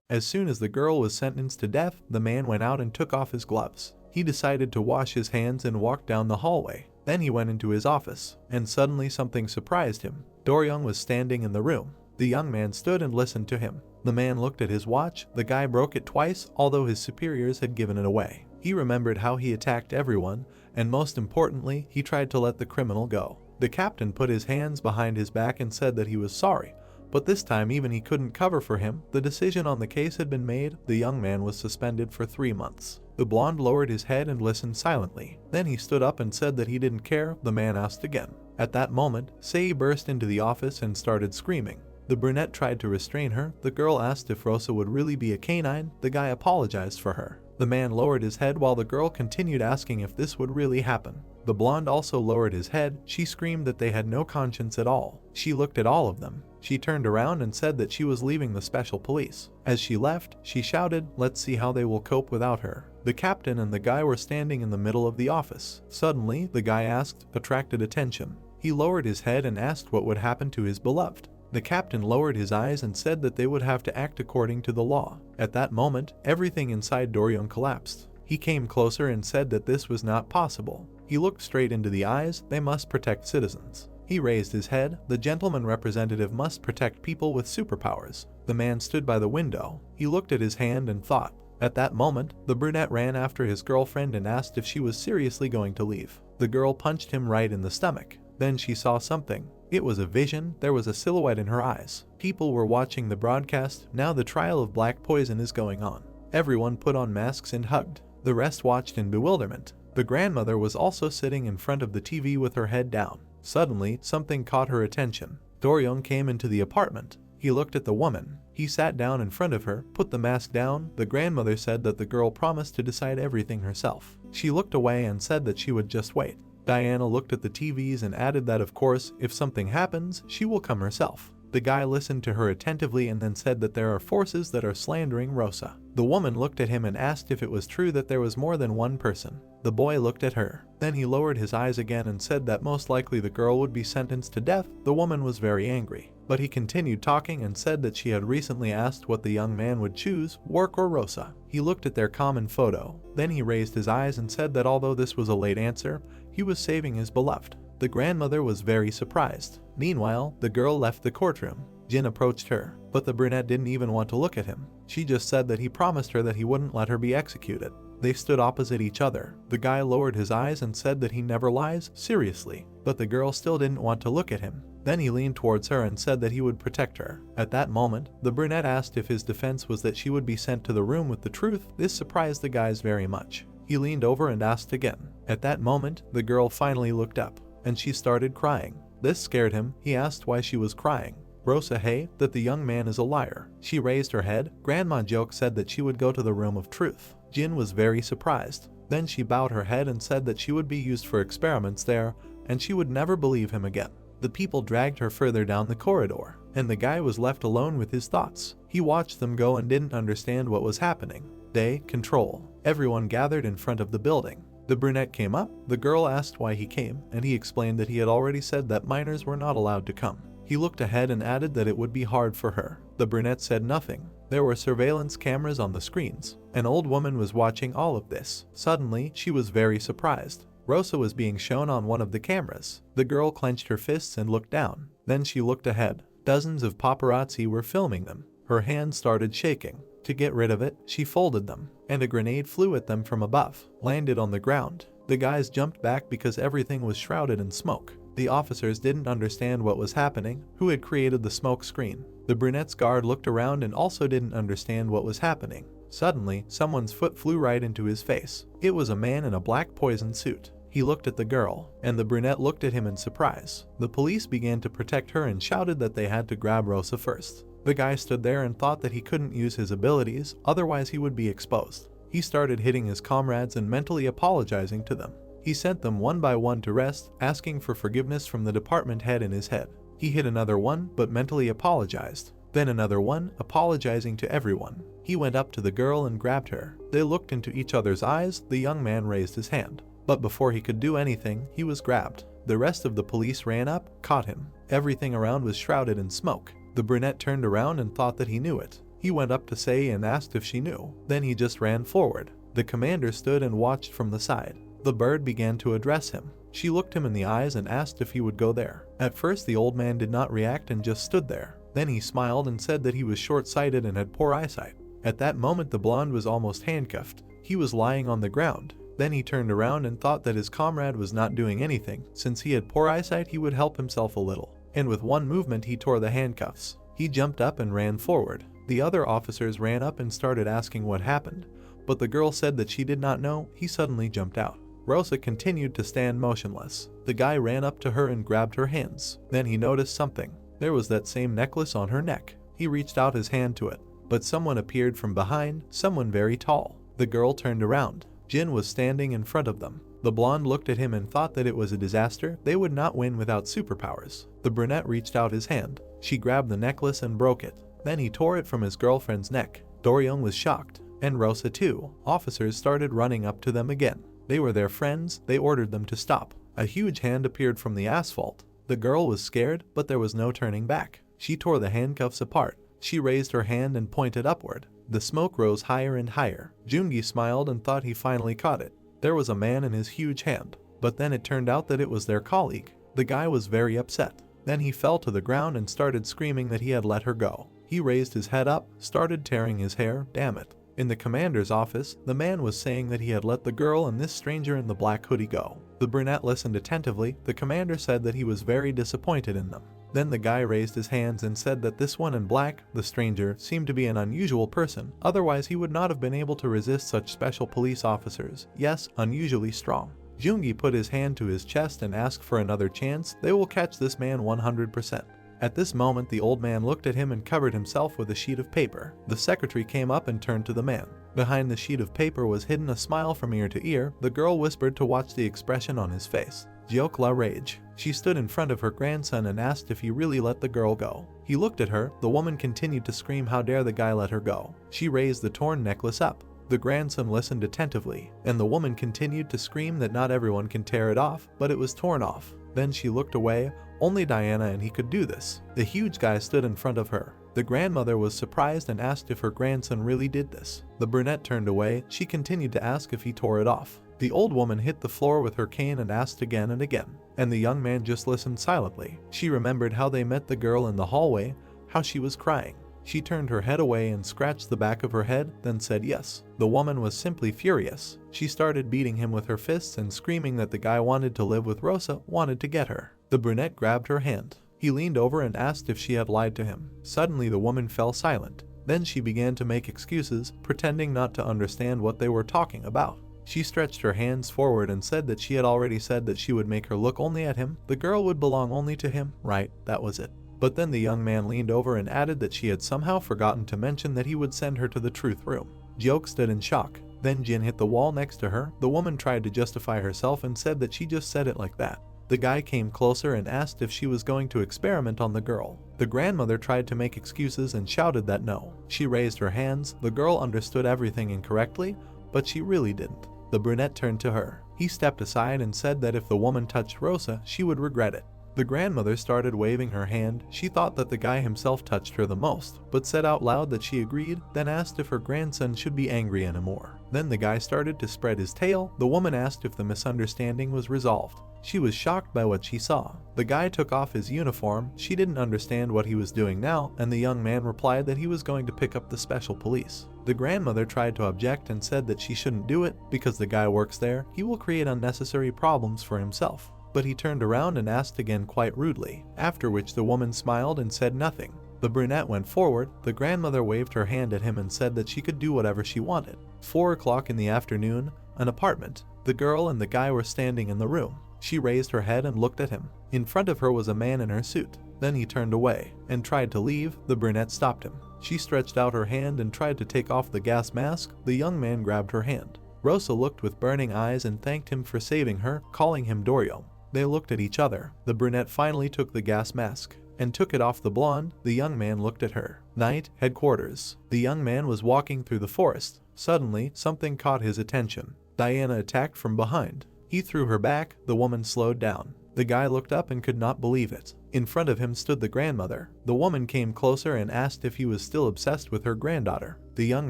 As soon as the girl was sentenced to death, the man went out and took off his gloves. He decided to wash his hands and walk down the hallway. Then he went into his office, and suddenly something surprised him. Doryung was standing in the room. The young man stood and listened to him. The man looked at his watch. The guy broke it twice, although his superiors had given it away. He remembered how he attacked everyone, and most importantly, he tried to let the criminal go. The captain put his hands behind his back and said that he was sorry, but this time even he couldn't cover for him. The decision on the case had been made. The young man was suspended for 3 months. The blonde lowered his head and listened silently. Then he stood up and said that he didn't care. The man asked again. At that moment, Sei burst into the office and started screaming. The brunette tried to restrain her. The girl asked if Rosa would really be a canine. The guy apologized for her. The man lowered his head while the girl continued asking if this would really happen. The blonde also lowered his head. She screamed that they had no conscience at all. She looked at all of them. She turned around and said that she was leaving the special police. As she left, she shouted, "Let's see how they will cope without her." The captain and the guy were standing in the middle of the office. Suddenly, the guy asked, attracted attention. He lowered his head and asked what would happen to his beloved. The captain lowered his eyes and said that they would have to act according to the law. At that moment, everything inside Doryung collapsed. He came closer and said that this was not possible. He looked straight into the eyes. They must protect citizens. He raised his head. The gentleman representative must protect people with superpowers. The man stood by the window. He looked at his hand and thought. At that moment, the brunette ran after his girlfriend and asked if she was seriously going to leave. The girl punched him right in the stomach. Then she saw something. It was a vision. There was a silhouette in her eyes. People were watching the broadcast. Now the trial of black poison is going on. Everyone put on masks and hugged. The rest watched in bewilderment. The grandmother was also sitting in front of the TV with her head down. Suddenly, something caught her attention. Doryung came into the apartment. He looked at the woman. He sat down in front of her, put the mask down. The grandmother said that the girl promised to decide everything herself. She looked away and said that she would just wait. Diana looked at the TVs and added that of course, if something happens, she will come herself. The guy listened to her attentively and then said that there are forces that are slandering Rosa. The woman looked at him and asked if it was true that there was more than one person. The boy looked at her. Then he lowered his eyes again and said that most likely the girl would be sentenced to death. The woman was very angry. But he continued talking and said that she had recently asked what the young man would choose, work or Rosa. He looked at their common photo. Then he raised his eyes and said that although this was a late answer, he was saving his beloved. The grandmother was very surprised. Meanwhile, the girl left the courtroom. Jin approached her, but the brunette didn't even want to look at him. She just said that he promised her that he wouldn't let her be executed. They stood opposite each other. The guy lowered his eyes and said that he never lies, seriously, but the girl still didn't want to look at him. Then he leaned towards her and said that he would protect her. At that moment, the brunette asked if his defense was that she would be sent to the room with the truth. This surprised the guys very much. He leaned over and asked again. At that moment, the girl finally looked up, and she started crying. This scared him. He asked why she was crying. Rosa Hay, that the young man is a liar. She raised her head. Grandma Joke said that she would go to the room of truth. Jin was very surprised. Then she bowed her head and said that she would be used for experiments there, and she would never believe him again. The people dragged her further down the corridor, and the guy was left alone with his thoughts. He watched them go and didn't understand what was happening. They control. Everyone gathered in front of the building. The brunette came up, the girl asked why he came, and he explained that he had already said that minors were not allowed to come. He looked ahead and added that it would be hard for her. The brunette said nothing. There were surveillance cameras on the screens. An old woman was watching all of this. Suddenly, she was very surprised. Rosa was being shown on one of the cameras. The girl clenched her fists and looked down. Then she looked ahead. Dozens of paparazzi were filming them. Her hands started shaking. To get rid of it, she folded them, and a grenade flew at them from above, landed on the ground. The guys jumped back because everything was shrouded in smoke. The officers didn't understand what was happening, who had created the smoke screen. The brunette's guard looked around and also didn't understand what was happening. Suddenly, someone's foot flew right into his face. It was a man in a black poison suit. He looked at the girl, and the brunette looked at him in surprise. The police began to protect her and shouted that they had to grab Rosa first. The guy stood there and thought that he couldn't use his abilities, otherwise he would be exposed. He started hitting his comrades and mentally apologizing to them. He sent them one by one to rest, asking for forgiveness from the department head in his head. He hit another one, but mentally apologized. Then another one, apologizing to everyone. He went up to the girl and grabbed her. They looked into each other's eyes. The young man raised his hand. But before he could do anything, he was grabbed. The rest of the police ran up, caught him. Everything around was shrouded in smoke. The brunette turned around and thought that he knew it. He went up to say and asked if she knew. Then he just ran forward. The commander stood and watched from the side. The bird began to address him. She looked him in the eyes and asked if he would go there. At first the old man did not react and just stood there. Then he smiled and said that he was short-sighted and had poor eyesight. At that moment the blonde was almost handcuffed. He was lying on the ground. Then he turned around and thought that his comrade was not doing anything. Since he had poor eyesight, he would help himself a little. And with one movement he tore the handcuffs. He jumped up and ran forward. The other officers ran up and started asking what happened, but the girl said that she did not know. He suddenly jumped out. Rosa continued to stand motionless. The guy ran up to her and grabbed her hands. Then he noticed something. There was that same necklace on her neck. He reached out his hand to it, but someone appeared from behind, someone very tall. The girl turned around. Jin was standing in front of them. The blonde looked at him and thought that it was a disaster. They would not win without superpowers. The brunette reached out his hand. She grabbed the necklace and broke it. Then he tore it from his girlfriend's neck. Doryung was shocked, and Rosa too. Officers started running up to them again. They were their friends. They ordered them to stop. A huge hand appeared from the asphalt. The girl was scared, but there was no turning back. She tore the handcuffs apart. She raised her hand and pointed upward. The smoke rose higher and higher. Joongi smiled and thought he finally caught it. There was a man in his huge hand, but then it turned out that it was their colleague. The guy was very upset. Then he fell to the ground and started screaming that he had let her go. He raised his head up, started tearing his hair. Damn it. In the commander's office, the man was saying that he had let the girl and this stranger in the black hoodie go. The brunette listened attentively. The commander said that he was very disappointed in them. Then the guy raised his hands and said that this one in black, the stranger, seemed to be an unusual person. Otherwise he would not have been able to resist such special police officers. Yes, unusually strong. Joongi put his hand to his chest and asked for another chance. They will catch this man 100%. At this moment the old man looked at him and covered himself with a sheet of paper. The secretary came up and turned to the man. Behind the sheet of paper was hidden a smile from ear to ear. The girl whispered to watch the expression on his face. Joke la rage. She stood in front of her grandson and asked if he really let the girl go. He looked at her. The woman continued to scream, how dare the guy let her go. She raised the torn necklace up. The grandson listened attentively, and the woman continued to scream that not everyone can tear it off, but it was torn off. Then she looked away. Only Diana and he could do this. The huge guy stood in front of her. The grandmother was surprised and asked if her grandson really did this. The brunette turned away. She continued to ask if he tore it off. The old woman hit the floor with her cane and asked again and again, and the young man just listened silently. She remembered how they met the girl in the hallway, how she was crying. She turned her head away and scratched the back of her head, then said yes. The woman was simply furious. She started beating him with her fists and screaming that the guy wanted to live with Rosa, wanted to get her. The brunette grabbed her hand. He leaned over and asked if she had lied to him. Suddenly the woman fell silent. Then she began to make excuses, pretending not to understand what they were talking about. She stretched her hands forward and said that she had already said that she would make her look only at him. The girl would belong only to him. Right, that was it. But then the young man leaned over and added that she had somehow forgotten to mention that he would send her to the truth room. Joke stood in shock. Then Jin hit the wall next to her. The woman tried to justify herself and said that she just said it like that. The guy came closer and asked if she was going to experiment on the girl. The grandmother tried to make excuses and shouted that no. She raised her hands. The girl understood everything incorrectly, but she really didn't. The brunette turned to her. He stepped aside and said that if the woman touched Rosa, she would regret it. The grandmother started waving her hand. She thought that the guy himself touched her the most, but said out loud that she agreed, then asked if her grandson should be angry anymore. Then the guy started to spread his tail. The woman asked if the misunderstanding was resolved. She was shocked by what she saw. The guy took off his uniform. She didn't understand what he was doing now, and the young man replied that he was going to pick up the special police. The grandmother tried to object and said that she shouldn't do it because the guy works there. He will create unnecessary problems for himself. But he turned around and asked again quite rudely, after which the woman smiled and said nothing. The brunette went forward. The grandmother waved her hand at him and said that she could do whatever she wanted. 4 o'clock in the afternoon, an apartment. The girl and the guy were standing in the room. She raised her head and looked at him. In front of her was a man in her suit. Then he turned away and tried to leave. The brunette stopped him. She stretched out her hand and tried to take off the gas mask. The young man grabbed her hand. Rosa looked with burning eyes and thanked him for saving her, calling him Doryo. They looked at each other. The brunette finally took the gas mask and took it off the blonde. The young man looked at her. Night, headquarters. The young man was walking through the forest. Suddenly, something caught his attention. Diana attacked from behind. He threw her back. The woman slowed down. The guy looked up and could not believe it. In front of him stood the grandmother. The woman came closer and asked if he was still obsessed with her granddaughter. The young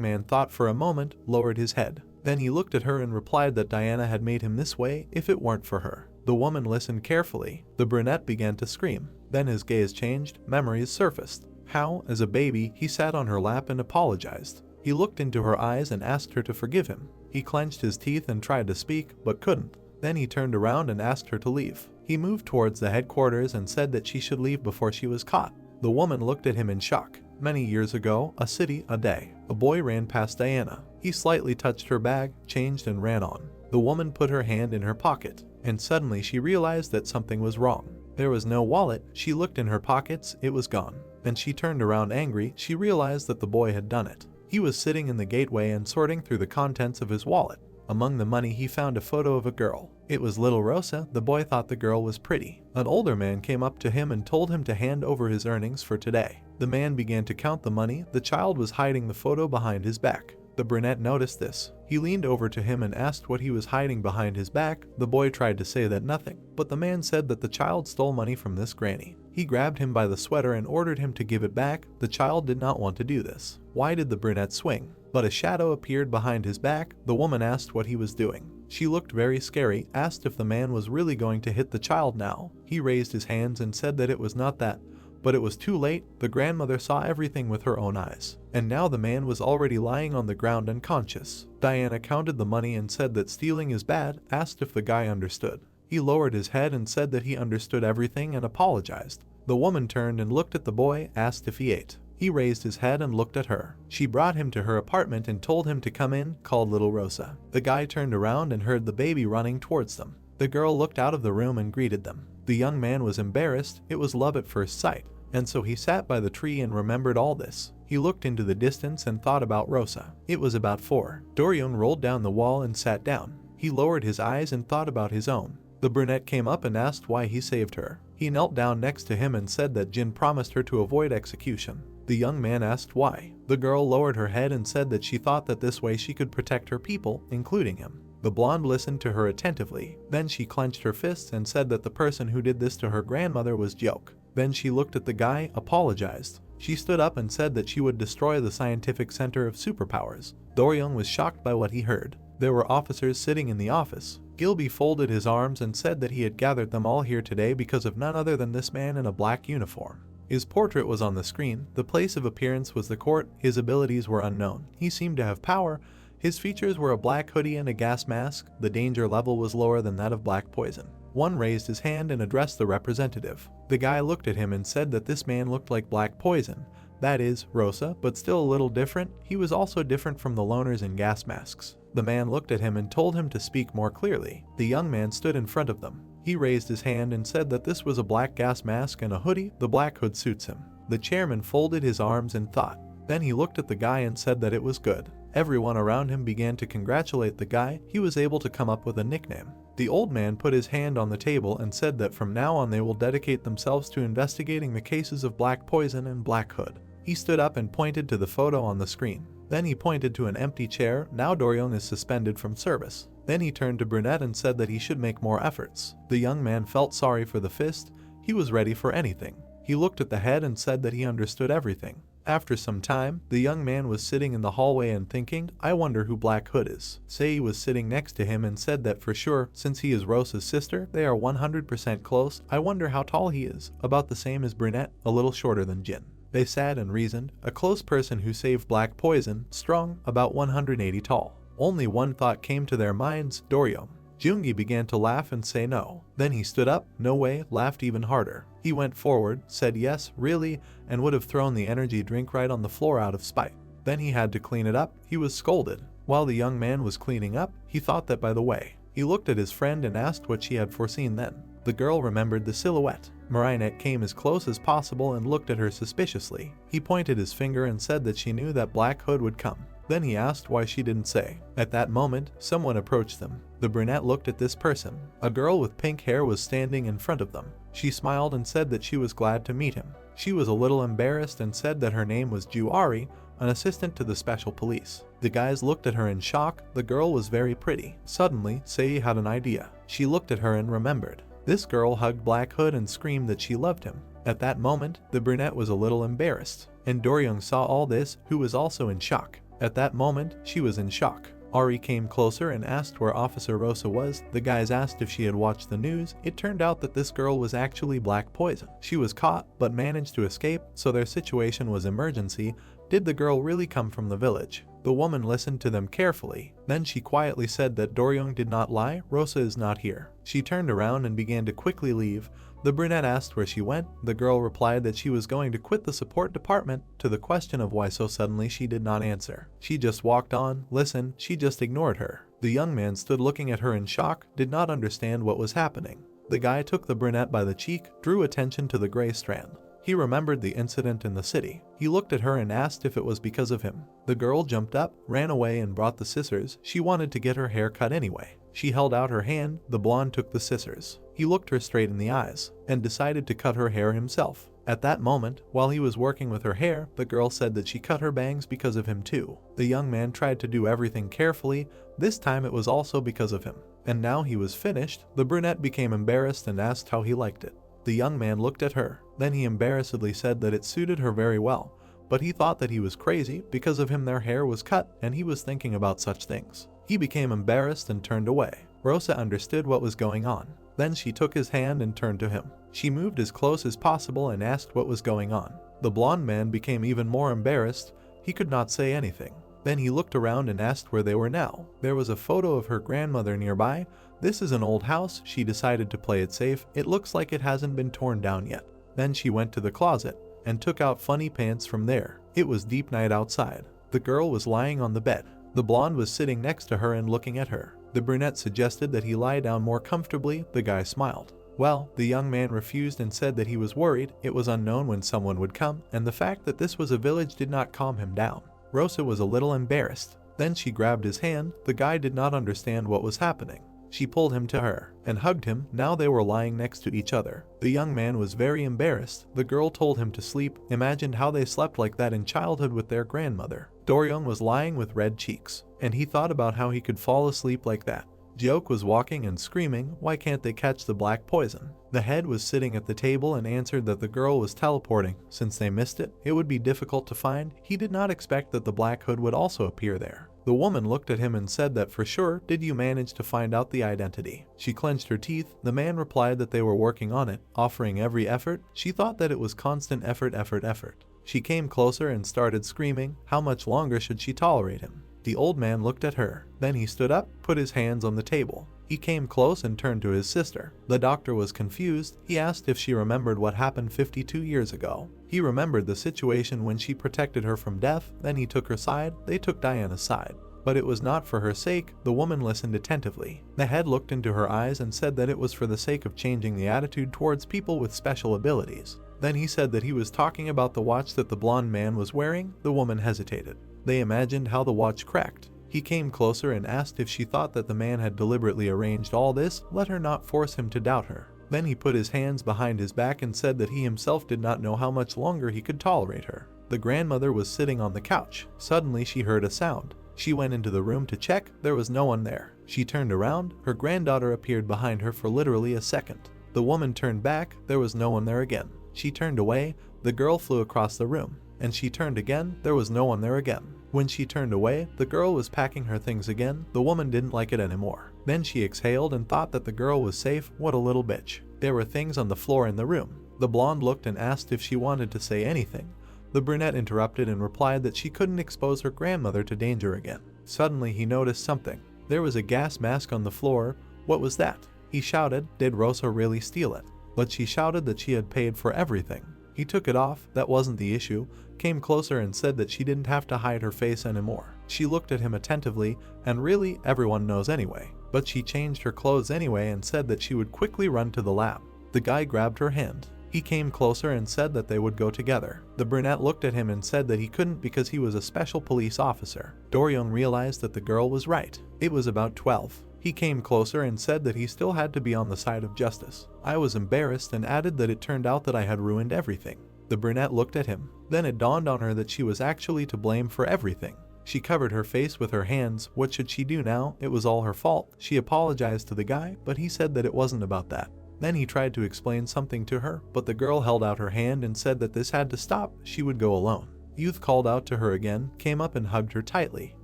man thought for a moment, lowered his head. Then he looked at her and replied that Diana had made him this way if it weren't for her. The woman listened carefully. The brunette began to scream. Then his gaze changed. Memories surfaced. How, as a baby, he sat on her lap and apologized. He looked into her eyes and asked her to forgive him. He clenched his teeth and tried to speak, but couldn't. Then he turned around and asked her to leave. He moved towards the headquarters and said that she should leave before she was caught. The woman looked at him in shock. Many years ago, a city, a day. A boy ran past Diana. He slightly touched her bag, changed and ran on. The woman put her hand in her pocket, and suddenly she realized that something was wrong. There was no wallet. She looked in her pockets. It was gone. Then she turned around angry. She realized that the boy had done it. He was sitting in the gateway and sorting through the contents of his wallet. Among the money he found a photo of a girl. It was little Rosa. The boy thought the girl was pretty. An older man came up to him and told him to hand over his earnings for today. The man began to count the money. The child was hiding the photo behind his back. The brunette noticed this. He leaned over to him and asked what he was hiding behind his back. The boy tried to say that nothing, but the man said that the child stole money from this granny. He grabbed him by the sweater and ordered him to give it back. The child did not want to do this. Why did the brunette swing? But a shadow appeared behind his back. The woman asked what he was doing. She looked very scary, asked if the man was really going to hit the child now. He raised his hands and said that it was not that. But it was too late. The grandmother saw everything with her own eyes. And now the man was already lying on the ground unconscious. Diana counted the money and said that stealing is bad, asked if the guy understood. He lowered his head and said that he understood everything and apologized. The woman turned and looked at the boy, asked if he ate. He raised his head and looked at her. She brought him to her apartment and told him to come in, called little Rosa. The guy turned around and heard the baby running towards them. The girl looked out of the room and greeted them. The young man was embarrassed. It was love at first sight. And so he sat by the tree and remembered all this. He looked into the distance and thought about Rosa. It was about 4. Doryon rolled down the wall and sat down. He lowered his eyes and thought about his own. The brunette came up and asked why he saved her. He knelt down next to him and said that Jin promised her to avoid execution. The young man asked why. The girl lowered her head and said that she thought that this way she could protect her people, including him. The blonde listened to her attentively. Then she clenched her fists and said that the person who did this to her grandmother was Joke. Then she looked at the guy, apologized. She stood up and said that she would destroy the scientific center of superpowers. Doryon was shocked by what he heard. There were officers sitting in the office. Gilby folded his arms and said that he had gathered them all here today because of none other than this man in a black uniform. His portrait was on the screen. The place of appearance was the court. His abilities were unknown. He seemed to have power. His features were a black hoodie and a gas mask. The danger level was lower than that of black poison. One raised his hand and addressed the representative. The guy looked at him and said that this man looked like black poison. That is, Rosa, but still a little different. He was also different from the loners in gas masks. The man looked at him and told him to speak more clearly. The young man stood in front of them. He raised his hand and said that this was a black gas mask and a hoodie. The black hood suits him. The chairman folded his arms in thought. Then he looked at the guy and said that it was good. Everyone around him began to congratulate the guy. He was able to come up with a nickname. The old man put his hand on the table and said that from now on they will dedicate themselves to investigating the cases of Black Poison and Black Hood. He stood up and pointed to the photo on the screen. Then he pointed to an empty chair. Now Do-young is suspended from service. Then he turned to Brunette and said that he should make more efforts. The young man felt sorry for the fist. He was ready for anything. He looked at the head and said that he understood everything. After some time, the young man was sitting in the hallway and thinking, I wonder who Black Hood is. Sei was sitting next to him and said that for sure, since he is Rosa's sister, they are 100% close. I wonder how tall he is. About the same as Brunette, a little shorter than Jin. They sat and reasoned. A close person who saved Black Poison, strong, about 180 tall. Only one thought came to their minds, Do-young. Jungi began to laugh and say no. Then he stood up, no way, laughed even harder. He went forward, said yes, really, and would have thrown the energy drink right on the floor out of spite. Then he had to clean it up. He was scolded. While the young man was cleaning up, he thought that by the way. He looked at his friend and asked what she had foreseen then. The girl remembered the silhouette. Marinette came as close as possible and looked at her suspiciously. He pointed his finger and said that she knew that Black Hood would come. Then he asked why she didn't say. At that moment, someone approached them. The brunette looked at this person. A girl with pink hair was standing in front of them. She smiled and said that she was glad to meet him. She was a little embarrassed and said that her name was Juari, an assistant to the special police. The guys looked at her in shock. The girl was very pretty. Suddenly, Sei had an idea. She looked at her and remembered. This girl hugged Black Hood and screamed that she loved him. At that moment, the brunette was a little embarrassed, and Do-young saw all this, who was also in shock. At that moment, she was in shock. Ari came closer and asked where Officer Rosa was. The guys asked if she had watched the news. It turned out that this girl was actually Black Poison. She was caught, but managed to escape, so their situation was emergency. Did the girl really come from the village? The woman listened to them carefully. Then she quietly said that Do-young did not lie. Rosa is not here. She turned around and began to quickly leave. The brunette asked where she went. The girl replied that she was going to quit the support department. To the question of why so suddenly, she did not answer. She just walked on. Listen, she just ignored her. The young man stood looking at her in shock, did not understand what was happening. The guy took the brunette by the cheek, drew attention to the gray strand. He remembered the incident in the city. He looked at her and asked if it was because of him. The girl jumped up, ran away and brought the scissors. She wanted to get her hair cut anyway. She held out her hand. The blonde took the scissors. He looked her straight in the eyes and decided to cut her hair himself. At that moment, while he was working with her hair, the girl said that she cut her bangs because of him too. The young man tried to do everything carefully. This time it was also because of him. And now he was finished. The brunette became embarrassed and asked how he liked it. The young man looked at her. Then he embarrassedly said that it suited her very well. But he thought that he was crazy. Because of him their hair was cut, and he was thinking about such things. He became embarrassed and turned away. Rosa understood what was going on. Then she took his hand and turned to him. She moved as close as possible and asked what was going on. The blonde man became even more embarrassed. He could not say anything. Then he looked around and asked where they were now. There was a photo of her grandmother nearby. This is an old house. She decided to play it safe. It looks like it hasn't been torn down yet. Then she went to the closet and took out funny pants from there. It was deep night outside. The girl was lying on the bed. The blonde was sitting next to her and looking at her. The brunette suggested that he lie down more comfortably. The guy smiled. Well, the young man refused and said that he was worried. It was unknown when someone would come, and the fact that this was a village did not calm him down. Rosa was a little embarrassed. Then she grabbed his hand. The guy did not understand what was happening. She pulled him to her and hugged him. Now they were lying next to each other. The young man was very embarrassed. The girl told him to sleep. Imagined how they slept like that in childhood with their grandmother. Do-young was lying with red cheeks, and he thought about how he could fall asleep like that. Jiok was walking and screaming, why can't they catch the Black Poison? The head was sitting at the table and answered that the girl was teleporting. Since they missed it, it would be difficult to find. He did not expect that the Black Hood would also appear there. The woman looked at him and said that for sure. Did you manage to find out the identity? She clenched her teeth. The man replied that they were working on it, offering every effort. She thought that it was constant effort. She came closer and started screaming. How much longer should she tolerate him? The old man looked at her. Then he stood up, put his hands on the table. He came close and turned to his sister. The doctor was confused. He asked if she remembered what happened 52 years ago. He remembered the situation when she protected her from death. Then he took her side. They took Diana's side. But it was not for her sake. The woman listened attentively. The head looked into her eyes and said that it was for the sake of changing the attitude towards people with special abilities. Then he said that he was talking about the watch that the blonde man was wearing. The woman hesitated. They imagined how the watch cracked. He came closer and asked if she thought that the man had deliberately arranged all this. Let her not force him to doubt her. Then he put his hands behind his back and said that he himself did not know how much longer he could tolerate her. The grandmother was sitting on the couch. Suddenly she heard a sound. She went into the room to check. There was no one there. She turned around. Her granddaughter appeared behind her for literally a second. The woman turned back. There was no one there again. She turned away. The girl flew across the room. And she turned again. There was no one there again. When she turned away, the girl was packing her things again. The woman didn't like it anymore. Then she exhaled and thought that the girl was safe. What a little bitch. There were things on the floor in the room. The blonde looked and asked if she wanted to say anything. The brunette interrupted and replied that she couldn't expose her grandmother to danger again. Suddenly he noticed something. There was a gas mask on the floor. What was that? He shouted. Did Rosa really steal it? But she shouted that she had paid for everything. He took it off. That wasn't the issue. Came closer and said that she didn't have to hide her face anymore. She looked at him attentively, and really, everyone knows anyway. But she changed her clothes anyway and said that she would quickly run to the lab. The guy grabbed her hand. He came closer and said that they would go together. The brunette looked at him and said that he couldn't because he was a special police officer. Dorian realized that the girl was right. It was about 12. He came closer and said that he still had to be on the side of justice. I was embarrassed and added that it turned out that I had ruined everything. The brunette looked at him. Then it dawned on her that she was actually to blame for everything. She covered her face with her hands. What should she do now? It was all her fault. She apologized to the guy, but he said that it wasn't about that. Then he tried to explain something to her, but the girl held out her hand and said that this had to stop. She would go alone. Youth called out to her again, came up and hugged her tightly.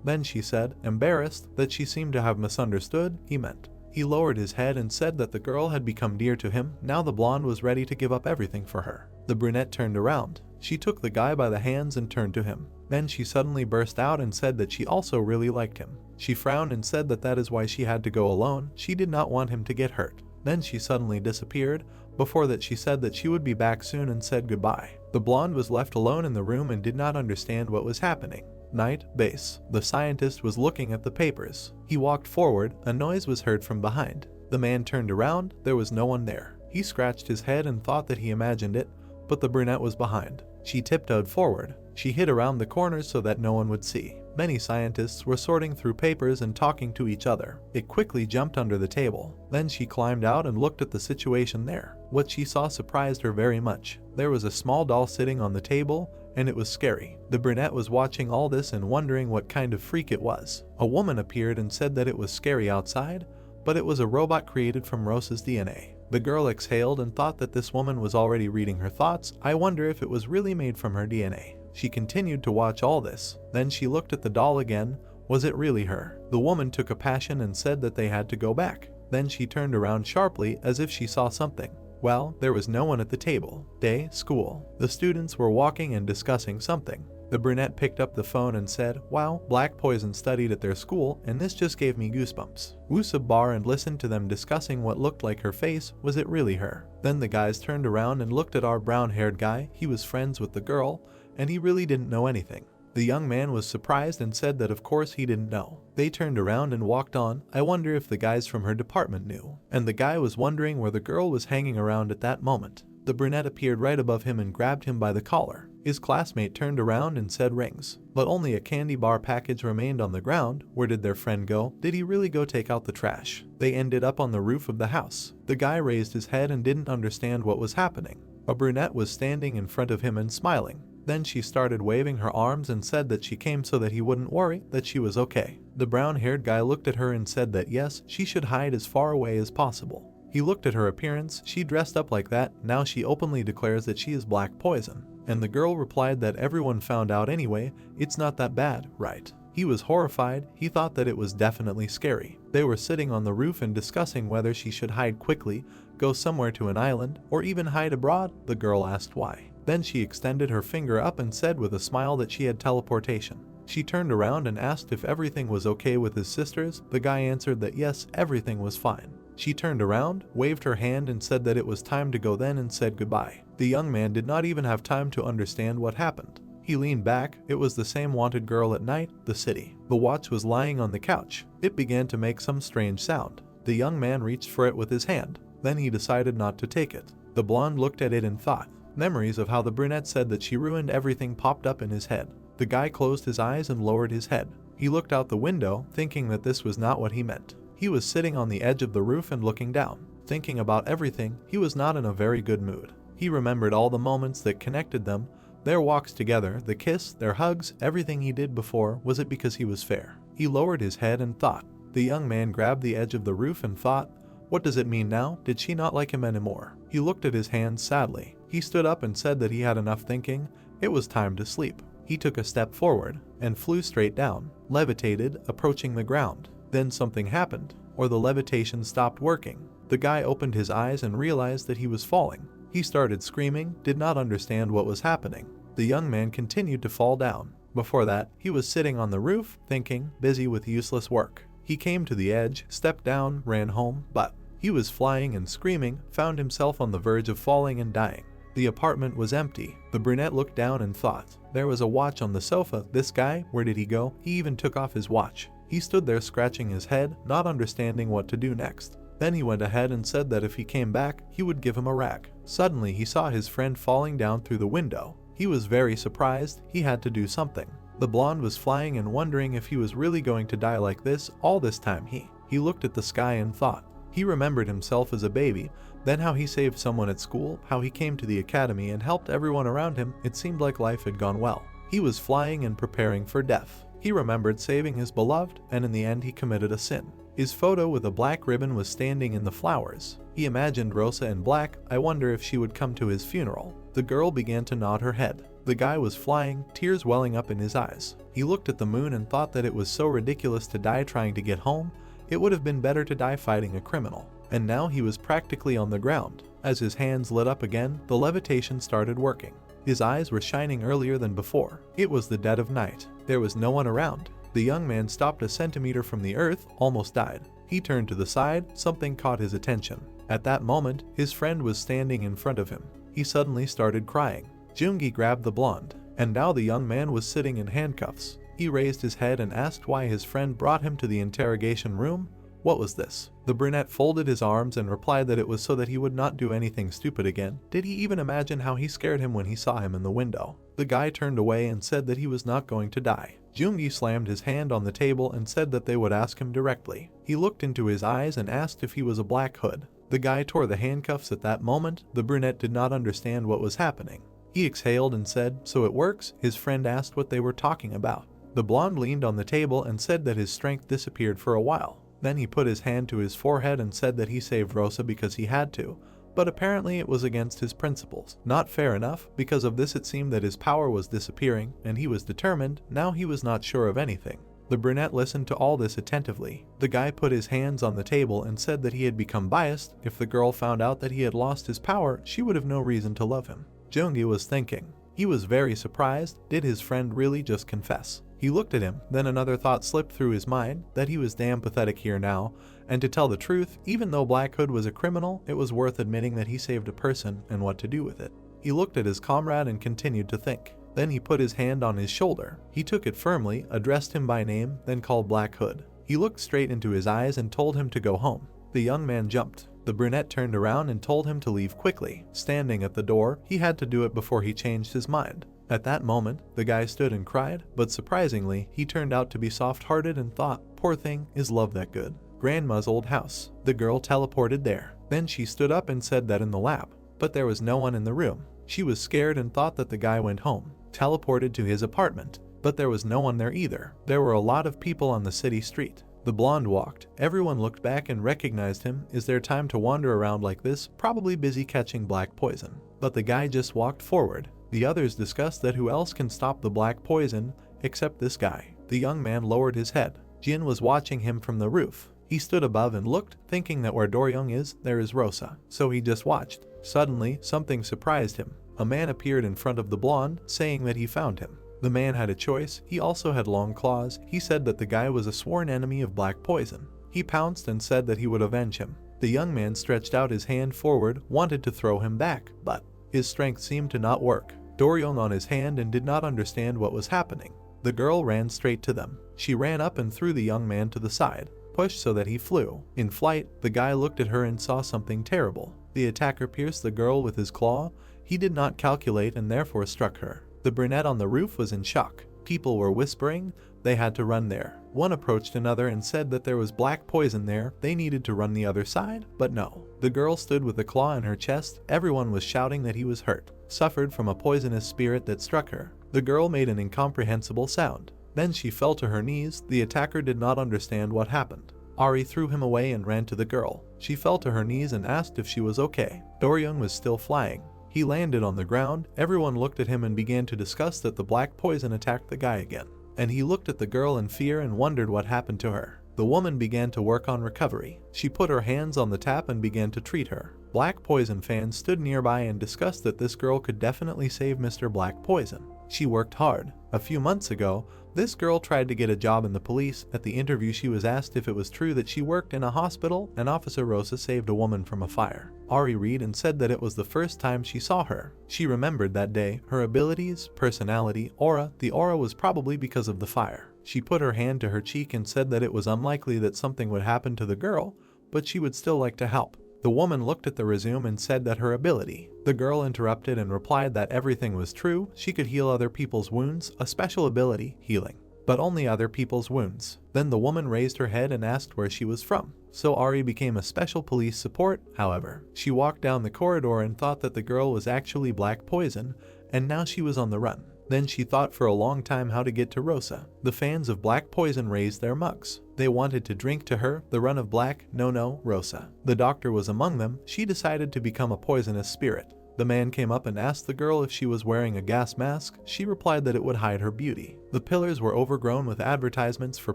Then she said, embarrassed, that she seemed to have misunderstood. He meant. He lowered his head and said that the girl had become dear to him. Now the blonde was ready to give up everything for her. The brunette turned around. She took the guy by the hands and turned to him. Then she suddenly burst out and said that she also really liked him. She frowned and said that that is why she had to go alone. She did not want him to get hurt. Then she suddenly disappeared. Before that she said that she would be back soon and said goodbye. The blonde was left alone in the room and did not understand what was happening. Night, base. The scientist was looking at the papers. He walked forward. A noise was heard from behind. The man turned around. There was no one there. He scratched his head and thought that he imagined it, but the brunette was behind. She tiptoed forward. She hid around the corners so that no one would see. Many scientists were sorting through papers and talking to each other. It quickly jumped under the table. Then she climbed out and looked at the situation there. What she saw surprised her very much. There was a small doll sitting on the table, and it was scary. The brunette was watching all this and wondering what kind of freak it was. A woman appeared and said that it was scary outside, but it was a robot created from Rosa's DNA. The girl exhaled and thought that this woman was already reading her thoughts. I wonder if it was really made from her DNA. She continued to watch all this. Then she looked at the doll again. Was it really her? The woman took a passion and said that they had to go back. Then she turned around sharply as if she saw something. Well, there was no one at the table. Day, school. The students were walking and discussing something. The brunette picked up the phone and said, wow, Black Poison studied at their school and this just gave me goosebumps. Woosub bar and listened to them discussing what looked like her face. Was it really her? Then the guys turned around and looked at our brown-haired guy. He was friends with the girl, and he really didn't know anything. The young man was surprised and said that of course he didn't know. They turned around and walked on. I wonder if the guys from her department knew. And the guy was wondering where the girl was hanging around at that moment. The brunette appeared right above him and grabbed him by the collar. His classmate turned around and said rings. But only a candy bar package remained on the ground. Where did their friend go? Did he really go take out the trash? They ended up on the roof of the house. The guy raised his head and didn't understand what was happening. A brunette was standing in front of him and smiling. Then she started waving her arms and said that she came so that he wouldn't worry, that she was okay. The brown-haired guy looked at her and said that yes, she should hide as far away as possible. He looked at her appearance. She dressed up like that. Now she openly declares that she is Black Poison. And the girl replied that everyone found out anyway. It's not that bad, right? He was horrified. He thought that it was definitely scary. They were sitting on the roof and discussing whether she should hide quickly, go somewhere to an island, or even hide abroad. The girl asked why. Then she extended her finger up and said with a smile that she had teleportation. She turned around and asked if everything was okay with his sisters. The guy answered that yes, everything was fine. She turned around, waved her hand and said that it was time to go then and said goodbye. The young man did not even have time to understand what happened. He leaned back. It was the same wanted girl at night, the city. The watch was lying on the couch. It began to make some strange sound. The young man reached for it with his hand. Then he decided not to take it. The blonde looked at it and thought. Memories of how the brunette said that she ruined everything popped up in his head. The guy closed his eyes and lowered his head. He looked out the window, thinking that this was not what he meant. He was sitting on the edge of the roof and looking down. Thinking about everything, he was not in a very good mood. He remembered all the moments that connected them, their walks together, the kiss, their hugs, everything he did before. Was it because he was fair? He lowered his head and thought. The young man grabbed the edge of the roof and thought, what does it mean now? Did she not like him anymore? He looked at his hands sadly. He stood up and said that he had enough thinking. It was time to sleep. He took a step forward and flew straight down, levitated, approaching the ground. Then something happened, or the levitation stopped working. The guy opened his eyes and realized that he was falling. He started screaming, did not understand what was happening. The young man continued to fall down. Before that, he was sitting on the roof, thinking, busy with useless work. He came to the edge, stepped down, ran home, but he was flying and screaming, found himself on the verge of falling and dying. The apartment was empty. The brunette looked down and thought, there was a watch on the sofa. This guy, where did he go? He even took off his watch. He stood there scratching his head, not understanding what to do next. Then he went ahead and said that if he came back, he would give him a rag. Suddenly he saw his friend falling down through the window. He was very surprised. He had to do something. The blonde was flying and wondering if he was really going to die like this. All this time he looked at the sky and thought. He remembered himself as a baby, then how he saved someone at school, how he came to the academy and helped everyone around him. It seemed like life had gone well. He was flying and preparing for death. He remembered saving his beloved, and in the end he committed a sin. His photo with a black ribbon was standing in the flowers. He imagined Rosa in black. I wonder if she would come to his funeral. The girl began to nod her head. The guy was flying, tears welling up in his eyes. He looked at the moon and thought that it was so ridiculous to die trying to get home. It would have been better to die fighting a criminal. And now he was practically on the ground. As his hands lit up again, the levitation started working. His eyes were shining earlier than before. It was the dead of night. There was no one around. The young man stopped a centimeter from the earth, almost died. He turned to the side, something caught his attention. At that moment, his friend was standing in front of him. He suddenly started crying. Jungi grabbed the blonde, and now the young man was sitting in handcuffs. He raised his head and asked why his friend brought him to the interrogation room. What was this? The brunette folded his arms and replied that it was so that he would not do anything stupid again. Did he even imagine how he scared him when he saw him in the window? The guy turned away and said that he was not going to die. Jungi slammed his hand on the table and said that they would ask him directly. He looked into his eyes and asked if he was a Black Hood. The guy tore the handcuffs at that moment. The brunette did not understand what was happening. He exhaled and said, "So it works?" His friend asked what they were talking about. The blonde leaned on the table and said that his strength disappeared for a while. Then he put his hand to his forehead and said that he saved Rosa because he had to, but apparently it was against his principles. Not fair enough. Because of this it seemed that his power was disappearing, and he was determined. Now he was not sure of anything. The brunette listened to all this attentively. The guy put his hands on the table and said that he had become biased. If the girl found out that he had lost his power, she would have no reason to love him. Jungi was thinking. He was very surprised. Did his friend really just confess? He looked at him, then another thought slipped through his mind, that he was damn pathetic here now, and to tell the truth, even though Black Hood was a criminal, it was worth admitting that he saved a person and what to do with it. He looked at his comrade and continued to think. Then he put his hand on his shoulder. He took it firmly, addressed him by name, then called Black Hood. He looked straight into his eyes and told him to go home. The young man jumped. The brunette turned around and told him to leave quickly. Standing at the door, he had to do it before he changed his mind. At that moment, the guy stood and cried, but surprisingly, he turned out to be soft-hearted and thought, poor thing, is love that good? Grandma's old house. The girl teleported there. Then she stood up and said that in the lab, but there was no one in the room. She was scared and thought that the guy went home, teleported to his apartment, but there was no one there either. There were a lot of people on the city street. The blonde walked. Everyone looked back and recognized him. Is there time to wander around like this? Probably busy catching black poison. But the guy just walked forward. The others discussed that who else can stop the black poison except this guy. The young man lowered his head. Jin was watching him from the roof. He stood above and looked, thinking that where Doryung is, there is Rosa. So he just watched. Suddenly, something surprised him. A man appeared in front of the blonde, saying that he found him. The man had a choice. He also had long claws. He said that the guy was a sworn enemy of black poison. He pounced and said that he would avenge him. The young man stretched out his hand forward, wanted to throw him back, but his strength seemed to not work. Doryung on his hand and did not understand what was happening. The girl ran straight to them. She ran up and threw the young man to the side, pushed so that he flew. In flight, the guy looked at her and saw something terrible. The attacker pierced the girl with his claw. He did not calculate and therefore struck her. The brunette on the roof was in shock. People were whispering. They had to run there. One approached another and said that there was black poison there, they needed to run the other side, but no. The girl stood with a claw in her chest, everyone was shouting that he was hurt, suffered from a poisonous spirit that struck her. The girl made an incomprehensible sound. Then she fell to her knees, the attacker did not understand what happened. Ari threw him away and ran to the girl. She fell to her knees and asked if she was okay. Doryung was still flying. He landed on the ground, everyone looked at him and began to discuss that the black poison attacked the guy again. And he looked at the girl in fear and wondered what happened to her. The woman began to work on recovery. She put her hands on the tap and began to treat her. Black Poison fans stood nearby and discussed that this girl could definitely save Mr. Black Poison. She worked hard. A few months ago, this girl tried to get a job in the police. At the interview, she was asked if it was true that she worked in a hospital, and Officer Rosa saved a woman from a fire. Ari read and said that it was the first time she saw her. She remembered that day, her abilities, personality, aura. The aura was probably because of the fire. She put her hand to her cheek and said that it was unlikely that something would happen to the girl, but she would still like to help. The woman looked at the resume and said that her ability. The girl interrupted and replied that everything was true, she could heal other people's wounds, a special ability, healing. But only other people's wounds. Then the woman raised her head and asked where she was from. So Ari became a special police support. However, she walked down the corridor and thought that the girl was actually Black Poison, and now she was on the run. Then she thought for a long time how to get to Rosa. The fans of Black Poison raised their mugs. They wanted to drink to her, the run of Black, no, Rosa. The doctor was among them. She decided to become a poisonous spirit. The man came up and asked the girl if she was wearing a gas mask. She replied that it would hide her beauty. The pillars were overgrown with advertisements for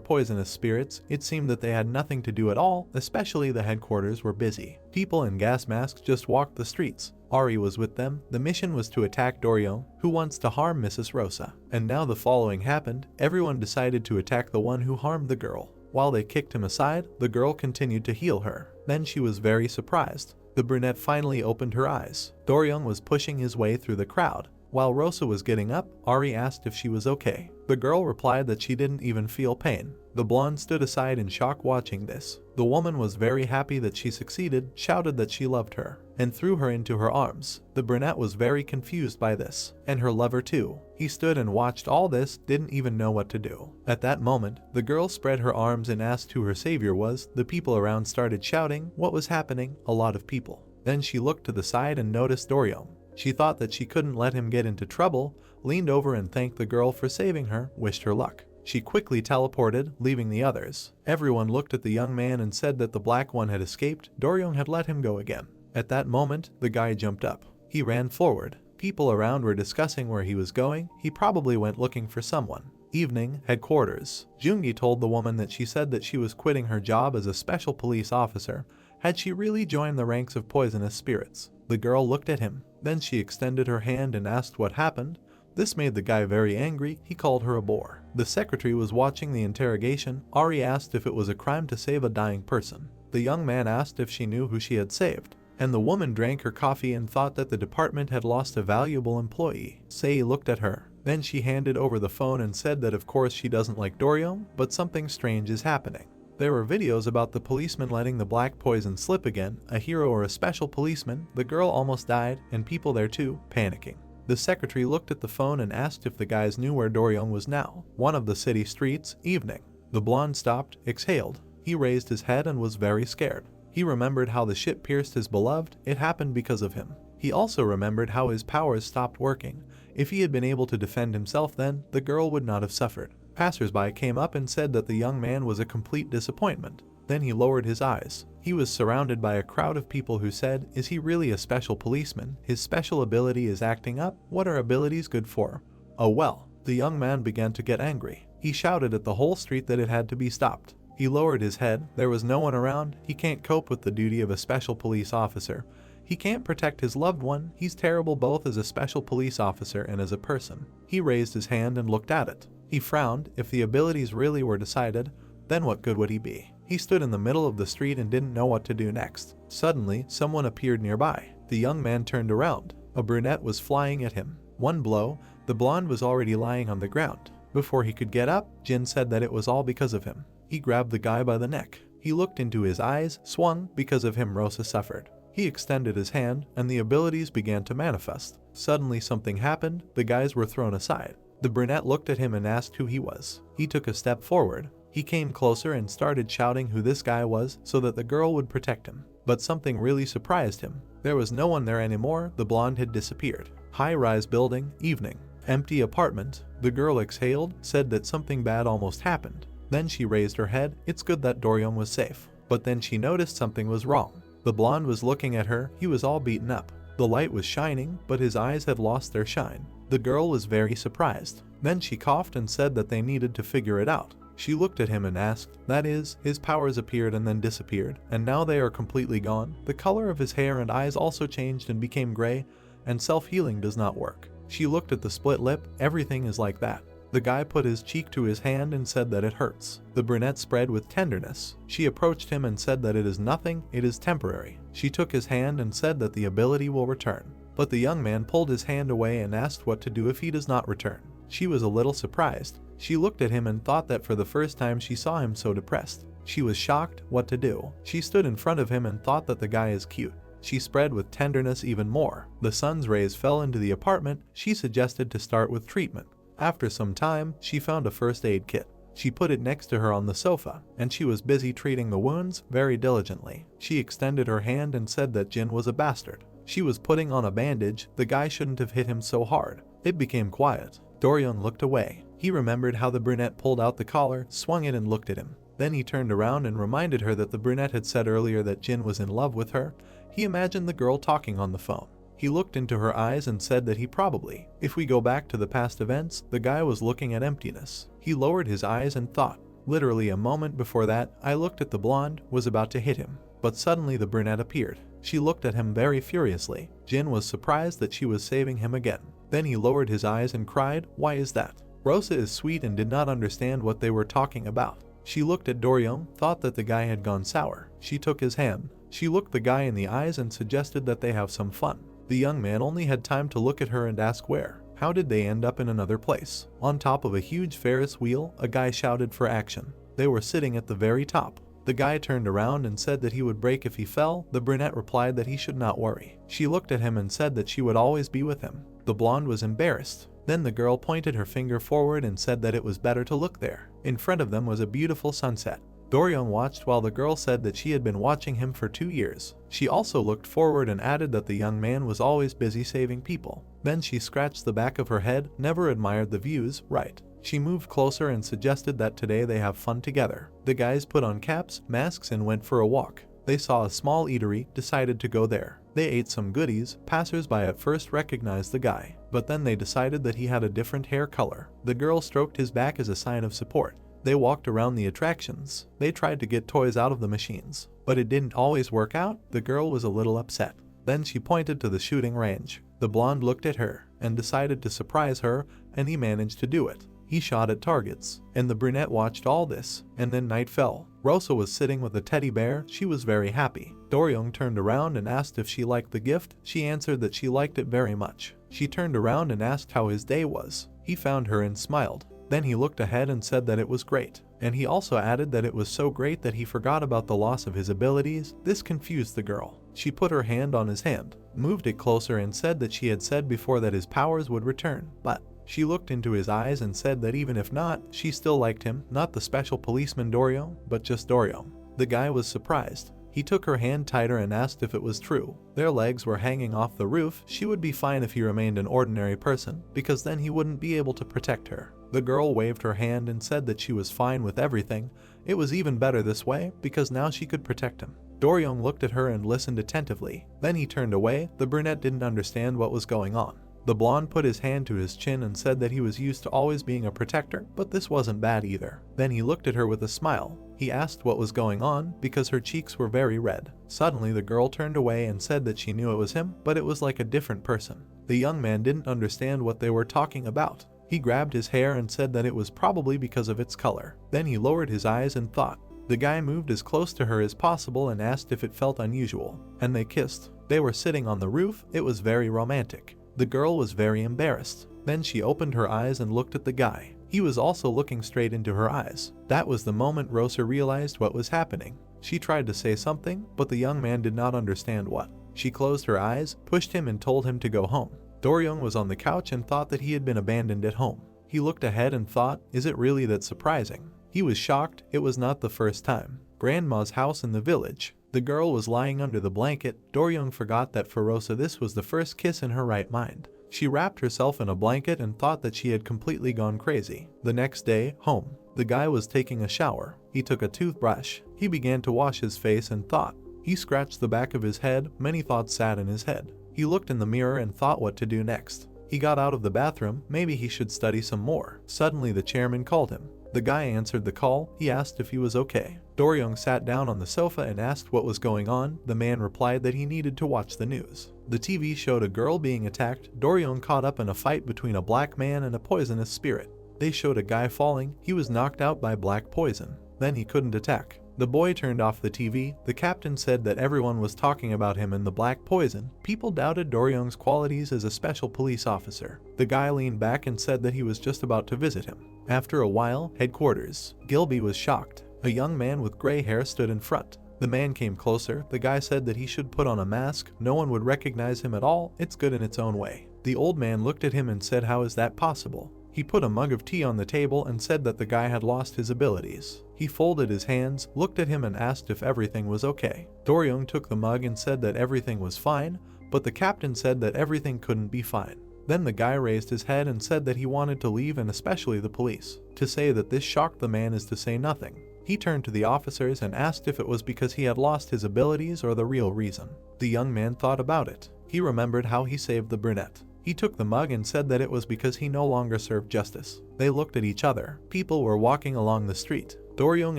poisonous spirits. It seemed that they had nothing to do at all, especially the headquarters were busy. People in gas masks just walked the streets. Ari was with them. The mission was to attack Doryo, who wants to harm Mrs. Rosa. And now the following happened. Everyone decided to attack the one who harmed the girl. While they kicked him aside, the girl continued to heal her. Then she was very surprised. The brunette finally opened her eyes. Doryung was pushing his way through the crowd. While Rosa was getting up, Ari asked if she was okay. The girl replied that she didn't even feel pain. The blonde stood aside in shock watching this. The woman was very happy that she succeeded, shouted that she loved her, and threw her into her arms. The brunette was very confused by this, and her lover too. He stood and watched all this, didn't even know what to do. At that moment, the girl spread her arms and asked who her savior was. The people around started shouting what was happening, a lot of people. Then she looked to the side and noticed Doryung. She thought that she couldn't let him get into trouble, leaned over and thanked the girl for saving her, wished her luck. She quickly teleported, leaving the others. Everyone looked at the young man and said that the black one had escaped. Doryung had let him go again. At that moment, the guy jumped up. He ran forward. People around were discussing where he was going. He probably went looking for someone. Evening, headquarters. Jungi told the woman that she said that she was quitting her job as a special police officer. Had she really joined the ranks of poisonous spirits? The girl looked at him. Then she extended her hand and asked what happened. This made the guy very angry. He called her a bore. The secretary was watching the interrogation. Ari asked if it was a crime to save a dying person. The young man asked if she knew who she had saved. And the woman drank her coffee and thought that the department had lost a valuable employee. Sei looked at her. Then she handed over the phone and said that of course she doesn't like Doryung, but something strange is happening. There were videos about the policeman letting the Black Poison slip again, a hero or a special policeman. The girl almost died, and people there too, panicking. The secretary looked at the phone and asked if the guys knew where Doryung was now. One of the city streets, evening. The blonde stopped, exhaled. He raised his head and was very scared. He remembered how the ship pierced his beloved. It happened because of him. He also remembered how his powers stopped working. If he had been able to defend himself then, the girl would not have suffered. Passers-by came up and said that the young man was a complete disappointment. Then he lowered his eyes. He was surrounded by a crowd of people who said, is he really a special policeman? His special ability is acting up? What are abilities good for? Oh well. The young man began to get angry. He shouted at the whole street that it had to be stopped. He lowered his head. There was no one around. He can't cope with the duty of a special police officer. He can't protect his loved one. He's terrible both as a special police officer and as a person. He raised his hand and looked at it. He frowned. If the abilities really were decided, then what good would he be? He stood in the middle of the street and didn't know what to do next. Suddenly, someone appeared nearby. The young man turned around. A brunette was flying at him. One blow, the blonde was already lying on the ground. Before he could get up, Jin said that it was all because of him. He grabbed the guy by the neck. He looked into his eyes, swung. Because of him, Rosa suffered. He extended his hand, and the abilities began to manifest. Suddenly something happened. The guys were thrown aside. The brunette looked at him and asked who he was. He took a step forward. He came closer and started shouting who this guy was so that the girl would protect him. But something really surprised him. There was no one there anymore. The blonde had disappeared. High-rise building, evening. Empty apartment. The girl exhaled, said that something bad almost happened. Then she raised her head. It's good that Do-young was safe. But then she noticed something was wrong. The blonde was looking at her. He was all beaten up. The light was shining, but his eyes had lost their shine. The girl was very surprised. Then she coughed and said that they needed to figure it out. She looked at him and asked, that is, his powers appeared and then disappeared, and now they are completely gone. The color of his hair and eyes also changed and became gray, and self-healing does not work. She looked at the split lip. Everything is like that. The guy put his cheek to his hand and said that it hurts. The brunette spread with tenderness. She approached him and said that it is nothing, it is temporary. She took his hand and said that the ability will return. But the young man pulled his hand away and asked what to do if he does not return. She was a little surprised. She looked at him and thought that for the first time she saw him so depressed. She was shocked. What to do? She stood in front of him and thought that the guy is cute. She spread with tenderness even more. The sun's rays fell into the apartment. She suggested to start with treatment. After some time, she found a first aid kit. She put it next to her on the sofa, and she was busy treating the wounds very diligently. She extended her hand and said that Jin was a bastard. She was putting on a bandage. The guy shouldn't have hit him so hard. It became quiet. Do-young looked away. He remembered how the brunette pulled out the collar, swung it and looked at him. Then he turned around and reminded her that the brunette had said earlier that Jin was in love with her. He imagined the girl talking on the phone. He looked into her eyes and said that he probably, if we go back to the past events, the guy was looking at emptiness. He lowered his eyes and thought. Literally a moment before that, I looked at the blonde, was about to hit him. But suddenly the brunette appeared. She looked at him very furiously. Jin was surprised that she was saving him again. Then he lowered his eyes and cried, why is that? Rosa is sweet and did not understand what they were talking about. She looked at Do-young, thought that the guy had gone sour. She took his hand. She looked the guy in the eyes and suggested that they have some fun. The young man only had time to look at her and ask where. How did they end up in another place? On top of a huge Ferris wheel, a guy shouted for action. They were sitting at the very top. The guy turned around and said that he would break if he fell. The brunette replied that he should not worry. She looked at him and said that she would always be with him. The blonde was embarrassed. Then the girl pointed her finger forward and said that it was better to look there. In front of them was a beautiful sunset. Do-young watched while the girl said that she had been watching him for 2 years. She also looked forward and added that the young man was always busy saving people. Then she scratched the back of her head, never admired the views, right. She moved closer and suggested that today they have fun together. The guys put on caps, masks and went for a walk. They saw a small eatery, decided to go there. They ate some goodies. Passers-by at first recognized the guy, but then they decided that he had a different hair color. The girl stroked his back as a sign of support. They walked around the attractions. They tried to get toys out of the machines, but it didn't always work out. The girl was a little upset. Then she pointed to the shooting range. The blonde looked at her and decided to surprise her, and he managed to do it. He shot at targets, and the brunette watched all this, and then night fell. Rosa was sitting with a teddy bear. She was very happy. Do-young turned around and asked if she liked the gift. She answered that she liked it very much. She turned around and asked how his day was. He found her and smiled. Then he looked ahead and said that it was great. And he also added that it was so great that he forgot about the loss of his abilities. This confused the girl. She put her hand on his hand, moved it closer and said that she had said before that his powers would return, but she looked into his eyes and said that even if not, she still liked him, not the special policeman Do-young, but just Do-young. The guy was surprised. He took her hand tighter and asked if it was true. Their legs were hanging off the roof. She would be fine if he remained an ordinary person, because then he wouldn't be able to protect her. The girl waved her hand and said that she was fine with everything. It was even better this way, because now she could protect him. Do-young looked at her and listened attentively. Then he turned away. The brunette didn't understand what was going on. The blonde put his hand to his chin and said that he was used to always being a protector, but this wasn't bad either. Then he looked at her with a smile. He asked what was going on, because her cheeks were very red. Suddenly the girl turned away and said that she knew it was him, but it was like a different person. The young man didn't understand what they were talking about. He grabbed his hair and said that it was probably because of its color. Then he lowered his eyes and thought. The guy moved as close to her as possible and asked if it felt unusual, and they kissed. They were sitting on the roof. It was very romantic. The girl was very embarrassed. Then she opened her eyes and looked at the guy. He was also looking straight into her eyes. That was the moment Rosa realized what was happening. She tried to say something, but the young man did not understand what. She closed her eyes, pushed him and told him to go home. Do-young was on the couch and thought that he had been abandoned at home. He looked ahead and thought, is it really that surprising? He was shocked. It was not the first time. Grandma's house in the village. The girl was lying under the blanket. Doryung forgot that for Rosa this was the first kiss in her right mind. She wrapped herself in a blanket and thought that she had completely gone crazy. The next day, home. The guy was taking a shower. He took a toothbrush. He began to wash his face and thought. He scratched the back of his head. Many thoughts sat in his head. He looked in the mirror and thought what to do next. He got out of the bathroom. Maybe he should study some more. Suddenly the chairman called him. The guy answered the call. He asked if he was okay. Doryung sat down on the sofa and asked what was going on. The man replied that he needed to watch the news. The TV showed a girl being attacked. Doryung caught up in a fight between a black man and a poisonous spirit. They showed a guy falling. He was knocked out by black poison. Then he couldn't attack. The boy turned off the TV. The captain said that everyone was talking about him and the black poison. People doubted Doryung's qualities as a special police officer. The guy leaned back and said that he was just about to visit him. After a while, headquarters. Gilby was shocked. A young man with gray hair stood in front. The man came closer. The guy said that he should put on a mask. No one would recognize him at all. It's good in its own way. The old man looked at him and said, how is that possible? He put a mug of tea on the table and said that the guy had lost his abilities. He folded his hands, looked at him and asked if everything was okay. Doryung took the mug and said that everything was fine, but the captain said that everything couldn't be fine. Then the guy raised his head and said that he wanted to leave and especially the police. To say that this shocked the man is to say nothing. He turned to the officers and asked if it was because he had lost his abilities or the real reason. The young man thought about it. He remembered how he saved the brunette. He took the mug and said that it was because he no longer served justice. They looked at each other. People were walking along the street. Doryung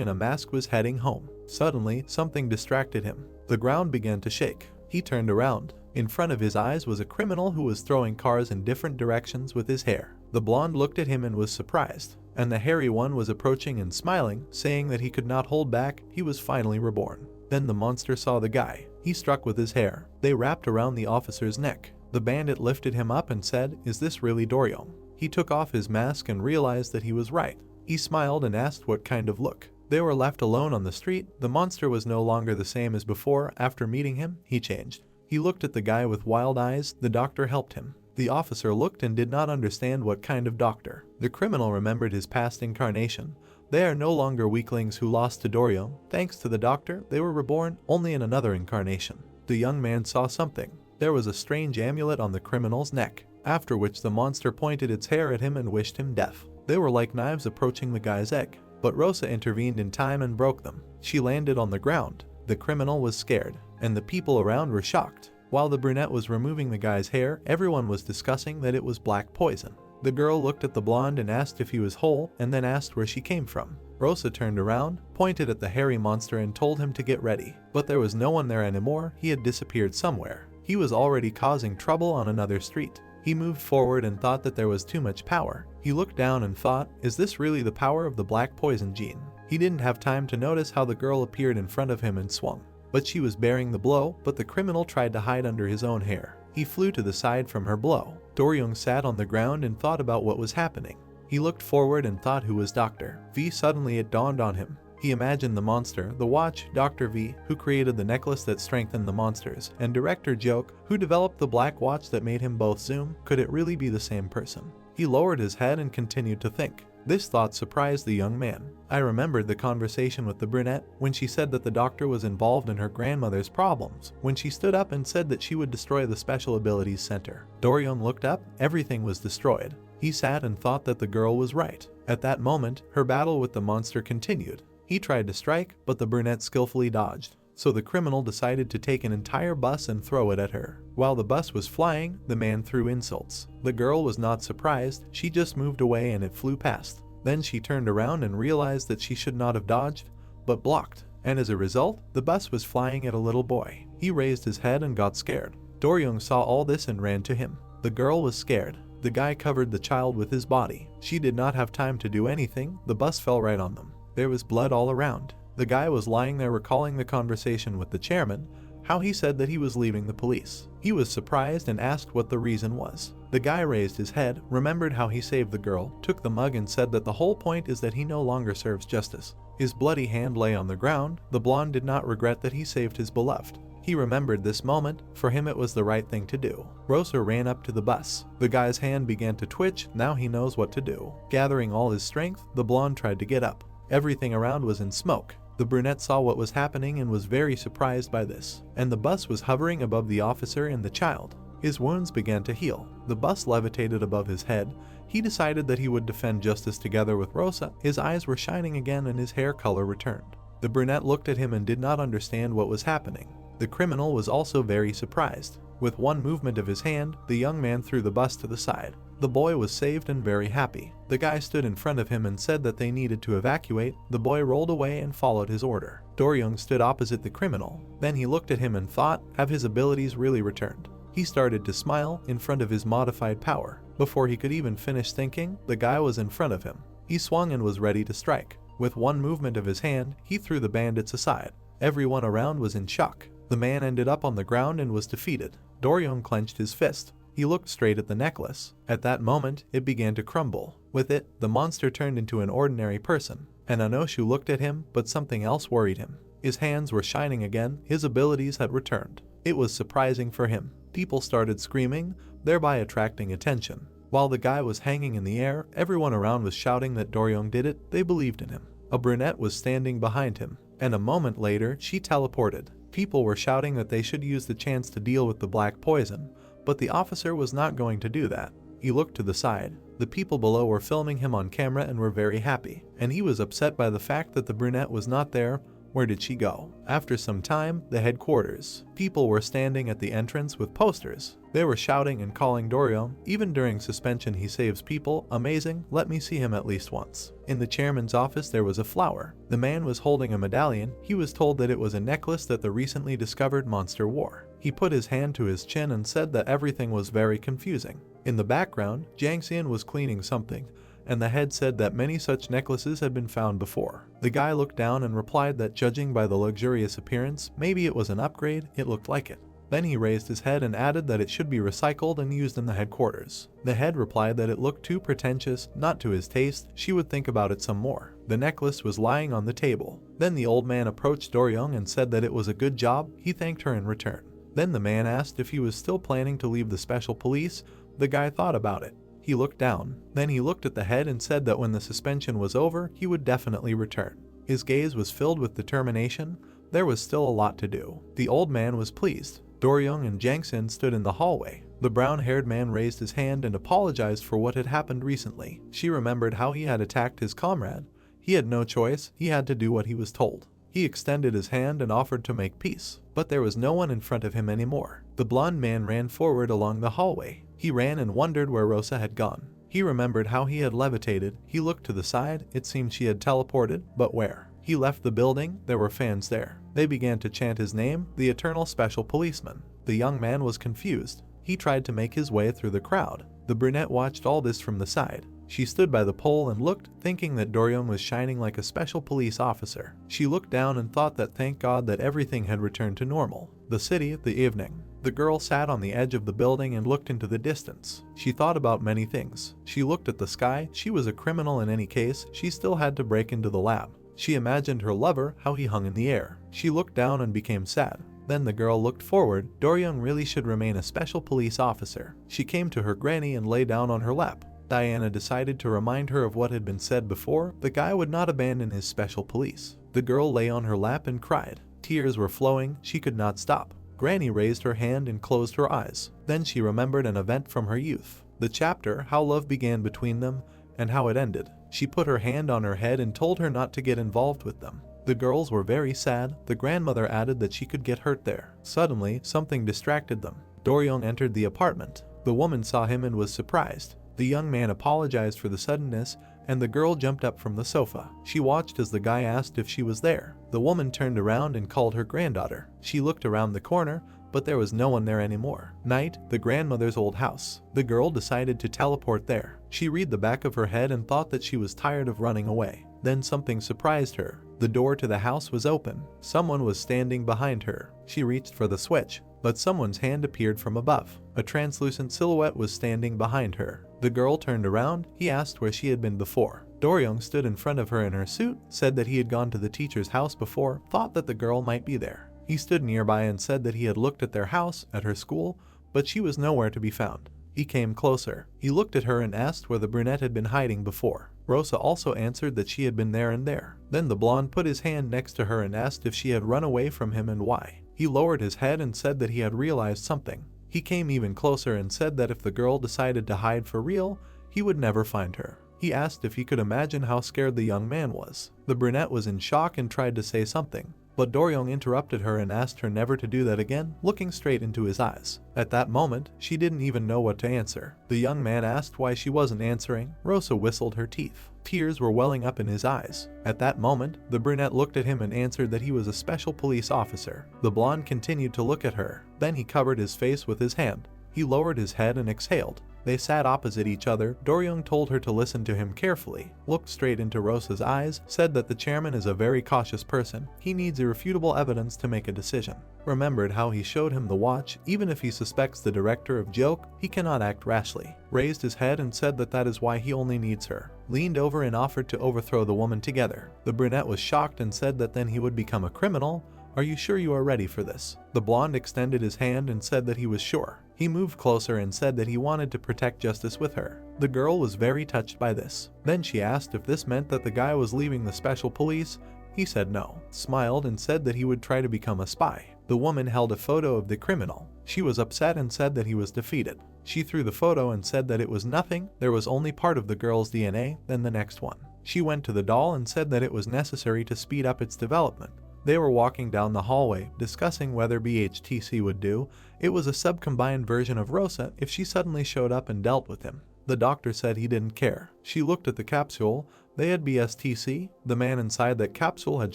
in a mask was heading home. Suddenly, something distracted him. The ground began to shake. He turned around. In front of his eyes was a criminal who was throwing cars in different directions with his hair. The blonde looked at him and was surprised. And the hairy one was approaching and smiling, saying that he could not hold back. He was finally reborn. Then the monster saw the guy. He struck with his hair. They wrapped around the officer's neck. The bandit lifted him up and said, is this really Doryung? He took off his mask and realized that he was right. He smiled and asked what kind of look. They were left alone on the street. The monster was no longer the same as before. After meeting him, he changed. He looked at the guy with wild eyes. The doctor helped him. The officer looked and did not understand what kind of doctor. The criminal remembered his past incarnation. They are no longer weaklings who lost to Doryung. Thanks to the doctor, they were reborn only in another incarnation. The young man saw something. There was a strange amulet on the criminal's neck, after which the monster pointed its hair at him and wished him death. They were like knives approaching the guy's egg, but Rosa intervened in time and broke them. She landed on the ground. The criminal was scared, and the people around were shocked. While the brunette was removing the guy's hair, everyone was discussing that it was black poison. The girl looked at the blonde and asked if he was whole, and then asked where she came from. Rosa turned around, pointed at the hairy monster and told him to get ready. But there was no one there anymore. He had disappeared somewhere. He was already causing trouble on another street. He moved forward and thought that there was too much power. He looked down and thought, is this really the power of the black poison gene? He didn't have time to notice how the girl appeared in front of him and swung. But she was bearing the blow, but the criminal tried to hide under his own hair. He flew to the side from her blow. Doryung sat on the ground and thought about what was happening. He looked forward and thought who was Dr. V. Suddenly it dawned on him. He imagined the monster, the watch, Dr. V, who created the necklace that strengthened the monsters, and Director Joke, who developed the black watch that made him both zoom. Could it really be the same person? He lowered his head and continued to think. This thought surprised the young man. I remembered the conversation with the brunette when she said that the doctor was involved in her grandmother's problems, when she stood up and said that she would destroy the Special Abilities Center. Doryung looked up. Everything was destroyed. He sat and thought that the girl was right. At that moment, her battle with the monster continued. He tried to strike, but the brunette skillfully dodged. So the criminal decided to take an entire bus and throw it at her. While the bus was flying, the man threw insults. The girl was not surprised. She just moved away and it flew past. Then she turned around and realized that she should not have dodged, but blocked. And as a result, the bus was flying at a little boy. He raised his head and got scared. Doryung saw all this and ran to him. The girl was scared. The guy covered the child with his body. She did not have time to do anything. The bus fell right on them. There was blood all around. The guy was lying there recalling the conversation with the chairman, how he said that he was leaving the police. He was surprised and asked what the reason was. The guy raised his head, remembered how he saved the girl, took the mug and said that the whole point is that he no longer serves justice. His bloody hand lay on the ground. The blonde did not regret that he saved his beloved. He remembered this moment. For him it was the right thing to do. Rosa ran up to the bus. The guy's hand began to twitch. Now he knows what to do. Gathering all his strength, the blonde tried to get up. Everything around was in smoke. The brunette saw what was happening and was very surprised by this. And the bus was hovering above the officer and the child. His wounds began to heal. The bus levitated above his head. He decided that he would defend justice together with Rosa. His eyes were shining again and his hair color returned. The brunette looked at him and did not understand what was happening. The criminal was also very surprised. With one movement of his hand, the young man threw the bus to the side. The boy was saved and very happy. The guy stood in front of him and said that they needed to evacuate. The boy rolled away and followed his order. Do-ryung stood opposite the criminal. Then he looked at him and thought, have his abilities really returned? He started to smile in front of his modified power. Before he could even finish thinking, the guy was in front of him. He swung and was ready to strike. With one movement of his hand, he threw the bandits aside. Everyone around was in shock. The man ended up on the ground and was defeated. Do-ryung clenched his fist. He looked straight at the necklace. At that moment, it began to crumble. With it, the monster turned into an ordinary person. And Anoshu looked at him, but something else worried him. His hands were shining again. His abilities had returned. It was surprising for him. People started screaming, thereby attracting attention. While the guy was hanging in the air, everyone around was shouting that Do-ryung did it. They believed in him. A brunette was standing behind him, and a moment later, she teleported. People were shouting that they should use the chance to deal with the black poison, but the officer was not going to do that. He looked to the side. The people below were filming him on camera and were very happy, and he was upset by the fact that the brunette was not there. Where did she go? After some time, the headquarters. People were standing at the entrance with posters. They were shouting and calling Do-ryung. Even during suspension he saves people. Amazing, let me see him at least once. In the chairman's office there was a flower. The man was holding a medallion. He was told that it was a necklace that the recently discovered monster wore. He put his hand to his chin and said that everything was very confusing. In the background, Jang Xian was cleaning something, and the head said that many such necklaces had been found before. The guy looked down and replied that judging by the luxurious appearance, maybe it was an upgrade, it looked like it. Then he raised his head and added that it should be recycled and used in the headquarters. The head replied that it looked too pretentious, not to his taste, she would think about it some more. The necklace was lying on the table. Then the old man approached Do-ryung and said that it was a good job. He thanked her in return. Then the man asked if he was still planning to leave the special police. The guy thought about it. He looked down. Then he looked at the head and said that when the suspension was over, he would definitely return. His gaze was filled with determination. There was still a lot to do. The old man was pleased. Do-ryung and Jang Xian stood in the hallway. The brown-haired man raised his hand and apologized for what had happened recently. She remembered how he had attacked his comrade. He had no choice. He had to do what he was told. He extended his hand and offered to make peace, but there was no one in front of him anymore. The blonde man ran forward along the hallway. He ran and wondered where Rosa had gone. He remembered how he had levitated. He looked to the side. It seemed she had teleported, but where? He left the building. There were fans there. They began to chant his name, the eternal special policeman. The young man was confused. He tried to make his way through the crowd. The brunette watched all this from the side. She stood by the pole and looked, thinking that Do-ryung was shining like a special police officer. She looked down and thought that thank God that everything had returned to normal. The city, the evening. The girl sat on the edge of the building and looked into the distance. She thought about many things. She looked at the sky. She was a criminal in any case. She still had to break into the lab. She imagined her lover, how he hung in the air. She looked down and became sad. Then the girl looked forward. Do-ryung really should remain a special police officer. She came to her granny and lay down on her lap. Diana decided to remind her of what had been said before. The guy would not abandon his special police. The girl lay on her lap and cried. Tears were flowing. She could not stop. Granny raised her hand and closed her eyes. Then she remembered an event from her youth. The chapter, how love began between them and how it ended. She put her hand on her head and told her not to get involved with them. The girls were very sad. The grandmother added that she could get hurt there. Suddenly, something distracted them. Do-ryung entered the apartment. The woman saw him and was surprised. The young man apologized for the suddenness, and the girl jumped up from the sofa. She watched as the guy asked if she was there. The woman turned around and called her granddaughter. She looked around the corner, but there was no one there anymore. Night, the grandmother's old house. The girl decided to teleport there. She read the back of her head and thought that she was tired of running away. Then something surprised her. The door to the house was open. Someone was standing behind her. She reached for the switch, but someone's hand appeared from above. A translucent silhouette was standing behind her. The girl turned around. He asked where she had been before. Do-ryung stood in front of her in her suit, said that he had gone to the teacher's house before, thought that the girl might be there. He stood nearby and said that he had looked at their house, at her school, but she was nowhere to be found. He came closer. He looked at her and asked where the brunette had been hiding before. Rosa also answered that she had been there and there. Then the blonde put his hand next to her and asked if she had run away from him and why. He lowered his head and said that he had realized something. He came even closer and said that if the girl decided to hide for real, he would never find her. He asked if he could imagine how scared the young man was. The brunette was in shock and tried to say something, but Doryong interrupted her and asked her never to do that again, looking straight into his eyes. At that moment, she didn't even know what to answer. The young man asked why she wasn't answering. Rosa whistled her teeth. Tears were welling up in his eyes. At that moment, the brunette looked at him and answered that he was a special police officer. The blonde continued to look at her. Then he covered his face with his hand. He lowered his head and exhaled. They sat opposite each other. Doryong told her to listen to him carefully, looked straight into Rosa's eyes, said that the chairman is a very cautious person. He needs irrefutable evidence to make a decision. Remembered how he showed him the watch. Even if he suspects the director of joke, he cannot act rashly. Raised his head and said that that is why he only needs her. Leaned over and offered to overthrow the woman together. The brunette was shocked and said that then he would become a criminal. Are you sure you are ready for this? The blonde extended his hand and said that he was sure. He moved closer and said that he wanted to protect justice with her. The girl was very touched by this. Then she asked if this meant that the guy was leaving the special police. He said no, smiled and said that he would try to become a spy. The woman held a photo of the criminal. She was upset and said that he was defeated. She threw the photo and said that it was nothing, there was only part of the girl's DNA, then the next one. She went to the doll and said that it was necessary to speed up its development. They were walking down the hallway, discussing whether BHTC would do. It was a sub-combined version of Rosa if she suddenly showed up and dealt with him. The doctor said he didn't care. She looked at the capsule. They had BSTC. The man inside that capsule had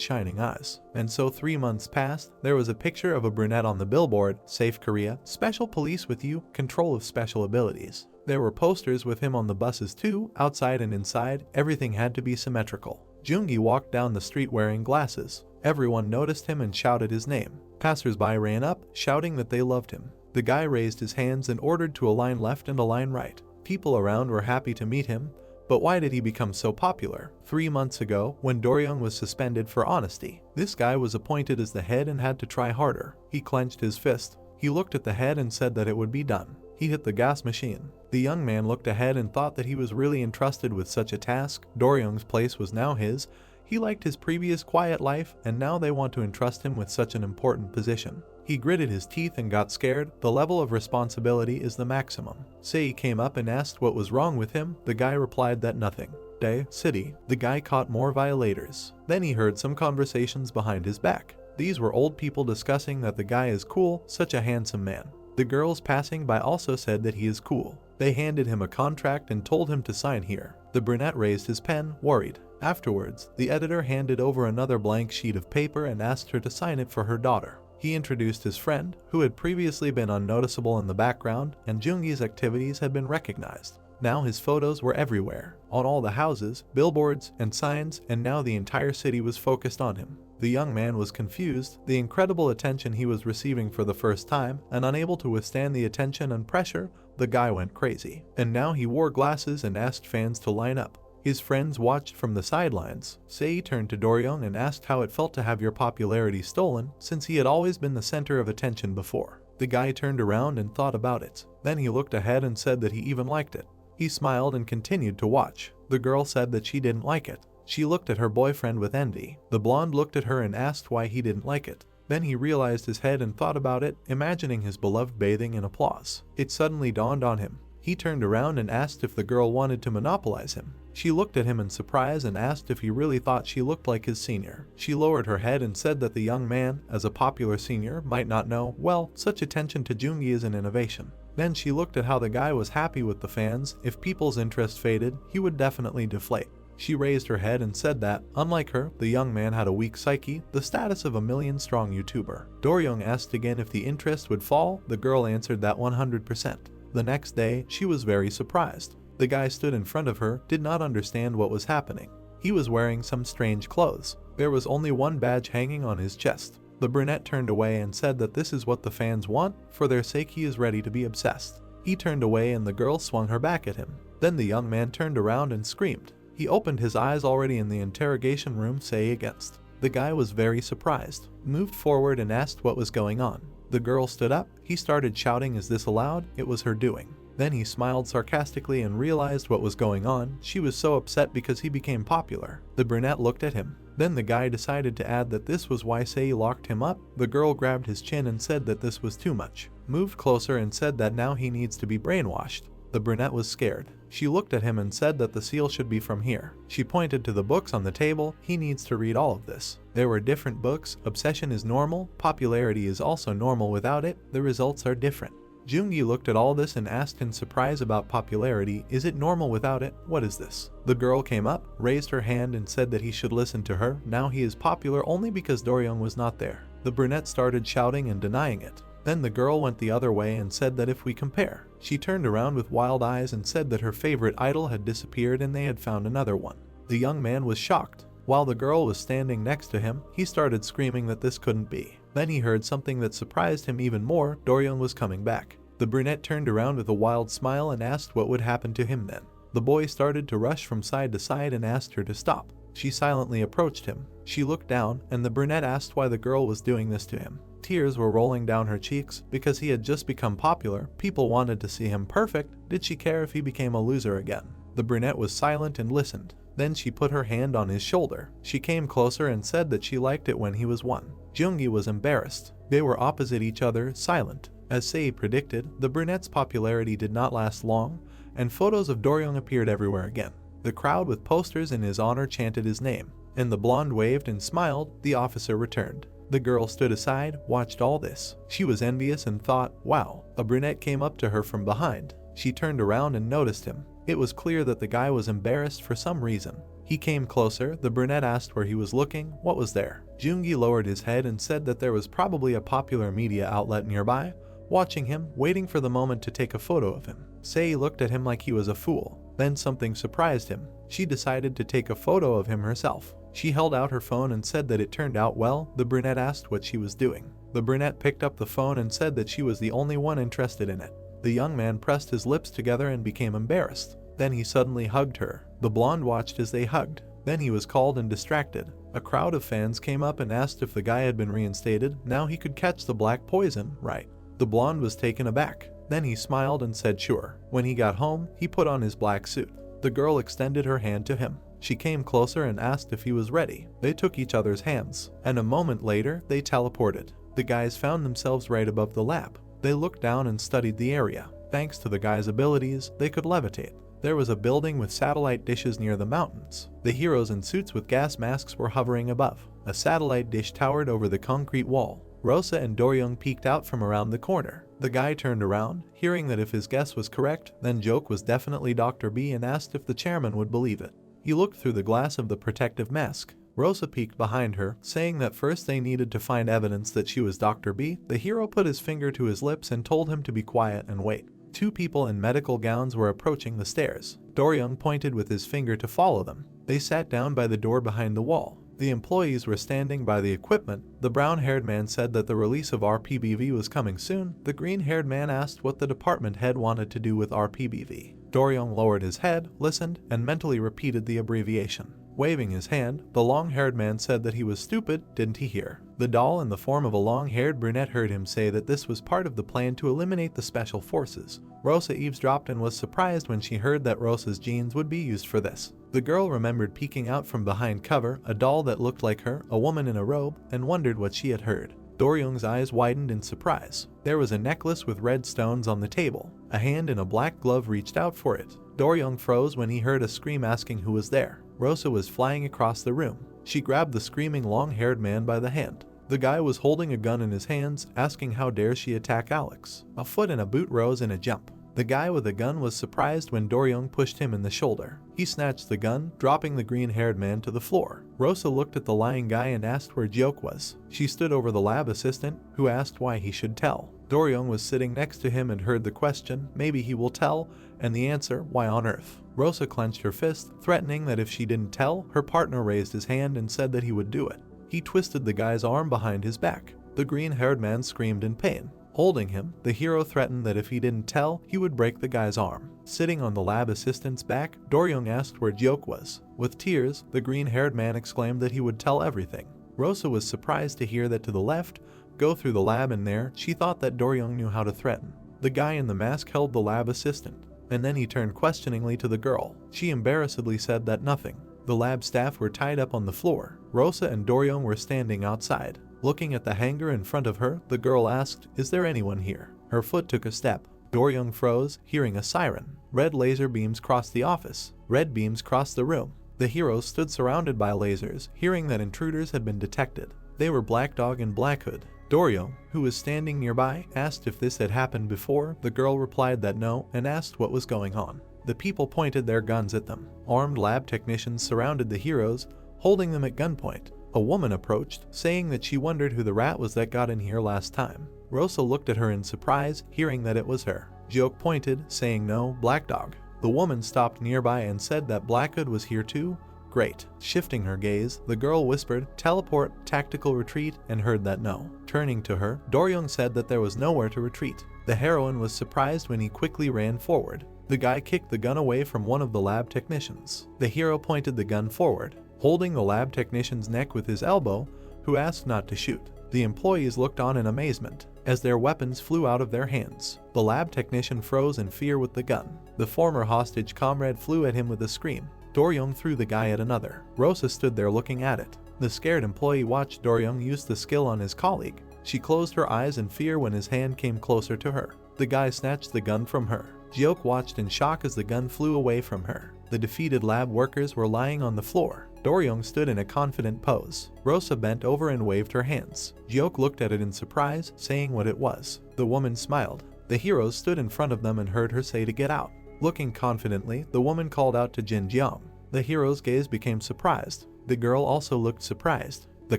shining eyes. And so 3 months passed. There was a picture of a brunette on the billboard. Safe Korea. Special police with you. Control of special abilities. There were posters with him on the buses too. Outside and inside, everything had to be symmetrical. Joongi walked down the street wearing glasses. Everyone noticed him and shouted his name. Passers-by ran up, shouting that they loved him. The guy raised his hands and ordered to align left and align right. People around were happy to meet him, but why did he become so popular? 3 months ago, when Doryong was suspended for honesty, this guy was appointed as the head and had to try harder. He clenched his fist. He looked at the head and said that it would be done. He hit the gas machine. The young man looked ahead and thought that he was really entrusted with such a task. Doryong's place was now his. He liked his previous quiet life, and now they want to entrust him with such an important position. He gritted his teeth and got scared. The level of responsibility is the maximum. Sei came up and asked what was wrong with him. The guy replied that nothing. Day, city. The guy caught more violators. Then he heard some conversations behind his back. These were old people discussing that the guy is cool, such a handsome man. The girls passing by also said that he is cool. They handed him a contract and told him to sign here. The brunette raised his pen, worried. Afterwards, the editor handed over another blank sheet of paper and asked her to sign it for her daughter. He introduced his friend, who had previously been unnoticeable in the background, and Joongi's activities had been recognized. Now his photos were everywhere, on all the houses, billboards, and signs, and now the entire city was focused on him. The young man was confused, the incredible attention he was receiving for the first time, and unable to withstand the attention and pressure, the guy went crazy. And now he wore glasses and asked fans to line up. His friends watched from the sidelines. Sei turned to Doryong and asked how it felt to have your popularity stolen, since he had always been the center of attention before. The guy turned around and thought about it. Then he looked ahead and said that he even liked it. He smiled and continued to watch. The girl said that she didn't like it. She looked at her boyfriend with envy. The blonde looked at her and asked why he didn't like it. Then he realized his head and thought about it, imagining his beloved bathing in applause. It suddenly dawned on him. He turned around and asked if the girl wanted to monopolize him. She looked at him in surprise and asked if he really thought she looked like his senior. She lowered her head and said that the young man, as a popular senior, might not know, well, such attention to Joongi is an innovation. Then she looked at how the guy was happy with the fans. If people's interest faded, he would definitely deflate. She raised her head and said that, unlike her, the young man had a weak psyche, the status of a million-strong YouTuber. Doryong asked again if the interest would fall. The girl answered that 100%. The next day, she was very surprised. The guy stood in front of her, did not understand what was happening. He was wearing some strange clothes. There was only one badge hanging on his chest. The brunette turned away and said that this is what the fans want, for their sake he is ready to be obsessed. He turned away and the girl swung her back at him. Then the young man turned around and screamed. He opened his eyes already in the interrogation room, Sei against. The guy was very surprised, moved forward and asked what was going on. The girl stood up. He started shouting, "Is this allowed?" It was her doing. Then he smiled sarcastically and realized what was going on. She was so upset because he became popular. The brunette looked at him. Then the guy decided to add that this was why Sei locked him up. The girl grabbed his chin and said that this was too much, moved closer and said that now he needs to be brainwashed. The brunette was scared. She looked at him and said that the seal should be from here. She pointed to the books on the table. He needs to read all of this. There were different books. Obsession is normal. Popularity is also normal. Without it, the results are different. Jungi looked at all this and asked in surprise about popularity. Is it normal without it? What is this? The girl came up, raised her hand and said that he should listen to her. Now he is popular only because Doryung was not there. The brunette started shouting and denying it. Then the girl went the other way and said that if we compare. She turned around with wild eyes and said that her favorite idol had disappeared and they had found another one. The young man was shocked. While the girl was standing next to him, he started screaming that this couldn't be. Then he heard something that surprised him even more. Doryung was coming back. The brunette turned around with a wild smile and asked what would happen to him then. The boy started to rush from side to side and asked her to stop. She silently approached him. She looked down, and the brunette asked why the girl was doing this to him. Tears were rolling down her cheeks because he had just become popular. People wanted to see him perfect. Did she care if he became a loser again? The brunette was silent and listened. Then she put her hand on his shoulder. She came closer and said that she liked it when he was one. Jungi was embarrassed. They were opposite each other, silent. As Sei predicted, the brunette's popularity did not last long, and photos of Doryung appeared everywhere again. The crowd with posters in his honor chanted his name, and the blonde waved and smiled. The officer returned. The girl stood aside, watched all this. She was envious and thought, wow. A brunette came up to her from behind. She turned around and noticed him. It was clear that the guy was embarrassed for some reason. He came closer. The brunette asked where he was looking. What was there? Jungi lowered his head and said that there was probably a popular media outlet nearby, watching him, waiting for the moment to take a photo of him. Sei looked at him like he was a fool. Then something surprised him. She decided to take a photo of him herself. She held out her phone and said that it turned out well. The brunette asked what she was doing. The brunette picked up the phone and said that she was the only one interested in it. The young man pressed his lips together and became embarrassed. Then he suddenly hugged her. The blonde watched as they hugged. Then he was called and distracted. A crowd of fans came up and asked if the guy had been reinstated. Now he could catch the black poison, right? The blonde was taken aback. Then he smiled and said sure. When he got home, he put on his black suit. The girl extended her hand to him. She came closer and asked if he was ready. They took each other's hands, and a moment later, they teleported. The guys found themselves right above the lab. They looked down and studied the area. Thanks to the guy's abilities, they could levitate. There was a building with satellite dishes near the mountains. The heroes in suits with gas masks were hovering above. A satellite dish towered over the concrete wall. Rosa and Doryung peeked out from around the corner. The guy turned around, hearing that if his guess was correct, then Joke was definitely Dr. B, and asked if the chairman would believe it. He looked through the glass of the protective mask. Rosa peeked behind her, saying that first they needed to find evidence that she was Dr. B. The hero put his finger to his lips and told him to be quiet and wait. Two people in medical gowns were approaching the stairs. Doryung pointed with his finger to follow them. They sat down by the door behind the wall. The employees were standing by the equipment. The brown-haired man said that the release of RPBV was coming soon. The green-haired man asked what the department head wanted to do with RPBV. Doryung lowered his head, listened, and mentally repeated the abbreviation. Waving his hand, the long-haired man said that he was stupid. Didn't he hear? The doll in the form of a long-haired brunette heard him say that this was part of the plan to eliminate the special forces. Rosa eavesdropped and was surprised when she heard that Rosa's genes would be used for this. The girl remembered peeking out from behind cover, a doll that looked like her, a woman in a robe, and wondered what she had heard. Doryung's eyes widened in surprise. There was a necklace with red stones on the table. A hand in a black glove reached out for it. Doryung froze when he heard a scream asking who was there. Rosa was flying across the room. She grabbed the screaming long-haired man by the hand. The guy was holding a gun in his hands, asking how dare she attack Alex. A foot and a boot rose in a jump. The guy with the gun was surprised when Doryung pushed him in the shoulder. He snatched the gun, dropping the green-haired man to the floor. Rosa looked at the lying guy and asked where Joke was. She stood over the lab assistant, who asked why he should tell. Doryung was sitting next to him and heard the question, maybe he will tell, and the answer, why on earth? Rosa clenched her fist, threatening that if she didn't tell, her partner raised his hand and said that he would do it. He twisted the guy's arm behind his back. The green-haired man screamed in pain. Holding him, the hero threatened that if he didn't tell, he would break the guy's arm. Sitting on the lab assistant's back, Doryung asked where Joke was. With tears, the green-haired man exclaimed that he would tell everything. Rosa was surprised to hear that to the left, go through the lab in there. She thought that Do-young knew how to threaten. The guy in the mask held the lab assistant, and then he turned questioningly to the girl. She embarrassedly said that nothing. The lab staff were tied up on the floor. Rosa and Do-young were standing outside. Looking at the hangar in front of her, the girl asked, "Is there anyone here?" Her foot took a step. Do-young froze, hearing a siren. Red laser beams crossed the office. Red beams crossed the room. The heroes stood surrounded by lasers, hearing that intruders had been detected. They were Black Dog and Black Hood. Do-young, who was standing nearby, asked if this had happened before. The girl replied that no, and asked what was going on. The people pointed their guns at them. Armed lab technicians surrounded the heroes, holding them at gunpoint. A woman approached, saying that she wondered who the rat was that got in here last time. Rosa looked at her in surprise, hearing that it was her. Joke pointed, saying no, Black Dog. The woman stopped nearby and said that Black Hood was here too. Great. Shifting her gaze, the girl whispered, "Teleport, tactical retreat," and heard that no. Turning to her, Do-young said that there was nowhere to retreat. The heroine was surprised when he quickly ran forward. The guy kicked the gun away from one of the lab technicians. The hero pointed the gun forward, holding the lab technician's neck with his elbow, who asked not to shoot. The employees looked on in amazement as their weapons flew out of their hands. The lab technician froze in fear with the gun. The former hostage comrade flew at him with a scream. Do-young threw the guy at another. Rosa stood there looking at it. The scared employee watched Do-young use the skill on his colleague. She closed her eyes in fear when his hand came closer to her. The guy snatched the gun from her. Jioke watched in shock as the gun flew away from her. The defeated lab workers were lying on the floor. Do-young stood in a confident pose. Rosa bent over and waved her hands. Jioke looked at it in surprise, saying what it was. The woman smiled. The heroes stood in front of them and heard her say to get out. Looking confidently, the woman called out to Jin Jiang. The hero's gaze became surprised. The girl also looked surprised. The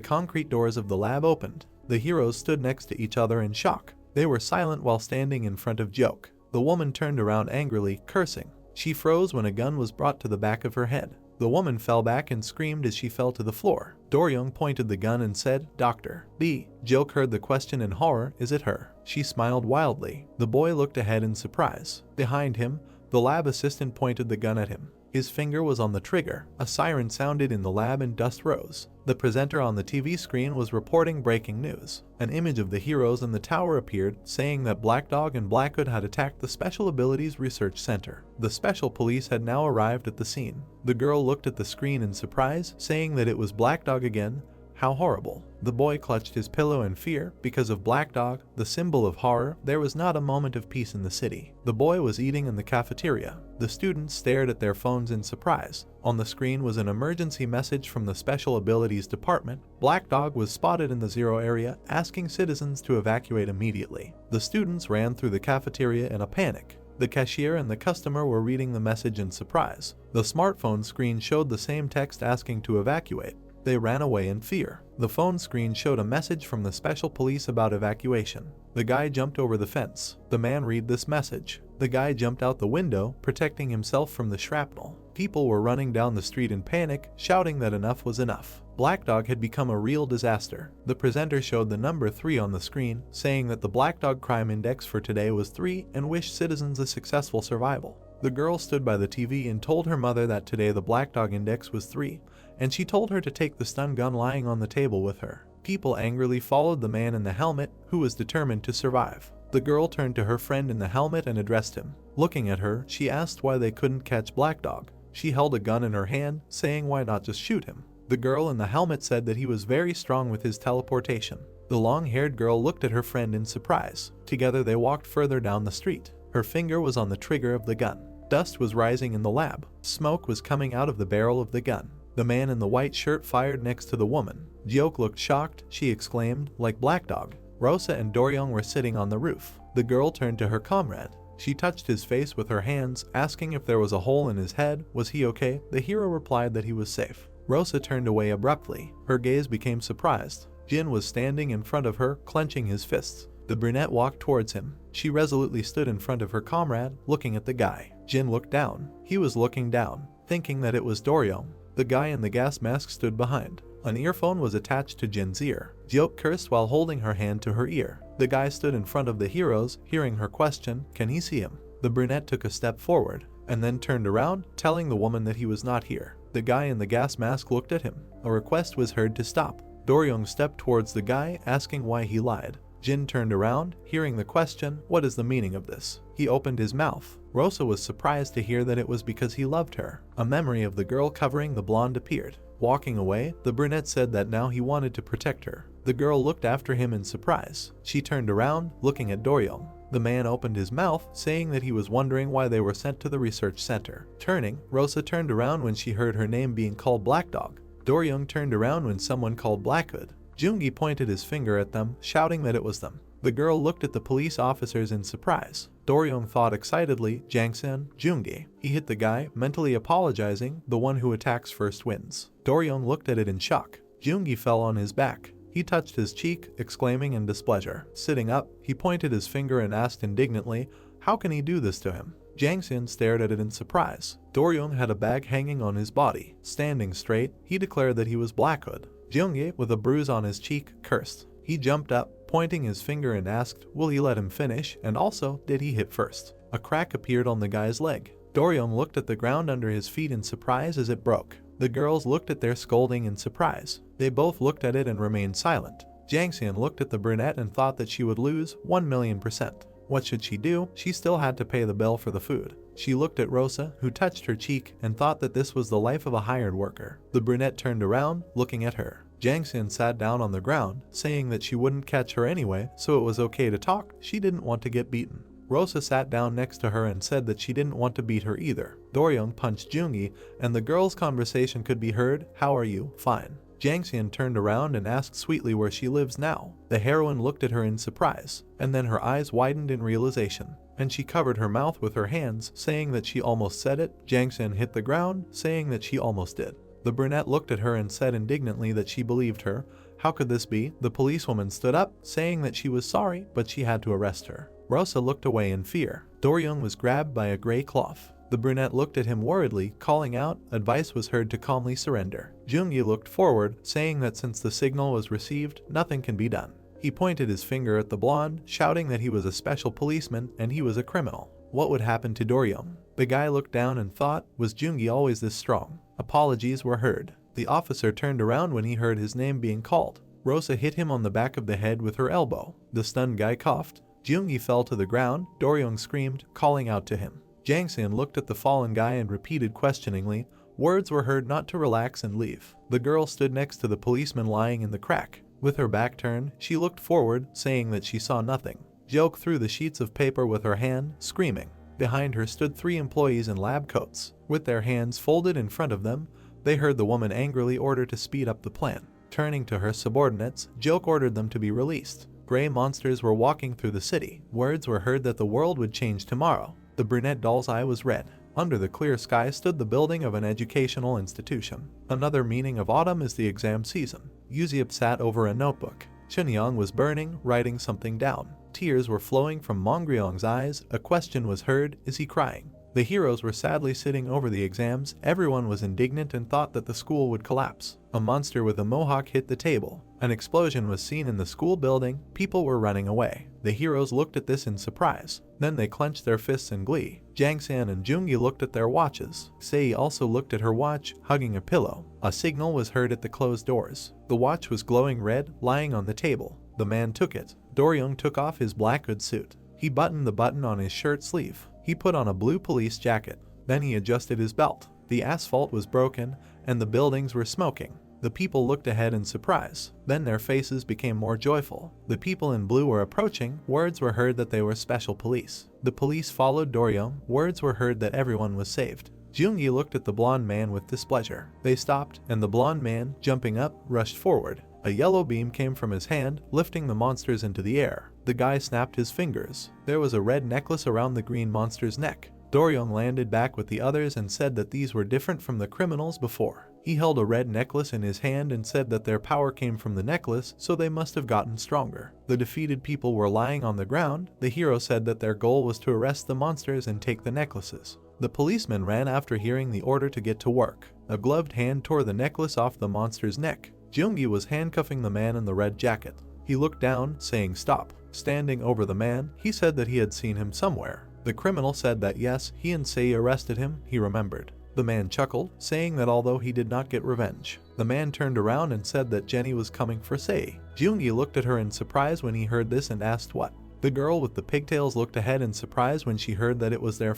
concrete doors of the lab opened. The heroes stood next to each other in shock. They were silent while standing in front of Jioke. The woman turned around angrily, cursing. She froze when a gun was brought to the back of her head. The woman fell back and screamed as she fell to the floor. Do-young pointed the gun and said, "Doctor B." Jioke heard the question in horror, "Is it her?" She smiled wildly. The boy looked ahead in surprise. Behind him, the lab assistant pointed the gun at him. His finger was on the trigger. A siren sounded in the lab and dust rose. The presenter on the TV screen was reporting breaking news. An image of the heroes in the tower appeared, saying that Black Dog and Black Hood had attacked the Special Abilities Research Center. The special police had now arrived at the scene. The girl looked at the screen in surprise, saying that it was Black Dog again. How horrible. The boy clutched his pillow in fear. Because of Black Dog, the symbol of horror, there was not a moment of peace in the city. The boy was eating in the cafeteria. The students stared at their phones in surprise. On the screen was an emergency message from the Special Abilities Department. Black Dog was spotted in the zero area, asking citizens to evacuate immediately. The students ran through the cafeteria in a panic. The cashier and the customer were reading the message in surprise. The smartphone screen showed the same text asking to evacuate. They ran away in fear. The phone screen showed a message from the special police about evacuation. The guy jumped over the fence. The man read this message. The guy jumped out the window, protecting himself from the shrapnel. People were running down the street in panic, shouting that enough was enough. Black Dog had become a real disaster. The presenter showed the number 3 on the screen, saying that the Black Dog crime index for today was 3 and wished citizens a successful survival. The girl stood by the TV and told her mother that today the Black Dog index was 3, and she told her to take the stun gun lying on the table with her. People angrily followed the man in the helmet, who was determined to survive. The girl turned to her friend in the helmet and addressed him. Looking at her, she asked why they couldn't catch Black Dog. She held a gun in her hand, saying why not just shoot him. The girl in the helmet said that he was very strong with his teleportation. The long-haired girl looked at her friend in surprise. Together they walked further down the street. Her finger was on the trigger of the gun. Dust was rising in the lab. Smoke was coming out of the barrel of the gun. The man in the white shirt fired next to the woman. Jioke looked shocked. She exclaimed, like Black Dog. Rosa and Do-young were sitting on the roof. The girl turned to her comrade. She touched his face with her hands, asking if there was a hole in his head. Was he okay? The hero replied that he was safe. Rosa turned away abruptly. Her gaze became surprised. Jin was standing in front of her, clenching his fists. The brunette walked towards him. She resolutely stood in front of her comrade, looking at the guy. Jin looked down. He was looking down, thinking that it was Do-young. The guy in the gas mask stood behind. An earphone was attached to Jin's ear. Jioke cursed while holding her hand to her ear. The guy stood in front of the heroes, hearing her question, can he see him? The brunette took a step forward, and then turned around, telling the woman that he was not here. The guy in the gas mask looked at him. A request was heard to stop. Doryung stepped towards the guy, asking why he lied. Jin turned around, hearing the question, "What is the meaning of this?" He opened his mouth. Rosa was surprised to hear that it was because he loved her. A memory of the girl covering the blonde appeared. Walking away, the brunette said that now he wanted to protect her. The girl looked after him in surprise. She turned around, looking at Doryung. The man opened his mouth, saying that he was wondering why they were sent to the research center. Turning, Rosa turned around when she heard her name being called Black Dog. Doryung turned around when someone called Blackhood. Jungi pointed his finger at them, shouting that it was them. The girl looked at the police officers in surprise. Doryung thought excitedly, "Jangsen, Jungi." He hit the guy, mentally apologizing, "The one who attacks first wins." Doryung looked at it in shock. Jungi fell on his back. He touched his cheek, exclaiming in displeasure. Sitting up, he pointed his finger and asked indignantly, "How can he do this to him?" Jangsen stared at it in surprise. Doryung had a bag hanging on his body. Standing straight, he declared that he was Blackhood. Jungi, with a bruise on his cheek, cursed. He jumped up, pointing his finger, and asked, "Will he let him finish? And also, did he hit first?" A crack appeared on the guy's leg. Doryung looked at the ground under his feet in surprise as it broke. The girls looked at their scolding in surprise. They both looked at it and remained silent. Jangsen looked at the brunette and thought that she would lose 1,000,000%. What should she do? She still had to pay the bill for the food. She looked at Rosa, who touched her cheek, and thought that this was the life of a hired worker. The brunette turned around, looking at her. Jangsen sat down on the ground, saying that she wouldn't catch her anyway, so it was okay to talk. She didn't want to get beaten. Rosa sat down next to her and said that she didn't want to beat her either. Doryung punched Jungi, and the girls' conversation could be heard. "How are you?" "Fine." Jangsen turned around and asked sweetly where she lives now. The heroine looked at her in surprise, and then her eyes widened in realization, and she covered her mouth with her hands, saying that she almost said it. Jangsen hit the ground, saying that she almost did. The brunette looked at her and said indignantly that she believed her. How could this be? The policewoman stood up, saying that she was sorry, but she had to arrest her. Rosa looked away in fear. Doryung was grabbed by a gray cloth. The brunette looked at him worriedly, calling out. Advice was heard to calmly surrender. Jungi looked forward, saying that since the signal was received, nothing can be done. He pointed his finger at the blonde, shouting that he was a special policeman and he was a criminal. What would happen to Doryung? The guy looked down and thought, was Jungi always this strong? Apologies were heard. The officer turned around when he heard his name being called. Rosa hit him on the back of the head with her elbow. The stunned guy coughed. Jungi fell to the ground. Doryung screamed, calling out to him. Jangsen looked at the fallen guy and repeated questioningly. Words were heard not to relax and leave. The girl stood next to the policeman lying in the crack. With her back turned, she looked forward, saying that she saw nothing. Joke threw the sheets of paper with her hand, screaming. Behind her stood 3 employees in lab coats. With their hands folded in front of them, they heard the woman angrily order to speed up the plan. Turning to her subordinates, Joke ordered them to be released. Gray monsters were walking through the city. Words were heard that the world would change tomorrow. The brunette doll's eye was red. Under the clear sky stood the building of an educational institution. Another meaning of autumn is the exam season. Yuziep sat over a notebook. Chunyang was burning, writing something down. Tears were flowing from Mongryong's eyes. A question was heard, is he crying? The heroes were sadly sitting over the exams. Everyone was indignant and thought that the school would collapse. A monster with a mohawk hit the table. An explosion was seen in the school building. People were running away. The heroes looked at this in surprise. Then they clenched their fists in glee. Jangsan and Jungi looked at their watches. Sei also looked at her watch, hugging a pillow. A signal was heard at the closed doors. The watch was glowing red, lying on the table. The man took it. Doryung took off his Blackhood suit. He buttoned the button on his shirt sleeve. He put on a blue police jacket. Then he adjusted his belt. The asphalt was broken, and the buildings were smoking. The people looked ahead in surprise. Then their faces became more joyful. The people in blue were approaching. Words were heard that they were special police. The police followed Doryung. Words were heard that everyone was saved. Jungi looked at the blonde man with displeasure. They stopped, and the blonde man, jumping up, rushed forward. A yellow beam came from his hand, lifting the monsters into the air. The guy snapped his fingers. There was a red necklace around the green monster's neck. Doryung landed back with the others and said that these were different from the criminals before. He held a red necklace in his hand and said that their power came from the necklace, so they must have gotten stronger. The defeated people were lying on the ground. The hero said that their goal was to arrest the monsters and take the necklaces. The policeman ran after hearing the order to get to work. A gloved hand tore the necklace off the monster's neck. Jungi was handcuffing the man in the red jacket. He looked down, saying stop. Standing over the man, he said that he had seen him somewhere. The criminal said that yes, he and Sei arrested him. He remembered. The man chuckled, saying that although he did not get revenge, the man turned around and said that Jenny was coming for Sei. Jungi looked at her in surprise when he heard this and asked what. The girl with the pigtails looked ahead in surprise when she heard that it was their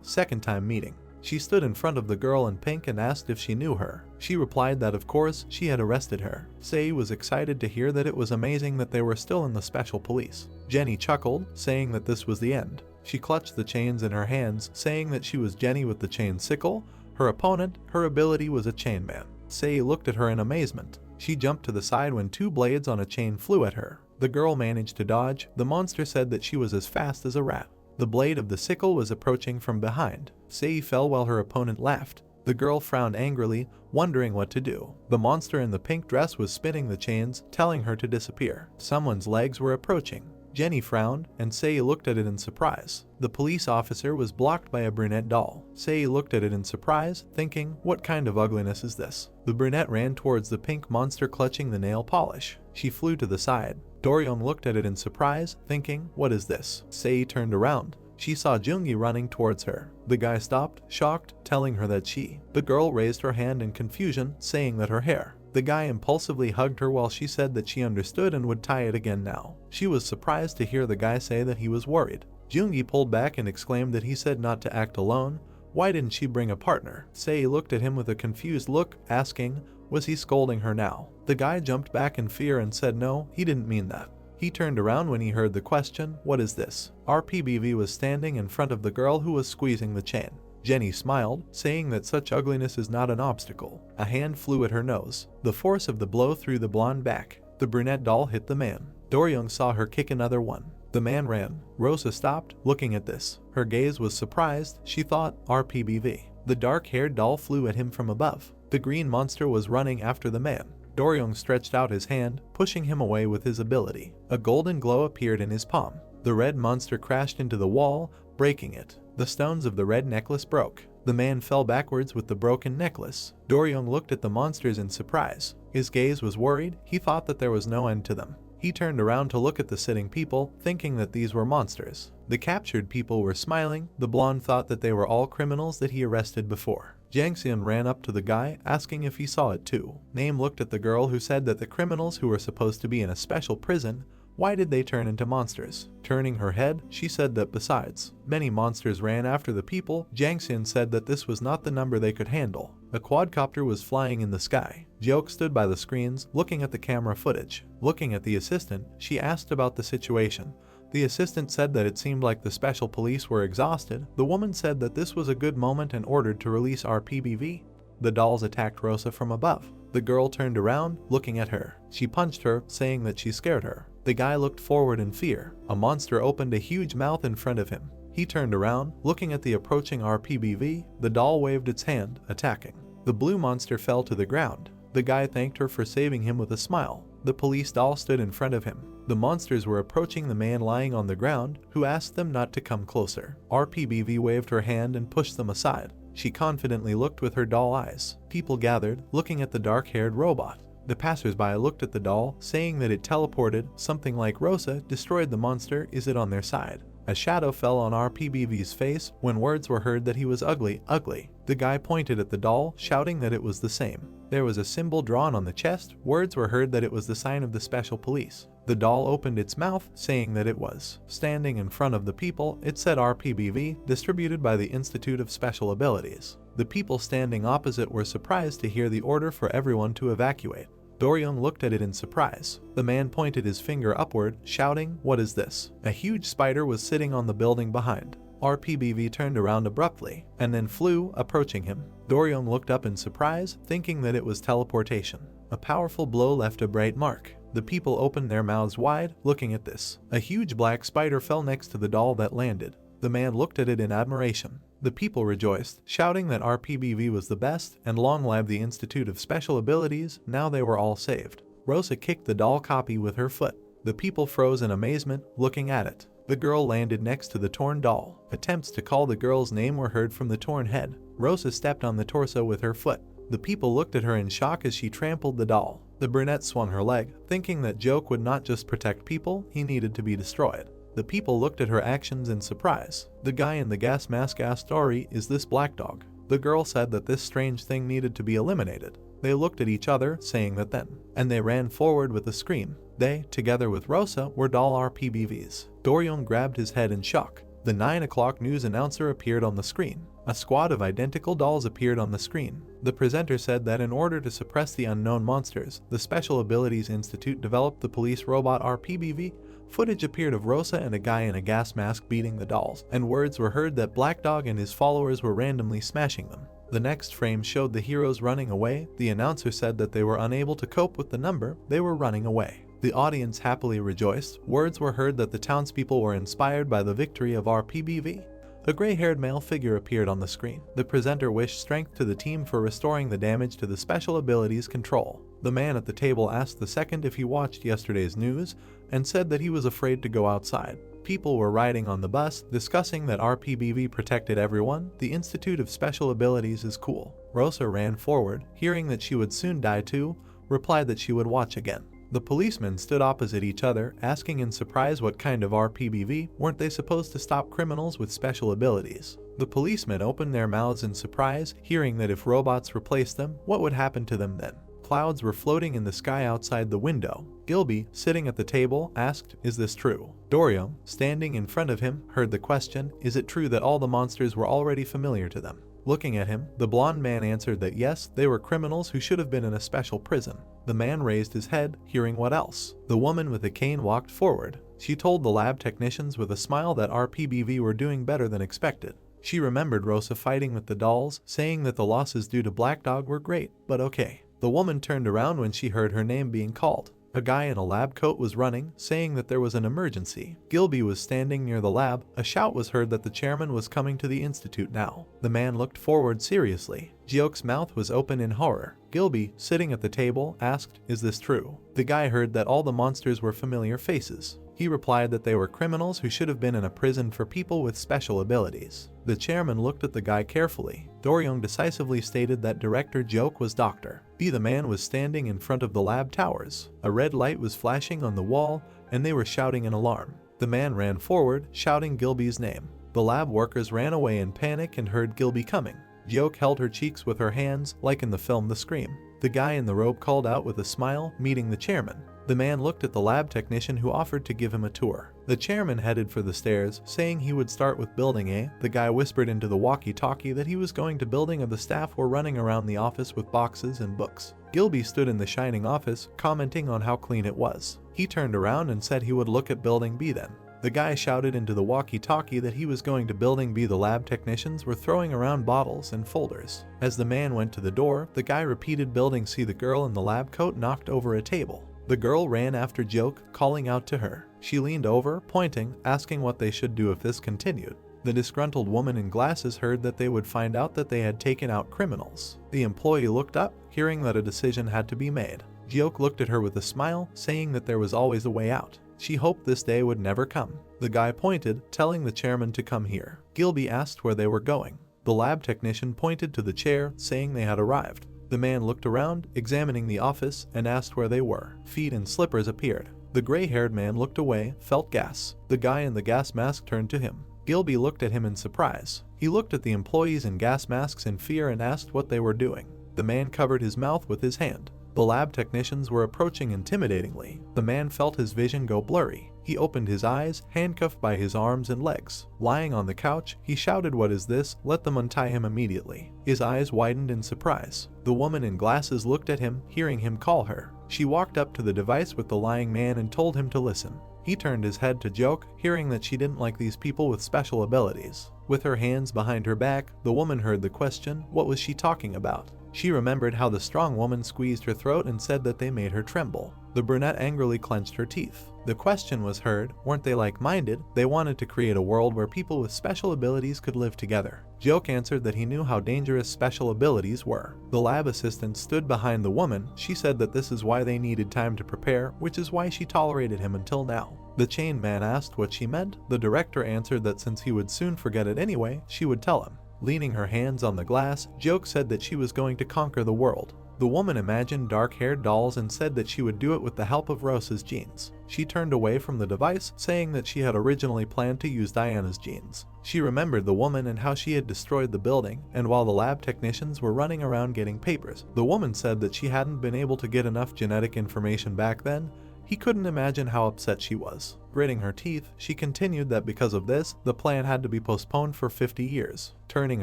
second time meeting. She stood in front of the girl in pink and asked if she knew her. She replied that of course she had arrested her. Sei was excited to hear that it was amazing that they were still in the special police. Jenny chuckled, saying that this was the end. She clutched the chains in her hands, saying that she was Jenny with the chain sickle. Her opponent, her ability was a chain man. Sei looked at her in amazement. She jumped to the side when two blades on a chain flew at her. The girl managed to dodge. The monster said that she was as fast as a rat. The blade of the sickle was approaching from behind. Sei fell while her opponent laughed. The girl frowned angrily, wondering what to do. The monster in the pink dress was spinning the chains, telling her to disappear. Someone's legs were approaching. Jenny frowned, and Sei looked at it in surprise. The police officer was blocked by a brunette doll. Sei looked at it in surprise, thinking, what kind of ugliness is this? The brunette ran towards the pink monster clutching the nail polish. She flew to the side. Doryong looked at it in surprise, thinking, what is this? Sei turned around. She saw Jungi running towards her. The guy stopped, shocked, telling her that The girl raised her hand in confusion, saying that her hair. The guy impulsively hugged her while she said that she understood and would tie it again now. She was surprised to hear the guy say that he was worried. Jungi pulled back and exclaimed that he said not to act alone. Why didn't she bring a partner? Sei looked at him with a confused look, asking, was he scolding her now? The guy jumped back in fear and said no, he didn't mean that. He turned around when he heard the question, what is this? RPBV was standing in front of the girl who was squeezing the chain. Jenny smiled, saying that such ugliness is not an obstacle. A hand flew at her nose. The force of the blow threw the blonde back. The brunette doll hit the man. Doryong saw her kick another one. The man ran. Rosa stopped, looking at this. Her gaze was surprised. She thought, RPBV. The dark-haired doll flew at him from above. The green monster was running after the man. Doryong stretched out his hand, pushing him away with his ability. A golden glow appeared in his palm. The red monster crashed into the wall, breaking it. The stones of the red necklace broke. The man fell backwards with the broken necklace. Doryong looked at the monsters in surprise. His gaze was worried. He thought that there was no end to them. He turned around to look at the sitting people, thinking that these were monsters. The captured people were smiling. The blonde thought that they were all criminals that he arrested before. Jangxian ran up to the guy, asking if he saw it too. Name looked at the girl who said that the criminals who were supposed to be in a special prison, why did they turn into monsters? Turning her head, she said that besides, many monsters ran after the people. Jangxian said that this was not the number they could handle. A quadcopter was flying in the sky. Joke stood by the screens, looking at the camera footage. Looking at the assistant, she asked about the situation. The assistant said that it seemed like the special police were exhausted. The woman said that this was a good moment and ordered to release RPBV. The dolls attacked Rosa from above. The girl turned around, looking at her. She punched her, saying that she scared her. The guy looked forward in fear. A monster opened a huge mouth in front of him. He turned around, looking at the approaching RPBV. The doll waved its hand, attacking. The blue monster fell to the ground. The guy thanked her for saving him with a smile. The police doll stood in front of him. The monsters were approaching the man lying on the ground, who asked them not to come closer. RPBV waved her hand and pushed them aside. She confidently looked with her doll eyes. People gathered, looking at the dark-haired robot. The passersby looked at the doll, saying that it teleported, something like Rosa destroyed the monster. Is it on their side? A shadow fell on RPBV's face when words were heard that he was ugly, ugly. The guy pointed at the doll, shouting that it was the same. There was a symbol drawn on the chest. Words were heard that it was the sign of the special police. The doll opened its mouth, saying that it was. Standing in front of the people, it said RPBV, distributed by the Institute of Special Abilities. The people standing opposite were surprised to hear the order for everyone to evacuate. Doryong looked at it in surprise. The man pointed his finger upward, shouting, what is this? A huge spider was sitting on the building behind. RPBV turned around abruptly, and then flew, approaching him. Doryong looked up in surprise, thinking that it was teleportation. A powerful blow left a bright mark. The people opened their mouths wide, looking at this. A huge black spider fell next to the doll that landed. The man looked at it in admiration. The people rejoiced, shouting that RPBV was the best, and long live the Institute of Special Abilities. Now they were all saved. Rosa kicked the doll copy with her foot. The people froze in amazement, looking at it. The girl landed next to the torn doll. Attempts to call the girl's name were heard from the torn head. Rosa stepped on the torso with her foot. The people looked at her in shock as she trampled the doll. The brunette swung her leg, thinking that Joke would not just protect people, he needed to be destroyed. The people looked at her actions in surprise. The guy in the gas mask asked Ori, is this Black Dog? The girl said that this strange thing needed to be eliminated. They looked at each other, saying that then, and they ran forward with a scream. They, together with Rosa, were doll RPBVs. Doryong grabbed his head in shock. The 9 o'clock news announcer appeared on the screen. A squad of identical dolls appeared on the screen. The presenter said that in order to suppress the unknown monsters, the Special Abilities Institute developed the police robot RPBV. Footage appeared of Rosa and a guy in a gas mask beating the dolls, and words were heard that Black Dog and his followers were randomly smashing them. The next frame showed the heroes running away. The announcer said that they were unable to cope with the number, they were running away. The audience happily rejoiced. Words were heard that the townspeople were inspired by the victory of RPBV. A gray-haired male figure appeared on the screen. The presenter wished strength to the team for restoring the damage to the Special Abilities Control. The man at the table asked the second if he watched yesterday's news and said that he was afraid to go outside. People were riding on the bus, discussing that RPBV protected everyone. The Institute of Special Abilities is cool. Rosa ran forward, hearing that she would soon die too, replied that she would watch again. The policemen stood opposite each other, asking in surprise what kind of RPBV. Weren't they supposed to stop criminals with special abilities? The policemen opened their mouths in surprise, hearing that if robots replaced them, what would happen to them then? Clouds were floating in the sky outside the window. Gilby, sitting at the table, asked, "Is this true?" Dorium, standing in front of him, heard the question, "Is it true that all the monsters were already familiar to them?" Looking at him, the blonde man answered that yes, they were criminals who should have been in a special prison. The man raised his head, hearing what else. The woman with the cane walked forward. She told the lab technicians with a smile that RPBV were doing better than expected. She remembered Rosa fighting with the dolls, saying that the losses due to Black Dog were great, but okay. The woman turned around when she heard her name being called. A guy in a lab coat was running, saying that there was an emergency. Gilby was standing near the lab. A shout was heard that the chairman was coming to the institute now. The man looked forward seriously. Jiok's mouth was open in horror. Gilby, sitting at the table, asked, "Is this true?" The guy heard that all the monsters were familiar faces. He replied that they were criminals who should have been in a prison for people with special abilities. The chairman looked at the guy carefully. Doryong decisively stated that Director Joke was Dr. B. The man was standing in front of the lab towers. A red light was flashing on the wall, and they were shouting an alarm. The man ran forward, shouting Gilby's name. The lab workers ran away in panic and heard Gilby coming. Joke held her cheeks with her hands, like in the film The Scream. The guy in the robe called out with a smile, meeting the chairman. The man looked at the lab technician who offered to give him a tour. The chairman headed for the stairs, saying he would start with Building A. The guy whispered into the walkie-talkie that he was going to Building A. The staff were running around the office with boxes and books. Gilby stood in the shining office, commenting on how clean it was. He turned around and said he would look at Building B then. The guy shouted into the walkie-talkie that he was going to Building B. The lab technicians were throwing around bottles and folders. As the man went to the door, the guy repeated Building C. The girl in the lab coat knocked over a table. The girl ran after Joke, calling out to her. She leaned over, pointing, asking what they should do if this continued. The disgruntled woman in glasses heard that they would find out that they had taken out criminals. The employee looked up, hearing that a decision had to be made. Joke looked at her with a smile, saying that there was always a way out. She hoped this day would never come. The guy pointed, telling the chairman to come here. Gilby asked where they were going. The lab technician pointed to the chair, saying they had arrived. The man looked around, examining the office, and asked where they were. Feet and slippers appeared. The gray-haired man looked away, felt gas. The guy in the gas mask turned to him. Gilby looked at him in surprise. He looked at the employees in gas masks in fear and asked what they were doing. The man covered his mouth with his hand. The lab technicians were approaching intimidatingly. The man felt his vision go blurry. He opened his eyes, handcuffed by his arms and legs. Lying on the couch, he shouted, "What is this? Let them untie him immediately." His eyes widened in surprise. The woman in glasses looked at him, hearing him call her. She walked up to the device with the lying man and told him to listen. He turned his head to Joke, hearing that she didn't like these people with special abilities. With her hands behind her back, the woman heard the question. What was she talking about? She remembered how the strong woman squeezed her throat and said that they made her tremble. The brunette angrily clenched her teeth. The question was heard, weren't they like-minded? They wanted to create a world where people with special abilities could live together. Joke answered that he knew how dangerous special abilities were. The lab assistant stood behind the woman. She said that this is why they needed time to prepare, which is why she tolerated him until now. The chain man asked what she meant. The director answered that since he would soon forget it anyway, she would tell him. Leaning her hands on the glass, Joke said that she was going to conquer the world. The woman imagined dark-haired dolls and said that she would do it with the help of Rosa's genes. She turned away from the device, saying that she had originally planned to use Diana's genes. She remembered the woman and how she had destroyed the building, and while the lab technicians were running around getting papers, the woman said that she hadn't been able to get enough genetic information back then. He couldn't imagine how upset she was. Gritting her teeth, she continued that because of this, the plan had to be postponed for 50 years. Turning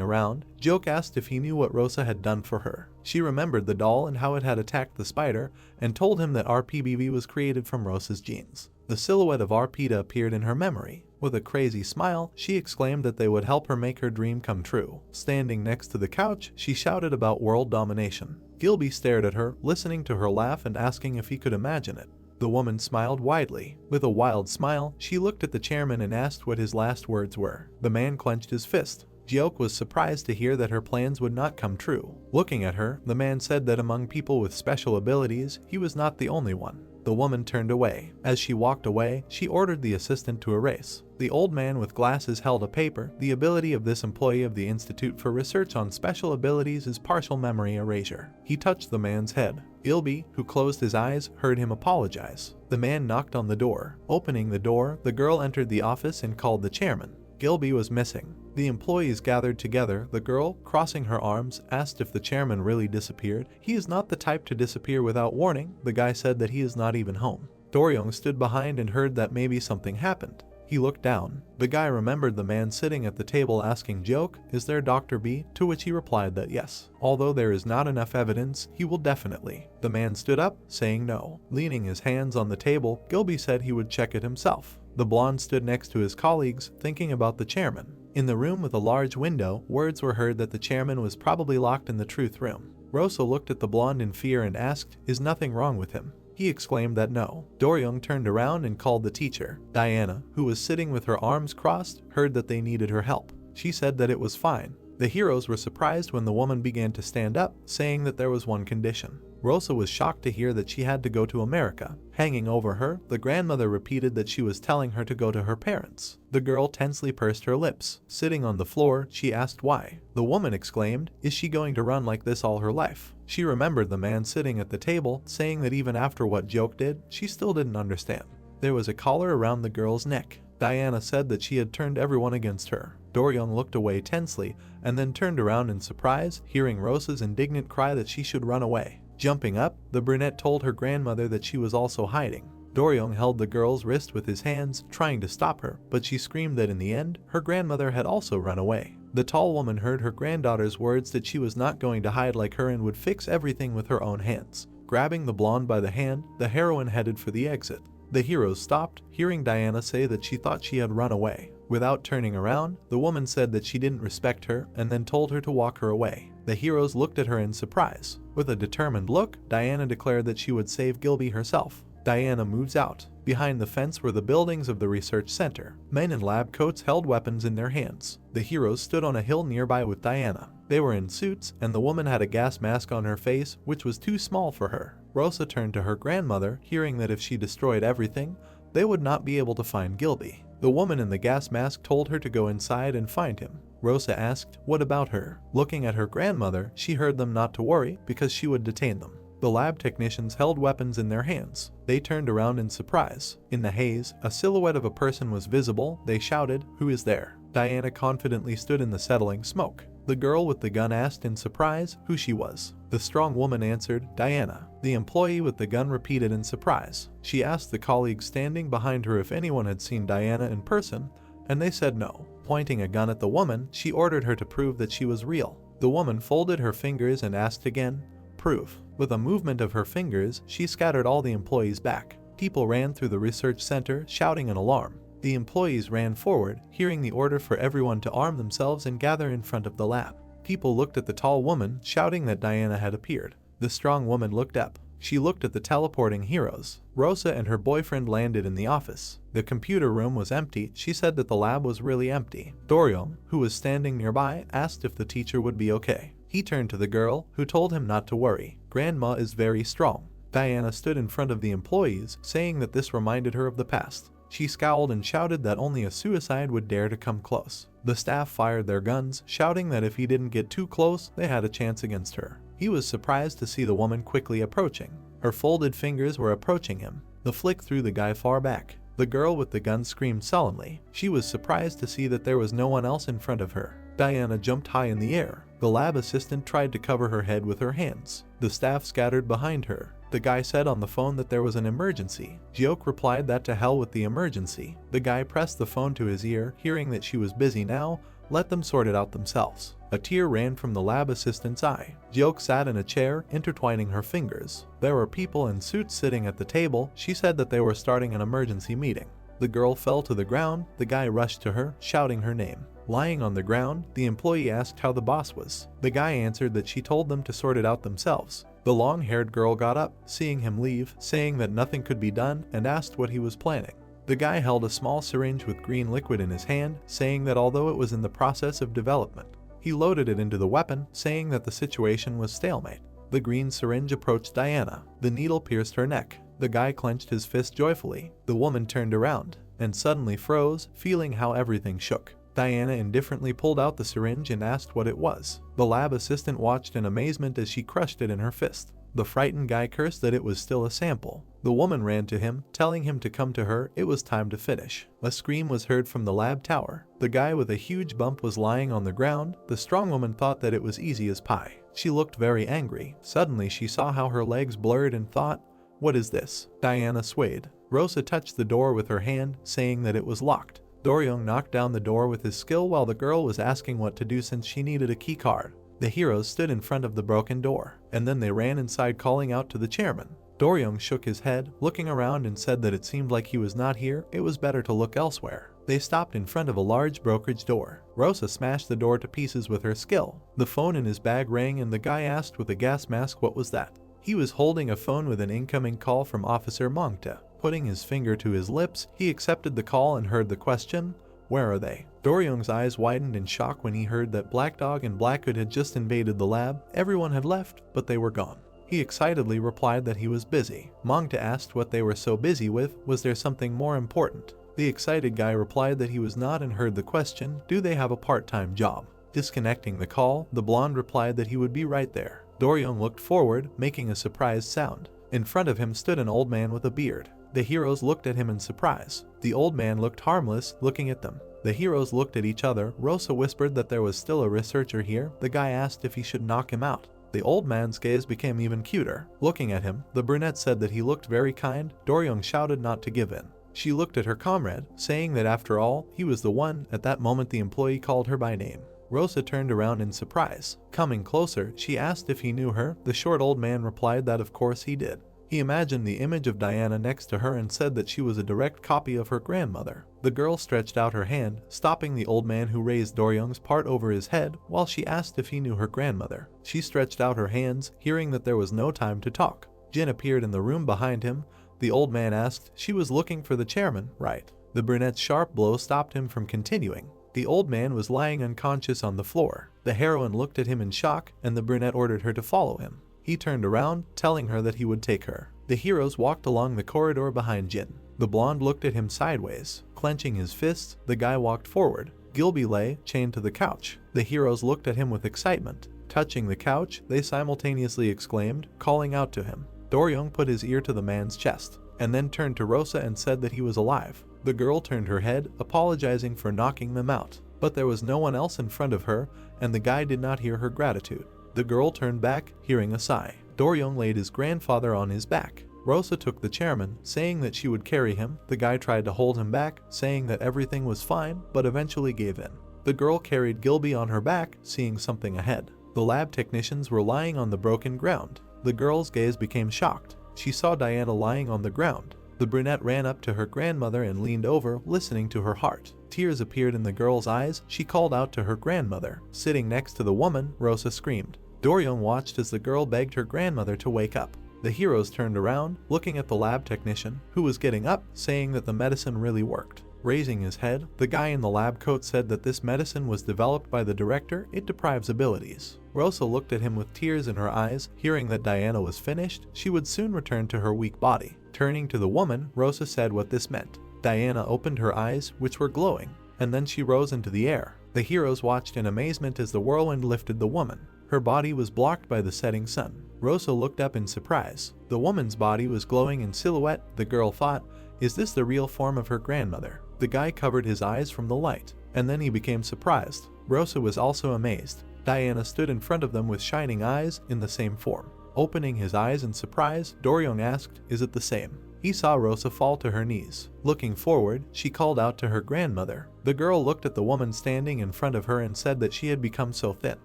around, Joke asked if he knew what Rosa had done for her. She remembered the doll and how it had attacked the spider, and told him that RPBV was created from Rosa's genes. The silhouette of Arpita appeared in her memory. With a crazy smile, she exclaimed that they would help her make her dream come true. Standing next to the couch, she shouted about world domination. Gilby stared at her, listening to her laugh and asking if he could imagine it. The woman smiled widely. With a wild smile, she looked at the chairman and asked what his last words were. The man clenched his fist. Joke was surprised to hear that her plans would not come true. Looking at her, the man said that among people with special abilities, he was not the only one. The woman turned away. As she walked away, she ordered the assistant to erase. The old man with glasses held a paper. The ability of this employee of the Institute for Research on Special Abilities is partial memory erasure. He touched the man's head. Gilby, who closed his eyes, heard him apologize. The man knocked on the door. Opening the door, the girl entered the office and called the chairman. Gilby was missing. The employees gathered together. The girl, crossing her arms, asked if the chairman really disappeared. He is not the type to disappear without warning. The guy said that he is not even home. Doryong stood behind and heard that maybe something happened. He looked down. The guy remembered the man sitting at the table asking Joke, "Is there Dr. B?" To which he replied that yes. Although there is not enough evidence, he will definitely. The man stood up, saying no. Leaning his hands on the table, Gilby said he would check it himself. The blonde stood next to his colleagues, thinking about the chairman. In the room with a large window, words were heard that the chairman was probably locked in the truth room. Rosa looked at the blonde in fear and asked, "Is nothing wrong with him?" He exclaimed that no. Doryong turned around and called the teacher. Diana, who was sitting with her arms crossed, heard that they needed her help. She said that it was fine. The heroes were surprised when the woman began to stand up, saying that there was one condition. Rosa was shocked to hear that she had to go to America. Hanging over her, the grandmother repeated that she was telling her to go to her parents. The girl tensely pursed her lips. Sitting on the floor, she asked why. The woman exclaimed, "Is she going to run like this all her life?" She remembered the man sitting at the table, saying that even after what Joke did, she still didn't understand. There was a collar around the girl's neck. Diana said that she had turned everyone against her. Doryong looked away tensely, and then turned around in surprise, hearing Rosa's indignant cry that she should run away. Jumping up, the brunette told her grandmother that she was also hiding. Doryong held the girl's wrist with his hands, trying to stop her, but she screamed that in the end, her grandmother had also run away. The tall woman heard her granddaughter's words that she was not going to hide like her and would fix everything with her own hands. Grabbing the blonde by the hand, the heroine headed for the exit. The heroes stopped, hearing Diana say that she thought she had run away. Without turning around, the woman said that she didn't respect her and then told her to walk her away. The heroes looked at her in surprise. With a determined look, Diana declared that she would save Gilby herself. Diana moves out. Behind the fence were the buildings of the research center. Men in lab coats held weapons in their hands. The heroes stood on a hill nearby with Diana. They were in suits, and the woman had a gas mask on her face, which was too small for her. Rosa turned to her grandmother, hearing that if she destroyed everything, they would not be able to find Gilby. The woman in the gas mask told her to go inside and find him. Rosa asked, "What about her?" Looking at her grandmother, she heard them not to worry because she would detain them. The lab technicians held weapons in their hands. They turned around in surprise. In the haze, a silhouette of a person was visible. They shouted, "Who is there?" Diana confidently stood in the settling smoke. The girl with the gun asked in surprise who she was. The strong woman answered, "Diana." The employee with the gun repeated in surprise. She asked the colleagues standing behind her if anyone had seen Diana in person, and they said no. Pointing a gun at the woman, she ordered her to prove that she was real. The woman folded her fingers and asked again, "Proof." With a movement of her fingers, she scattered all the employees back. People ran through the research center, shouting an alarm. The employees ran forward, hearing the order for everyone to arm themselves and gather in front of the lab. People looked at the tall woman, shouting that Diana had appeared. The strong woman looked up. She looked at the teleporting heroes. Rosa and her boyfriend landed in the office. The computer room was empty. She said that the lab was really empty. Doryong, who was standing nearby, asked if the teacher would be okay. He turned to the girl, who told him not to worry. Grandma is very strong. Diana stood in front of the employees, saying that this reminded her of the past. She scowled and shouted that only a suicide would dare to come close. The staff fired their guns, shouting that if he didn't get too close, they had a chance against her. He was surprised to see the woman quickly approaching. Her folded fingers were approaching him. The flick threw the guy far back. The girl with the gun screamed sullenly. She was surprised to see that there was no one else in front of her. Diana jumped high in the air. The lab assistant tried to cover her head with her hands. The staff scattered behind her. The guy said on the phone that there was an emergency. Jioke replied that to hell with the emergency. The guy pressed the phone to his ear, hearing that she was busy now. Let them sort it out themselves. A tear ran from the lab assistant's eye. Jioke sat in a chair, intertwining her fingers. There were people in suits sitting at the table. She said that they were starting an emergency meeting. The girl fell to the ground. The guy rushed to her, shouting her name. Lying on the ground, the employee asked how the boss was. The guy answered that she told them to sort it out themselves. The long-haired girl got up, seeing him leave, saying that nothing could be done, and asked what he was planning. The guy held a small syringe with green liquid in his hand, saying that although it was in the process of development, he loaded it into the weapon, saying that the situation was stalemate. The green syringe approached Diana. The needle pierced her neck. The guy clenched his fist joyfully. The woman turned around, and suddenly froze, feeling how everything shook. Diana indifferently pulled out the syringe and asked what it was. The lab assistant watched in amazement as she crushed it in her fist. The frightened guy cursed that it was still a sample. The woman ran to him, telling him to come to her. It was time to finish. A scream was heard from the lab tower. The guy with a huge bump was lying on the ground. The strong woman thought that it was easy as pie. She looked very angry. Suddenly she saw how her legs blurred and thought, "What is this?" Diana swayed. Rosa touched the door with her hand, saying that it was locked. Doryung knocked down the door with his skill while the girl was asking what to do since she needed a key card. The heroes stood in front of the broken door, and then they ran inside calling out to the chairman. Doryung shook his head, looking around, and said that it seemed like he was not here. It was better to look elsewhere. They stopped in front of a large brokerage door. Rosa smashed the door to pieces with her skill. The phone in his bag rang and the guy asked with a gas mask what was that. He was holding a phone with an incoming call from Officer Mangta. Putting his finger to his lips, he accepted the call and heard the question, "Where are they?" Doryung's eyes widened in shock when he heard that Black Dog and Blackhood had just invaded the lab. Everyone had left, but they were gone. He excitedly replied that he was busy. Mangta asked what they were so busy with. Was there something more important? The excited guy replied that he was not and heard the question, "Do they have a part-time job?" Disconnecting the call, the blonde replied that he would be right there. Doryung looked forward, making a surprised sound. In front of him stood an old man with a beard. The heroes looked at him in surprise. The old man looked harmless, looking at them. The heroes looked at each other. Rosa whispered that there was still a researcher here. The guy asked if he should knock him out. The old man's gaze became even cuter. Looking at him, the brunette said that he looked very kind. Doryung shouted not to give in. She looked at her comrade, saying that after all, he was the one. At that moment the employee called her by name. Rosa turned around in surprise. Coming closer, she asked if he knew her. The short old man replied that of course he did. He imagined the image of Diana next to her and said that she was a direct copy of her grandmother. The girl stretched out her hand, stopping the old man who raised Doryung's part over his head while she asked if he knew her grandmother. She stretched out her hands, hearing that there was no time to talk. Jin appeared in the room behind him. The old man asked, "She was looking for the chairman, right?" The brunette's sharp blow stopped him from continuing. The old man was lying unconscious on the floor. The heroine looked at him in shock, and the brunette ordered her to follow him. He turned around, telling her that he would take her. The heroes walked along the corridor behind Jin. The blonde looked at him sideways. Clenching his fists, the guy walked forward. Gilby lay, chained to the couch. The heroes looked at him with excitement. Touching the couch, they simultaneously exclaimed, calling out to him. Doryung put his ear to the man's chest, and then turned to Rosa and said that he was alive. The girl turned her head, apologizing for knocking them out. But there was no one else in front of her, and the guy did not hear her gratitude. The girl turned back, hearing a sigh. Doryung laid his grandfather on his back. Rosa took the chairman, saying that she would carry him. The guy tried to hold him back, saying that everything was fine, but eventually gave in. The girl carried Gilby on her back, seeing something ahead. The lab technicians were lying on the broken ground. The girl's gaze became shocked. She saw Diana lying on the ground. The brunette ran up to her grandmother and leaned over, listening to her heart. Tears appeared in the girl's eyes. She called out to her grandmother. Sitting next to the woman, Rosa screamed. Doryung watched as the girl begged her grandmother to wake up. The heroes turned around, looking at the lab technician, who was getting up, saying that the medicine really worked. Raising his head, the guy in the lab coat said that this medicine was developed by the director. It deprives abilities. Rosa looked at him with tears in her eyes. Hearing that Diana was finished, she would soon return to her weak body. Turning to the woman, Rosa said what this meant. Diana opened her eyes, which were glowing, and then she rose into the air. The heroes watched in amazement as the whirlwind lifted the woman. Her body was blocked by the setting sun. Rosa looked up in surprise. The woman's body was glowing in silhouette. The girl thought, is this the real form of her grandmother? The guy covered his eyes from the light, and then he became surprised. Rosa was also amazed. Diana stood in front of them with shining eyes in the same form. Opening his eyes in surprise, Doryong asked, is it the same? He saw Rosa fall to her knees. Looking forward, she called out to her grandmother. The girl looked at the woman standing in front of her and said that she had become so thin.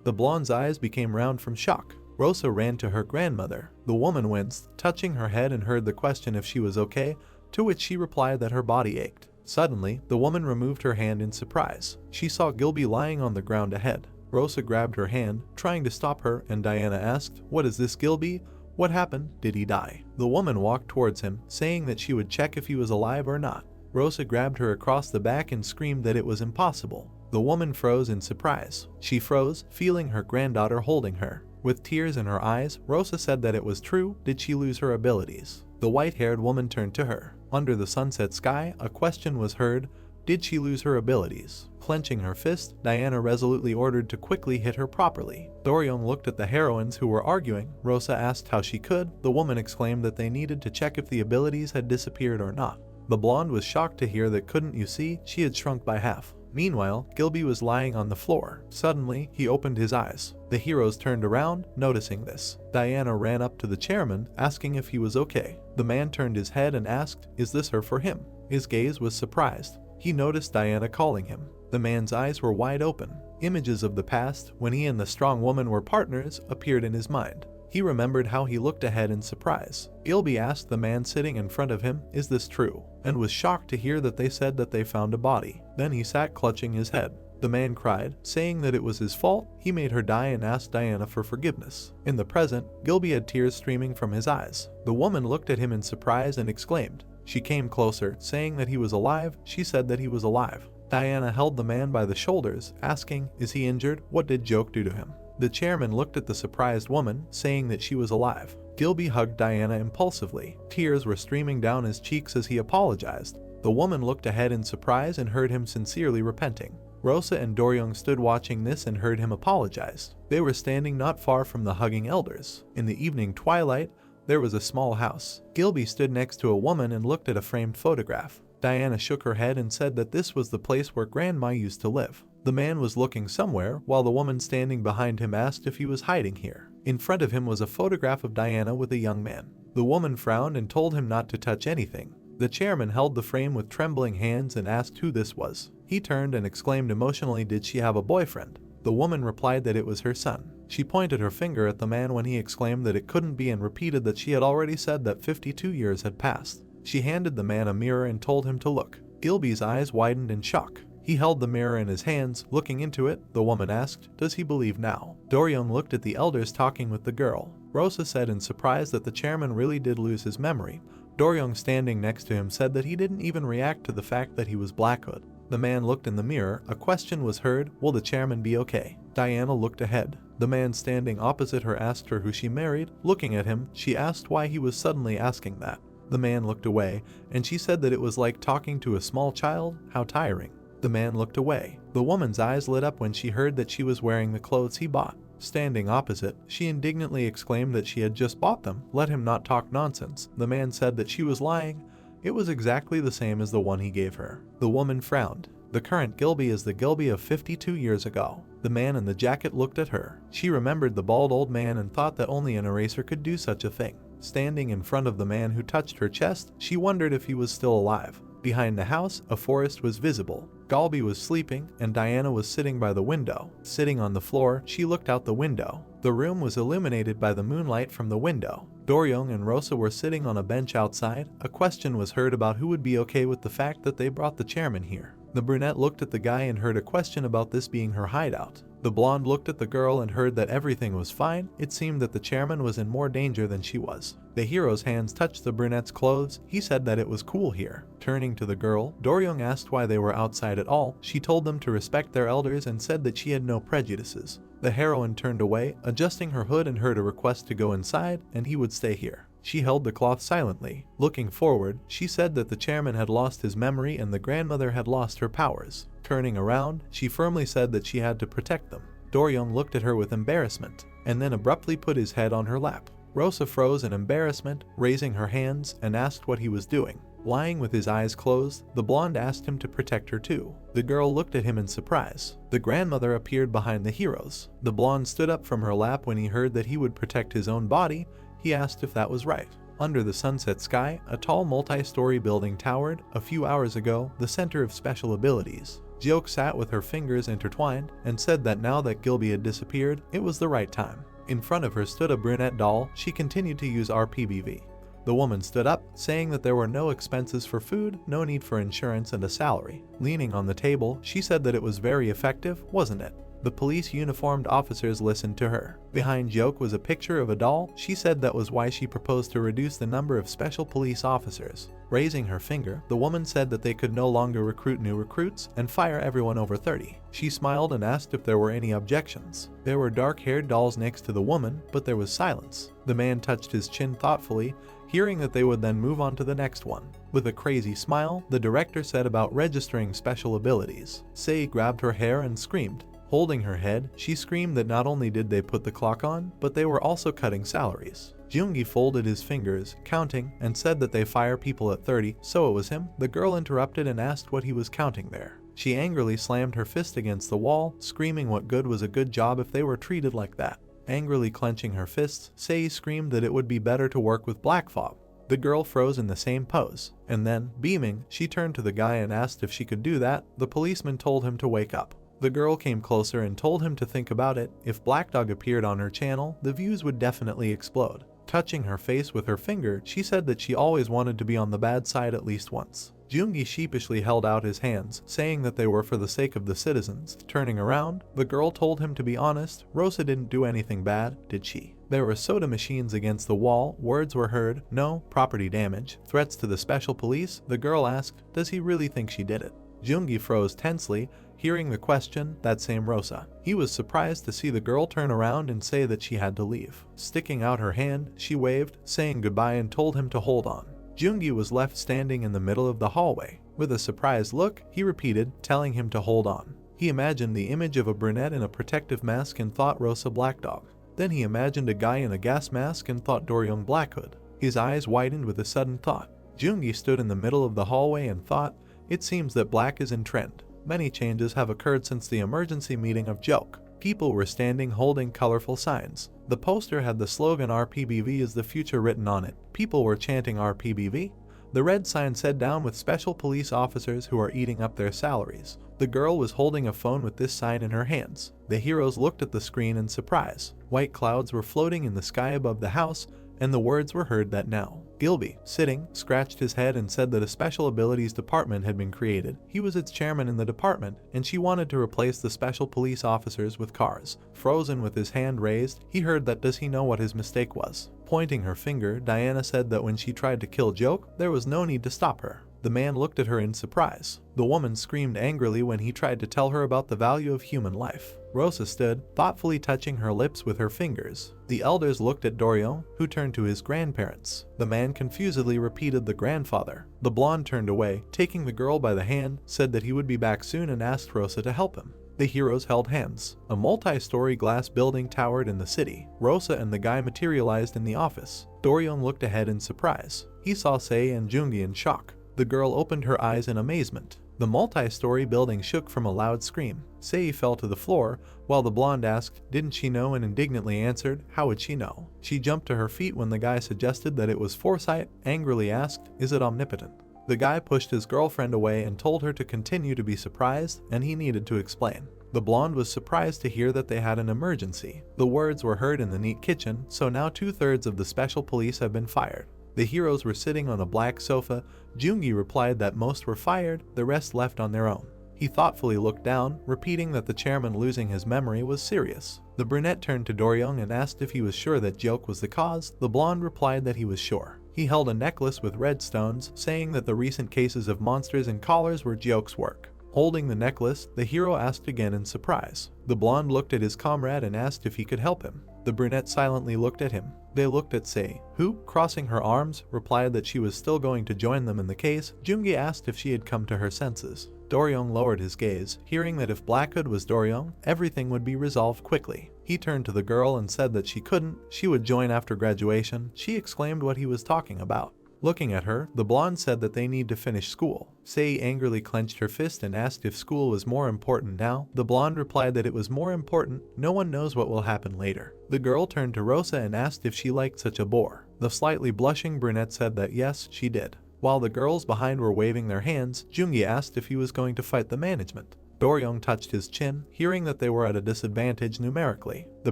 The blonde's eyes became round from shock. Rosa ran to her grandmother. The woman winced, touching her head, and heard the question if she was okay, to which she replied that her body ached. Suddenly, the woman removed her hand in surprise. She saw Gilby lying on the ground ahead. Rosa grabbed her hand, trying to stop her, and Diana asked, what is this, Gilby? What happened? Did he die? The woman walked towards him, saying that she would check if he was alive or not. Rosa grabbed her across the back and screamed that it was impossible. The woman froze in surprise. She froze, feeling her granddaughter holding her. With tears in her eyes, Rosa said that it was true. Did she lose her abilities? The white-haired woman turned to her. Under the sunset sky, a question was heard. Did she lose her abilities? Clenching her fist, Diana resolutely ordered to quickly hit her properly. Doryong looked at the heroines who were arguing. Rosa asked how she could. The woman exclaimed that they needed to check if the abilities had disappeared or not. The blonde was shocked to hear that couldn't you see, she had shrunk by half. Meanwhile, Gilby was lying on the floor. Suddenly, he opened his eyes. The heroes turned around, noticing this. Diana ran up to the chairman, asking if he was okay. The man turned his head and asked, is this her for him? His gaze was surprised. He noticed Diana calling him. The man's eyes were wide open. Images of the past, when he and the strong woman were partners, appeared in his mind. He remembered how he looked ahead in surprise. Gilby asked the man sitting in front of him, is this true? And was shocked to hear that they said that they found a body. Then he sat clutching his head. The man cried, saying that it was his fault. He made her die and asked Diana for forgiveness. In the present, Gilby had tears streaming from his eyes. The woman looked at him in surprise and exclaimed. She came closer, saying that he was alive. She said that he was alive. Diana held the man by the shoulders, asking, is he injured? What did Joke do to him? The chairman looked at the surprised woman, saying that she was alive. Gilby hugged Diana impulsively. Tears were streaming down his cheeks as he apologized. The woman looked ahead in surprise and heard him sincerely repenting. Rosa and Doryong stood watching this and heard him apologize. They were standing not far from the hugging elders. In the evening twilight, there was a small house. Gilby stood next to a woman and looked at a framed photograph. Diana shook her head and said that this was the place where Grandma used to live. The man was looking somewhere, while the woman standing behind him asked if he was hiding here. In front of him was a photograph of Diana with a young man. The woman frowned and told him not to touch anything. The chairman held the frame with trembling hands and asked who this was. He turned and exclaimed emotionally, did she have a boyfriend? The woman replied that it was her son. She pointed her finger at the man when he exclaimed that it couldn't be and repeated that she had already said that 52 years had passed. She handed the man a mirror and told him to look. Gilby's eyes widened in shock. He held the mirror in his hands, looking into it. The woman asked, does he believe now? Doryong looked at the elders talking with the girl. Rosa said in surprise that the chairman really did lose his memory. Doryong standing next to him said that he didn't even react to the fact that he was Blackhood. The man looked in the mirror. A question was heard, will the chairman be okay? Diana looked ahead. The man standing opposite her asked her who she married. Looking at him, she asked why he was suddenly asking that. The man looked away, and she said that it was like talking to a small child. How tiring. The man looked away. The woman's eyes lit up when she heard that she was wearing the clothes he bought. Standing opposite, she indignantly exclaimed that she had just bought them. Let him not talk nonsense. The man said that she was lying. It was exactly the same as the one he gave her. The woman frowned. The current Gilby is the Gilby of 52 years ago. The man in the jacket looked at her. She remembered the bald old man and thought that only an eraser could do such a thing. Standing in front of the man who touched her chest, she wondered if he was still alive. Behind the house, a forest was visible. Gilby was sleeping, and Diana was sitting by the window. Sitting on the floor, she looked out the window. The room was illuminated by the moonlight from the window. Doryong and Rosa were sitting on a bench outside. A question was heard about who would be okay with the fact that they brought the chairman here. The brunette looked at the guy and heard a question about this being her hideout. The blonde looked at the girl and heard that everything was fine. It seemed that the chairman was in more danger than she was. The hero's hands touched the brunette's clothes. He said that it was cool here. Turning to the girl, Doryong asked why they were outside at all. She told them to respect their elders and said that she had no prejudices. The heroine turned away, adjusting her hood, and heard a request to go inside, and he would stay here. She held the cloth silently. Looking forward, she said that the chairman had lost his memory and the grandmother had lost her powers. Turning around, she firmly said that she had to protect them. Doryong looked at her with embarrassment, and then abruptly put his head on her lap. Rosa froze in embarrassment, raising her hands, and asked what he was doing. Lying with his eyes closed, the blonde asked him to protect her too. The girl looked at him in surprise. The grandmother appeared behind the heroes. The blonde stood up from her lap when he heard that he would protect his own body. He asked if that was right. Under the sunset sky, a tall multi-story building towered. A few hours ago, the center of special abilities. Jioke sat with her fingers intertwined and said that now that Gilby had disappeared, it was the right time. In front of her stood a brunette doll. She continued to use RPBV. The woman stood up, saying that there were no expenses for food, no need for insurance, and a salary. Leaning on the table, she said that it was very effective, wasn't it? The police uniformed officers listened to her. Behind Jioke was a picture of a doll. She said that was why she proposed to reduce the number of special police officers. Raising her finger, the woman said that they could no longer recruit new recruits and fire everyone over 30. She smiled and asked if there were any objections. There were dark-haired dolls next to the woman, but there was silence. The man touched his chin thoughtfully, hearing that they would then move on to the next one. With a crazy smile, the director said about registering special abilities. Sei grabbed her hair and screamed. Holding her head, she screamed that not only did they put the clock on, but they were also cutting salaries. Jungi folded his fingers, counting, and said that they fire people at 30, so it was him. The girl interrupted and asked what he was counting there. She angrily slammed her fist against the wall, screaming what good was a good job if they were treated like that. Angrily clenching her fists, Sei screamed that it would be better to work with Black Fog. The girl froze in the same pose, and then, beaming, she turned to the guy and asked if she could do that. The policeman told him to wake up. The girl came closer and told him to think about it. If Black Dog appeared on her channel, the views would definitely explode. Touching her face with her finger, she said that she always wanted to be on the bad side at least once. Jungi sheepishly held out his hands, saying that they were for the sake of the citizens. Turning around, the girl told him to be honest. Rosa didn't do anything bad, did she? There were soda machines against the wall. Words were heard. No, property damage. Threats to the special police. The girl asked, does he really think she did it? Jungi froze tensely, hearing the question, that same Rosa. He was surprised to see the girl turn around and say that she had to leave. Sticking out her hand, she waved, saying goodbye and told him to hold on. Jungi was left standing in the middle of the hallway. With a surprised look, he repeated, telling him to hold on. He imagined the image of a brunette in a protective mask and thought Rosa Black Dog. Then he imagined a guy in a gas mask and thought Doryong Black Hood. His eyes widened with a sudden thought. Jungi stood in the middle of the hallway and thought, it seems that black is in trend. Many changes have occurred since the emergency meeting of Joke. People were standing holding colorful signs. The poster had the slogan RPBV is the future written on it. People were chanting RPBV. The red sign said down with special police officers who are eating up their salaries. The girl was holding a phone with this sign in her hands. The heroes looked at the screen in surprise. White clouds were floating in the sky above the house, and the words were heard that now. Gilby, sitting, scratched his head and said that a special abilities department had been created. He was its chairman in the department, and she wanted to replace the special police officers with cars. Frozen with his hand raised, he heard that does he know what his mistake was. Pointing her finger, Diana said that when she tried to kill Joke, there was no need to stop her. The man looked at her in surprise. The woman screamed angrily when he tried to tell her about the value of human life. Rosa stood, thoughtfully touching her lips with her fingers. The elders looked at Doryong, who turned to his grandparents. The man confusedly repeated the grandfather. The blonde turned away, taking the girl by the hand, said that he would be back soon and asked Rosa to help him. The heroes held hands. A multi-story glass building towered in the city. Rosa and the guy materialized in the office. Doryong looked ahead in surprise. He saw Sei and Jungi in shock. The girl opened her eyes in amazement. The multi-story building shook from a loud scream. Sei fell to the floor, while the blonde asked, didn't she know, and indignantly answered, how would she know? She jumped to her feet when the guy suggested that it was foresight, angrily asked, is it omnipotent? The guy pushed his girlfriend away and told her to continue to be surprised, and he needed to explain. The blonde was surprised to hear that they had an emergency. The words were heard in the neat kitchen, so now 2/3 of the special police have been fired. The heroes were sitting on a black sofa. Jungi replied that most were fired, the rest left on their own. He thoughtfully looked down, repeating that the chairman losing his memory was serious. The brunette turned to Doryong and asked if he was sure that Joke was the cause. The blonde replied that he was sure. He held a necklace with red stones, saying that the recent cases of monsters and collars were Joke's work. Holding the necklace, the hero asked again in surprise. The blonde looked at his comrade and asked if he could help him. The brunette silently looked at him. They looked at Sei, who, crossing her arms, replied that she was still going to join them in the case. Jungi asked if she had come to her senses. Doryong lowered his gaze, hearing that if Blackhood was Doryong, everything would be resolved quickly. He turned to the girl and said that she would join after graduation. She exclaimed what he was talking about. Looking at her, the blonde said that they need to finish school. Sei angrily clenched her fist and asked if school was more important now. The blonde replied that it was more important. No one knows what will happen later. The girl turned to Rosa and asked if she liked such a bore. The slightly blushing brunette said that yes, she did. While the girls behind were waving their hands, Jungi asked if he was going to fight the management. Doryong touched his chin, hearing that they were at a disadvantage numerically. The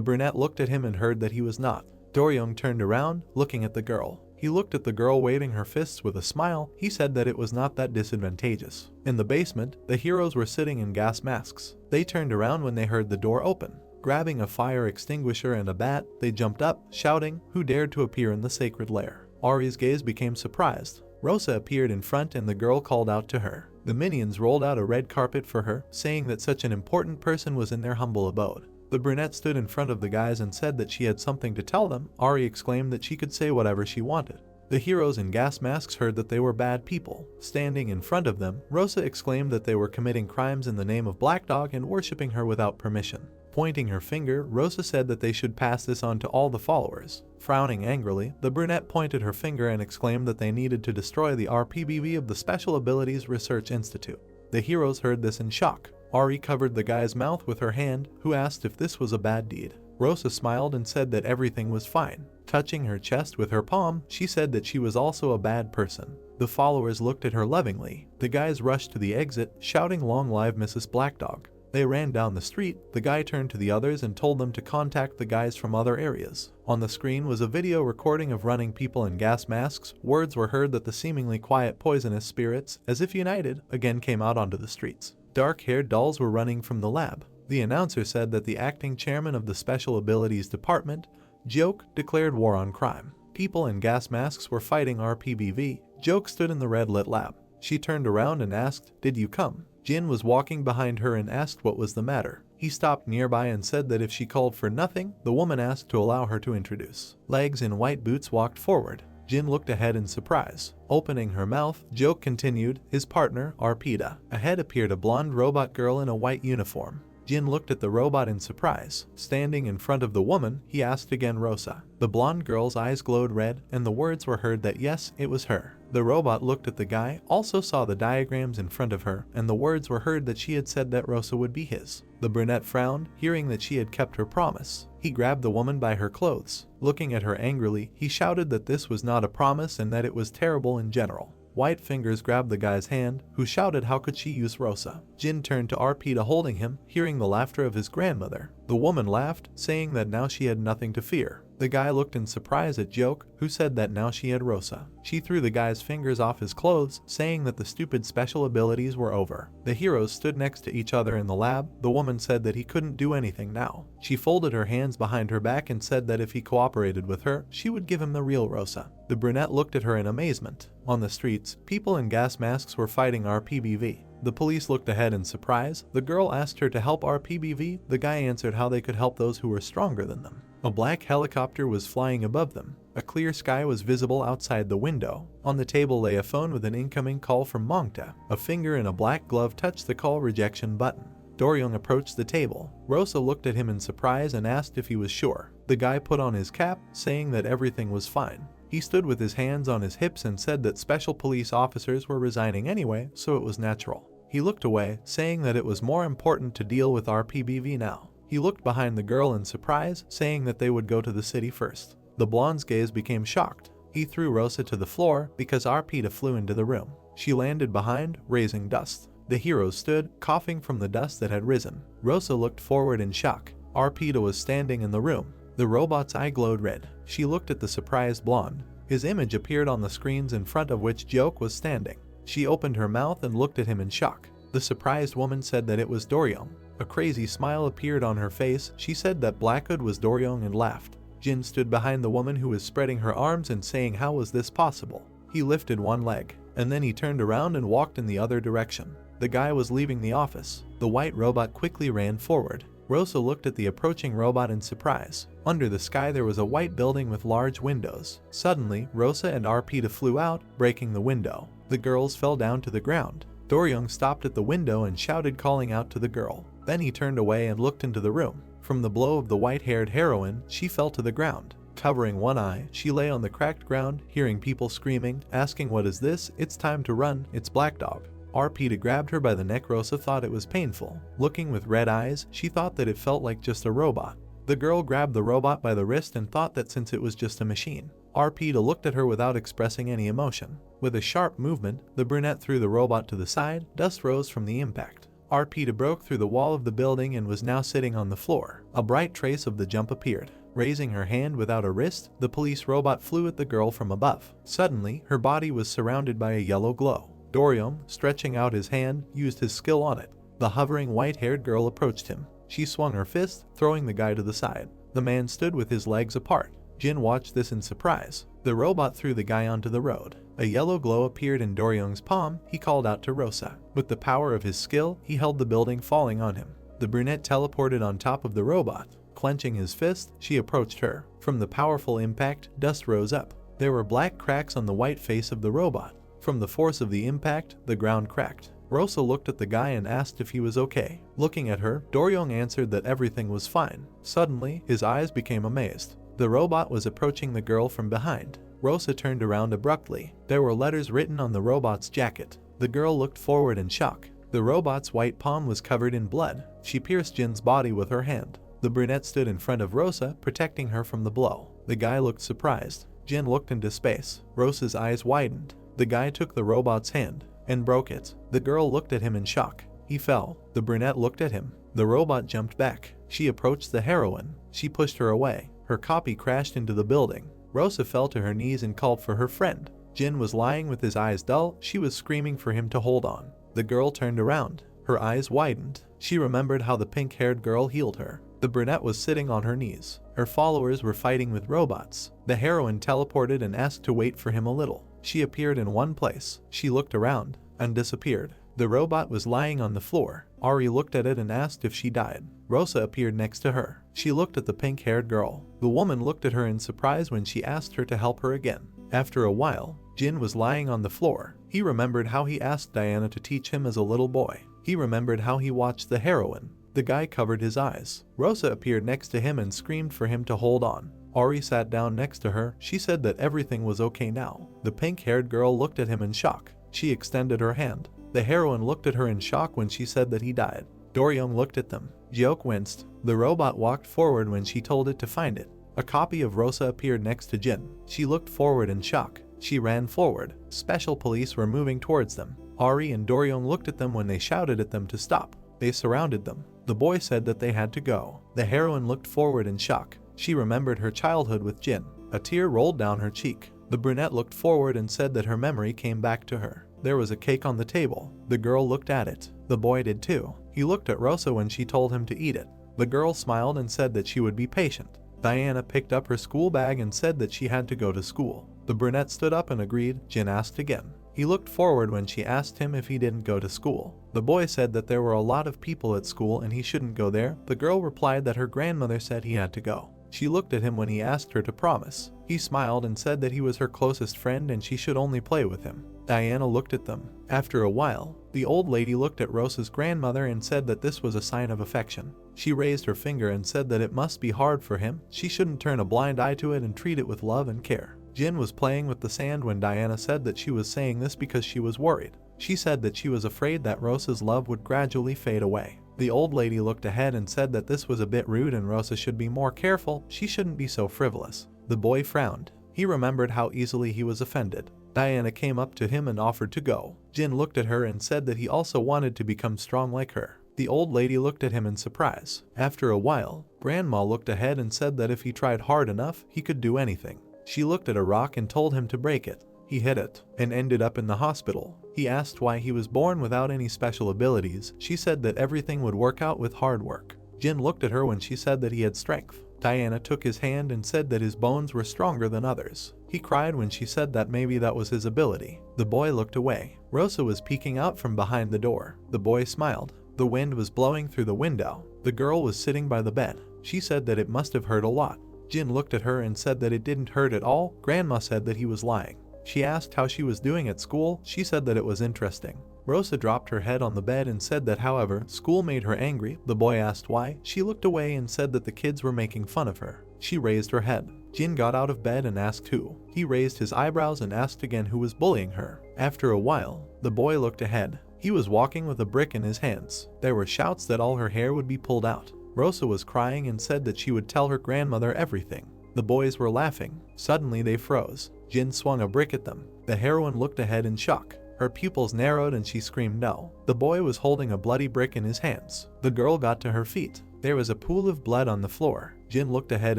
brunette looked at him and heard that he was not. Doryong turned around, looking at the girl. He looked at the girl waving her fists with a smile. He said that it was not that disadvantageous. In the basement, the heroes were sitting in gas masks. They turned around when they heard the door open. Grabbing a fire extinguisher and a bat, they jumped up, shouting, "Who dared to appear in the sacred lair?" Ari's gaze became surprised. Rosa appeared in front and the girl called out to her. The minions rolled out a red carpet for her, saying that such an important person was in their humble abode. The brunette stood in front of the guys and said that she had something to tell them. Ari exclaimed that she could say whatever she wanted. The heroes in gas masks heard that they were bad people. Standing in front of them, Rosa exclaimed that they were committing crimes in the name of Black Dog and worshipping her without permission. Pointing her finger, Rosa said that they should pass this on to all the followers. Frowning angrily, the brunette pointed her finger and exclaimed that they needed to destroy the RPBV of the Special Abilities Research Institute. The heroes heard this in shock. Ari covered the guy's mouth with her hand, who asked if this was a bad deed. Rosa smiled and said that everything was fine. Touching her chest with her palm, she said that she was also a bad person. The followers looked at her lovingly. The guys rushed to the exit, shouting, "Long live Mrs. Black Dog." They ran down the street. The guy turned to the others and told them to contact the guys from other areas. On the screen was a video recording of running people in gas masks. Words were heard that the seemingly quiet poisonous spirits, as if united, again came out onto the streets. Dark-haired dolls were running from the lab. The announcer said that the acting chairman of the Special Abilities Department, Joke, declared war on crime. People in gas masks were fighting RPBV. Joke stood in the red-lit lab. She turned around and asked, "Did you come?" Jin was walking behind her and asked what was the matter. He stopped nearby and said that if she called for nothing, the woman asked to allow her to introduce. Legs in white boots walked forward. Jin looked ahead in surprise. Opening her mouth, Joke continued, his partner, Arpita. Ahead appeared a blonde robot girl in a white uniform. Jin looked at the robot in surprise. Standing in front of the woman, he asked again, "Rosa." The blonde girl's eyes glowed red, and the words were heard that yes, it was her. The robot looked at the guy, also saw the diagrams in front of her, and the words were heard that she had said that Rosa would be his. The brunette frowned, hearing that she had kept her promise. He grabbed the woman by her clothes. Looking at her angrily, he shouted that this was not a promise and that it was terrible in general. White fingers grabbed the guy's hand, who shouted how could she use Rosa. Jin turned to Arpita holding him, hearing the laughter of his grandmother. The woman laughed, saying that now she had nothing to fear. The guy looked in surprise at Joke, who said that now she had Rosa. She threw the guy's fingers off his clothes, saying that the stupid special abilities were over. The heroes stood next to each other in the lab. The woman said that he couldn't do anything now. She folded her hands behind her back and said that if he cooperated with her, she would give him the real Rosa. The brunette looked at her in amazement. On the streets, people in gas masks were fighting RPBV. The police looked ahead in surprise. The girl asked her to help RPBV. The guy answered how they could help those who were stronger than them. A black helicopter was flying above them. A clear sky was visible outside the window. On the table lay a phone with an incoming call from Manga. A finger in a black glove touched the call rejection button. Doryong approached the table. Rosa looked at him in surprise and asked if he was sure. The guy put on his cap, saying that everything was fine. He stood with his hands on his hips and said that special police officers were resigning anyway, so it was natural. He looked away, saying that it was more important to deal with RPBV now. He looked behind the girl in surprise, saying that they would go to the city first. The blonde's gaze became shocked. He threw Rosa to the floor because Arpita flew into the room. She landed behind, raising dust. The heroes stood, coughing from the dust that had risen. Rosa looked forward in shock. Arpita was standing in the room. The robot's eye glowed red. She looked at the surprised blonde. His image appeared on the screens in front of which Joke was standing. She opened her mouth and looked at him in shock. The surprised woman said that it was Doryong. A crazy smile appeared on her face. She said that Blackhood was Doryong and laughed. Jin stood behind the woman who was spreading her arms and saying how was this possible. He lifted one leg, and then he turned around and walked in the other direction. The guy was leaving the office. The white robot quickly ran forward. Rosa looked at the approaching robot in surprise. Under the sky there was a white building with large windows. Suddenly, Rosa and Arpita flew out, breaking the window. The girls fell down to the ground. Doryung stopped at the window and shouted, calling out to the girl. Then he turned away and looked into the room. From the blow of the white-haired heroine, she fell to the ground. Covering one eye, she lay on the cracked ground, hearing people screaming, asking, "What is this? It's time to run, it's Black Dog." Arpita grabbed her by the neck. Rosa thought it was painful. Looking with red eyes, she thought that it felt like just a robot. The girl grabbed the robot by the wrist and thought that since it was just a machine. Arpita looked at her without expressing any emotion. With a sharp movement, the brunette threw the robot to the side. Dust rose from the impact. Arpita broke through the wall of the building and was now sitting on the floor. A bright trace of the jump appeared. Raising her hand without a wrist, the police robot flew at the girl from above. Suddenly, her body was surrounded by a yellow glow. Doryung, stretching out his hand, used his skill on it. The hovering white-haired girl approached him. She swung her fist, throwing the guy to the side. The man stood with his legs apart. Jin watched this in surprise. The robot threw the guy onto the road. A yellow glow appeared in Doryung's palm. He called out to Rosa. With the power of his skill, he held the building falling on him. The brunette teleported on top of the robot. Clenching his fist, she approached her. From the powerful impact, dust rose up. There were black cracks on the white face of the robot. From the force of the impact, the ground cracked. Rosa looked at the guy and asked if he was okay. Looking at her, Doryung answered that everything was fine. Suddenly, his eyes became amazed. The robot was approaching the girl from behind. Rosa turned around abruptly. There were letters written on the robot's jacket. The girl looked forward in shock. The robot's white palm was covered in blood. She pierced Jin's body with her hand. The brunette stood in front of Rosa, protecting her from the blow. The guy looked surprised. Jin looked into space. Rosa's eyes widened. The guy took the robot's hand and broke it. The girl looked at him in shock. He fell. The brunette looked at him. The robot jumped back. She approached the heroine. She pushed her away. Her copy crashed into the building. Rosa fell to her knees and called for her friend. Jin was lying with his eyes dull. She was screaming for him to hold on. The girl turned around. Her eyes widened. She remembered how the pink-haired girl healed her. The brunette was sitting on her knees. Her followers were fighting with robots. The heroine teleported and asked to wait for him a little. She appeared in one place. She looked around and disappeared. The robot was lying on the floor. Ari looked at it and asked if she died. Rosa appeared next to her. She looked at the pink-haired girl. The woman looked at her in surprise when she asked her to help her again. After a while, Jin was lying on the floor. He remembered how he asked Diana to teach him as a little boy. He remembered how he watched the heroine. The guy covered his eyes. Rosa appeared next to him and screamed for him to hold on. Ari sat down next to her. She said that everything was okay now. The pink-haired girl looked at him in shock. She extended her hand. The heroine looked at her in shock when she said that he died. Doryung looked at them. Jeok winced. The robot walked forward when she told it to find it. A copy of Rosa appeared next to Jin. She looked forward in shock. She ran forward. Special police were moving towards them. Ari and Doryung looked at them when they shouted at them to stop. They surrounded them. The boy said that they had to go. The heroine looked forward in shock. She remembered her childhood with Jin. A tear rolled down her cheek. The brunette looked forward and said that her memory came back to her. There was a cake on the table. The girl looked at it. The boy did too. He looked at Rosa when she told him to eat it. The girl smiled and said that she would be patient. Diana picked up her school bag and said that she had to go to school. The brunette stood up and agreed. Jin asked again. He looked forward when she asked him if he didn't go to school. The boy said that there were a lot of people at school and he shouldn't go there. The girl replied that her grandmother said he had to go. She looked at him when he asked her to promise. He smiled and said that he was her closest friend and she should only play with him. Diana looked at them. After a while, the old lady looked at Rosa's grandmother and said that this was a sign of affection. She raised her finger and said that it must be hard for him. She shouldn't turn a blind eye to it and treat it with love and care. Jin was playing with the sand when Diana said that she was saying this because she was worried. She said that she was afraid that Rosa's love would gradually fade away. The old lady looked ahead and said that this was a bit rude and Rosa should be more careful. She shouldn't be so frivolous. The boy frowned. He remembered how easily he was offended. Diana came up to him and offered to go. Jin looked at her and said that he also wanted to become strong like her. The old lady looked at him in surprise. After a while, Grandma looked ahead and said that if he tried hard enough, he could do anything. She looked at a rock and told him to break it. He hit it and ended up in the hospital. He asked why he was born without any special abilities. She said that everything would work out with hard work. Jin looked at her when she said that he had strength. Diana took his hand and said that his bones were stronger than others. He cried when she said that maybe that was his ability. The boy looked away. Rosa was peeking out from behind the door. The boy smiled. The wind was blowing through the window. The girl was sitting by the bed. She said that it must have hurt a lot. Jin looked at her and said that it didn't hurt at all. Grandma said that he was lying. She asked how she was doing at school. She said that it was interesting. Rosa dropped her head on the bed and said that however, school made her angry. The boy asked why. She looked away and said that the kids were making fun of her. She raised her head. Jin got out of bed and asked who. He raised his eyebrows and asked again who was bullying her. After a while, the boy looked ahead. He was walking with a brick in his hands. There were shouts that all her hair would be pulled out. Rosa was crying and said that she would tell her grandmother everything. The boys were laughing. Suddenly they froze. Jin swung a brick at them. The heroine looked ahead in shock. Her pupils narrowed and she screamed no. The boy was holding a bloody brick in his hands. The girl got to her feet. There was a pool of blood on the floor. Jin looked ahead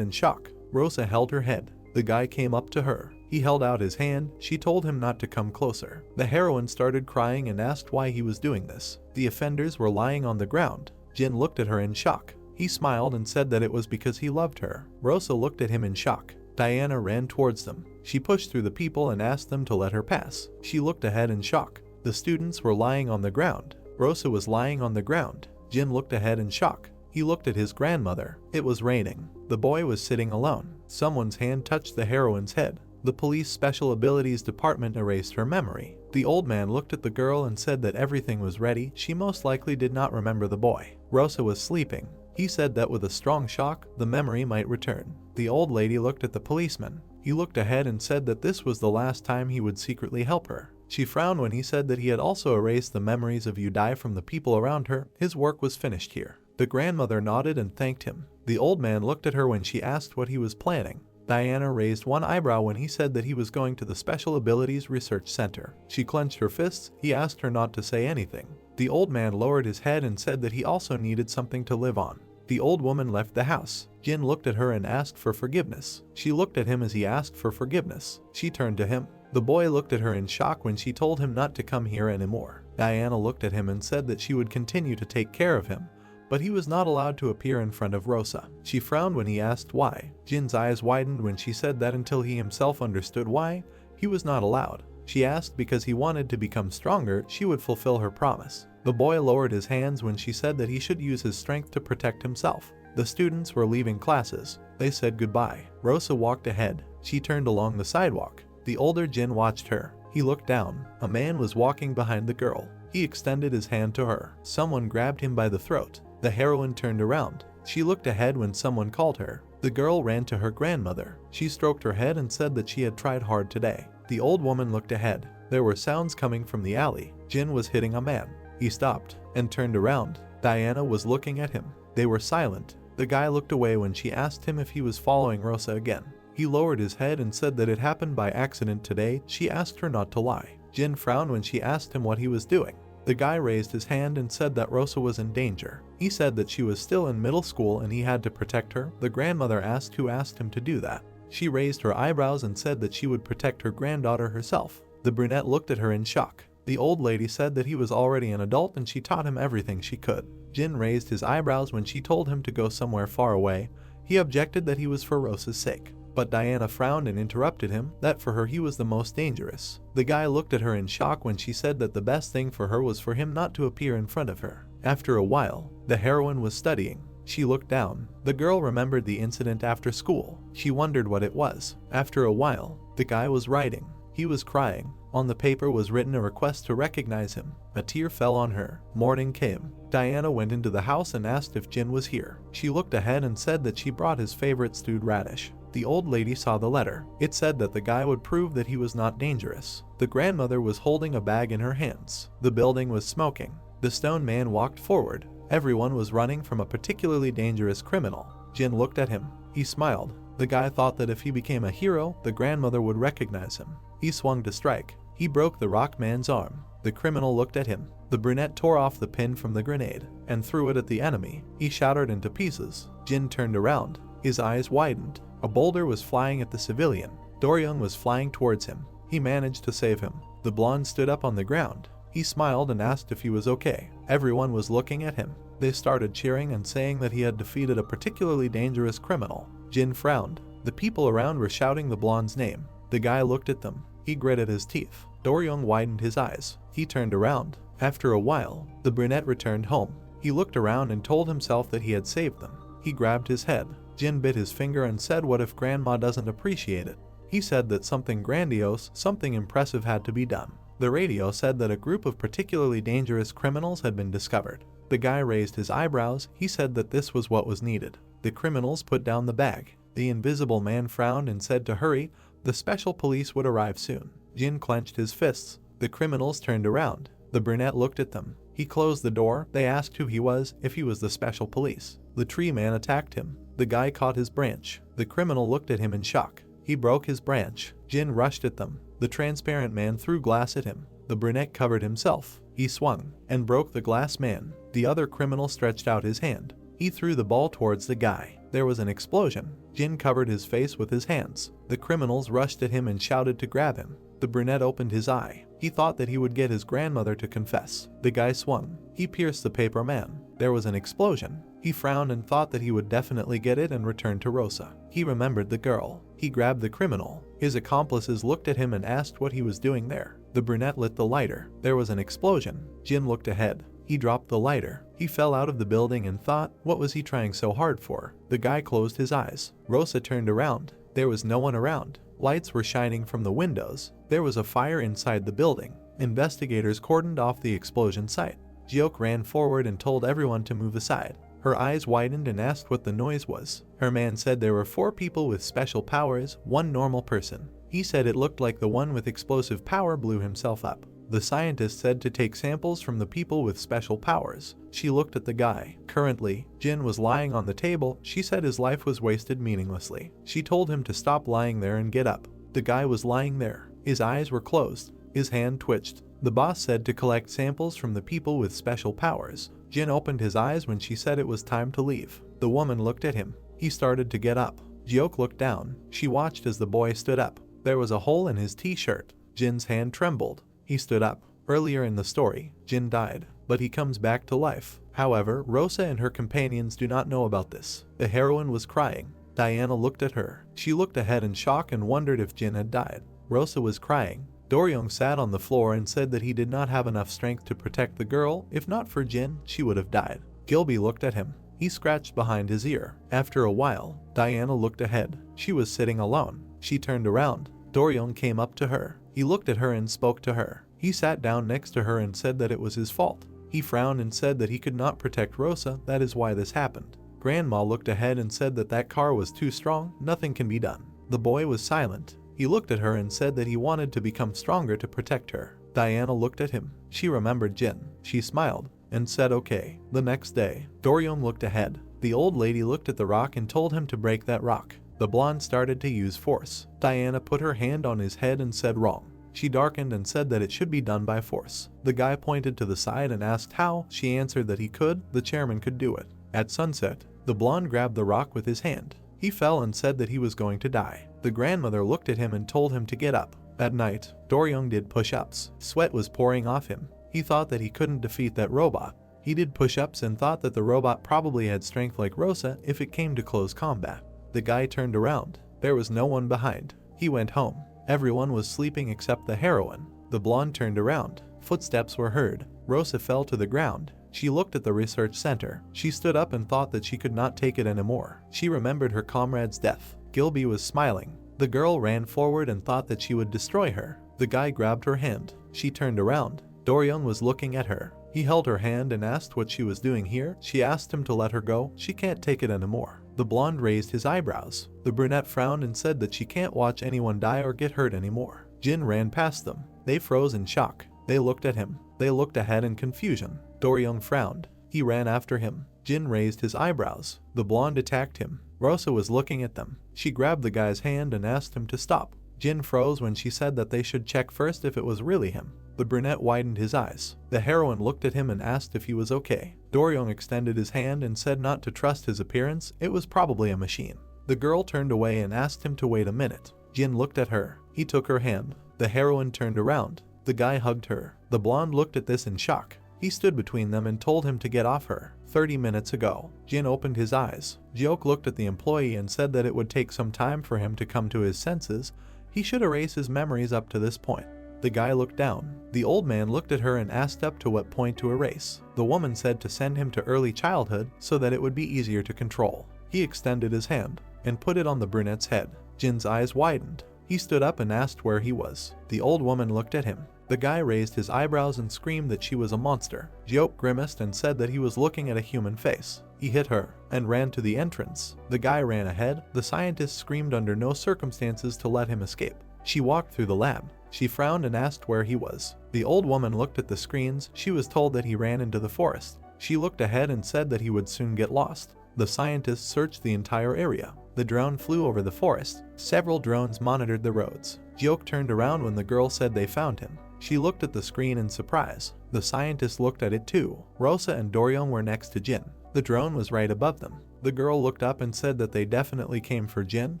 in shock. Rosa held her head. The guy came up to her. He held out his hand. She told him not to come closer. The heroine started crying and asked why he was doing this. The offenders were lying on the ground. Jin looked at her in shock. He smiled and said that it was because he loved her. Rosa looked at him in shock. Diana ran towards them. She pushed through the people and asked them to let her pass. She looked ahead in shock. The students were lying on the ground. Rosa was lying on the ground. Jin looked ahead in shock. He looked at his grandmother. It was raining. The boy was sitting alone. Someone's hand touched the heroine's head. The police special abilities department erased her memory. The old man looked at the girl and said that everything was ready. She most likely did not remember the boy. Rosa was sleeping. He said that with a strong shock, the memory might return. The old lady looked at the policeman. He looked ahead and said that this was the last time he would secretly help her. She frowned when he said that he had also erased the memories of Yudai from the people around her. His work was finished here. The grandmother nodded and thanked him. The old man looked at her when she asked what he was planning. Diana raised one eyebrow when he said that he was going to the Special Abilities Research Center. She clenched her fists. He asked her not to say anything. The old man lowered his head and said that he also needed something to live on. The old woman left the house. Jin looked at her and asked for forgiveness. She looked at him as he asked for forgiveness. She turned to him. The boy looked at her in shock when she told him not to come here anymore. Diana looked at him and said that she would continue to take care of him, but he was not allowed to appear in front of Rosa. She frowned when he asked why. Jin's eyes widened when she said that until he himself understood why, he was not allowed. She asked because he wanted to become stronger, she would fulfill her promise. The boy lowered his hands when she said that he should use his strength to protect himself. The students were leaving classes. They said goodbye. Rosa walked ahead. She turned along the sidewalk. The older Jin watched her. He looked down. A man was walking behind the girl. He extended his hand to her. Someone grabbed him by the throat. The heroine turned around. She looked ahead when someone called her. The girl ran to her grandmother. She stroked her head and said that she had tried hard today. The old woman looked ahead. There were sounds coming from the alley. Jin was hitting a man. He stopped and turned around. Diana was looking at him. They were silent. The guy looked away when she asked him if he was following Rosa again. He lowered his head and said that it happened by accident today. She asked her not to lie. Jin frowned when she asked him what he was doing. The guy raised his hand and said that Rosa was in danger. He said that she was still in middle school and he had to protect her. The grandmother asked who asked him to do that. She raised her eyebrows and said that she would protect her granddaughter herself. The brunette looked at her in shock. The old lady said that he was already an adult and she taught him everything she could. Jin raised his eyebrows when she told him to go somewhere far away. He objected that he was for Rosa's sake. But Diana frowned and interrupted him, that for her he was the most dangerous. The guy looked at her in shock when she said that the best thing for her was for him not to appear in front of her. After a while, the heroine was studying. She looked down. The girl remembered the incident after school. She wondered what it was. After a while, the guy was writing. He was crying. On the paper was written a request to recognize him. A tear fell on her. Morning came. Diana went into the house and asked if Jin was here. She looked ahead and said that she brought his favorite stewed radish. The old lady saw the letter. It said that the guy would prove that he was not dangerous. The grandmother was holding a bag in her hands. The building was smoking. The stone man walked forward. Everyone was running from a particularly dangerous criminal. Jin looked at him. He smiled. The guy thought that if he became a hero, the grandmother would recognize him. He swung to strike. He broke the rock man's arm. The criminal looked at him. The brunette tore off the pin from the grenade and threw it at the enemy. He shattered into pieces. Jin turned around. His eyes widened. A boulder was flying at the civilian. Doryung was flying towards him. He managed to save him. The blonde stood up on the ground. He smiled and asked if he was okay. Everyone was looking at him. They started cheering and saying that he had defeated a particularly dangerous criminal. Jin frowned. The people around were shouting the blonde's name. The guy looked at them. He gritted his teeth. Doryung widened his eyes. He turned around. After a while, the brunette returned home. He looked around and told himself that he had saved them. He grabbed his head. Jin bit his finger and said, "What if Grandma doesn't appreciate it?" He said that something grandiose, something impressive had to be done. The radio said that a group of particularly dangerous criminals had been discovered. The guy raised his eyebrows. He said that this was what was needed. The criminals put down the bag. The invisible man frowned and said to hurry. The special police would arrive soon. Jin clenched his fists. The criminals turned around. The brunette looked at them. He closed the door. They asked who he was, if he was the special police. The tree man attacked him. The guy caught his branch. The criminal looked at him in shock. He broke his branch. Jin rushed at them. The transparent man threw glass at him. The brunette covered himself. He swung and broke the glass man. The other criminal stretched out his hand. He threw the ball towards the guy. There was an explosion. Jin covered his face with his hands. The criminals rushed at him and shouted to grab him. The brunette opened his eye. He thought that he would get his grandmother to confess. The guy swung. He pierced the paper man. There was an explosion. He frowned and thought that he would definitely get it and return to Rosa. He remembered the girl. He grabbed the criminal. His accomplices looked at him and asked what he was doing there. The brunette lit the lighter. There was an explosion. Jin looked ahead. He dropped the lighter. He fell out of the building and thought, what was he trying so hard for? The guy closed his eyes. Rosa turned around. There was no one around. Lights were shining from the windows. There was a fire inside the building. Investigators cordoned off the explosion site. Jiok ran forward and told everyone to move aside. Her eyes widened and asked what the noise was. Her man said there were 4 people with special powers, 1 normal person. He said it looked like the one with explosive power blew himself up. The scientist said to take samples from the people with special powers. She looked at the guy. Currently, Jin was lying on the table. She said his life was wasted meaninglessly. She told him to stop lying there and get up. The guy was lying there. His eyes were closed. His hand twitched. The boss said to collect samples from the people with special powers. Jin opened his eyes when she said it was time to leave. The woman looked at him. He started to get up. Jiok looked down. She watched as the boy stood up. There was a hole in his t-shirt. Jin's hand trembled. He stood up. Earlier in the story, Jin died, but he comes back to life. However, Rosa and her companions do not know about this. The heroine was crying. Diana looked at her. She looked ahead in shock and wondered if Jin had died. Rosa was crying. Doryong sat on the floor and said that he did not have enough strength to protect the girl. If not for Jin, she would have died. Gilby looked at him. He scratched behind his ear. After a while, Diana looked ahead. She was sitting alone. She turned around. Doryong came up to her. He looked at her and spoke to her. He sat down next to her and said that it was his fault. He frowned and said that he could not protect Rosa, that is why this happened. Grandma looked ahead and said that that car was too strong, nothing can be done. The boy was silent. He looked at her and said that he wanted to become stronger to protect her. Diana looked at him. She remembered Jin. She smiled and said okay. The next day, Doryong looked ahead. The old lady looked at the rock and told him to break that rock. The blonde started to use force. Diana put her hand on his head and said wrong. She darkened and said that it should be done by force. The guy pointed to the side and asked how. She answered that he could, the chairman could do it. At sunset, the blonde grabbed the rock with his hand. He fell and said that he was going to die. The grandmother looked at him and told him to get up. That night, Doryong did push-ups. Sweat was pouring off him. He thought that he couldn't defeat that robot. He did push-ups and thought that the robot probably had strength like Rosa if it came to close combat. The guy turned around. There was no one behind. He went home. Everyone was sleeping except the heroine. The blonde turned around. Footsteps were heard. Rosa fell to the ground. She looked at the research center. She stood up and thought that she could not take it anymore. She remembered her comrade's death. Gilby was smiling. The girl ran forward and thought that she would destroy her. The guy grabbed her hand. She turned around. Doryong was looking at her. He held her hand and asked what she was doing here. She asked him to let her go. She can't take it anymore. The blonde raised his eyebrows. The brunette frowned and said that she can't watch anyone die or get hurt anymore. Jin ran past them. They froze in shock. They looked at him. They looked ahead in confusion. Doryong frowned. He ran after him. Jin raised his eyebrows. The blonde attacked him. Rosa was looking at them. She grabbed the guy's hand and asked him to stop. Jin froze when she said that they should check first if it was really him. The brunette widened his eyes. The heroine looked at him and asked if he was okay. Doryong extended his hand and said not to trust his appearance. It was probably a machine. The girl turned away and asked him to wait a minute. Jin looked at her. He took her hand. The heroine turned around. The guy hugged her. The blonde looked at this in shock. He stood between them and told him to get off her. 30 minutes ago. Jin opened his eyes. Jiok looked at the employee and said that it would take some time for him to come to his senses. He should erase his memories up to this point. The guy looked down. The old man looked at her and asked up to what point to erase. The woman said to send him to early childhood so that it would be easier to control. He extended his hand and put it on the brunette's head. Jin's eyes widened. He stood up and asked where he was. The old woman looked at him. The guy raised his eyebrows and screamed that she was a monster. Jiok grimaced and said that he was looking at a human face. He hit her and ran to the entrance. The guy ran ahead. The scientist screamed under no circumstances to let him escape. She walked through the lab. She frowned and asked where he was. The old woman looked at the screens. She was told that he ran into the forest. She looked ahead and said that he would soon get lost. The scientists searched the entire area. The drone flew over the forest. Several drones monitored the roads. Jiok turned around when the girl said they found him. She looked at the screen in surprise. The scientists looked at it too. Rosa and Doryong were next to Jin. The drone was right above them. The girl looked up and said that they definitely came for Jin.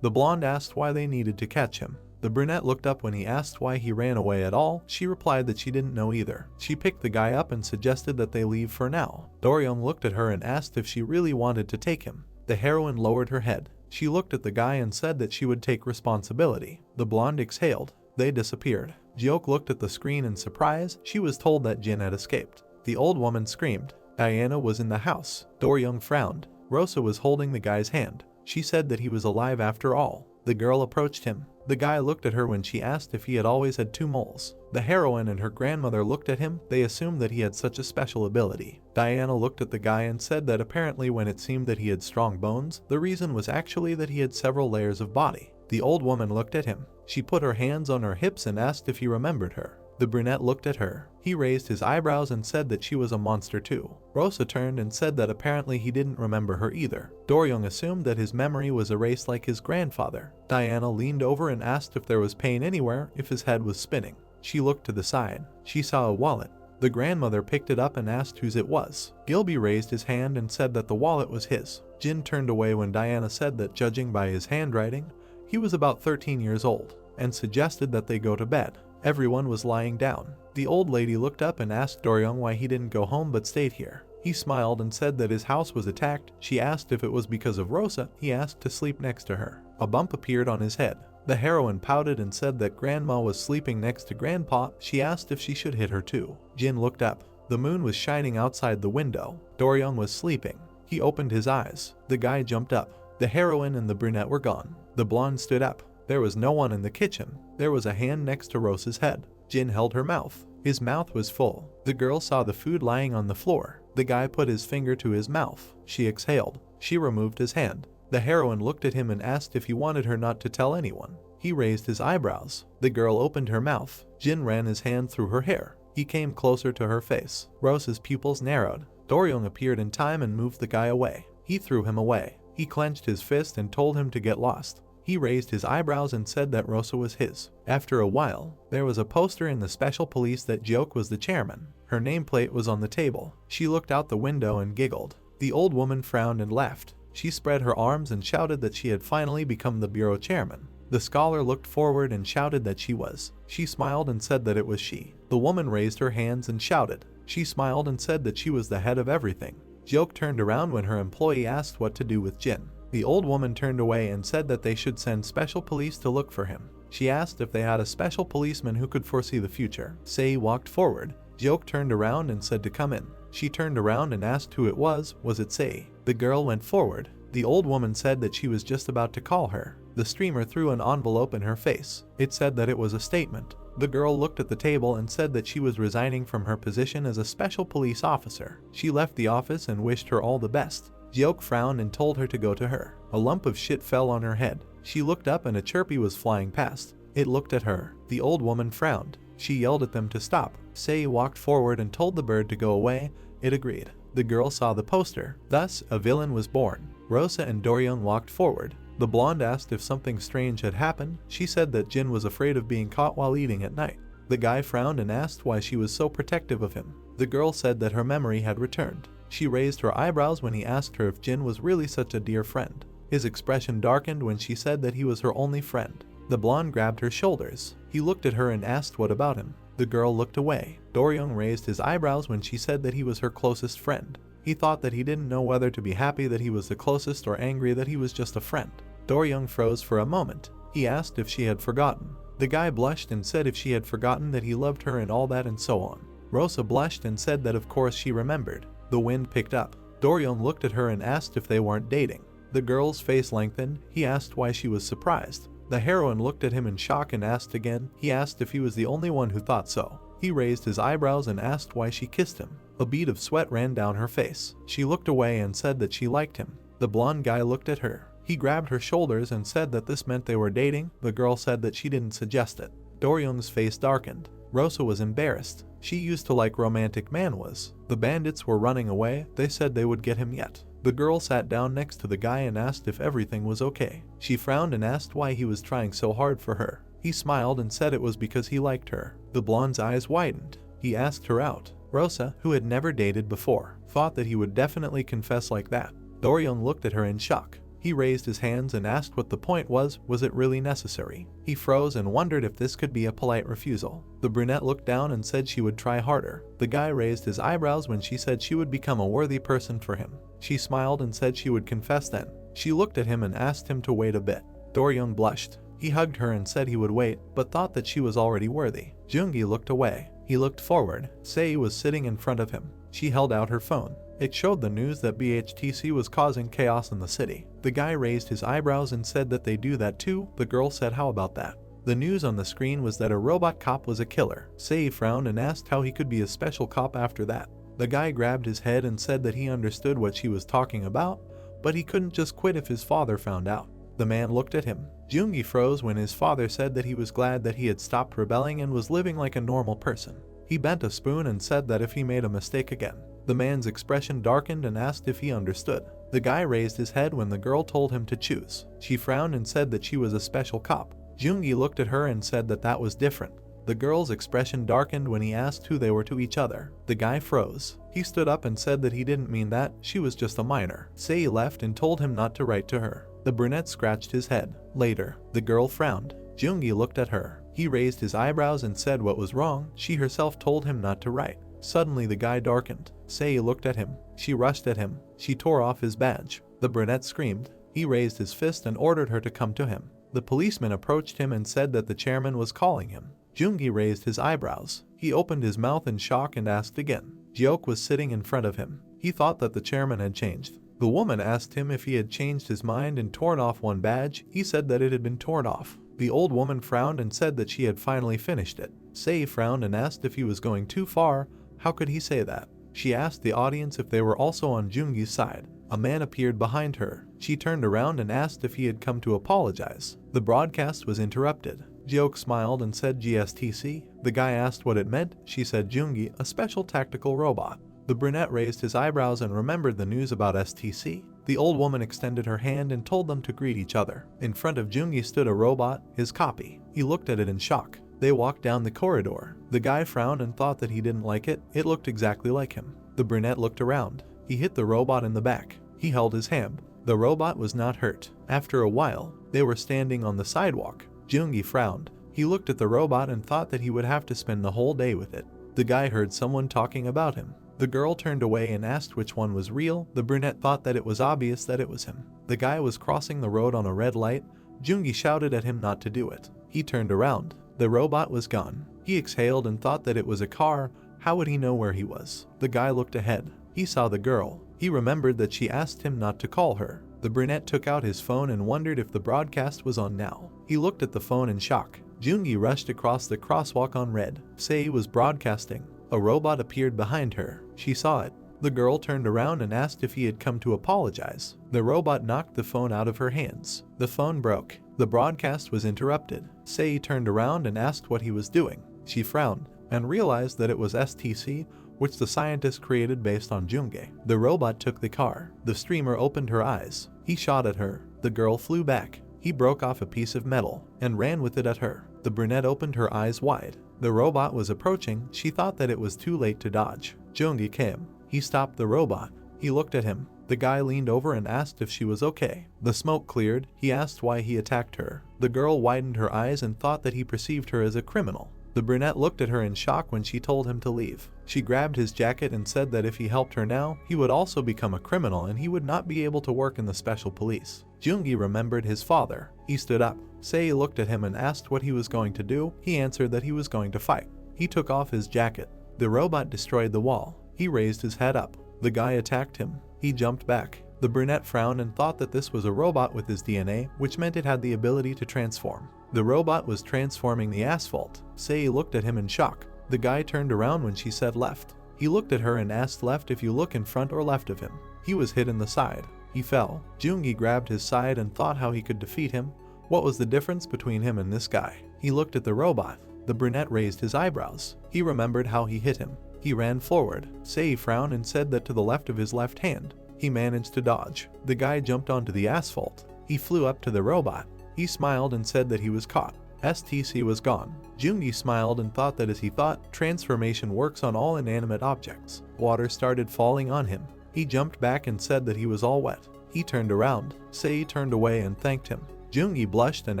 The blonde asked why they needed to catch him. The brunette looked up when he asked why he ran away at all. She replied that she didn't know either. She picked the guy up and suggested that they leave for now. Doryong looked at her and asked if she really wanted to take him. The heroine lowered her head. She looked at the guy and said that she would take responsibility. The blonde exhaled. They disappeared. Jiok looked at the screen in surprise. She was told that Jin had escaped. The old woman screamed. Diana was in the house. Doryong frowned. Rosa was holding the guy's hand. She said that he was alive after all. The girl approached him. The guy looked at her when she asked if he had always had 2 moles. The heroine and her grandmother looked at him. They assumed that he had such a special ability. Diana looked at the guy and said that apparently when it seemed that he had strong bones, the reason was actually that he had several layers of body. The old woman looked at him. She put her hands on her hips and asked if he remembered her. The brunette looked at her. He raised his eyebrows and said that she was a monster too. Rosa turned and said that apparently he didn't remember her either. Doryong assumed that his memory was erased like his grandfather. Diana leaned over and asked if there was pain anywhere, if his head was spinning. She looked to the side. She saw a wallet. The grandmother picked it up and asked whose it was. Gilby raised his hand and said that the wallet was his. Jin turned away when Diana said that judging by his handwriting, he was about 13 years old, and suggested that they go to bed. Everyone was lying down. The old lady looked up and asked Doryong why he didn't go home but stayed here. He smiled and said that his house was attacked. She asked if it was because of Rosa. He asked to sleep next to her. A bump appeared on his head. The heroine pouted and said that Grandma was sleeping next to Grandpa. She asked if she should hit her too. Jin looked up. The moon was shining outside the window. Doryong was sleeping. He opened his eyes. The guy jumped up. The heroine and the brunette were gone. The blonde stood up. There was no one in the kitchen. There was a hand next to Rosa's head. Jin held her mouth. His mouth was full. The girl saw the food lying on the floor. The guy put his finger to his mouth. She exhaled. She removed his hand. The heroine looked at him and asked if he wanted her not to tell anyone. He raised his eyebrows. The girl opened her mouth. Jin ran his hand through her hair. He came closer to her face. Rosa's pupils narrowed. Doryong appeared in time and moved the guy away. He threw him away. He clenched his fist and told him to get lost. He raised his eyebrows and said that Rosa was his. After a while, there was a poster in the special police that Jiok was the chairman. Her nameplate was on the table. She looked out the window and giggled. The old woman frowned and laughed. She spread her arms and shouted that she had finally become the bureau chairman. The scholar looked forward and shouted that she was. She smiled and said that it was she. The woman raised her hands and shouted. She smiled and said that she was the head of everything. Jiok turned around when her employee asked what to do with Jin. The old woman turned away and said that they should send special police to look for him. She asked if they had a special policeman who could foresee the future. Sei walked forward. Jiok turned around and said to come in. She turned around and asked who it was it Sei? The girl went forward. The old woman said that she was just about to call her. The streamer threw an envelope in her face. It said that it was a statement. The girl looked at the table and said that she was resigning from her position as a special police officer. She left the office and wished her all the best. Jiok frowned and told her to go to her. A lump of shit fell on her head. She looked up and a chirpy was flying past. It looked at her. The old woman frowned. She yelled at them to stop. Sei walked forward and told the bird to go away. It agreed. The girl saw the poster. Thus, a villain was born. Rosa and Doryong walked forward. The blonde asked if something strange had happened. She said that Jin was afraid of being caught while eating at night. The guy frowned and asked why she was so protective of him. The girl said that her memory had returned. She raised her eyebrows when he asked her if Jin was really such a dear friend. His expression darkened when she said that he was her only friend. The blonde grabbed her shoulders. He looked at her and asked what about him. The girl looked away. Doryong raised his eyebrows when she said that he was her closest friend. He thought that he didn't know whether to be happy that he was the closest or angry that he was just a friend. Doryong froze for a moment. He asked if she had forgotten. The guy blushed and said if she had forgotten that he loved her and all that and so on. Rosa blushed and said that of course she remembered. The wind picked up. Dorian looked at her and asked if they weren't dating. The girl's face lengthened. He asked why she was surprised. The heroine looked at him in shock and asked again. He asked if he was the only one who thought so. He raised his eyebrows and asked why she kissed him. A bead of sweat ran down her face. She looked away and said that she liked him. The blonde guy looked at her. He grabbed her shoulders and said that this meant they were dating. The girl said that she didn't suggest it. Dorian's face darkened. Rosa was embarrassed. She used to like romantic manhwas. The bandits were running away. They said they would get him yet. The girl sat down next to the guy and asked if everything was okay. She frowned and asked why he was trying so hard for her. He smiled and said it was because he liked her. The blonde's eyes widened. He asked her out. Rosa, who had never dated before, thought that he would definitely confess like that. Dorian looked at her in shock. He raised his hands and asked what the point was it really necessary? He froze and wondered if this could be a polite refusal. The brunette looked down and said she would try harder. The guy raised his eyebrows when she said she would become a worthy person for him. She smiled and said she would confess then. She looked at him and asked him to wait a bit. Dorian blushed. He hugged her and said he would wait, but thought that she was already worthy. Jungi looked away. He looked forward. Sei was sitting in front of him. She held out her phone. It showed the news that BHTC was causing chaos in the city. The guy raised his eyebrows and said that they do that too. The girl said how about that? The news on the screen was that a robot cop was a killer. Sei frowned and asked how he could be a special cop after that. The guy grabbed his head and said that he understood what she was talking about, but he couldn't just quit if his father found out. The man looked at him. Jungi froze when his father said that he was glad that he had stopped rebelling and was living like a normal person. He bent a spoon and said that if he made a mistake again. The man's expression darkened and asked if he understood. The guy raised his head when the girl told him to choose. She frowned and said that she was a special cop. Jungi looked at her and said that that was different. The girl's expression darkened when he asked who they were to each other. The guy froze. He stood up and said that he didn't mean that, she was just a minor. Sei left and told him not to write to her. The brunette scratched his head. Later, the girl frowned. Jungi looked at her. He raised his eyebrows and said what was wrong. She herself told him not to write. Suddenly the guy darkened. Sei looked at him. She rushed at him. She tore off his badge. The brunette screamed. He raised his fist and ordered her to come to him. The policeman approached him and said that the chairman was calling him. Jungi raised his eyebrows. He opened his mouth in shock and asked again. Jiok was sitting in front of him. He thought that the chairman had changed. The woman asked him if he had changed his mind and torn off one badge. He said that it had been torn off. The old woman frowned and said that she had finally finished it. Sei frowned and asked if he was going too far. How could he say that? She asked the audience if they were also on Jungi's side. A man appeared behind her. She turned around and asked if he had come to apologize. The broadcast was interrupted. Jiok smiled and said GSTC. The guy asked what it meant. She said Jungi, a special tactical robot. The brunette raised his eyebrows and remembered the news about STC. The old woman extended her hand and told them to greet each other. In front of Jungi stood a robot, his copy. He looked at it in shock. They walked down the corridor. The guy frowned and thought that he didn't like it. It looked exactly like him. The brunette looked around. He hit the robot in the back. He held his hand. The robot was not hurt. After a while, they were standing on the sidewalk. Jungi frowned. He looked at the robot and thought that he would have to spend the whole day with it. The guy heard someone talking about him. The girl turned away and asked which one was real. The brunette thought that it was obvious that it was him. The guy was crossing the road on a red light. Jungi shouted at him not to do it. He turned around. The robot was gone. He exhaled and thought that it was a car. How would he know where he was? The guy looked ahead. He saw the girl. He remembered that she asked him not to call her. The brunette took out his phone and wondered if the broadcast was on now. He looked at the phone in shock. Jungi rushed across the crosswalk on red. Sei was broadcasting. A robot appeared behind her. She saw it. The girl turned around and asked if he had come to apologize. The robot knocked the phone out of her hands. The phone broke. The broadcast was interrupted. Sei turned around and asked what he was doing. She frowned and realized that it was STC, which the scientist created based on Jungi. The robot took the car. The streamer opened her eyes. He shot at her. The girl flew back. He broke off a piece of metal and ran with it at her. The brunette opened her eyes wide. The robot was approaching. She thought that it was too late to dodge. Jungi came. He stopped the robot. He looked at him. The guy leaned over and asked if she was okay. The smoke cleared. He asked why he attacked her. The girl widened her eyes and thought that he perceived her as a criminal. The brunette looked at her in shock when she told him to leave. She grabbed his jacket and said that if he helped her now, he would also become a criminal and he would not be able to work in the special police. Joongi remembered his father. He stood up. Sei looked at him and asked what he was going to do. He answered that he was going to fight. He took off his jacket. The robot destroyed the wall. He raised his head up. The guy attacked him. He jumped back. The brunette frowned and thought that this was a robot with his DNA, which meant it had the ability to transform. The robot was transforming the asphalt. Sei looked at him in shock. The guy turned around when she said left. He looked at her and asked left if you look in front or left of him. He was hit in the side. He fell. Joongi grabbed his side and thought how he could defeat him. What was the difference between him and this guy? He looked at the robot. The brunette raised his eyebrows. He remembered how he hit him. He ran forward. Sei frowned and said that to the left of his left hand. He managed to dodge. The guy jumped onto the asphalt. He flew up to the robot. He smiled and said that he was caught. STC was gone. Joongi smiled and thought that as he thought, transformation works on all inanimate objects. Water started falling on him. He jumped back and said that he was all wet. He turned around. Sei turned away and thanked him. Joongi blushed and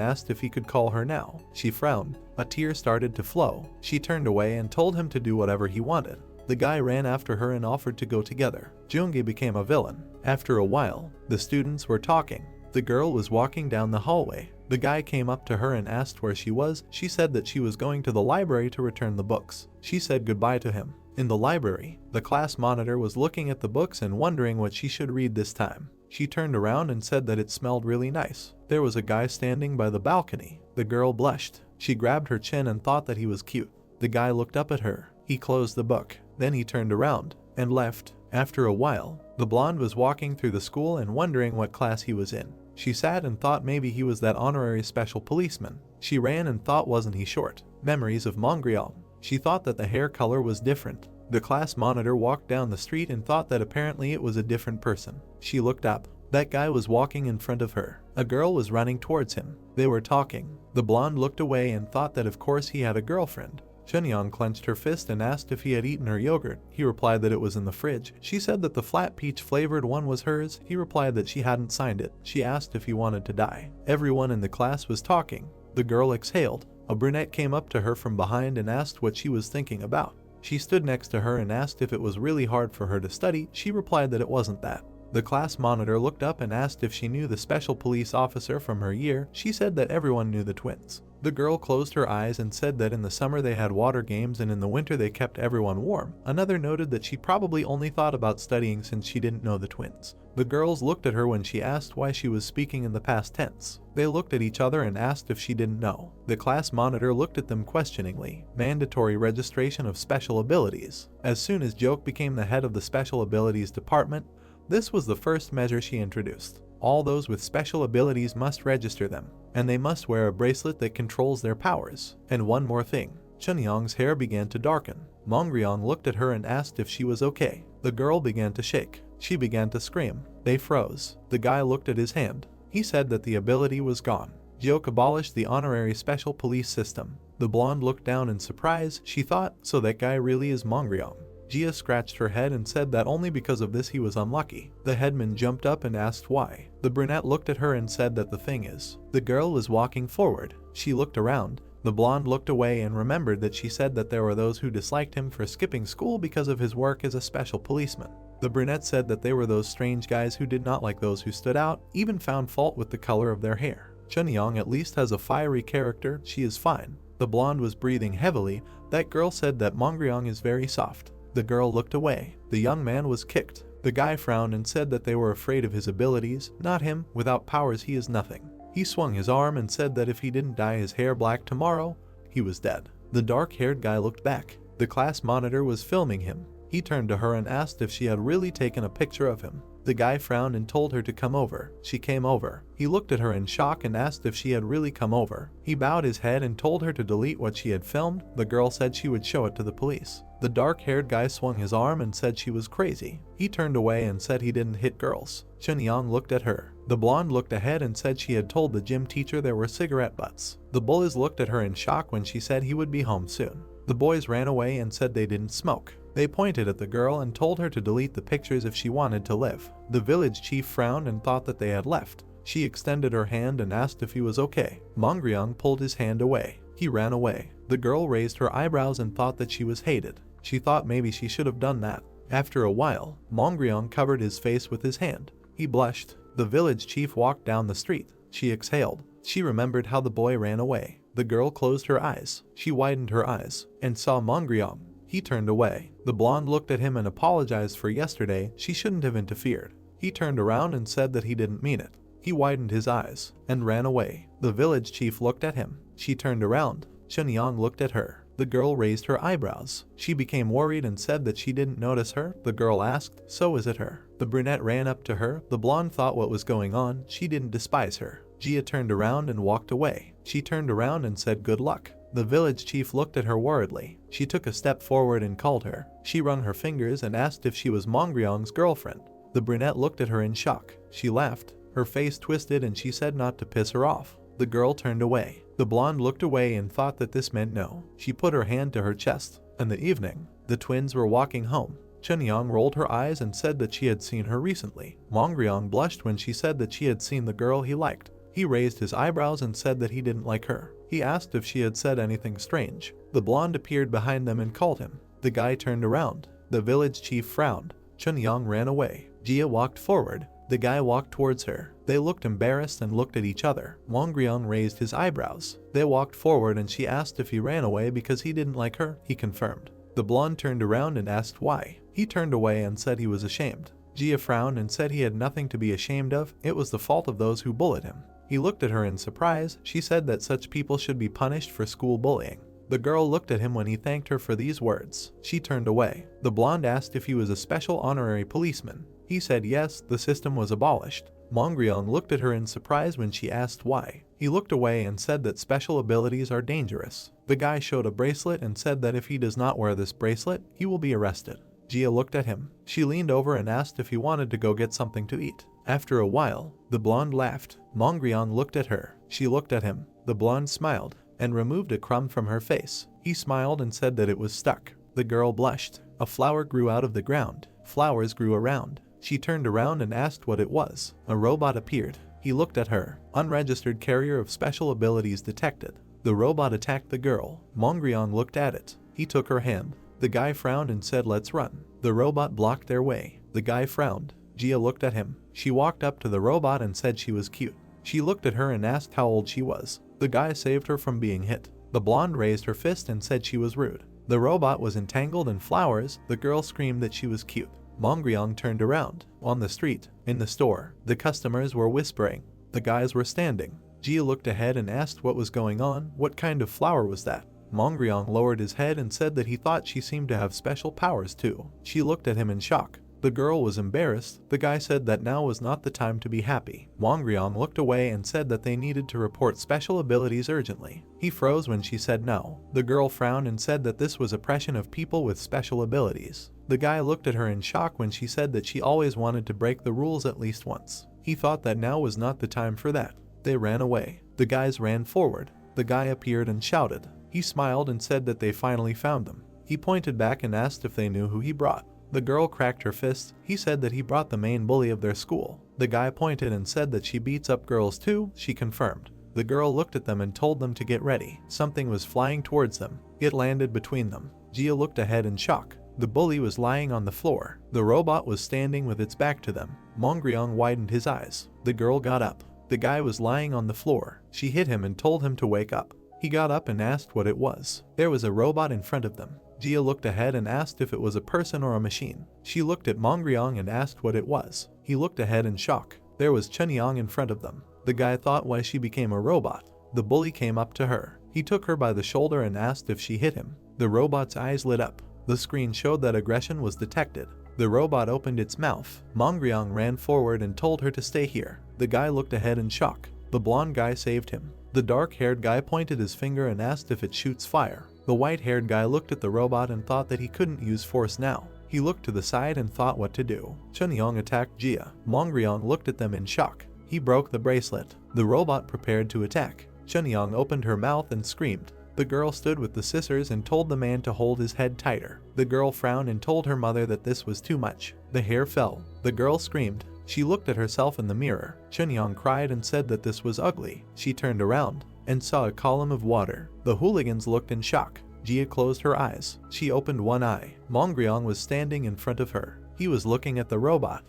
asked if he could call her now. She frowned. A tear started to flow. She turned away and told him to do whatever he wanted. The guy ran after her and offered to go together. Joongi became a villain. After a while, the students were talking. The girl was walking down the hallway. The guy came up to her and asked where she was. She said that she was going to the library to return the books. She said goodbye to him. In the library, the class monitor was looking at the books and wondering what she should read this time. She turned around and said that it smelled really nice. There was a guy standing by the balcony. The girl blushed. She grabbed her chin and thought that he was cute. The guy looked up at her. He closed the book. Then he turned around and left. After a while, the blonde was walking through the school and wondering what class he was in. She sat and thought maybe he was that honorary special policeman. She ran and thought wasn't he short. Memories of Manga. She thought that the hair color was different. The class monitor walked down the street and thought that apparently it was a different person. She looked up. That guy was walking in front of her. A girl was running towards him. They were talking. The blonde looked away and thought that of course he had a girlfriend. Chunyang clenched her fist and asked if he had eaten her yogurt. He replied that it was in the fridge. She said that the flat peach flavored one was hers. He replied that she hadn't signed it. She asked if he wanted to die. Everyone in the class was talking. The girl exhaled. A brunette came up to her from behind and asked what she was thinking about. She stood next to her and asked if it was really hard for her to study. She replied that it wasn't that. The class monitor looked up and asked if she knew the special police officer from her year. She said that everyone knew the twins. The girl closed her eyes and said that in the summer they had water games and in the winter they kept everyone warm. Another noted that she probably only thought about studying since she didn't know the twins. The girls looked at her when she asked why she was speaking in the past tense. They looked at each other and asked if she didn't know. The class monitor looked at them questioningly. Mandatory registration of special abilities. As soon as Joke became the head of the special abilities department, this was the first measure she introduced. All those with special abilities must register them, and they must wear a bracelet that controls their powers. And one more thing. Chunyang's hair began to darken. Mongryong looked at her and asked if she was okay. The girl began to shake. She began to scream. They froze. The guy looked at his hand. He said that the ability was gone. Joke abolished the honorary special police system. The blonde looked down in surprise. She thought, so that guy really is Mongryong. Jia scratched her head and said that only because of this he was unlucky. The headman jumped up and asked why. The brunette looked at her and said that the thing is. The girl was walking forward. She looked around. The blonde looked away and remembered that she said that there were those who disliked him for skipping school because of his work as a special policeman. The brunette said that they were those strange guys who did not like those who stood out, even found fault with the color of their hair. Chunyang at least has a fiery character. She is fine. The blonde was breathing heavily. That girl said that Mongryong is very soft. The girl looked away. The young man was kicked. The guy frowned and said that they were afraid of his abilities, not him. Without powers he is nothing. He swung his arm and said that if he didn't dye his hair black tomorrow, he was dead. The dark-haired guy looked back. The class monitor was filming him. He turned to her and asked if she had really taken a picture of him. The guy frowned and told her to come over. She came over. He looked at her in shock and asked if she had really come over. He bowed his head and told her to delete what she had filmed. The girl said she would show it to the police. The dark-haired guy swung his arm and said she was crazy. He turned away and said he didn't hit girls. Chunyang looked at her. The blonde looked ahead and said she had told the gym teacher there were cigarette butts. The boys looked at her in shock when she said he would be home soon. The boys ran away and said they didn't smoke. They pointed at the girl and told her to delete the pictures if she wanted to live. The village chief frowned and thought that they had left. She extended her hand and asked if he was okay. Mongryong pulled his hand away. He ran away. The girl raised her eyebrows and thought that she was hated. She thought maybe she should have done that. After a while, Mongryong covered his face with his hand. He blushed. The village chief walked down the street. She exhaled. She remembered how the boy ran away. The girl closed her eyes. She widened her eyes and saw Mongryong. He turned away. The blonde looked at him and apologized for yesterday. She shouldn't have interfered. He turned around and said that he didn't mean it. He widened his eyes and ran away. The village chief looked at him. She turned around. Chunyang looked at her. The girl raised her eyebrows. She became worried and said that she didn't notice her. The girl asked, "So is it her?" The brunette ran up to her. The blonde thought what was going on. She didn't despise her. Jia turned around and walked away. She turned around and said good luck. The village chief looked at her worriedly. She took a step forward and called her. She wrung her fingers and asked if she was Mongryong's girlfriend. The brunette looked at her in shock. She laughed. Her face twisted and she said not to piss her off. The girl turned away. The blonde looked away and thought that this meant no. She put her hand to her chest. In the evening, the twins were walking home. Chunyang rolled her eyes and said that she had seen her recently. Mongryong blushed when she said that she had seen the girl he liked. He raised his eyebrows and said that he didn't like her. He asked if she had said anything strange. The blonde appeared behind them and called him. The guy turned around. The village chief frowned. Chunyang ran away. Jia walked forward. The guy walked towards her. They looked embarrassed and looked at each other. Mongryong raised his eyebrows. They walked forward and she asked if he ran away because he didn't like her. He confirmed. The blonde turned around and asked why. He turned away and said he was ashamed. Jia frowned and said he had nothing to be ashamed of. It was the fault of those who bullied him. He looked at her in surprise. She said that such people should be punished for school bullying. The girl looked at him when he thanked her for these words. She turned away. The blonde asked if he was a special honorary policeman. He said yes, the system was abolished. Mongryong looked at her in surprise when she asked why. He looked away and said that special abilities are dangerous. The guy showed a bracelet and said that if he does not wear this bracelet, he will be arrested. Jia looked at him. She leaned over and asked if he wanted to go get something to eat. After a while, the blonde laughed. Mongryong looked at her. She looked at him. The blonde smiled and removed a crumb from her face. He smiled and said that it was stuck. The girl blushed. A flower grew out of the ground. Flowers grew around. She turned around and asked what it was. A robot appeared. He looked at her. Unregistered carrier of special abilities detected. The robot attacked the girl. Mongryong looked at it. He took her hand. The guy frowned and said, "Let's run." The robot blocked their way. The guy frowned. Jia looked at him. She walked up to the robot and said she was cute. She looked at her and asked how old she was. The guy saved her from being hit. The blonde raised her fist and said she was rude. The robot was entangled in flowers. The girl screamed that she was cute. Mongryong turned around. On the street, in the store, the customers were whispering. The guys were standing. Jia looked ahead and asked what was going on. What kind of flower was that? Mongryong lowered his head and said that he thought she seemed to have special powers too. She looked at him in shock. The girl was embarrassed. The guy said that now was not the time to be happy. Mongryong looked away and said that they needed to report special abilities urgently. He froze when she said no. The girl frowned and said that this was oppression of people with special abilities. The guy looked at her in shock when she said that she always wanted to break the rules at least once. He thought that now was not the time for that. They ran away. The guys ran forward. The guy appeared and shouted. He smiled and said that they finally found them. He pointed back and asked if they knew who he brought. The girl cracked her fist. He said that he brought the main bully of their school. The guy pointed and said that she beats up girls too. She confirmed. The girl looked at them and told them to get ready. Something was flying towards them. It landed between them. Jia looked ahead in shock. The bully was lying on the floor. The robot was standing with its back to them. Mongryong widened his eyes. The girl got up. The guy was lying on the floor. She hit him and told him to wake up. He got up and asked what it was. There was a robot in front of them. Jia looked ahead and asked if it was a person or a machine. She looked at Mongryong and asked what it was. He looked ahead in shock. There was Chunyang in front of them. The guy thought why she became a robot. The bully came up to her. He took her by the shoulder and asked if she hit him. The robot's eyes lit up. The screen showed that aggression was detected. The robot opened its mouth. Mongryong ran forward and told her to stay here. The guy looked ahead in shock. The blonde guy saved him. The dark-haired guy pointed his finger and asked if it shoots fire. The white-haired guy looked at the robot and thought that he couldn't use force now. He looked to the side and thought what to do. Chunyang attacked Jia. Mongryong looked at them in shock. He broke the bracelet. The robot prepared to attack. Chunyang opened her mouth and screamed. The girl stood with the scissors and told the man to hold his head tighter. The girl frowned and told her mother that this was too much. The hair fell. The girl screamed. She looked at herself in the mirror. Chunyong cried and said that this was ugly. She turned around and saw a column of water. The hooligans looked in shock. Jia closed her eyes. She opened one eye. Mongryong was standing in front of her. He was looking at the robot.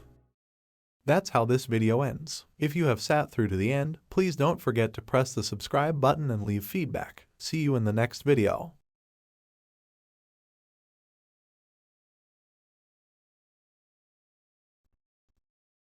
That's how this video ends. If you have sat through to the end, please don't forget to press the subscribe button and leave feedback. See you in the next video.